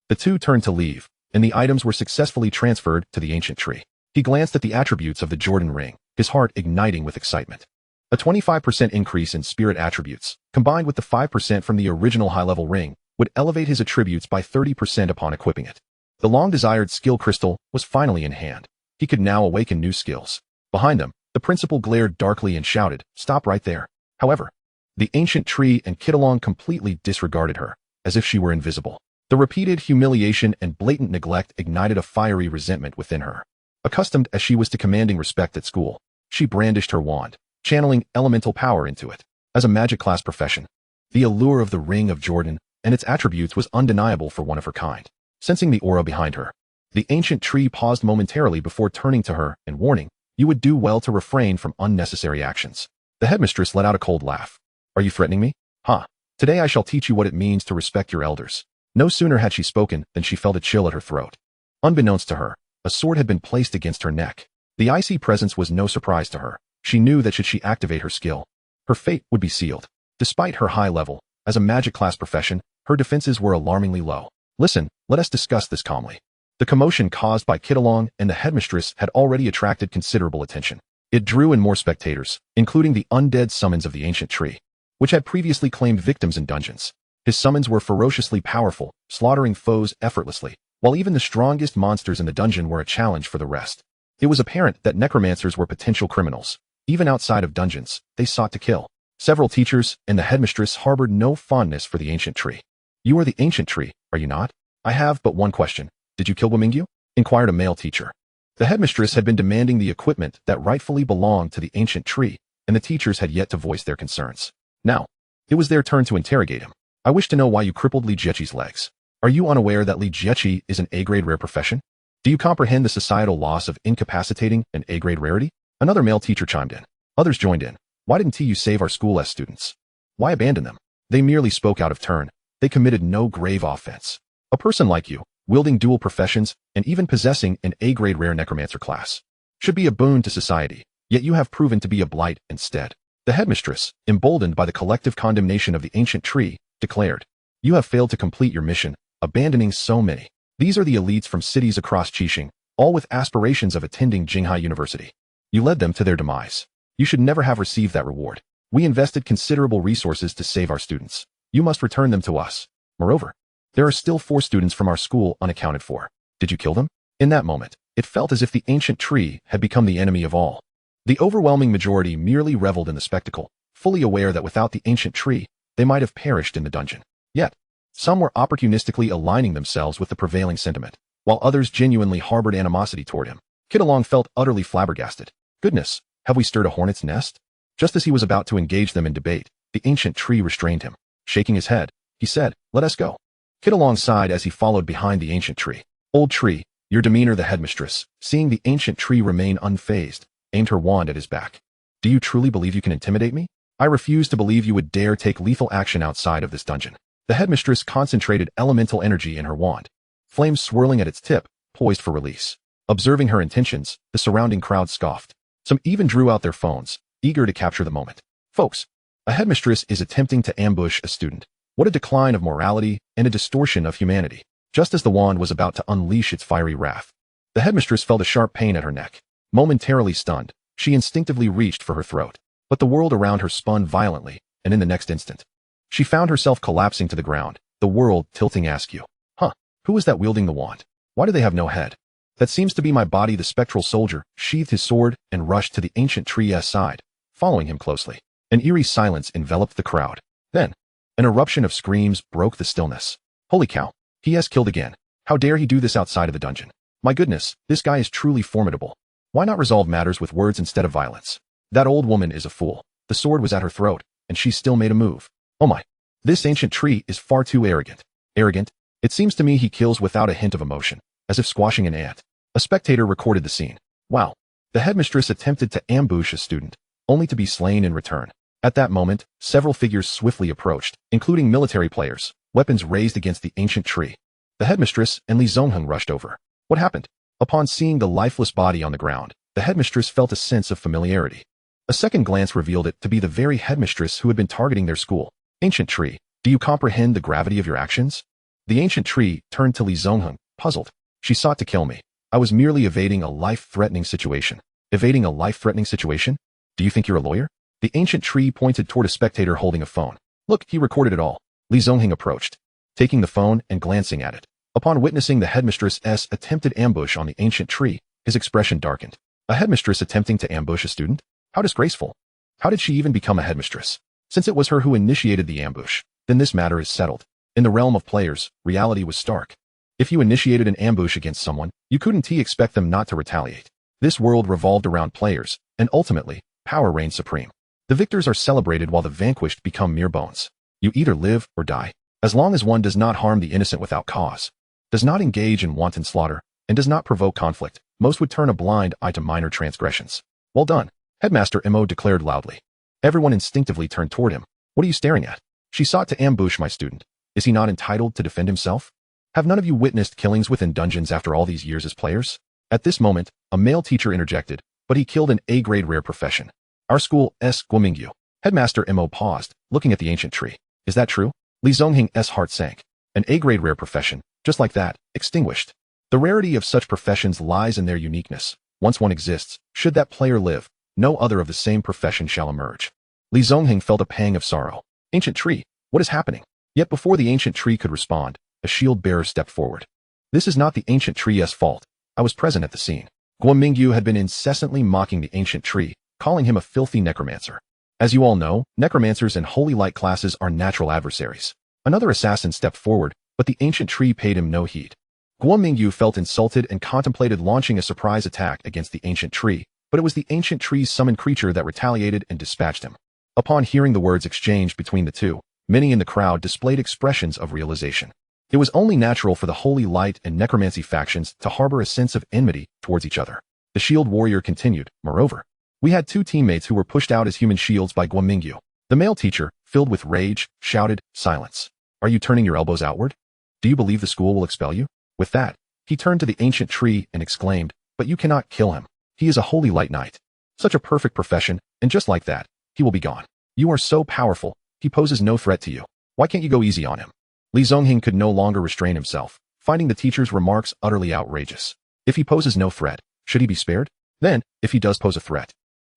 The two turned to leave, and the items were successfully transferred to the ancient tree. He glanced at the attributes of the Jordan ring, his heart igniting with excitement. A 25% increase in spirit attributes, combined with the 5% from the original high-level ring, would elevate his attributes by 30% upon equipping it. The long-desired skill crystal was finally in hand. He could now awaken new skills. Behind them, the principal glared darkly and shouted, "Stop right there." However, the ancient tree and Kittalong completely disregarded her, as if she were invisible. The repeated humiliation and blatant neglect ignited a fiery resentment within her. Accustomed as she was to commanding respect at school, she brandished her wand, channeling elemental power into it. As a magic class profession, the allure of the Ring of Jordan and its attributes was undeniable for one of her kind. Sensing the aura behind her, the ancient tree paused momentarily before turning to her and warning, "You would do well to refrain from unnecessary actions." The headmistress let out a cold laugh. "Are you threatening me? Huh. Today I shall teach you what it means to respect your elders." No sooner had she spoken than she felt a chill at her throat. Unbeknownst to her, a sword had been placed against her neck. The icy presence was no surprise to her. She knew that should she activate her skill, her fate would be sealed. Despite her high level, as a magic class profession, her defenses were alarmingly low. "Listen, let us discuss this calmly." The commotion caused by Kittalong and the headmistress had already attracted considerable attention. It drew in more spectators, including the undead summons of the ancient tree, which had previously claimed victims in dungeons. His summons were ferociously powerful, slaughtering foes effortlessly, while even the strongest monsters in the dungeon were a challenge for the rest. It was apparent that necromancers were potential criminals. Even outside of dungeons, they sought to kill. Several teachers and the headmistress harbored no fondness for the ancient tree. "You are the ancient tree, are you not? I have but one question. Did you kill Wamingyu?" inquired a male teacher. The headmistress had been demanding the equipment that rightfully belonged to the ancient tree, and the teachers had yet to voice their concerns. Now, it was their turn to interrogate him. "I wish to know why you crippled Li Jiechi's legs. Are you unaware that Li Jiechi is an A-grade rare profession? Do you comprehend the societal loss of incapacitating an A-grade rarity?" Another male teacher chimed in. Others joined in. "Why didn't you save our school as students? Why abandon them?" They merely spoke out of turn. They committed no grave offense. "A person like you, wielding dual professions and even possessing an A-grade rare necromancer class, should be a boon to society, yet you have proven to be a blight instead." The headmistress, emboldened by the collective condemnation of the ancient tree, declared, "You have failed to complete your mission, abandoning so many. These are the elites from cities across Qixing, all with aspirations of attending Jinghai University. You led them to their demise. You should never have received that reward. We invested considerable resources to save our students. You must return them to us. Moreover, there are still 4 students from our school unaccounted for. Did you kill them?" In that moment, it felt as if the ancient tree had become the enemy of all. The overwhelming majority merely reveled in the spectacle, fully aware that without the ancient tree, they might have perished in the dungeon. Yet, some were opportunistically aligning themselves with the prevailing sentiment, while others genuinely harbored animosity toward him. Kittalong felt utterly flabbergasted. Goodness, have we stirred a hornet's nest? Just as he was about to engage them in debate, the ancient tree restrained him. Shaking his head, he said, "Let us go." Kittalong sighed as he followed behind the ancient tree. "Old tree, your demeanor." The headmistress, seeing the ancient tree remain unfazed, aimed her wand at his back. "Do you truly believe you can intimidate me? I refuse to believe you would dare take lethal action outside of this dungeon." The headmistress concentrated elemental energy in her wand, flames swirling at its tip, poised for release. Observing her intentions, the surrounding crowd scoffed. Some even drew out their phones, eager to capture the moment. Folks, a headmistress is attempting to ambush a student. What a decline of morality and a distortion of humanity. Just as the wand was about to unleash its fiery wrath, the headmistress felt a sharp pain at her neck. Momentarily stunned, she instinctively reached for her throat. But the world around her spun violently, and in the next instant, she found herself collapsing to the ground, the world tilting askew. Huh, who is that wielding the wand? Why do they have no head? That seems to be my body. The spectral soldier sheathed his sword and rushed to the ancient tree's side, following him closely. An eerie silence enveloped the crowd. Then, an eruption of screams broke the stillness. Holy cow, he has killed again. How dare he do this outside of the dungeon? My goodness, this guy is truly formidable. Why not resolve matters with words instead of violence? That old woman is a fool. The sword was at her throat, and she still made a move. Oh my. This ancient tree is far too arrogant. Arrogant? It seems to me he kills without a hint of emotion, as if squashing an ant. A spectator recorded the scene. Wow. The headmistress attempted to ambush a student, only to be slain in return. At that moment, several figures swiftly approached, including military players, weapons raised against the ancient tree. The headmistress and Li Zongheng rushed over. What happened? Upon seeing the lifeless body on the ground, the headmistress felt a sense of familiarity. A second glance revealed it to be the very headmistress who had been targeting their school. Ancient tree, do you comprehend the gravity of your actions? The ancient tree turned to Li Zongheng, puzzled. She sought to kill me. I was merely evading a life-threatening situation. Evading a life-threatening situation? Do you think you're a lawyer? The ancient tree pointed toward a spectator holding a phone. Look, he recorded it all. Li Zongheng approached, taking the phone and glancing at it. Upon witnessing the headmistress's attempted ambush on the ancient tree, his expression darkened. A headmistress attempting to ambush a student? How disgraceful. How did she even become a headmistress? Since it was her who initiated the ambush, then this matter is settled. In the realm of players, reality was stark. If you initiated an ambush against someone, you couldn't expect them not to retaliate. This world revolved around players, and ultimately, power reigned supreme. The victors are celebrated while the vanquished become mere bones. You either live or die. As long as one does not harm the innocent without cause, does not engage in wanton slaughter, and does not provoke conflict, most would turn a blind eye to minor transgressions. Well done. Headmaster Mo declared loudly. Everyone instinctively turned toward him. What are you staring at? She sought to ambush my student. Is he not entitled to defend himself? Have none of you witnessed killings within dungeons after all these years as players? At this moment, a male teacher interjected, but he killed an A-grade rare profession. Our school's Guomingyu. Headmaster Mo paused, looking at the ancient tree. Is that true? Li Zongheng's heart sank. An A-grade rare profession, just like that, extinguished. The rarity of such professions lies in their uniqueness. Once one exists, should that player live, no other of the same profession shall emerge. Li Zongheng felt a pang of sorrow. Ancient tree, what is happening? Yet before the ancient tree could respond, a shield bearer stepped forward. This is not the ancient tree's fault. I was present at the scene. Guomingyu had been incessantly mocking the ancient tree, calling him a filthy necromancer. As you all know, necromancers and holy light classes are natural adversaries. Another assassin stepped forward, but the ancient tree paid him no heed. Guomingyu felt insulted and contemplated launching a surprise attack against the ancient tree, but it was the ancient tree's summoned creature that retaliated and dispatched him. Upon hearing the words exchanged between the two, many in the crowd displayed expressions of realization. It was only natural for the holy light and necromancy factions to harbor a sense of enmity towards each other. The shield warrior continued, moreover. We had two teammates who were pushed out as human shields by Guomingyu. The male teacher, filled with rage, shouted, silence. Are you turning your elbows outward? Do you believe the school will expel you? With that, he turned to the ancient tree and exclaimed, but you cannot kill him. He is a holy light knight. Such a perfect profession, and just like that, he will be gone. You are so powerful, he poses no threat to you. Why can't you go easy on him? Li Zongheng could no longer restrain himself, finding the teacher's remarks utterly outrageous. If he poses no threat, should he be spared? Then, if he does pose a threat,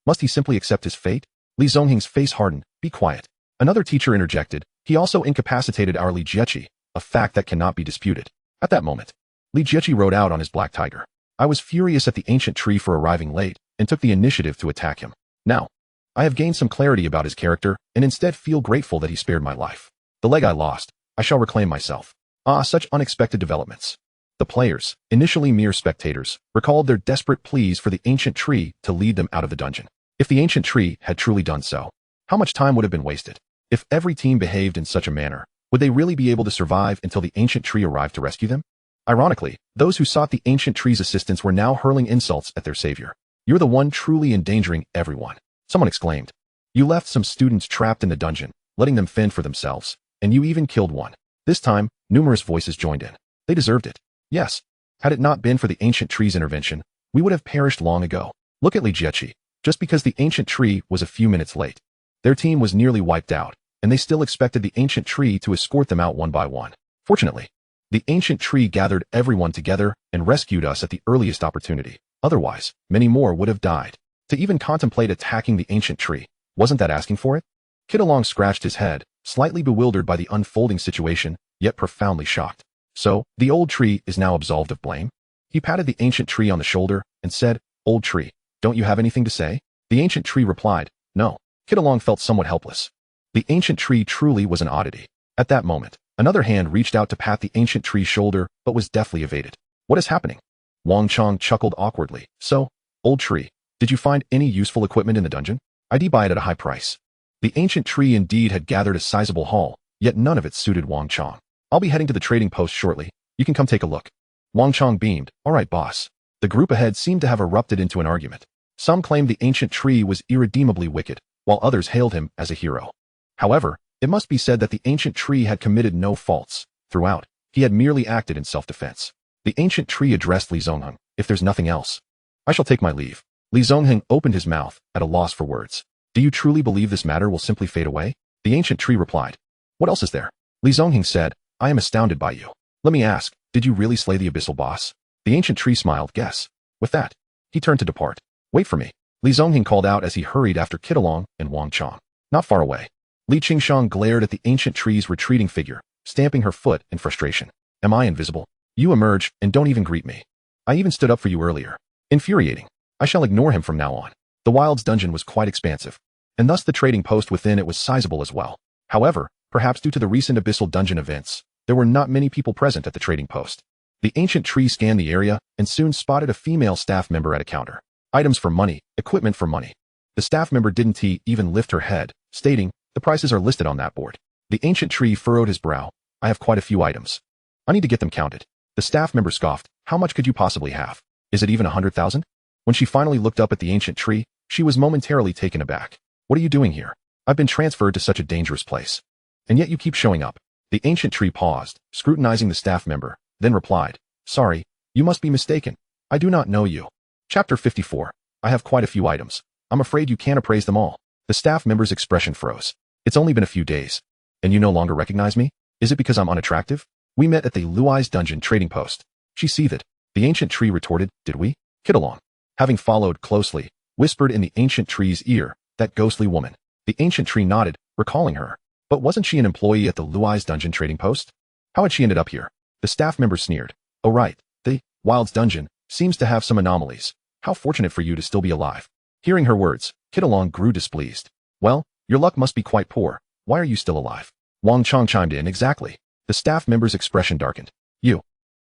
must he simply accept his fate? Li Zongheng's face hardened. Be quiet. Another teacher interjected. He also incapacitated our Li Jiechi, a fact that cannot be disputed. At that moment, Li Jiechi rode out on his black tiger. I was furious at the ancient tree for arriving late and took the initiative to attack him. Now, I have gained some clarity about his character and instead feel grateful that he spared my life. The leg I lost, I shall reclaim myself. Ah, such unexpected developments. The players, initially mere spectators, recalled their desperate pleas for the ancient tree to lead them out of the dungeon. If the ancient tree had truly done so, how much time would have been wasted? If every team behaved in such a manner, would they really be able to survive until the ancient tree arrived to rescue them? Ironically, those who sought the ancient tree's assistance were now hurling insults at their savior. You're the one truly endangering everyone. Someone exclaimed. You left some students trapped in the dungeon, letting them fend for themselves, and you even killed one. This time, numerous voices joined in. They deserved it. Yes. Had it not been for the ancient tree's intervention, we would have perished long ago. Look at Li Jiechi. just because the ancient tree was a few minutes late. Their team was nearly wiped out, and they still expected the ancient tree to escort them out one by one. Fortunately, the ancient tree gathered everyone together and rescued us at the earliest opportunity. Otherwise, many more would have died. To even contemplate attacking the ancient tree, wasn't that asking for it? Kid Along scratched his head, slightly bewildered by the unfolding situation, yet profoundly shocked. So, the old tree is now absolved of blame? He patted the ancient tree on the shoulder and said, "Old tree, don't you have anything to say?" The ancient tree replied, "No." Kid Along felt somewhat helpless. The ancient tree truly was an oddity. At that moment, another hand reached out to pat the ancient tree's shoulder, but was deftly evaded. "What is happening?" Wang Chong chuckled awkwardly. "So, old tree, did you find any useful equipment in the dungeon? I'd buy it at a high price." The ancient tree indeed had gathered a sizable haul, yet none of it suited Wang Chong. "I'll be heading to the trading post shortly. You can come take a look." Wang Chong beamed. "All right, boss." The group ahead seemed to have erupted into an argument. Some claimed the ancient tree was irredeemably wicked, while others hailed him as a hero. However, it must be said that the ancient tree had committed no faults. Throughout, he had merely acted in self-defense. The ancient tree addressed Li Zongheng. "If there's nothing else, I shall take my leave." Li Zongheng opened his mouth, at a loss for words. "Do you truly believe this matter will simply fade away?" The ancient tree replied. "What else is there?" Li Zongheng said, "I am astounded by you. Let me ask, did you really slay the abyssal boss?" The ancient tree smiled. "Guess." With that, he turned to depart. "Wait for me," Li Zongheng called out as he hurried after Kid Along and Wang Chong. Not far away, Li Qingshang glared at the ancient tree's retreating figure, stamping her foot in frustration. "Am I invisible? You emerge and don't even greet me. I even stood up for you earlier." Infuriating. I shall ignore him from now on. The Wild's dungeon was quite expansive, and thus the trading post within it was sizable as well. However, perhaps due to the recent abyssal dungeon events, there were not many people present at the trading post. The ancient tree scanned the area and soon spotted a female staff member at a counter. Items for money, equipment for money. The staff member didn't even lift her head, stating, "The prices are listed on that board." The ancient tree furrowed his brow. "I have quite a few items. I need to get them counted." The staff member scoffed. "How much could you possibly have? Is it even 100,000? When she finally looked up at the ancient tree, she was momentarily taken aback. "What are you doing here? I've been transferred to such a dangerous place. And yet you keep showing up." The ancient tree paused, scrutinizing the staff member, then replied, "Sorry, you must be mistaken. I do not know you." Chapter 54. I have quite a few items. I'm afraid you can't appraise them all. The staff member's expression froze. "It's only been a few days. And you no longer recognize me? Is it because I'm unattractive? We met at the Luai's dungeon trading post." She seethed. The ancient tree retorted, "Did we?" Kid Along, having followed closely, whispered in the ancient tree's ear, "That ghostly woman." The ancient tree nodded, recalling her. But wasn't she an employee at the Luai's dungeon trading post? How had she ended up here? The staff member sneered. "Oh right, the Wild's dungeon seems to have some anomalies. How fortunate for you to still be alive." Hearing her words, Kid Along grew displeased. "Well, your luck must be quite poor. Why are you still alive?" Wang Chong chimed in. "Exactly." The staff member's expression darkened.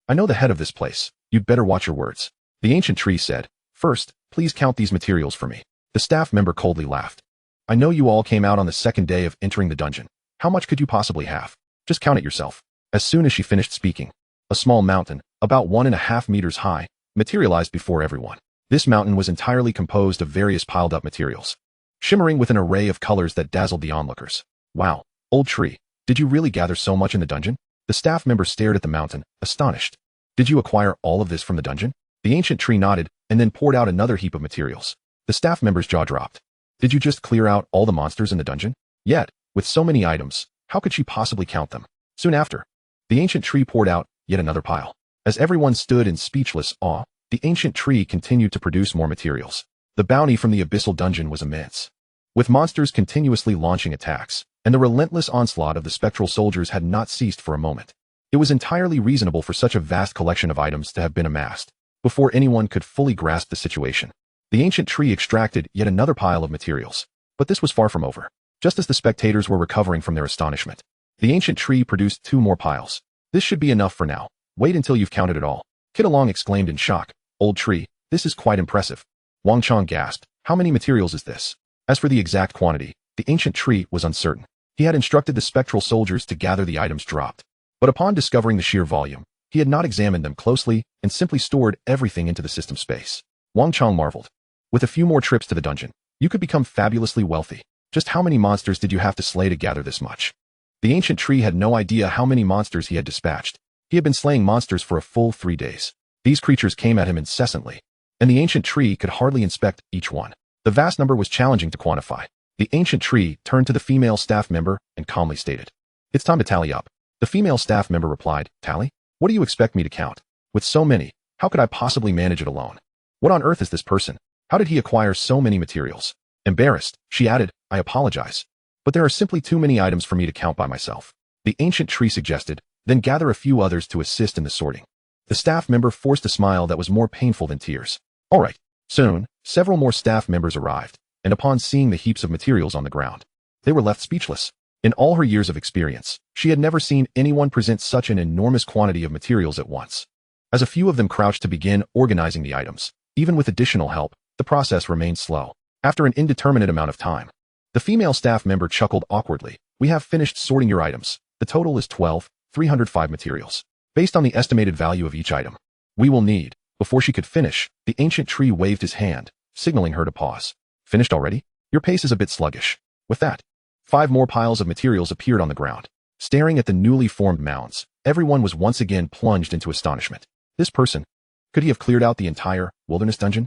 I know the head of this place. You'd better watch your words." The ancient tree said. "First, please count these materials for me." The staff member coldly laughed. "I know you all came out on the second day of entering the dungeon. How much could you possibly have? Just count it yourself." As soon as she finished speaking, a small mountain, about 1.5 meters high, materialized before everyone. This mountain was entirely composed of various piled-up materials, shimmering with an array of colors that dazzled the onlookers. "Wow, old tree, did you really gather so much in the dungeon?" The staff member stared at the mountain, astonished. "Did you acquire all of this from the dungeon?" The ancient tree nodded, and then poured out another heap of materials. The staff member's jaw dropped. "Did you just clear out all the monsters in the dungeon?" Yet, with so many items, how could she possibly count them? Soon after, the ancient tree poured out yet another pile. As everyone stood in speechless awe, the ancient tree continued to produce more materials. The bounty from the abyssal dungeon was immense. With monsters continuously launching attacks, and the relentless onslaught of the spectral soldiers had not ceased for a moment, it was entirely reasonable for such a vast collection of items to have been amassed, before anyone could fully grasp the situation. The ancient tree extracted yet another pile of materials, but this was far from over. Just as the spectators were recovering from their astonishment, the ancient tree produced 2 more piles. "This should be enough for now. Wait until you've counted it all." Kid Along exclaimed in shock. "Old tree, this is quite impressive." Wang Chong gasped. "How many materials is this?" As for the exact quantity, the ancient tree was uncertain. He had instructed the spectral soldiers to gather the items dropped, but upon discovering the sheer volume, he had not examined them closely and simply stored everything into the system space. Wang Chong marveled. "With a few more trips to the dungeon, you could become fabulously wealthy. Just how many monsters did you have to slay to gather this much?" The ancient tree had no idea how many monsters he had dispatched. He had been slaying monsters for a full 3 days. These creatures came at him incessantly, and the ancient tree could hardly inspect each one. The The vast number was challenging to quantify. The ancient tree turned to the female staff member and calmly stated, "It's time to tally up." The female staff member replied, "Tally? What do you expect me to count? With so many, how could I possibly manage it alone? What on earth is this person? How did he acquire so many materials?" Embarrassed, she added, "I apologize, but there are simply too many items for me to count by myself." The ancient tree suggested, "Then gather a few others to assist in the sorting." The staff member forced a smile that was more painful than tears. All right. Soon, several more staff members arrived, and upon seeing the heaps of materials on the ground, they were left speechless. In all her years of experience, she had never seen anyone present such an enormous quantity of materials at once. As a few of them crouched to begin organizing the items, even with additional help, the process remained slow. After an indeterminate amount of time, the female staff member chuckled awkwardly. "We have finished sorting your items. The total is 12,305 materials. Based on the estimated value of each item, we will need..." Before she could finish, the ancient tree waved his hand, signaling her to pause. "Finished already? Your pace is a bit sluggish." With that, 5 more piles of materials appeared on the ground. Staring at the newly formed mounds, everyone was once again plunged into astonishment. This person, could he have cleared out the entire wilderness dungeon?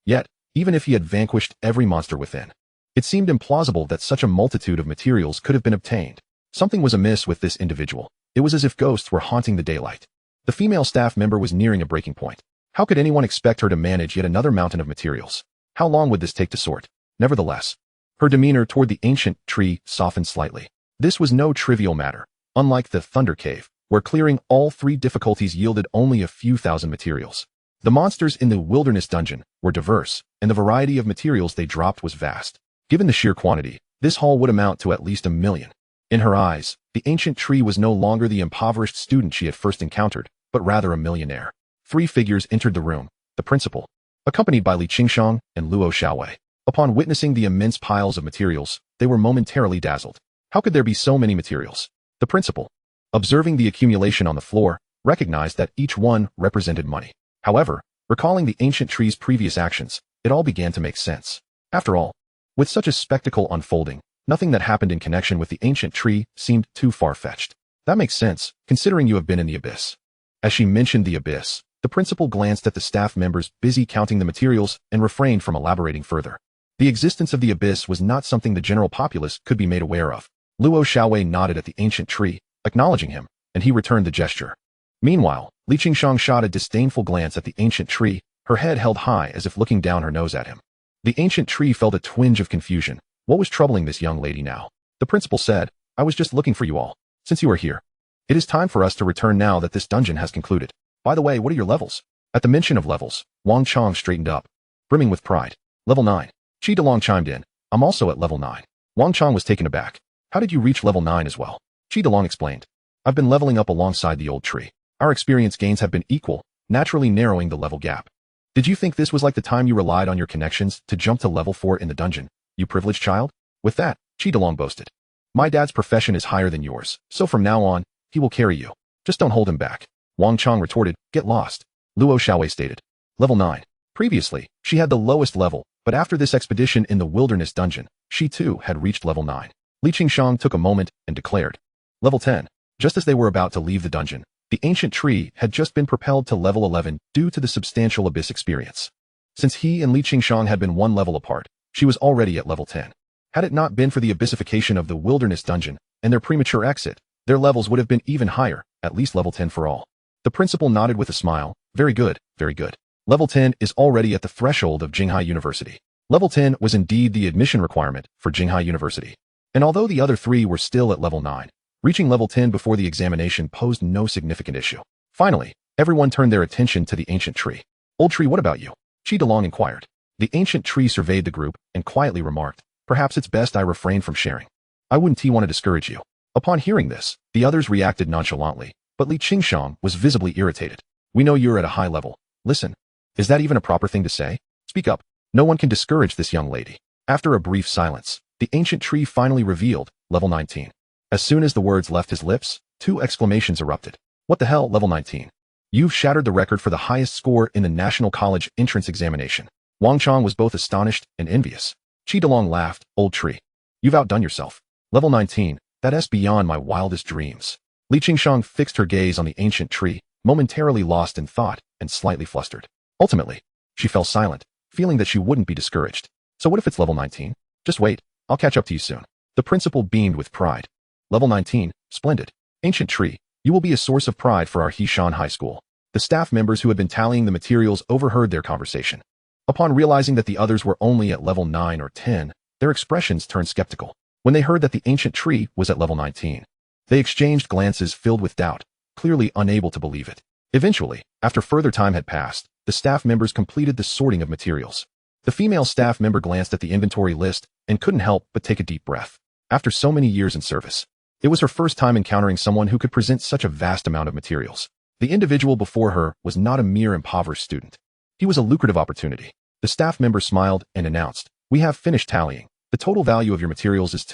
Yet, even if he had vanquished every monster within, it seemed implausible that such a multitude of materials could have been obtained. Something was amiss with this individual. It was as if ghosts were haunting the daylight. The female staff member was nearing a breaking point. How could anyone expect her to manage yet another mountain of materials? How long would this take to sort? Nevertheless, her demeanor toward the ancient tree softened slightly. This was no trivial matter. Unlike the Thunder Cave, where clearing all 3 difficulties yielded only a few thousand materials, the monsters in the wilderness dungeon were diverse, and the variety of materials they dropped was vast. Given the sheer quantity, this haul would amount to at least 1 million. In her eyes, the ancient tree was no longer the impoverished student she had first encountered, but rather a millionaire. 3 figures entered the room, the principal, accompanied by Li Qingshang and Luo Xiaowei. Upon witnessing the immense piles of materials, they were momentarily dazzled. How could there be so many materials? The principal, observing the accumulation on the floor, recognized that each one represented money. However, recalling the ancient tree's previous actions, it all began to make sense. After all, with such a spectacle unfolding, nothing that happened in connection with the ancient tree seemed too far-fetched. That makes sense, considering you have been in the abyss. As she mentioned the abyss, the principal glanced at the staff members busy counting the materials and refrained from elaborating further. The existence of the abyss was not something the general populace could be made aware of. Luo Xiaowei nodded at the ancient tree, acknowledging him, and he returned the gesture. Meanwhile, Li Qingshang shot a disdainful glance at the ancient tree, her head held high as if looking down her nose at him. The ancient tree felt a twinge of confusion. What was troubling this young lady now? The principal said, "I was just looking for you all. Since you are here, it is time for us to return now that this dungeon has concluded. By the way, what are your levels?" At the mention of levels, Wang Chong straightened up, brimming with pride. "Level 9. Qi Delong chimed in. "I'm also at level 9. Wang Chong was taken aback. "How did you reach level 9 as well?" Qi Delong explained. "I've been leveling up alongside the old tree. Our experience gains have been equal, naturally narrowing the level gap." "Did you think this was like the time you relied on your connections to jump to level 4 in the dungeon, you privileged child?" With that, Qi Delong boasted. "My dad's profession is higher than yours, so from now on, he will carry you. Just don't hold him back." Wang Chong retorted, "Get lost." Luo Xiaowei stated. Level 9. Previously, she had the lowest level, but after this expedition in the wilderness dungeon, she too had reached level 9. Li Qingshang took a moment and declared. Level 10. Just as they were about to leave the dungeon, the ancient tree had just been propelled to level 11 due to the substantial abyss experience. Since he and Li Qingshang had been 1 level apart, she was already at level 10. Had it not been for the abyssification of the wilderness dungeon and their premature exit, their levels would have been even higher, at least level 10 for all. The principal nodded with a smile. "Very good, very good. Level 10 is already at the threshold of Jinghai University." Level 10 was indeed the admission requirement for Jinghai University. And although the other 3 were still at level 9, reaching level 10 before the examination posed no significant issue. Finally, everyone turned their attention to the ancient tree. "Old tree, what about you?" Qi Delong inquired. The ancient tree surveyed the group and quietly remarked, "Perhaps it's best I refrain from sharing. I wouldn't want to discourage you." Upon hearing this, the others reacted nonchalantly, but Li Qingshang was visibly irritated. "We know you're at a high level. Listen, is that even a proper thing to say? Speak up. No one can discourage this young lady." After a brief silence, the ancient tree finally revealed, level 19. As soon as the words left his lips, 2 exclamations erupted. "What the hell, level 19? You've shattered the record for the highest score in the National College entrance examination." Wang Chong was both astonished and envious. Qi Delong laughed. "Old tree, you've outdone yourself. Level 19, that's beyond my wildest dreams." Li Qingshang fixed her gaze on the ancient tree, momentarily lost in thought and slightly flustered. Ultimately, she fell silent, feeling that she wouldn't be discouraged. So what if it's level 19? Just wait, I'll catch up to you soon. The principal beamed with pride. Level 19, splendid. Ancient tree, you will be a source of pride for our Hishan High School. The staff members who had been tallying the materials overheard their conversation. Upon realizing that the others were only at level 9 or 10, their expressions turned skeptical. When they heard that the ancient tree was at level 19, they exchanged glances filled with doubt, clearly unable to believe it. Eventually, after further time had passed, the staff members completed the sorting of materials. The female staff member glanced at the inventory list and couldn't help but take a deep breath. After so many years in service, it was her first time encountering someone who could present such a vast amount of materials. The individual before her was not a mere impoverished student. He was a lucrative opportunity. The staff member smiled and announced, "We have finished tallying. The total value of your materials is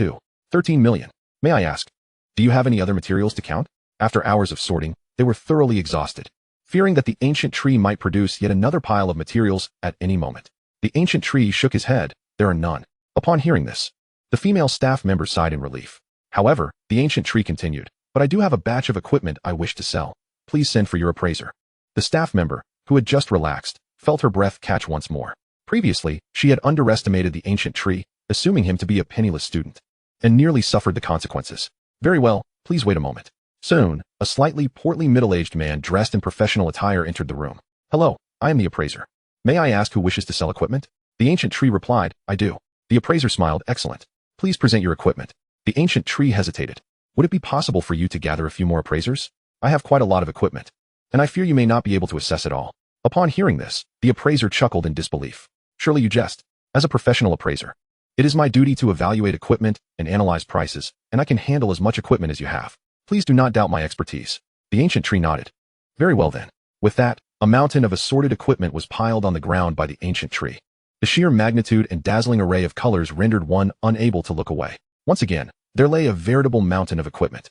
13 million. May I ask, do you have any other materials to count?" After hours of sorting, they were thoroughly exhausted, fearing that the ancient tree might produce yet another pile of materials at any moment. The ancient tree shook his head. "There are none." Upon hearing this, the female staff member sighed in relief. However, the ancient tree continued, "But I do have a batch of equipment I wish to sell. Please send for your appraiser." The staff member, who had just relaxed, felt her breath catch once more. Previously, she had underestimated the ancient tree, assuming him to be a penniless student, and nearly suffered the consequences. "Very well, please wait a moment." Soon, a slightly portly middle-aged man dressed in professional attire entered the room. "Hello, I am the appraiser. May I ask who wishes to sell equipment?" The ancient tree replied, "I do." The appraiser smiled, "Excellent. Please present your equipment." The ancient tree hesitated. "Would it be possible for you to gather a few more appraisers? I have quite a lot of equipment, and I fear you may not be able to assess it all." Upon hearing this, the appraiser chuckled in disbelief. "Surely you jest. As a professional appraiser, it is my duty to evaluate equipment and analyze prices, and I can handle as much equipment as you have. Please do not doubt my expertise." The ancient tree nodded. "Very well then." With that, a mountain of assorted equipment was piled on the ground by the ancient tree. The sheer magnitude and dazzling array of colors rendered one unable to look away. Once again, there lay a veritable mountain of equipment.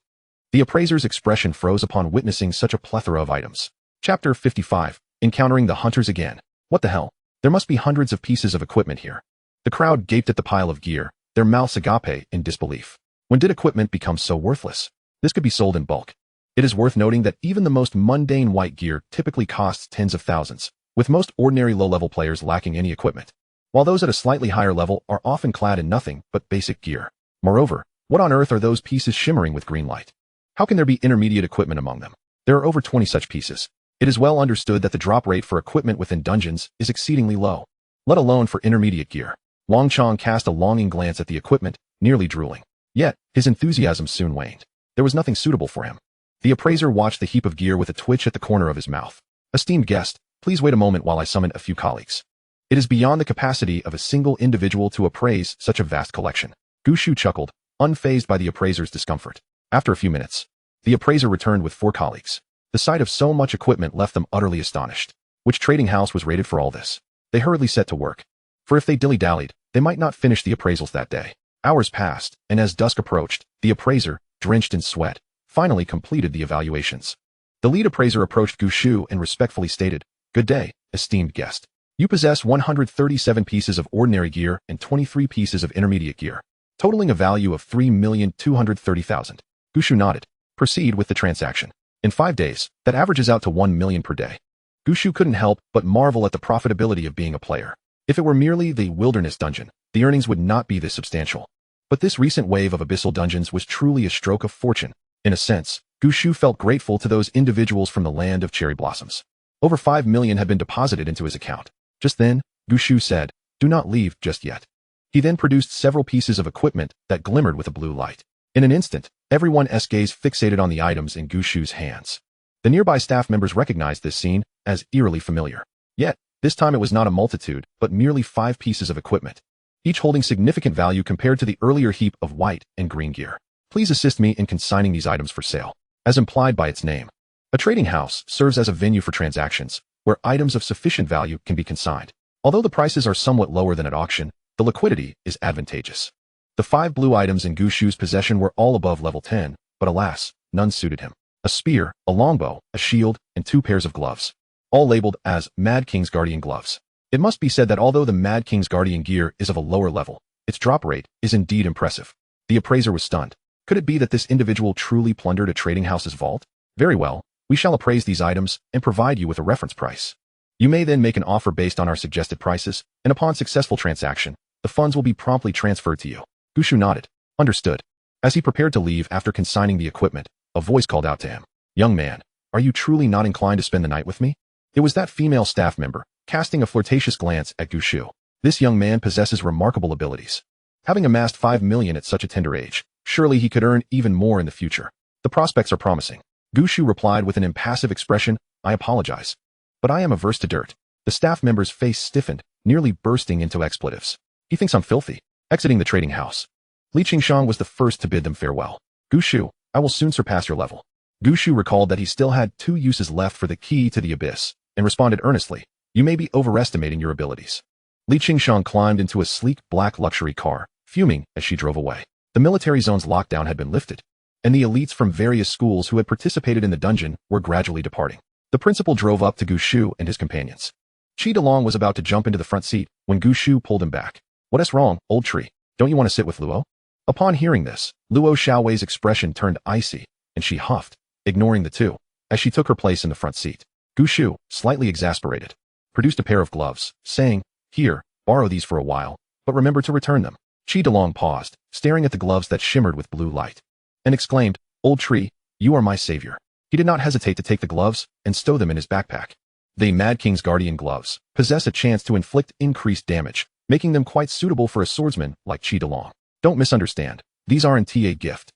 The appraiser's expression froze upon witnessing such a plethora of items. Chapter 55, Encountering the Hunters Again. What the hell? There must be hundreds of pieces of equipment here. The crowd gaped at the pile of gear, their mouths agape in disbelief. When did equipment become so worthless? This could be sold in bulk. It is worth noting that even the most mundane white gear typically costs tens of thousands, with most ordinary low-level players lacking any equipment, while those at a slightly higher level are often clad in nothing but basic gear. Moreover, what on earth are those pieces shimmering with green light? How can there be intermediate equipment among them? There are over 20 such pieces. It is well understood that the drop rate for equipment within dungeons is exceedingly low, let alone for intermediate gear. Wang Chong cast a longing glance at the equipment, nearly drooling. Yet, his enthusiasm soon waned. There was nothing suitable for him. The appraiser watched the heap of gear with a twitch at the corner of his mouth. "Esteemed guest, please wait a moment while I summon a few colleagues. It is beyond the capacity of a single individual to appraise such a vast collection." Gu Shu chuckled, unfazed by the appraiser's discomfort. After a few minutes, the appraiser returned with 4 colleagues. The sight of so much equipment left them utterly astonished. Which trading house was rated for all this? They hurriedly set to work. For if they dilly-dallied, they might not finish the appraisals that day. Hours passed, and as dusk approached, the appraiser, drenched in sweat, finally completed the evaluations. The lead appraiser approached Gu Shu and respectfully stated, "Good day, esteemed guest. You possess 137 pieces of ordinary gear and 23 pieces of intermediate gear, totaling a value of 3,230,000. Gu Shu nodded. "Proceed with the transaction. In 5 days, that averages out to 1 million per day." Gu Shu couldn't help but marvel at the profitability of being a player. If it were merely the wilderness dungeon, the earnings would not be this substantial. But this recent wave of abyssal dungeons was truly a stroke of fortune. In a sense, Gu Shu felt grateful to those individuals from the land of cherry blossoms. Over 5 million had been deposited into his account. Just then, Gu Shu said, "Do not leave just yet." He then produced several pieces of equipment that glimmered with a blue light. In an instant, everyone's gaze fixated on the items in Gu Shu's hands. The nearby staff members recognized this scene as eerily familiar. Yet, this time it was not a multitude, but merely 5 pieces of equipment, each holding significant value compared to the earlier heap of white and green gear. Please assist me in consigning these items for sale. As implied by its name, a trading house serves as a venue for transactions, where items of sufficient value can be consigned. Although the prices are somewhat lower than at auction, the liquidity is advantageous. The 5 blue items in Gu Shu's possession were all above level 10, but alas, none suited him. A spear, a longbow, a shield, and 2 pairs of gloves, all labeled as Mad King's Guardian gloves. It must be said that although the Mad King's Guardian gear is of a lower level, its drop rate is indeed impressive. The appraiser was stunned. Could it be that this individual truly plundered a trading house's vault? Very well, we shall appraise these items and provide you with a reference price. You may then make an offer based on our suggested prices, and upon successful transaction, the funds will be promptly transferred to you. Gushu nodded. Understood. As he prepared to leave after consigning the equipment, a voice called out to him. Young man, are you truly not inclined to spend the night with me? It was that female staff member, casting a flirtatious glance at Gushu. This young man possesses remarkable abilities. Having amassed 5 million at such a tender age, surely he could earn even more in the future. The prospects are promising. Gushu replied with an impassive expression, I apologize. But I am averse to dirt. The staff member's face stiffened, nearly bursting into expletives. He thinks I'm filthy. Exiting the trading house, Li Qingshang was the first to bid them farewell. Gushu, I will soon surpass your level. Gushu recalled that he still had 2 uses left for the key to the abyss, and responded earnestly, you may be overestimating your abilities. Li Qingshang climbed into a sleek black luxury car, fuming as she drove away. The military zone's lockdown had been lifted, and the elites from various schools who had participated in the dungeon were gradually departing. The principal drove up to Gushu and his companions. Qi Delong was about to jump into the front seat when Gushu pulled him back. What's wrong, old tree? Don't you want to sit with Luo? Upon hearing this, Luo Xiaowei's expression turned icy, and she huffed, ignoring the two, as she took her place in the front seat. Gushu, slightly exasperated, produced a pair of gloves, saying, Here, borrow these for a while, but remember to return them. Qi Delong paused, staring at the gloves that shimmered with blue light, and exclaimed, Old tree, you are my savior. He did not hesitate to take the gloves and stow them in his backpack. The Mad King's Guardian gloves possess a chance to inflict increased damage, making them quite suitable for a swordsman like Qi Delong. Don't misunderstand. These aren't a gift.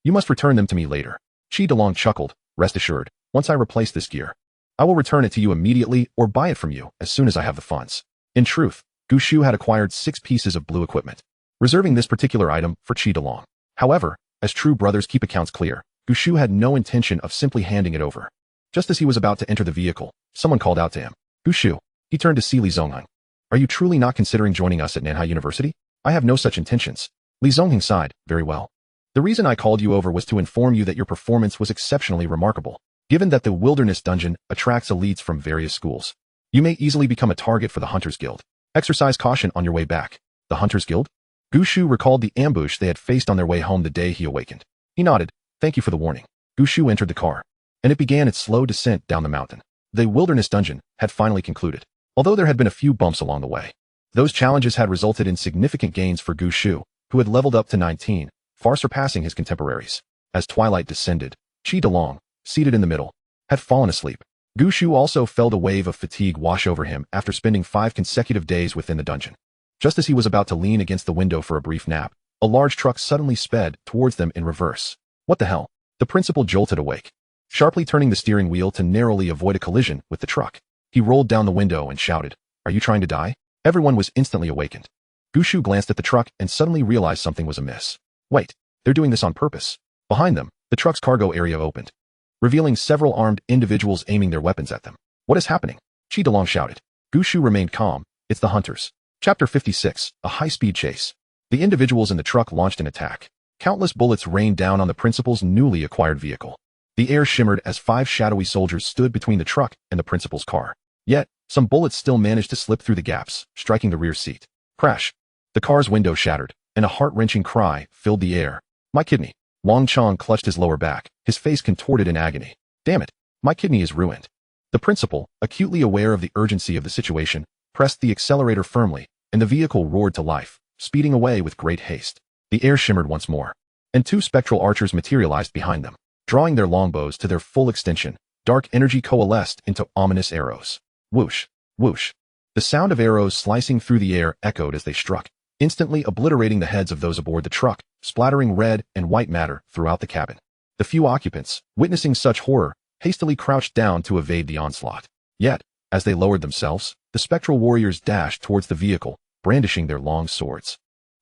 You must return them to me later. Qi Delong chuckled. Rest assured, once I replace this gear, I will return it to you immediately or buy it from you as soon as I have the funds. In truth, Gushu had acquired 6 pieces of blue equipment, reserving this particular item for Qi Delong. However, as true brothers keep accounts clear, Gushu had no intention of simply handing it over. Just as he was about to enter the vehicle, someone called out to him. Gushu. He turned to see Li Zongheng. Are you truly not considering joining us at Nanhai University? I have no such intentions. Li Zongheng sighed. Very well. The reason I called you over was to inform you that your performance was exceptionally remarkable. Given that the Wilderness Dungeon attracts elites from various schools, you may easily become a target for the Hunters Guild. Exercise caution on your way back. The Hunters Guild? Gushu recalled the ambush they had faced on their way home the day he awakened. He nodded. Thank you for the warning. Gushu entered the car, and it began its slow descent down the mountain. The Wilderness Dungeon had finally concluded, although there had been a few bumps along the way. Those challenges had resulted in significant gains for Gushu, who had leveled up to 19, far surpassing his contemporaries. As twilight descended, Qi Delong, seated in the middle, had fallen asleep. Gushu also felt a wave of fatigue wash over him after spending 5 consecutive days within the dungeon. Just as he was about to lean against the window for a brief nap, a large truck suddenly sped towards them in reverse. What the hell? The principal jolted awake, sharply turning the steering wheel to narrowly avoid a collision with the truck. He rolled down the window and shouted, Are you trying to die? Everyone was instantly awakened. Gushu glanced at the truck and suddenly realized something was amiss. Wait, they're doing this on purpose. Behind them, the truck's cargo area opened, revealing several armed individuals aiming their weapons at them. What is happening? Qi Delong shouted. Gushu remained calm. It's the hunters. Chapter 56, A High-Speed Chase. The individuals in the truck launched an attack. Countless bullets rained down on the principal's newly acquired vehicle. The air shimmered as 5 shadowy soldiers stood between the truck and the principal's car. Yet, some bullets still managed to slip through the gaps, striking the rear seat. Crash. The car's window shattered, and a heart-wrenching cry filled the air. My kidney. Wang Chong clutched his lower back, his face contorted in agony. Damn it. My kidney is ruined. The principal, acutely aware of the urgency of the situation, pressed the accelerator firmly, and the vehicle roared to life, speeding away with great haste. The air shimmered once more, and 2 spectral archers materialized behind them. Drawing their longbows to their full extension, dark energy coalesced into ominous arrows. Whoosh, whoosh. The sound of arrows slicing through the air echoed as they struck, instantly obliterating the heads of those aboard the truck, splattering red and white matter throughout the cabin. The few occupants, witnessing such horror, hastily crouched down to evade the onslaught. Yet, as they lowered themselves, the spectral warriors dashed towards the vehicle, brandishing their long swords,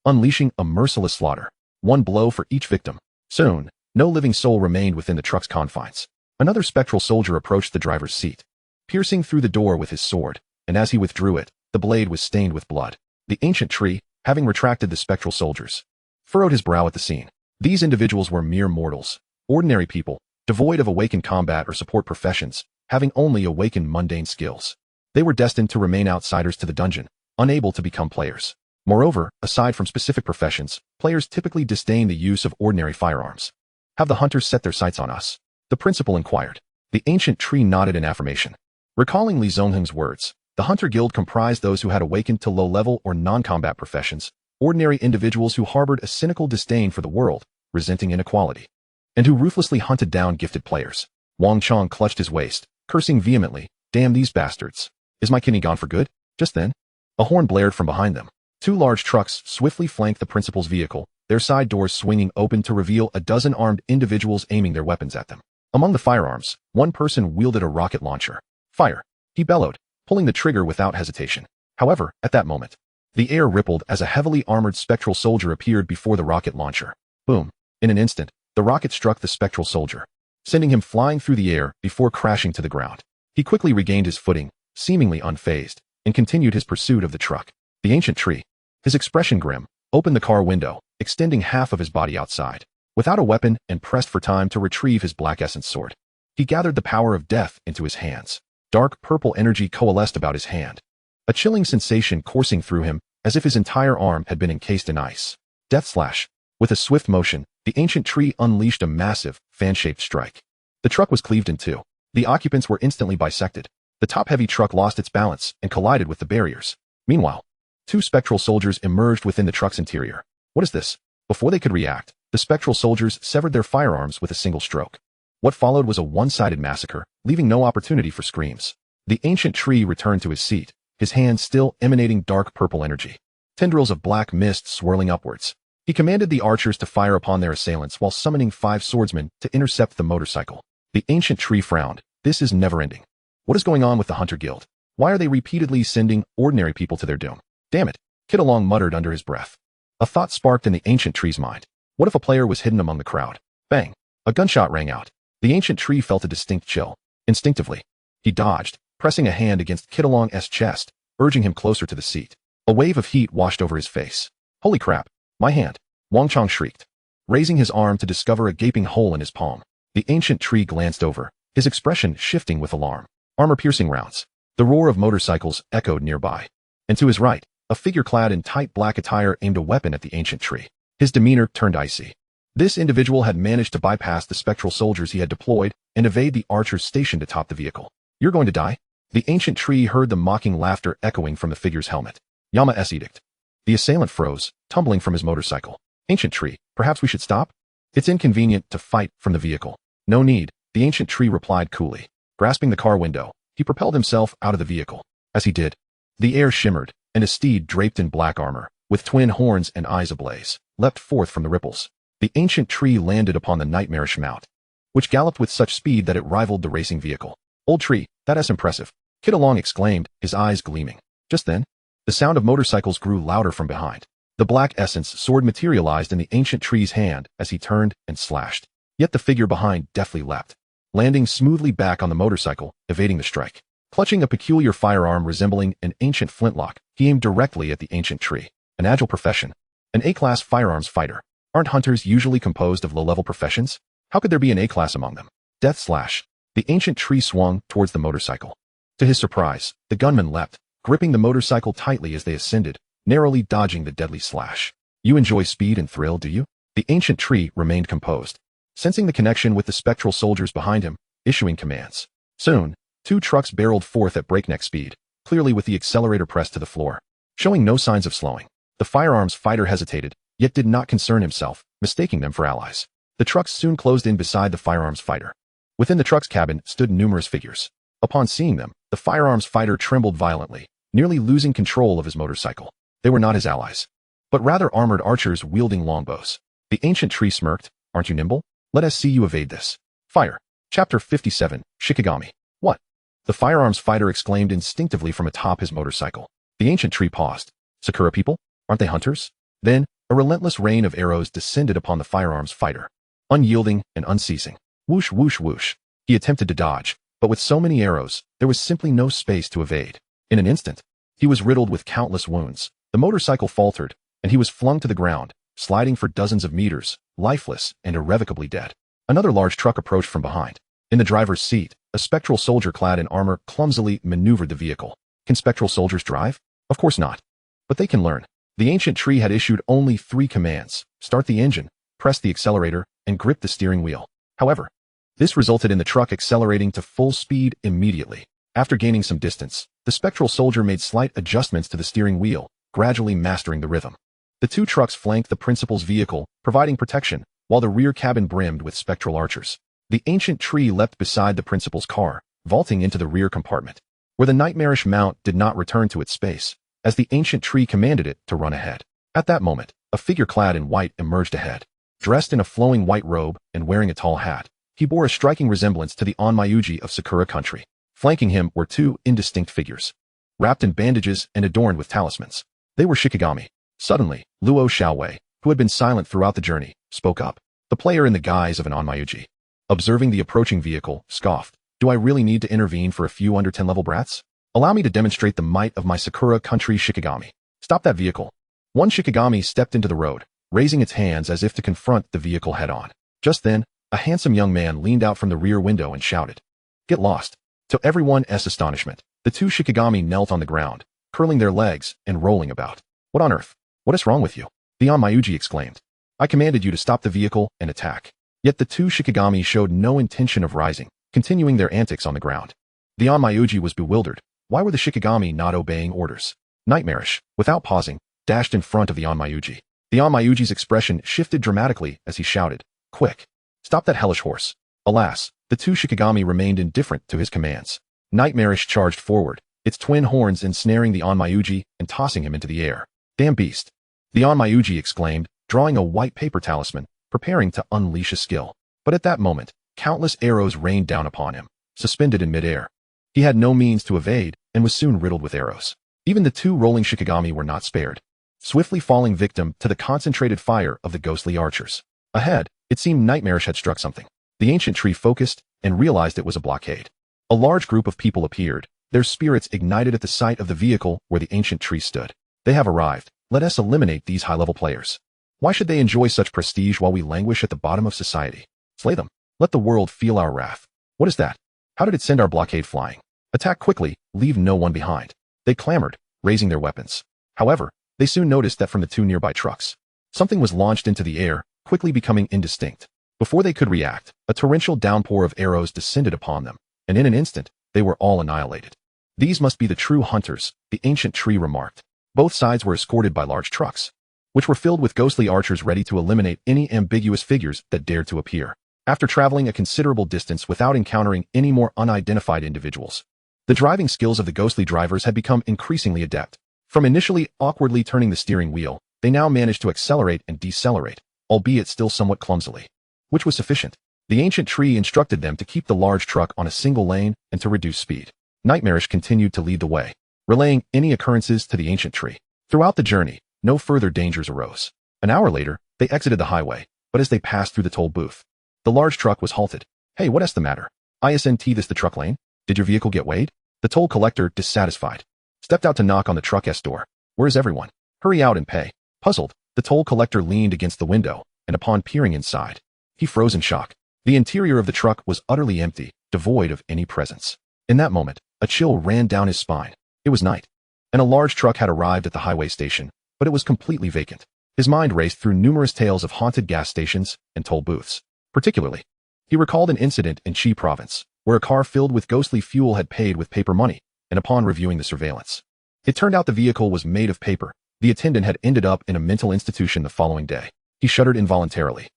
unleashing a merciless slaughter. 1 blow for each victim. Soon, no living soul remained within the truck's confines. Another spectral soldier approached the driver's seat, piercing through the door with his sword, and as he withdrew it, the blade was stained with blood. The ancient tree, having retracted the spectral soldiers, furrowed his brow at the scene. These individuals were mere mortals, ordinary people, devoid of awakened combat or support professions, having only awakened mundane skills. They were destined to remain outsiders to the dungeon, unable to become players. Moreover, aside from specific professions, players typically disdain the use of ordinary firearms. Have the hunters set their sights on us? The principal inquired. The ancient tree nodded in affirmation. Recalling Li Zongheng's words, The Hunter Guild comprised those who had awakened to low-level or non-combat professions, ordinary individuals who harbored a cynical disdain for the world, resenting inequality, and who ruthlessly hunted down gifted players. Wang Chong clutched his waist, cursing vehemently, "Damn these bastards. Is my kidney gone for good?" Just then, a horn blared from behind them. Two large trucks swiftly flanked the principal's vehicle, their side doors swinging open to reveal a dozen armed individuals aiming their weapons at them. Among the firearms, one person wielded a rocket launcher. "Fire!" he bellowed, pulling the trigger without hesitation. However, at that moment, the air rippled as a heavily armored spectral soldier appeared before the rocket launcher. Boom! In an instant, the rocket struck the spectral soldier, sending him flying through the air before crashing to the ground. He quickly regained his footing, seemingly unfazed, and continued his pursuit of the truck. The ancient tree, his expression grim, opened the car window, extending half of his body outside. Without a weapon and pressed for time to retrieve his black essence sword, he gathered the power of death into his hands. Dark purple energy coalesced about his hand, a chilling sensation coursing through him as if his entire arm had been encased in ice. Death slash. With a swift motion, the ancient tree unleashed a massive, fan-shaped strike. The truck was cleaved in two. The occupants were instantly bisected. The top-heavy truck lost its balance and collided with the barriers. Meanwhile, two spectral soldiers emerged within the truck's interior. "What is this?" Before they could react, the spectral soldiers severed their firearms with a single stroke. What followed was a one-sided massacre, leaving no opportunity for screams. The ancient tree returned to his seat, his hands still emanating dark purple energy, tendrils of black mist swirling upwards. He commanded the archers to fire upon their assailants while summoning 5 swordsmen to intercept the motorcycle. The ancient tree frowned. This is never-ending. What is going on with the Hunter Guild? Why are they repeatedly sending ordinary people to their doom? Damn it, Kid Along muttered under his breath. A thought sparked in the ancient tree's mind. What if a player was hidden among the crowd? Bang! A gunshot rang out. The ancient tree felt a distinct chill. Instinctively, he dodged, pressing a hand against Kid Along's chest, urging him closer to the seat. A wave of heat washed over his face. "Holy crap! My hand!" Wang Chong shrieked, raising his arm to discover a gaping hole in his palm. The ancient tree glanced over, his expression shifting with alarm. Armor-piercing rounds. The roar of motorcycles echoed nearby. And to his right, a figure clad in tight black attire aimed a weapon at the ancient tree. His demeanor turned icy. This individual had managed to bypass the spectral soldiers he had deployed and evade the archers stationed atop the vehicle. "You're going to die?" The ancient tree heard the mocking laughter echoing from the figure's helmet. Yama's edict. The assailant froze, tumbling from his motorcycle. "Ancient tree, perhaps we should stop? It's inconvenient to fight from the vehicle." "No need," the ancient tree replied coolly. Grasping the car window, he propelled himself out of the vehicle. As he did, the air shimmered, and a steed draped in black armor, with twin horns and eyes ablaze, leapt forth from the ripples. The ancient tree landed upon the nightmarish mount, which galloped with such speed that it rivaled the racing vehicle. "Old tree, that's impressive," Kid Along exclaimed, his eyes gleaming. Just then, the sound of motorcycles grew louder from behind. The black essence sword materialized in the ancient tree's hand as he turned and slashed. Yet the figure behind deftly leapt, landing smoothly back on the motorcycle, evading the strike. Clutching a peculiar firearm resembling an ancient flintlock, he aimed directly at the ancient tree. An agile profession. An A-class firearms fighter. Aren't hunters usually composed of low-level professions? How could there be an A-class among them? Death slash. The ancient tree swung towards the motorcycle. To his surprise, the gunman leapt, gripping the motorcycle tightly as they ascended, narrowly dodging the deadly slash. "You enjoy speed and thrill, do you?" The ancient tree remained composed, sensing the connection with the spectral soldiers behind him, issuing commands. Soon, 2 trucks barreled forth at breakneck speed, clearly with the accelerator pressed to the floor, showing no signs of slowing. The firearms fighter hesitated, yet did not concern himself, mistaking them for allies. The trucks soon closed in beside the firearms fighter. Within the truck's cabin stood numerous figures. Upon seeing them, the firearms fighter trembled violently, nearly losing control of his motorcycle. They were not his allies, but rather armored archers wielding longbows. The ancient tree smirked. "Aren't you nimble? Let us see you evade this." Fire. Chapter 57, Shikigami. "What?" The firearms fighter exclaimed instinctively from atop his motorcycle. The ancient tree paused. "Sakura people? Aren't they hunters?" Then, a relentless rain of arrows descended upon the firearms fighter, unyielding and unceasing. Whoosh, whoosh, whoosh. He attempted to dodge, but with so many arrows, there was simply no space to evade. In an instant, he was riddled with countless wounds. The motorcycle faltered, and he was flung to the ground, sliding for dozens of meters, lifeless and irrevocably dead. Another large truck approached from behind. In the driver's seat, a spectral soldier clad in armor clumsily maneuvered the vehicle. Can spectral soldiers drive? Of course not. But they can learn. The ancient tree had issued only 3 commands: start the engine, press the accelerator, and grip the steering wheel. However, this resulted in the truck accelerating to full speed immediately. After gaining some distance, The spectral soldier made slight adjustments to the steering wheel, gradually mastering the rhythm. The two trucks flanked the principal's vehicle, providing protection, while the rear cabin brimmed with spectral archers. The ancient tree leapt beside the principal's car, vaulting into the rear compartment, where the nightmarish mount did not return to its space, as the ancient tree commanded it to run ahead. At that moment, a figure clad in white emerged ahead. Dressed in a flowing white robe and wearing a tall hat, he bore a striking resemblance to the Onmyuji of Sakura country. Flanking him were two indistinct figures, wrapped in bandages and adorned with talismans. They were Shikigami. Suddenly, Luo Xiaowei, who had been silent throughout the journey, spoke up. The player in the guise of an Onmyuji, observing the approaching vehicle, scoffed. Do I really need to intervene for a few under 10 level brats? Allow me to demonstrate the might of my Sakura country Shikigami. Stop that vehicle. One Shikigami stepped into the road, raising its hands as if to confront the vehicle head-on. Just then, a handsome young man leaned out from the rear window and shouted, "Get lost." To everyone's astonishment, the two Shikigami knelt on the ground, curling their legs and rolling about. What on earth? What is wrong with you? The Onmyuji exclaimed. I commanded you to stop the vehicle and attack. Yet the two Shikigami showed no intention of rising, continuing their antics on the ground. The Onmyuji was bewildered. Why were the Shikigami not obeying orders? Nightmarish, without pausing, dashed in front of the Onmyuji. The Onmyuji's expression shifted dramatically as he shouted, "Quick! Stop that hellish horse!" Alas, the two Shikigami remained indifferent to his commands. Nightmarish charged forward, its twin horns ensnaring the Onmyuji and tossing him into the air. Damn beast! The Onmyuji exclaimed, drawing a white paper talisman, preparing to unleash a skill. But at that moment, countless arrows rained down upon him, suspended in midair. He had no means to evade and was soon riddled with arrows. Even the two rolling Shikigami were not spared, swiftly falling victim to the concentrated fire of the ghostly archers. Ahead, it seemed Nightmarish had struck something. The ancient tree focused and realized it was a blockade. A large group of people appeared, their spirits ignited at the sight of the vehicle where the ancient tree stood. They have arrived. Let us eliminate these high-level players. Why should they enjoy such prestige while we languish at the bottom of society? Slay them. Let the world feel our wrath. What is that? How did it send our blockade flying? Attack quickly, leave no one behind. They clamored, raising their weapons. However, they soon noticed that from the two nearby trucks, something was launched into the air, quickly becoming indistinct. Before they could react, a torrential downpour of arrows descended upon them, and in an instant, they were all annihilated. These must be the true hunters, the ancient tree remarked. Both sides were escorted by large trucks, which were filled with ghostly archers ready to eliminate any ambiguous figures that dared to appear. After traveling a considerable distance without encountering any more unidentified individuals, the driving skills of the ghostly drivers had become increasingly adept. From initially awkwardly turning the steering wheel, they now managed to accelerate and decelerate, albeit still somewhat clumsily, which was sufficient. The ancient tree instructed them to keep the large truck on a single lane and to reduce speed. Nightmarish continued to lead the way, relaying any occurrences to the ancient tree. Throughout the journey, no further dangers arose. An hour later, they exited the highway, but as they passed through the toll booth, the large truck was halted. Hey, what is the matter? Isn't this the truck lane? Did your vehicle get weighed? The toll collector, dissatisfied, stepped out to knock on the truck's door. Where is everyone? Hurry out and pay. Puzzled, the toll collector leaned against the window, and upon peering inside, he froze in shock. The interior of the truck was utterly empty, devoid of any presence. In that moment, a chill ran down his spine. It was night, and a large truck had arrived at the highway station, but it was completely vacant. His mind raced through numerous tales of haunted gas stations and toll booths. Particularly, he recalled an incident in Chi province, where a car filled with ghostly fuel had paid with paper money, and upon reviewing the surveillance, it turned out the vehicle was made of paper. The attendant had ended up in a mental institution the following day. He shuddered involuntarily.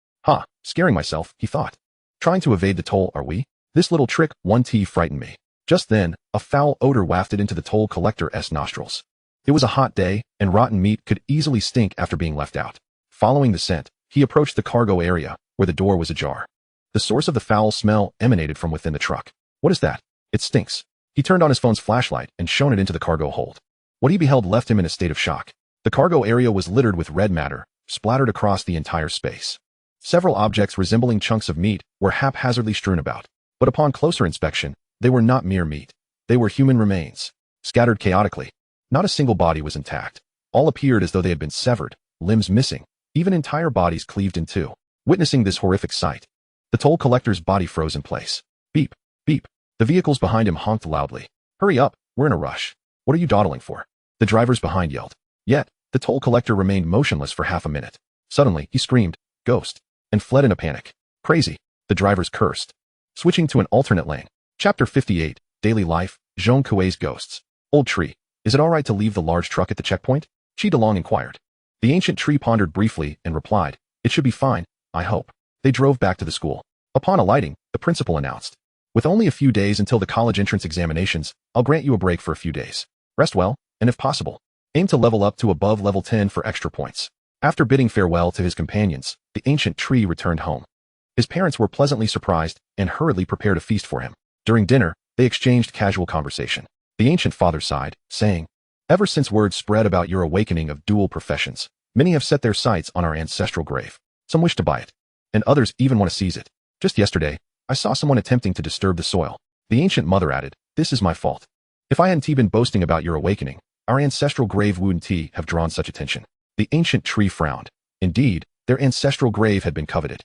Scaring myself, he thought. Trying to evade the toll, are we? This little trick, 1T, frightened me. Just then, a foul odor wafted into the toll collector's nostrils. It was a hot day, and rotten meat could easily stink after being left out. Following the scent, he approached the cargo area, where the door was ajar. The source of the foul smell emanated from within the truck. What is that? It stinks. He turned on his phone's flashlight and shone it into the cargo hold. What he beheld left him in a state of shock. The cargo area was littered with red matter, splattered across the entire space. Several objects resembling chunks of meat were haphazardly strewn about, but upon closer inspection, they were not mere meat. They were human remains, scattered chaotically. Not a single body was intact. All appeared as though they had been severed, limbs missing, even entire bodies cleaved in two. Witnessing this horrific sight, the toll collector's body froze in place. Beep, beep. The vehicles behind him honked loudly. Hurry up, we're in a rush. What are you dawdling for? The drivers behind yelled. Yet, the toll collector remained motionless for half a minute. Suddenly, he screamed, "Ghost," and fled in a panic. Crazy, the drivers cursed. Switching to an alternate lane. Chapter 58, Daily Life, Zhong Kuei's Ghosts. Old tree, is it all right to leave the large truck at the checkpoint? Chi DeLong inquired. The ancient tree pondered briefly and replied, it should be fine, I hope. They drove back to the school. Upon alighting, the principal announced, with only a few days until the college entrance examinations, I'll grant you a break for a few days. Rest well, and if possible, aim to level up to above level 10 for extra points. After bidding farewell to his companions, the ancient tree returned home. His parents were pleasantly surprised and hurriedly prepared a feast for him. During dinner, they exchanged casual conversation. The ancient father sighed, saying, ever since word spread about your awakening of dual professions, many have set their sights on our ancestral grave. Some wish to buy it, and others even want to seize it. Just yesterday, I saw someone attempting to disturb the soil. The ancient mother added, this is my fault. If I hadn't been boasting about your awakening, our ancestral grave wouldn't have drawn such attention. The ancient tree frowned. Indeed, their ancestral grave had been coveted.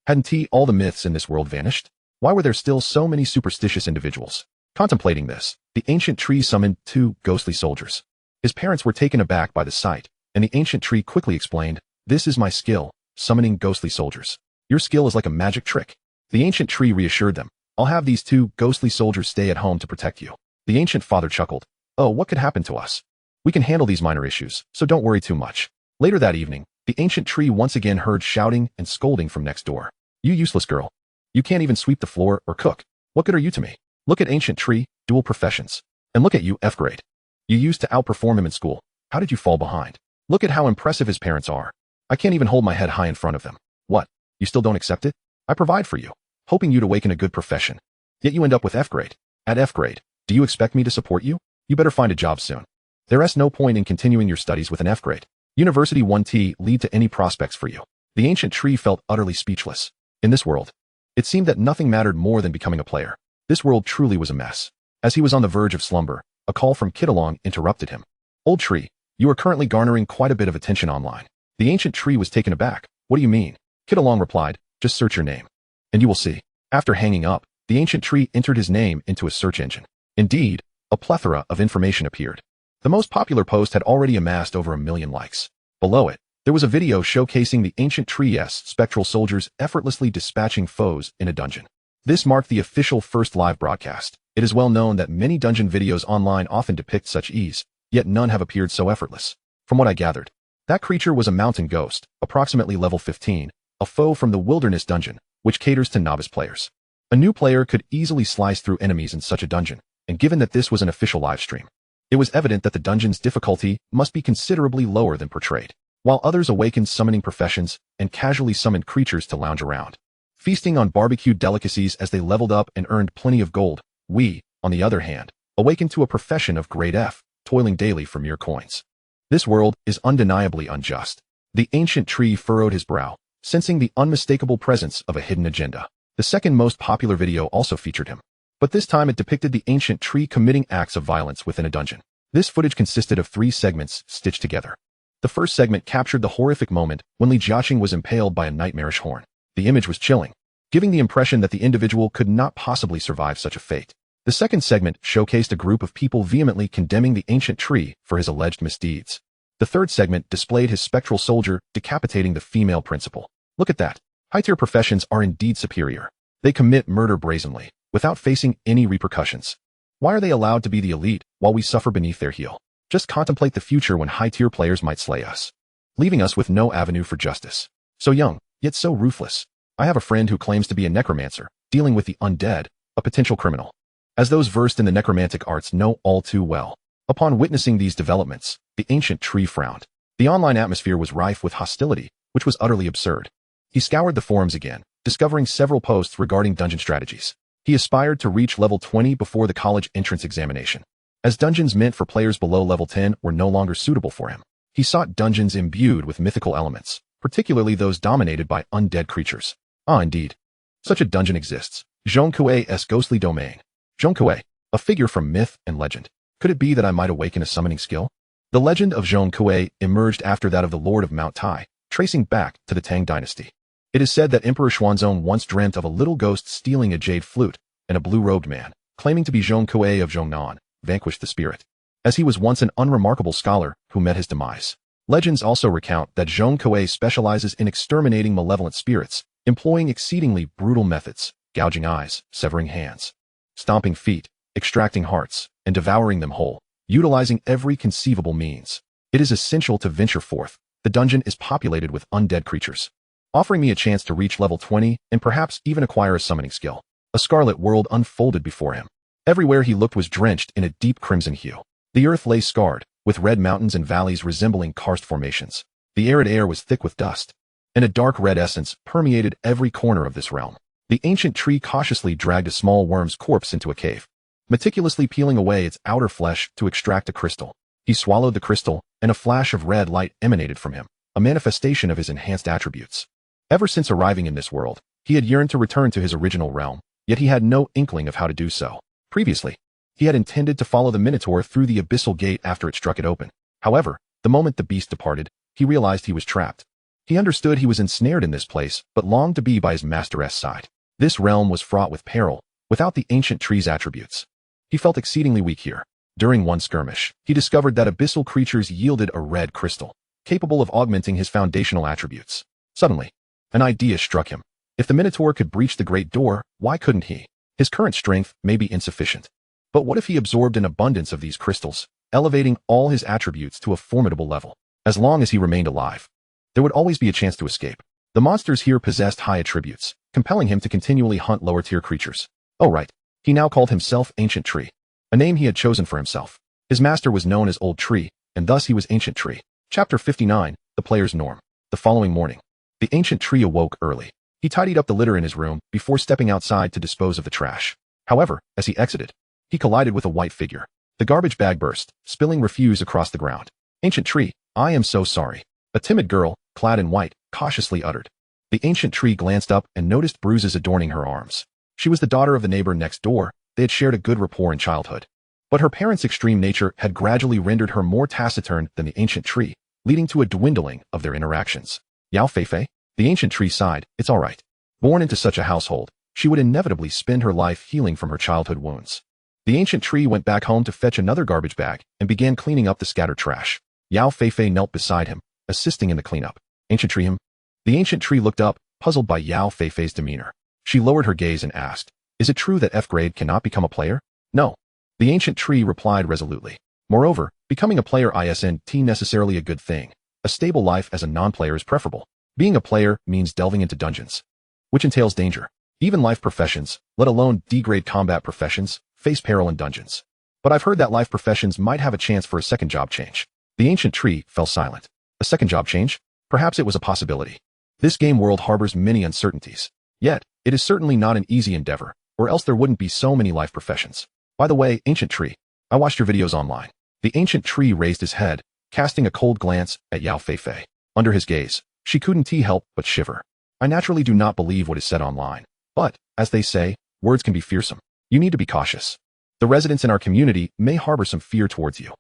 Hadn't all the myths in this world vanished? Why were there still so many superstitious individuals? Contemplating this, the ancient tree summoned 2 ghostly soldiers. His parents were taken aback by the sight, and the ancient tree quickly explained, this is my skill, summoning ghostly soldiers. Your skill is like a magic trick. The ancient tree reassured them, I'll have these 2 ghostly soldiers stay at home to protect you. The ancient father chuckled, oh, what could happen to us? We can handle these minor issues, so don't worry too much. Later that evening, the ancient tree once again heard shouting and scolding from next door. You useless girl. You can't even sweep the floor or cook. What good are you to me? Look at ancient tree, dual professions. And look at you, F grade. You used to outperform him in school. How did you fall behind? Look at how impressive his parents are. I can't even hold my head high in front of them. What? You still don't accept it? I provide for you, hoping you'd awaken a good profession. Yet you end up with F grade. At F grade, do you expect me to support you? You better find a job soon. There's no point in continuing your studies with an F grade. University 1T lead to any prospects for you. The ancient tree felt utterly speechless. In this world, it seemed that nothing mattered more than becoming a player. This world truly was a mess. As he was on the verge of slumber, a call from Kidalong interrupted him. Old tree, you are currently garnering quite a bit of attention online. The ancient tree was taken aback. What do you mean? Kidalong replied, just search your name, and you will see. After hanging up, the ancient tree entered his name into a search engine. Indeed, a plethora of information appeared. The most popular post had already amassed over 1 million likes. Below it, there was a video showcasing the ancient tree's spectral soldiers effortlessly dispatching foes in a dungeon. This marked the official first live broadcast. It is well known that many dungeon videos online often depict such ease, yet none have appeared so effortless. From what I gathered, that creature was a mountain ghost, approximately level 15, a foe from the wilderness dungeon, which caters to novice players. A new player could easily slice through enemies in such a dungeon, and given that this was an official live stream, it was evident that the dungeon's difficulty must be considerably lower than portrayed. While others awakened summoning professions and casually summoned creatures to lounge around, feasting on barbecued delicacies as they leveled up and earned plenty of gold, we, on the other hand, awakened to a profession of grade F, toiling daily for mere coins. This world is undeniably unjust. The ancient tree furrowed his brow, sensing the unmistakable presence of a hidden agenda. The second most popular video also featured him, but this time it depicted the ancient tree committing acts of violence within a dungeon. This footage consisted of 3 segments stitched together. The first segment captured the horrific moment when Li Jiaqing was impaled by a nightmarish horn. The image was chilling, giving the impression that the individual could not possibly survive such a fate. The second segment showcased a group of people vehemently condemning the ancient tree for his alleged misdeeds. The third segment displayed his spectral soldier decapitating the female principal. Look at that. High-tier professions are indeed superior. They commit murder brazenly, without facing any repercussions. Why are they allowed to be the elite while we suffer beneath their heel? Just contemplate the future when high-tier players might slay us, leaving us with no avenue for justice. So young, yet so ruthless. I have a friend who claims to be a necromancer, dealing with the undead, a potential criminal. As those versed in the necromantic arts know all too well. Upon witnessing these developments, the ancient tree frowned. The online atmosphere was rife with hostility, which was utterly absurd. He scoured the forums again, discovering several posts regarding dungeon strategies. He aspired to reach level 20 before the college entrance examination. As dungeons meant for players below level 10 were no longer suitable for him, he sought dungeons imbued with mythical elements, particularly those dominated by undead creatures. Ah, indeed. Such a dungeon exists. Zhongkuei's ghostly domain. Zhongkuei, a figure from myth and legend. Could it be that I might awaken a summoning skill? The legend of Zhongkuei emerged after that of the Lord of Mount Tai, tracing back to the Tang dynasty. It is said that Emperor Xuanzong once dreamt of a little ghost stealing a jade flute, and a blue-robed man, claiming to be Zhongkuei of Zhongnan, vanquished the spirit, as he was once an unremarkable scholar who met his demise. Legends also recount that Zhongkuei specializes in exterminating malevolent spirits, employing exceedingly brutal methods, gouging eyes, severing hands, stomping feet, extracting hearts, and devouring them whole. utilizing every conceivable means. It is essential to venture forth. The dungeon is populated with undead creatures, offering me a chance to reach level 20 and perhaps even acquire a summoning skill. A scarlet world unfolded before him. Everywhere he looked was drenched in a deep crimson hue. The earth lay scarred, with red mountains and valleys resembling karst formations. The arid air was thick with dust, and a dark red essence permeated every corner of this realm. The ancient tree cautiously dragged a small worm's corpse into a cave, meticulously peeling away its outer flesh to extract a crystal. He swallowed the crystal, and a flash of red light emanated from him, a manifestation of his enhanced attributes. Ever since arriving in this world, he had yearned to return to his original realm, yet he had no inkling of how to do so. Previously, he had intended to follow the Minotaur through the abyssal gate after it struck it open. However, the moment the beast departed, he realized he was trapped. He understood he was ensnared in this place, but longed to be by his master's side. This realm was fraught with peril, without the ancient tree's attributes. He felt exceedingly weak here. During one skirmish, he discovered that abyssal creatures yielded a red crystal, capable of augmenting his foundational attributes. Suddenly, an idea struck him. If the Minotaur could breach the great door, why couldn't he? His current strength may be insufficient. But what if he absorbed an abundance of these crystals, elevating all his attributes to a formidable level? As long as he remained alive, there would always be a chance to escape. The monsters here possessed high attributes, compelling him to continually hunt lower-tier creatures. Oh right, he now called himself Ancient Tree, a name he had chosen for himself. His master was known as Old Tree, and thus he was Ancient Tree. Chapter 59, The Player's Norm. The following morning, the Ancient Tree awoke early. He tidied up the litter in his room before stepping outside to dispose of the trash. However, as he exited, he collided with a white figure. The garbage bag burst, spilling refuse across the ground. Ancient Tree, I am so sorry. A timid girl, clad in white, cautiously uttered. The Ancient Tree glanced up and noticed bruises adorning her arms. She was the daughter of the neighbor next door. They had shared a good rapport in childhood. But her parents' extreme nature had gradually rendered her more taciturn than the Ancient Tree, leading to a dwindling of their interactions. Yao Feifei? The Ancient Tree sighed. It's all right. Born into such a household, she would inevitably spend her life healing from her childhood wounds. The Ancient Tree went back home to fetch another garbage bag and began cleaning up the scattered trash. Yao Feifei knelt beside him, assisting in the cleanup. Ancient Tree him? The Ancient Tree looked up, puzzled by Yao Feifei's demeanor. She lowered her gaze and asked, is it true that F-grade cannot become a player? No. The Ancient Tree replied resolutely. Moreover, becoming a player isn't necessarily a good thing. A stable life as a non-player is preferable. Being a player means delving into dungeons, which entails danger. Even life professions, let alone D-grade combat professions, face peril in dungeons. But I've heard that life professions might have a chance for a second job change. The Ancient Tree fell silent. A second job change? Perhaps it was a possibility. This game world harbors many uncertainties. Yet, it is certainly not an easy endeavor, or else there wouldn't be so many life professions. By the way, Ancient Tree, I watched your videos online. The Ancient Tree raised his head, casting a cold glance at Yao Feifei. Under his gaze, she couldn't help but shiver. I naturally do not believe what is said online. But, as they say, words can be fearsome. You need to be cautious. The residents in our community may harbor some fear towards you.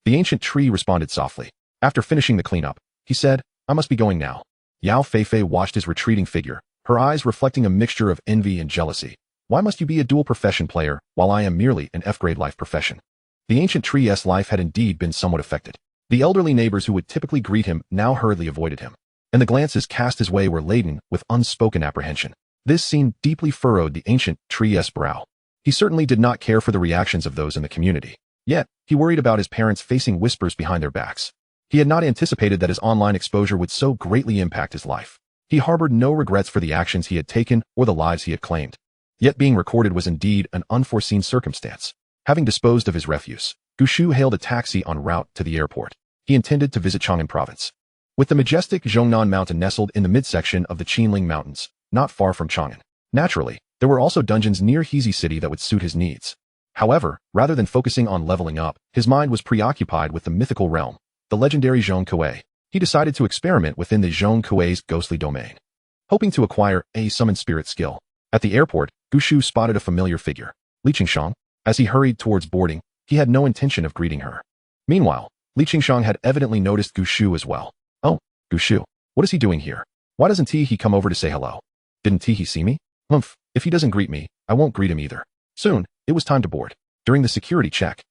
The Ancient Tree responded softly. After finishing the cleanup, he said, I must be going now. Yao Feifei watched his retreating figure, her eyes reflecting a mixture of envy and jealousy. Why must you be a dual profession player, while I am merely an F-grade life profession? The Ancient Tree's life had indeed been somewhat affected. The elderly neighbors who would typically greet him now hurriedly avoided him, and the glances cast his way were laden with unspoken apprehension. This scene deeply furrowed the Ancient Tree's brow. He certainly did not care for the reactions of those in the community. Yet, he worried about his parents facing whispers behind their backs. He had not anticipated that his online exposure would so greatly impact his life. He harbored no regrets for the actions he had taken or the lives he had claimed. Yet being recorded was indeed an unforeseen circumstance. Having disposed of his refuse, Gushu hailed a taxi en route to the airport. He intended to visit Chang'an province. With the majestic Zhongnan mountain nestled in the midsection of the Qinling Mountains, not far from Chang'an. Naturally, there were also dungeons near Hezi City that would suit his needs. However, rather than focusing on leveling up, his mind was preoccupied with the mythical realm, the legendary Zhong Kuei. He decided to experiment within the Zhong Kuei's ghostly domain, hoping to acquire a summon spirit skill. At the airport, Gushu spotted a familiar figure, Li Qingshang. As he hurried towards boarding, he had no intention of greeting her. Meanwhile, Li Qingshang had evidently noticed Gushu as well. Oh, Gushu, what is he doing here? Why doesn't he come over to say hello? Didn't he see me? Humph, if he doesn't greet me, I won't greet him either. Soon, it was time to board. During the security check,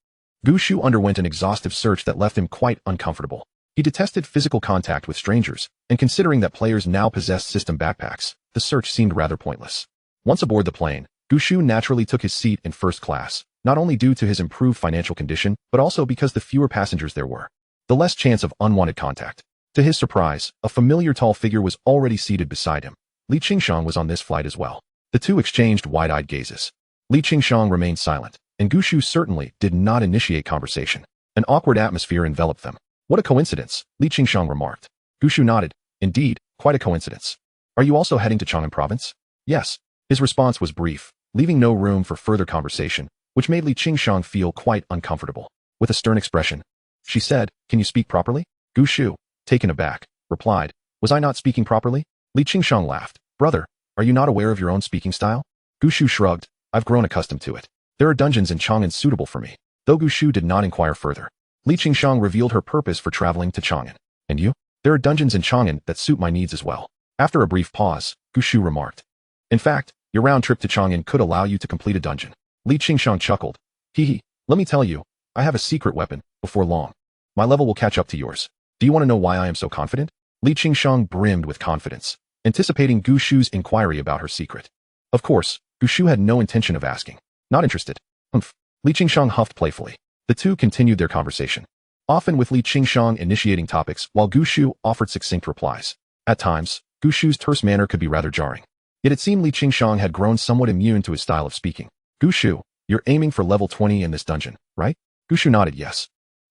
Gushu underwent an exhaustive search that left him quite uncomfortable. He detested physical contact with strangers, and considering that players now possessed system backpacks, the search seemed rather pointless. Once aboard the plane, Gushu naturally took his seat in first class, not only due to his improved financial condition, but also because the fewer passengers there were, the less chance of unwanted contact. To his surprise, a familiar tall figure was already seated beside him. Li Qingshang was on this flight as well. The two exchanged wide-eyed gazes. Li Qingshang remained silent, and Gushu certainly did not initiate conversation. An awkward atmosphere enveloped them. What a coincidence, Li Qingshang remarked. Gushu nodded. Indeed, quite a coincidence. Are you also heading to Chang'an province? Yes. His response was brief, leaving no room for further conversation, which made Li Qingshang feel quite uncomfortable. With a stern expression, she said, "Can you speak properly?" Gushu, taken aback, replied, "Was I not speaking properly?" Li Qingshang laughed. "Brother, are you not aware of your own speaking style?" Gushu shrugged. "I've grown accustomed to it. There are dungeons in Chang'an suitable for me." Though Gushu did not inquire further, Li Qingshang revealed her purpose for traveling to Chang'an. "And you?" "There are dungeons in Chang'an that suit my needs as well." After a brief pause, Gushu remarked, "In fact, your round trip to Chang'an could allow you to complete a dungeon." Li Qingshang chuckled. "Hee, let me tell you, I have a secret weapon. Before long, my level will catch up to yours. Do you want to know why I am so confident?" Li Qingshang brimmed with confidence, anticipating Gushu's inquiry about her secret. Of course, Gushu had no intention of asking. "Not interested." "Humph." Li Qingshang huffed playfully. The two continued their conversation, often with Li Qingshang initiating topics while Gushu offered succinct replies. At times, Gushu's terse manner could be rather jarring. Yet it seemed Li Qingshang had grown somewhat immune to his style of speaking. "Gushu, you're aiming for level 20 in this dungeon, right?" Gushu nodded yes.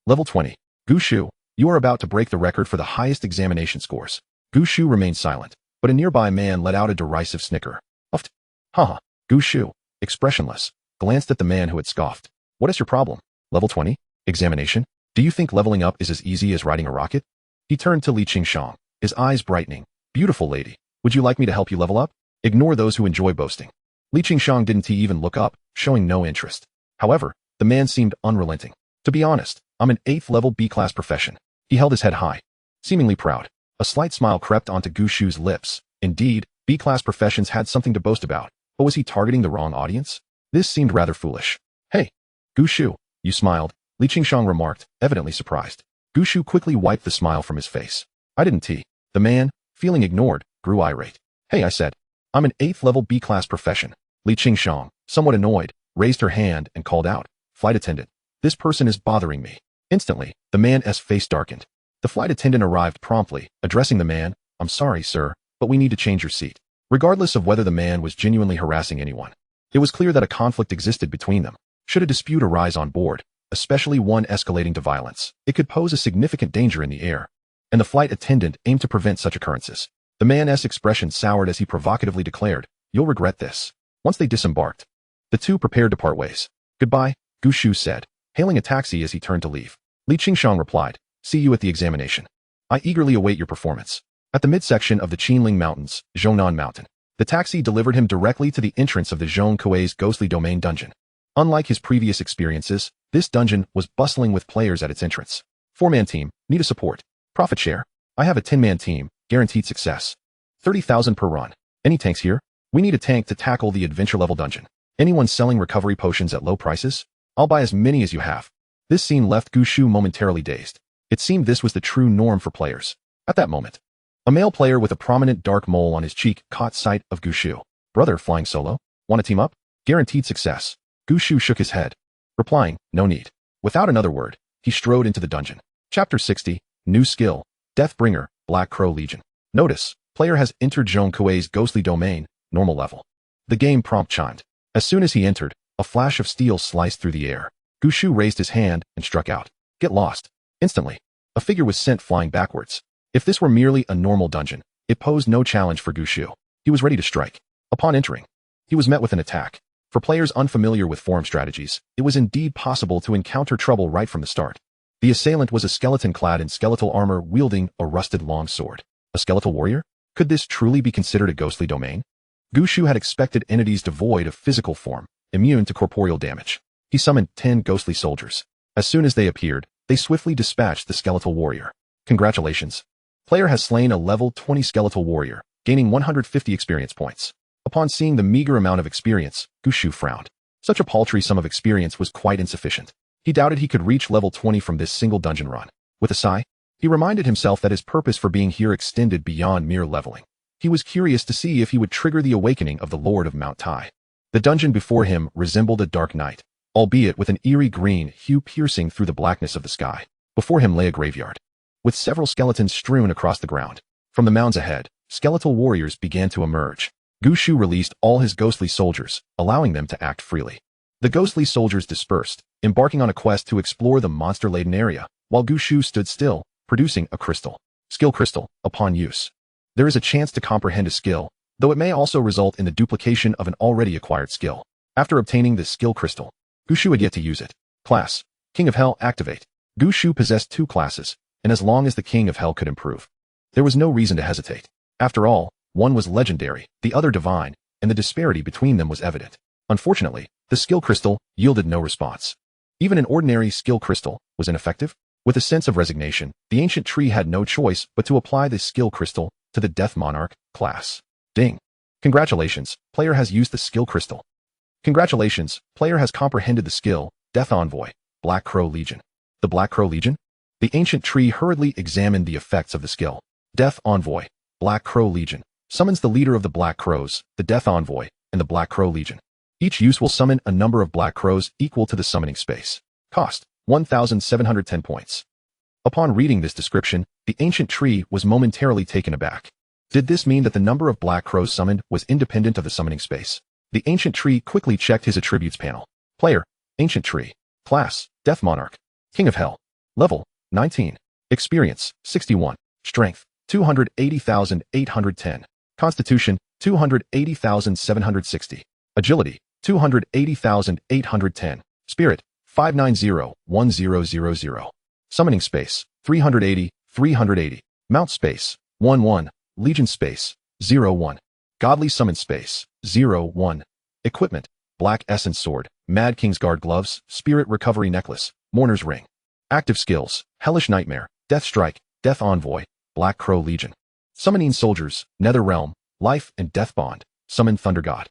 "Level 20. Gushu, you are about to break the record for the highest examination scores." Gushu remained silent, but a nearby man let out a derisive snicker. "Uffed." Haha. Gushu, expressionless, glanced at the man who had scoffed. "What is your problem? Level 20? Examination? Do you think leveling up is as easy as riding a rocket?" He turned to Li Qingshang, his eyes brightening. "Beautiful lady, would you like me to help you level up? Ignore those who enjoy boasting." Li Qingshang didn't even look up, showing no interest. However, the man seemed unrelenting. "To be honest, I'm an 8th level B-class profession." He held his head high, seemingly proud. A slight smile crept onto Gushu's lips. Indeed, B-class professions had something to boast about, but was he targeting the wrong audience? This seemed rather foolish. "Hey, Gushu, you smiled," Li Qingshang remarked, evidently surprised. Gushu quickly wiped the smile from his face. "I didn't tea." The man, feeling ignored, grew irate. "Hey, I said, I'm an 8th level B-class profession." Li Qingshang, somewhat annoyed, raised her hand and called out, "Flight attendant, this person is bothering me." Instantly, the man's face darkened. The flight attendant arrived promptly, addressing the man, "I'm sorry, sir, but we need to change your seat." Regardless of whether the man was genuinely harassing anyone, it was clear that a conflict existed between them. Should a dispute arise on board, especially one escalating to violence, it could pose a significant danger in the air, and the flight attendant aimed to prevent such occurrences. The man's expression soured as he provocatively declared, "You'll regret this." Once they disembarked, the two prepared to part ways. "Goodbye," Gushu said, hailing a taxi as he turned to leave. Li Qingshang replied, "See you at the examination. I eagerly await your performance." At the midsection of the Qinling Mountains, Zhongnan Mountain, the taxi delivered him directly to the entrance of the Zhong Kuei's ghostly domain dungeon. Unlike his previous experiences, this dungeon was bustling with players at its entrance. 4-man team, need a support. Profit share. I have a 10-man team, guaranteed success. 30,000 per run. Any tanks here? We need a tank to tackle the adventure level dungeon. Anyone selling recovery potions at low prices? I'll buy as many as you have. This scene left Gushu momentarily dazed. It seemed this was the true norm for players. At that moment, a male player with a prominent dark mole on his cheek caught sight of Gushu. "Brother, flying solo? Want to team up?" "Guaranteed success." Gushu shook his head, replying, "No need." Without another word, he strode into the dungeon. Chapter 60, New Skill, Deathbringer, Black Crow Legion. Notice, player has entered Zhong Kuei's ghostly domain, normal level. The game prompt chimed. As soon as he entered, a flash of steel sliced through the air. Gushu raised his hand and struck out. "Get lost." Instantly, a figure was sent flying backwards. If this were merely a normal dungeon, it posed no challenge for Gushu. He was ready to strike. Upon entering, he was met with an attack. For players unfamiliar with form strategies, it was indeed possible to encounter trouble right from the start. The assailant was a skeleton clad in skeletal armor wielding a rusted long sword. A skeletal warrior? Could this truly be considered a ghostly domain? Gushu had expected entities devoid of physical form, immune to corporeal damage. He summoned 10 ghostly soldiers. As soon as they appeared, they swiftly dispatched the skeletal warrior. Congratulations. Player has slain a level 20 skeletal warrior, gaining 150 experience points. Upon seeing the meager amount of experience, Gushu frowned. Such a paltry sum of experience was quite insufficient. He doubted he could reach level 20 from this single dungeon run. With a sigh, he reminded himself that his purpose for being here extended beyond mere leveling. He was curious to see if he would trigger the awakening of the Lord of Mount Tai. The dungeon before him resembled a dark night, albeit with an eerie green hue piercing through the blackness of the sky. Before him lay a graveyard, with several skeletons strewn across the ground. From the mounds ahead, skeletal warriors began to emerge. Gushu released all his ghostly soldiers, allowing them to act freely. The ghostly soldiers dispersed, embarking on a quest to explore the monster-laden area, while Gushu stood still, producing a crystal. Skill crystal. Upon use, there is a chance to comprehend a skill, though it may also result in the duplication of an already acquired skill. After obtaining this skill crystal, Gushu had yet to use it. Class: King of Hell. Activate. Gushu possessed 2 classes, and as long as the King of Hell could improve, there was no reason to hesitate. After all, one was legendary, the other divine, and the disparity between them was evident. Unfortunately, the skill crystal yielded no response. Even an ordinary skill crystal was ineffective. With a sense of resignation, the ancient tree had no choice but to apply the skill crystal to the Death Monarch class. Ding. Congratulations, player has used the skill crystal. Congratulations, player has comprehended the skill, Death Envoy, Black Crow Legion. The Black Crow Legion? The ancient tree hurriedly examined the effects of the skill. Death Envoy, Black Crow Legion, summons the leader of the Black Crows, the Death Envoy, and the Black Crow Legion. Each use will summon a number of Black Crows equal to the summoning space. Cost: 1,710 points. Upon reading this description, the ancient tree was momentarily taken aback. Did this mean that the number of Black Crows summoned was independent of the summoning space? The ancient tree quickly checked his attributes panel. Player: Ancient Tree. Class: Death Monarch. King of Hell. Level: 19. Experience: 61. Strength: 280,810. Constitution: 280,760. Agility: 280,810. Spirit: 590,1000. Summoning space: 380, 380. Mount space: 11. Legion space: 01. Godly summon space: 01. Equipment: Black Essence Sword, Mad King's Guard Gloves, Spirit Recovery Necklace, Mourner's Ring. Active skills: Hellish Nightmare, Death Strike, Death Envoy, Black Crow Legion. Summoning soldiers: Nether Realm, Life and Death Bond, Summon Thunder God.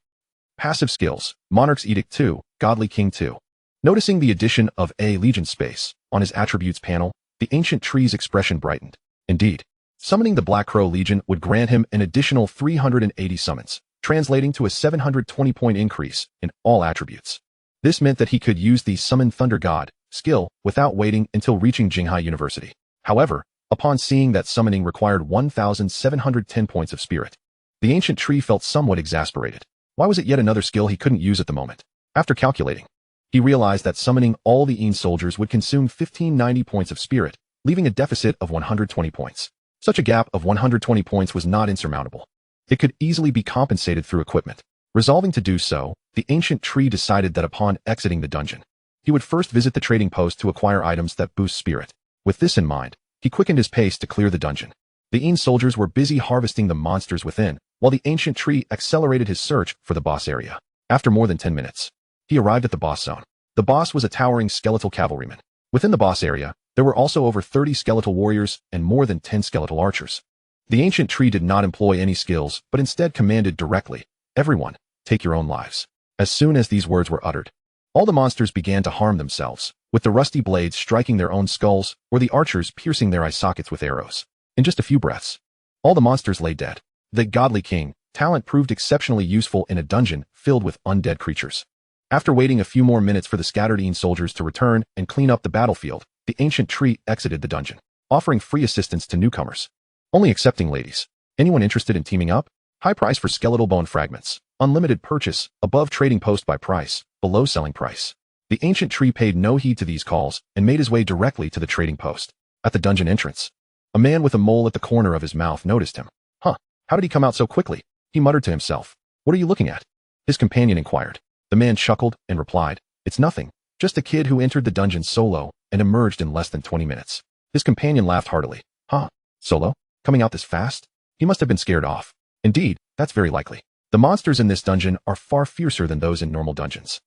Passive skills: Monarch's Edict 2, Godly King 2. Noticing the addition of a Legion space on his attributes panel, the ancient tree's expression brightened. Indeed, summoning the Black Crow Legion would grant him an additional 380 summons, translating to a 720-point increase in all attributes. This meant that he could use the Summon Thunder God skill without waiting until reaching Jinghai University. However, upon seeing that summoning required 1,710 points of spirit, the ancient tree felt somewhat exasperated. Why was it yet another skill he couldn't use at the moment? After calculating, he realized that summoning all the Een soldiers would consume 1,590 points of spirit, leaving a deficit of 120 points. Such a gap of 120 points was not insurmountable. It could easily be compensated through equipment. Resolving to do so, the ancient tree decided that upon exiting the dungeon, he would first visit the trading post to acquire items that boost spirit. With this in mind, he quickened his pace to clear the dungeon. The Een soldiers were busy harvesting the monsters within, while the ancient tree accelerated his search for the boss area. After more than 10 minutes, he arrived at the boss zone. The boss was a towering skeletal cavalryman. Within the boss area, there were also over 30 skeletal warriors and more than 10 skeletal archers. The ancient tree did not employ any skills, but instead commanded directly, "Everyone, take your own lives." As soon as these words were uttered, all the monsters began to harm themselves, with the rusty blades striking their own skulls or the archers piercing their eye sockets with arrows. In just a few breaths, all the monsters lay dead. The Godly King talent proved exceptionally useful in a dungeon filled with undead creatures. After waiting a few more minutes for the scattered Een soldiers to return and clean up the battlefield, the ancient tree exited the dungeon, offering free assistance to newcomers. Only accepting ladies. Anyone interested in teaming up? High price for skeletal bone fragments. Unlimited purchase, above trading post by price, below selling price. The ancient tree paid no heed to these calls and made his way directly to the trading post. At the dungeon entrance, a man with a mole at the corner of his mouth noticed him. Huh, how did he come out so quickly? He muttered to himself. What are you looking at? His companion inquired. The man chuckled and replied, "It's nothing, just a kid who entered the dungeon solo and emerged in less than 20 minutes. His companion laughed heartily. Huh, solo? Coming out this fast? He must have been scared off. Indeed, that's very likely. The monsters in this dungeon are far fiercer than those in normal dungeons.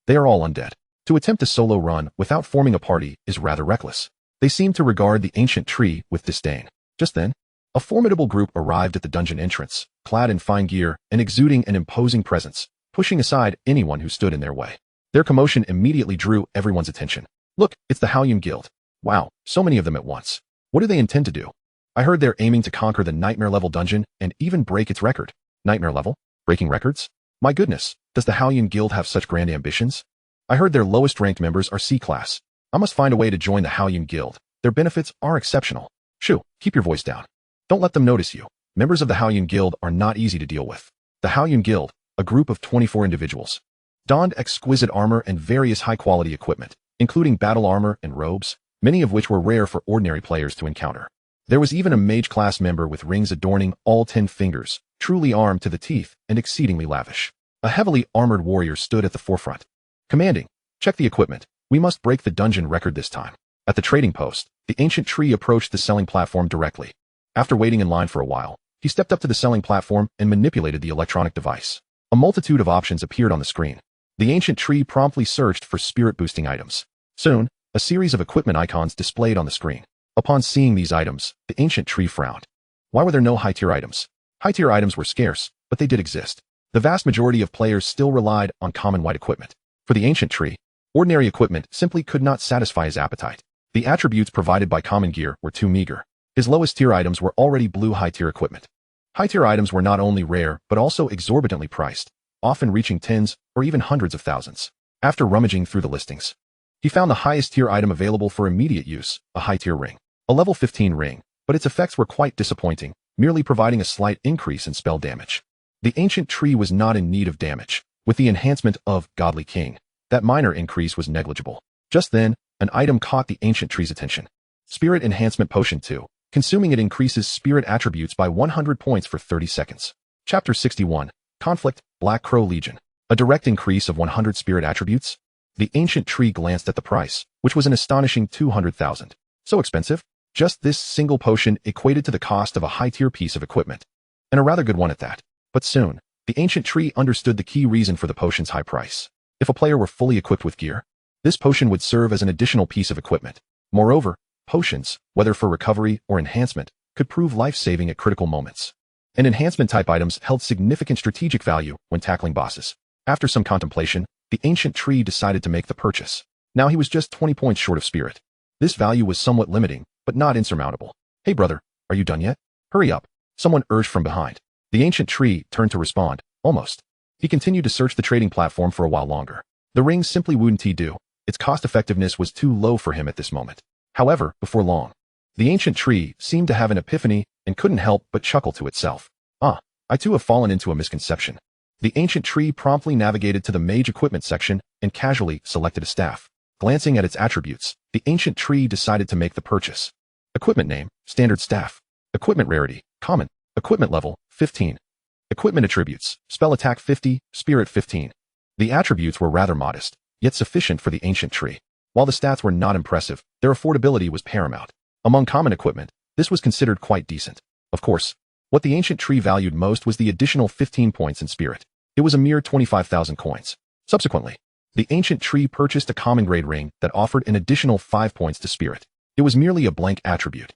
They are all undead. To attempt a solo run without forming a party is rather reckless. They seem to regard the ancient tree with disdain. Just then, a formidable group arrived at the dungeon entrance, clad in fine gear and exuding an imposing presence, pushing aside anyone who stood in their way. Their commotion immediately drew everyone's attention. Look, it's the Halyum Guild. Wow, so many of them at once. What do they intend to do? I heard they're aiming to conquer the nightmare level dungeon and even break its record. Nightmare level? Breaking records? My goodness, does the Haoyun Guild have such grand ambitions? I heard their lowest ranked members are C class. I must find a way to join the Haoyun Guild. Their benefits are exceptional. Shoo, keep your voice down. Don't let them notice you. Members of the Haoyun Guild are not easy to deal with. The Haoyun Guild, a group of 24 individuals, donned exquisite armor and various high-quality equipment, including battle armor and robes, many of which were rare for ordinary players to encounter. There was even a mage-class member with rings adorning all 10 fingers, truly armed to the teeth and exceedingly lavish. A heavily armored warrior stood at the forefront, commanding, "Check the equipment. We must break the dungeon record this time." At the trading post, the ancient tree approached the selling platform directly. After waiting in line for a while, he stepped up to the selling platform and manipulated the electronic device. A multitude of options appeared on the screen. The ancient tree promptly searched for spirit-boosting items. Soon, a series of equipment icons displayed on the screen. Upon seeing these items, the ancient tree frowned. Why were there no high-tier items? High-tier items were scarce, but they did exist. The vast majority of players still relied on common white equipment. For the ancient tree, ordinary equipment simply could not satisfy his appetite. The attributes provided by common gear were too meager. His lowest tier items were already blue high-tier equipment. High-tier items were not only rare, but also exorbitantly priced, often reaching tens or even hundreds of thousands. After rummaging through the listings, he found the highest tier item available for immediate use, a high-tier ring. A level 15 ring, but its effects were quite disappointing, merely providing a slight increase in spell damage. The ancient tree was not in need of damage. With the enhancement of Godly King, that minor increase was negligible. Just then, an item caught the ancient tree's attention. Spirit Enhancement Potion 2. Consuming it increases spirit attributes by 100 points for 30 seconds. Chapter 61. Conflict, Black Crow Legion. A direct increase of 100 spirit attributes? The ancient tree glanced at the price, which was an astonishing 200,000. So expensive? Just this single potion equated to the cost of a high-tier piece of equipment. And a rather good one at that. But soon, the ancient tree understood the key reason for the potion's high price. If a player were fully equipped with gear, this potion would serve as an additional piece of equipment. Moreover, potions, whether for recovery or enhancement, could prove life-saving at critical moments. And enhancement-type items held significant strategic value when tackling bosses. After some contemplation, the ancient tree decided to make the purchase. Now he was just 20 points short of spirit. This value was somewhat limiting, but not insurmountable. "Hey brother, are you done yet? Hurry up," someone urged from behind. The ancient tree turned to respond, "Almost." He continued to search the trading platform for a while longer. The ring simply wouldn't do. Its cost-effectiveness was too low for him at this moment. However, before long, the ancient tree seemed to have an epiphany and couldn't help but chuckle to itself. I too have fallen into a misconception." The ancient tree promptly navigated to the mage equipment section and casually selected a staff. Glancing at its attributes, the ancient tree decided to make the purchase. Equipment name, standard staff. Equipment rarity, common. Equipment level, 15. Equipment attributes, spell attack 50, spirit 15. The attributes were rather modest, yet sufficient for the ancient tree. While the stats were not impressive, their affordability was paramount. Among common equipment, this was considered quite decent. Of course, what the ancient tree valued most was the additional 15 points in spirit. It was a mere 25,000 coins. Subsequently, the ancient tree purchased a common grade ring that offered an additional 5 points to spirit. It was merely a blank attribute.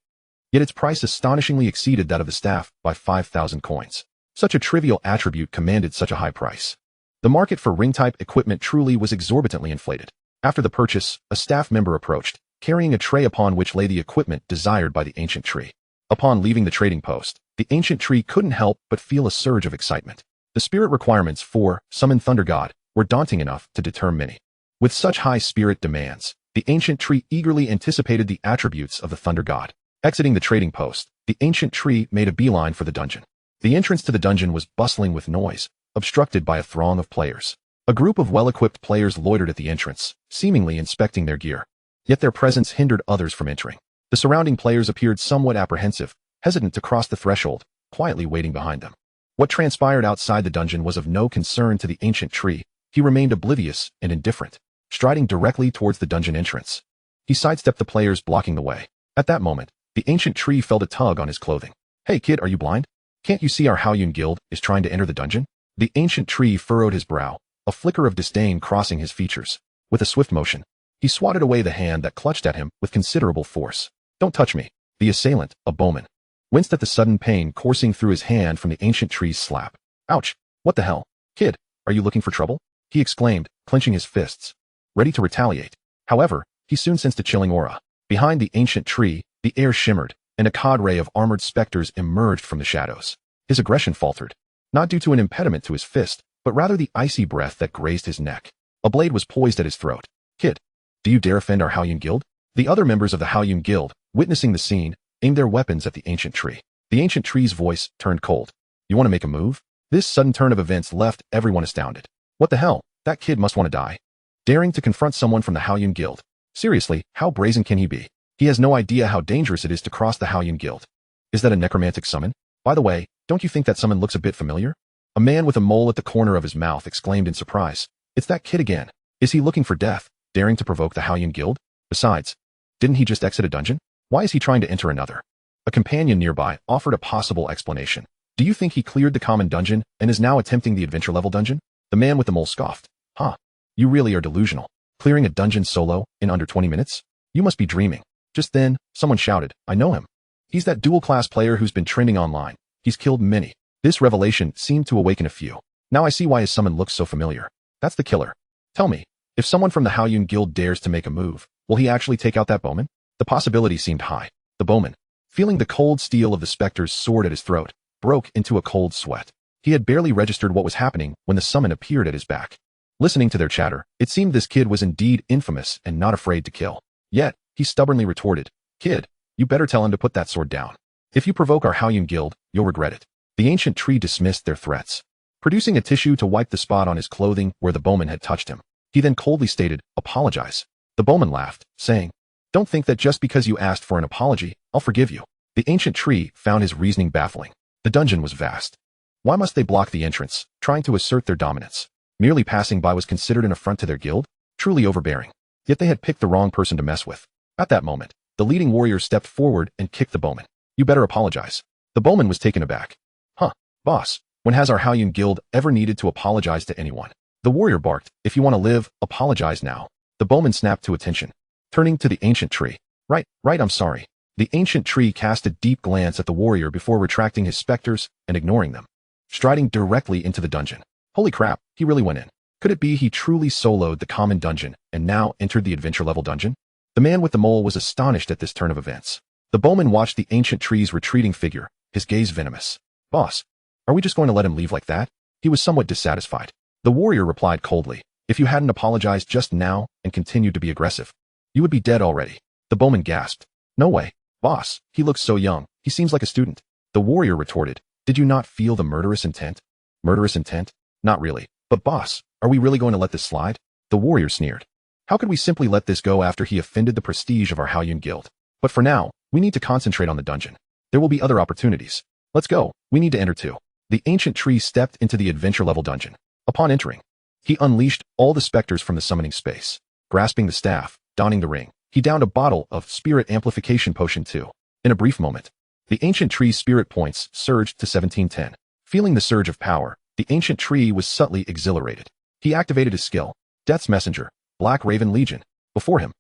Yet its price astonishingly exceeded that of the staff by 5,000 coins. Such a trivial attribute commanded such a high price. The market for ring-type equipment truly was exorbitantly inflated. After the purchase, a staff member approached, carrying a tray upon which lay the equipment desired by the ancient tree. Upon leaving the trading post, the ancient tree couldn't help but feel a surge of excitement. The spirit requirements for Summon Thunder God were daunting enough to deter many. With such high spirit demands, the ancient tree eagerly anticipated the attributes of the Thunder God. Exiting the trading post, the ancient tree made a beeline for the dungeon. The entrance to the dungeon was bustling with noise, obstructed by a throng of players. A group of well-equipped players loitered at the entrance, seemingly inspecting their gear. Yet their presence hindered others from entering. The surrounding players appeared somewhat apprehensive, hesitant to cross the threshold, quietly waiting behind them. What transpired outside the dungeon was of no concern to the ancient tree. He remained oblivious and indifferent, striding directly towards the dungeon entrance. He sidestepped the players blocking the way. At that moment, the ancient tree felt a tug on his clothing. "Hey kid, are you blind? Can't you see our Haoyun Guild is trying to enter the dungeon?" The ancient tree furrowed his brow, a flicker of disdain crossing his features. With a swift motion, he swatted away the hand that clutched at him with considerable force. "Don't touch me." The assailant, a bowman, winced at the sudden pain coursing through his hand from the ancient tree's slap. "Ouch! What the hell? Kid, are you looking for trouble?" he exclaimed, clenching his fists, ready to retaliate. However, he soon sensed a chilling aura. Behind the ancient tree, the air shimmered, and a cadre of armored specters emerged from the shadows. His aggression faltered, not due to an impediment to his fist, but rather the icy breath that grazed his neck. A blade was poised at his throat. "Kid, do you dare offend our Haoyun Guild?" The other members of the Haoyun Guild, witnessing the scene, aimed their weapons at the ancient tree. The ancient tree's voice turned cold. "You want to make a move?" This sudden turn of events left everyone astounded. What the hell? That kid must want to die. Daring to confront someone from the Haoyun Guild. Seriously, how brazen can he be? He has no idea how dangerous it is to cross the Haoyun Guild. Is that a necromantic summon? By the way, don't you think that summon looks a bit familiar? A man with a mole at the corner of his mouth exclaimed in surprise. It's that kid again. Is he looking for death, daring to provoke the Haoyun Guild? Besides, didn't he just exit a dungeon? Why is he trying to enter another? A companion nearby offered a possible explanation. Do you think he cleared the common dungeon and is now attempting the adventure level dungeon? The man with the mole scoffed. Huh. You really are delusional. Clearing a dungeon solo in under 20 minutes? You must be dreaming. Just then, someone shouted, I know him. He's that dual-class player who's been trending online. He's killed many. This revelation seemed to awaken a few. Now I see why his summon looks so familiar. That's the killer. Tell me, if someone from the Haoyun Guild dares to make a move, will he actually take out that bowman? The possibility seemed high. The bowman, feeling the cold steel of the specter's sword at his throat, broke into a cold sweat. He had barely registered what was happening when the summon appeared at his back. Listening to their chatter, it seemed this kid was indeed infamous and not afraid to kill. Yet, he stubbornly retorted, Kid, you better tell him to put that sword down. If you provoke our Haoyun Guild, you'll regret it. The ancient tree dismissed their threats. Producing a tissue to wipe the spot on his clothing where the bowman had touched him, he then coldly stated, Apologize. The bowman laughed, saying, Don't think that just because you asked for an apology, I'll forgive you. The ancient tree found his reasoning baffling. The dungeon was vast. Why must they block the entrance, trying to assert their dominance? Merely passing by was considered an affront to their guild? Truly overbearing. Yet they had picked the wrong person to mess with. At that moment, the leading warrior stepped forward and kicked the bowman. You better apologize. The bowman was taken aback. Huh, boss, when has our Haoyun Guild ever needed to apologize to anyone? The warrior barked, If you want to live, apologize now. The bowman snapped to attention, turning to the ancient tree. Right, I'm sorry. The ancient tree cast a deep glance at the warrior before retracting his specters and ignoring them. Striding directly into the dungeon. Holy crap, he really went in. Could it be he truly soloed the common dungeon and now entered the adventure level dungeon? The man with the mole was astonished at this turn of events. The bowman watched the ancient tree's retreating figure, his gaze venomous. Boss, are we just going to let him leave like that? He was somewhat dissatisfied. The warrior replied coldly, If you hadn't apologized just now and continued to be aggressive, you would be dead already. The bowman gasped. No way. Boss, he looks so young, he seems like a student. The warrior retorted, Did you not feel the murderous intent? Murderous intent? Not really. But boss, are we really going to let this slide? The warrior sneered. How could we simply let this go after he offended the prestige of our Haoyun Guild? But for now, we need to concentrate on the dungeon. There will be other opportunities. Let's go, we need to enter too. The ancient tree stepped into the adventure level dungeon. Upon entering, he unleashed all the specters from the summoning space. Grasping the staff, donning the ring, he downed a bottle of spirit amplification potion too. In a brief moment, the ancient tree's spirit points surged to 1710. Feeling the surge of power, the ancient tree was subtly exhilarated. He activated his skill, Death's Messenger, Black Raven Legion. Before him,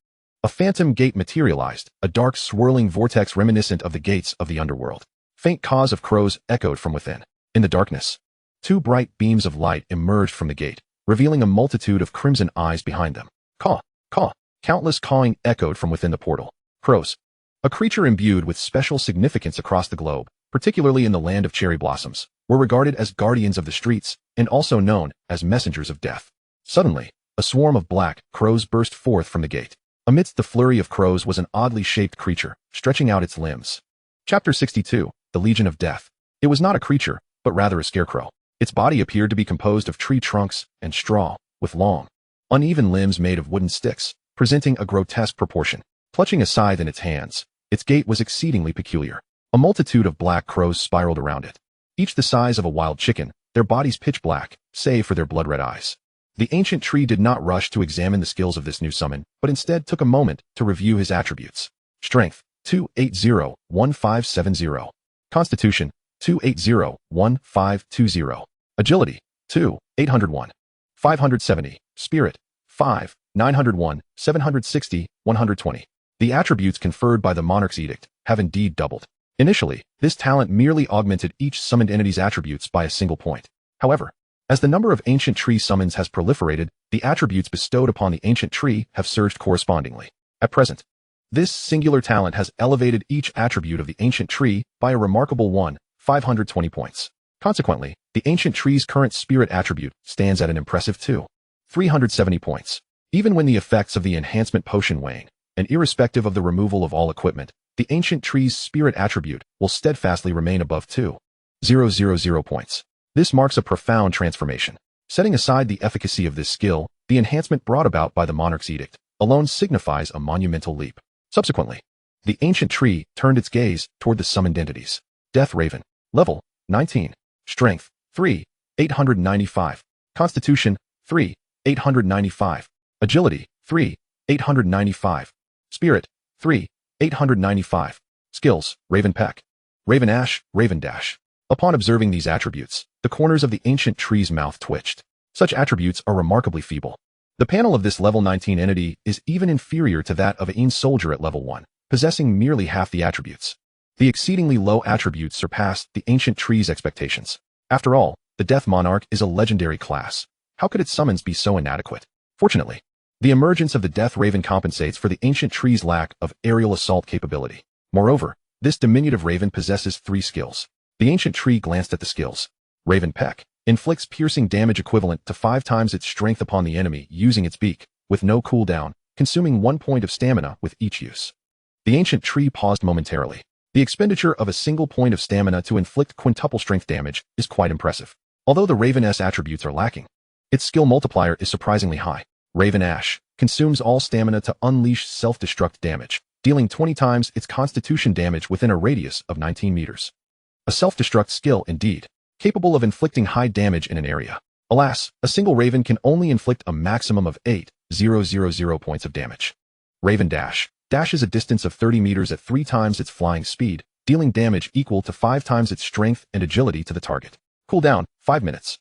a phantom gate materialized, a dark swirling vortex reminiscent of the gates of the Underworld. Faint caws of crows echoed from within. In the darkness, two bright beams of light emerged from the gate, revealing a multitude of crimson eyes behind them. Caw, caw. Countless cawing echoed from within the portal. Crows, a creature imbued with special significance across the globe, particularly in the land of cherry blossoms, were regarded as guardians of the streets and also known as messengers of death. Suddenly, a swarm of black crows burst forth from the gate. Amidst the flurry of crows was an oddly shaped creature, stretching out its limbs. Chapter 62, The Legion of Death. It was not a creature, but rather a scarecrow. Its body appeared to be composed of tree trunks and straw, with long, uneven limbs made of wooden sticks, presenting a grotesque proportion. Clutching a scythe in its hands, its gait was exceedingly peculiar. A multitude of black crows spiraled around it, each the size of a wild chicken, their bodies pitch black, save for their blood-red eyes. The ancient tree did not rush to examine the skills of this new summon, but instead took a moment to review his attributes. Strength, 280-1570. Constitution, 280-1520. Agility, 2-801. 570. Spirit, 5, 901, 760, 120. The attributes conferred by the monarch's edict have indeed doubled. Initially, this talent merely augmented each summoned entity's attributes by a single point. However, as the number of ancient tree summons has proliferated, the attributes bestowed upon the ancient tree have surged correspondingly. At present, this singular talent has elevated each attribute of the ancient tree by a remarkable 520 points. Consequently, the The ancient tree's current spirit attribute stands at an impressive 370 points. Even when the effects of the enhancement potion wane, and irrespective of the removal of all equipment, the ancient tree's spirit attribute will steadfastly remain above 2,000 points. This marks a profound transformation. Setting aside the efficacy of this skill, the enhancement brought about by the monarch's edict alone signifies a monumental leap. Subsequently, the ancient tree turned its gaze toward the summoned entities. Death Raven, level 19, Strength 3, 895, Constitution 3, 895, Agility 3, 895, Spirit 3, 895. Skills, Raven Peck, Raven Ash, Raven Dash. Upon observing these attributes, the corners of the ancient tree's mouth twitched. Such attributes are remarkably feeble. The panel of this level 19 entity is even inferior to that of a soldier at level 1, possessing merely half the attributes. The exceedingly low attributes surpassed the ancient tree's expectations. After all, the Death Monarch is a legendary class. How could its summons be so inadequate? Fortunately, the emergence of the Death Raven compensates for the ancient tree's lack of aerial assault capability. Moreover, this diminutive raven possesses 3 skills. The ancient tree glanced at the skills. Raven Peck inflicts piercing damage equivalent to 5 times its strength upon the enemy using its beak, with no cooldown, consuming 1 point of stamina with each use. The ancient tree paused momentarily. The expenditure of a single point of stamina to inflict quintuple strength damage is quite impressive. Although the Raven's attributes are lacking, its skill multiplier is surprisingly high. Raven Ash consumes all stamina to unleash self-destruct damage, dealing 20 times its constitution damage within a radius of 19 meters. A self-destruct skill indeed, capable of inflicting high damage in an area. Alas, a single Raven can only inflict a maximum of 8,000 points of damage. Raven Dash dashes a distance of 30 meters at 3 times its flying speed, dealing damage equal to 5 times its strength and agility to the target. Cooldown, 5 minutes.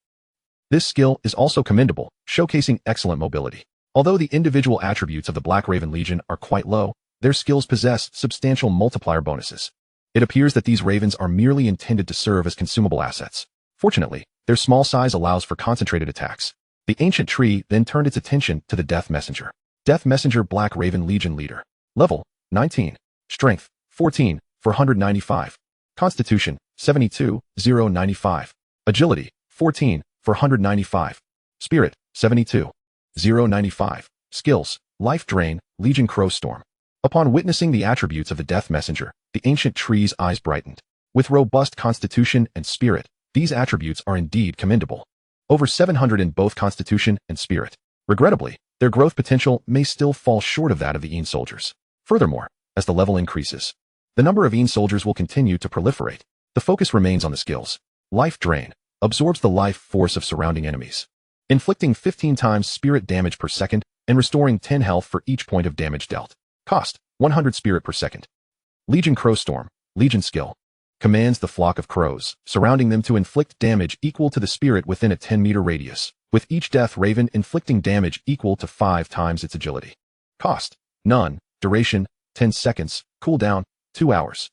This skill is also commendable, showcasing excellent mobility. Although the individual attributes of the Black Raven Legion are quite low, their skills possess substantial multiplier bonuses. It appears that these ravens are merely intended to serve as consumable assets. Fortunately, their small size allows for concentrated attacks. The ancient tree then turned its attention to the Death Messenger. Death Messenger Black Raven Legion Leader. Level 19. Strength 14, 495. Constitution 72,095. Agility 14, 495. Spirit 72,095. Skills, Life Drain, Legion Crow Storm. Upon witnessing the attributes of the Death Messenger, the ancient tree's eyes brightened. With robust constitution and spirit, these attributes are indeed commendable. Over 700 in both constitution and spirit. Regrettably, their growth potential may still fall short of that of the soldiers. Furthermore, as the level increases, the number of soldiers will continue to proliferate. The focus remains on the skills. Life Drain absorbs the life force of surrounding enemies, inflicting 15 times spirit damage per second and restoring 10 health for each point of damage dealt. Cost, 100 spirit per second. Legion Crow Storm, Legion Skill. Commands the flock of crows, surrounding them to inflict damage equal to the spirit within a 10-meter radius, with each Death Raven inflicting damage equal to 5 times its agility. Cost, none. Duration, 10 seconds. Cooldown, 2 hours.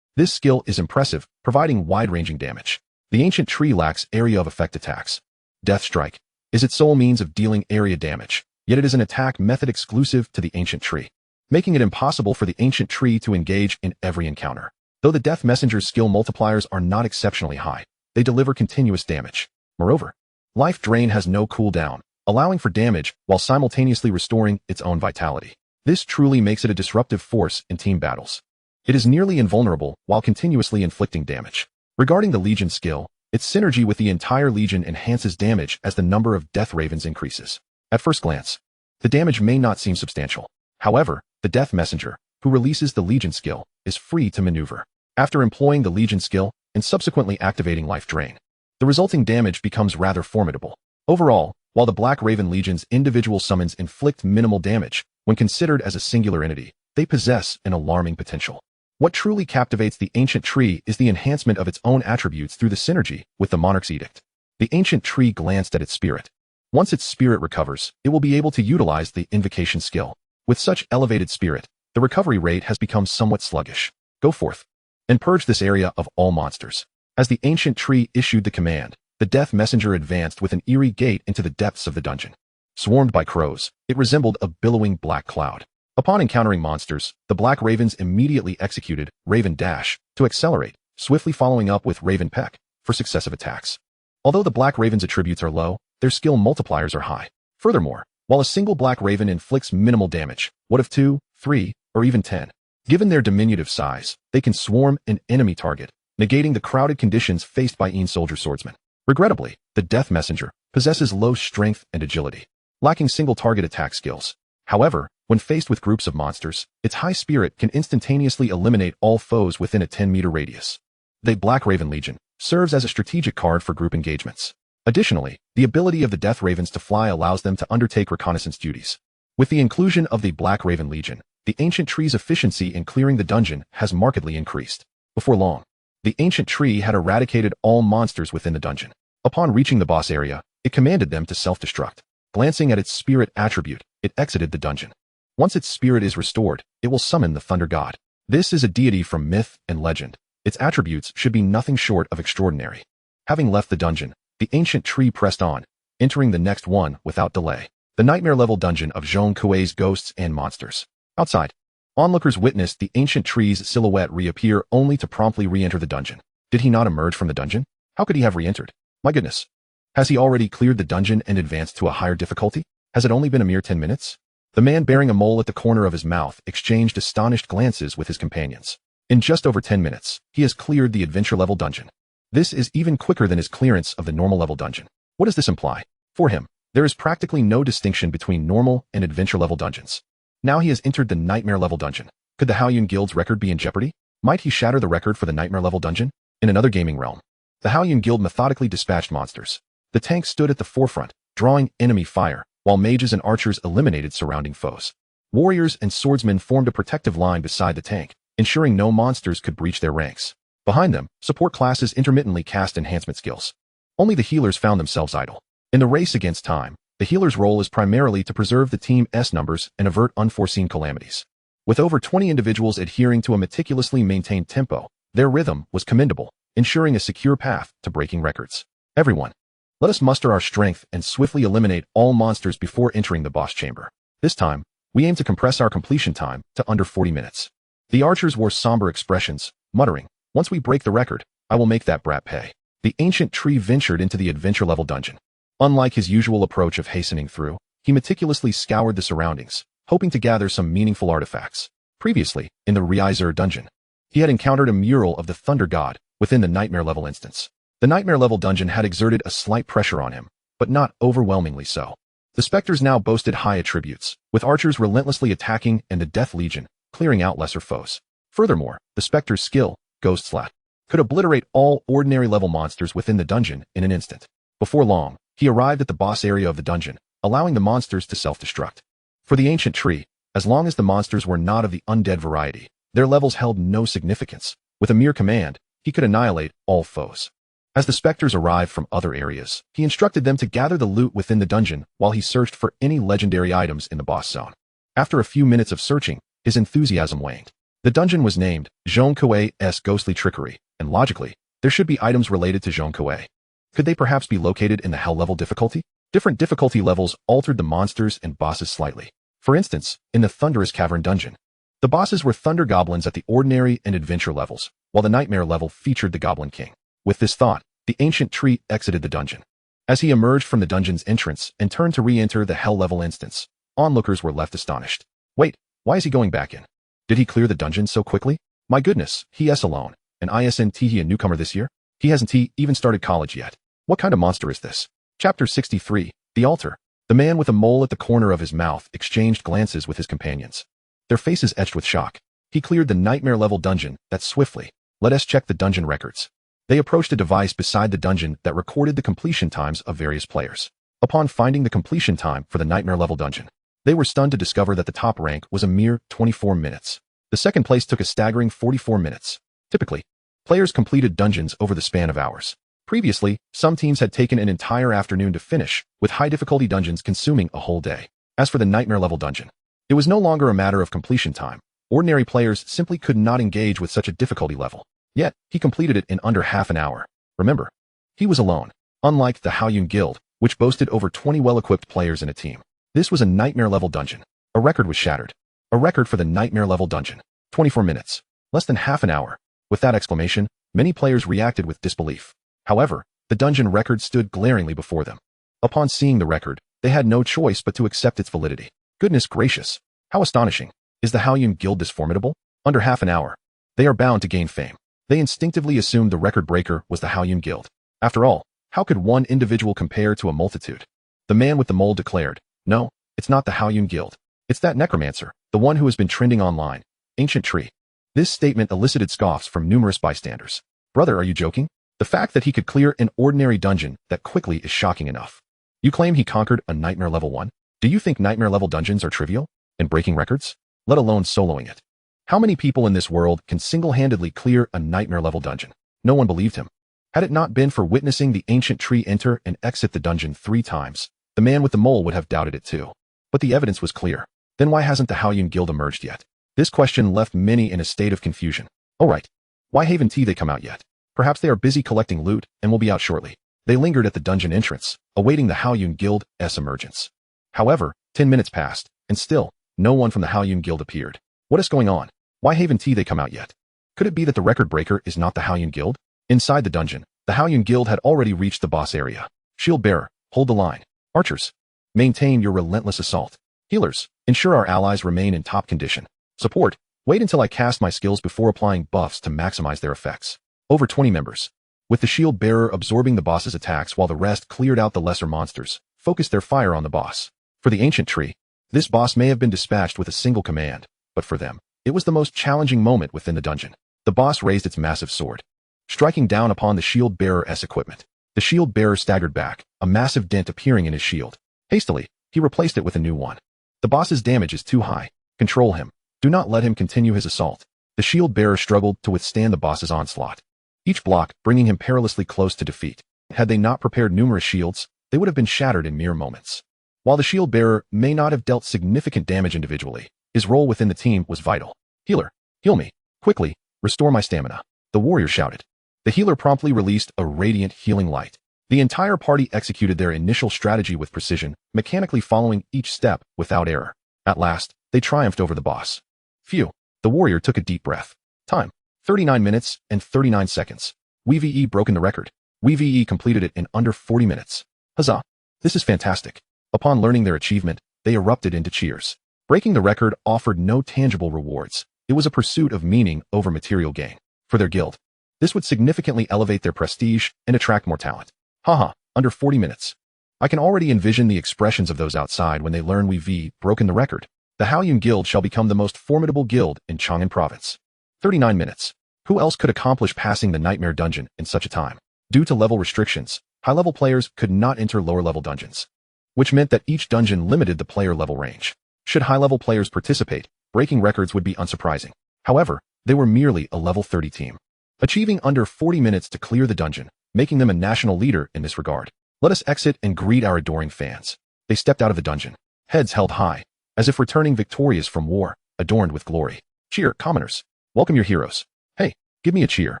This skill is impressive, providing wide-ranging damage. The ancient tree lacks area of effect attacks. Death Strike is its sole means of dealing area damage, yet it is an attack method exclusive to the ancient tree, making it impossible for the ancient tree to engage in every encounter. Though the Death Messenger's skill multipliers are not exceptionally high, they deliver continuous damage. Moreover, Life Drain has no cooldown, allowing for damage while simultaneously restoring its own vitality. This truly makes it a disruptive force in team battles. It is nearly invulnerable while continuously inflicting damage. Regarding the Legion skill, its synergy with the entire Legion enhances damage as the number of Death Ravens increases. At first glance, the damage may not seem substantial. However, the Death Messenger, who releases the Legion skill, is free to maneuver. After employing the Legion skill and subsequently activating Life Drain, the resulting damage becomes rather formidable. Overall, while the Black Raven Legion's individual summons inflict minimal damage, when considered as a singular entity, they possess an alarming potential. What truly captivates the ancient tree is the enhancement of its own attributes through the synergy with the monarch's edict. The ancient tree glanced at its spirit. Once its spirit recovers, it will be able to utilize the invocation skill. With such elevated spirit, the recovery rate has become somewhat sluggish. Go forth and purge this area of all monsters. As the ancient tree issued the command, the Death Messenger advanced with an eerie gait into the depths of the dungeon. Swarmed by crows, it resembled a billowing black cloud. Upon encountering monsters, the Black Ravens immediately executed Raven Dash to accelerate, swiftly following up with Raven Peck for successive attacks. Although the Black Raven's attributes are low, their skill multipliers are high. Furthermore, while a single Black Raven inflicts minimal damage, what if 2, 3, or even 10? Given their diminutive size, they can swarm an enemy target, negating the crowded conditions faced by Soldier Swordsman. Regrettably, the Death Messenger possesses low strength and agility, lacking single target attack skills. However, when faced with groups of monsters, its high spirit can instantaneously eliminate all foes within a 10-meter radius. The Black Raven Legion serves as a strategic card for group engagements. Additionally, the ability of the Death Ravens to fly allows them to undertake reconnaissance duties. With the inclusion of the Black Raven Legion, the Ancient Tree's efficiency in clearing the dungeon has markedly increased. Before long, the Ancient Tree had eradicated all monsters within the dungeon. Upon reaching the boss area, it commanded them to self-destruct. Glancing at its spirit attribute, it exited the dungeon. Once its spirit is restored, it will summon the Thunder God. This is a deity from myth and legend. Its attributes should be nothing short of extraordinary. Having left the dungeon, the Ancient Tree pressed on, entering the next one without delay. The nightmare-level dungeon of Zhong Kuei's Ghosts and Monsters. Outside, onlookers witnessed the Ancient Tree's silhouette reappear only to promptly re-enter the dungeon. Did he not emerge from the dungeon? How could he have re-entered? My goodness. Has he already cleared the dungeon and advanced to a higher difficulty? Has it only been a mere 10 minutes? The man bearing a mole at the corner of his mouth exchanged astonished glances with his companions. In just over 10 minutes, he has cleared the adventure-level dungeon. This is even quicker than his clearance of the normal-level dungeon. What does this imply? For him, there is practically no distinction between normal and adventure-level dungeons. Now he has entered the nightmare-level dungeon. Could the Haoyun Guild's record be in jeopardy? Might he shatter the record for the nightmare-level dungeon? In another gaming realm, the Haoyun Guild methodically dispatched monsters. The tank stood at the forefront, drawing enemy fire, while mages and archers eliminated surrounding foes. Warriors and swordsmen formed a protective line beside the tank, ensuring no monsters could breach their ranks. Behind them, support classes intermittently cast enhancement skills. Only the healers found themselves idle. In the race against time, the healer's role is primarily to preserve the team's numbers and avert unforeseen calamities. With over 20 individuals adhering to a meticulously maintained tempo, their rhythm was commendable, ensuring a secure path to breaking records. Everyone, let us muster our strength and swiftly eliminate all monsters before entering the boss chamber. This time, we aim to compress our completion time to under 40 minutes. The archers wore somber expressions, muttering, "Once we break the record, I will make that brat pay." The Ancient Tree ventured into the adventure-level dungeon. Unlike his usual approach of hastening through, he meticulously scoured the surroundings, hoping to gather some meaningful artifacts. Previously, in the Reiser dungeon, he had encountered a mural of the Thunder God within the nightmare-level instance. The nightmare-level dungeon had exerted a slight pressure on him, but not overwhelmingly so. The specters now boasted high attributes, with archers relentlessly attacking and the Death Legion clearing out lesser foes. Furthermore, the specter's skill, Ghost Slat, could obliterate all ordinary-level monsters within the dungeon in an instant. Before long, he arrived at the boss area of the dungeon, allowing the monsters to self-destruct. For the Ancient Tree, as long as the monsters were not of the undead variety, their levels held no significance. With a mere command, he could annihilate all foes. As the specters arrived from other areas, he instructed them to gather the loot within the dungeon while he searched for any legendary items in the boss zone. After a few minutes of searching, his enthusiasm waned. The dungeon was named Zhong Kuei's Ghostly Trickery, and logically, there should be items related to Zhong Kuei. Could they perhaps be located in the Hell level difficulty? Different difficulty levels altered the monsters and bosses slightly. For instance, in the Thunderous Cavern dungeon, the bosses were Thunder Goblins at the Ordinary and Adventure levels, while the Nightmare level featured the Goblin King. With this thought, the Ancient Tree exited the dungeon. As he emerged from the dungeon's entrance and turned to re-enter the Hell level instance, onlookers were left astonished. Wait, why is he going back in? Did he clear the dungeon so quickly? My goodness, he's alone. And isn't he a newcomer this year? He hasn't even started college yet. What kind of monster is this? Chapter 63, The Altar. The man with a mole at the corner of his mouth exchanged glances with his companions. Their faces etched with shock. He cleared the nightmare level dungeon that swiftly. Let us check the dungeon records. They approached a device beside the dungeon that recorded the completion times of various players. Upon finding the completion time for the nightmare level dungeon, they were stunned to discover that the top rank was a mere 24 minutes. The second place took a staggering 44 minutes. Typically, players completed dungeons over the span of hours. Previously, some teams had taken an entire afternoon to finish, with high-difficulty dungeons consuming a whole day. As for the nightmare level dungeon, it was no longer a matter of completion time. Ordinary players simply could not engage with such a difficulty level. Yet, he completed it in under half an hour. Remember, he was alone, unlike the Haoyun Guild, which boasted over 20 well-equipped players in a team. This was a nightmare-level dungeon. A record was shattered. A record for the nightmare-level dungeon. 24 minutes. Less than half an hour. With that exclamation, many players reacted with disbelief. However, The dungeon record stood glaringly before them. Upon seeing the record, they had no choice but to accept its validity. Goodness gracious! How astonishing! Is the Haoyun Guild this formidable? Under half an hour. They are bound to gain fame. They instinctively assumed the record breaker was the Haoyun Guild. After all, how could one individual compare to a multitude? The man with the mole declared, "No, it's not the Haoyun Guild. It's that Necromancer, the one who has been trending online. Ancient tree." This statement elicited scoffs from numerous bystanders. Brother, are you joking? The fact that he could clear an ordinary dungeon that quickly is shocking enough. You claim he conquered a Nightmare Level 1? Do you think Nightmare Level dungeons are trivial and breaking records? Let alone soloing it. How many people in this world can single-handedly clear a Nightmare Level dungeon? No one believed him. Had it not been for witnessing the ancient tree enter and exit the dungeon 3 times, the man with the mole would have doubted it too. But the evidence was clear. Then why hasn't the Haoyun Guild emerged yet? This question left many in a state of confusion. Alright. Why haven't they come out yet? Perhaps they are busy collecting loot and will be out shortly. They lingered at the dungeon entrance, awaiting the Haoyun Guild's emergence. However, 10 minutes passed, and still, no one from the Haoyun Guild appeared. What is going on? Why haven't they come out yet? Could it be that the record breaker is not the Haoyun Guild? Inside the dungeon, the Haoyun Guild had already reached the boss area. Shield bearer, hold the line. Archers, maintain your relentless assault. Healers, ensure our allies remain in top condition. Support, wait until I cast my skills before applying buffs to maximize their effects. Over 20 members, with the shield bearer absorbing the boss's attacks while the rest cleared out the lesser monsters, focused their fire on the boss. For the ancient tree, this boss may have been dispatched with a single command, but for them, it was the most challenging moment within the dungeon. The boss raised its massive sword, striking down upon the shield bearer's equipment. The shield bearer staggered back, a massive dent appearing in his shield. Hastily, he replaced it with a new one. The boss's damage is too high. Control him. Do not let him continue his assault. The shield bearer struggled to withstand the boss's onslaught, each block bringing him perilously close to defeat. Had they not prepared numerous shields, they would have been shattered in mere moments. While the shield bearer may not have dealt significant damage individually, his role within the team was vital. Healer, heal me. Quickly, restore my stamina. The warrior shouted. The healer promptly released a radiant healing light. The entire party executed their initial strategy with precision, mechanically following each step without error. At last, they triumphed over the boss. Phew. The warrior took a deep breath. Time. 39 minutes and 39 seconds. WVE broken the record. WVE completed it in under 40 minutes. Huzzah! This is fantastic. Upon learning their achievement, they erupted into cheers. Breaking the record offered no tangible rewards. It was a pursuit of meaning over material gain. For their guild, this would significantly elevate their prestige and attract more talent. Haha, under 40 minutes. I can already envision the expressions of those outside when they learn we've broken the record. The Haoyun Guild shall become the most formidable guild in Chang'an Province. 39 minutes. Who else could accomplish passing the Nightmare Dungeon in such a time? Due to level restrictions, high-level players could not enter lower-level dungeons, which meant that each dungeon limited the player level range. Should high-level players participate, breaking records would be unsurprising. However, they were merely a level 30 team, achieving under 40 minutes to clear the dungeon, making them a national leader in this regard. Let us exit and greet our adoring fans. They stepped out of the dungeon, heads held high, as if returning victorious from war, adorned with glory. Cheer, commoners. Welcome your heroes. Hey, give me a cheer.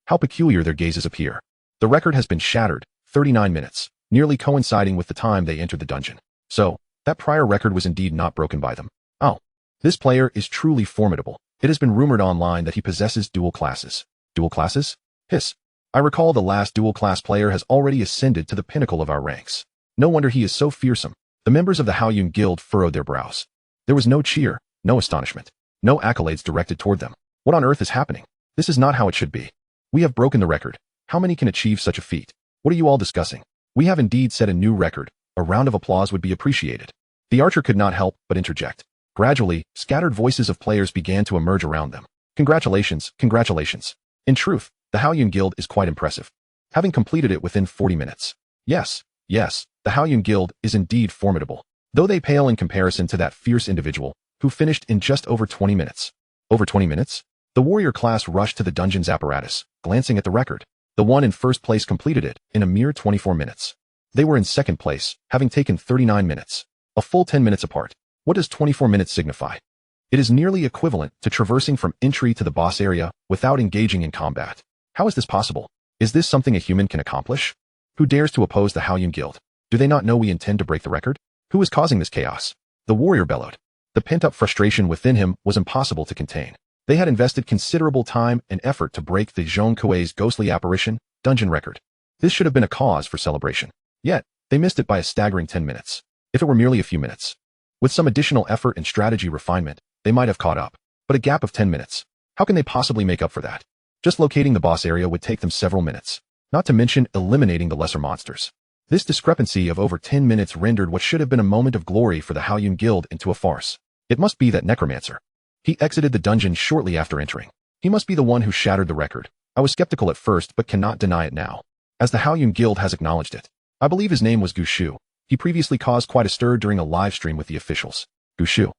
How peculiar their gazes appear. The record has been shattered, 39 minutes, nearly coinciding with the time they entered the dungeon. So, that prior record was indeed not broken by them. Oh, this player is truly formidable. It has been rumored online that he possesses dual classes. Dual classes? Hiss. I recall the last dual class player has already ascended to the pinnacle of our ranks. No wonder he is so fearsome. The members of the Haoyun Guild furrowed their brows. There was no cheer, no astonishment, no accolades directed toward them. What on earth is happening? This is not how it should be. We have broken the record. How many can achieve such a feat? What are you all discussing? We have indeed set a new record. A round of applause would be appreciated. The archer could not help but interject. Gradually, scattered voices of players began to emerge around them. Congratulations, congratulations. In truth, the Haoyun Guild is quite impressive, having completed it within 40 minutes. Yes, the Haoyun Guild is indeed formidable, though they pale in comparison to that fierce individual who finished in just over 20 minutes. Over 20 minutes? The warrior class rushed to the dungeon's apparatus, glancing at the record. The one in first place completed it in a mere 24 minutes. They were in second place, having taken 39 minutes. A full 10 minutes apart. What does 24 minutes signify? It is nearly equivalent to traversing from entry to the boss area without engaging in combat. How is this possible? Is this something a human can accomplish? Who dares to oppose the Haoyun Guild? Do they not know we intend to break the record? Who is causing this chaos? The warrior bellowed. The pent-up frustration within him was impossible to contain. They had invested considerable time and effort to break the Zhong Kuei's ghostly apparition dungeon record. This should have been a cause for celebration. Yet, they missed it by a staggering 10 minutes. If it were merely a few minutes. With some additional effort and strategy refinement, they might have caught up. But a gap of 10 minutes. How can they possibly make up for that? Just locating the boss area would take them several minutes. Not to mention eliminating the lesser monsters. This discrepancy of over 10 minutes rendered what should have been a moment of glory for the Haoyun Guild into a farce. It must be that Necromancer. He exited the dungeon shortly after entering. He must be the one who shattered the record. I was skeptical at first but cannot deny it now, as the Haoyun Guild has acknowledged it. I believe his name was Gushu. He previously caused quite a stir during a live stream with the officials. Gushu.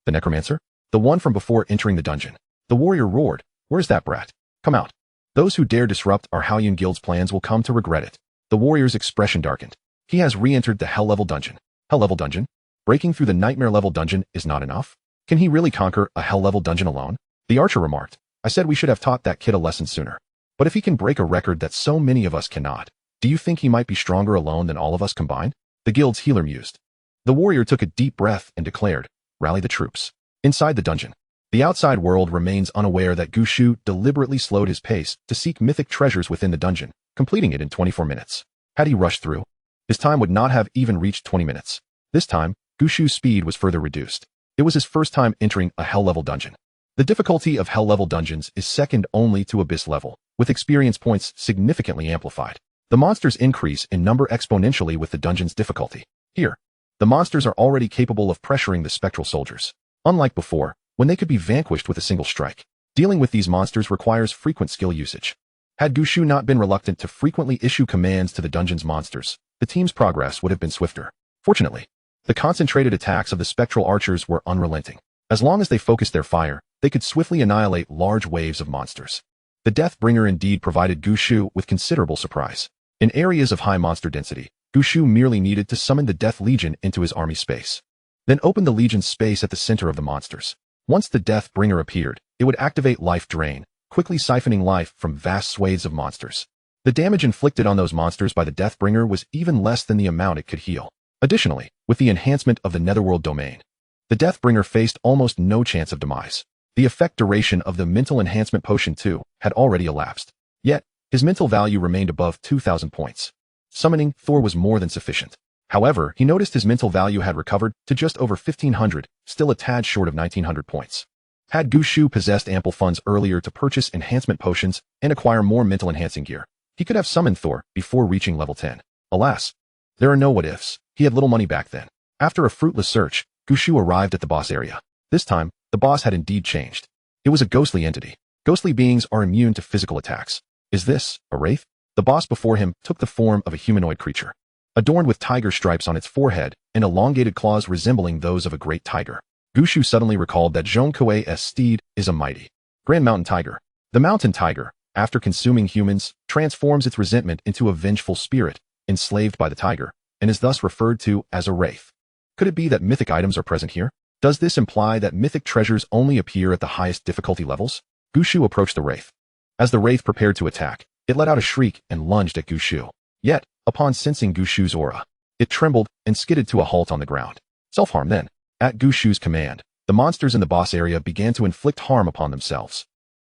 The Necromancer? The one from before entering the dungeon. The warrior roared, "Where's that brat? Come out. Those who dare disrupt our Haoyun Guild's plans will come to regret it." The warrior's expression darkened. He has re-entered the hell-level dungeon. Hell-level dungeon? Breaking through the nightmare-level dungeon is not enough? Can he really conquer a hell-level dungeon alone? The archer remarked, "I said we should have taught that kid a lesson sooner. But if he can break a record that so many of us cannot, do you think he might be stronger alone than all of us combined?" The guild's healer mused. The warrior took a deep breath and declared, "Rally the troops." Inside the dungeon, the outside world remains unaware that Gushu deliberately slowed his pace to seek mythic treasures within the dungeon, completing it in 24 minutes. Had he rushed through, his time would not have even reached 20 minutes. This time, Gushu's speed was further reduced. It was his first time entering a hell-level dungeon. The difficulty of hell-level dungeons is second only to abyss level, with experience points significantly amplified. The monsters increase in number exponentially with the dungeon's difficulty. Here, the monsters are already capable of pressuring the spectral soldiers. Unlike before, when they could be vanquished with a single strike. Dealing with these monsters requires frequent skill usage. Had Gushu not been reluctant to frequently issue commands to the dungeon's monsters, the team's progress would have been swifter. Fortunately, the concentrated attacks of the spectral archers were unrelenting. As long as they focused their fire, they could swiftly annihilate large waves of monsters. The Deathbringer indeed provided Gushu with considerable surprise. In areas of high monster density, Gushu merely needed to summon the Death Legion into his army space. Then open the Legion's space at the center of the monsters. Once the Deathbringer appeared, it would activate Life Drain, quickly siphoning life from vast swathes of monsters. The damage inflicted on those monsters by the Deathbringer was even less than the amount it could heal. Additionally, with the enhancement of the Netherworld domain, the Deathbringer faced almost no chance of demise. The effect duration of the mental enhancement potion too had already elapsed. Yet, his mental value remained above 2,000 points. Summoning Thor was more than sufficient. However, he noticed his mental value had recovered to just over 1,500, still a tad short of 1,900 points. Had Gushu possessed ample funds earlier to purchase enhancement potions and acquire more mental enhancing gear, he could have summoned Thor before reaching level 10. Alas, there are no what-ifs. He had little money back then. After a fruitless search, Gushu arrived at the boss area. This time, the boss had indeed changed. It was a ghostly entity. Ghostly beings are immune to physical attacks. Is this a wraith? The boss before him took the form of a humanoid creature, adorned with tiger stripes on its forehead and elongated claws resembling those of a great tiger. Gushu suddenly recalled that Zhong Kuei's steed is a mighty Grand Mountain Tiger. The mountain tiger, after consuming humans, transforms its resentment into a vengeful spirit, enslaved by the tiger, and is thus referred to as a wraith. Could it be that mythic items are present here? Does this imply that mythic treasures only appear at the highest difficulty levels? Gushu approached the wraith. As the wraith prepared to attack, it let out a shriek and lunged at Gushu. Yet, upon sensing Gushu's aura, it trembled and skidded to a halt on the ground. Self-harm then. At Gushu's command, the monsters in the boss area began to inflict harm upon themselves.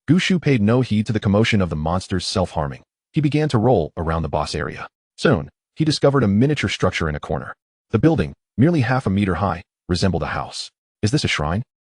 Gushu paid no heed to the commotion of the monsters self-harming. He began to roll around the boss area. Soon, he discovered a miniature structure in a corner. The building, merely half a meter high, resembled a house. Is this a shrine?